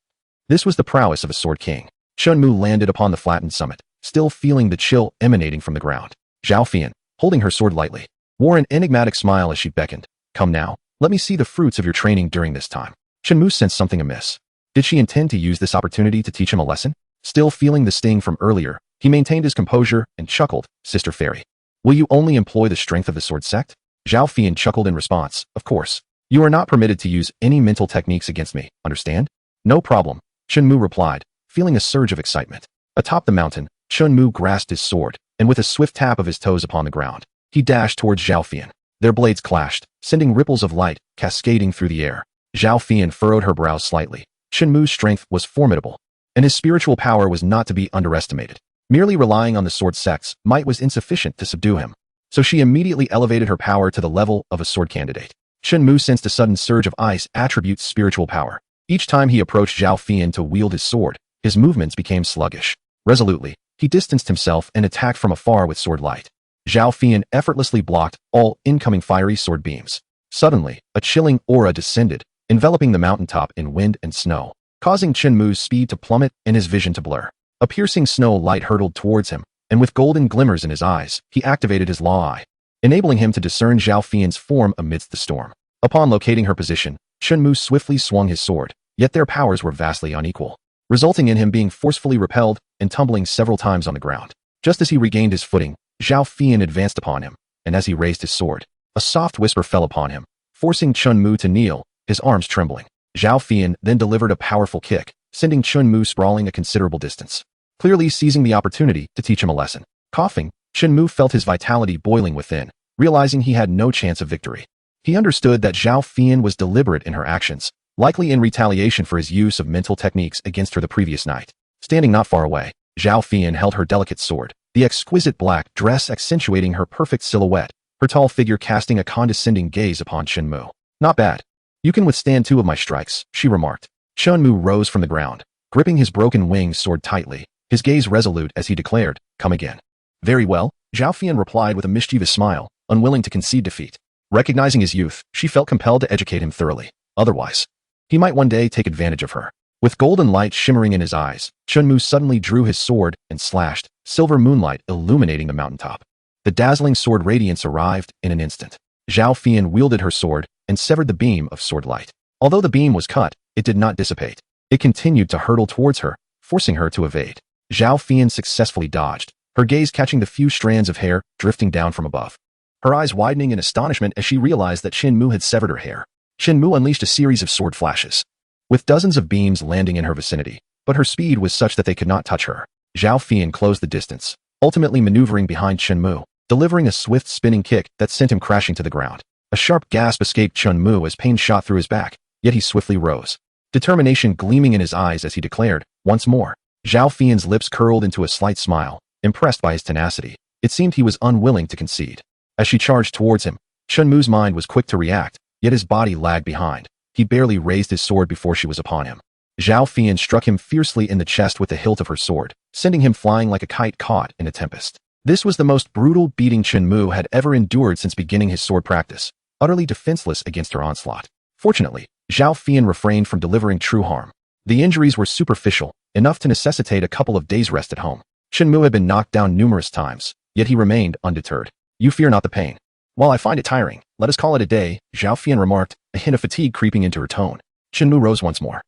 This was the prowess of a sword king. Shinmu landed upon the flattened summit, still feeling the chill emanating from the ground. Zhao Fian, holding her sword lightly, wore an enigmatic smile as she beckoned. Come now, let me see the fruits of your training during this time. Shinmu sensed something amiss. Did she intend to use this opportunity to teach him a lesson? Still feeling the sting from earlier, he maintained his composure and chuckled, Sister Fairy. Will you only employ the strength of the sword sect? Zhao Fian chuckled in response, of course. You are not permitted to use any mental techniques against me, understand? No problem, Shinmu replied, feeling a surge of excitement. Atop the mountain, Shinmu grasped his sword, and with a swift tap of his toes upon the ground, he dashed towards Zhao Fian. Their blades clashed, sending ripples of light cascading through the air. Zhao Fian furrowed her brows slightly. Shinmu's strength was formidable, and his spiritual power was not to be underestimated. Merely relying on the sword sect's might was insufficient to subdue him, so she immediately elevated her power to the level of a sword candidate. Shinmu sensed a sudden surge of ice attributes spiritual power. Each time he approached Zhao Fian to wield his sword, his movements became sluggish. Resolutely, he distanced himself and attacked from afar with sword light. Zhao Fian effortlessly blocked all incoming fiery sword beams. Suddenly, a chilling aura descended, enveloping the mountaintop in wind and snow, causing Shinmu's speed to plummet and his vision to blur. A piercing snow light hurtled towards him, and with golden glimmers in his eyes, he activated his law eye, enabling him to discern Zhao Fian's form amidst the storm. Upon locating her position, Shinmu swiftly swung his sword, yet their powers were vastly unequal, resulting in him being forcefully repelled and tumbling several times on the ground. Just as he regained his footing, Zhao Fian advanced upon him, and as he raised his sword, a soft whisper fell upon him, forcing Shinmu to kneel, his arms trembling. Zhao Fian then delivered a powerful kick, sending Shinmu sprawling a considerable distance, clearly seizing the opportunity to teach him a lesson. Coughing, Shinmu felt his vitality boiling within, realizing he had no chance of victory. He understood that Zhao Fian was deliberate in her actions, likely in retaliation for his use of mental techniques against her the previous night. Standing not far away, Zhao Fian held her delicate sword, the exquisite black dress accentuating her perfect silhouette, her tall figure casting a condescending gaze upon Shinmu. Not bad. You can withstand 2 of my strikes, she remarked. Shinmu rose from the ground, gripping his broken winged sword tightly, his gaze resolute as he declared, come again. Very well, Zhao Fian replied with a mischievous smile, unwilling to concede defeat. Recognizing his youth, she felt compelled to educate him thoroughly. Otherwise, he might one day take advantage of her. With golden light shimmering in his eyes, Shinmu suddenly drew his sword and slashed, silver moonlight illuminating the mountaintop. The dazzling sword radiance arrived in an instant. Zhao Fian wielded her sword and severed the beam of sword light. Although the beam was cut, it did not dissipate. It continued to hurtle towards her, forcing her to evade. Zhao Fian successfully dodged, her gaze catching the few strands of hair drifting down from above. Her eyes widening in astonishment as she realized that Shinmu had severed her hair. Shinmu unleashed a series of sword flashes, with dozens of beams landing in her vicinity, but her speed was such that they could not touch her. Zhao Fian closed the distance, ultimately maneuvering behind Shinmu, delivering a swift spinning kick that sent him crashing to the ground. A sharp gasp escaped Shinmu as pain shot through his back, yet he swiftly rose, determination gleaming in his eyes as he declared, once more. Zhao Fian's lips curled into a slight smile, impressed by his tenacity. It seemed he was unwilling to concede. As she charged towards him, Shinmu's mind was quick to react, yet his body lagged behind. He barely raised his sword before she was upon him. Zhao Fian struck him fiercely in the chest with the hilt of her sword, sending him flying like a kite caught in a tempest. This was the most brutal beating Shinmu had ever endured since beginning his sword practice, utterly defenseless against her onslaught. Fortunately, Zhao Fian refrained from delivering true harm. The injuries were superficial, enough to necessitate a couple of days' rest at home. Shinmu had been knocked down numerous times, yet he remained undeterred. You fear not the pain. While I find it tiring, let us call it a day, Zhao Fian remarked, a hint of fatigue creeping into her tone. Shinmu rose once more,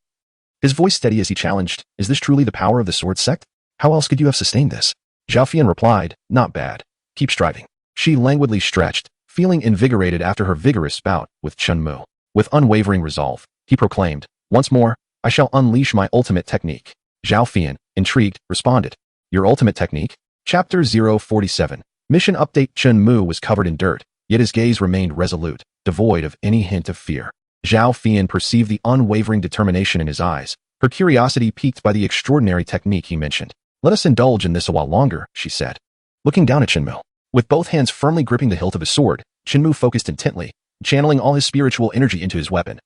his voice steady as he challenged, is this truly the power of the sword sect? How else could you have sustained this? Zhao Fian replied, not bad. Keep striving. She languidly stretched, feeling invigorated after her vigorous bout with Shinmu. With unwavering resolve, he proclaimed, once more, I shall unleash my ultimate technique. Zhao Fian, intrigued, responded, your ultimate technique? Chapter 047. Mission update. Shinmu was covered in dirt, yet his gaze remained resolute, devoid of any hint of fear. Zhao Fian perceived the unwavering determination in his eyes, her curiosity piqued by the extraordinary technique he mentioned. Let us indulge in this a while longer, she said. Looking down at Shinmu, with both hands firmly gripping the hilt of his sword, Shinmu focused intently, channeling all his spiritual energy into his weapon.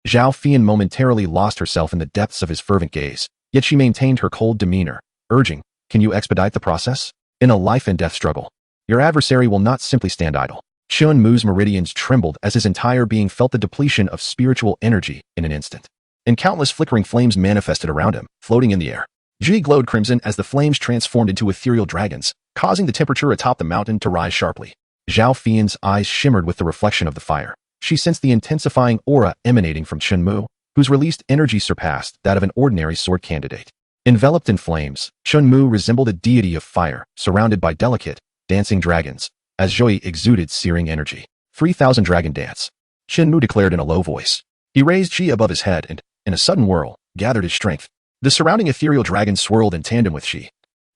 Zhao Fian momentarily lost herself in the depths of his fervent gaze, yet she maintained her cold demeanor, urging, can you expedite the process? In a life-and-death struggle, your adversary will not simply stand idle. Shinmu's meridians trembled as his entire being felt the depletion of spiritual energy in an instant. And countless flickering flames manifested around him, floating in the air. Ji glowed crimson as the flames transformed into ethereal dragons, causing the temperature atop the mountain to rise sharply. Zhao Fian's eyes shimmered with the reflection of the fire. She sensed the intensifying aura emanating from Shinmu, whose released energy surpassed that of an ordinary sword candidate. Enveloped in flames, Shinmu resembled a deity of fire, surrounded by delicate, dancing dragons, as Joy exuded searing energy. 3,000 dragon dance. Shinmu declared in a low voice. He raised Qi above his head and, in a sudden whirl, gathered his strength. The surrounding ethereal dragon swirled in tandem with Qi,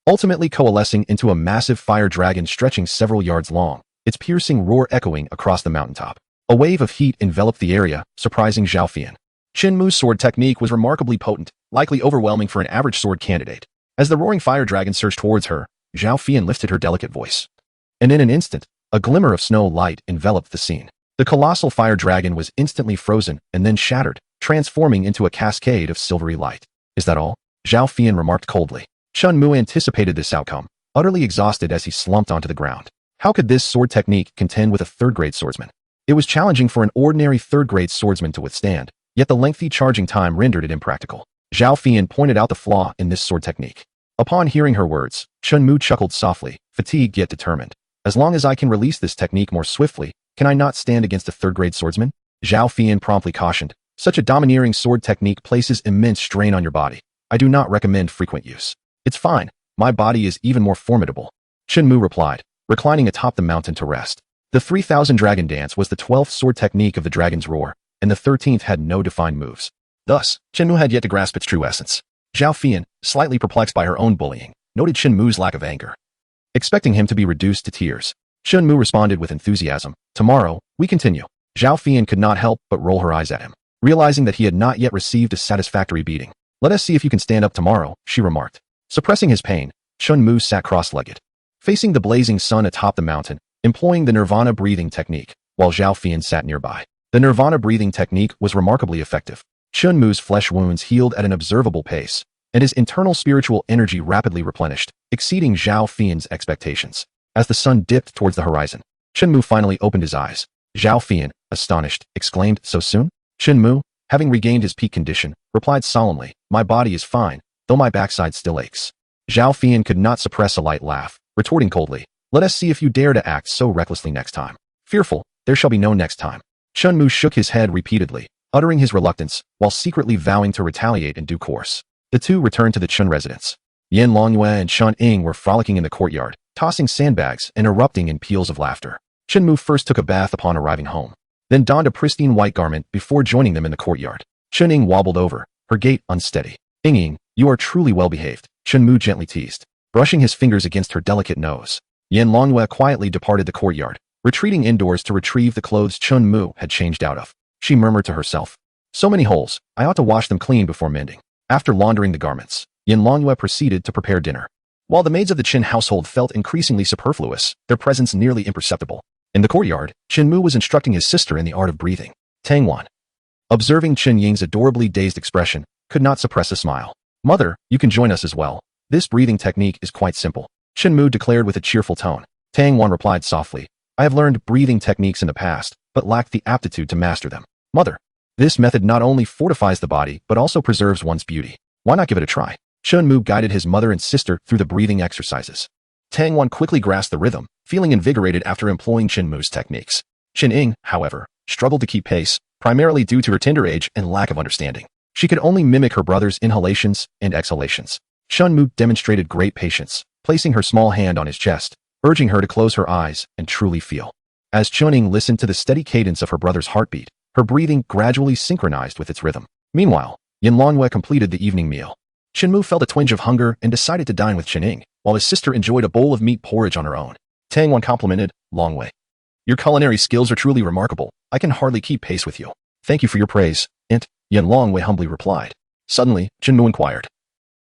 ultimately coalescing into a massive fire dragon stretching several yards long, its piercing roar echoing across the mountaintop. A wave of heat enveloped the area, surprising Zhao Fian. Shinmu's sword technique was remarkably potent, likely overwhelming for an average sword candidate. As the roaring fire dragon surged towards her, Zhao Fian lifted her delicate voice. And in an instant, a glimmer of snow light enveloped the scene. The colossal fire dragon was instantly frozen and then shattered, transforming into a cascade of silvery light. Is that all? Zhao Fian remarked coldly. Shinmu anticipated this outcome, utterly exhausted as he slumped onto the ground. How could this sword technique contend with a third-grade swordsman? It was challenging for an ordinary third-grade swordsman to withstand, yet the lengthy charging time rendered it impractical. Zhao Fian pointed out the flaw in this sword technique. Upon hearing her words, Shinmu chuckled softly, fatigued yet determined. As long as I can release this technique more swiftly, can I not stand against a third-grade swordsman? Zhao Fian promptly cautioned. Such a domineering sword technique places immense strain on your body. I do not recommend frequent use. It's fine. My body is even more formidable. Shinmu replied. reclining atop the mountain to rest. The 3000 Dragon Dance was the 12th sword technique of the Dragon's Roar, and the 13th had no defined moves. Thus, Shinmu had yet to grasp its true essence. Zhao Fian, slightly perplexed by her own bullying, noted Shinmu's lack of anger. Expecting him to be reduced to tears, Shinmu responded with enthusiasm, "Tomorrow, we continue." Zhao Fian could not help but roll her eyes at him, realizing that he had not yet received a satisfactory beating. "Let us see if you can stand up tomorrow," she remarked. Suppressing his pain, Shinmu sat cross-legged, facing the blazing sun atop the mountain, employing the Nirvana breathing technique, while Zhao Fian sat nearby. The Nirvana breathing technique was remarkably effective. Shinmu's flesh wounds healed at an observable pace, and his internal spiritual energy rapidly replenished, exceeding Zhao Fian's expectations. As the sun dipped towards the horizon, Shinmu finally opened his eyes. Zhao Fian, astonished, exclaimed, "So soon?" Shinmu, having regained his peak condition, replied solemnly, "My body is fine, though my backside still aches." Zhao Fian could not suppress a light laugh, retorting coldly, "Let us see if you dare to act so recklessly next time." Fearful, there shall be no next time. Shinmu shook his head repeatedly, uttering his reluctance, while secretly vowing to retaliate in due course. The two returned to the Chun residence. Yin Longyue and Shun Ying were frolicking in the courtyard, tossing sandbags and erupting in peals of laughter. Shinmu first took a bath upon arriving home, then donned a pristine white garment before joining them in the courtyard. Shun Ying wobbled over, her gait unsteady. "Ying, you are truly well behaved," Shinmu gently teased, brushing his fingers against her delicate nose. Yin Longyue quietly departed the courtyard, retreating indoors to retrieve the clothes Shinmu had changed out of. She murmured to herself, "So many holes, I ought to wash them clean before mending." After laundering the garments, Yin Longyue proceeded to prepare dinner. While the maids of the Qin household felt increasingly superfluous, their presence nearly imperceptible. In the courtyard, Shinmu was instructing his sister in the art of breathing. Tangwan, observing Qin Ying's adorably dazed expression, could not suppress a smile. "Mother, you can join us as well. This breathing technique is quite simple," Shinmu declared with a cheerful tone. Tangwan replied softly, "I have learned breathing techniques in the past, but lacked the aptitude to master them. Mother, this method not only fortifies the body, but also preserves one's beauty. Why not give it a try?" Shinmu guided his mother and sister through the breathing exercises. Tangwan quickly grasped the rhythm, feeling invigorated after employing Shinmu's techniques. Qin Ying, however, struggled to keep pace, primarily due to her tender age and lack of understanding. She could only mimic her brother's inhalations and exhalations. Shinmu demonstrated great patience, placing her small hand on his chest, urging her to close her eyes and truly feel. As Qin Ying listened to the steady cadence of her brother's heartbeat, her breathing gradually synchronized with its rhythm. Meanwhile, Yin Longyue completed the evening meal. Shinmu felt a twinge of hunger and decided to dine with Qin Ying, while his sister enjoyed a bowl of meat porridge on her own. Tangwan complimented, "Longyue, your culinary skills are truly remarkable. I can hardly keep pace with you." "Thank you for your praise, Aunt," Yin Longyue humbly replied. Suddenly, Shinmu inquired,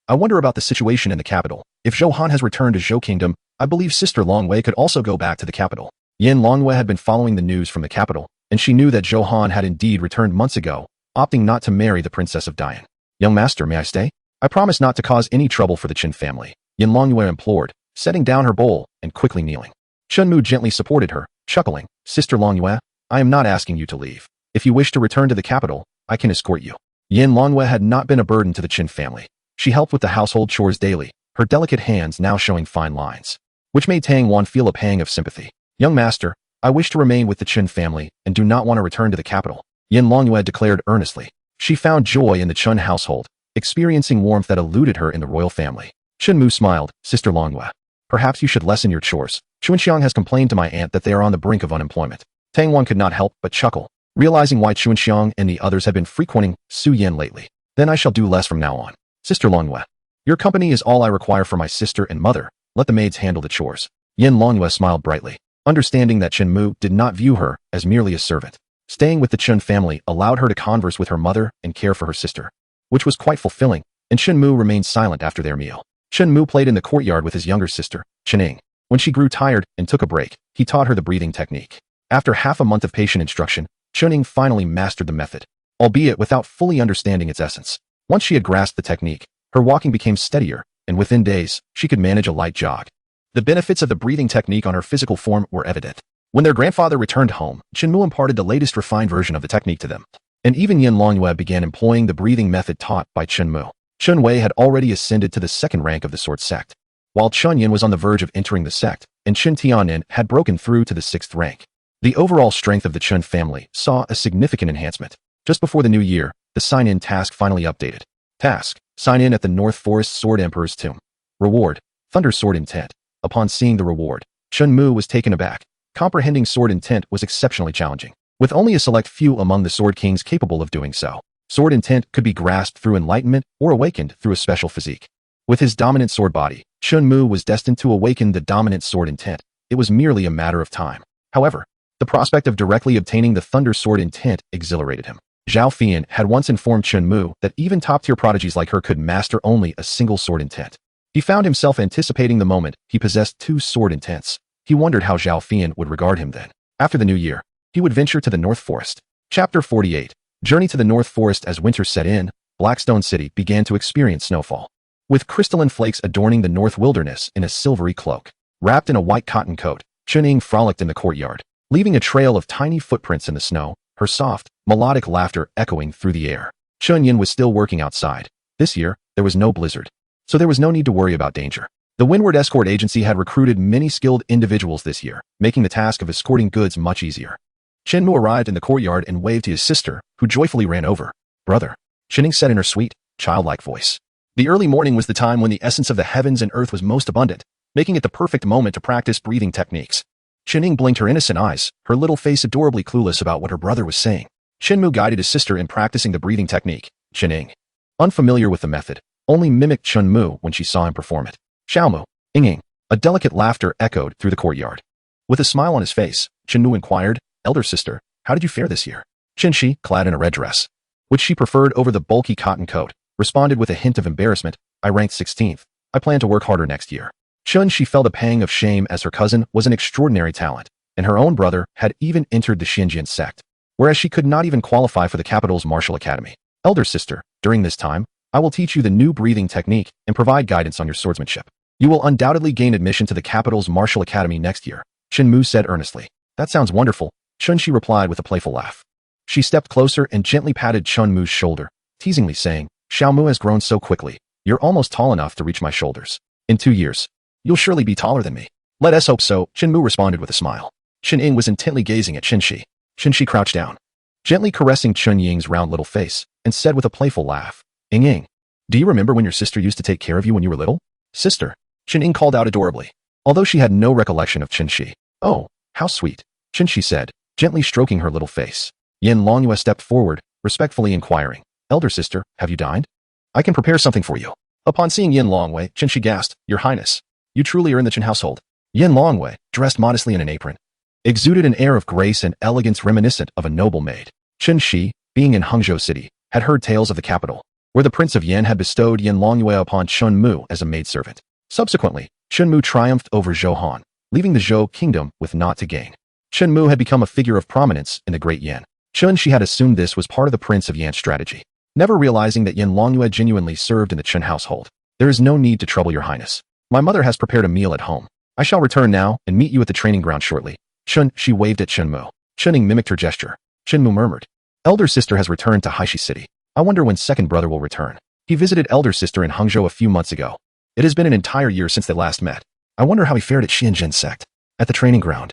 "I wonder about the situation in the capital. If Zhou Han has returned to Zhou Kingdom, I believe Sister Longyue could also go back to the capital." Yin Longyue had been following the news from the capital, and she knew that Zhou Han had indeed returned months ago, opting not to marry the Princess of Dian. "Young master, may I stay? I promise not to cause any trouble for the Qin family," Yin Longyue implored, setting down her bowl and quickly kneeling. Shinmu gently supported her, chuckling, "Sister Longyue, I am not asking you to leave. If you wish to return to the capital, I can escort you." Yin Longyue had not been a burden to the Qin family. She helped with the household chores daily, her delicate hands now showing fine lines, which made Tangwan feel a pang of sympathy. "Young master, I wish to remain with the Qin family and do not want to return to the capital," Yin Longyue declared earnestly. She found joy in the Chun household, experiencing warmth that eluded her in the royal family. Shinmu smiled, "Sister Longyue, perhaps you should lessen your chores. Chuanxiang has complained to my aunt that they are on the brink of unemployment." Tangwan could not help but chuckle, realizing why Chuanxiang and the others had been frequenting Su Yan lately. "Then I shall do less from now on. Sister Longyue, your company is all I require for my sister and mother. Let the maids handle the chores." Yin Longyue smiled brightly, understanding that Shinmu did not view her as merely a servant. Staying with the Chun family allowed her to converse with her mother and care for her sister, which was quite fulfilling, and Shinmu remained silent after their meal. Shinmu played in the courtyard with his younger sister, Qin Ying. When she grew tired and took a break, he taught her the breathing technique. After half a month of patient instruction, Qin Ying finally mastered the method, albeit without fully understanding its essence. Once she had grasped the technique, her walking became steadier, and within days, she could manage a light jog. The benefits of the breathing technique on her physical form were evident. When their grandfather returned home, Shinmu imparted the latest refined version of the technique to them, and even Yin Longyue began employing the breathing method taught by Shinmu. Chun Wei had already ascended to the second rank of the sword sect, while Chun Yin was on the verge of entering the sect, and Qin Tianin had broken through to the sixth rank. The overall strength of the Chun family saw a significant enhancement. Just before the new year, the sign-in task finally updated. Task: sign in at the North Forest Sword Emperor's tomb. Reward: Thunder Sword Intent. Upon seeing the reward, Shinmu was taken aback. Comprehending sword intent was exceptionally challenging, with only a select few among the Sword Kings capable of doing so. Sword intent could be grasped through enlightenment or awakened through a special physique. With his dominant sword body, Shinmu was destined to awaken the dominant sword intent. It was merely a matter of time. However, the prospect of directly obtaining the Thunder Sword intent exhilarated him. Jang Fushian had once informed Shinmu that even top-tier prodigies like her could master only a single sword intent. He found himself anticipating the moment he possessed two sword intents. He wondered how Jang Fushian would regard him then. After the new year, he would venture to the North Forest. Chapter 48. Journey to the North Forest. As winter set in, Blackstone City began to experience snowfall, with crystalline flakes adorning the North Wilderness in a silvery cloak. Wrapped in a white cotton coat, Chun-Ying frolicked in the courtyard, leaving a trail of tiny footprints in the snow, her soft, melodic laughter echoing through the air. Chun-Yin was still working outside. This year, there was no blizzard, so there was no need to worry about danger. The Windward Escort Agency had recruited many skilled individuals this year, making the task of escorting goods much easier. Shinmu arrived in the courtyard and waved to his sister, who joyfully ran over. "Brother," Chun-Ying said in her sweet, childlike voice. The early morning was the time when the essence of the heavens and earth was most abundant, making it the perfect moment to practice breathing techniques. Chun-Ying blinked her innocent eyes, her little face adorably clueless about what her brother was saying. Shinmu guided his sister in practicing the breathing technique. Chun-Ying, unfamiliar with the method, only mimicked Chun-Mu when she saw him perform it. "Xiaomu, Ying." A delicate laughter echoed through the courtyard. With a smile on his face, Chun-Mu inquired, "Elder sister, how did you fare this year?" Chin-Shi, clad in a red dress, which she preferred over the bulky cotton coat, responded with a hint of embarrassment, "I ranked 16th. I plan to work harder next year." Chun-Shi felt a pang of shame as her cousin was an extraordinary talent, and her own brother had even entered the Xinjiang sect, whereas she could not even qualify for the capital's martial academy. "Elder sister, during this time, I will teach you the new breathing technique and provide guidance on your swordsmanship. You will undoubtedly gain admission to the capital's martial academy next year," Shinmu said earnestly. "That sounds wonderful," Chun-Shi replied with a playful laugh. She stepped closer and gently patted Chun-Mu's shoulder, teasingly saying, "Xiaomu has grown so quickly. You're almost tall enough to reach my shoulders. In 2 years, you'll surely be taller than me." "Let us hope so," Shinmu responded with a smile. Chun-Ying was intently gazing at Chin-Shi. Chin-Shi crouched down, gently caressing Chun-Ying's round little face, and said with a playful laugh, "Ying, do you remember when your sister used to take care of you when you were little?" "Sister," Chin-Ying called out adorably, although she had no recollection of Chin-Shi. "Oh, how sweet," Chin-Shi said, gently stroking her little face. Yin Longyue stepped forward, respectfully inquiring, "Elder sister, have you dined? I can prepare something for you." Upon seeing Yin Longyue, Chin-Shi gasped, "Your Highness, you truly are in the Qin household." Yin Longyue, dressed modestly in an apron, exuded an air of grace and elegance reminiscent of a noble maid. Chin-Shi, being in Hangzhou City, had heard tales of the capital, where the Prince of Yan had bestowed Yin Longyue upon Chun-Mu as a maidservant. Subsequently, Chun-Mu triumphed over Zhou Han, leaving the Zhou kingdom with naught to gain. Chun-Mu had become a figure of prominence in the Great Yan. Chun-Shi had assumed this was part of the Prince of Yan's strategy, never realizing that Yin Longyue genuinely served in the Qin household. "There is no need to trouble your highness. My mother has prepared a meal at home. I shall return now and meet you at the training ground shortly." Chun-Shi waved at Chun-Mu. Chun-Ying mimicked her gesture. Chun-Mu murmured, "Elder sister has returned to Haishi City. I wonder when second brother will return. He visited elder sister in Hangzhou a few months ago. It has been an entire year since they last met. I wonder how he fared at Xinjiang sect." At the training ground,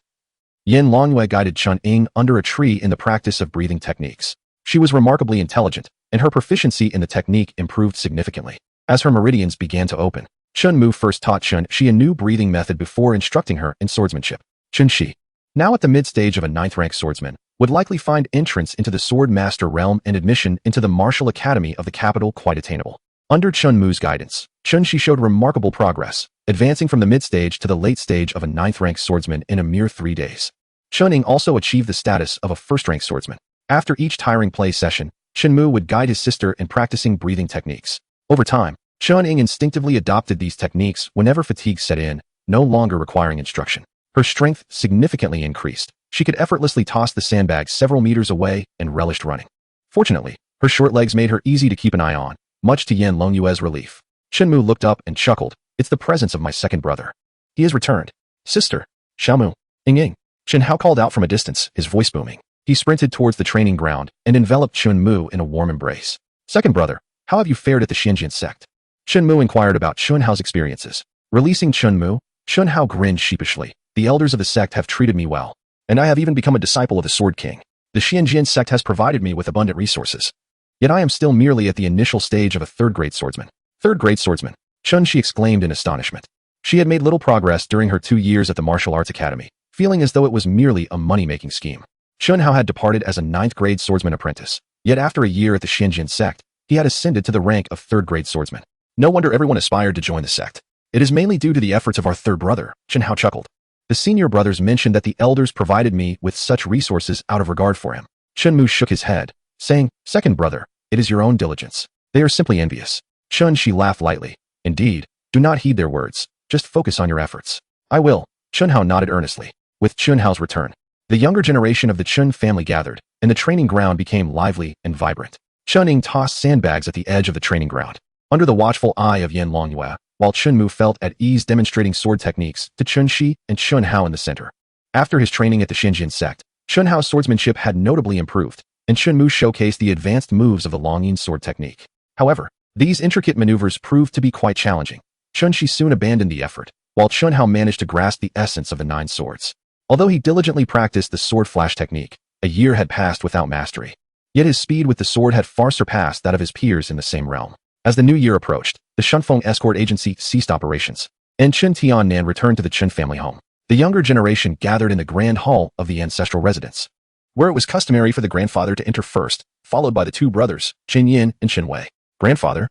Yin Longyue guided Chun-Ying under a tree in the practice of breathing techniques. She was remarkably intelligent, and her proficiency in the technique improved significantly. As her meridians began to open, Chun-Mu first taught Chun-Shi a new breathing method before instructing her in swordsmanship. Chun-Shi, now at the mid-stage of a 9th-rank swordsman, would likely find entrance into the sword master realm and admission into the martial academy of the capital quite attainable. Under Chun-Mu's guidance, Chun-Shi showed remarkable progress, advancing from the mid-stage to the late stage of a 9th-rank swordsman in a mere 3 days. Chun-Ying also achieved the status of a 1st-rank swordsman. After each tiring play session, Shinmu would guide his sister in practicing breathing techniques. Over time, Chun-Ying instinctively adopted these techniques whenever fatigue set in, no longer requiring instruction. Her strength significantly increased. She could effortlessly toss the sandbag several meters away and relished running. Fortunately, her short legs made her easy to keep an eye on, much to Yin Longyue's relief. Shinmu looked up and chuckled. "It's the presence of my second brother. He has returned." "Sister, Xiaomu, Ying." Shin Hao called out from a distance, his voice booming. He sprinted towards the training ground and enveloped Chun-Mu in a warm embrace. "Second brother, how have you fared at the Xinjiang sect?" Chun-Mu inquired about Chun Hao's experiences. Releasing Chun-Mu, Chun Hao grinned sheepishly. "The elders of the sect have treated me well, and I have even become a disciple of the Sword King. The Xinjiang sect has provided me with abundant resources. Yet I am still merely at the initial stage of a 3rd-grade swordsman." "3rd-grade swordsman," Chun-Shi exclaimed in astonishment. She had made little progress during her 2 years at the martial arts academy, feeling as though it was merely a money-making scheme. Chunhao had departed as a 9th-grade swordsman apprentice, yet after a year at the Xinjian sect, he had ascended to the rank of 3rd-grade swordsman. No wonder everyone aspired to join the sect. It is mainly due to the efforts of our third brother, Chunhao chuckled. The senior brothers mentioned that the elders provided me with such resources out of regard for him. Shinmu shook his head, saying, second brother, it is your own diligence. They are simply envious. She laughed lightly. Indeed, do not heed their words. Just focus on your efforts. I will. Chunhao nodded earnestly. With Chunhao's return, the younger generation of the Chun family gathered, and the training ground became lively and vibrant. Chun-Ing tossed sandbags at the edge of the training ground, under the watchful eye of Yan Longyue, while Chunmu felt at ease demonstrating sword techniques to Chun-Shi and Chun-Hao in the center. After his training at the Xinjian sect, Chun-Hao's swordsmanship had notably improved, and Chunmu showcased the advanced moves of the Longyin sword technique. However, these intricate maneuvers proved to be quite challenging. Chun-Shi soon abandoned the effort, while Chun-Hao managed to grasp the essence of the 9 swords. Although he diligently practiced the sword flash technique, a year had passed without mastery. Yet his speed with the sword had far surpassed that of his peers in the same realm. As the new year approached, the Shunfeng escort agency ceased operations, and Chen Tiannan returned to the Chen family home. The younger generation gathered in the grand hall of the ancestral residence, where it was customary for the grandfather to enter first, followed by the 2 brothers, Chen Yin and Chen Wei. Grandfather.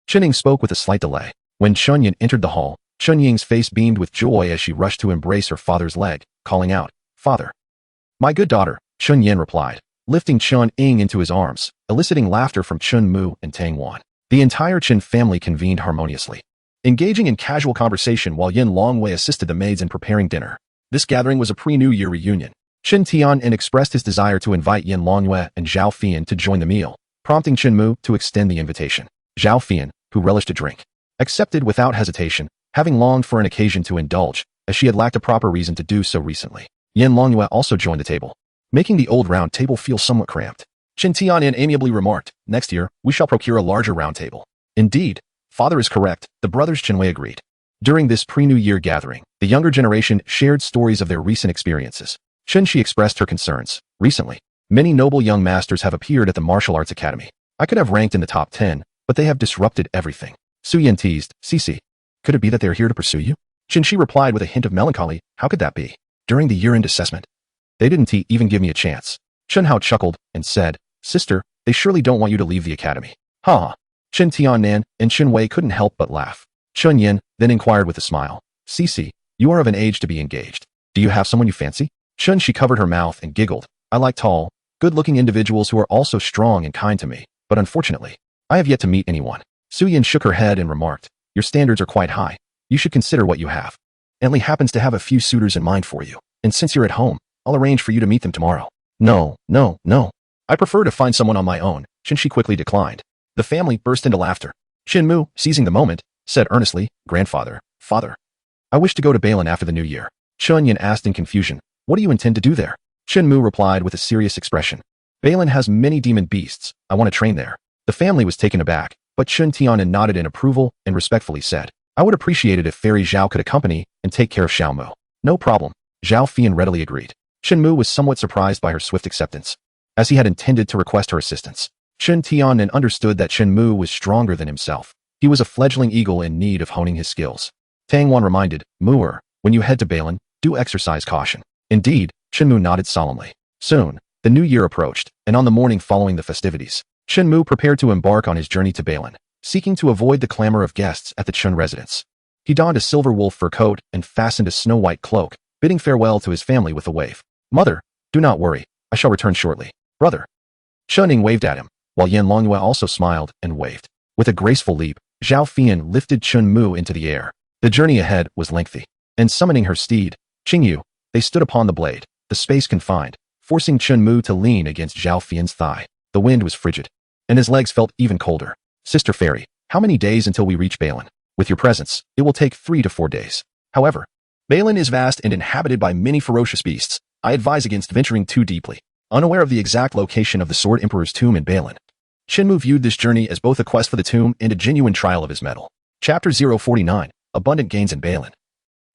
Chen Ning spoke with a slight delay. When Chen Yin entered the hall, Chen Ying's face beamed with joy as she rushed to embrace her father's leg, calling out, Father. My good daughter, Chen Yin replied, lifting Chen Ying into his arms, eliciting laughter from Chen Mu and Tang Wan. The entire Chen family convened harmoniously, engaging in casual conversation while Yin Longwei assisted the maids in preparing dinner. This gathering was a pre-New Year reunion. Chen Tiannan expressed his desire to invite Yin Longwei and Zhao Fian to join the meal, prompting Chen Mu to extend the invitation. Zhao Fian, who relished a drink, accepted without hesitation, having longed for an occasion to indulge, as she had lacked a proper reason to do so recently. Yin Longyue also joined the table, making the old round table feel somewhat cramped. Chen Tiannan amiably remarked, next year, we shall procure a larger round table. Indeed, father is correct, the brothers Chen Wei agreed. During this pre-New Year gathering, the younger generation shared stories of their recent experiences. Chen Shi expressed her concerns. Recently, many noble young masters have appeared at the martial arts academy. I could have ranked in the top 10, but they have disrupted everything. Su Yan teased, Cici. Could it be that they are here to pursue you? Chen Shi replied with a hint of melancholy, how could that be? During the year-end assessment, they didn't even give me a chance. Chen Hao chuckled and said, Sister, they surely don't want you to leave the academy. Ha! Chen Tiannan and Chen Wei couldn't help but laugh. Chen Yin then inquired with a smile, Cici, you are of an age to be engaged. Do you have someone you fancy? Chen Shi covered her mouth and giggled. I like tall, good-looking individuals who are also strong and kind to me, but unfortunately, I have yet to meet anyone. Su Yin shook her head and remarked, your standards are quite high. You should consider what you have. Ently happens to have a few suitors in mind for you, and since you're at home, I'll arrange for you to meet them tomorrow. No. I prefer to find someone on my own, Chen Shi quickly declined. The family burst into laughter. Shinmu, seizing the moment, said earnestly, Grandfather, Father, I wish to go to Balin after the new year. Chun Yin asked in confusion, what do you intend to do there? Shinmu replied with a serious expression. Balin has many demon beasts, I want to train there. The family was taken aback, but Chen Tiannan nodded in approval and respectfully said, I would appreciate it if Fairy Zhao could accompany and take care of Xiaomo. No problem. Zhao Fian readily agreed. Shinmu was somewhat surprised by her swift acceptance, as he had intended to request her assistance. Chen Tiannan understood that Shinmu was stronger than himself. He was a fledgling eagle in need of honing his skills. Tang Wan reminded, Mu'er, when you head to Balin, do exercise caution. Indeed, Shinmu nodded solemnly. Soon, the new year approached, and on the morning following the festivities, Shinmu prepared to embark on his journey to Balin, seeking to avoid the clamor of guests at the Chun residence. He donned a silver wolf fur coat and fastened a snow-white cloak, bidding farewell to his family with a wave. Mother, do not worry, I shall return shortly. Brother. Chun-Ing waved at him, while Yan Longyue also smiled and waved. With a graceful leap, Zhao Fian lifted Chun Mu into the air. The journey ahead was lengthy, and summoning her steed, Qingyu, they stood upon the blade, the space confined, forcing Chun Mu to lean against Zhao Fian's thigh. The wind was frigid, and his legs felt even colder. Sister Fairy, how many days until we reach Balin? With your presence, it will take 3 to 4 days. However, Balin is vast and inhabited by many ferocious beasts. I advise against venturing too deeply. Unaware of the exact location of the Sword Emperor's tomb in Balin, Shinmu viewed this journey as both a quest for the tomb and a genuine trial of his mettle. Chapter 049, Abundant Gains in Balin.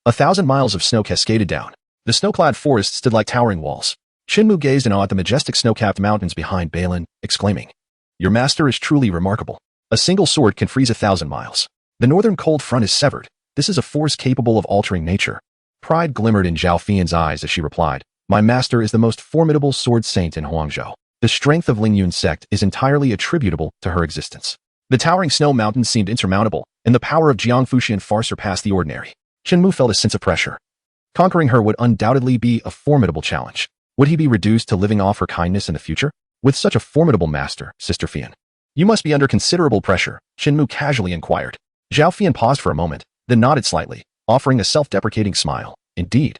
1,000 miles of snow cascaded down. The snow-clad forest stood like towering walls. Shinmu gazed in awe at the majestic snow-capped mountains behind Balin, exclaiming, Your master is truly remarkable. A single sword can freeze 1,000 miles. The northern cold front is severed, This is a force capable of altering nature. Pride glimmered in Zhao Fian's eyes as she replied, my master is the most formidable sword saint in Huangzhou. The strength of Lingyun's sect is entirely attributable to her existence. The towering snow mountains seemed insurmountable, and the power of Jang Fushian far surpassed the ordinary. Shinmu felt a sense of pressure. Conquering her would undoubtedly be a formidable challenge. Would he be reduced to living off her kindness in the future? With such a formidable master, Sister Fian. You must be under considerable pressure, Shinmu casually inquired. Zhao Fian paused for a moment, then nodded slightly, offering a self-deprecating smile. Indeed.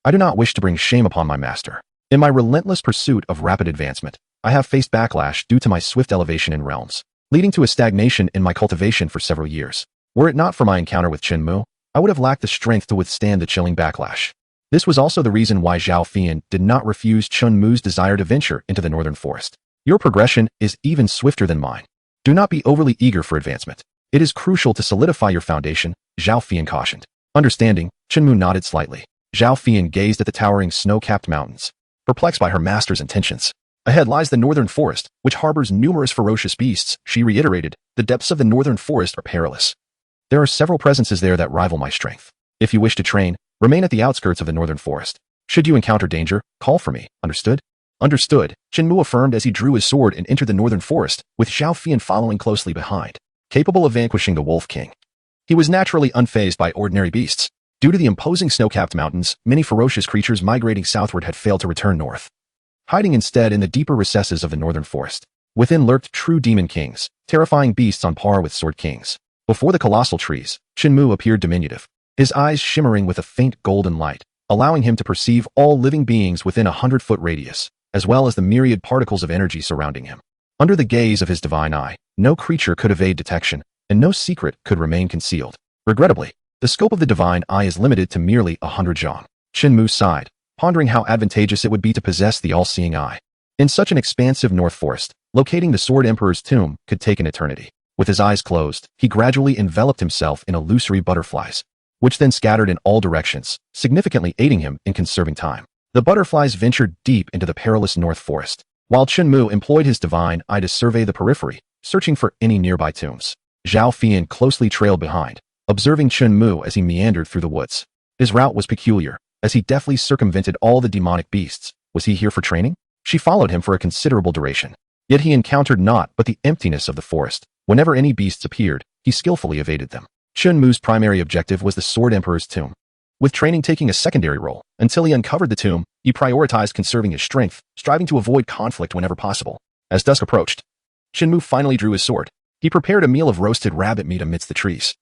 I do not wish to bring shame upon my master. In my relentless pursuit of rapid advancement, I have faced backlash due to my swift elevation in realms, leading to a stagnation in my cultivation for several years. Were it not for my encounter with Shinmu, I would have lacked the strength to withstand the chilling backlash. This was also the reason why Zhao Fian did not refuse Shinmu's desire to venture into the northern forest. Your progression is even swifter than mine. Do not be overly eager for advancement. It is crucial to solidify your foundation, Zhao Fian cautioned. Understanding, Shinmu nodded slightly. Zhao Fian gazed at the towering snow-capped mountains, perplexed by her master's intentions. Ahead lies the northern forest, which harbors numerous ferocious beasts, she reiterated. The depths of the northern forest are perilous. There are several presences there that rival my strength. If you wish to train, remain at the outskirts of the northern forest. Should you encounter danger, call for me, understood? Understood, Shinmu affirmed as he drew his sword and entered the northern forest, with Zhao Fian following closely behind, capable of vanquishing the Wolf King. He was naturally unfazed by ordinary beasts. Due to the imposing snow-capped mountains, many ferocious creatures migrating southward had failed to return north, hiding instead in the deeper recesses of the northern forest. Within lurked true demon kings, terrifying beasts on par with sword kings. Before the colossal trees, Shinmu appeared diminutive, his eyes shimmering with a faint golden light, allowing him to perceive all living beings within a 100-foot radius, as well as the myriad particles of energy surrounding him. Under the gaze of his divine eye, no creature could evade detection, and no secret could remain concealed. Regrettably, the scope of the divine eye is limited to merely 100 zhang. Shinmu sighed, pondering how advantageous it would be to possess the all-seeing eye. In such an expansive north forest, locating the Sword Emperor's tomb could take an eternity. With his eyes closed, he gradually enveloped himself in illusory butterflies, which then scattered in all directions, significantly aiding him in conserving time. The butterflies ventured deep into the perilous north forest, while Shinmu employed his divine eye to survey the periphery, searching for any nearby tombs. Zhao Fian closely trailed behind, observing Shinmu as he meandered through the woods. His route was peculiar, as he deftly circumvented all the demonic beasts. Was he here for training? She followed him for a considerable duration. Yet he encountered naught but the emptiness of the forest. Whenever any beasts appeared, he skillfully evaded them. Shinmu's primary objective was the Sword Emperor's tomb, with training taking a secondary role. Until he uncovered the tomb, he prioritized conserving his strength, striving to avoid conflict whenever possible. As dusk approached, Shinmu finally drew his sword. He prepared a meal of roasted rabbit meat amidst the trees,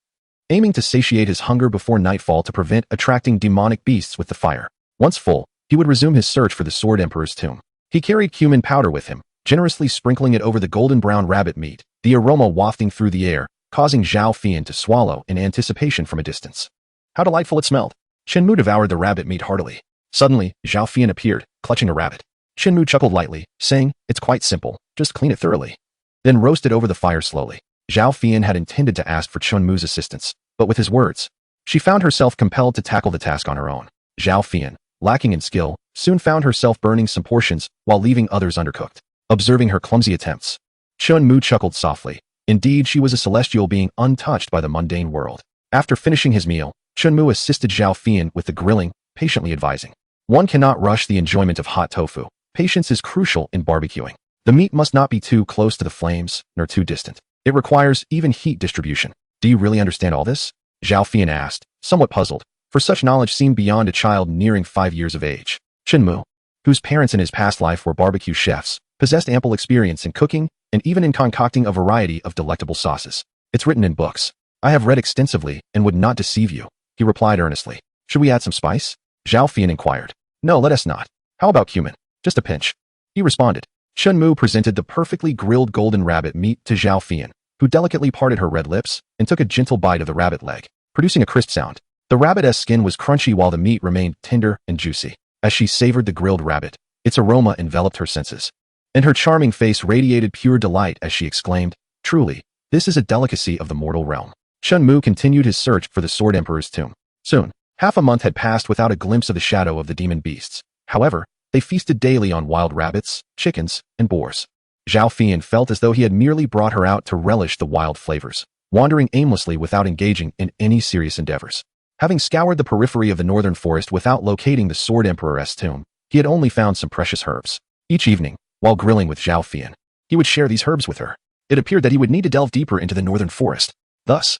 aiming to satiate his hunger before nightfall to prevent attracting demonic beasts with the fire. Once full, he would resume his search for the Sword Emperor's tomb. He carried cumin powder with him, generously sprinkling it over the golden brown rabbit meat, the aroma wafting through the air, causing Zhao Fian to swallow in anticipation from a distance. How delightful it smelled! Shinmu devoured the rabbit meat heartily. Suddenly, Zhao Fian appeared, clutching a rabbit. Shinmu chuckled lightly, saying, "It's quite simple, just clean it thoroughly." Then roast it over the fire slowly. Zhao Fian had intended to ask for Shinmu's assistance, but with his words, she found herself compelled to tackle the task on her own. Zhao Fian, lacking in skill, soon found herself burning some portions while leaving others undercooked. Observing her clumsy attempts, Shinmu chuckled softly. Indeed, she was a celestial being untouched by the mundane world. After finishing his meal, Shinmu assisted Zhao Fian with the grilling, patiently advising, "One cannot rush the enjoyment of hot tofu. Patience is crucial in barbecuing. The meat must not be too close to the flames, nor too distant. It requires even heat distribution." "Do you really understand all this?" Zhao Fian asked, somewhat puzzled, for such knowledge seemed beyond a child nearing 5 years of age. Shinmu, whose parents in his past life were barbecue chefs, possessed ample experience in cooking and even in concocting a variety of delectable sauces. "It's written in books. I have read extensively and would not deceive you," he replied earnestly. "Should we add some spice?" Zhao Fian inquired. "No, let us not. How about cumin? Just a pinch," he responded. Shinmu presented the perfectly grilled golden rabbit meat to Zhao Fian, who delicately parted her red lips and took a gentle bite of the rabbit leg, producing a crisp sound. The rabbit's skin was crunchy while the meat remained tender and juicy. As she savored the grilled rabbit, its aroma enveloped her senses, and her charming face radiated pure delight as she exclaimed, "Truly, this is a delicacy of the mortal realm." Shinmu continued his search for the Sword Emperor's tomb. Soon, half a month had passed without a glimpse of the shadow of the demon beasts. However, they feasted daily on wild rabbits, chickens, and boars. Zhao Fian felt as though he had merely brought her out to relish the wild flavors. wandering aimlessly without engaging in any serious endeavors. Having scoured the periphery of the northern forest without locating the Sword Emperor's tomb, he had only found some precious herbs. Each evening, while grilling with Zhao Fian, he would share these herbs with her. It appeared that he would need to delve deeper into the northern forest. Thus,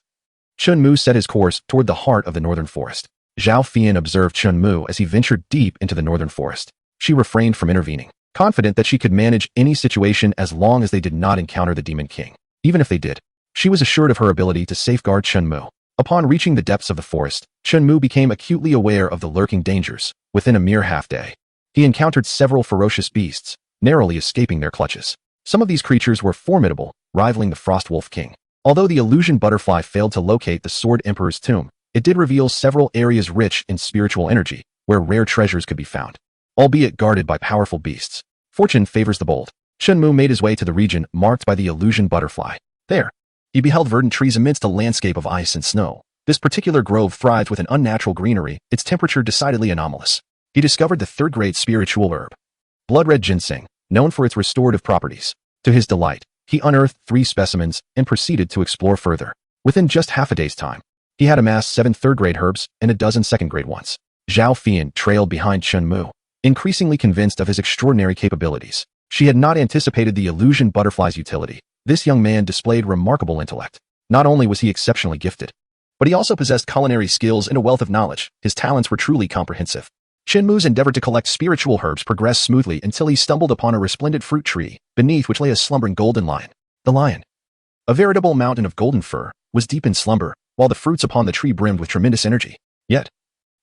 Shinmu set his course toward the heart of the northern forest. Zhao Fian observed Shinmu as he ventured deep into the northern forest. She refrained from intervening, confident that she could manage any situation as long as they did not encounter the Demon King. Even if they did, she was assured of her ability to safeguard Shinmu. Upon reaching the depths of the forest, Shinmu became acutely aware of the lurking dangers. Within a mere half-day, he encountered several ferocious beasts, narrowly escaping their clutches. Some of these creatures were formidable, rivaling the Frost Wolf King. Although the illusion butterfly failed to locate the Sword Emperor's tomb, it did reveal several areas rich in spiritual energy, where rare treasures could be found, albeit guarded by powerful beasts. Fortune favors the bold. Shinmu made his way to the region marked by the illusion butterfly. There, he beheld verdant trees amidst a landscape of ice and snow. This particular grove thrived with an unnatural greenery, its temperature decidedly anomalous. He discovered the third-grade spiritual herb, blood-red ginseng, known for its restorative properties. To his delight, he unearthed 3 specimens and proceeded to explore further. Within just half a day's time, he had amassed 7 third-grade herbs and a dozen second-grade ones. Zhao Fian trailed behind Shinmu, increasingly convinced of his extraordinary capabilities. She had not anticipated the illusion butterfly's utility. This young man displayed remarkable intellect. Not only was he exceptionally gifted, but he also possessed culinary skills and a wealth of knowledge. His talents were truly comprehensive. Shinmu's endeavor to collect spiritual herbs progressed smoothly until he stumbled upon a resplendent fruit tree, beneath which lay a slumbering golden lion. The lion, a veritable mountain of golden fur, was deep in slumber, while the fruits upon the tree brimmed with tremendous energy. Yet,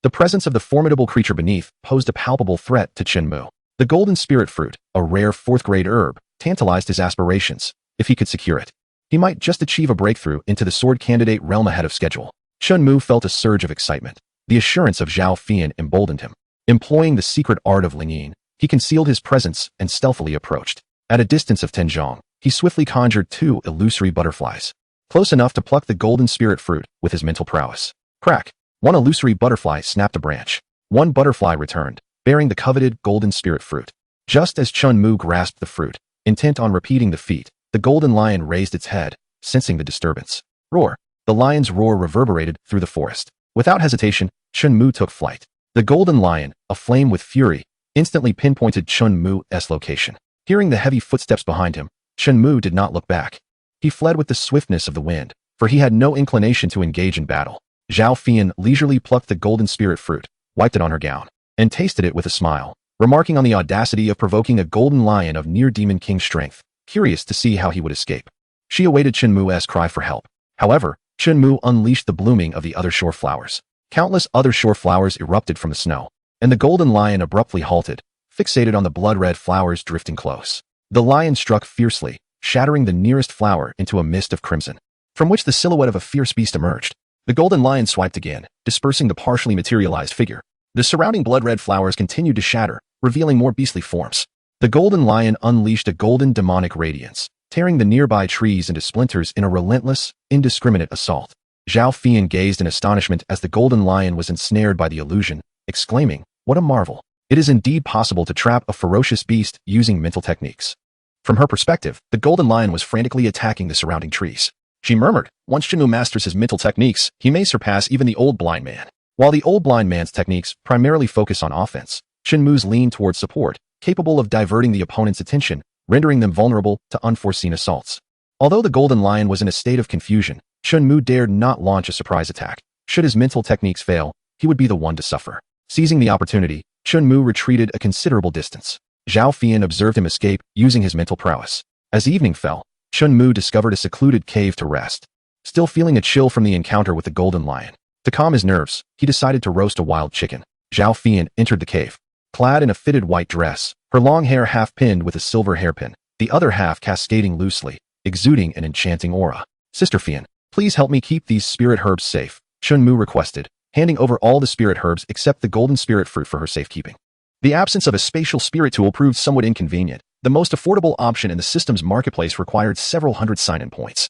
the presence of the formidable creature beneath posed a palpable threat to Shinmu. The golden spirit fruit, a rare 4th-grade herb, tantalized his aspirations. If he could secure it, he might just achieve a breakthrough into the sword candidate realm ahead of schedule. Shinmu felt a surge of excitement. The assurance of Zhao Fian emboldened him. Employing the secret art of Lingyin, he concealed his presence and stealthily approached. At a distance of 10 zhong, he swiftly conjured 2 illusory butterflies, close enough to pluck the golden spirit fruit with his mental prowess. Crack! One illusory butterfly snapped a branch. One butterfly returned, bearing the coveted golden spirit fruit. Just as Shinmu grasped the fruit, intent on repeating the feat, the golden lion raised its head, sensing the disturbance. Roar! The lion's roar reverberated through the forest. Without hesitation, Shinmu took flight. The golden lion, aflame with fury, instantly pinpointed Shinmu's location. Hearing the heavy footsteps behind him, Shinmu did not look back. He fled with the swiftness of the wind, for he had no inclination to engage in battle. Zhao Fian leisurely plucked the golden spirit fruit, wiped it on her gown, and tasted it with a smile, remarking on the audacity of provoking a golden lion of near Demon King strength. Curious to see how he would escape, she awaited Shinmu's cry for help. However, Shinmu unleashed the blooming of the other shore flowers. Countless other shore flowers erupted from the snow, and the golden lion abruptly halted, fixated on the blood-red flowers drifting close. The lion struck fiercely, shattering the nearest flower into a mist of crimson, from which the silhouette of a fierce beast emerged. The golden lion swiped again, dispersing the partially materialized figure. The surrounding blood-red flowers continued to shatter, revealing more beastly forms. The golden lion unleashed a golden demonic radiance, tearing the nearby trees into splinters in a relentless, indiscriminate assault. Zhao Fian gazed in astonishment as the golden lion was ensnared by the illusion, exclaiming, "What a marvel! It is indeed possible to trap a ferocious beast using mental techniques." From her perspective, the golden lion was frantically attacking the surrounding trees. She murmured, "Once Shinmu masters his mental techniques, he may surpass even the old blind man." While the old blind man's techniques primarily focus on offense, Shinmu's lean towards support, capable of diverting the opponent's attention, rendering them vulnerable to unforeseen assaults. Although the golden lion was in a state of confusion, Shinmu dared not launch a surprise attack. Should his mental techniques fail, he would be the one to suffer. Seizing the opportunity, Shinmu retreated a considerable distance. Zhao Fian observed him escape using his mental prowess. As evening fell, Shinmu discovered a secluded cave to rest. Still feeling a chill from the encounter with the golden lion, to calm his nerves, he decided to roast a wild chicken. Zhao Fian entered the cave, clad in a fitted white dress, her long hair half pinned with a silver hairpin, the other half cascading loosely, exuding an enchanting aura. "Sister Fian, please help me keep these spirit herbs safe," Shinmu requested, handing over all the spirit herbs except the golden spirit fruit for her safekeeping. The absence of a spatial spirit tool proved somewhat inconvenient. The most affordable option in the system's marketplace required several hundred sign-in points,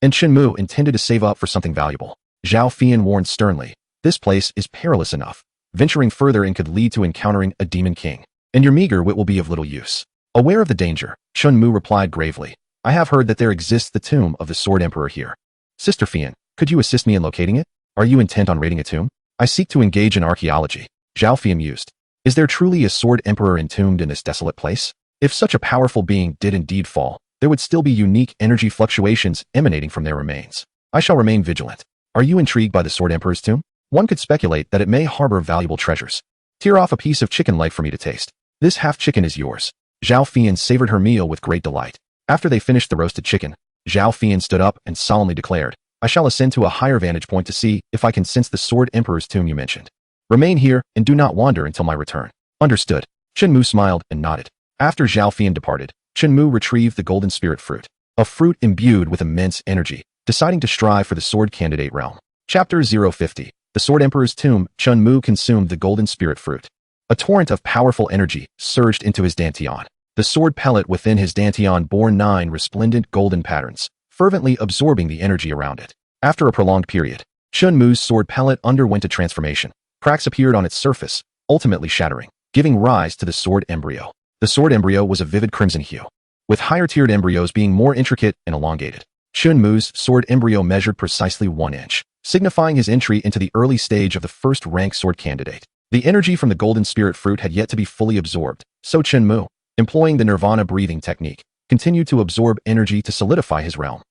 and Shinmu intended to save up for something valuable. Zhao Fian warned sternly, "This place is perilous enough. Venturing further in could lead to encountering a demon king, and your meager wit will be of little use." Aware of the danger, Shinmu replied gravely, "I have heard that there exists the tomb of the Sword Emperor here. Sister Fian, could you assist me in locating it? Are you intent on raiding a tomb? I seek to engage in archaeology. Zhao Fian mused. Is there truly a sword emperor entombed in this desolate place? If such a powerful being did indeed fall, there would still be unique energy fluctuations emanating from their remains. I shall remain vigilant. Are you intrigued by the sword emperor's tomb? One could speculate that it may harbor valuable treasures. Tear off a piece of chicken leg for me to taste. This half chicken is yours. Zhao Fian savored her meal with great delight. After they finished the roasted chicken, Zhao Fian stood up and solemnly declared, I shall ascend to a higher vantage point to see if I can sense the sword emperor's tomb you mentioned. Remain here and do not wander until my return. Understood. Shinmu smiled and nodded. After Zhao Fian departed, Shinmu retrieved the golden spirit fruit, a fruit imbued with immense energy, deciding to strive for the sword candidate realm. Chapter 050. The Sword Emperor's Tomb. Shinmu consumed the golden spirit fruit. A torrent of powerful energy surged into his dantian. The sword pellet within his dantian bore 9 resplendent golden patterns, fervently absorbing the energy around it. After a prolonged period, Shinmu's sword pellet underwent a transformation. Cracks appeared on its surface, ultimately shattering, giving rise to the sword embryo. The sword embryo was a vivid crimson hue, with higher-tiered embryos being more intricate and elongated. Shinmu's sword embryo measured precisely 1 inch, signifying his entry into the early stage of the first-rank sword candidate. The energy from the golden spirit fruit had yet to be fully absorbed, so Shinmu, employing the nirvana breathing technique, continued to absorb energy to solidify his realm.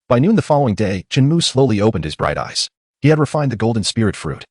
By noon the following day, Shinmu slowly opened his bright eyes. He had refined the golden spirit fruit,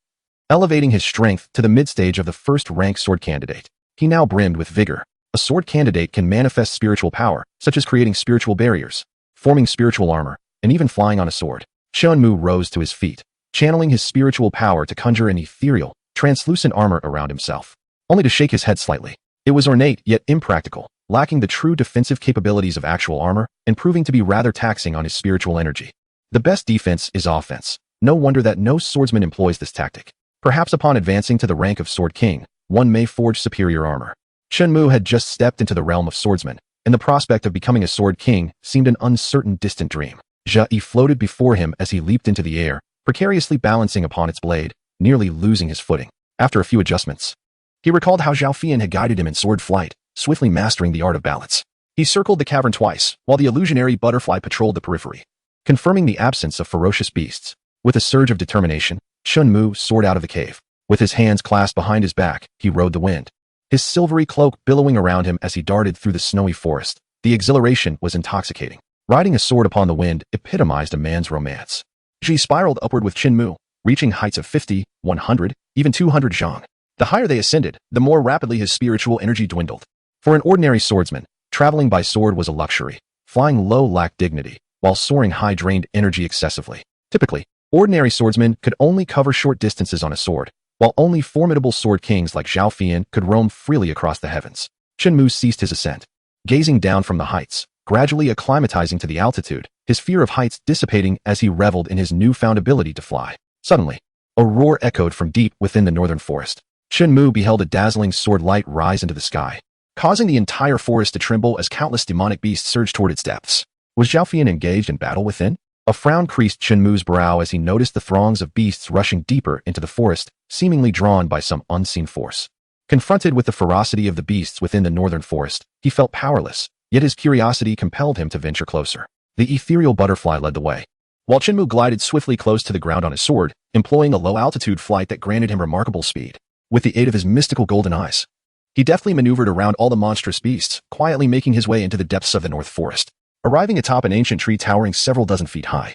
elevating his strength to the mid-stage of the first-rank sword candidate. He now brimmed with vigor. A sword candidate can manifest spiritual power, such as creating spiritual barriers, forming spiritual armor, and even flying on a sword. Shinmu rose to his feet, channeling his spiritual power to conjure an ethereal, translucent armor around himself, only to shake his head slightly. It was ornate yet impractical, lacking the true defensive capabilities of actual armor and proving to be rather taxing on his spiritual energy. The best defense is offense. No wonder that no swordsman employs this tactic. Perhaps upon advancing to the rank of Sword King, one may forge superior armor. Shinmu had just stepped into the realm of swordsmen, and the prospect of becoming a Sword King seemed an uncertain distant dream. Zhe floated before him as he leaped into the air, precariously balancing upon its blade, nearly losing his footing. After a few adjustments, he recalled how Zhao Fian had guided him in sword flight, swiftly mastering the art of balance. He circled the cavern twice, while the illusionary butterfly patrolled the periphery, confirming the absence of ferocious beasts. With a surge of determination, Shinmu soared out of the cave. With his hands clasped behind his back, he rode the wind, his silvery cloak billowing around him as he darted through the snowy forest. The exhilaration was intoxicating. Riding a sword upon the wind epitomized a man's romance. Zhi spiraled upward with Shinmu, reaching heights of 50, 100, even 200 zhang. The higher they ascended, the more rapidly his spiritual energy dwindled. For an ordinary swordsman, traveling by sword was a luxury. Flying low lacked dignity, while soaring high drained energy excessively. Typically, ordinary swordsmen could only cover short distances on a sword, while only formidable sword kings like Zhao Fian could roam freely across the heavens. Shinmu ceased his ascent, gazing down from the heights, gradually acclimatizing to the altitude, his fear of heights dissipating as he reveled in his newfound ability to fly. Suddenly, a roar echoed from deep within the northern forest. Shinmu beheld a dazzling sword light rise into the sky, causing the entire forest to tremble as countless demonic beasts surged toward its depths. Was Zhao Fian engaged in battle within? A frown creased Shinmu's brow as he noticed the throngs of beasts rushing deeper into the forest, seemingly drawn by some unseen force. Confronted with the ferocity of the beasts within the northern forest, he felt powerless, yet his curiosity compelled him to venture closer. The ethereal butterfly led the way, while Shinmu glided swiftly close to the ground on his sword, employing a low-altitude flight that granted him remarkable speed. With the aid of his mystical golden eyes, he deftly maneuvered around all the monstrous beasts, quietly making his way into the depths of the north forest, arriving atop an ancient tree towering several dozen feet high.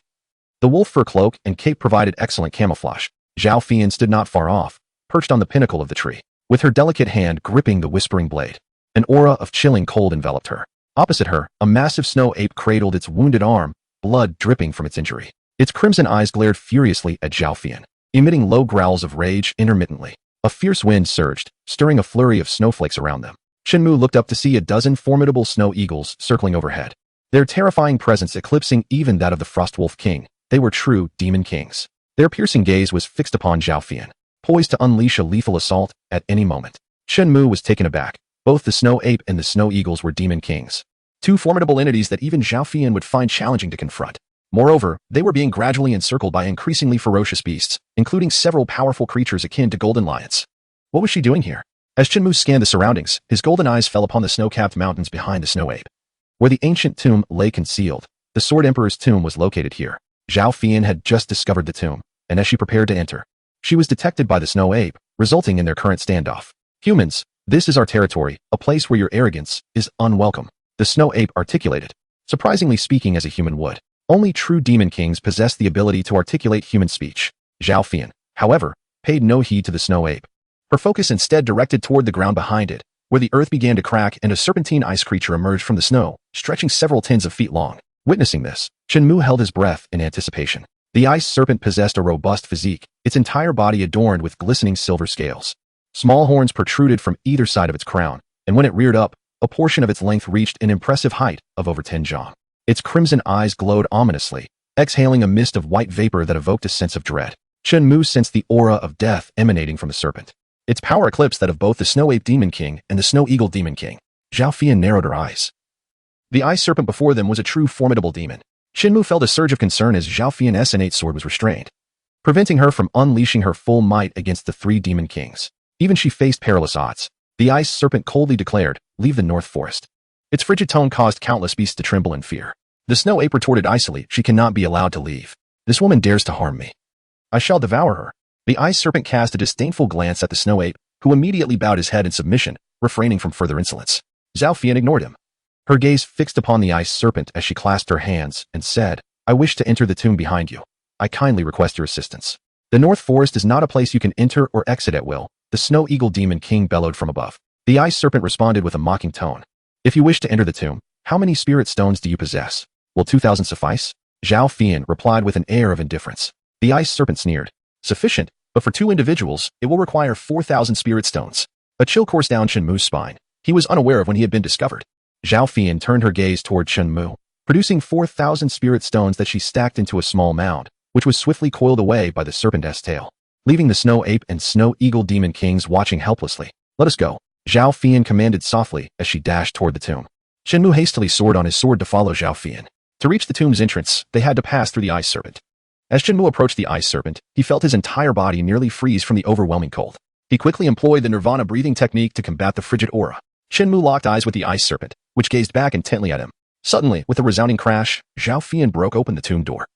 The wolf fur cloak and cape provided excellent camouflage. Zhao Fian stood not far off, perched on the pinnacle of the tree, with her delicate hand gripping the whispering blade. An aura of chilling cold enveloped her. Opposite her, a massive snow ape cradled its wounded arm, blood dripping from its injury. Its crimson eyes glared furiously at Zhao Fian, emitting low growls of rage intermittently. A fierce wind surged, stirring a flurry of snowflakes around them. Shinmu looked up to see a dozen formidable snow eagles circling overhead, their terrifying presence eclipsing even that of the Frostwolf King. They were true demon kings. Their piercing gaze was fixed upon Zhao Fian, poised to unleash a lethal assault at any moment. Shinmu was taken aback. Both the snow ape and the snow eagles were demon kings, two formidable entities that even Zhao Fian would find challenging to confront. Moreover, they were being gradually encircled by increasingly ferocious beasts, including several powerful creatures akin to golden lions. What was she doing here? As Shinmu scanned the surroundings, his golden eyes fell upon the snow-capped mountains behind the snow ape. Where the ancient tomb lay concealed, the Sword Emperor's tomb was located here. Zhao Fian had just discovered the tomb, and as she prepared to enter, she was detected by the snow ape, resulting in their current standoff. Humans, this is our territory, a place where your arrogance is unwelcome, the snow ape articulated, surprisingly speaking as a human would. Only true demon kings possess the ability to articulate human speech. Zhao Fian, however, paid no heed to the snow ape. Her focus instead directed toward the ground behind it, where the earth began to crack and a serpentine ice creature emerged from the snow, stretching several tens of feet long. Witnessing this, Shinmu held his breath in anticipation. The ice serpent possessed a robust physique, its entire body adorned with glistening silver scales. Small horns protruded from either side of its crown, and when it reared up, a portion of its length reached an impressive height of over 10 jang. Its crimson eyes glowed ominously, exhaling a mist of white vapor that evoked a sense of dread. Shinmu sensed the aura of death emanating from the serpent. Its power eclipsed that of both the Snow Ape Demon King and the Snow Eagle Demon King. Zhao Fian narrowed her eyes. The ice serpent before them was a true formidable demon. Shinmu felt a surge of concern as Zhao Fian's innate sword was restrained, preventing her from unleashing her full might against the three demon kings. Even she faced perilous odds. The ice serpent coldly declared, "Leave the North Forest." Its frigid tone caused countless beasts to tremble in fear. The snow ape retorted icily, "She cannot be allowed to leave. This woman dares to harm me. I shall devour her." The ice serpent cast a disdainful glance at the snow ape, who immediately bowed his head in submission, refraining from further insolence. Zhao Fian ignored him. Her gaze fixed upon the ice serpent as she clasped her hands and said, "I wish to enter the tomb behind you. I kindly request your assistance." "The North Forest is not a place you can enter or exit at will," the Snow Eagle Demon King bellowed from above. The ice serpent responded with a mocking tone. "If you wish to enter the tomb, how many spirit stones do you possess? Will 2,000 suffice?" Zhao Fian replied with an air of indifference. The ice serpent sneered. "Sufficient, but for 2 individuals, it will require 4,000 spirit stones." A chill coursed down Shenmu's spine. He was unaware of when he had been discovered. Zhao Fian turned her gaze toward Shenmu, producing 4,000 spirit stones that she stacked into a small mound, which was swiftly coiled away by the serpent's tail, leaving the Snow Ape and Snow Eagle Demon Kings watching helplessly. "Let us go," Zhao Fian commanded softly as she dashed toward the tomb. Shenmu hastily soared on his sword to follow Zhao Fian. To reach the tomb's entrance, they had to pass through the ice serpent. As Shenmu approached the ice serpent, he felt his entire body nearly freeze from the overwhelming cold. He quickly employed the Nirvana breathing technique to combat the frigid aura. Shenmu locked eyes with the ice serpent, which gazed back intently at him. Suddenly, with a resounding crash, Zhao Fian broke open the tomb door,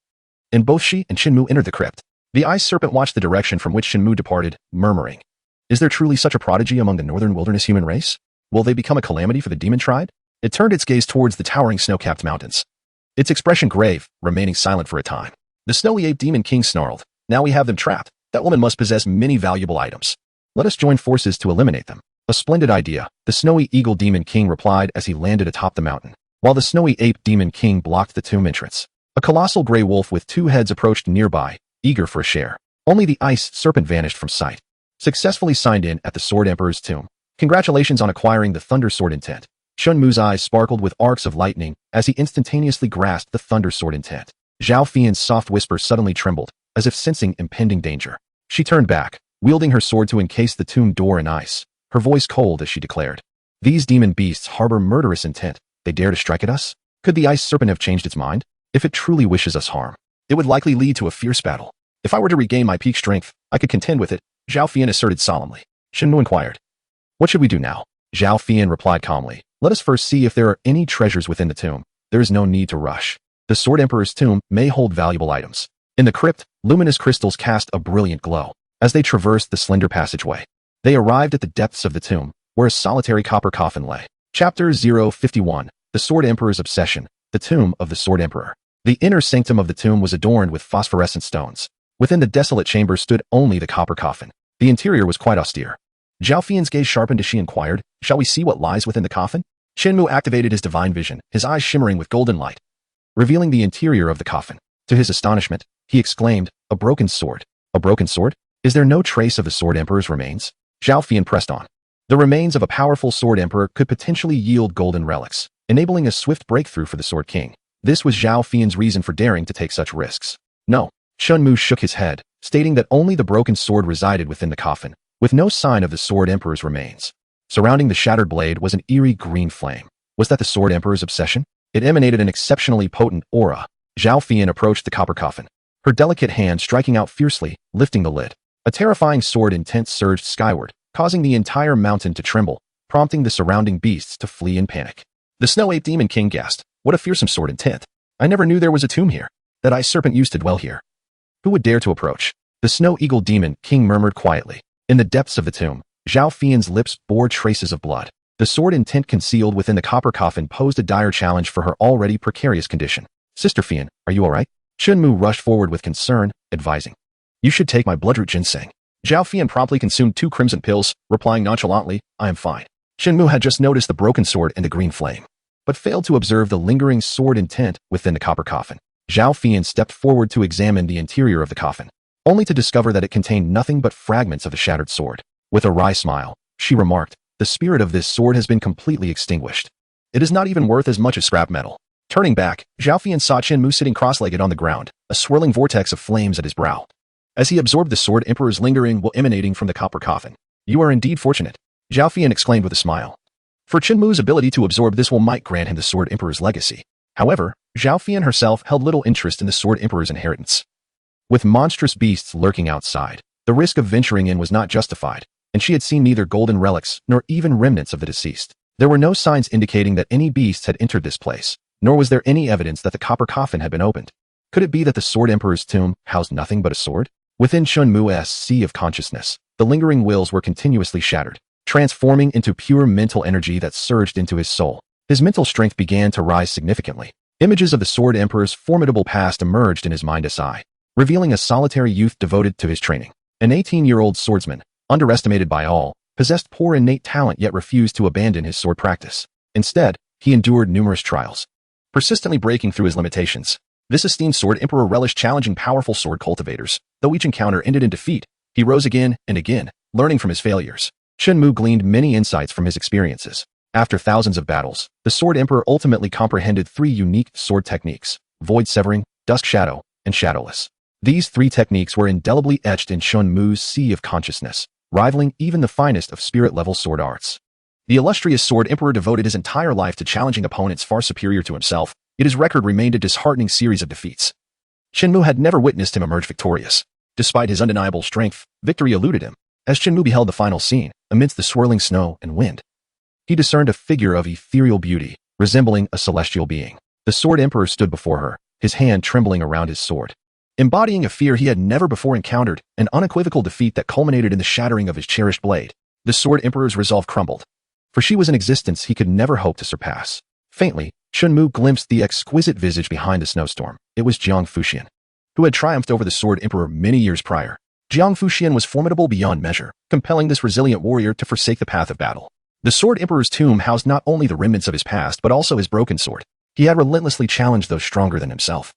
and both she and Shenmu entered the crypt. The ice serpent watched the direction from which Shenmu departed, murmuring, "Is there truly such a prodigy among the northern wilderness human race? Will they become a calamity for the demon tribe?" It turned its gaze towards the towering snow-capped mountains, its expression grave, remaining silent for a time. The Snowy Ape Demon King snarled, "Now we have them trapped. That woman must possess many valuable items. Let us join forces to eliminate them." "A splendid idea," the Snowy Eagle Demon King replied as he landed atop the mountain, while the Snowy Ape Demon King blocked the tomb entrance. A colossal gray wolf with 2 heads approached nearby, eager for a share. Only the ice serpent vanished from sight. Successfully signed in at the Sword Emperor's tomb. Congratulations on acquiring the Thunder Sword intent. Shenmu's eyes sparkled with arcs of lightning as he instantaneously grasped the Thunder Sword intent. Zhao Fian's soft whisper suddenly trembled, as if sensing impending danger. She turned back, wielding her sword to encase the tomb door in ice, her voice cold as she declared, "These demon beasts harbor murderous intent. They dare to strike at us? Could the ice serpent have changed its mind? If it truly wishes us harm, it would likely lead to a fierce battle. If I were to regain my peak strength, I could contend with it," Zhao Fian asserted solemnly. Shinmu inquired, "What should we do now?" Zhao Fian replied calmly, "Let us first see if there are any treasures within the tomb. There is no need to rush. The Sword Emperor's tomb may hold valuable items." In the crypt, luminous crystals cast a brilliant glow as they traversed the slender passageway. They arrived at the depths of the tomb, where a solitary copper coffin lay. Chapter 051, The Sword Emperor's Obsession, the Tomb of the Sword Emperor. The inner sanctum of the tomb was adorned with phosphorescent stones. Within the desolate chamber stood only the copper coffin. The interior was quite austere. Zhao Fian's gaze sharpened as she inquired, "Shall we see what lies within the coffin?" Shinmu activated his divine vision, his eyes shimmering with golden light, revealing the interior of the coffin. To his astonishment, he exclaimed, "A broken sword. A broken sword? Is there no trace of the Sword Emperor's remains?" Zhao Fian pressed on. The remains of a powerful Sword Emperor could potentially yield golden relics, enabling a swift breakthrough for the Sword King. This was Zhao Fian's reason for daring to take such risks. "No." Shenmu shook his head, stating that only the broken sword resided within the coffin, with no sign of the Sword Emperor's remains. Surrounding the shattered blade was an eerie green flame. Was that the Sword Emperor's obsession? It emanated an exceptionally potent aura. Zhao Fian approached the copper coffin, her delicate hand striking out fiercely, lifting the lid. A terrifying sword intent surged skyward, causing the entire mountain to tremble, prompting the surrounding beasts to flee in panic. The Snow Ape Demon King gasped, "What a fearsome sword intent. I never knew there was a tomb here." That ice serpent used to dwell here. Who would dare to approach? The snow eagle demon king murmured quietly. In the depths of the tomb, Zhao Fian's lips bore traces of blood. The sword intent concealed within the copper coffin posed a dire challenge for her already precarious condition. Sister Fian, are you alright? Shinmu rushed forward with concern, advising. You should take my bloodroot ginseng. Zhao Fian promptly consumed 2 crimson pills, replying nonchalantly, I am fine. Shinmu had just noticed the broken sword and the green flame, but failed to observe the lingering sword intent within the copper coffin. Zhao Fian stepped forward to examine the interior of the coffin, only to discover that it contained nothing but fragments of the shattered sword. With a wry smile, she remarked, the spirit of this sword has been completely extinguished. It is not even worth as much as scrap metal. Turning back, Zhao Fian saw Shinmu sitting cross-legged on the ground, a swirling vortex of flames at his brow, as he absorbed the sword emperor's lingering will emanating from the copper coffin. You are indeed fortunate, Zhao Fian exclaimed with a smile. For Shinmu's ability to absorb this will might grant him the sword emperor's legacy. However, Zhao Fian herself held little interest in the sword emperor's inheritance. With monstrous beasts lurking outside, the risk of venturing in was not justified, and she had seen neither golden relics nor even remnants of the deceased. There were no signs indicating that any beasts had entered this place, nor was there any evidence that the copper coffin had been opened. Could it be that the sword emperor's tomb housed nothing but a sword? Within Shinmu's sea of consciousness, the lingering wills were continuously shattered, transforming into pure mental energy that surged into his soul. His mental strength began to rise significantly. Images of the sword emperor's formidable past emerged in his mind's eye, revealing a solitary youth devoted to his training. An 18-year-old swordsman, underestimated by all, possessed poor innate talent yet refused to abandon his sword practice. Instead, he endured numerous trials, persistently breaking through his limitations. This esteemed sword emperor relished challenging powerful sword cultivators. Though each encounter ended in defeat, he rose again and again, learning from his failures. Shinmu gleaned many insights from his experiences. After thousands of battles, the sword emperor ultimately comprehended 3 unique sword techniques: void severing, dusk shadow, and shadowless. These 3 techniques were indelibly etched in Shinmu's sea of consciousness, rivaling even the finest of spirit-level sword arts. The illustrious sword emperor devoted his entire life to challenging opponents far superior to himself, yet his record remained a disheartening series of defeats. Shinmu had never witnessed him emerge victorious. Despite his undeniable strength, victory eluded him. As Shinmu beheld the final scene, amidst the swirling snow and wind, he discerned a figure of ethereal beauty, resembling a celestial being. The sword emperor stood before her, his hand trembling around his sword, embodying a fear he had never before encountered, an unequivocal defeat that culminated in the shattering of his cherished blade. The sword emperor's resolve crumbled, for she was an existence he could never hope to surpass. Faintly, Shinmu glimpsed the exquisite visage behind the snowstorm. It was Jang Fushian, who had triumphed over the sword emperor many years prior. Jang Fushian was formidable beyond measure, compelling this resilient warrior to forsake the path of battle. The sword emperor's tomb housed not only the remnants of his past but also his broken sword. He had relentlessly challenged those stronger than himself,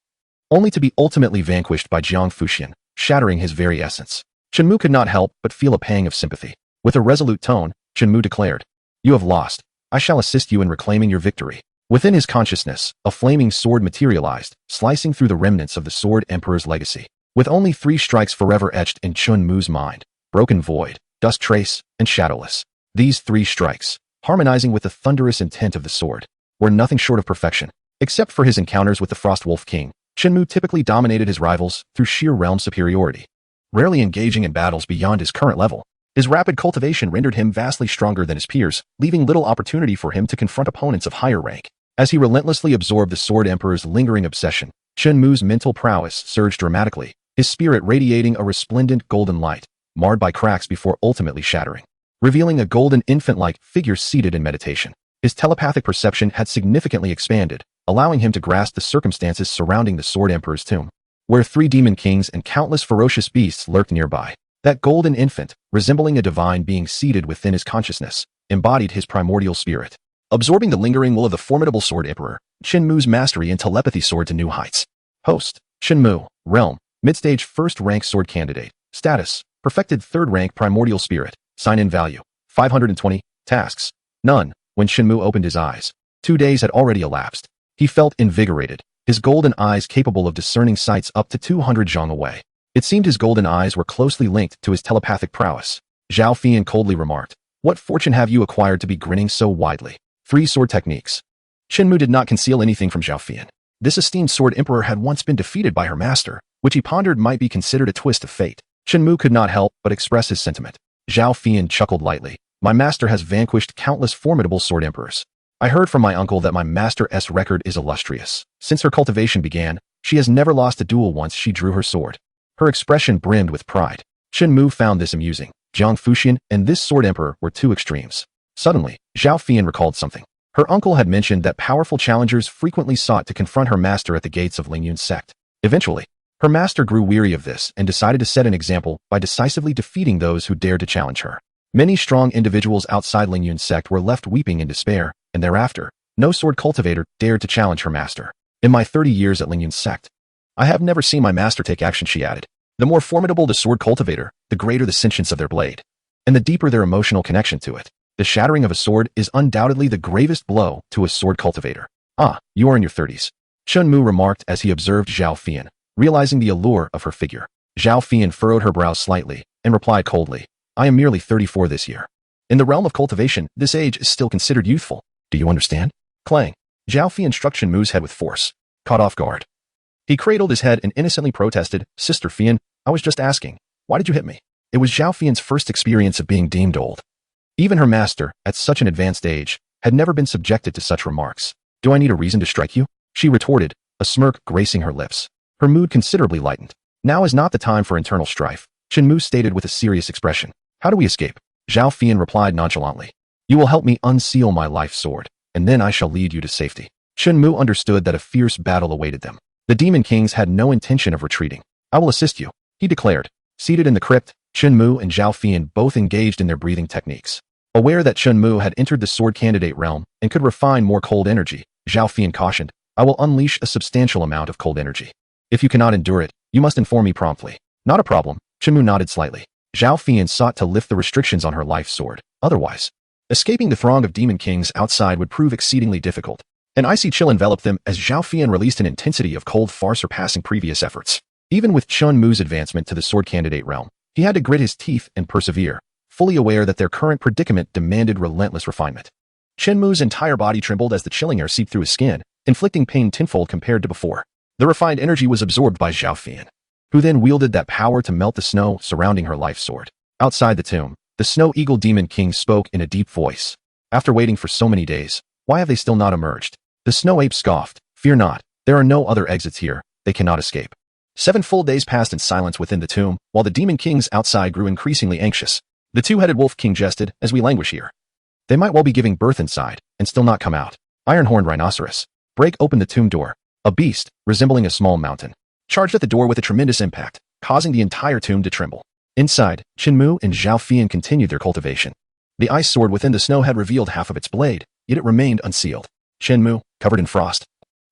only to be ultimately vanquished by Jang Fushian, shattering his very essence. Shinmu could not help but feel a pang of sympathy. With a resolute tone, Shinmu declared, You have lost. I shall assist you in reclaiming your victory. Within his consciousness, a flaming sword materialized, slicing through the remnants of the sword emperor's legacy. With only 3 strikes forever etched in Shinmu's mind: broken void, dust trace, and shadowless. These 3 strikes, harmonizing with the thunderous intent of the sword, were nothing short of perfection. Except for his encounters with the Frost Wolf King, Shinmu typically dominated his rivals through sheer realm superiority, rarely engaging in battles beyond his current level. His rapid cultivation rendered him vastly stronger than his peers, leaving little opportunity for him to confront opponents of higher rank. As he relentlessly absorbed the sword emperor's lingering obsession, Shinmu's mental prowess surged dramatically, his spirit radiating a resplendent golden light, marred by cracks before ultimately shattering, revealing a golden infant-like figure seated in meditation. His telepathic perception had significantly expanded, allowing him to grasp the circumstances surrounding the sword emperor's tomb, where 3 demon kings and countless ferocious beasts lurked nearby. That golden infant, resembling a divine being seated within his consciousness, embodied his primordial spirit. Absorbing the lingering will of the formidable sword emperor, Shinmu's mastery in telepathy soared to new heights. Host: Shinmu. Realm: Midstage 1st rank sword candidate. Status: Perfected 3rd rank primordial spirit. Sign-in value: 520. Tasks: None. When Shinmu opened his eyes, 2 days had already elapsed. He felt invigorated, his golden eyes capable of discerning sights up to 200 zhang away. It seemed his golden eyes were closely linked to his telepathic prowess. Zhao Fian coldly remarked, What fortune have you acquired to be grinning so widely? 3 sword techniques. Shinmu did not conceal anything from Zhao Fian. This esteemed sword emperor had once been defeated by her master, which he pondered might be considered a twist of fate. Shinmu could not help but express his sentiment. Zhao Fian chuckled lightly. My master has vanquished countless formidable sword emperors. I heard from my uncle that my master's record is illustrious. Since her cultivation began, She has never lost a duel once she drew her sword. Her expression brimmed with pride. Shinmu found this amusing. Jang Fushian and this sword emperor were two extremes. Suddenly, Zhao Fian recalled something. Her uncle had mentioned that powerful challengers frequently sought to confront her master at the gates of Lingyun's sect. Eventually, her master grew weary of this and decided to set an example by decisively defeating those who dared to challenge her. Many strong individuals outside Lingyun's sect were left weeping in despair, and thereafter, no sword cultivator dared to challenge her master. In my 30 years at Lingyun's sect, I have never seen my master take action, she added. The more formidable the sword cultivator, the greater the sentience of their blade, and the deeper their emotional connection to it. The shattering of a sword is undoubtedly the gravest blow to a sword cultivator. Ah, you are in your 30s. Shinmu remarked as he observed Zhao Fian, realizing the allure of her figure. Zhao Fian furrowed her brows slightly and replied coldly, I am merely 34 this year. In the realm of cultivation, this age is still considered youthful. Do you understand? Clang. Zhao Fian struck Shinmu's head with force. Caught off guard, he cradled his head and innocently protested, Sister Fian, I was just asking. Why did you hit me? It was Zhao Fian's first experience of being deemed old. Even her master, at such an advanced age, had never been subjected to such remarks. Do I need a reason to strike you? She retorted, a smirk gracing her lips. Her mood considerably lightened. Now is not the time for internal strife, Shinmu stated with a serious expression. How do we escape? Zhao Fian replied nonchalantly. You will help me unseal my life sword, and then I shall lead you to safety. Shinmu understood that a fierce battle awaited them. The Demon Kings had no intention of retreating. I will assist you, he declared. Seated in the crypt, Shinmu and Zhao Fian both engaged in their breathing techniques. Aware that Shinmu had entered the sword candidate realm and could refine more cold energy, Zhao Fian cautioned, I will unleash a substantial amount of cold energy. If you cannot endure it, you must inform me promptly. Not a problem, Shinmu nodded slightly. Zhao Fian sought to lift the restrictions on her life sword. Otherwise, escaping the throng of Demon Kings outside would prove exceedingly difficult. An icy chill enveloped them as Zhao Fian released an intensity of cold far surpassing previous efforts. Even with Shinmu's advancement to the sword candidate realm, he had to grit his teeth and persevere, fully aware that their current predicament demanded relentless refinement. Shinmu's entire body trembled as the chilling air seeped through his skin, inflicting pain tenfold compared to before. The refined energy was absorbed by Zhao Fian, who then wielded that power to melt the snow surrounding her life sword. Outside the tomb, the Snow Eagle Demon King spoke in a deep voice. After waiting for so many days, why have they still not emerged? The Snow Ape scoffed. Fear not, there are no other exits here, they cannot escape. 7 full days passed in silence within the tomb, while the Demon Kings outside grew increasingly anxious. The two-headed Wolf King jested, as we languish here. They might well be giving birth inside, and still not come out. Iron-horned rhinoceros. Break open the tomb door. A beast, resembling a small mountain, charged at the door with a tremendous impact, causing the entire tomb to tremble. Inside, Shinmu and Zhao Fian continued their cultivation. The ice sword within the snow had revealed half of its blade, yet it remained unsealed. Shinmu, covered in frost,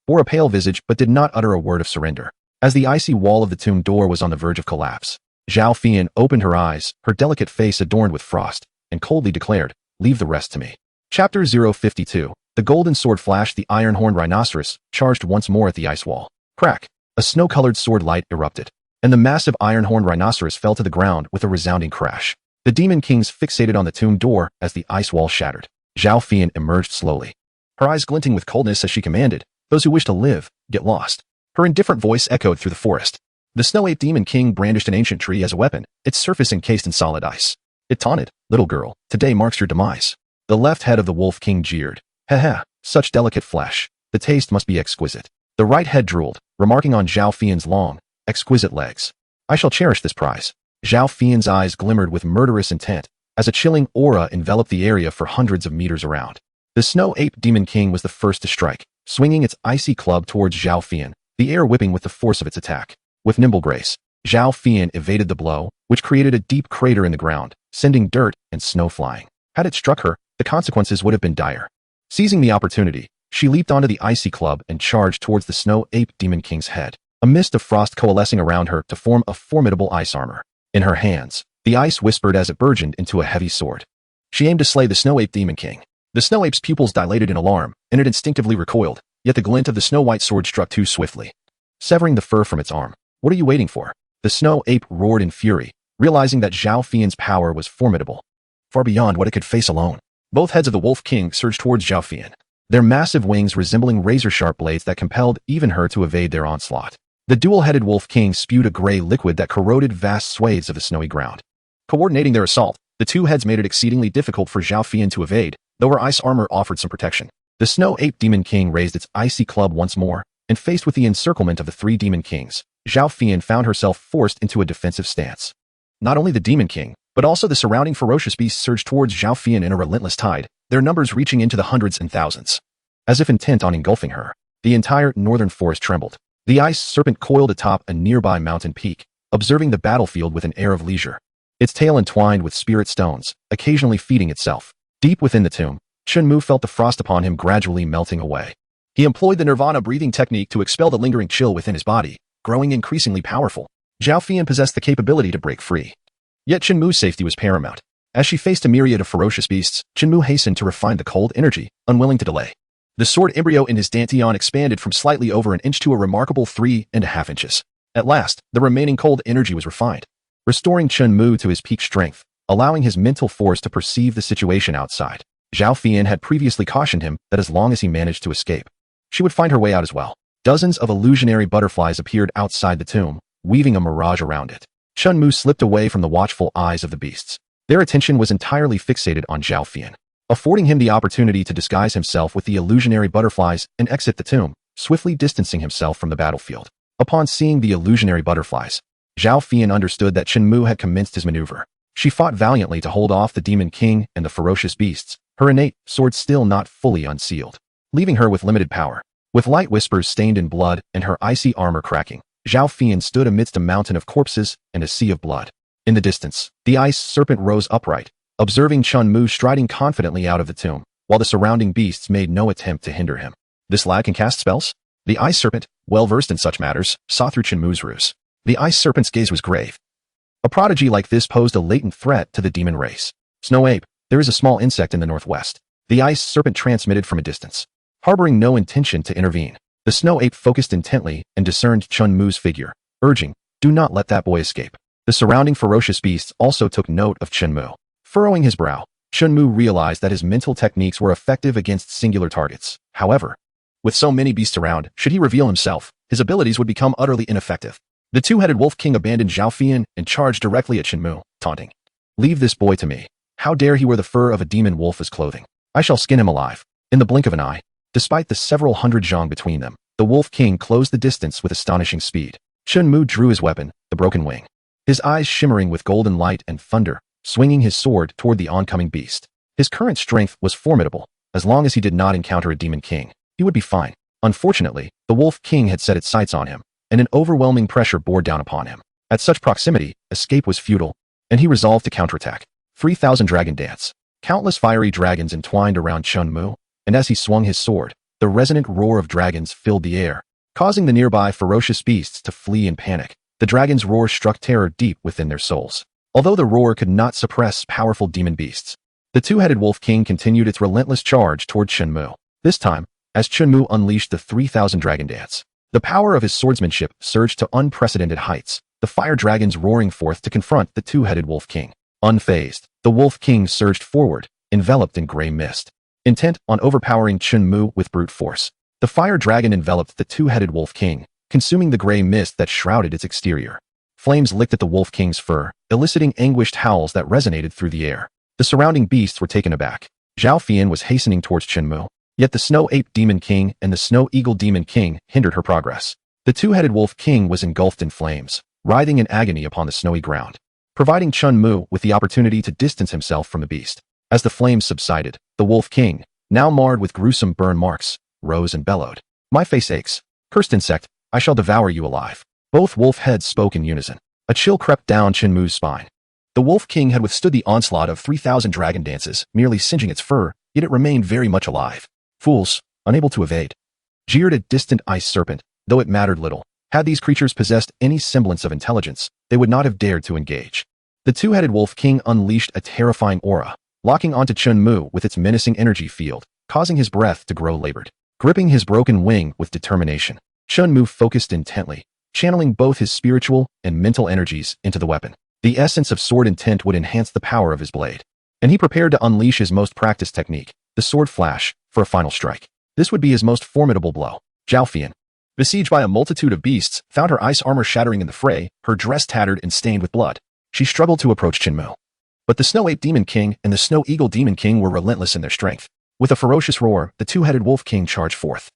bore a pale visage but did not utter a word of surrender. As the icy wall of the tomb door was on the verge of collapse, Zhao Fian opened her eyes, her delicate face adorned with frost, and coldly declared, leave the rest to me. Chapter 052. The golden sword flashed. The iron-horned rhinoceros charged once more at the ice wall. Crack! A snow-colored sword light erupted, and the massive iron-horned rhinoceros fell to the ground with a resounding crash. The Demon Kings fixated on the tomb door as the ice wall shattered. Zhao Fian emerged slowly, her eyes glinting with coldness as she commanded, those who wish to live, get lost. Her indifferent voice echoed through the forest. The Snow Ape Demon King brandished an ancient tree as a weapon, its surface encased in solid ice. It taunted, little girl, today marks your demise. The left head of the Wolf King jeered. Heh, such delicate flesh. The taste must be exquisite. The right head drooled, remarking on Zhao Fian's long, exquisite legs. I shall cherish this prize. Zhao Fian's eyes glimmered with murderous intent, as a chilling aura enveloped the area for hundreds of meters around. The Snow Ape Demon King was the first to strike, swinging its icy club towards Zhao Fian, the air whipping with the force of its attack. With nimble grace, Zhao Fian evaded the blow, which created a deep crater in the ground, sending dirt and snow flying. Had it struck her, the consequences would have been dire. Seizing the opportunity, she leaped onto the icy club and charged towards the Snow Ape Demon King's head, a mist of frost coalescing around her to form a formidable ice armor. In her hands, the ice whispered as it burgeoned into a heavy sword. She aimed to slay the Snow Ape Demon King. The Snow Ape's pupils dilated in alarm, and it instinctively recoiled, yet the glint of the snow-white sword struck too swiftly, severing the fur from its arm. What are you waiting for? The Snow Ape roared in fury, realizing that Zhao Fian's power was formidable, far beyond what it could face alone. Both heads of the Wolf King surged towards Zhao Fian, their massive wings resembling razor-sharp blades that compelled even her to evade their onslaught. The dual-headed Wolf King spewed a gray liquid that corroded vast swathes of the snowy ground. Coordinating their assault, the two heads made it exceedingly difficult for Zhao Fian to evade, though her ice armor offered some protection. The Snow Ape Demon King raised its icy club once more, and faced with the encirclement of the three Demon Kings, Zhao Fian found herself forced into a defensive stance. Not only the Demon King, but also the surrounding ferocious beasts surged towards Zhao Fian in a relentless tide, their numbers reaching into the hundreds and thousands. As if intent on engulfing her, the entire northern forest trembled. The ice serpent coiled atop a nearby mountain peak, observing the battlefield with an air of leisure. Its tail entwined with spirit stones, occasionally feeding itself. Deep within the tomb, Shinmu felt the frost upon him gradually melting away. He employed the nirvana breathing technique to expel the lingering chill within his body, growing increasingly powerful. Zhao Fian possessed the capability to break free. Yet Shinmu's safety was paramount. As she faced a myriad of ferocious beasts, Shinmu hastened to refine the cold energy, unwilling to delay. The sword embryo in his dantian expanded from slightly over an inch to a remarkable 3.5 inches. At last, the remaining cold energy was refined, restoring Shinmu to his peak strength, allowing his mental force to perceive the situation outside. Zhao Fian had previously cautioned him that as long as he managed to escape, she would find her way out as well. Dozens of illusionary butterflies appeared outside the tomb, weaving a mirage around it. Shinmu slipped away from the watchful eyes of the beasts. Their attention was entirely fixated on Zhao Fian, affording him the opportunity to disguise himself with the illusionary butterflies and exit the tomb, swiftly distancing himself from the battlefield. Upon seeing the illusionary butterflies, Zhao Fian understood that Shinmu had commenced his maneuver. She fought valiantly to hold off the Demon King and the ferocious beasts, her innate sword still not fully unsealed, leaving her with limited power. With light whispers stained in blood and her icy armor cracking, Zhao Fian stood amidst a mountain of corpses and a sea of blood. In the distance, the ice serpent rose upright, observing Shinmu striding confidently out of the tomb, while the surrounding beasts made no attempt to hinder him. This lad can cast spells? The ice serpent, well-versed in such matters, saw through Shinmu's ruse. The ice serpent's gaze was grave. A prodigy like this posed a latent threat to the demon race. Snow ape, there is a small insect in the northwest. The ice serpent transmitted from a distance. Harboring no intention to intervene, the snow ape focused intently and discerned Shinmu's figure, urging, "Do not let that boy escape." The surrounding ferocious beasts also took note of Shinmu. Furrowing his brow, Shinmu realized that his mental techniques were effective against singular targets. However, with so many beasts around, should he reveal himself, his abilities would become utterly ineffective. The two-headed wolf king abandoned Zhao Fian and charged directly at Shinmu, taunting, "Leave this boy to me. How dare he wear the fur of a demon wolf as clothing? I shall skin him alive." In the blink of an eye, despite the several hundred zhang between them, the wolf king closed the distance with astonishing speed. Shinmu drew his weapon, the broken wing, his eyes shimmering with golden light and thunder, swinging his sword toward the oncoming beast. His current strength was formidable. As long as he did not encounter a demon king, he would be fine. Unfortunately, the wolf king had set its sights on him, and an overwhelming pressure bore down upon him. At such proximity, escape was futile, and he resolved to counterattack. 3,000 dragon dance. Countless fiery dragons entwined around Shinmu, and as he swung his sword, the resonant roar of dragons filled the air, causing the nearby ferocious beasts to flee in panic. The dragon's roar struck terror deep within their souls. Although the roar could not suppress powerful demon beasts, the two-headed wolf king continued its relentless charge toward Shinmu. This time, as Shinmu unleashed the 3,000 dragon dance, the power of his swordsmanship surged to unprecedented heights, the fire dragons roaring forth to confront the two-headed wolf king. Unfazed, the wolf king surged forward, enveloped in gray mist, intent on overpowering Shinmu with brute force. The fire dragon enveloped the two-headed wolf king, consuming the gray mist that shrouded its exterior. Flames licked at the wolf king's fur, eliciting anguished howls that resonated through the air. The surrounding beasts were taken aback. Zhao Fian was hastening towards Shinmu, yet the snow ape demon king and the snow eagle demon king hindered her progress. The two-headed wolf king was engulfed in flames, writhing in agony upon the snowy ground, providing Shinmu with the opportunity to distance himself from the beast. As the flames subsided, the wolf king, now marred with gruesome burn marks, rose and bellowed, "My face aches. Cursed insect, I shall devour you alive." Both wolf heads spoke in unison. A chill crept down Shinmu's spine. The wolf king had withstood the onslaught of 3,000 dragon dances, merely singeing its fur, yet it remained very much alive. Fools, unable to evade, jeered a distant ice serpent, though it mattered little. Had these creatures possessed any semblance of intelligence, they would not have dared to engage. The two-headed wolf king unleashed a terrifying aura, locking onto Shinmu with its menacing energy field, causing his breath to grow labored. Gripping his broken wing with determination, Shinmu focused intently, channeling both his spiritual and mental energies into the weapon. The essence of sword intent would enhance the power of his blade, and he prepared to unleash his most practiced technique, the sword flash, for a final strike. This would be his most formidable blow. Zhao Fian, besieged by a multitude of beasts, found her ice armor shattering in the fray, her dress tattered and stained with blood. She struggled to approach Shinmu, but the Snow Ape Demon King and the Snow Eagle Demon King were relentless in their strength. With a ferocious roar, the two-headed Wolf King charged forth.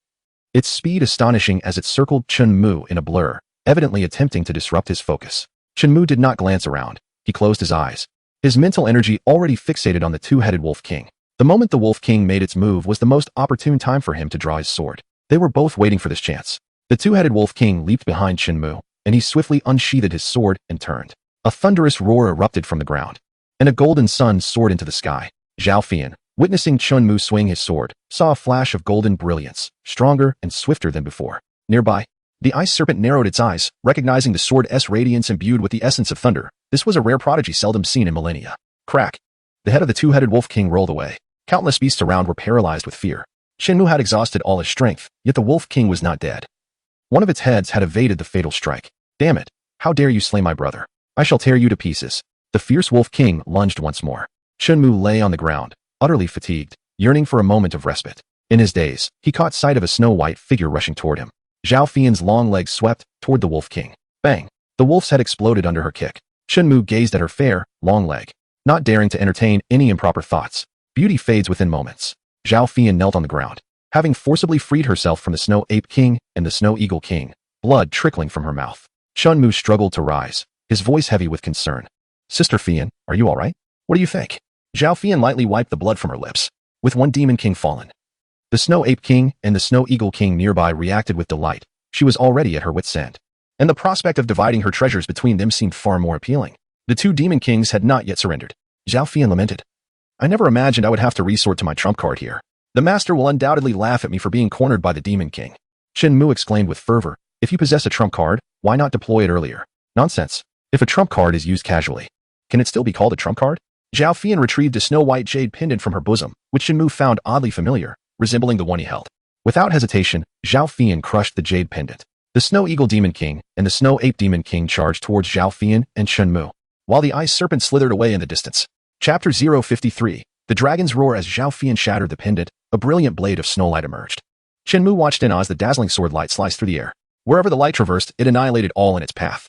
its speed astonishing as it circled Shinmu in a blur, evidently attempting to disrupt his focus. Shinmu did not glance around. He closed his eyes, his mental energy already fixated on the two-headed Wolf King. The moment the Wolf King made its move was the most opportune time for him to draw his sword. They were both waiting for this chance. The two-headed Wolf King leaped behind Shinmu, and he swiftly unsheathed his sword and turned. A thunderous roar erupted from the ground, and a golden sun soared into the sky. Zhao Fian, witnessing Shinmu swing his sword, saw a flash of golden brilliance, stronger and swifter than before. Nearby, the ice serpent narrowed its eyes, recognizing the sword's radiance imbued with the essence of thunder. This was a rare prodigy seldom seen in millennia. Crack! The head of the two-headed Wolf King rolled away. Countless beasts around were paralyzed with fear. Shinmu had exhausted all his strength, yet the Wolf King was not dead. One of its heads had evaded the fatal strike. Damn it! How dare you slay my brother? I shall tear you to pieces. The fierce Wolf King lunged once more. Shinmu lay on the ground, utterly fatigued, yearning for a moment of respite. In his daze, he caught sight of a snow-white figure rushing toward him. Zhao Fian's long legs swept toward the Wolf King. Bang! The wolf's head exploded under her kick. Shinmu gazed at her fair, long leg, not daring to entertain any improper thoughts. Beauty fades within moments. Zhao Fian knelt on the ground, having forcibly freed herself from the Snow Ape King and the Snow Eagle King, blood trickling from her mouth. Shinmu struggled to rise, his voice heavy with concern. Sister Fian, are you all right? What do you think? Zhao Fian lightly wiped the blood from her lips. With one demon king fallen, the Snow Ape King and the Snow Eagle King nearby reacted with delight. She was already at her wit's end, and the prospect of dividing her treasures between them seemed far more appealing. The two demon kings had not yet surrendered. Zhao Fian lamented. I never imagined I would have to resort to my trump card here. The master will undoubtedly laugh at me for being cornered by the demon king. Shinmu exclaimed with fervor. If you possess a trump card, why not deploy it earlier? Nonsense. If a trump card is used casually, can it still be called a trump card? Zhao Fian retrieved a snow-white jade pendant from her bosom, which Shinmu found oddly familiar, resembling the one he held. Without hesitation, Zhao Fian crushed the jade pendant. The Snow Eagle Demon King and the Snow Ape Demon King charged towards Zhao Fian and Shinmu, while the ice serpent slithered away in the distance. Chapter 053. The dragon's roar. As Zhao Fian shattered the pendant, a brilliant blade of snowlight emerged. Shinmu watched in awe as the dazzling sword light sliced through the air. Wherever the light traversed, it annihilated all in its path,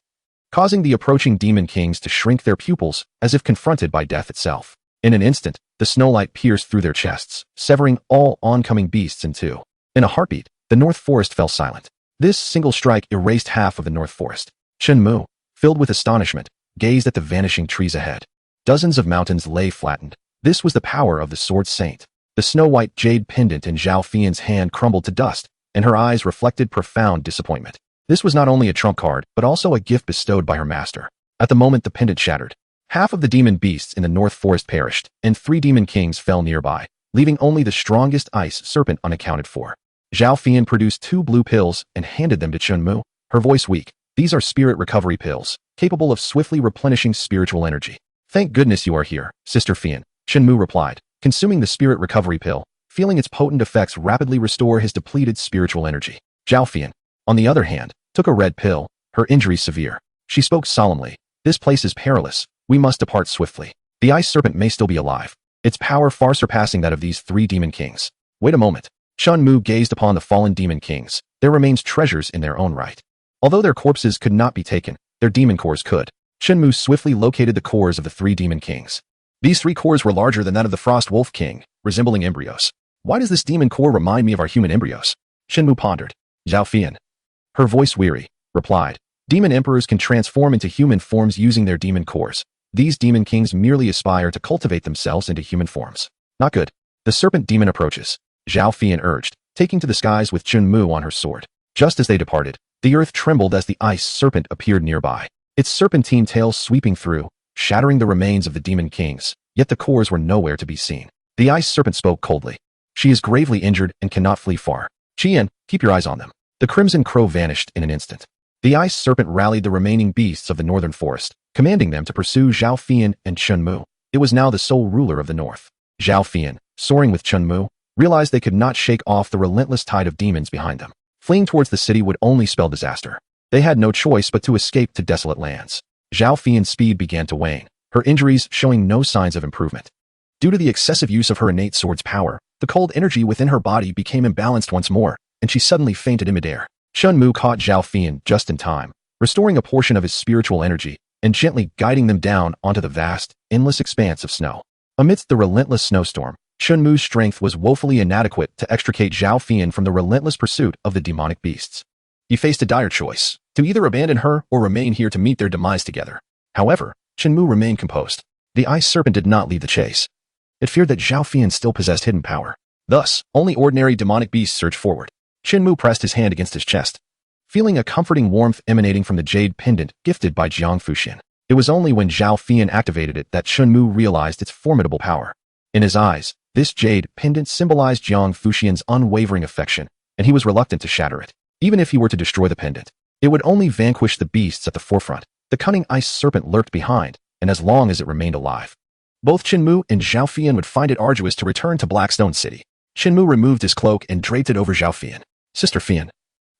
causing the approaching demon kings to shrink their pupils as if confronted by death itself. In an instant, the snowlight pierced through their chests, severing all oncoming beasts in two. In a heartbeat, the North Forest fell silent. This single strike erased half of the North Forest. Shinmu, filled with astonishment, gazed at the vanishing trees ahead. Dozens of mountains lay flattened. This was the power of the Sword Saint. The snow-white jade pendant in Zhao Fian's hand crumbled to dust, and her eyes reflected profound disappointment. This was not only a trump card, but also a gift bestowed by her master. At the moment the pendant shattered, half of the demon beasts in the North Forest perished, and 3 demon kings fell nearby, leaving only the strongest ice serpent unaccounted for. Zhao Fian produced 2 blue pills and handed them to Shinmu, her voice weak. These are spirit recovery pills, capable of swiftly replenishing spiritual energy. Thank goodness you are here, Sister Fian, Shinmu replied, consuming the spirit recovery pill, feeling its potent effects rapidly restore his depleted spiritual energy. Zhao Fian, on the other hand, took a red pill, her injury severe. She spoke solemnly. This place is perilous. We must depart swiftly. The ice serpent may still be alive, its power far surpassing that of these 3 demon kings. Wait a moment. Shinmu gazed upon the fallen demon kings. There remains treasures in their own right. Although their corpses could not be taken, their demon cores could. Shinmu swiftly located the cores of the 3 demon kings. These 3 cores were larger than that of the Frost Wolf King, resembling embryos. Why does this demon core remind me of our human embryos? Shinmu pondered. Zhao Fian, her voice weary, replied. Demon emperors can transform into human forms using their demon cores. These demon kings merely aspire to cultivate themselves into human forms. Not good. The serpent demon approaches, Zhao Fian urged, taking to the skies with Shinmu on her sword. Just as they departed, the earth trembled as the ice serpent appeared nearby, its serpentine tail sweeping through, shattering the remains of the demon kings, yet the cores were nowhere to be seen. The ice serpent spoke coldly. She is gravely injured and cannot flee far. Qian, keep your eyes on them. The crimson crow vanished in an instant. The ice serpent rallied the remaining beasts of the northern forest, commanding them to pursue Zhao Fian and Shinmu. It was now the sole ruler of the north. Zhao Fian, soaring with Shinmu, realized they could not shake off the relentless tide of demons behind them. Fleeing towards the city would only spell disaster. They had no choice but to escape to desolate lands. Zhao Fian's speed began to wane, her injuries showing no signs of improvement. Due to the excessive use of her innate sword's power, the cold energy within her body became imbalanced once more, and she suddenly fainted in midair. Shinmu caught Zhao Fian just in time, restoring a portion of his spiritual energy and gently guiding them down onto the vast, endless expanse of snow. Amidst the relentless snowstorm, Shinmu's strength was woefully inadequate to extricate Zhao Fian from the relentless pursuit of the demonic beasts. He faced a dire choice, to either abandon her or remain here to meet their demise together. However, Shinmu remained composed. The ice serpent did not lead the chase. It feared that Zhao Fian still possessed hidden power. Thus, only ordinary demonic beasts surged forward. Shinmu pressed his hand against his chest, feeling a comforting warmth emanating from the jade pendant gifted by Jang Fushian. It was only when Zhao Fian activated it that Shinmu realized its formidable power. In his eyes, this jade pendant symbolized Jang Fushian's unwavering affection, and he was reluctant to shatter it. Even if he were to destroy the pendant, it would only vanquish the beasts at the forefront. The cunning ice serpent lurked behind, and as long as it remained alive, both Shinmu and Zhao Fian would find it arduous to return to Blackstone City. Shinmu removed his cloak and draped it over Zhao Fian. Sister Fian,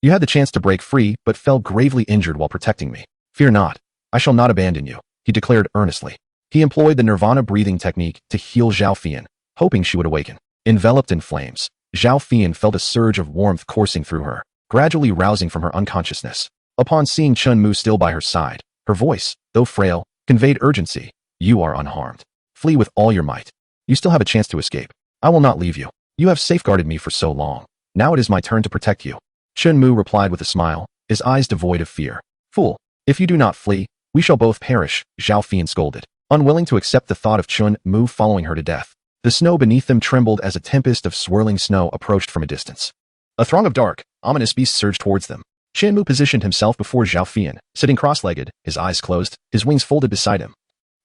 you had the chance to break free, but fell gravely injured while protecting me. Fear not. I shall not abandon you, he declared earnestly. He employed the nirvana breathing technique to heal Zhao Fian, hoping she would awaken. Enveloped in flames, Zhao Fian felt a surge of warmth coursing through her, gradually rousing from her unconsciousness. Upon seeing Shinmu still by her side, her voice, though frail, conveyed urgency. You are unharmed. Flee with all your might. You still have a chance to escape. I will not leave you. You have safeguarded me for so long. Now it is my turn to protect you. Shinmu replied with a smile, his eyes devoid of fear. Fool, if you do not flee, we shall both perish, Zhao Fian scolded, unwilling to accept the thought of Shinmu following her to death. The snow beneath them trembled as a tempest of swirling snow approached from a distance. A throng of dark, ominous beasts surged towards them. Shinmu positioned himself before Zhao Fian, sitting cross-legged, his eyes closed, his wings folded beside him,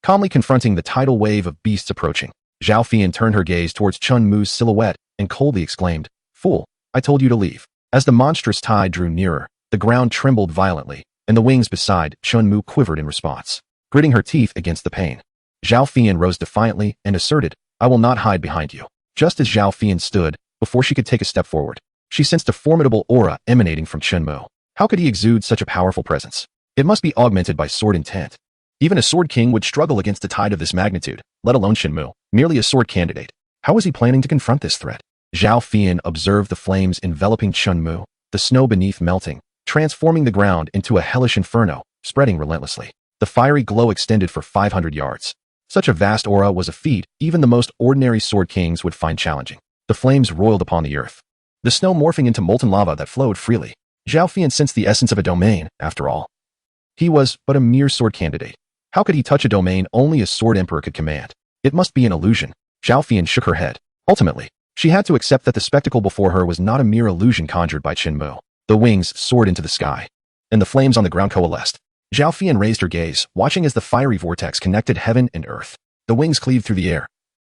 calmly confronting the tidal wave of beasts approaching. Zhao Fian turned her gaze towards Shinmu's silhouette and coldly exclaimed, Fool, I told you to leave. As the monstrous tide drew nearer, the ground trembled violently, and the wings beside Shinmu quivered in response, gritting her teeth against the pain. Zhao Fian rose defiantly and asserted, I will not hide behind you. Just as Zhao Fian stood, before she could take a step forward, she sensed a formidable aura emanating from Shinmu. How could he exude such a powerful presence? It must be augmented by sword intent. Even a sword king would struggle against a tide of this magnitude, let alone Shinmu, merely a sword candidate. How was he planning to confront this threat? Zhao Fian observed the flames enveloping Shinmu, the snow beneath melting, transforming the ground into a hellish inferno, spreading relentlessly. The fiery glow extended for 500 yards. Such a vast aura was a feat even the most ordinary sword kings would find challenging. The flames roiled upon the earth, the snow morphing into molten lava that flowed freely. Zhao Fian sensed the essence of a domain, after all. He was but a mere sword candidate. How could he touch a domain only a sword emperor could command? It must be an illusion. Zhao Fian shook her head. Ultimately, she had to accept that the spectacle before her was not a mere illusion conjured by Shinmu. The wings soared into the sky, and the flames on the ground coalesced. Zhao Fian raised her gaze, watching as the fiery vortex connected heaven and earth. The wings cleaved through the air,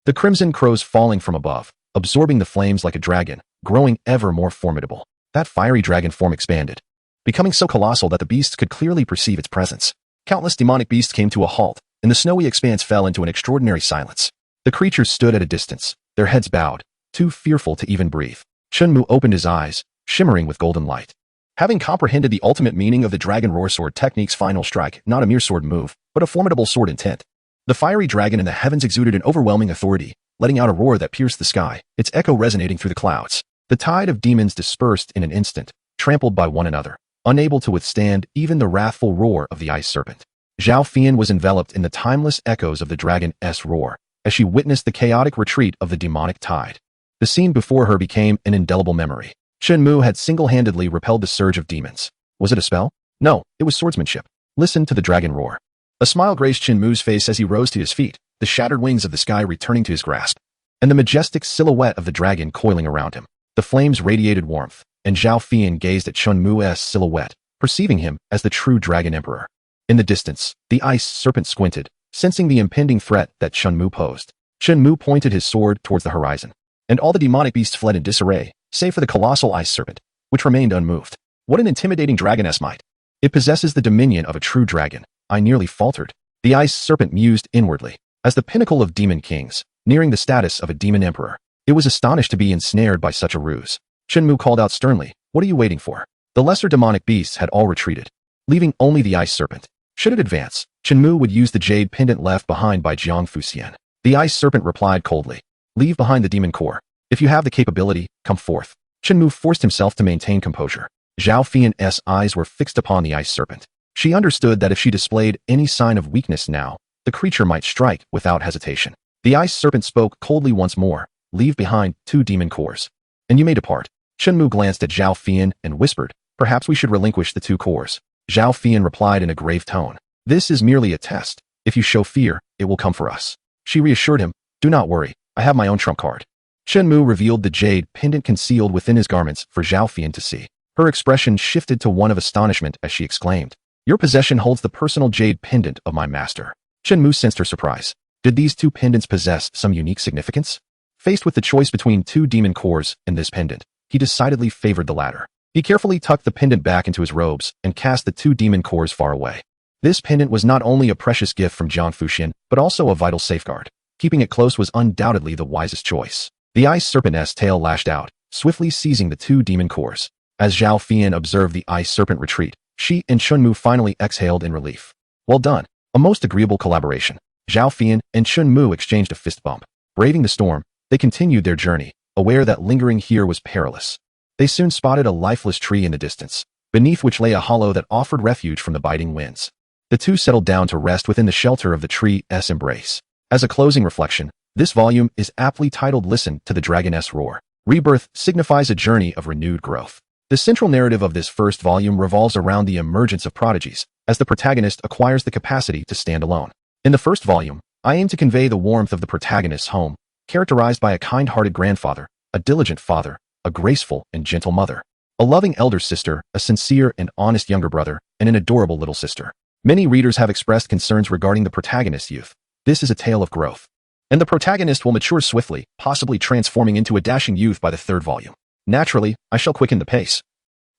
the crimson crows falling from above, absorbing the flames like a dragon, growing ever more formidable. That fiery dragon form expanded, becoming so colossal that the beasts could clearly perceive its presence. Countless demonic beasts came to a halt, and the snowy expanse fell into an extraordinary silence. The creatures stood at a distance, their heads bowed, too fearful to even breathe. Shinmu opened his eyes, shimmering with golden light. Having comprehended the ultimate meaning of the Dragon Roar Sword technique's final strike, not a mere sword move, but a formidable sword intent, the fiery dragon in the heavens exuded an overwhelming authority, letting out a roar that pierced the sky, its echo resonating through the clouds. The tide of demons dispersed in an instant, trampled by one another, unable to withstand even the wrathful roar of the ice serpent. Zhao Fian was enveloped in the timeless echoes of the dragon's roar, as she witnessed the chaotic retreat of the demonic tide. The scene before her became an indelible memory. Shinmu had single-handedly repelled the surge of demons. Was it a spell? No, it was swordsmanship. Listen to the dragon roar. A smile graced Shinmu's face as he rose to his feet, the shattered wings of the sky returning to his grasp, and the majestic silhouette of the dragon coiling around him. The flames radiated warmth, and Zhao Fian gazed at Shinmu's silhouette, perceiving him as the true dragon emperor. In the distance, the ice serpent squinted, sensing the impending threat that Shinmu posed. Shinmu pointed his sword towards the horizon, and all the demonic beasts fled in disarray, save for the colossal ice serpent, which remained unmoved. What an intimidating dragoness might! It possesses the dominion of a true dragon. I nearly faltered. The ice serpent mused inwardly. As the pinnacle of demon kings, nearing the status of a demon emperor, it was astonished to be ensnared by such a ruse. Shinmu called out sternly, What are you waiting for? The lesser demonic beasts had all retreated, leaving only the ice serpent. Should it advance, Shinmu would use the jade pendant left behind by Jang Fushian. The ice serpent replied coldly, Leave behind the demon core. If you have the capability, come forth. Shinmu forced himself to maintain composure. Zhao Fian's eyes were fixed upon the ice serpent. She understood that if she displayed any sign of weakness now, the creature might strike without hesitation. The ice serpent spoke coldly once more, leave behind 2 demon cores. And you may depart. Shinmu glanced at Zhao Fian and whispered, perhaps we should relinquish the 2 cores. Zhao Fian replied in a grave tone. This is merely a test. If you show fear, it will come for us. She reassured him, do not worry, I have my own trump card. Shinmu revealed the jade pendant concealed within his garments for Zhao Fian to see. Her expression shifted to one of astonishment as she exclaimed, your possession holds the personal jade pendant of my master. Shinmu sensed her surprise. Did these 2 pendants possess some unique significance? Faced with the choice between 2 demon cores and this pendant, he decidedly favored the latter. He carefully tucked the pendant back into his robes and cast the 2 demon cores far away. This pendant was not only a precious gift from Jang Fushian, but also a vital safeguard. Keeping it close was undoubtedly the wisest choice. The ice serpent's tail lashed out, swiftly seizing the 2 demon cores. As Zhao Fian observed the ice serpent retreat, she and Shinmu finally exhaled in relief. Well done. A most agreeable collaboration. Zhao Fian and Shinmu exchanged a fist bump. Braving the storm, they continued their journey, aware that lingering here was perilous. They soon spotted a lifeless tree in the distance, beneath which lay a hollow that offered refuge from the biting winds. The 2 settled down to rest within the shelter of the tree's embrace. As a closing reflection, this volume is aptly titled Listen to the Dragoness Roar. Rebirth signifies a journey of renewed growth. The central narrative of this first volume revolves around the emergence of prodigies, as the protagonist acquires the capacity to stand alone. In the first volume, I aim to convey the warmth of the protagonist's home, characterized by a kind-hearted grandfather, a diligent father, a graceful and gentle mother, a loving elder sister, a sincere and honest younger brother, and an adorable little sister. Many readers have expressed concerns regarding the protagonist's youth. This is a tale of growth. And the protagonist will mature swiftly, possibly transforming into a dashing youth by the 3rd volume. Naturally, I shall quicken the pace.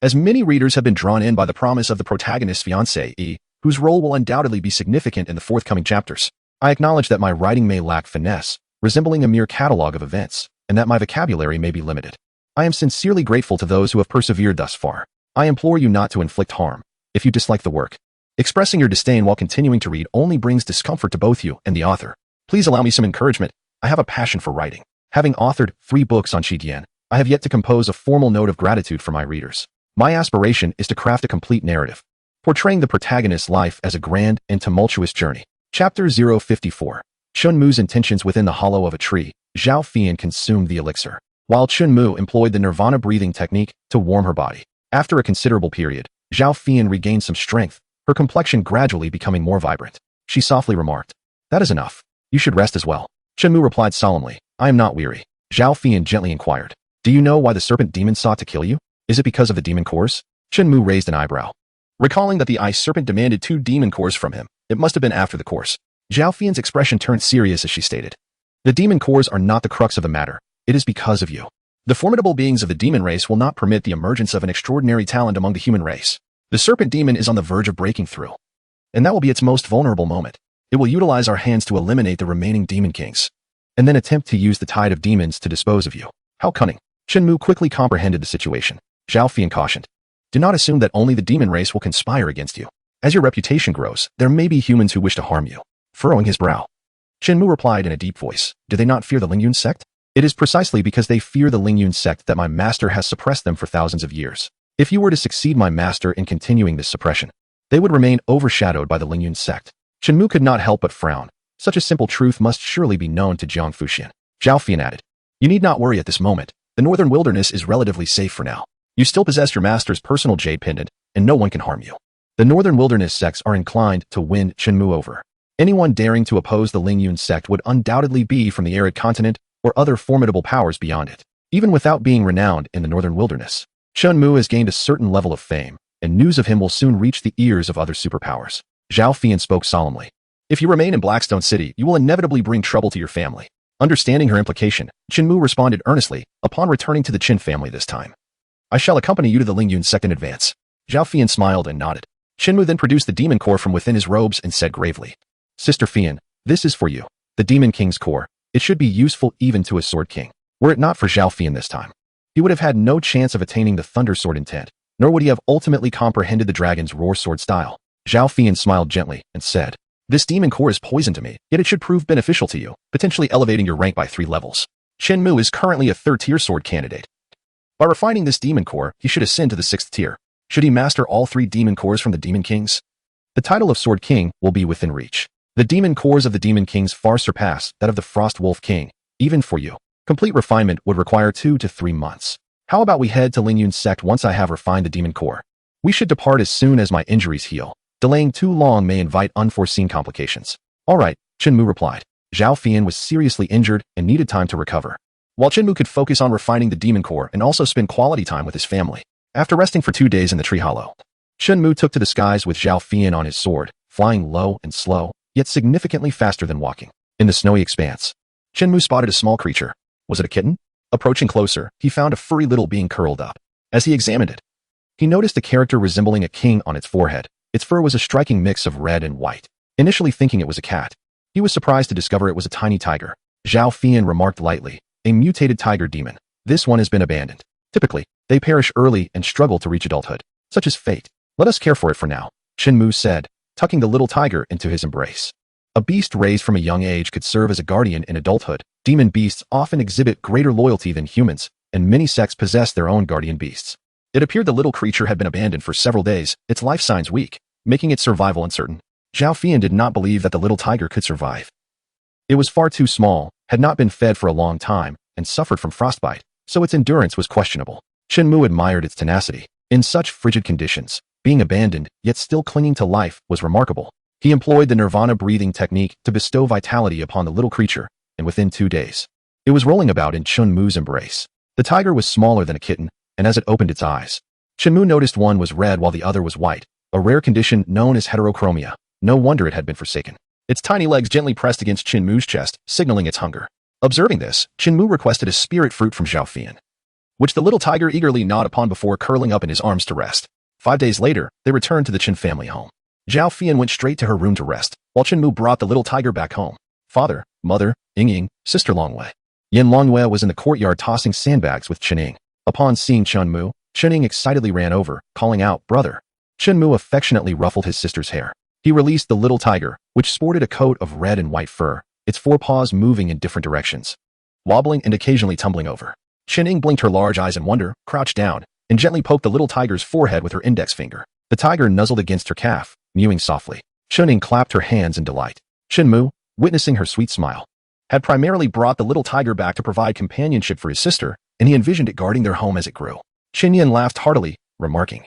As many readers have been drawn in by the promise of the protagonist's fiancée, whose role will undoubtedly be significant in the forthcoming chapters, I acknowledge that my writing may lack finesse, resembling a mere catalogue of events, and that my vocabulary may be limited. I am sincerely grateful to those who have persevered thus far. I implore you not to inflict harm, if you dislike the work. Expressing your disdain while continuing to read only brings discomfort to both you and the author. Please allow me some encouragement. I have a passion for writing. Having authored 3 books on Qidian, I have yet to compose a formal note of gratitude for my readers. My aspiration is to craft a complete narrative, portraying the protagonist's life as a grand and tumultuous journey. Chapter 054. Chunmu's intentions within the hollow of a tree. Zhao Fian consumed the elixir, while Chunmu employed the nirvana breathing technique to warm her body. After a considerable period, Zhao Fian regained some strength, her complexion gradually becoming more vibrant. She softly remarked, that is enough. You should rest as well. Chunmu replied solemnly, I am not weary. Zhao Fian gently inquired, do you know why the serpent demon sought to kill you? Is it because of the demon cores? Chunmu raised an eyebrow. Recalling that the ice serpent demanded 2 demon cores from him, it must have been after the course. Zhao Fian's expression turned serious as she stated, the demon cores are not the crux of the matter. It is because of you. The formidable beings of the demon race will not permit the emergence of an extraordinary talent among the human race. The serpent demon is on the verge of breaking through, and that will be its most vulnerable moment. It will utilize our hands to eliminate the remaining demon kings, and then attempt to use the tide of demons to dispose of you. How cunning. Shinmu quickly comprehended the situation. Zhao Fian cautioned, do not assume that only the demon race will conspire against you. As your reputation grows, there may be humans who wish to harm you. Furrowing his brow, Shinmu replied in a deep voice, do they not fear the Lingyun sect? It is precisely because they fear the Lingyun sect that my master has suppressed them for thousands of years. If you were to succeed my master in continuing this suppression, they would remain overshadowed by the Lingyun sect. Shinmu could not help but frown. Such a simple truth must surely be known to Jang Fushian. Zhao Fian added, you need not worry at this moment. The northern wilderness is relatively safe for now. You still possess your master's personal jade pendant, and no one can harm you. The northern wilderness sects are inclined to win Shinmu over. Anyone daring to oppose the Lingyun sect would undoubtedly be from the arid continent or other formidable powers beyond it. Even without being renowned in the northern wilderness, Shinmu has gained a certain level of fame, and news of him will soon reach the ears of other superpowers. Zhao Fian spoke solemnly. If you remain in Blackstone City, you will inevitably bring trouble to your family. Understanding her implication, Shinmu responded earnestly, upon returning to the Qin family this time. I shall accompany you to the Lingyun sect in advance. Zhao Fian smiled and nodded. Shinmu then produced the demon core from within his robes and said gravely, Sister Fian, this is for you. The demon king's core. It should be useful even to a sword king. Were it not for Zhao Fian this time, he would have had no chance of attaining the thunder sword intent, nor would he have ultimately comprehended the dragon's roar sword style. Zhao Fian smiled gently and said, this demon core is poison to me, yet it should prove beneficial to you, potentially elevating your rank by 3 levels. Shinmu is currently a 3rd-tier sword candidate. By refining this demon core, he should ascend to the 6th tier. Should he master all 3 demon cores from the demon kings, the title of Sword King will be within reach. The demon cores of the demon kings far surpass that of the Frost Wolf King, even for you. Complete refinement would require 2 to 3 months. How about we head to Lingyun's sect once I have refined the demon core? We should depart as soon as my injuries heal. Delaying too long may invite unforeseen complications. All right, Shinmu replied. Zhao Fian was seriously injured and needed time to recover, while Shinmu could focus on refining the demon core and also spend quality time with his family. After resting for 2 days in the tree hollow, Shinmu took to the skies with Zhao Fian on his sword, flying low and slow, yet significantly faster than walking. In the snowy expanse, Shinmu spotted a small creature. Was it a kitten? Approaching closer, he found a furry little being curled up. As he examined it, he noticed a character resembling a king on its forehead. Its fur was a striking mix of red and white. Initially thinking it was a cat, he was surprised to discover it was a tiny tiger. Zhao Fian remarked lightly, a mutated tiger demon. This one has been abandoned. Typically, they perish early and struggle to reach adulthood. Such is fate. Let us care for it for now, Shinmu said, tucking the little tiger into his embrace. A beast raised from a young age could serve as a guardian in adulthood. Demon beasts often exhibit greater loyalty than humans, and many sects possess their own guardian beasts. It appeared the little creature had been abandoned for several days, its life signs weak, making its survival uncertain. Zhao Fian did not believe that the little tiger could survive. It was far too small, had not been fed for a long time, and suffered from frostbite, so its endurance was questionable. Shinmu admired its tenacity. In such frigid conditions, being abandoned, yet still clinging to life, was remarkable. He employed the nirvana breathing technique to bestow vitality upon the little creature, and within 2 days, it was rolling about in Shinmu's embrace. The tiger was smaller than a kitten, and as it opened its eyes, Shinmu noticed one was red while the other was white, a rare condition known as heterochromia. No wonder it had been forsaken. Its tiny legs gently pressed against Shinmu's chest, signaling its hunger. Observing this, Shinmu requested a spirit fruit from Zhao Fian, which the little tiger eagerly gnawed upon before curling up in his arms to rest. 5 days later, they returned to the Qin family home. Zhao Fian went straight to her room to rest, while Shinmu brought the little tiger back home. Father, mother, Ying, sister Longwei. Yin Longwei was in the courtyard tossing sandbags with Qining. Upon seeing Shenmu, Qining excitedly ran over, calling out, "Brother." Shenmu affectionately ruffled his sister's hair. He released the little tiger, which sported a coat of red and white fur, its forepaws moving in different directions, wobbling and occasionally tumbling over. Qining blinked her large eyes in wonder, crouched down, and gently poked the little tiger's forehead with her index finger. The tiger nuzzled against her calf, mewing softly. Qining clapped her hands in delight. Shinmu, witnessing her sweet smile, had primarily brought the little tiger back to provide companionship for his sister, and he envisioned it guarding their home as it grew. Qinyan laughed heartily, remarking,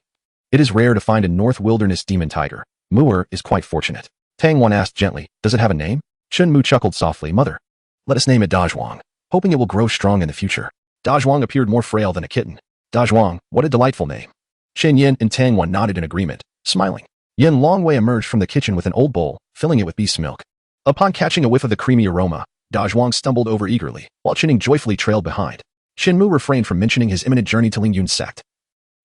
"It is rare to find a North Wilderness demon tiger. Muir is quite fortunate." Tang Wan asked gently, "Does it have a name?" Shinmu chuckled softly, "Mother, let us name it Dazhuang, hoping it will grow strong in the future." Dazhuang appeared more frail than a kitten. Dazhuang, what a delightful name. Shen Yin and Tang Wan nodded in agreement, smiling. Yin Longwei emerged from the kitchen with an old bowl, filling it with beast milk. Upon catching a whiff of the creamy aroma, Dazhuang stumbled over eagerly, while Qining joyfully trailed behind. Shinmu refrained from mentioning his imminent journey to Lingyun's sect,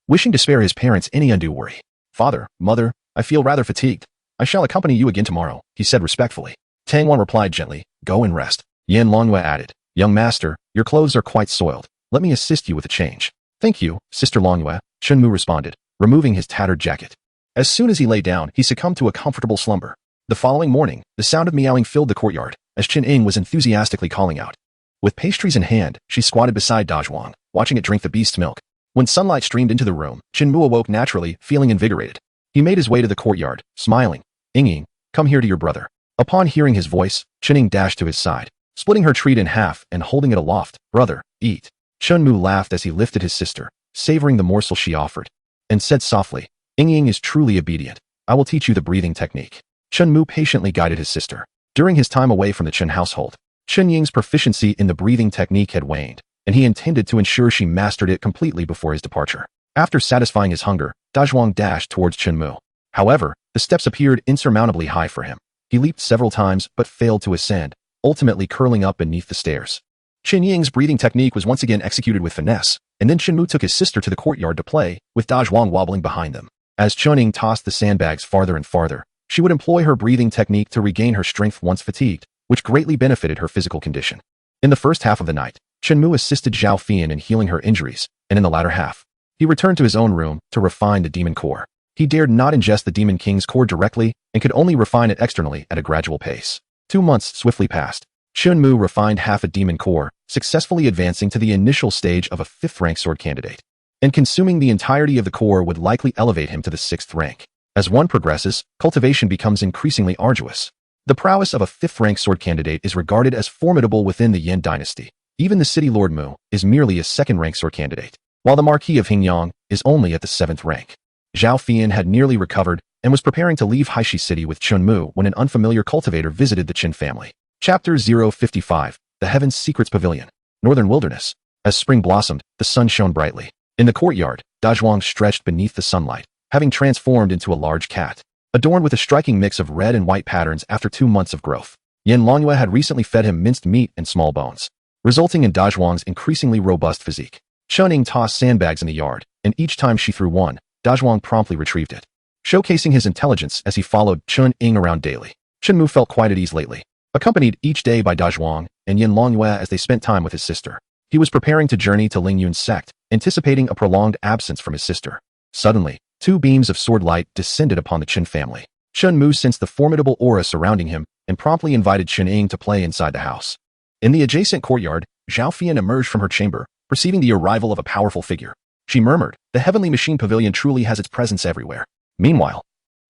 wishing to spare his parents any undue worry. "Father, mother, I feel rather fatigued. I shall accompany you again tomorrow," he said respectfully. Tang Wan replied gently, "Go and rest." Yin Longwei added, "Young master, your clothes are quite soiled. Let me assist you with a change." "Thank you, Sister Longwei," Shinmu responded, removing his tattered jacket. As soon as he lay down, he succumbed to a comfortable slumber. The following morning, the sound of meowing filled the courtyard, as Qin Ying was enthusiastically calling out. With pastries in hand, she squatted beside Dazhuang, watching it drink the beast's milk. When sunlight streamed into the room, Qinmu awoke naturally, feeling invigorated. He made his way to the courtyard, smiling. "Ying, come here to your brother." Upon hearing his voice, Qining dashed to his side, splitting her treat in half and holding it aloft. "Brother, eat." Shenmu laughed as he lifted his sister, savoring the morsel she offered, and said softly, "Ying is truly obedient. I will teach you the breathing technique." Shenmu patiently guided his sister. During his time away from the Qin household, Chen Ying's proficiency in the breathing technique had waned, and he intended to ensure she mastered it completely before his departure. After satisfying his hunger, Dazhuang dashed towards Shenmu. However, the steps appeared insurmountably high for him. He leaped several times but failed to ascend, ultimately curling up beneath the stairs. Chen Ying's breathing technique was once again executed with finesse, and then Shenmu took his sister to the courtyard to play, with Dazhuang wobbling behind them. As Chen tossed the sandbags farther and farther, she would employ her breathing technique to regain her strength once fatigued, which greatly benefited her physical condition. In the first half of the night, Shenmu assisted Zhao Fian in healing her injuries, and in the latter half, he returned to his own room to refine the demon core. He dared not ingest the demon king's core directly and could only refine it externally at a gradual pace. 2 months swiftly passed. Shenmu refined half a demon core, successfully advancing to the initial stage of a 5th rank sword candidate. And consuming the entirety of the core would likely elevate him to the 6th rank. As one progresses, cultivation becomes increasingly arduous. The prowess of a 5th rank sword candidate is regarded as formidable within the Yin dynasty. Even the city Lord Mu is merely a second-rank sword candidate, while the Marquis of Hingyang is only at the 7th rank. Zhao Fian had nearly recovered and was preparing to leave Haishi City with Chunmu when an unfamiliar cultivator visited the Qin family. Chapter 055, The Heaven's Secrets Pavilion. Northern Wilderness. As spring blossomed, the sun shone brightly. In the courtyard, Dazhuang stretched beneath the sunlight, having transformed into a large cat, adorned with a striking mix of red and white patterns after 2 months of growth. Yan Longyue had recently fed him minced meat and small bones, resulting in Dazhuang's increasingly robust physique. Chun Ying tossed sandbags in the yard, and each time she threw one, Dazhuang promptly retrieved it, showcasing his intelligence as he followed Chun Ying around daily. Shinmu felt quite at ease lately, accompanied each day by Dazhuang and Yan Longyue as they spent time with his sister. He was preparing to journey to Lingyun's sect, anticipating a prolonged absence from his sister. Suddenly, 2 beams of sword light descended upon the Qin family. Chunmu sensed the formidable aura surrounding him and promptly invited Chun Ying to play inside the house. In the adjacent courtyard, Zhao Fian emerged from her chamber, perceiving the arrival of a powerful figure. She murmured, "The Heavenly Machine Pavilion truly has its presence everywhere." Meanwhile,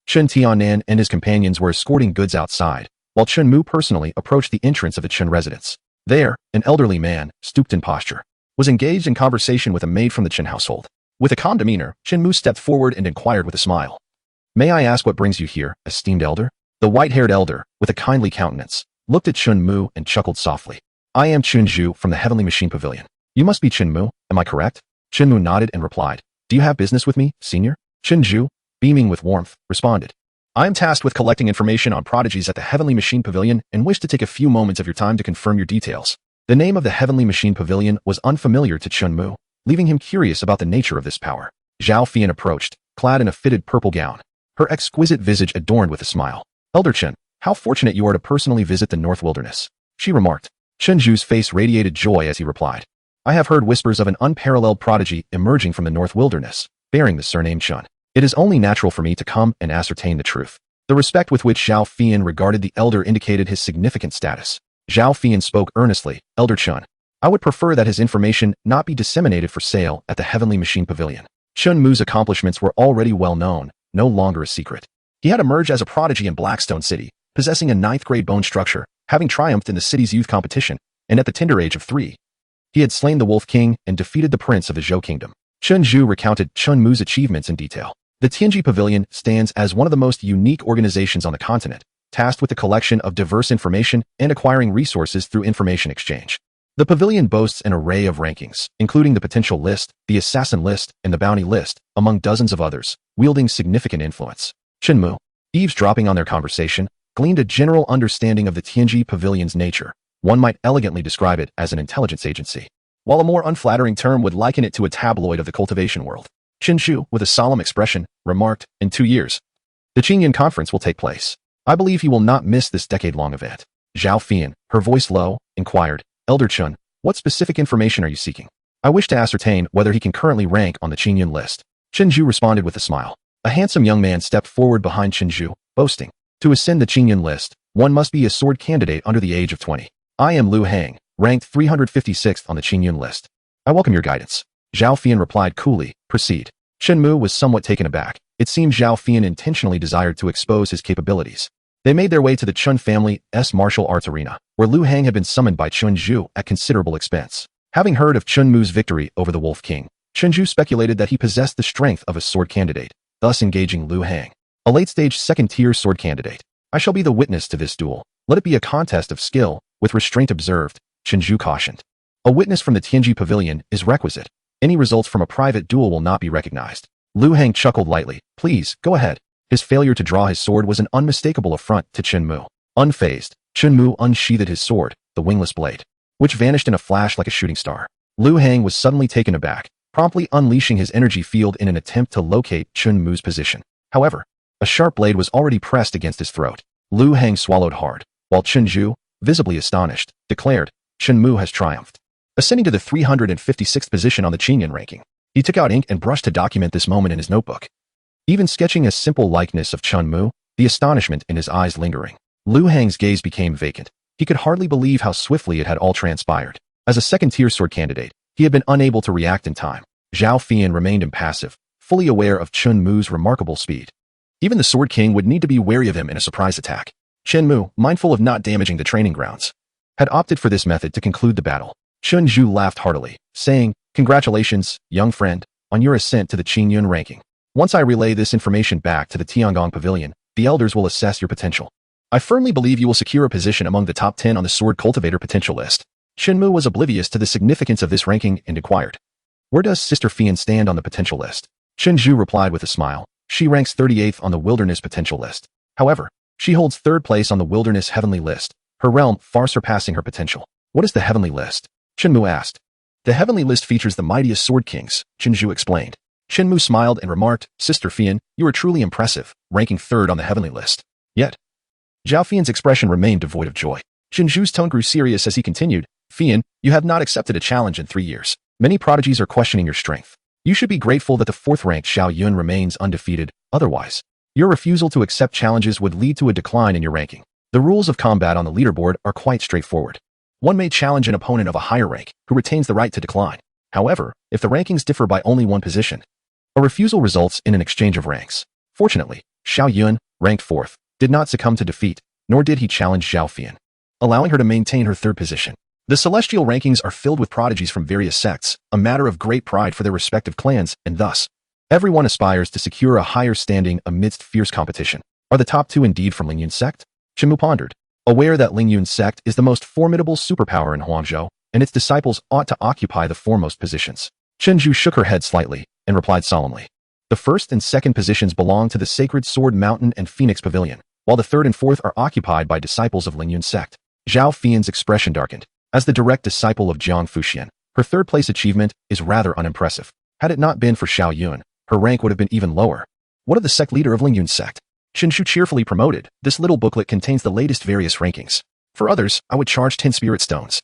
Chen Tianan and his companions were escorting goods outside, while Chun Mu personally approached the entrance of the Chen residence. There, an elderly man, stooped in posture, was engaged in conversation with a maid from the Chen household. With a calm demeanor, Chen Mu stepped forward and inquired with a smile, "May I ask what brings you here, esteemed elder?" The white-haired elder, with a kindly countenance, looked at Chun Mu and chuckled softly. "I am Chun Zhu from the Heavenly Machine Pavilion. You must be Chun Mu, am I correct?" Chun Mu nodded and replied, "Do you have business with me, senior?" Chun Zhu, beaming with warmth, responded, "I am tasked with collecting information on prodigies at the Heavenly Machine Pavilion and wish to take a few moments of your time to confirm your details." The name of the Heavenly Machine Pavilion was unfamiliar to Chun Mu, leaving him curious about the nature of this power. Zhao Fian approached, clad in a fitted purple gown, her exquisite visage adorned with a smile. "Elder Chen, how fortunate you are to personally visit the North Wilderness," she remarked. Chen Zhu's face radiated joy as he replied, "I have heard whispers of an unparalleled prodigy emerging from the North Wilderness, bearing the surname Chun. It is only natural for me to come and ascertain the truth." The respect with which Zhao Fian regarded the elder indicated his significant status. Zhao Fian spoke earnestly, "Elder Chun, I would prefer that his information not be disseminated for sale at the Heavenly Machine Pavilion." Chun Mu's accomplishments were already well known, no longer a secret. He had emerged as a prodigy in Blackstone City, possessing a 9th-grade bone structure, having triumphed in the city's youth competition, and at the tender age of 3. He had slain the Wolf King and defeated the Prince of the Zhou Kingdom. Chun Zhu recounted Chun Mu's achievements in detail. The Tianji Pavilion stands as one of the most unique organizations on the continent, tasked with the collection of diverse information and acquiring resources through information exchange. The pavilion boasts an array of rankings, including the potential list, the assassin list, and the bounty list, among dozens of others, wielding significant influence. Shinmu, eavesdropping on their conversation, gleaned a general understanding of the Tianji Pavilion's nature. One might elegantly describe it as an intelligence agency, while a more unflattering term would liken it to a tabloid of the cultivation world. Qin Shu, with a solemn expression, remarked, "In 2 years, the Qingyan Conference will take place. I believe he will not miss this decade-long event." Zhao Fian, her voice low, inquired, "Elder Chun, what specific information are you seeking?" "I wish to ascertain whether he can currently rank on the Qingyan list." Qin Zhu responded with a smile. A handsome young man stepped forward behind Qin Zhu, boasting, "To ascend the Qingyan list, one must be a sword candidate under the age of 20. I am Lu Hang, ranked 356th on the Qingyan list. I welcome your guidance." Zhao Fian replied coolly, "Proceed." Shinmu was somewhat taken aback. It seemed Zhao Fian intentionally desired to expose his capabilities. They made their way to the Chun family's martial arts arena, where Lu Hang had been summoned by Chun Zhu at considerable expense. Having heard of Chun Mu's victory over the Wolf King, Chun Zhu speculated that he possessed the strength of a sword candidate, thus engaging Lu Hang, a late-stage second-tier sword candidate. "I shall be the witness to this duel. Let it be a contest of skill, with restraint observed," Chun Zhu cautioned. "A witness from the Tianji Pavilion is requisite. Any results from a private duel will not be recognized." Lu Hang chuckled lightly. "Please, go ahead." His failure to draw his sword was an unmistakable affront to Chen Mu. Unfazed, Chen Mu unsheathed his sword, the wingless blade, which vanished in a flash like a shooting star. Lu Hang was suddenly taken aback, promptly unleashing his energy field in an attempt to locate Chen Mu's position. However, a sharp blade was already pressed against his throat. Lu Hang swallowed hard, while Chen Zhu, visibly astonished, declared, "Chen Mu has triumphed." Ascending to the 356th position on the Qingyan ranking, he took out ink and brushed to document this moment in his notebook. Even sketching a simple likeness of Chen Mu, the astonishment in his eyes lingering. Lu Hang's gaze became vacant. He could hardly believe how swiftly it had all transpired. As a second-tier sword candidate, he had been unable to react in time. Zhao Fian remained impassive, fully aware of Chen Mu's remarkable speed. Even the Sword King would need to be wary of him in a surprise attack. Chen Mu, mindful of not damaging the training grounds, had opted for this method to conclude the battle. Chun Zhu laughed heartily, saying, "Congratulations, young friend, on your ascent to the Qingyun ranking. Once I relay this information back to the Tiangong Pavilion, the elders will assess your potential. I firmly believe you will secure a position among the top 10 on the Sword Cultivator potential list." Shinmu was oblivious to the significance of this ranking and inquired, "Where does Sister Fian stand on the potential list?" Chun Zhu replied with a smile, "She ranks 38th on the Wilderness potential list. However, she holds 3rd place on the Wilderness Heavenly list, her realm far surpassing her potential." "What is the Heavenly list?" Shinmu asked. "The Heavenly list features the mightiest sword kings," Chun Zhu explained. Shinmu smiled and remarked, "Sister Fian, you are truly impressive, ranking 3rd on the Heavenly list." Yet, Zhao Fian's expression remained devoid of joy. Chun Zhu's tone grew serious as he continued, "Fian, you have not accepted a challenge in 3 years. Many prodigies are questioning your strength. You should be grateful that the 4th-ranked Xiao Yun remains undefeated, otherwise, your refusal to accept challenges would lead to a decline in your ranking. The rules of combat on the leaderboard are quite straightforward. One may challenge an opponent of a higher rank, who retains the right to decline. However, if the rankings differ by only one position, a refusal results in an exchange of ranks. Fortunately, Xiao Yun, ranked 4th, did not succumb to defeat, nor did he challenge Zhao Fian, allowing her to maintain her 3rd position. The celestial rankings are filled with prodigies from various sects, a matter of great pride for their respective clans, and thus, everyone aspires to secure a higher standing amidst fierce competition. Are the top 2 indeed from Lingyun's sect? Shinmu pondered, aware that Lingyun's sect is the most formidable superpower in Huangzhou, and its disciples ought to occupy the foremost positions. Chun Zhu shook her head slightly, and replied solemnly, "The 1st and 2nd positions belong to the Sacred Sword Mountain and Phoenix Pavilion, while the 3rd and 4th are occupied by disciples of Lingyun's sect." Zhao Fian's expression darkened. As the direct disciple of Jang Fushian, her 3rd-place achievement is rather unimpressive. Had it not been for Xiao Yun, her rank would have been even lower. What of the sect leader of Lingyun's sect? Shinshu cheerfully promoted, "This little booklet contains the latest various rankings. For others, I would charge 10 spirit stones.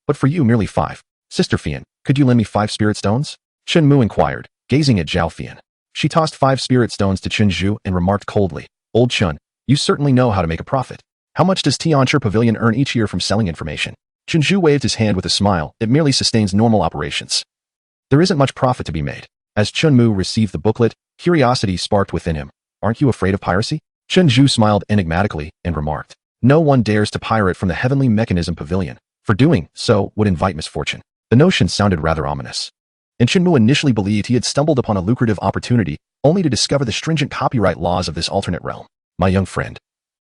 But for you, merely 5. Sister Fian, could you lend me 5 spirit stones?" Shinmu inquired, gazing at Zhao Fian. She tossed 5 spirit stones to Chun Zhu and remarked coldly, "Old Chun, you certainly know how to make a profit. How much does Tianchi Pavilion earn each year from selling information?" Chun Zhu waved his hand with a smile. "It merely sustains normal operations. There isn't much profit to be made." As Chun Mu received the booklet, curiosity sparked within him. "Aren't you afraid of piracy?" Chun Zhu smiled enigmatically and remarked, "No one dares to pirate from the Heavenly Mechanism Pavilion. For doing so would invite misfortune." The notion sounded rather ominous, and Chun Mu initially believed he had stumbled upon a lucrative opportunity, only to discover the stringent copyright laws of this alternate realm. "My young friend,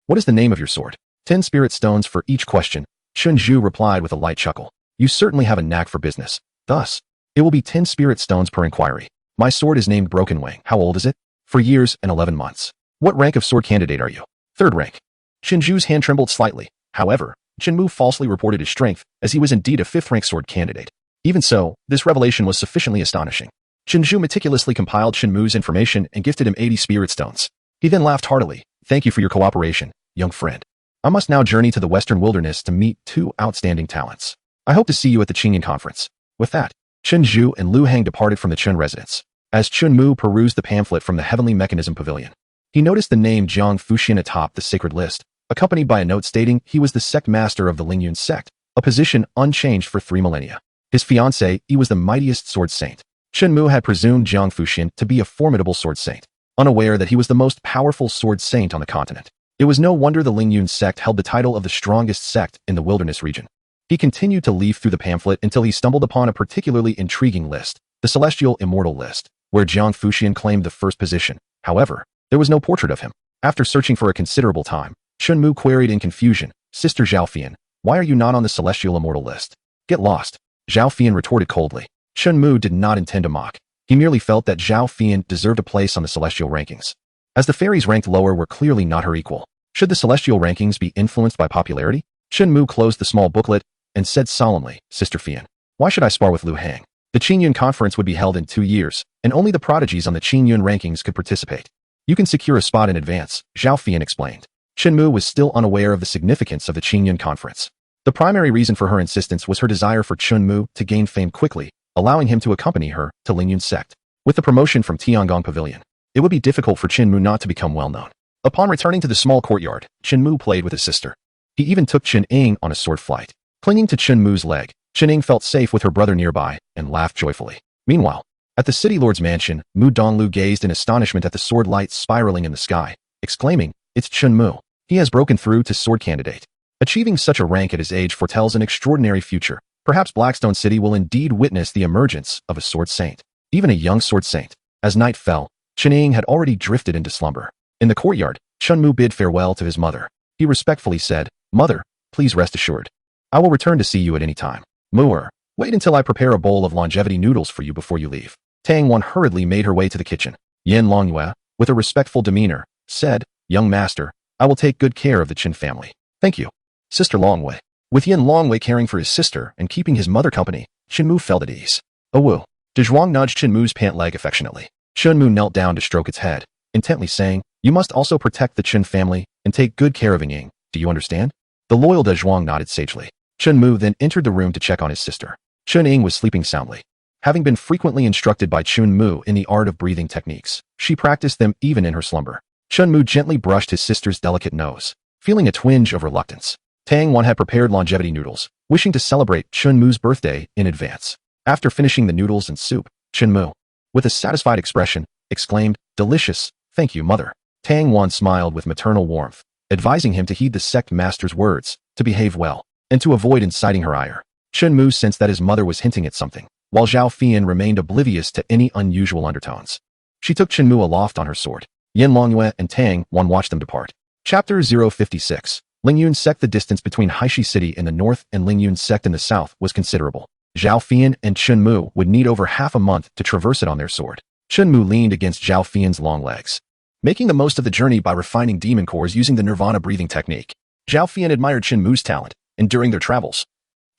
what is the name of your sword?" 10 spirit stones for each question, Chun Zhu replied with a light chuckle. "You certainly have a knack for business. Thus, it will be 10 spirit stones per inquiry. My sword is named Broken Wing. How old is it?" "For years and 11 months. What rank of sword candidate are you?" "3rd rank." Chun Zhu's hand trembled slightly. However, Shinmu falsely reported his strength, as he was indeed a 5th-rank sword candidate. Even so, this revelation was sufficiently astonishing. Chun Zhu meticulously compiled Shinmu's information and gifted him 80 spirit stones. He then laughed heartily. "Thank you for your cooperation, young friend. I must now journey to the Western Wilderness to meet 2 outstanding talents. I hope to see you at the Qingyan Conference." With that, Chun Zhu and Lu Hang departed from the Chun residence. As Chun Mu perused the pamphlet from the Heavenly Mechanism Pavilion, he noticed the name Jang Fushian atop the sacred list, accompanied by a note stating he was the sect master of the Lingyun sect, a position unchanged for 3 millennia. His fiancée, he was the mightiest sword saint. Chun Mu had presumed Jang Fushian to be a formidable sword saint, unaware that he was the most powerful sword saint on the continent. It was no wonder the Lingyun sect held the title of the strongest sect in the wilderness region. He continued to leaf through the pamphlet until he stumbled upon a particularly intriguing list, the Celestial Immortal list, where Jang Fushian claimed the 1st position. However, there was no portrait of him. After searching for a considerable time, Chun Mu queried in confusion, "Sister Zhao Fian, why are you not on the Celestial Immortal list?" "Get lost," Zhao Fian retorted coldly. Chun Mu did not intend to mock. He merely felt that Zhao Fian deserved a place on the celestial rankings, as the fairies ranked lower were clearly not her equal. Should the celestial rankings be influenced by popularity? Chun Mu closed the small booklet and said solemnly, "Sister Fian, why should I spar with Lu Hang? The Qingyun Conference would be held in 2 years, and only the prodigies on the Qingyun rankings could participate. You can secure a spot in advance," Zhao Fian explained. Chun Mu was still unaware of the significance of the Qingyun Conference. The primary reason for her insistence was her desire for Chun Mu to gain fame quickly, allowing him to accompany her to Lingyun's sect. With the promotion from Tiangong Pavilion, it would be difficult for Chun Mu not to become well known. Upon returning to the small courtyard, Chun Mu played with his sister. He even took Chun Ing on a sword flight. Clinging to Chun Mu's leg, Chun Ing felt safe with her brother nearby and laughed joyfully. Meanwhile, at the city lord's mansion, Mu Donglu gazed in astonishment at the sword lights spiraling in the sky, exclaiming, "It's Chun Mu. He has broken through to sword candidate." Achieving such a rank at his age foretells an extraordinary future, Perhaps Blackstone City will indeed witness the emergence of a sword saint, even a young sword saint. As night fell, Chen had already drifted into slumber. In the courtyard, Shinmu bid farewell to his mother. He respectfully said, "Mother, please rest assured. I will return to see you at any time. Muer, wait until I prepare a bowl of longevity noodles for you before you leave." Tang Wan hurriedly made her way to the kitchen. Yin Longyue, with a respectful demeanor, said, "Young master, I will take good care of the Qin family." "Thank you, Sister Longwei." With Yin Longwei caring for his sister and keeping his mother company, Shinmu felt at ease. "Oh woo." Zhuang nudged Shinmu's pant leg affectionately. Shinmu knelt down to stroke its head, intently saying, "You must also protect the Qin family and take good care of Ying. Do you understand?" The loyal De Zhuang nodded sagely. Shinmu then entered the room to check on his sister. Ying was sleeping soundly. Having been frequently instructed by Mu in the art of breathing techniques, she practiced them even in her slumber. Mu gently brushed his sister's delicate nose, feeling a twinge of reluctance. Tang Wan had prepared longevity noodles, wishing to celebrate Mu's birthday in advance. After finishing the noodles and soup, Mu, with a satisfied expression, exclaimed, "Delicious, thank you, mother." Tang Wan smiled with maternal warmth, advising him to heed the sect master's words, to behave well, and to avoid inciting her ire. Mu sensed that his mother was hinting at something, while Zhao Fian remained oblivious to any unusual undertones. She took Mu aloft on her sword. Yin Longyue and Tang Wan watched them depart. Chapter 056. Lingyun sect. The distance between Haishi City in the north and Lingyun sect in the south was considerable. Zhao Fian and Mu would need over half a month to traverse it on their sword. Mu leaned against Zhao Fian's long legs, making the most of the journey by refining demon cores using the nirvana breathing technique. Zhao Fian admired Mu's talent, and during their travels,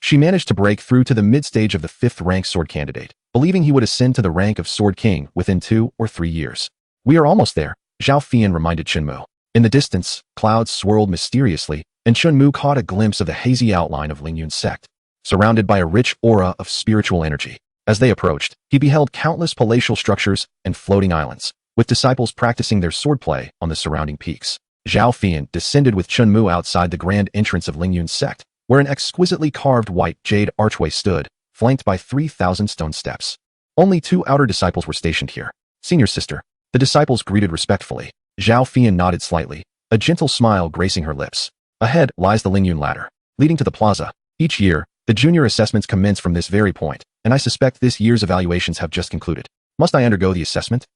she managed to break through to the mid-stage of the 5th rank sword candidate, believing he would ascend to the rank of Sword King within 2 or 3 years. "We are almost there," Zhao Fian reminded Mu. In the distance, clouds swirled mysteriously, and Mu caught a glimpse of the hazy outline of Lingyun's sect, surrounded by a rich aura of spiritual energy. As they approached, he beheld countless palatial structures and floating islands, with disciples practicing their swordplay on the surrounding peaks. Zhao Fian descended with Mu outside the grand entrance of Lingyun's sect, where an exquisitely carved white jade archway stood, flanked by 3,000 stone steps. Only 2 outer disciples were stationed here. "Senior sister." The disciples greeted respectfully. Zhao Fian nodded slightly, a gentle smile gracing her lips. Ahead lies the Lingyun ladder, leading to the plaza. Each year, the junior assessments commence from this very point, and I suspect this year's evaluations have just concluded. "Must I undergo the assessment?"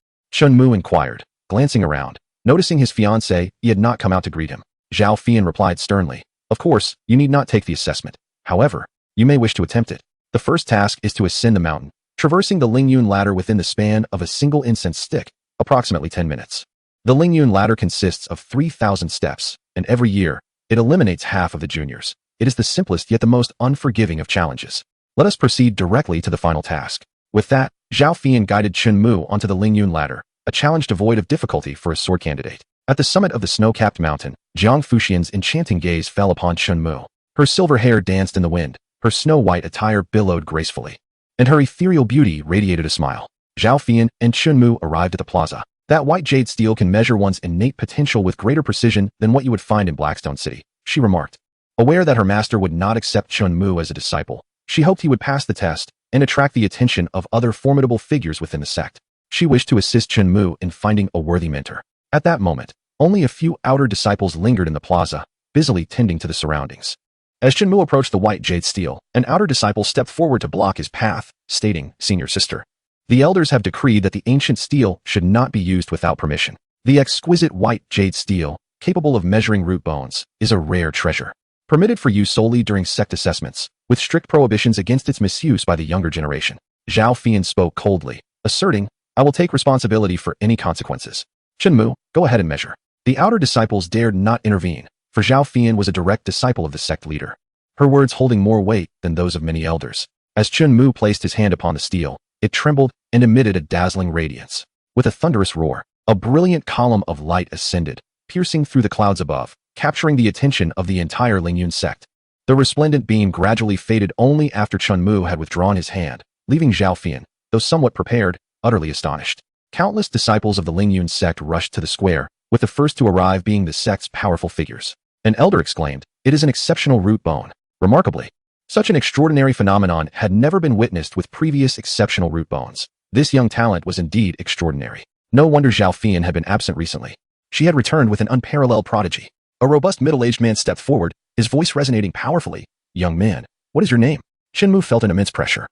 Mu inquired, glancing around. Noticing his fiancée, he had not come out to greet him. Zhao Fian replied sternly, "Of course, you need not take the assessment. However, you may wish to attempt it. The first task is to ascend the mountain, traversing the Lingyun ladder within the span of a single incense stick, approximately 10 minutes. The Lingyun ladder consists of 3,000 steps, and every year, it eliminates half of the juniors. It is the simplest yet the most unforgiving of challenges. Let us proceed directly to the final task." With that, Zhao Fian guided Mu onto the Lingyun ladder, a challenge devoid of difficulty for a sword candidate. At the summit of the snow-capped mountain, Jang Fushian's enchanting gaze fell upon Mu. Her silver hair danced in the wind, her snow-white attire billowed gracefully, and her ethereal beauty radiated a smile. Zhao Fian and Mu arrived at the plaza. "That white jade steel can measure one's innate potential with greater precision than what you would find in Blackstone City," she remarked. Aware that her master would not accept Mu as a disciple, she hoped he would pass the test and attract the attention of other formidable figures within the sect. She wished to assist Mu in finding a worthy mentor. At that moment, only a few outer disciples lingered in the plaza, busily tending to the surroundings. As Mu approached the white jade steel, an outer disciple stepped forward to block his path, stating, "Senior sister, the elders have decreed that the ancient steel should not be used without permission. The exquisite white jade steel, capable of measuring root bones, is a rare treasure, permitted for use solely during sect assessments, with strict prohibitions against its misuse by the younger generation." Zhao Fian spoke coldly, asserting, "I will take responsibility for any consequences. Mu, go ahead and measure." The outer disciples dared not intervene, for Zhao Fian was a direct disciple of the sect leader, her words holding more weight than those of many elders. As Mu placed his hand upon the steel, it trembled and emitted a dazzling radiance. With a thunderous roar, a brilliant column of light ascended, piercing through the clouds above, capturing the attention of the entire Lingyun sect. The resplendent beam gradually faded only after Mu had withdrawn his hand, leaving Zhao Fian, though somewhat prepared, utterly astonished. Countless disciples of the Lingyun sect rushed to the square, with the first to arrive being the sect's powerful figures. An elder exclaimed, "It is an exceptional root bone." Remarkably, such an extraordinary phenomenon had never been witnessed with previous exceptional root bones. This young talent was indeed extraordinary. No wonder Zhao Fian had been absent recently. She had returned with an unparalleled prodigy. A robust middle-aged man stepped forward, his voice resonating powerfully. "Young man, what is your name?" Shinmu felt an immense pressure.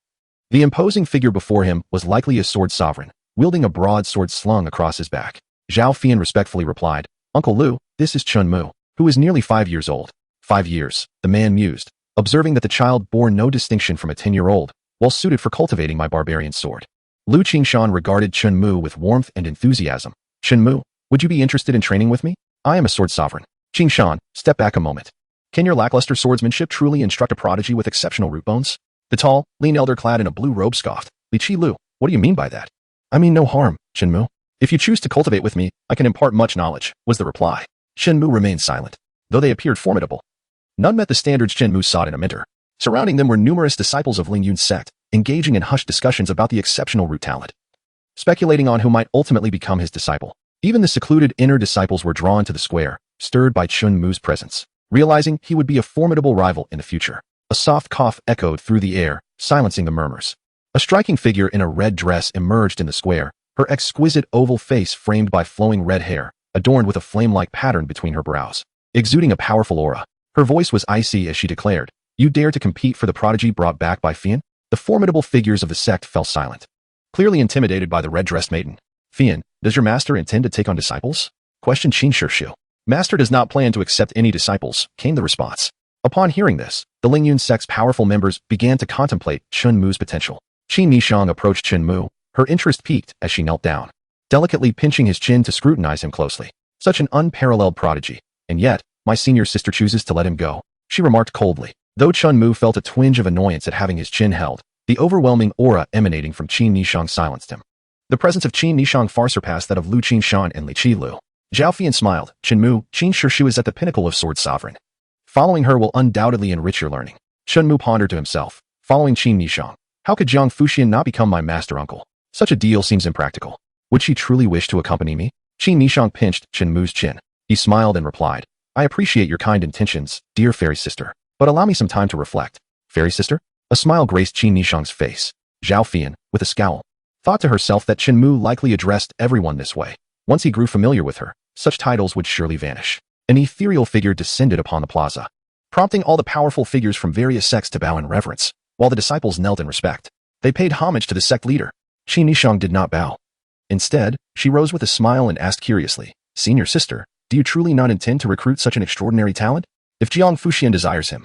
The imposing figure before him was likely a sword sovereign, wielding a broad sword slung across his back. Zhao Fian respectfully replied, Uncle Lu, this is Shinmu, who is nearly 5 years old. 5 years, the man mused, observing that the child bore no distinction from a 10-year-old, well suited for cultivating my barbarian sword. Lu Qingshan regarded Shinmu with warmth and enthusiasm. Shinmu, would you be interested in training with me? I am a sword sovereign. Qingshan, step back a moment. Can your lackluster swordsmanship truly instruct a prodigy with exceptional root bones? The tall, lean elder clad in a blue robe scoffed. Li Qi Lu, what do you mean by that? I mean no harm, Shinmu. If you choose to cultivate with me, I can impart much knowledge, was the reply. Shinmu remained silent, though they appeared formidable. None met the standards Shinmu sought in a mentor. Surrounding them were numerous disciples of Ling Yun's sect, engaging in hushed discussions about the exceptional root talent, speculating on who might ultimately become his disciple. Even the secluded inner disciples were drawn to the square, stirred by Shinmu's presence, realizing he would be a formidable rival in the future. A soft cough echoed through the air, silencing the murmurs. A striking figure in a red dress emerged in the square, her exquisite oval face framed by flowing red hair, adorned with a flame-like pattern between her brows, exuding a powerful aura. Her voice was icy as she declared, You dare to compete for the prodigy brought back by Fian? The formidable figures of the sect fell silent, clearly intimidated by the red-dressed maiden. Fian, does your master intend to take on disciples? Questioned Qin Shishu. Master does not plan to accept any disciples, came the response. Upon hearing this, the Ling Yun sect's powerful members began to contemplate Shinmu's potential. Qin Nishang approached Shinmu, her interest piqued as she knelt down, delicately pinching his chin to scrutinize him closely. Such an unparalleled prodigy, and yet, my senior sister chooses to let him go, she remarked coldly. Though Shinmu felt a twinge of annoyance at having his chin held, the overwhelming aura emanating from Qin Nishang silenced him. The presence of Qin Nishang far surpassed that of Lu Qingshan and Li Qi Lu. Zhao Fian smiled. Shinmu, Qin Shishu is at the pinnacle of sword sovereign. Following her will undoubtedly enrich your learning. Shinmu pondered to himself, following Qin Nishang. How could Jang Fushian not become my master uncle? Such a deal seems impractical. Would she truly wish to accompany me? Qin Nishang pinched Shinmu's chin. He smiled and replied, I appreciate your kind intentions, dear fairy sister, but allow me some time to reflect. Fairy sister? A smile graced Qin Nishang's face. Zhao Fian, with a scowl, thought to herself that Shinmu likely addressed everyone this way. Once he grew familiar with her, such titles would surely vanish. An ethereal figure descended upon the plaza, prompting all the powerful figures from various sects to bow in reverence, while the disciples knelt in respect. They paid homage to the sect leader. Qin Nishang did not bow. Instead, she rose with a smile and asked curiously, Senior sister, do you truly not intend to recruit such an extraordinary talent? If Jang Fushian desires him,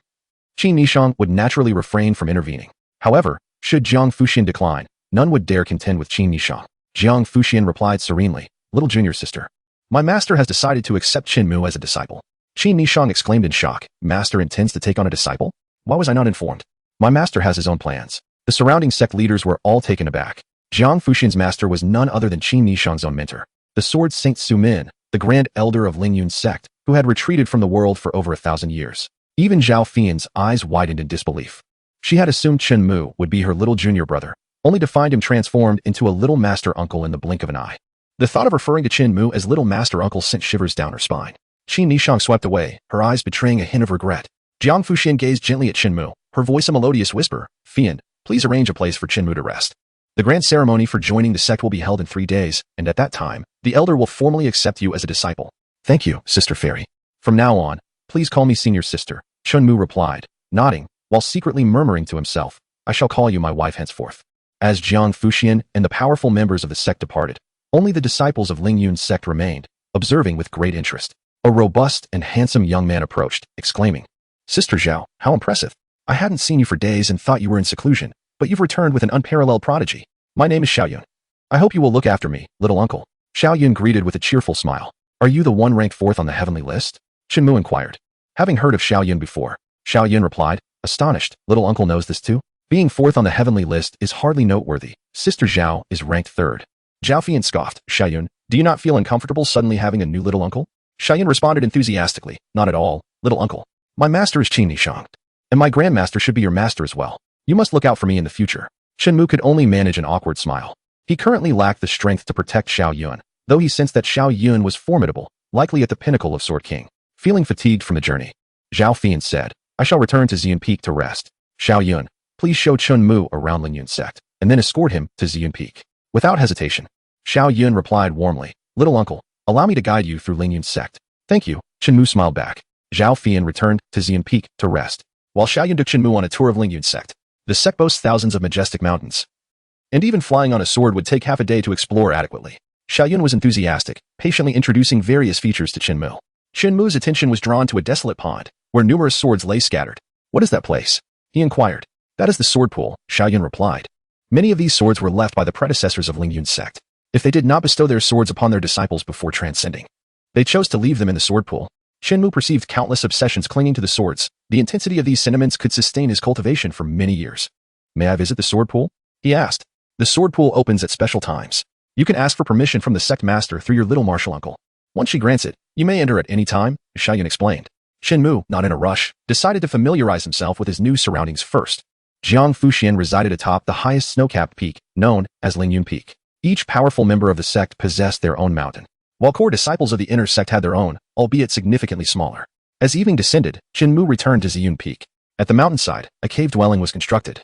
Qin Nishang would naturally refrain from intervening. However, should Jang Fushian decline, none would dare contend with Qin Nishang. Jang Fushian replied serenely, Little junior sister, my master has decided to accept Shinmu as a disciple. Qin Nishang exclaimed in shock, Master intends to take on a disciple? Why was I not informed? My master has his own plans. The surrounding sect leaders were all taken aback. Jang Fushian's master was none other than Qin Nishang's own mentor, the sword Saint Sumin, the grand elder of Ling Yun's sect, who had retreated from the world for over 1,000 years. Even Zhao Fian's eyes widened in disbelief. She had assumed Shinmu would be her little junior brother, only to find him transformed into a little master uncle in the blink of an eye. The thought of referring to Shinmu as little master uncle sent shivers down her spine. Qin Nishang swept away, her eyes betraying a hint of regret. Jiang Fushian gazed gently at Shinmu, her voice a melodious whisper, Fian, please arrange a place for Shinmu to rest. The grand ceremony for joining the sect will be held in 3 days, and at that time, the elder will formally accept you as a disciple. Thank you, Sister Fairy. From now on, please call me senior sister, Shinmu replied, nodding, while secretly murmuring to himself, I shall call you my wife henceforth. As Jiang Fushian and the powerful members of the sect departed, only the disciples of Ling Yun's sect remained, observing with great interest. A robust and handsome young man approached, exclaiming, Sister Zhao, how impressive. I hadn't seen you for days and thought you were in seclusion, but you've returned with an unparalleled prodigy. My name is Xiaoyun. I hope you will look after me, little uncle. Xiaoyun greeted with a cheerful smile. Are you the one ranked 4th on the heavenly list? Shinmu inquired. Having heard of Xiaoyun before, Xiaoyun replied, astonished, little uncle knows this too? Being 4th on the heavenly list is hardly noteworthy. Sister Zhao is ranked 3rd. Zhao Fian scoffed, Xiaoyun, do you not feel uncomfortable suddenly having a new little uncle? Xiaoyun responded enthusiastically, not at all, little uncle. My master is Qin Nishang, and my grandmaster should be your master as well. You must look out for me in the future. Shinmu could only manage an awkward smile. He currently lacked the strength to protect Xiaoyun, though he sensed that Xiaoyun was formidable, likely at the pinnacle of Sword King. Feeling fatigued from the journey, Zhao Fian said, I shall return to Xian Peak to rest. Xiaoyun, please show Chunmu around Ling Yun's sect, and then escort him to Xian Peak. Without hesitation, Xiaoyun replied warmly, little uncle, allow me to guide you through Ling Yun's sect. Thank you, Shinmu smiled back. Zhao Fian returned to Xian Peak to rest, while Xiaoyun took Shinmu on a tour of Ling Yun's sect. The sect boasts thousands of majestic mountains, and even flying on a sword would take half a day to explore adequately. Xiaoyun was enthusiastic, patiently introducing various features to Shinmu. Shinmu's attention was drawn to a desolate pond, where numerous swords lay scattered. What is that place? He inquired. That is the sword pool, Xiaoyun replied. Many of these swords were left by the predecessors of Lingyun's sect. If they did not bestow their swords upon their disciples before transcending, they chose to leave them in the sword pool. Shinmu perceived countless obsessions clinging to the swords. The intensity of these sentiments could sustain his cultivation for many years. May I visit the sword pool? He asked. The sword pool opens at special times. You can ask for permission from the sect master through your little martial uncle. Once she grants it, you may enter at any time, Xiaoyun explained. Shinmu, not in a rush, decided to familiarize himself with his new surroundings first. Jang Fushian resided atop the highest snow-capped peak, known as Lingyun Peak. Each powerful member of the sect possessed their own mountain, while core disciples of the inner sect had their own, albeit significantly smaller. As evening descended, Shinmu returned to Ziyun Peak. At the mountainside, a cave dwelling was constructed,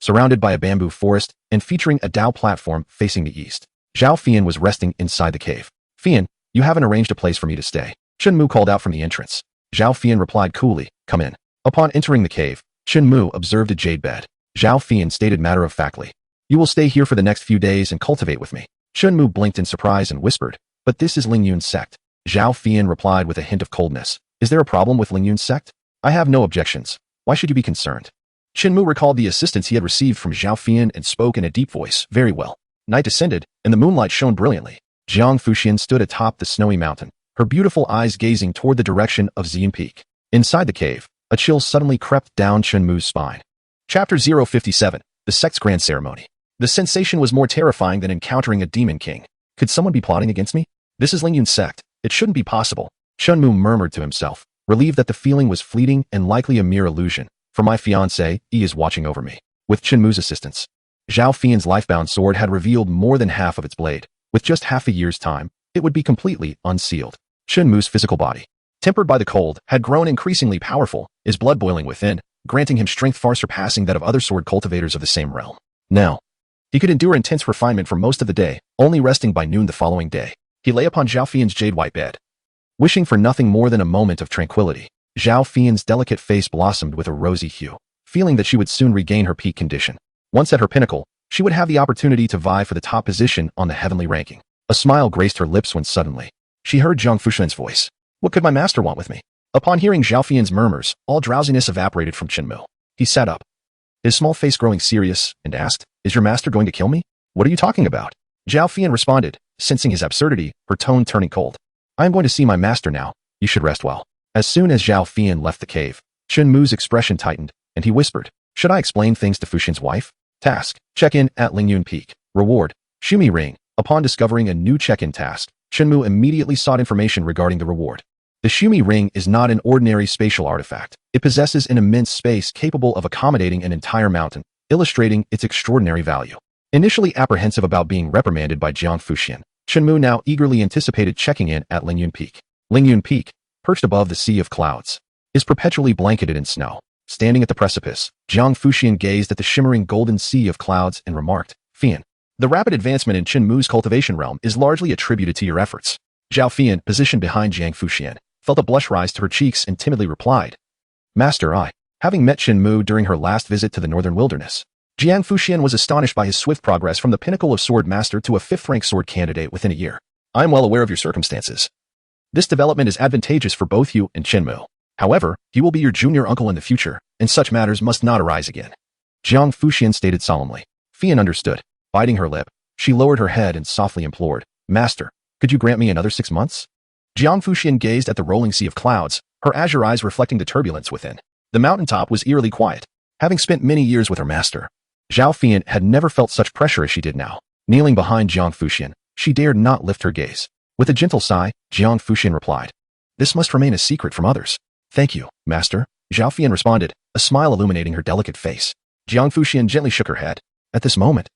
surrounded by a bamboo forest and featuring a dao platform facing the east. Zhao Fian was resting inside the cave. Fian, you haven't arranged a place for me to stay. Shinmu called out from the entrance. Zhao Fian replied coolly, come in. Upon entering the cave, Shinmu observed a jade bed. Zhao Fian stated matter-of-factly, you will stay here for the next few days and cultivate with me. Shinmu blinked in surprise and whispered, but this is Lingyun's sect. Zhao Fian replied with a hint of coldness. Is there a problem with Lingyun's sect? I have no objections. Why should you be concerned? Shinmu recalled the assistance he had received from Zhao Fian and spoke in a deep voice. Very well. Night descended, and the moonlight shone brilliantly. Jang Fushian stood atop the snowy mountain, her beautiful eyes gazing toward the direction of Ziyun Peak. Inside the cave, a chill suddenly crept down Shinmu's spine. Chapter 057, The Sect's Grand Ceremony. The sensation was more terrifying than encountering a demon king. Could someone be plotting against me? This is Lingyun's sect. It shouldn't be possible. Shinmu murmured to himself, relieved that the feeling was fleeting and likely a mere illusion. For my fiancé, he is watching over me. With Shinmu's assistance, Zhao Fian's lifebound sword had revealed more than half of its blade. With just half a year's time, it would be completely unsealed. Shinmu's physical body, tempered by the cold, had grown increasingly powerful, his blood boiling within, granting him strength far surpassing that of other sword cultivators of the same realm. Now, he could endure intense refinement for most of the day, only resting by noon the following day. He lay upon Zhao Fian's jade-white bed, wishing for nothing more than a moment of tranquility. Zhao Fian's delicate face blossomed with a rosy hue, feeling that she would soon regain her peak condition. Once at her pinnacle, she would have the opportunity to vie for the top position on the heavenly ranking. A smile graced her lips when suddenly, she heard Jang Fushian's voice. What could my master want with me? Upon hearing Zhao Fian's murmurs, all drowsiness evaporated from Shinmu. He sat up, his small face growing serious, and asked, is your master going to kill me? What are you talking about? Zhao Fian responded, sensing his absurdity, her tone turning cold. I am going to see my master now. You should rest well. As soon as Zhao Fian left the cave, Shinmu's expression tightened, and he whispered, should I explain things to Fushian's wife? Task, check-in at Lingyun Peak. Reward, Shumi Ring. Upon discovering a new check-in task, Shinmu immediately sought information regarding the reward. The Shumi Ring is not an ordinary spatial artifact. It possesses an immense space capable of accommodating an entire mountain, illustrating its extraordinary value. Initially apprehensive about being reprimanded by Jang Fushian, Shinmu now eagerly anticipated checking in at Lingyun Peak. Lingyun Peak, perched above the sea of clouds, is perpetually blanketed in snow. Standing at the precipice, Jang Fushian gazed at the shimmering golden sea of clouds and remarked, Fian, the rapid advancement in Shinmu's cultivation realm is largely attributed to your efforts. Zhao Fian, positioned behind Jang Fushian, felt a blush rise to her cheeks and timidly replied, Master, having met Shinmu during her last visit to the northern wilderness. Jang Fushian was astonished by his swift progress from the pinnacle of sword master to a 5th-rank sword candidate within a year. I am well aware of your circumstances. This development is advantageous for both you and Shinmu. However, he will be your junior uncle in the future, and such matters must not arise again. Jang Fushian stated solemnly. Fian understood. Biting her lip, she lowered her head and softly implored, Master, could you grant me another 6 months? Jang Fushian gazed at the rolling sea of clouds, her azure eyes reflecting the turbulence within. The mountaintop was eerily quiet. Having spent many years with her master, Zhao Fian had never felt such pressure as she did now. Kneeling behind Jang Fushian, she dared not lift her gaze. With a gentle sigh, Jang Fushian replied, this must remain a secret from others. Thank you, Master. Zhao Fian responded, a smile illuminating her delicate face. Jang Fushian gently shook her head. At this moment,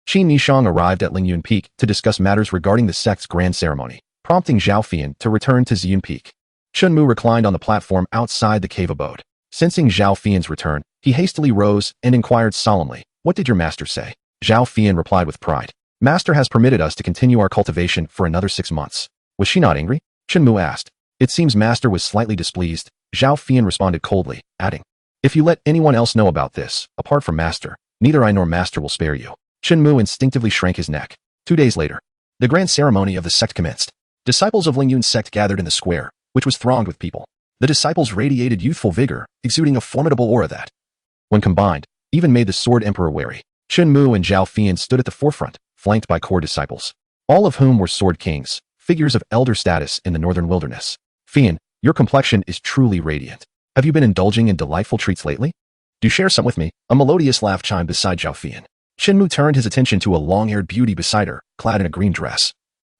Qin Nishang arrived at Lingyun Peak to discuss matters regarding the sect's grand ceremony, prompting Zhao Fian to return to Ziyun Peak. Shinmu reclined on the platform outside the cave abode. Sensing Zhao Fian's return, he hastily rose and inquired solemnly, what did your master say? Zhao Fian replied with pride, Master has permitted us to continue our cultivation for another 6 months. Was she not angry? Shinmu asked. It seems Master was slightly displeased. Zhao Fian responded coldly, adding, If you let anyone else know about this, apart from Master, neither I nor Master will spare you. Shinmu instinctively shrank his neck. 2 days later, the grand ceremony of the sect commenced. Disciples of Lingyun's sect gathered in the square, which was thronged with people. The disciples radiated youthful vigor, exuding a formidable aura that, when combined, even made the Sword Emperor wary. Shinmu and Jang Fushian stood at the forefront, flanked by core disciples, all of whom were sword kings, figures of elder status in the northern wilderness. Fushian, your complexion is truly radiant. Have you been indulging in delightful treats lately? Do share some with me. A melodious laugh chimed beside Jang Fushian. Shinmu turned his attention to a long-haired beauty beside her, clad in a green dress.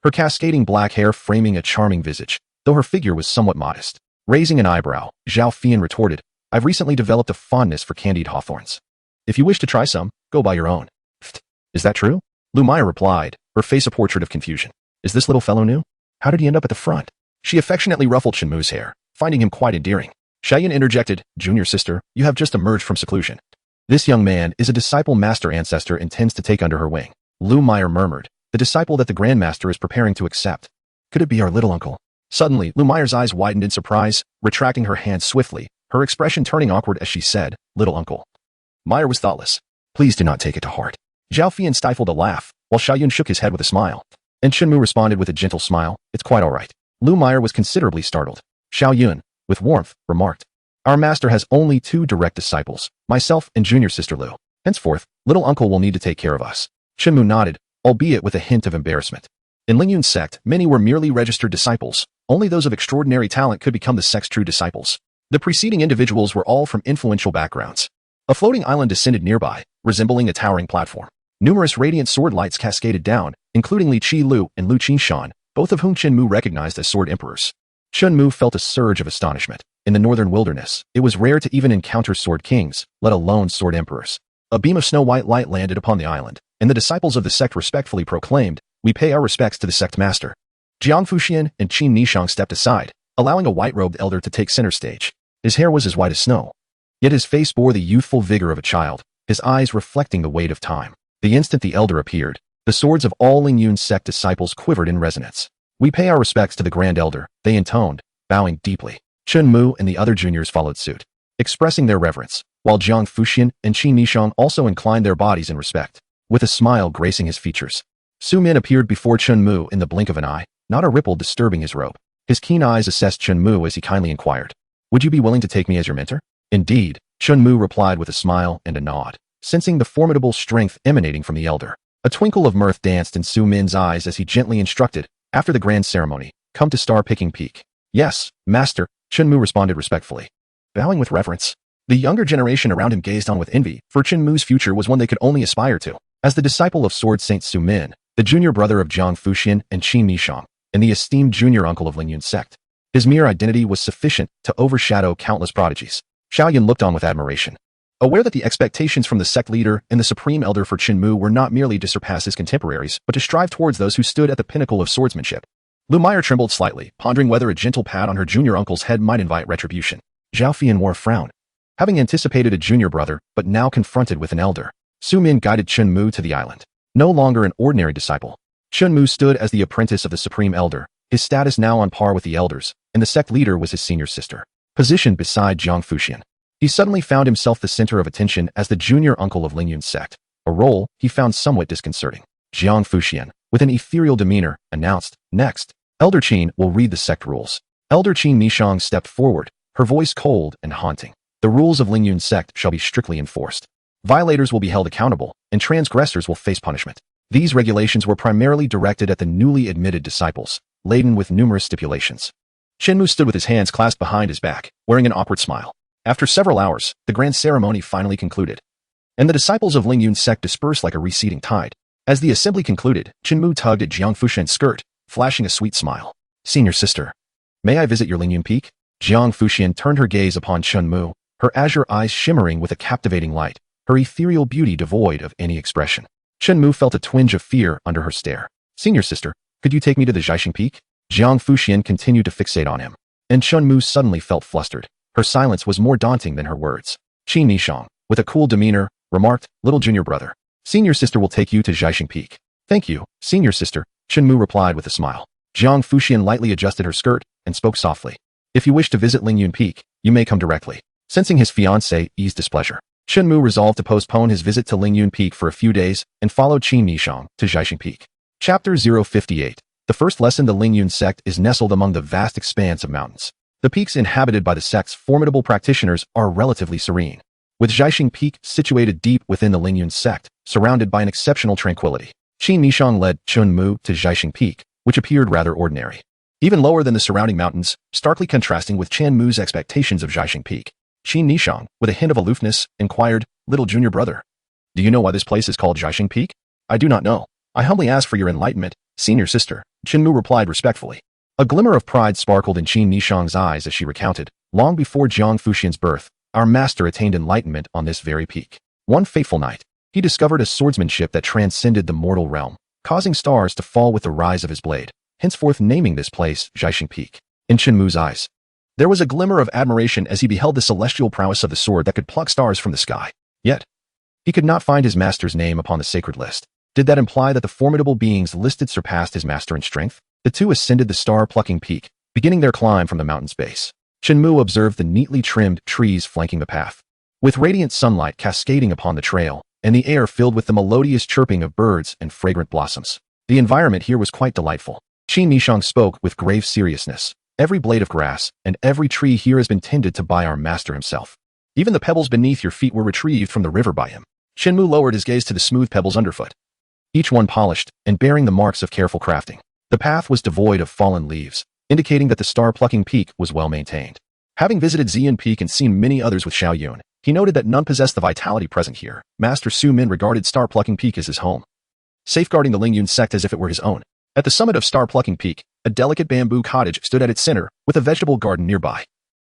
Her cascading black hair framing a charming visage, though her figure was somewhat modest. Raising an eyebrow, Jang Fushian retorted, I've recently developed a fondness for candied hawthorns. If you wish to try some, go buy your own. Pfft, is that true? Lumaya replied, her face a portrait of confusion. Is this little fellow new? How did he end up at the front? She affectionately ruffled Shinmu's hair, finding him quite endearing. Xiaoyan interjected, Junior sister, you have just emerged from seclusion. This young man is a disciple master ancestor intends to take under her wing. Lumaya murmured, the disciple that the Grandmaster is preparing to accept. Could it be our little uncle? Suddenly, Lumaya's eyes widened in surprise, retracting her hand swiftly, her expression turning awkward as she said, little uncle. Meyer was thoughtless. Please do not take it to heart. Jang Fushian stifled a laugh, while Xiaoyan shook his head with a smile. And Shinmu responded with a gentle smile, it's quite all right. Lumaya was considerably startled. Xiaoyan, with warmth, remarked, our master has only 2 direct disciples, myself and junior sister Lu. Henceforth, little uncle will need to take care of us. Shinmu nodded, albeit with a hint of embarrassment. In Lingyun's sect, many were merely registered disciples. Only those of extraordinary talent could become the sect's true disciples. The preceding individuals were all from influential backgrounds. A floating island descended nearby, resembling a towering platform. Numerous radiant sword lights cascaded down, including Li Qi Lu and Lu Qinshan, both of whom Shinmu recognized as sword emperors. Shinmu felt a surge of astonishment. In the northern wilderness, it was rare to even encounter sword kings, let alone sword emperors. A beam of snow-white light landed upon the island, and the disciples of the sect respectfully proclaimed, we pay our respects to the sect master. Jang Fushian and Qin Nishang stepped aside, allowing a white-robed elder to take center stage. His hair was as white as snow. Yet his face bore the youthful vigor of a child, his eyes reflecting the weight of time. The instant the elder appeared, the swords of all Lingyun's sect disciples quivered in resonance. We pay our respects to the grand elder, they intoned, bowing deeply. Shinmu and the other juniors followed suit, expressing their reverence, while Jang Fushian and Qin Nishang also inclined their bodies in respect, with a smile gracing his features. Su Min appeared before Shinmu in the blink of an eye, not a ripple disturbing his robe. His keen eyes assessed Shinmu as he kindly inquired, would you be willing to take me as your mentor? Indeed, Shinmu replied with a smile and a nod, sensing the formidable strength emanating from the elder. A twinkle of mirth danced in Su Min's eyes as he gently instructed, after the grand ceremony, come to star-picking peak. Yes, master, Shinmu responded respectfully, bowing with reverence. The younger generation around him gazed on with envy, for Shinmu's future was one they could only aspire to. As the disciple of Sword Saint Su Min, the junior brother of Jang Fushian and Qin Nishang, and the esteemed junior uncle of Lingyun's sect, his mere identity was sufficient to overshadow countless prodigies. Xiaoyan looked on with admiration, aware that the expectations from the sect leader and the supreme elder for Shinmu were not merely to surpass his contemporaries, but to strive towards those who stood at the pinnacle of swordsmanship. Lumaya trembled slightly, pondering whether a gentle pat on her junior uncle's head might invite retribution. Jang Fushian wore a frown. Having anticipated a junior brother, but now confronted with an elder, Su Min guided Shinmu to the island. No longer an ordinary disciple, Shinmu stood as the apprentice of the supreme elder, his status now on par with the elders, and the sect leader was his senior sister. Positioned beside Jang Fushian, he suddenly found himself the center of attention as the junior uncle of Lingyun's sect, a role he found somewhat disconcerting. Jang Fushian, with an ethereal demeanor, announced, next, Elder Qin will read the sect rules. Elder Qin Nishang stepped forward, her voice cold and haunting. The rules of Lingyun's sect shall be strictly enforced. Violators will be held accountable, and transgressors will face punishment. These regulations were primarily directed at the newly admitted disciples, laden with numerous stipulations. Shinmu stood with his hands clasped behind his back, wearing an awkward smile. After several hours, the grand ceremony finally concluded, and the disciples of Lingyun's sect dispersed like a receding tide. As the assembly concluded, Shinmu tugged at Jang Fushian's skirt, flashing a sweet smile. Senior sister, may I visit your Lingyun peak? Jang Fushian turned her gaze upon Shinmu, her azure eyes shimmering with a captivating light, her ethereal beauty devoid of any expression. Shinmu felt a twinge of fear under her stare. Senior sister, could you take me to the Zhaixing peak? Jang Fushian continued to fixate on him, and Shinmu suddenly felt flustered. Her silence was more daunting than her words. Qin Nishang, with a cool demeanor, remarked, little junior brother, senior sister will take you to Zhaixing peak. Thank you, senior sister, Shinmu replied with a smile. Jang Fushian lightly adjusted her skirt and spoke softly. If you wish to visit Lingyun peak, you may come directly. Sensing his fiancée-e's displeasure, Shinmu resolved to postpone his visit to Lingyun Peak for a few days and followed Qin Nishang to Jiaxing Peak. Chapter 058. The first lesson: the Lingyun sect is nestled among the vast expanse of mountains. The peaks inhabited by the sect's formidable practitioners are relatively serene, with Jiaxing Peak situated deep within the Lingyun sect, surrounded by an exceptional tranquility. Qin Nishang led Shinmu to Jiaxing Peak, which appeared rather ordinary. Even lower than the surrounding mountains, starkly contrasting with Shinmu's expectations of Jiaxing Peak. Qin Nishang, with a hint of aloofness, inquired, "Little junior brother, do you know why this place is called Jiaxing Peak?" "I do not know. I humbly ask for your enlightenment, senior sister," Shinmu replied respectfully. A glimmer of pride sparkled in Qin Nishang's eyes as she recounted, "Long before Jang Fushian's birth, our master attained enlightenment on this very peak. One fateful night, he discovered a swordsmanship that transcended the mortal realm, causing stars to fall with the rise of his blade, henceforth naming this place Jiaxing Peak." In Shinmu's eyes, there was a glimmer of admiration as he beheld the celestial prowess of the sword that could pluck stars from the sky. Yet, he could not find his master's name upon the sacred list. Did that imply that the formidable beings listed surpassed his master in strength? The two ascended the star-plucking peak, beginning their climb from the mountain's base. Shinmu observed the neatly trimmed trees flanking the path, with radiant sunlight cascading upon the trail, and the air filled with the melodious chirping of birds and fragrant blossoms. The environment here was quite delightful. Qin Nishang spoke with grave seriousness. "Every blade of grass and every tree here has been tended to by our master himself. Even the pebbles beneath your feet were retrieved from the river by him." Shinmu lowered his gaze to the smooth pebbles underfoot, each one polished and bearing the marks of careful crafting. The path was devoid of fallen leaves, indicating that the star-plucking peak was well maintained. Having visited Xian Peak and seen many others with Xiao Yun, he noted that none possessed the vitality present here. Master Su Min regarded star-plucking peak as his home, safeguarding the Lingyun sect as if it were his own. At the summit of star-plucking peak, a delicate bamboo cottage stood at its center, with a vegetable garden nearby,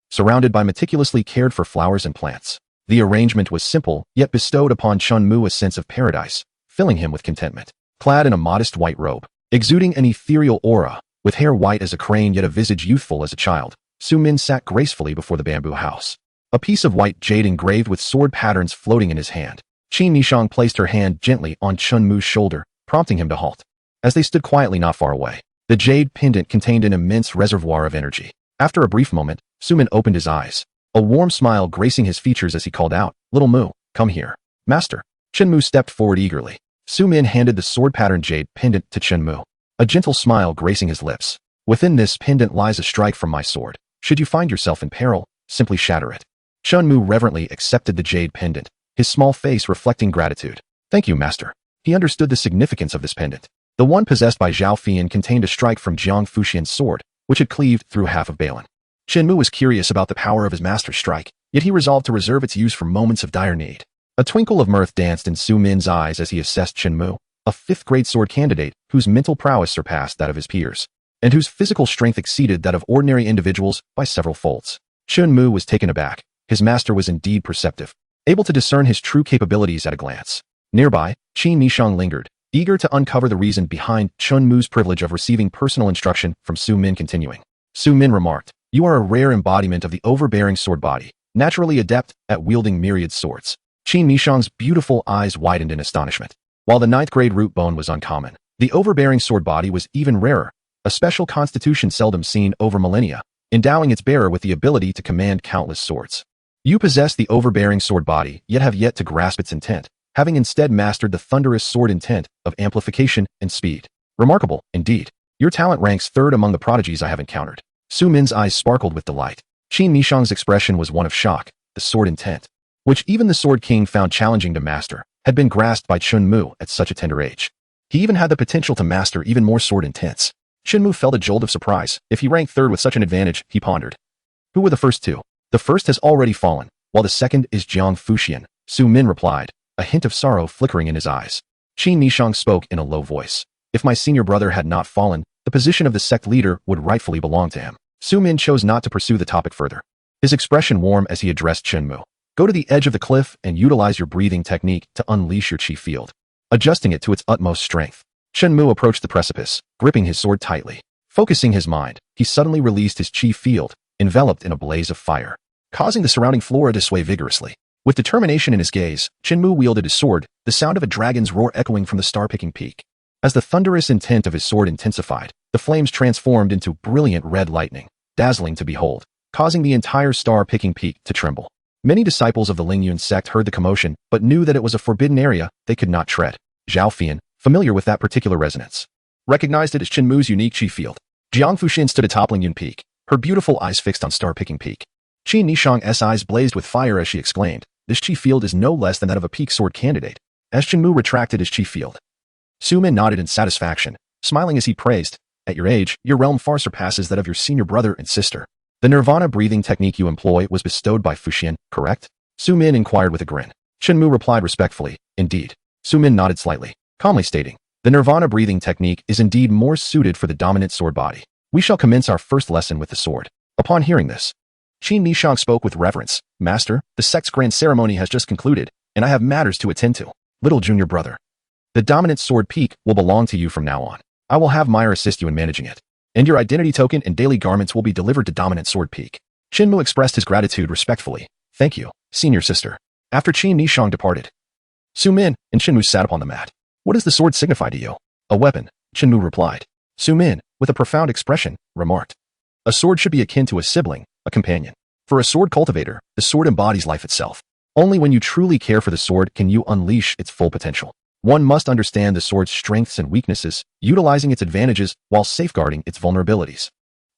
surrounded by meticulously cared-for flowers and plants. The arrangement was simple, yet bestowed upon Shinmu a sense of paradise, filling him with contentment. Clad in a modest white robe, exuding an ethereal aura, with hair white as a crane yet a visage youthful as a child, Su Min sat gracefully before the bamboo house, a piece of white jade engraved with sword patterns floating in his hand. Qin Nishang placed her hand gently on Shinmu's shoulder, prompting him to halt. As they stood quietly not far away, the jade pendant contained an immense reservoir of energy. After a brief moment, Su Min opened his eyes, a warm smile gracing his features as he called out, "Little Mu, come here." "Master." Shinmu stepped forward eagerly. Su Min handed the sword-patterned jade pendant to Shinmu, a gentle smile gracing his lips. "Within this pendant lies a strike from my sword. Should you find yourself in peril, simply shatter it." Shinmu reverently accepted the jade pendant, his small face reflecting gratitude. "Thank you, master." He understood the significance of this pendant. The one possessed by Zhao Fian contained a strike from Jang Fushian's sword, which had cleaved through half of Balin. Shinmu was curious about the power of his master's strike, yet he resolved to reserve its use for moments of dire need. A twinkle of mirth danced in Su Min's eyes as he assessed Shinmu, a fifth-grade sword candidate whose mental prowess surpassed that of his peers, and whose physical strength exceeded that of ordinary individuals by several folds. Shinmu was taken aback. His master was indeed perceptive, able to discern his true capabilities at a glance. Nearby, Qin Nishang lingered, eager to uncover the reason behind Shinmu's privilege of receiving personal instruction from Su Min. Continuing, Su Min remarked, "You are a rare embodiment of the Overbearing Sword Body, naturally adept at wielding myriad swords." Qin Nishang's beautiful eyes widened in astonishment. While the ninth-grade root bone was uncommon, the Overbearing Sword Body was even rarer, a special constitution seldom seen over millennia, endowing its bearer with the ability to command countless swords. You possess the Overbearing Sword Body, yet have yet to grasp its intent, having instead mastered the thunderous sword intent of amplification and speed. Remarkable, indeed. Your talent ranks third among the prodigies I have encountered. Su Min's eyes sparkled with delight. Qin Nishang's expression was one of shock. The sword intent, which even the Sword King found challenging to master, had been grasped by Shinmu at such a tender age. He even had the potential to master even more sword intents. Shinmu felt a jolt of surprise. If he ranked third with such an advantage, he pondered. Who were the first two? The first has already fallen, while the second is Jang Fushian, Su Min replied, a hint of sorrow flickering in his eyes. Qin Nishang spoke in a low voice. If my senior brother had not fallen, the position of the sect leader would rightfully belong to him. Su Min chose not to pursue the topic further, his expression warm as he addressed Shinmu. Go to the edge of the cliff and utilize your breathing technique to unleash your chi field, adjusting it to its utmost strength. Shinmu approached the precipice, gripping his sword tightly. Focusing his mind, he suddenly released his chi field, enveloped in a blaze of fire, causing the surrounding flora to sway vigorously. With determination in his gaze, Shinmu wielded his sword, the sound of a dragon's roar echoing from the star-picking peak. As the thunderous intent of his sword intensified, the flames transformed into brilliant red lightning, dazzling to behold, causing the entire star-picking peak to tremble. Many disciples of the Lingyun sect heard the commotion, but knew that it was a forbidden area they could not tread. Jang Fushian, familiar with that particular resonance, recognized it as Shinmu's unique chi field. Jang Fushian stood atop Lingyun Peak, her beautiful eyes fixed on star-picking peak. Qin Nishang's eyes blazed with fire as she exclaimed, "This chi field is no less than that of a peak sword candidate." As Shinmu retracted his chi field, Sumin nodded in satisfaction, smiling as he praised, "At your age, your realm far surpasses that of your senior brother and sister. The nirvana breathing technique you employ was bestowed by Fushian, correct?" Sumin inquired with a grin. Shinmu replied respectfully, "Indeed." Sumin nodded slightly, calmly stating, "The nirvana breathing technique is indeed more suited for the dominant sword body. We shall commence our first lesson with the sword." Upon hearing this, Qin Nishang spoke with reverence, "Master, the sect's grand ceremony has just concluded, and I have matters to attend to. Little junior brother, the dominant sword peak will belong to you from now on. I will have Meyer assist you in managing it, and your identity token and daily garments will be delivered to dominant sword peak." Shinmu expressed his gratitude respectfully. "Thank you, senior sister." After Qin Nishang departed, Sumin and Shinmu sat upon the mat. "What does the sword signify to you?" "A weapon," Shinmu replied. Sumin, with a profound expression, remarked, "A sword should be akin to a sibling, a companion. For a sword cultivator, the sword embodies life itself. Only when you truly care for the sword can you unleash its full potential. One must understand the sword's strengths and weaknesses, utilizing its advantages while safeguarding its vulnerabilities."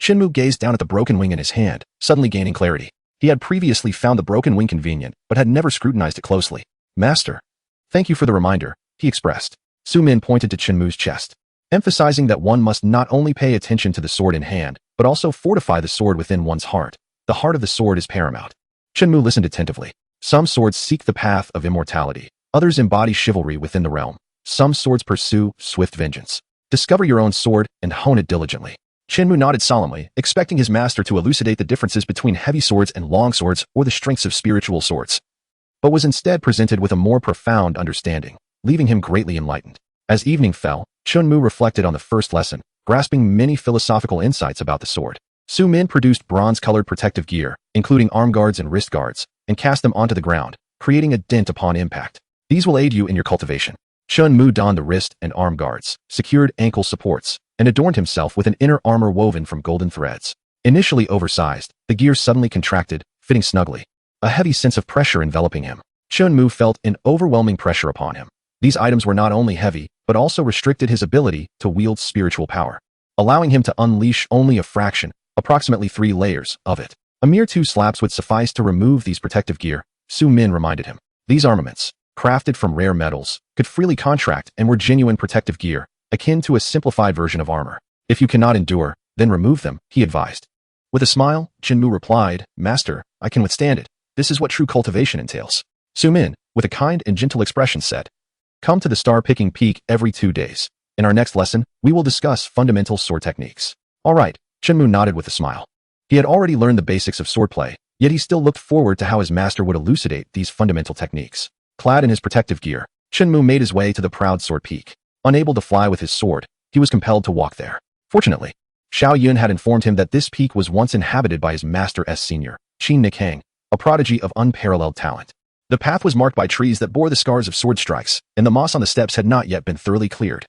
Shinmu gazed down at the broken wing in his hand, suddenly gaining clarity. He had previously found the broken wing convenient, but had never scrutinized it closely. "Master, thank you for the reminder," he expressed. Sumin pointed to Shinmu's chest, emphasizing that one must not only pay attention to the sword in hand, but also fortify the sword within one's heart. The heart of the sword is paramount. Shinmu listened attentively. Some swords seek the path of immortality. Others embody chivalry within the realm. Some swords pursue swift vengeance. Discover your own sword and hone it diligently. Shinmu nodded solemnly, expecting his master to elucidate the differences between heavy swords and long swords or the strengths of spiritual swords, but was instead presented with a more profound understanding, leaving him greatly enlightened. As evening fell, Shinmu reflected on the first lesson, grasping many philosophical insights about the sword. Sumin produced bronze-colored protective gear, including arm guards and wrist guards, and cast them onto the ground, creating a dent upon impact. These will aid you in your cultivation. Shinmu donned the wrist and arm guards, secured ankle supports, and adorned himself with an inner armor woven from golden threads. Initially oversized, the gear suddenly contracted, fitting snugly, a heavy sense of pressure enveloping him. Shinmu felt an overwhelming pressure upon him. These items were not only heavy, but also restricted his ability to wield spiritual power, allowing him to unleash only a fraction, approximately 3 layers, of it. A mere 2 slaps would suffice to remove these protective gear, Su Min reminded him. These armaments, crafted from rare metals, could freely contract and were genuine protective gear, akin to a simplified version of armor. If you cannot endure, then remove them, he advised. With a smile, Shinmu replied, "Master, I can withstand it. This is what true cultivation entails." Su Min, with a kind and gentle expression said, "Come to the star-picking peak every 2 days. In our next lesson, we will discuss fundamental sword techniques." "All right," Shinmu nodded with a smile. He had already learned the basics of swordplay, yet he still looked forward to how his master would elucidate these fundamental techniques. Clad in his protective gear, Shinmu made his way to the proud sword peak. Unable to fly with his sword, he was compelled to walk there. Fortunately, Xiao Yun had informed him that this peak was once inhabited by his master's senior, Qin Nikang, a prodigy of unparalleled talent. The path was marked by trees that bore the scars of sword strikes, and the moss on the steps had not yet been thoroughly cleared,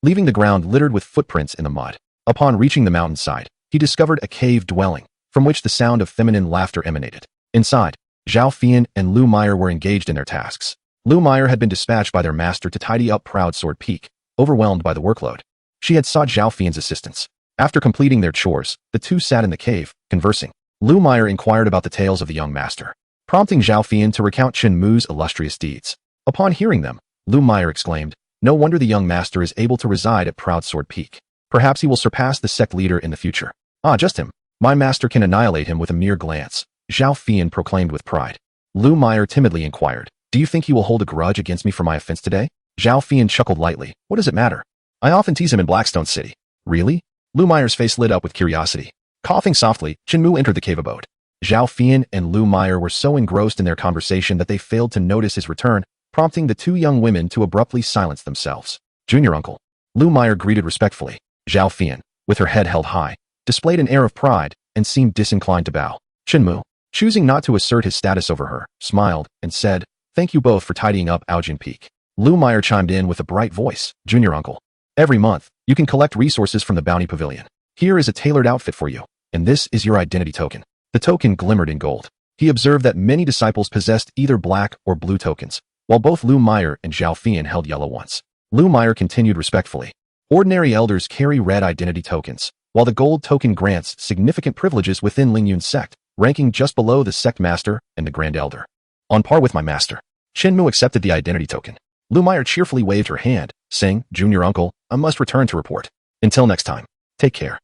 leaving the ground littered with footprints in the mud. Upon reaching the mountainside, he discovered a cave dwelling, from which the sound of feminine laughter emanated. Inside, Zhao Fian and Lu Meyer were engaged in their tasks. Lu Meyer had been dispatched by their master to tidy up Proud Sword Peak, overwhelmed by the workload. She had sought Zhao Fian's assistance. After completing their chores, the two sat in the cave, conversing. Lu Meyer inquired about the tales of the young master, prompting Zhao Fian to recount Shinmu's illustrious deeds. Upon hearing them, Lu Meyer exclaimed, "No wonder the young master is able to reside at Proud Sword Peak. Perhaps he will surpass the sect leader in the future. Ah, just him. My master can annihilate him with a mere glance," Zhao Fian proclaimed with pride. Lu Meyer timidly inquired, "Do you think he will hold a grudge against me for my offense today?" Zhao Fian chuckled lightly. "What does it matter? I often tease him in Blackstone City." "Really?" Lu Meyer's face lit up with curiosity. Coughing softly, Shinmu entered the cave abode. Zhao Fian and Lu Meyer were so engrossed in their conversation that they failed to notice his return, prompting the two young women to abruptly silence themselves. "Junior uncle." Lu Meyer greeted respectfully. Zhao Fian, with her head held high, displayed an air of pride and seemed disinclined to bow. Shinmu, choosing not to assert his status over her, smiled and said, "Thank you both for tidying up Aojin Peak." Lu Meyer chimed in with a bright voice, "Junior uncle, every month, you can collect resources from the Bounty Pavilion. Here is a tailored outfit for you, and this is your identity token." The token glimmered in gold. He observed that many disciples possessed either black or blue tokens, while both Lu Meyer and Zhao Fian held yellow ones. Lu Meyer continued respectfully. Ordinary elders carry red identity tokens, while the gold token grants significant privileges within Lingyun's sect, ranking just below the sect master and the grand elder. On par with my master. Shinmu accepted the identity token. Lu Meyer cheerfully waved her hand, saying, "Junior uncle, I must return to report. Until next time. Take care."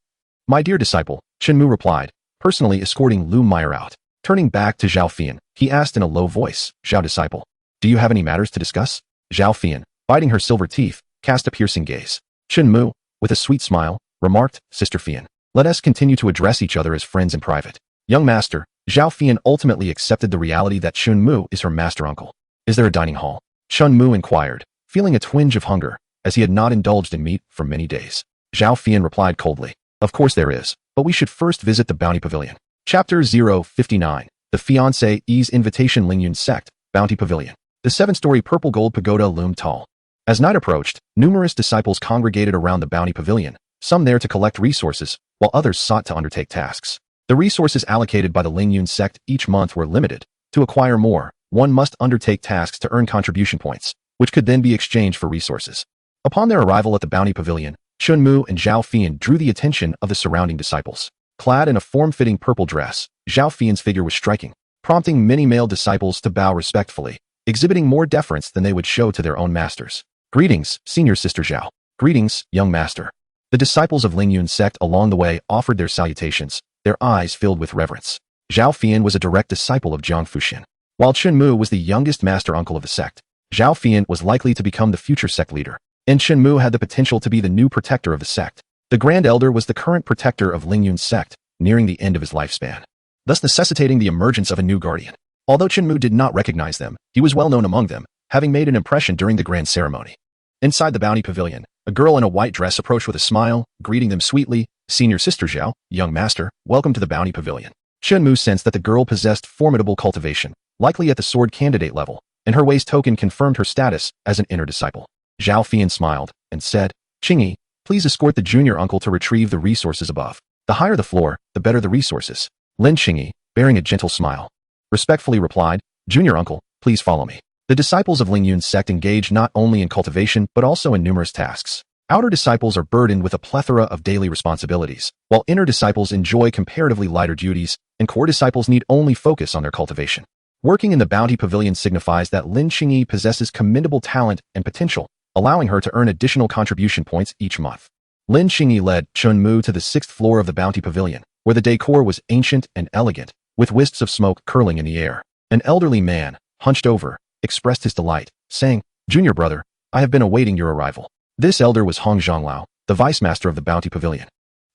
"My dear disciple," Shinmu replied, personally escorting Lu Meyer out. Turning back to Zhao Fian, he asked in a low voice, "Zhao disciple, do you have any matters to discuss?" Zhao Fian, biting her silver teeth, cast a piercing gaze. Shinmu, with a sweet smile, remarked, "Sister Fian, let us continue to address each other as friends in private." Young master, Zhao Fian ultimately accepted the reality that Shinmu is her master uncle. "Is there a dining hall?" Shinmu inquired, feeling a twinge of hunger, as he had not indulged in meat for many days. Zhao Fian replied coldly, "Of course there is, but we should first visit the Bounty Pavilion." Chapter 059, The Fiancé's Invitation. Lingyun Sect, Bounty Pavilion. The 7-story purple gold pagoda loomed tall. As night approached, numerous disciples congregated around the Bounty Pavilion, some there to collect resources, while others sought to undertake tasks. The resources allocated by the Lingyun sect each month were limited. To acquire more, one must undertake tasks to earn contribution points, which could then be exchanged for resources. Upon their arrival at the Bounty Pavilion, Shinmu and Zhao Fian drew the attention of the surrounding disciples. Clad in a form-fitting purple dress, Zhao Fian's figure was striking, prompting many male disciples to bow respectfully, exhibiting more deference than they would show to their own masters. "Greetings, senior sister Zhao." "Greetings, young master." The disciples of Lingyun sect along the way offered their salutations, their eyes filled with reverence. Zhao Fian was a direct disciple of Jang Fushian. While Shinmu was the youngest master uncle of the sect, Zhao Fian was likely to become the future sect leader, and Shinmu had the potential to be the new protector of the sect. The Grand Elder was the current protector of Lingyun's sect, nearing the end of his lifespan, thus necessitating the emergence of a new guardian. Although Shinmu did not recognize them, he was well known among them, having made an impression during the grand ceremony. Inside the Bounty Pavilion, a girl in a white dress approached with a smile, greeting them sweetly. "Senior sister Zhao, young master, welcome to the Bounty Pavilion." Shinmu sensed that the girl possessed formidable cultivation, likely at the sword candidate level, and her waist token confirmed her status as an inner disciple. Zhao Fian smiled and said, "Qingyi, please escort the junior uncle to retrieve the resources above. The higher the floor, the better the resources." Lin Qingyi, bearing a gentle smile, respectfully replied, "Junior uncle, please follow me." The disciples of Lingyun's sect engage not only in cultivation but also in numerous tasks. Outer disciples are burdened with a plethora of daily responsibilities, while inner disciples enjoy comparatively lighter duties, and core disciples need only focus on their cultivation. Working in the Bounty Pavilion signifies that Lin Qingyi possesses commendable talent and potential, allowing her to earn additional contribution points each month. Lin Qingyi led Shinmu to the 6th floor of the Bounty Pavilion, where the decor was ancient and elegant, with wisps of smoke curling in the air. An elderly man, hunched over, expressed his delight, saying, "Junior brother, I have been awaiting your arrival." This elder was Hong Zhonglao, the vice master of the Bounty Pavilion.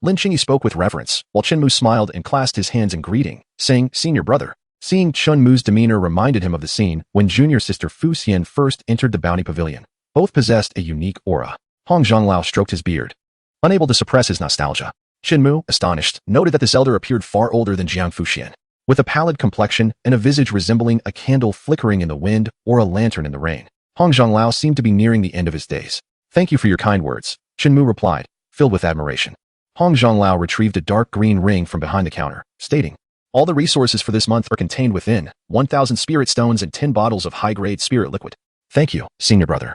Lin Qingyi spoke with reverence, while Shinmu smiled and clasped his hands in greeting, saying, "Senior brother." Seeing Shinmu's demeanor reminded him of the scene when junior sister Fushian first entered the Bounty Pavilion. Both possessed a unique aura. Hong Zhonglao stroked his beard, unable to suppress his nostalgia. Shinmu, astonished, noted that this elder appeared far older than Jang Fushian, with a pallid complexion and a visage resembling a candle flickering in the wind or a lantern in the rain. Hong Zhonglao seemed to be nearing the end of his days. "Thank you for your kind words," Shinmu replied, filled with admiration. Hong Zhonglao retrieved a dark green ring from behind the counter, stating, "All the resources for this month are contained within 1,000 spirit stones and 10 bottles of high-grade spirit liquid." "Thank you, senior brother,"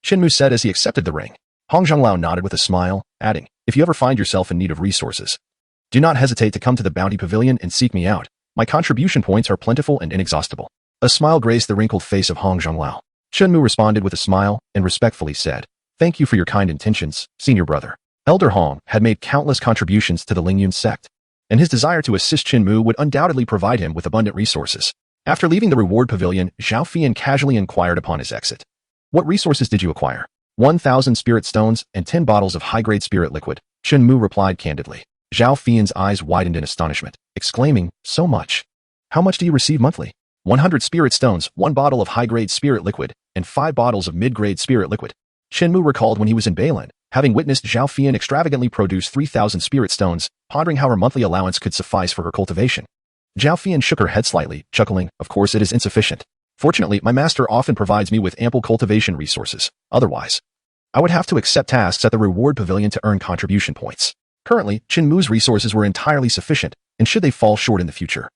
Shinmu said as he accepted the ring. Hong Zhonglao nodded with a smile, adding, "If you ever find yourself in need of resources, do not hesitate to come to the Bounty Pavilion and seek me out. My contribution points are plentiful and inexhaustible." A smile graced the wrinkled face of Hong Zhonglao. Shinmu responded with a smile and respectfully said, "Thank you for your kind intentions, senior brother." Elder Hong had made countless contributions to the Lingyun sect, and his desire to assist Shinmu would undoubtedly provide him with abundant resources. After leaving the reward pavilion, Zhao Fian casually inquired upon his exit, "What resources did you acquire?" 1,000 spirit stones and 10 bottles of high-grade spirit liquid, Shinmu replied candidly. Zhao Fian's eyes widened in astonishment, exclaiming, "So much? How much do you receive monthly?" 100 spirit stones, 1 bottle of high-grade spirit liquid, and 5 bottles of mid-grade spirit liquid. Shinmu recalled when he was in Beilan, having witnessed Zhao Fian extravagantly produce 3,000 spirit stones, pondering how her monthly allowance could suffice for her cultivation. Zhao Fian shook her head slightly, chuckling, "Of course it is insufficient. Fortunately, my master often provides me with ample cultivation resources. Otherwise, I would have to accept tasks at the reward pavilion to earn contribution points. Currently, Shinmu's resources were entirely sufficient, and should they fall short in the future,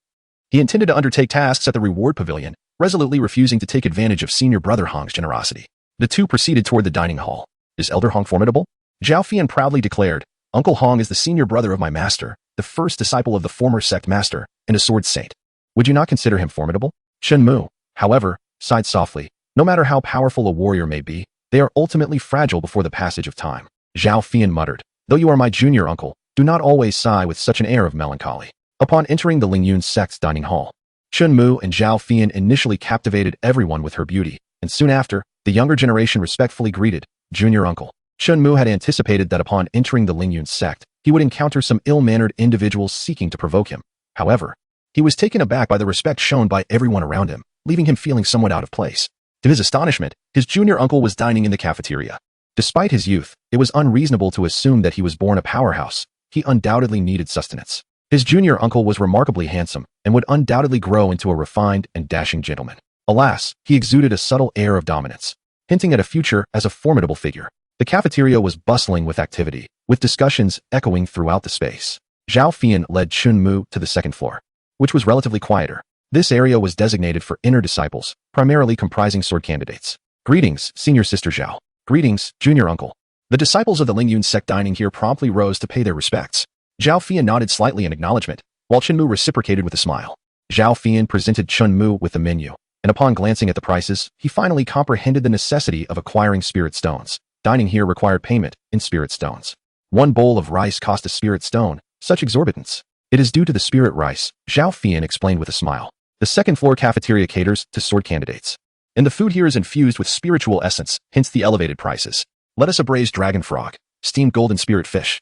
He intended to undertake tasks at the reward pavilion, resolutely refusing to take advantage of senior brother Hong's generosity. The two proceeded toward the dining hall. Is Elder Hong formidable? Zhao Fian proudly declared, Uncle Hong is the senior brother of my master, the first disciple of the former sect master, and a sword saint. Would you not consider him formidable? Shinmu, however, sighed softly. No matter how powerful a warrior may be, they are ultimately fragile before the passage of time. Zhao Fian muttered, though you are my junior uncle, do not always sigh with such an air of melancholy. Upon entering the Lingyun sect's dining hall, Shinmu and Zhao Fian initially captivated everyone with her beauty, and soon after, the younger generation respectfully greeted, Junior Uncle. Shinmu had anticipated that upon entering the Lingyun sect, he would encounter some ill-mannered individuals seeking to provoke him. However, he was taken aback by the respect shown by everyone around him, leaving him feeling somewhat out of place. To his astonishment, his junior uncle was dining in the cafeteria. Despite his youth, it was unreasonable to assume that he was born a powerhouse. He undoubtedly needed sustenance. His junior uncle was remarkably handsome and would undoubtedly grow into a refined and dashing gentleman. Alas, he exuded a subtle air of dominance, hinting at a future as a formidable figure. The cafeteria was bustling with activity, with discussions echoing throughout the space. Zhao Fian led Shinmu to the second floor, which was relatively quieter. This area was designated for inner disciples, primarily comprising sword candidates. Greetings, senior sister Zhao. Greetings, junior uncle. The disciples of the Lingyun sect dining here promptly rose to pay their respects. Zhao Fian nodded slightly in acknowledgement, while Shinmu reciprocated with a smile. Zhao Fian presented Shinmu with the menu, and upon glancing at the prices, he finally comprehended the necessity of acquiring spirit stones. Dining here required payment in spirit stones. One bowl of rice cost a spirit stone. Such exorbitance. It is due to the spirit rice, Zhao Fian explained with a smile. The second floor cafeteria caters to sword candidates, and the food here is infused with spiritual essence, hence the elevated prices. Let us a braised dragon frog, steamed golden spirit fish,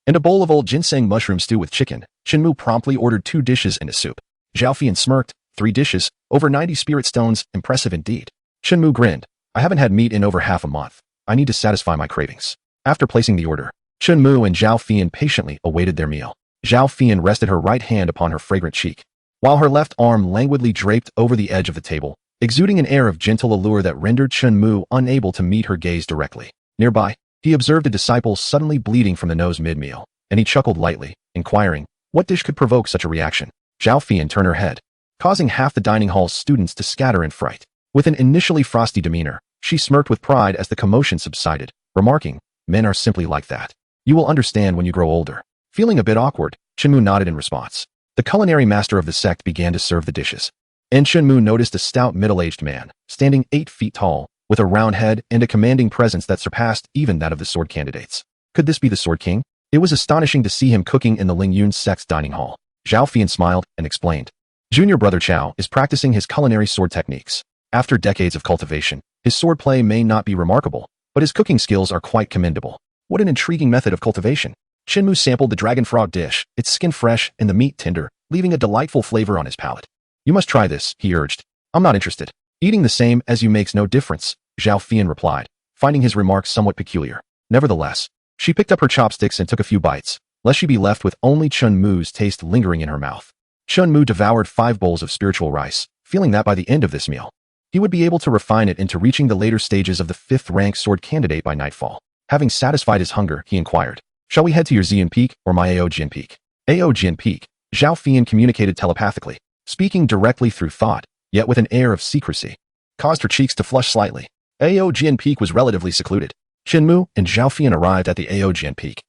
and a bowl of old ginseng mushroom stew with chicken. Shinmu promptly ordered 2 dishes and a soup. Zhao Fian smirked, 3 dishes, over 90 spirit stones, impressive indeed. Shinmu grinned, I haven't had meat in over half a month. I need to satisfy my cravings. After placing the order, Shinmu and Zhao Fian patiently awaited their meal. Zhao Fian rested her right hand upon her fragrant cheek, while her left arm languidly draped over the edge of the table, exuding an air of gentle allure that rendered Shinmu unable to meet her gaze directly. Nearby, he observed a disciple suddenly bleeding from the nose mid-meal, and he chuckled lightly, inquiring, what dish could provoke such a reaction? Zhao Fian turned her head, causing half the dining hall's students to scatter in fright. With an initially frosty demeanor, she smirked with pride as the commotion subsided, remarking, men are simply like that. You will understand when you grow older. Feeling a bit awkward, Shinmu nodded in response. The culinary master of the sect began to serve the dishes, and Shinmu noticed a stout middle-aged man, standing 8 feet tall, with a round head and a commanding presence that surpassed even that of the sword candidates. Could this be the Sword King? It was astonishing to see him cooking in the Lingyun sect's dining hall. Zhao Fian smiled and explained. Junior brother Chao is practicing his culinary sword techniques. After decades of cultivation, his swordplay may not be remarkable, but his cooking skills are quite commendable. What an intriguing method of cultivation. Shinmu sampled the dragon frog dish, its skin fresh and the meat tender, leaving a delightful flavor on his palate. You must try this, he urged. I'm not interested. Eating the same as you makes no difference, Zhao Fian replied, finding his remarks somewhat peculiar. Nevertheless, she picked up her chopsticks and took a few bites, lest she be left with only Chunmu's taste lingering in her mouth. Chunmu devoured 5 bowls of spiritual rice, feeling that by the end of this meal, he would be able to refine it into reaching the later stages of the 5th-rank sword candidate by nightfall. Having satisfied his hunger, he inquired, shall we head to your Xian Peak or my Ao Jian Peak? Ao Jian Peak, Zhao Fian communicated telepathically, speaking directly through thought, yet with an air of secrecy, caused her cheeks to flush slightly. Ao Jian Peak was relatively secluded. Shinmu and Zhao Fian arrived at the Ao Jian Peak,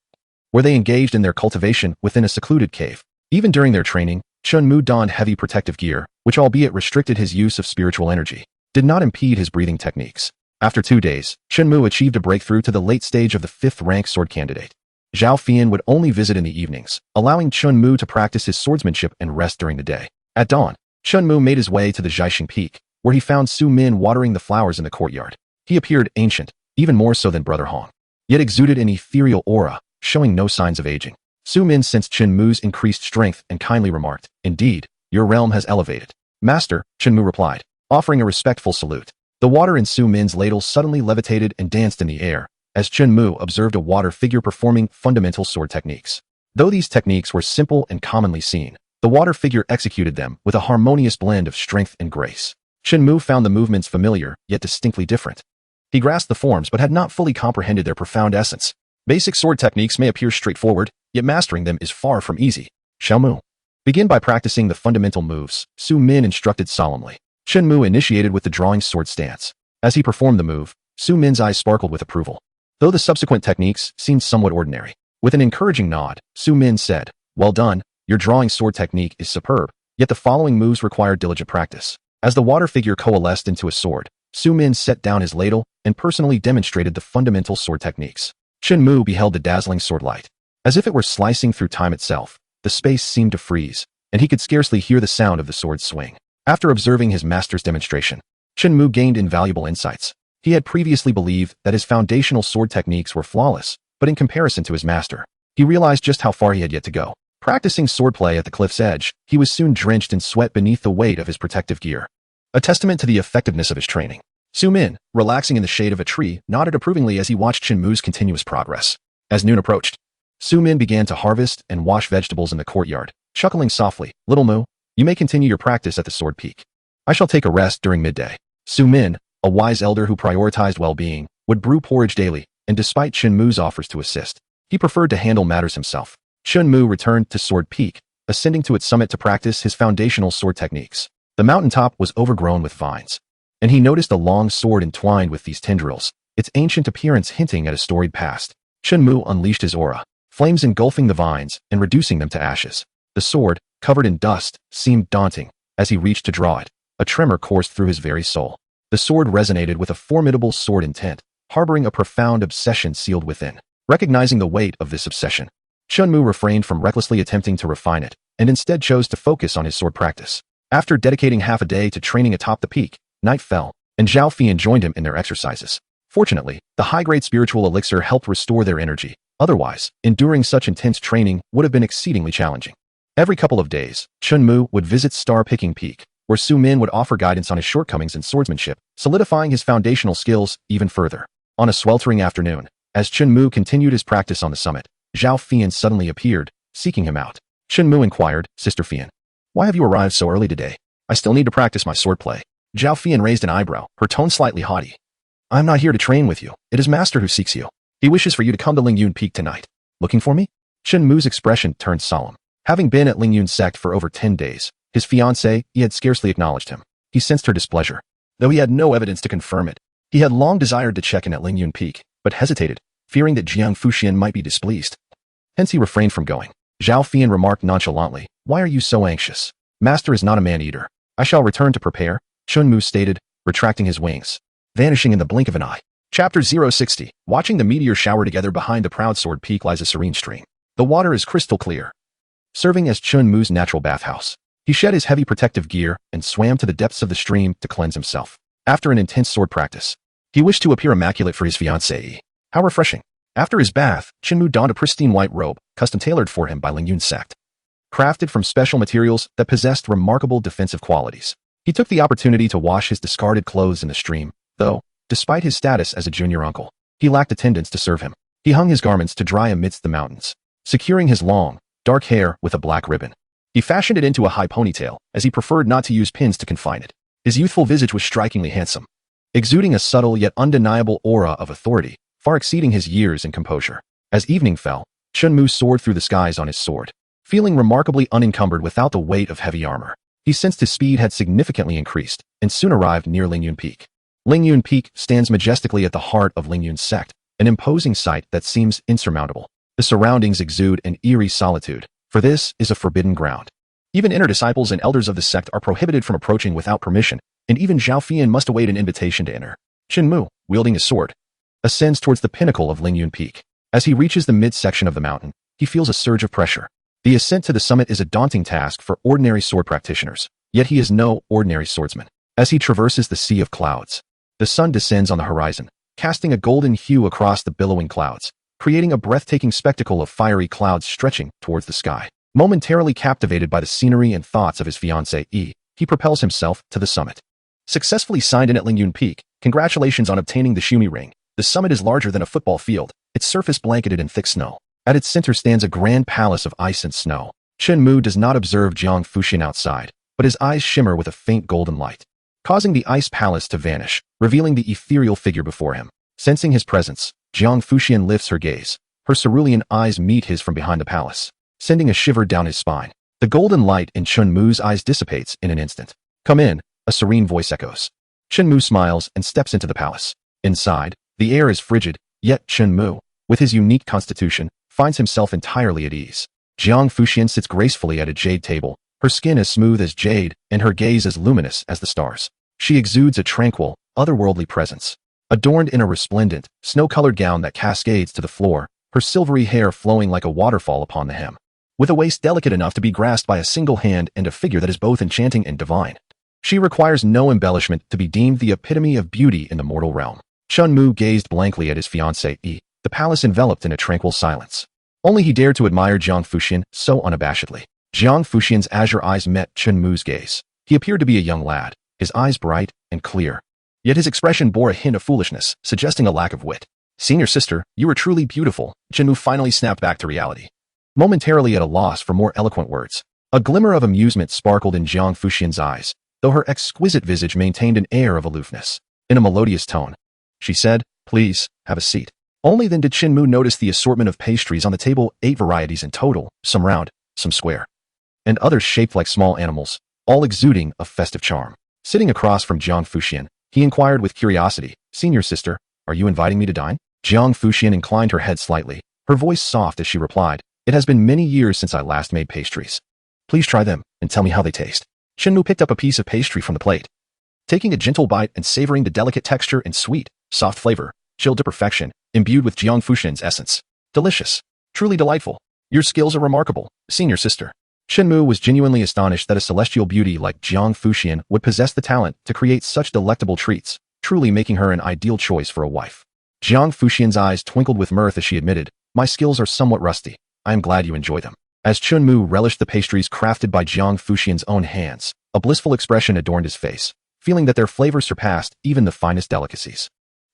where they engaged in their cultivation within a secluded cave. Even during their training, Shinmu donned heavy protective gear, which albeit restricted his use of spiritual energy, did not impede his breathing techniques. After 2 days, Shinmu achieved a breakthrough to the late stage of the 5th-rank sword candidate. Zhao Fian would only visit in the evenings, allowing Chunmu to practice his swordsmanship and rest during the day. At dawn, Chunmu made his way to the Zhaixing Peak, where he found Su Min watering the flowers in the courtyard. He appeared ancient, even more so than Brother Hong, yet exuded an ethereal aura, showing no signs of aging. Su Min sensed Chunmu's increased strength and kindly remarked, indeed, your realm has elevated. Master, Chunmu replied, offering a respectful salute. The water in Su Min's ladle suddenly levitated and danced in the air, as Chunmu observed a water figure performing fundamental sword techniques. Though these techniques were simple and commonly seen, the water figure executed them with a harmonious blend of strength and grace. Chunmu found the movements familiar, yet distinctly different. He grasped the forms but had not fully comprehended their profound essence. Basic sword techniques may appear straightforward, yet mastering them is far from easy. Xiaomu. Begin by practicing the fundamental moves, Su Min instructed solemnly. Shinmu initiated with the drawing sword stance. As he performed the move, Su Min's eyes sparkled with approval. Though the subsequent techniques seemed somewhat ordinary. With an encouraging nod, Su Min said, "Well done, your drawing sword technique is superb, yet the following moves require diligent practice." As the water figure coalesced into a sword, Su Min set down his ladle and personally demonstrated the fundamental sword techniques. Shinmu beheld the dazzling sword light. As if it were slicing through time itself, the space seemed to freeze, and he could scarcely hear the sound of the sword's swing. After observing his master's demonstration, Shinmu gained invaluable insights. He had previously believed that his foundational sword techniques were flawless, but in comparison to his master, he realized just how far he had yet to go. Practicing swordplay at the cliff's edge, he was soon drenched in sweat beneath the weight of his protective gear. A testament to the effectiveness of his training. Su Min, relaxing in the shade of a tree, nodded approvingly as he watched Shinmu's continuous progress. As noon approached, Su Min began to harvest and wash vegetables in the courtyard, chuckling softly, "Little Mu, you may continue your practice at the sword peak. I shall take a rest during midday." Su Min, a wise elder who prioritized well-being, would brew porridge daily, and despite Shinmu's offers to assist, he preferred to handle matters himself. Shinmu returned to Sword Peak, ascending to its summit to practice his foundational sword techniques. The mountaintop was overgrown with vines, and he noticed a long sword entwined with these tendrils, its ancient appearance hinting at a storied past. Shinmu unleashed his aura, flames engulfing the vines and reducing them to ashes. The sword, covered in dust, seemed daunting. As he reached to draw it, a tremor coursed through his very soul. The sword resonated with a formidable sword intent, harboring a profound obsession sealed within. Recognizing the weight of this obsession, Shinmu refrained from recklessly attempting to refine it, and instead chose to focus on his sword practice. After dedicating half a day to training atop the peak, night fell, and Jang Fushian joined him in their exercises. Fortunately, the high-grade spiritual elixir helped restore their energy. Otherwise, enduring such intense training would have been exceedingly challenging. Every couple of days, Shinmu would visit Star-Picking Peak, where Su Min would offer guidance on his shortcomings in swordsmanship, solidifying his foundational skills even further. On a sweltering afternoon, as Shinmu continued his practice on the summit, Jang Fushian suddenly appeared, seeking him out. Shinmu inquired, "Sister Fushian, why have you arrived so early today?" "I still need to practice my swordplay." Jang Fushian raised an eyebrow, her tone slightly haughty. "I'm not here to train with you. It is Master who seeks you. He wishes for you to come to Lingyun Peak tonight." "Looking for me?" Shinmu's expression turned solemn. Having been at Lingyun sect for over 10 days, his fiancée, he had scarcely acknowledged him. He sensed her displeasure. Though he had no evidence to confirm it, he had long desired to check in at Lingyun Peak, but hesitated, fearing that Jang Fushian might be displeased. Hence he refrained from going. Jang Fushian remarked nonchalantly, "Why are you so anxious? Master is not a man-eater." "I shall return to prepare," Shinmu stated, retracting his wings, vanishing in the blink of an eye. Chapter 060. Watching the meteor shower together behind the proud sword peak lies a serene stream. The water is crystal clear, serving as Shinmu's natural bathhouse. He shed his heavy protective gear and swam to the depths of the stream to cleanse himself. After an intense sword practice, he wished to appear immaculate for his fiancée. How refreshing. After his bath, Shinmu donned a pristine white robe, custom-tailored for him by Lingyun sect, crafted from special materials that possessed remarkable defensive qualities. He took the opportunity to wash his discarded clothes in the stream, though, despite his status as a junior uncle, he lacked attendants to serve him. He hung his garments to dry amidst the mountains, securing his long, dark hair with a black ribbon. He fashioned it into a high ponytail, as he preferred not to use pins to confine it. His youthful visage was strikingly handsome, exuding a subtle yet undeniable aura of authority, far exceeding his years and composure. As evening fell, Shinmu soared through the skies on his sword, feeling remarkably unencumbered without the weight of heavy armor. He sensed his speed had significantly increased, and soon arrived near Lingyun Peak. Lingyun Peak stands majestically at the heart of Lingyun sect, an imposing sight that seems insurmountable. The surroundings exude an eerie solitude, for this is a forbidden ground. Even inner disciples and elders of the sect are prohibited from approaching without permission, and even Jang Fushian must await an invitation to enter. Shinmu, wielding his sword, ascends towards the pinnacle of Lingyun Peak. As he reaches the midsection of the mountain, he feels a surge of pressure. The ascent to the summit is a daunting task for ordinary sword practitioners, yet he is no ordinary swordsman. As he traverses the sea of clouds, the sun descends on the horizon, casting a golden hue across the billowing clouds, creating a breathtaking spectacle of fiery clouds stretching towards the sky. Momentarily captivated by the scenery and thoughts of his fiancée, he propels himself to the summit. Successfully signed in at Lingyun Peak, congratulations on obtaining the Shumi ring. The summit is larger than a football field, its surface blanketed in thick snow. At its center stands a grand palace of ice and snow. Shinmu does not observe Jang Fushian outside, but his eyes shimmer with a faint golden light, causing the ice palace to vanish, revealing the ethereal figure before him. Sensing his presence, Jang Fushian lifts her gaze. Her cerulean eyes meet his from behind the palace, sending a shiver down his spine. The golden light in Chunmu's eyes dissipates in an instant. "Come in," a serene voice echoes. Chunmu smiles and steps into the palace. Inside, the air is frigid, yet Chunmu, with his unique constitution, finds himself entirely at ease. Jang Fushian sits gracefully at a jade table, her skin as smooth as jade and her gaze as luminous as the stars. She exudes a tranquil, otherworldly presence. Adorned in a resplendent, snow-colored gown that cascades to the floor, her silvery hair flowing like a waterfall upon the hem. With a waist delicate enough to be grasped by a single hand and a figure that is both enchanting and divine. She requires no embellishment to be deemed the epitome of beauty in the mortal realm. Chunmu gazed blankly at his fiancée, the palace enveloped in a tranquil silence. Only he dared to admire Jang Fushian so unabashedly. Jang Fushian's azure eyes met Chunmu's gaze. He appeared to be a young lad, his eyes bright and clear. Yet his expression bore a hint of foolishness, suggesting a lack of wit. "Senior sister, you are truly beautiful," Chunmu finally snapped back to reality. Momentarily at a loss for more eloquent words, a glimmer of amusement sparkled in Jang Fushian's eyes, though her exquisite visage maintained an air of aloofness. In a melodious tone, she said, "Please, have a seat." Only then did Shinmu notice the assortment of pastries on the table, 8 varieties in total, some round, some square, and others shaped like small animals, all exuding a festive charm. Sitting across from Jang Fushian, he inquired with curiosity, "Senior sister, are you inviting me to dine?" Jang Fushian inclined her head slightly, her voice soft as she replied, "It has been many years since I last made pastries. Please try them and tell me how they taste." Shinmu picked up a piece of pastry from the plate. Taking a gentle bite and savoring the delicate texture and sweet, soft flavor, chilled to perfection, imbued with Jang Fushian's essence. "Delicious. Truly delightful. Your skills are remarkable, senior sister." Shinmu was genuinely astonished that a celestial beauty like Jang Fushian would possess the talent to create such delectable treats, truly making her an ideal choice for a wife. Jang Fushian's eyes twinkled with mirth as she admitted, "My skills are somewhat rusty. I am glad you enjoy them." As Chunmu relished the pastries crafted by Jang Fushian's own hands, a blissful expression adorned his face, feeling that their flavor surpassed even the finest delicacies.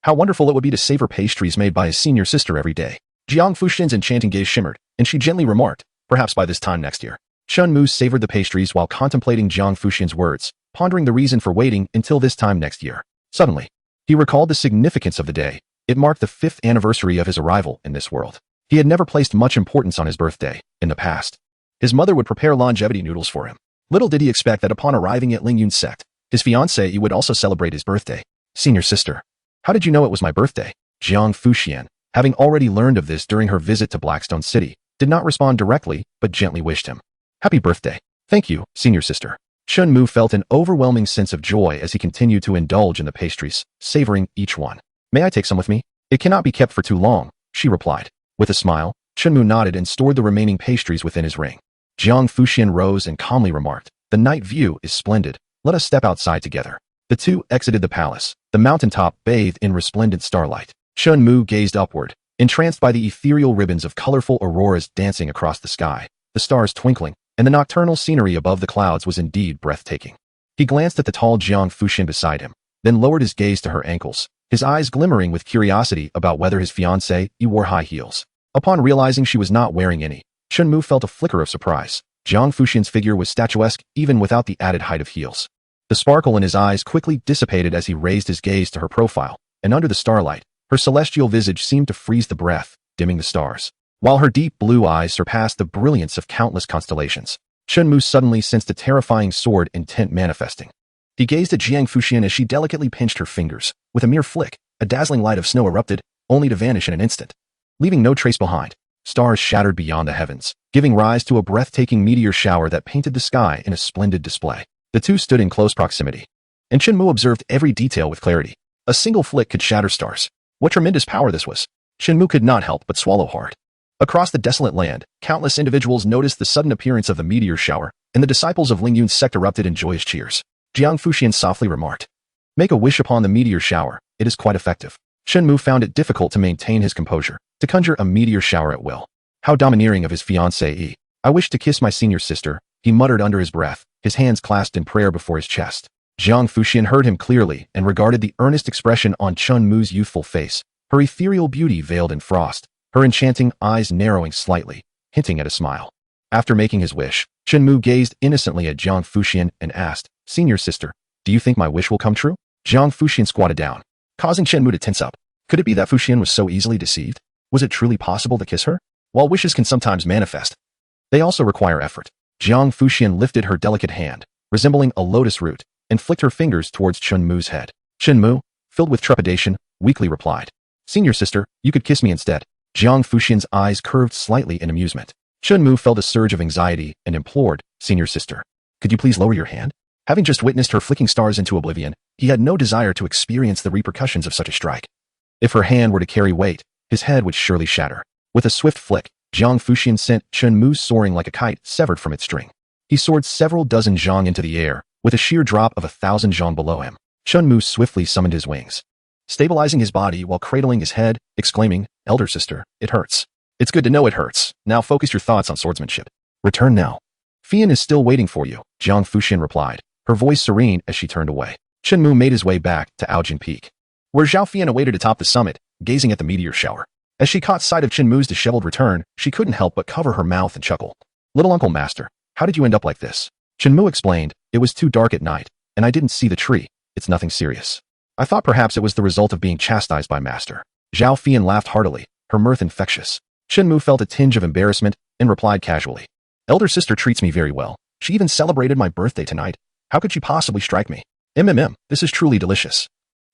How wonderful it would be to savor pastries made by his senior sister every day. Jang Fushian's enchanting gaze shimmered, and she gently remarked, "Perhaps by this time next year." Chunmu savored the pastries while contemplating Jang Fushian's words, pondering the reason for waiting until this time next year. Suddenly, he recalled the significance of the day. It marked the 5th anniversary of his arrival in this world. He had never placed much importance on his birthday in the past. His mother would prepare longevity noodles for him. Little did he expect that upon arriving at Lingyun's sect, his fiancée would also celebrate his birthday. "Senior sister, how did you know it was my birthday?" Jang Fushian, having already learned of this during her visit to Blackstone City, did not respond directly, but gently wished him, "Happy birthday." "Thank you, senior sister." Chunmu felt an overwhelming sense of joy as he continued to indulge in the pastries, savoring each one. "May I take some with me?" "It cannot be kept for too long," she replied. With a smile, Chunmu nodded and stored the remaining pastries within his ring. Jang Fushian rose and calmly remarked, "The night view is splendid. Let us step outside together." The two exited the palace, the mountaintop bathed in resplendent starlight. Chunmu gazed upward, entranced by the ethereal ribbons of colorful auroras dancing across the sky, the stars twinkling, and the nocturnal scenery above the clouds was indeed breathtaking. He glanced at the tall Jang Fushian beside him, then lowered his gaze to her ankles, his eyes glimmering with curiosity about whether his fiancée wore high heels. Upon realizing she was not wearing any, Chunmu felt a flicker of surprise. Jang Fushian's figure was statuesque even without the added height of heels. The sparkle in his eyes quickly dissipated as he raised his gaze to her profile, and under the starlight, her celestial visage seemed to freeze the breath, dimming the stars. While her deep blue eyes surpassed the brilliance of countless constellations, Chunmu suddenly sensed a terrifying sword intent manifesting. He gazed at Jang Fushian as she delicately pinched her fingers. With a mere flick, a dazzling light of snow erupted, only to vanish in an instant, leaving no trace behind. Stars shattered beyond the heavens, giving rise to a breathtaking meteor shower that painted the sky in a splendid display. The two stood in close proximity, and Chunmu observed every detail with clarity. A single flick could shatter stars. What tremendous power this was! Chunmu could not help but swallow hard. Across the desolate land, countless individuals noticed the sudden appearance of the meteor shower, and the disciples of Lingyun's sect erupted in joyous cheers. Jang Fushian softly remarked, "Make a wish upon the meteor shower, it is quite effective." Chunmu found it difficult to maintain his composure, to conjure a meteor shower at will. How domineering of his fiancée. "I wish to kiss my senior sister," he muttered under his breath, his hands clasped in prayer before his chest. Jang Fushian heard him clearly and regarded the earnest expression on Chunmu's youthful face, her ethereal beauty veiled in frost, her enchanting eyes narrowing slightly, hinting at a smile. After making his wish, Chunmu gazed innocently at Jang Fushian and asked, "Senior sister, do you think my wish will come true?" Jang Fushian squatted down, causing Chunmu to tense up. Could it be that Fushian was so easily deceived? Was it truly possible to kiss her? While wishes can sometimes manifest, they also require effort. Jang Fushian lifted her delicate hand, resembling a lotus root, and flicked her fingers towards Shinmu's head. Shinmu, filled with trepidation, weakly replied, "Senior sister, you could kiss me instead." Jang Fushian's eyes curved slightly in amusement. Shinmu felt a surge of anxiety and implored, "Senior sister, could you please lower your hand?" Having just witnessed her flicking stars into oblivion, he had no desire to experience the repercussions of such a strike. If her hand were to carry weight, his head would surely shatter. With a swift flick, Jang Fushian sent Shinmu soaring like a kite severed from its string. He soared several dozen zhang into the air, with a sheer drop of 1,000 zhang below him. Shinmu swiftly summoned his wings, stabilizing his body while cradling his head, exclaiming, "Elder sister, it hurts." "It's good to know it hurts. Now focus your thoughts on swordsmanship. Return now. Fian is still waiting for you," Jang Fushian replied, her voice serene as she turned away. Shinmu made his way back to Aojin Peak, where Zhao Fian awaited atop the summit, gazing at the meteor shower. As she caught sight of Shinmu's disheveled return, she couldn't help but cover her mouth and chuckle. "Little Uncle Master, how did you end up like this?" Shinmu explained, "It was too dark at night, and I didn't see the tree. It's nothing serious. I thought perhaps it was the result of being chastised by Master." Zhao Fian laughed heartily, her mirth infectious. Shinmu felt a tinge of embarrassment and replied casually, "Elder sister treats me very well. She even celebrated my birthday tonight. How could she possibly strike me? This is truly delicious."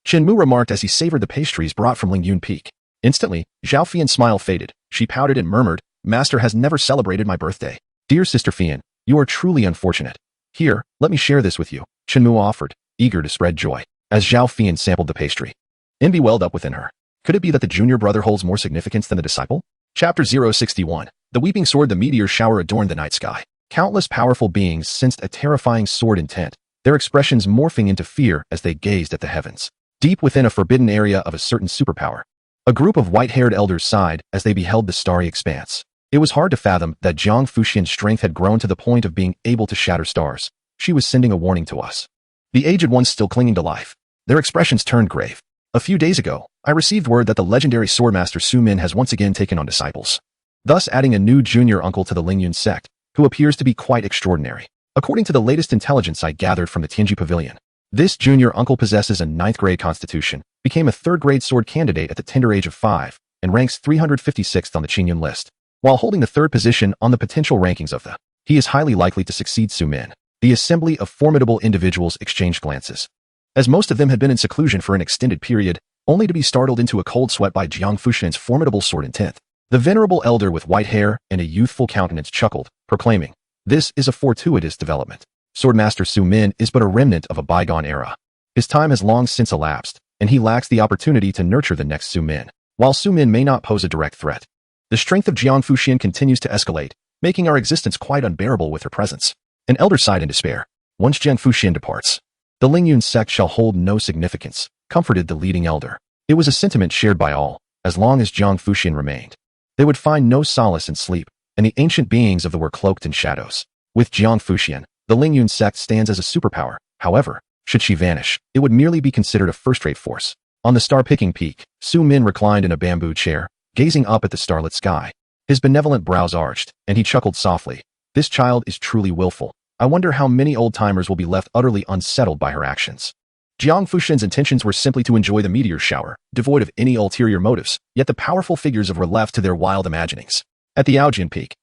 Shinmu remarked as he savored the pastries brought from Lingyun Peak. Instantly, Zhao Fian's smile faded. She pouted and murmured, "Master has never celebrated my birthday. Dear Sister Fian, you are truly unfortunate. Here, let me share this with you," Shinmu offered, eager to spread joy. As Zhao Fian sampled the pastry, envy welled up within her. Could it be that the junior brother holds more significance than the disciple? Chapter 061. The Weeping Sword. The meteor shower adorned the night sky. Countless powerful beings sensed a terrifying sword intent, their expressions morphing into fear as they gazed at the heavens. Deep within a forbidden area of a certain superpower, a group of white-haired elders sighed as they beheld the starry expanse. It was hard to fathom that Jang Fushian's strength had grown to the point of being able to shatter stars. She was sending a warning to us. The aged ones still clinging to life. Their expressions turned grave. "A few days ago, I received word that the legendary swordmaster Su Min has once again taken on disciples, thus adding a new junior uncle to the Lingyun sect, who appears to be quite extraordinary. According to the latest intelligence I gathered from the Tianji Pavilion, this junior uncle possesses a 9th-grade constitution, became a 3rd-grade sword candidate at the tender age of 5, and ranks 356th on the Qingyun list. While holding the 3rd position on the potential rankings of the, he is highly likely to succeed Su Min." The assembly of formidable individuals exchanged glances, as most of them had been in seclusion for an extended period, only to be startled into a cold sweat by Jang Fushian's formidable sword intent. The venerable elder with white hair and a youthful countenance chuckled, proclaiming, "This is a fortuitous development. Swordmaster Su Min is but a remnant of a bygone era. His time has long since elapsed, and he lacks the opportunity to nurture the next Su Min. While Su Min may not pose a direct threat, the strength of Jiang Fushian continues to escalate, making our existence quite unbearable with her presence." An elder sighed in despair. "Once Jang Fushian departs, the Lingyun sect shall hold no significance," comforted the leading elder. It was a sentiment shared by all. As long as Jang Fushian remained, they would find no solace in sleep, and the ancient beings of the were cloaked in shadows. With Jang Fushian, the Lingyun sect stands as a superpower. However, should she vanish, it would merely be considered a first-rate force. On the star-picking peak, Su Min reclined in a bamboo chair, gazing up at the starlit sky. His benevolent brows arched, and he chuckled softly. "This child is truly willful. I wonder how many old-timers will be left utterly unsettled by her actions." Jiang Fushian's intentions were simply to enjoy the meteor shower, devoid of any ulterior motives, yet the powerful figures were left to their wild imaginings. At the Aojin Peak,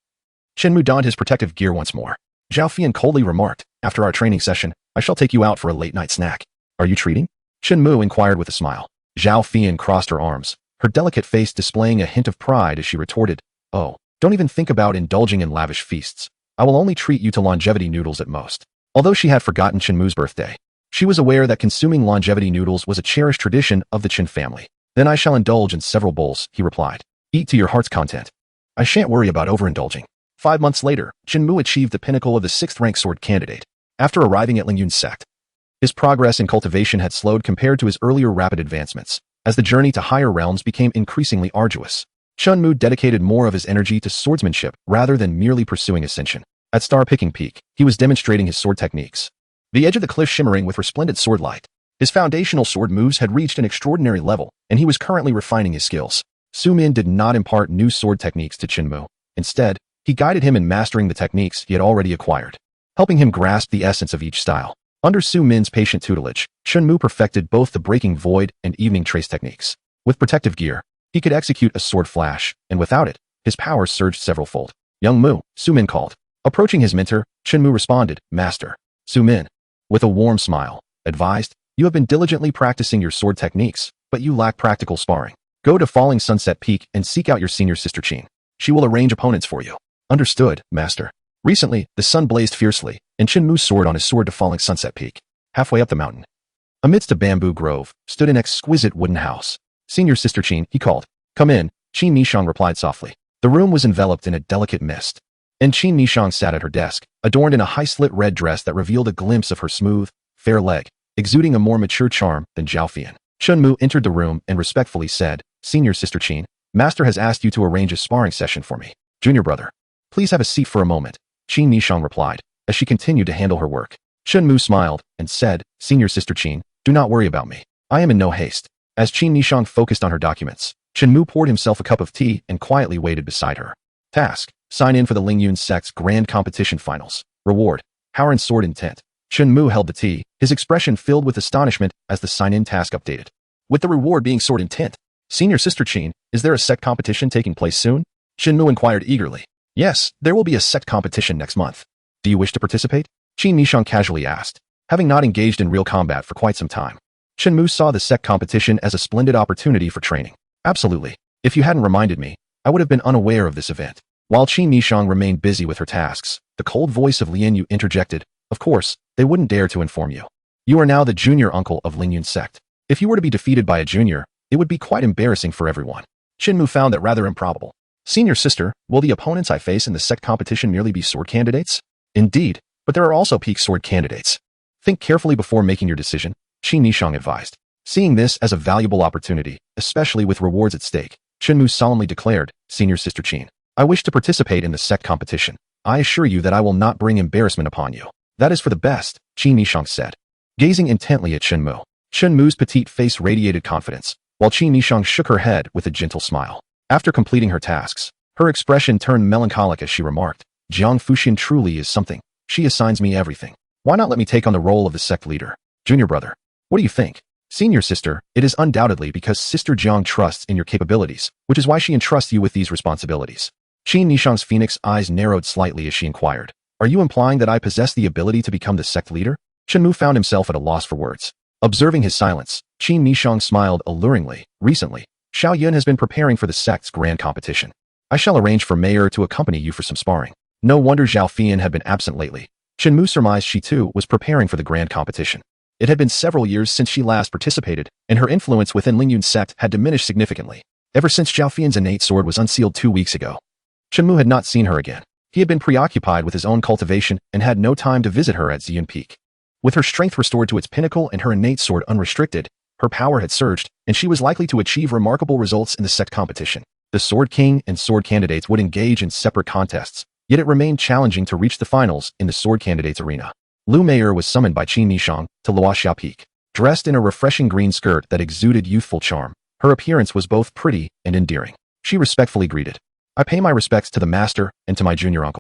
Shinmu donned his protective gear once more. Zhao Fian coldly remarked, "After our training session, I shall take you out for a late-night snack. Are you treating?" Shinmu inquired with a smile. Zhao Fian crossed her arms, her delicate face displaying a hint of pride as she retorted, "Oh, don't even think about indulging in lavish feasts. I will only treat you to longevity noodles at most." Although she had forgotten Shinmu's birthday, she was aware that consuming longevity noodles was a cherished tradition of the Qin family. "Then I shall indulge in several bowls," he replied. "Eat to your heart's content. I shan't worry about overindulging." 5 months later, Shinmu achieved the pinnacle of the 6th-rank sword candidate. After arriving at Lingyun's sect, his progress in cultivation had slowed compared to his earlier rapid advancements, as the journey to higher realms became increasingly arduous. Shinmu dedicated more of his energy to swordsmanship rather than merely pursuing ascension. At Star-Picking Peak, he was demonstrating his sword techniques, the edge of the cliff shimmering with resplendent sword light. His foundational sword moves had reached an extraordinary level, and he was currently refining his skills. Su Min did not impart new sword techniques to Shinmu. Instead, he guided him in mastering the techniques he had already acquired, helping him grasp the essence of each style. Under Su Min's patient tutelage, Shinmu perfected both the Breaking Void and Evening Trace techniques. With protective gear, he could execute a sword flash, and without it, his powers surged several-fold. "Young Mu," Su Min called. Approaching his mentor, Shinmu responded, Master. Su Min, with a warm smile, advised, you have been diligently practicing your sword techniques, but you lack practical sparring. Go to Falling Sunset Peak and seek out your senior sister Qin. She will arrange opponents for you. Understood, Master. Recently, the sun blazed fiercely, and Shinmu soared on his sword to Falling Sunset Peak. Halfway up the mountain, amidst a bamboo grove, stood an exquisite wooden house. Senior sister Qin, he called. Come in, Qin Nishang replied softly. The room was enveloped in a delicate mist, and Qin Nishang sat at her desk, adorned in a high-slit red dress that revealed a glimpse of her smooth, fair leg, exuding a more mature charm than Zhao Fian. Shenmu entered the room and respectfully said, Senior sister Qin, Master has asked you to arrange a sparring session for me. Junior brother, please have a seat for a moment, Qin Nishang replied, as she continued to handle her work. Shenmu smiled and said, Senior sister Qin, do not worry about me. I am in no haste. As Qin Nishang focused on her documents, Shenmu poured himself a cup of tea and quietly waited beside her. Task: sign in for the Lingyun sect's Grand Competition Finals. Reward: Power and Sword Intent. Shenmu held the tea, his expression filled with astonishment as the sign-in task updated. With the reward being Sword Intent, Senior Sister Qin, is there a sect competition taking place soon? Shenmu inquired eagerly. Yes, there will be a sect competition next month. Do you wish to participate? Qin Nishang casually asked, having not engaged in real combat for quite some time. Shenmu saw the sect competition as a splendid opportunity for training. Absolutely. If you hadn't reminded me, I would have been unaware of this event. While Qin Nishang remained busy with her tasks, the cold voice of Lianyu interjected, of course, they wouldn't dare to inform you. You are now the junior uncle of Lingyun sect. If you were to be defeated by a junior, it would be quite embarrassing for everyone. Shinmu found that rather improbable. Senior sister, will the opponents I face in the sect competition merely be sword candidates? Indeed, but there are also peak sword candidates. Think carefully before making your decision, Qin Nishang advised. Seeing this as a valuable opportunity, especially with rewards at stake, Shinmu solemnly declared, Senior sister Qin, I wish to participate in the sect competition. I assure you that I will not bring embarrassment upon you. That is for the best, Qin Nishang said. Gazing intently at Shinmu, Shinmu's petite face radiated confidence, while Qin Nishang shook her head with a gentle smile. After completing her tasks, her expression turned melancholic as she remarked, Jang Fushian truly is something. She assigns me everything. Why not let me take on the role of the sect leader? Junior brother, what do you think? Senior sister, it is undoubtedly because Sister Jiang trusts in your capabilities, which is why she entrusts you with these responsibilities. Qin Nishang's phoenix eyes narrowed slightly as she inquired, are you implying that I possess the ability to become the sect leader? Shenmu found himself at a loss for words. Observing his silence, Qin Nishang smiled alluringly. Recently, Xiao Yun has been preparing for the sect's grand competition. I shall arrange for Mayor to accompany you for some sparring. No wonder Zhao Fian had been absent lately. Shenmu surmised she too was preparing for the grand competition. It had been several years since she last participated, and her influence within Lingyun sect had diminished significantly, ever since Zhao Fian's innate sword was unsealed 2 weeks ago. Shenmu had not seen her again. He had been preoccupied with his own cultivation and had no time to visit her at Ziyun Peak. With her strength restored to its pinnacle and her innate sword unrestricted, her power had surged, and she was likely to achieve remarkable results in the sect competition. The Sword King and Sword Candidates would engage in separate contests, yet it remained challenging to reach the finals in the Sword Candidates arena. Lu Mayer was summoned by Qin Nishang to Luoxiao Peak. Dressed in a refreshing green skirt that exuded youthful charm, her appearance was both pretty and endearing. She respectfully greeted, I pay my respects to the master and to my junior uncle.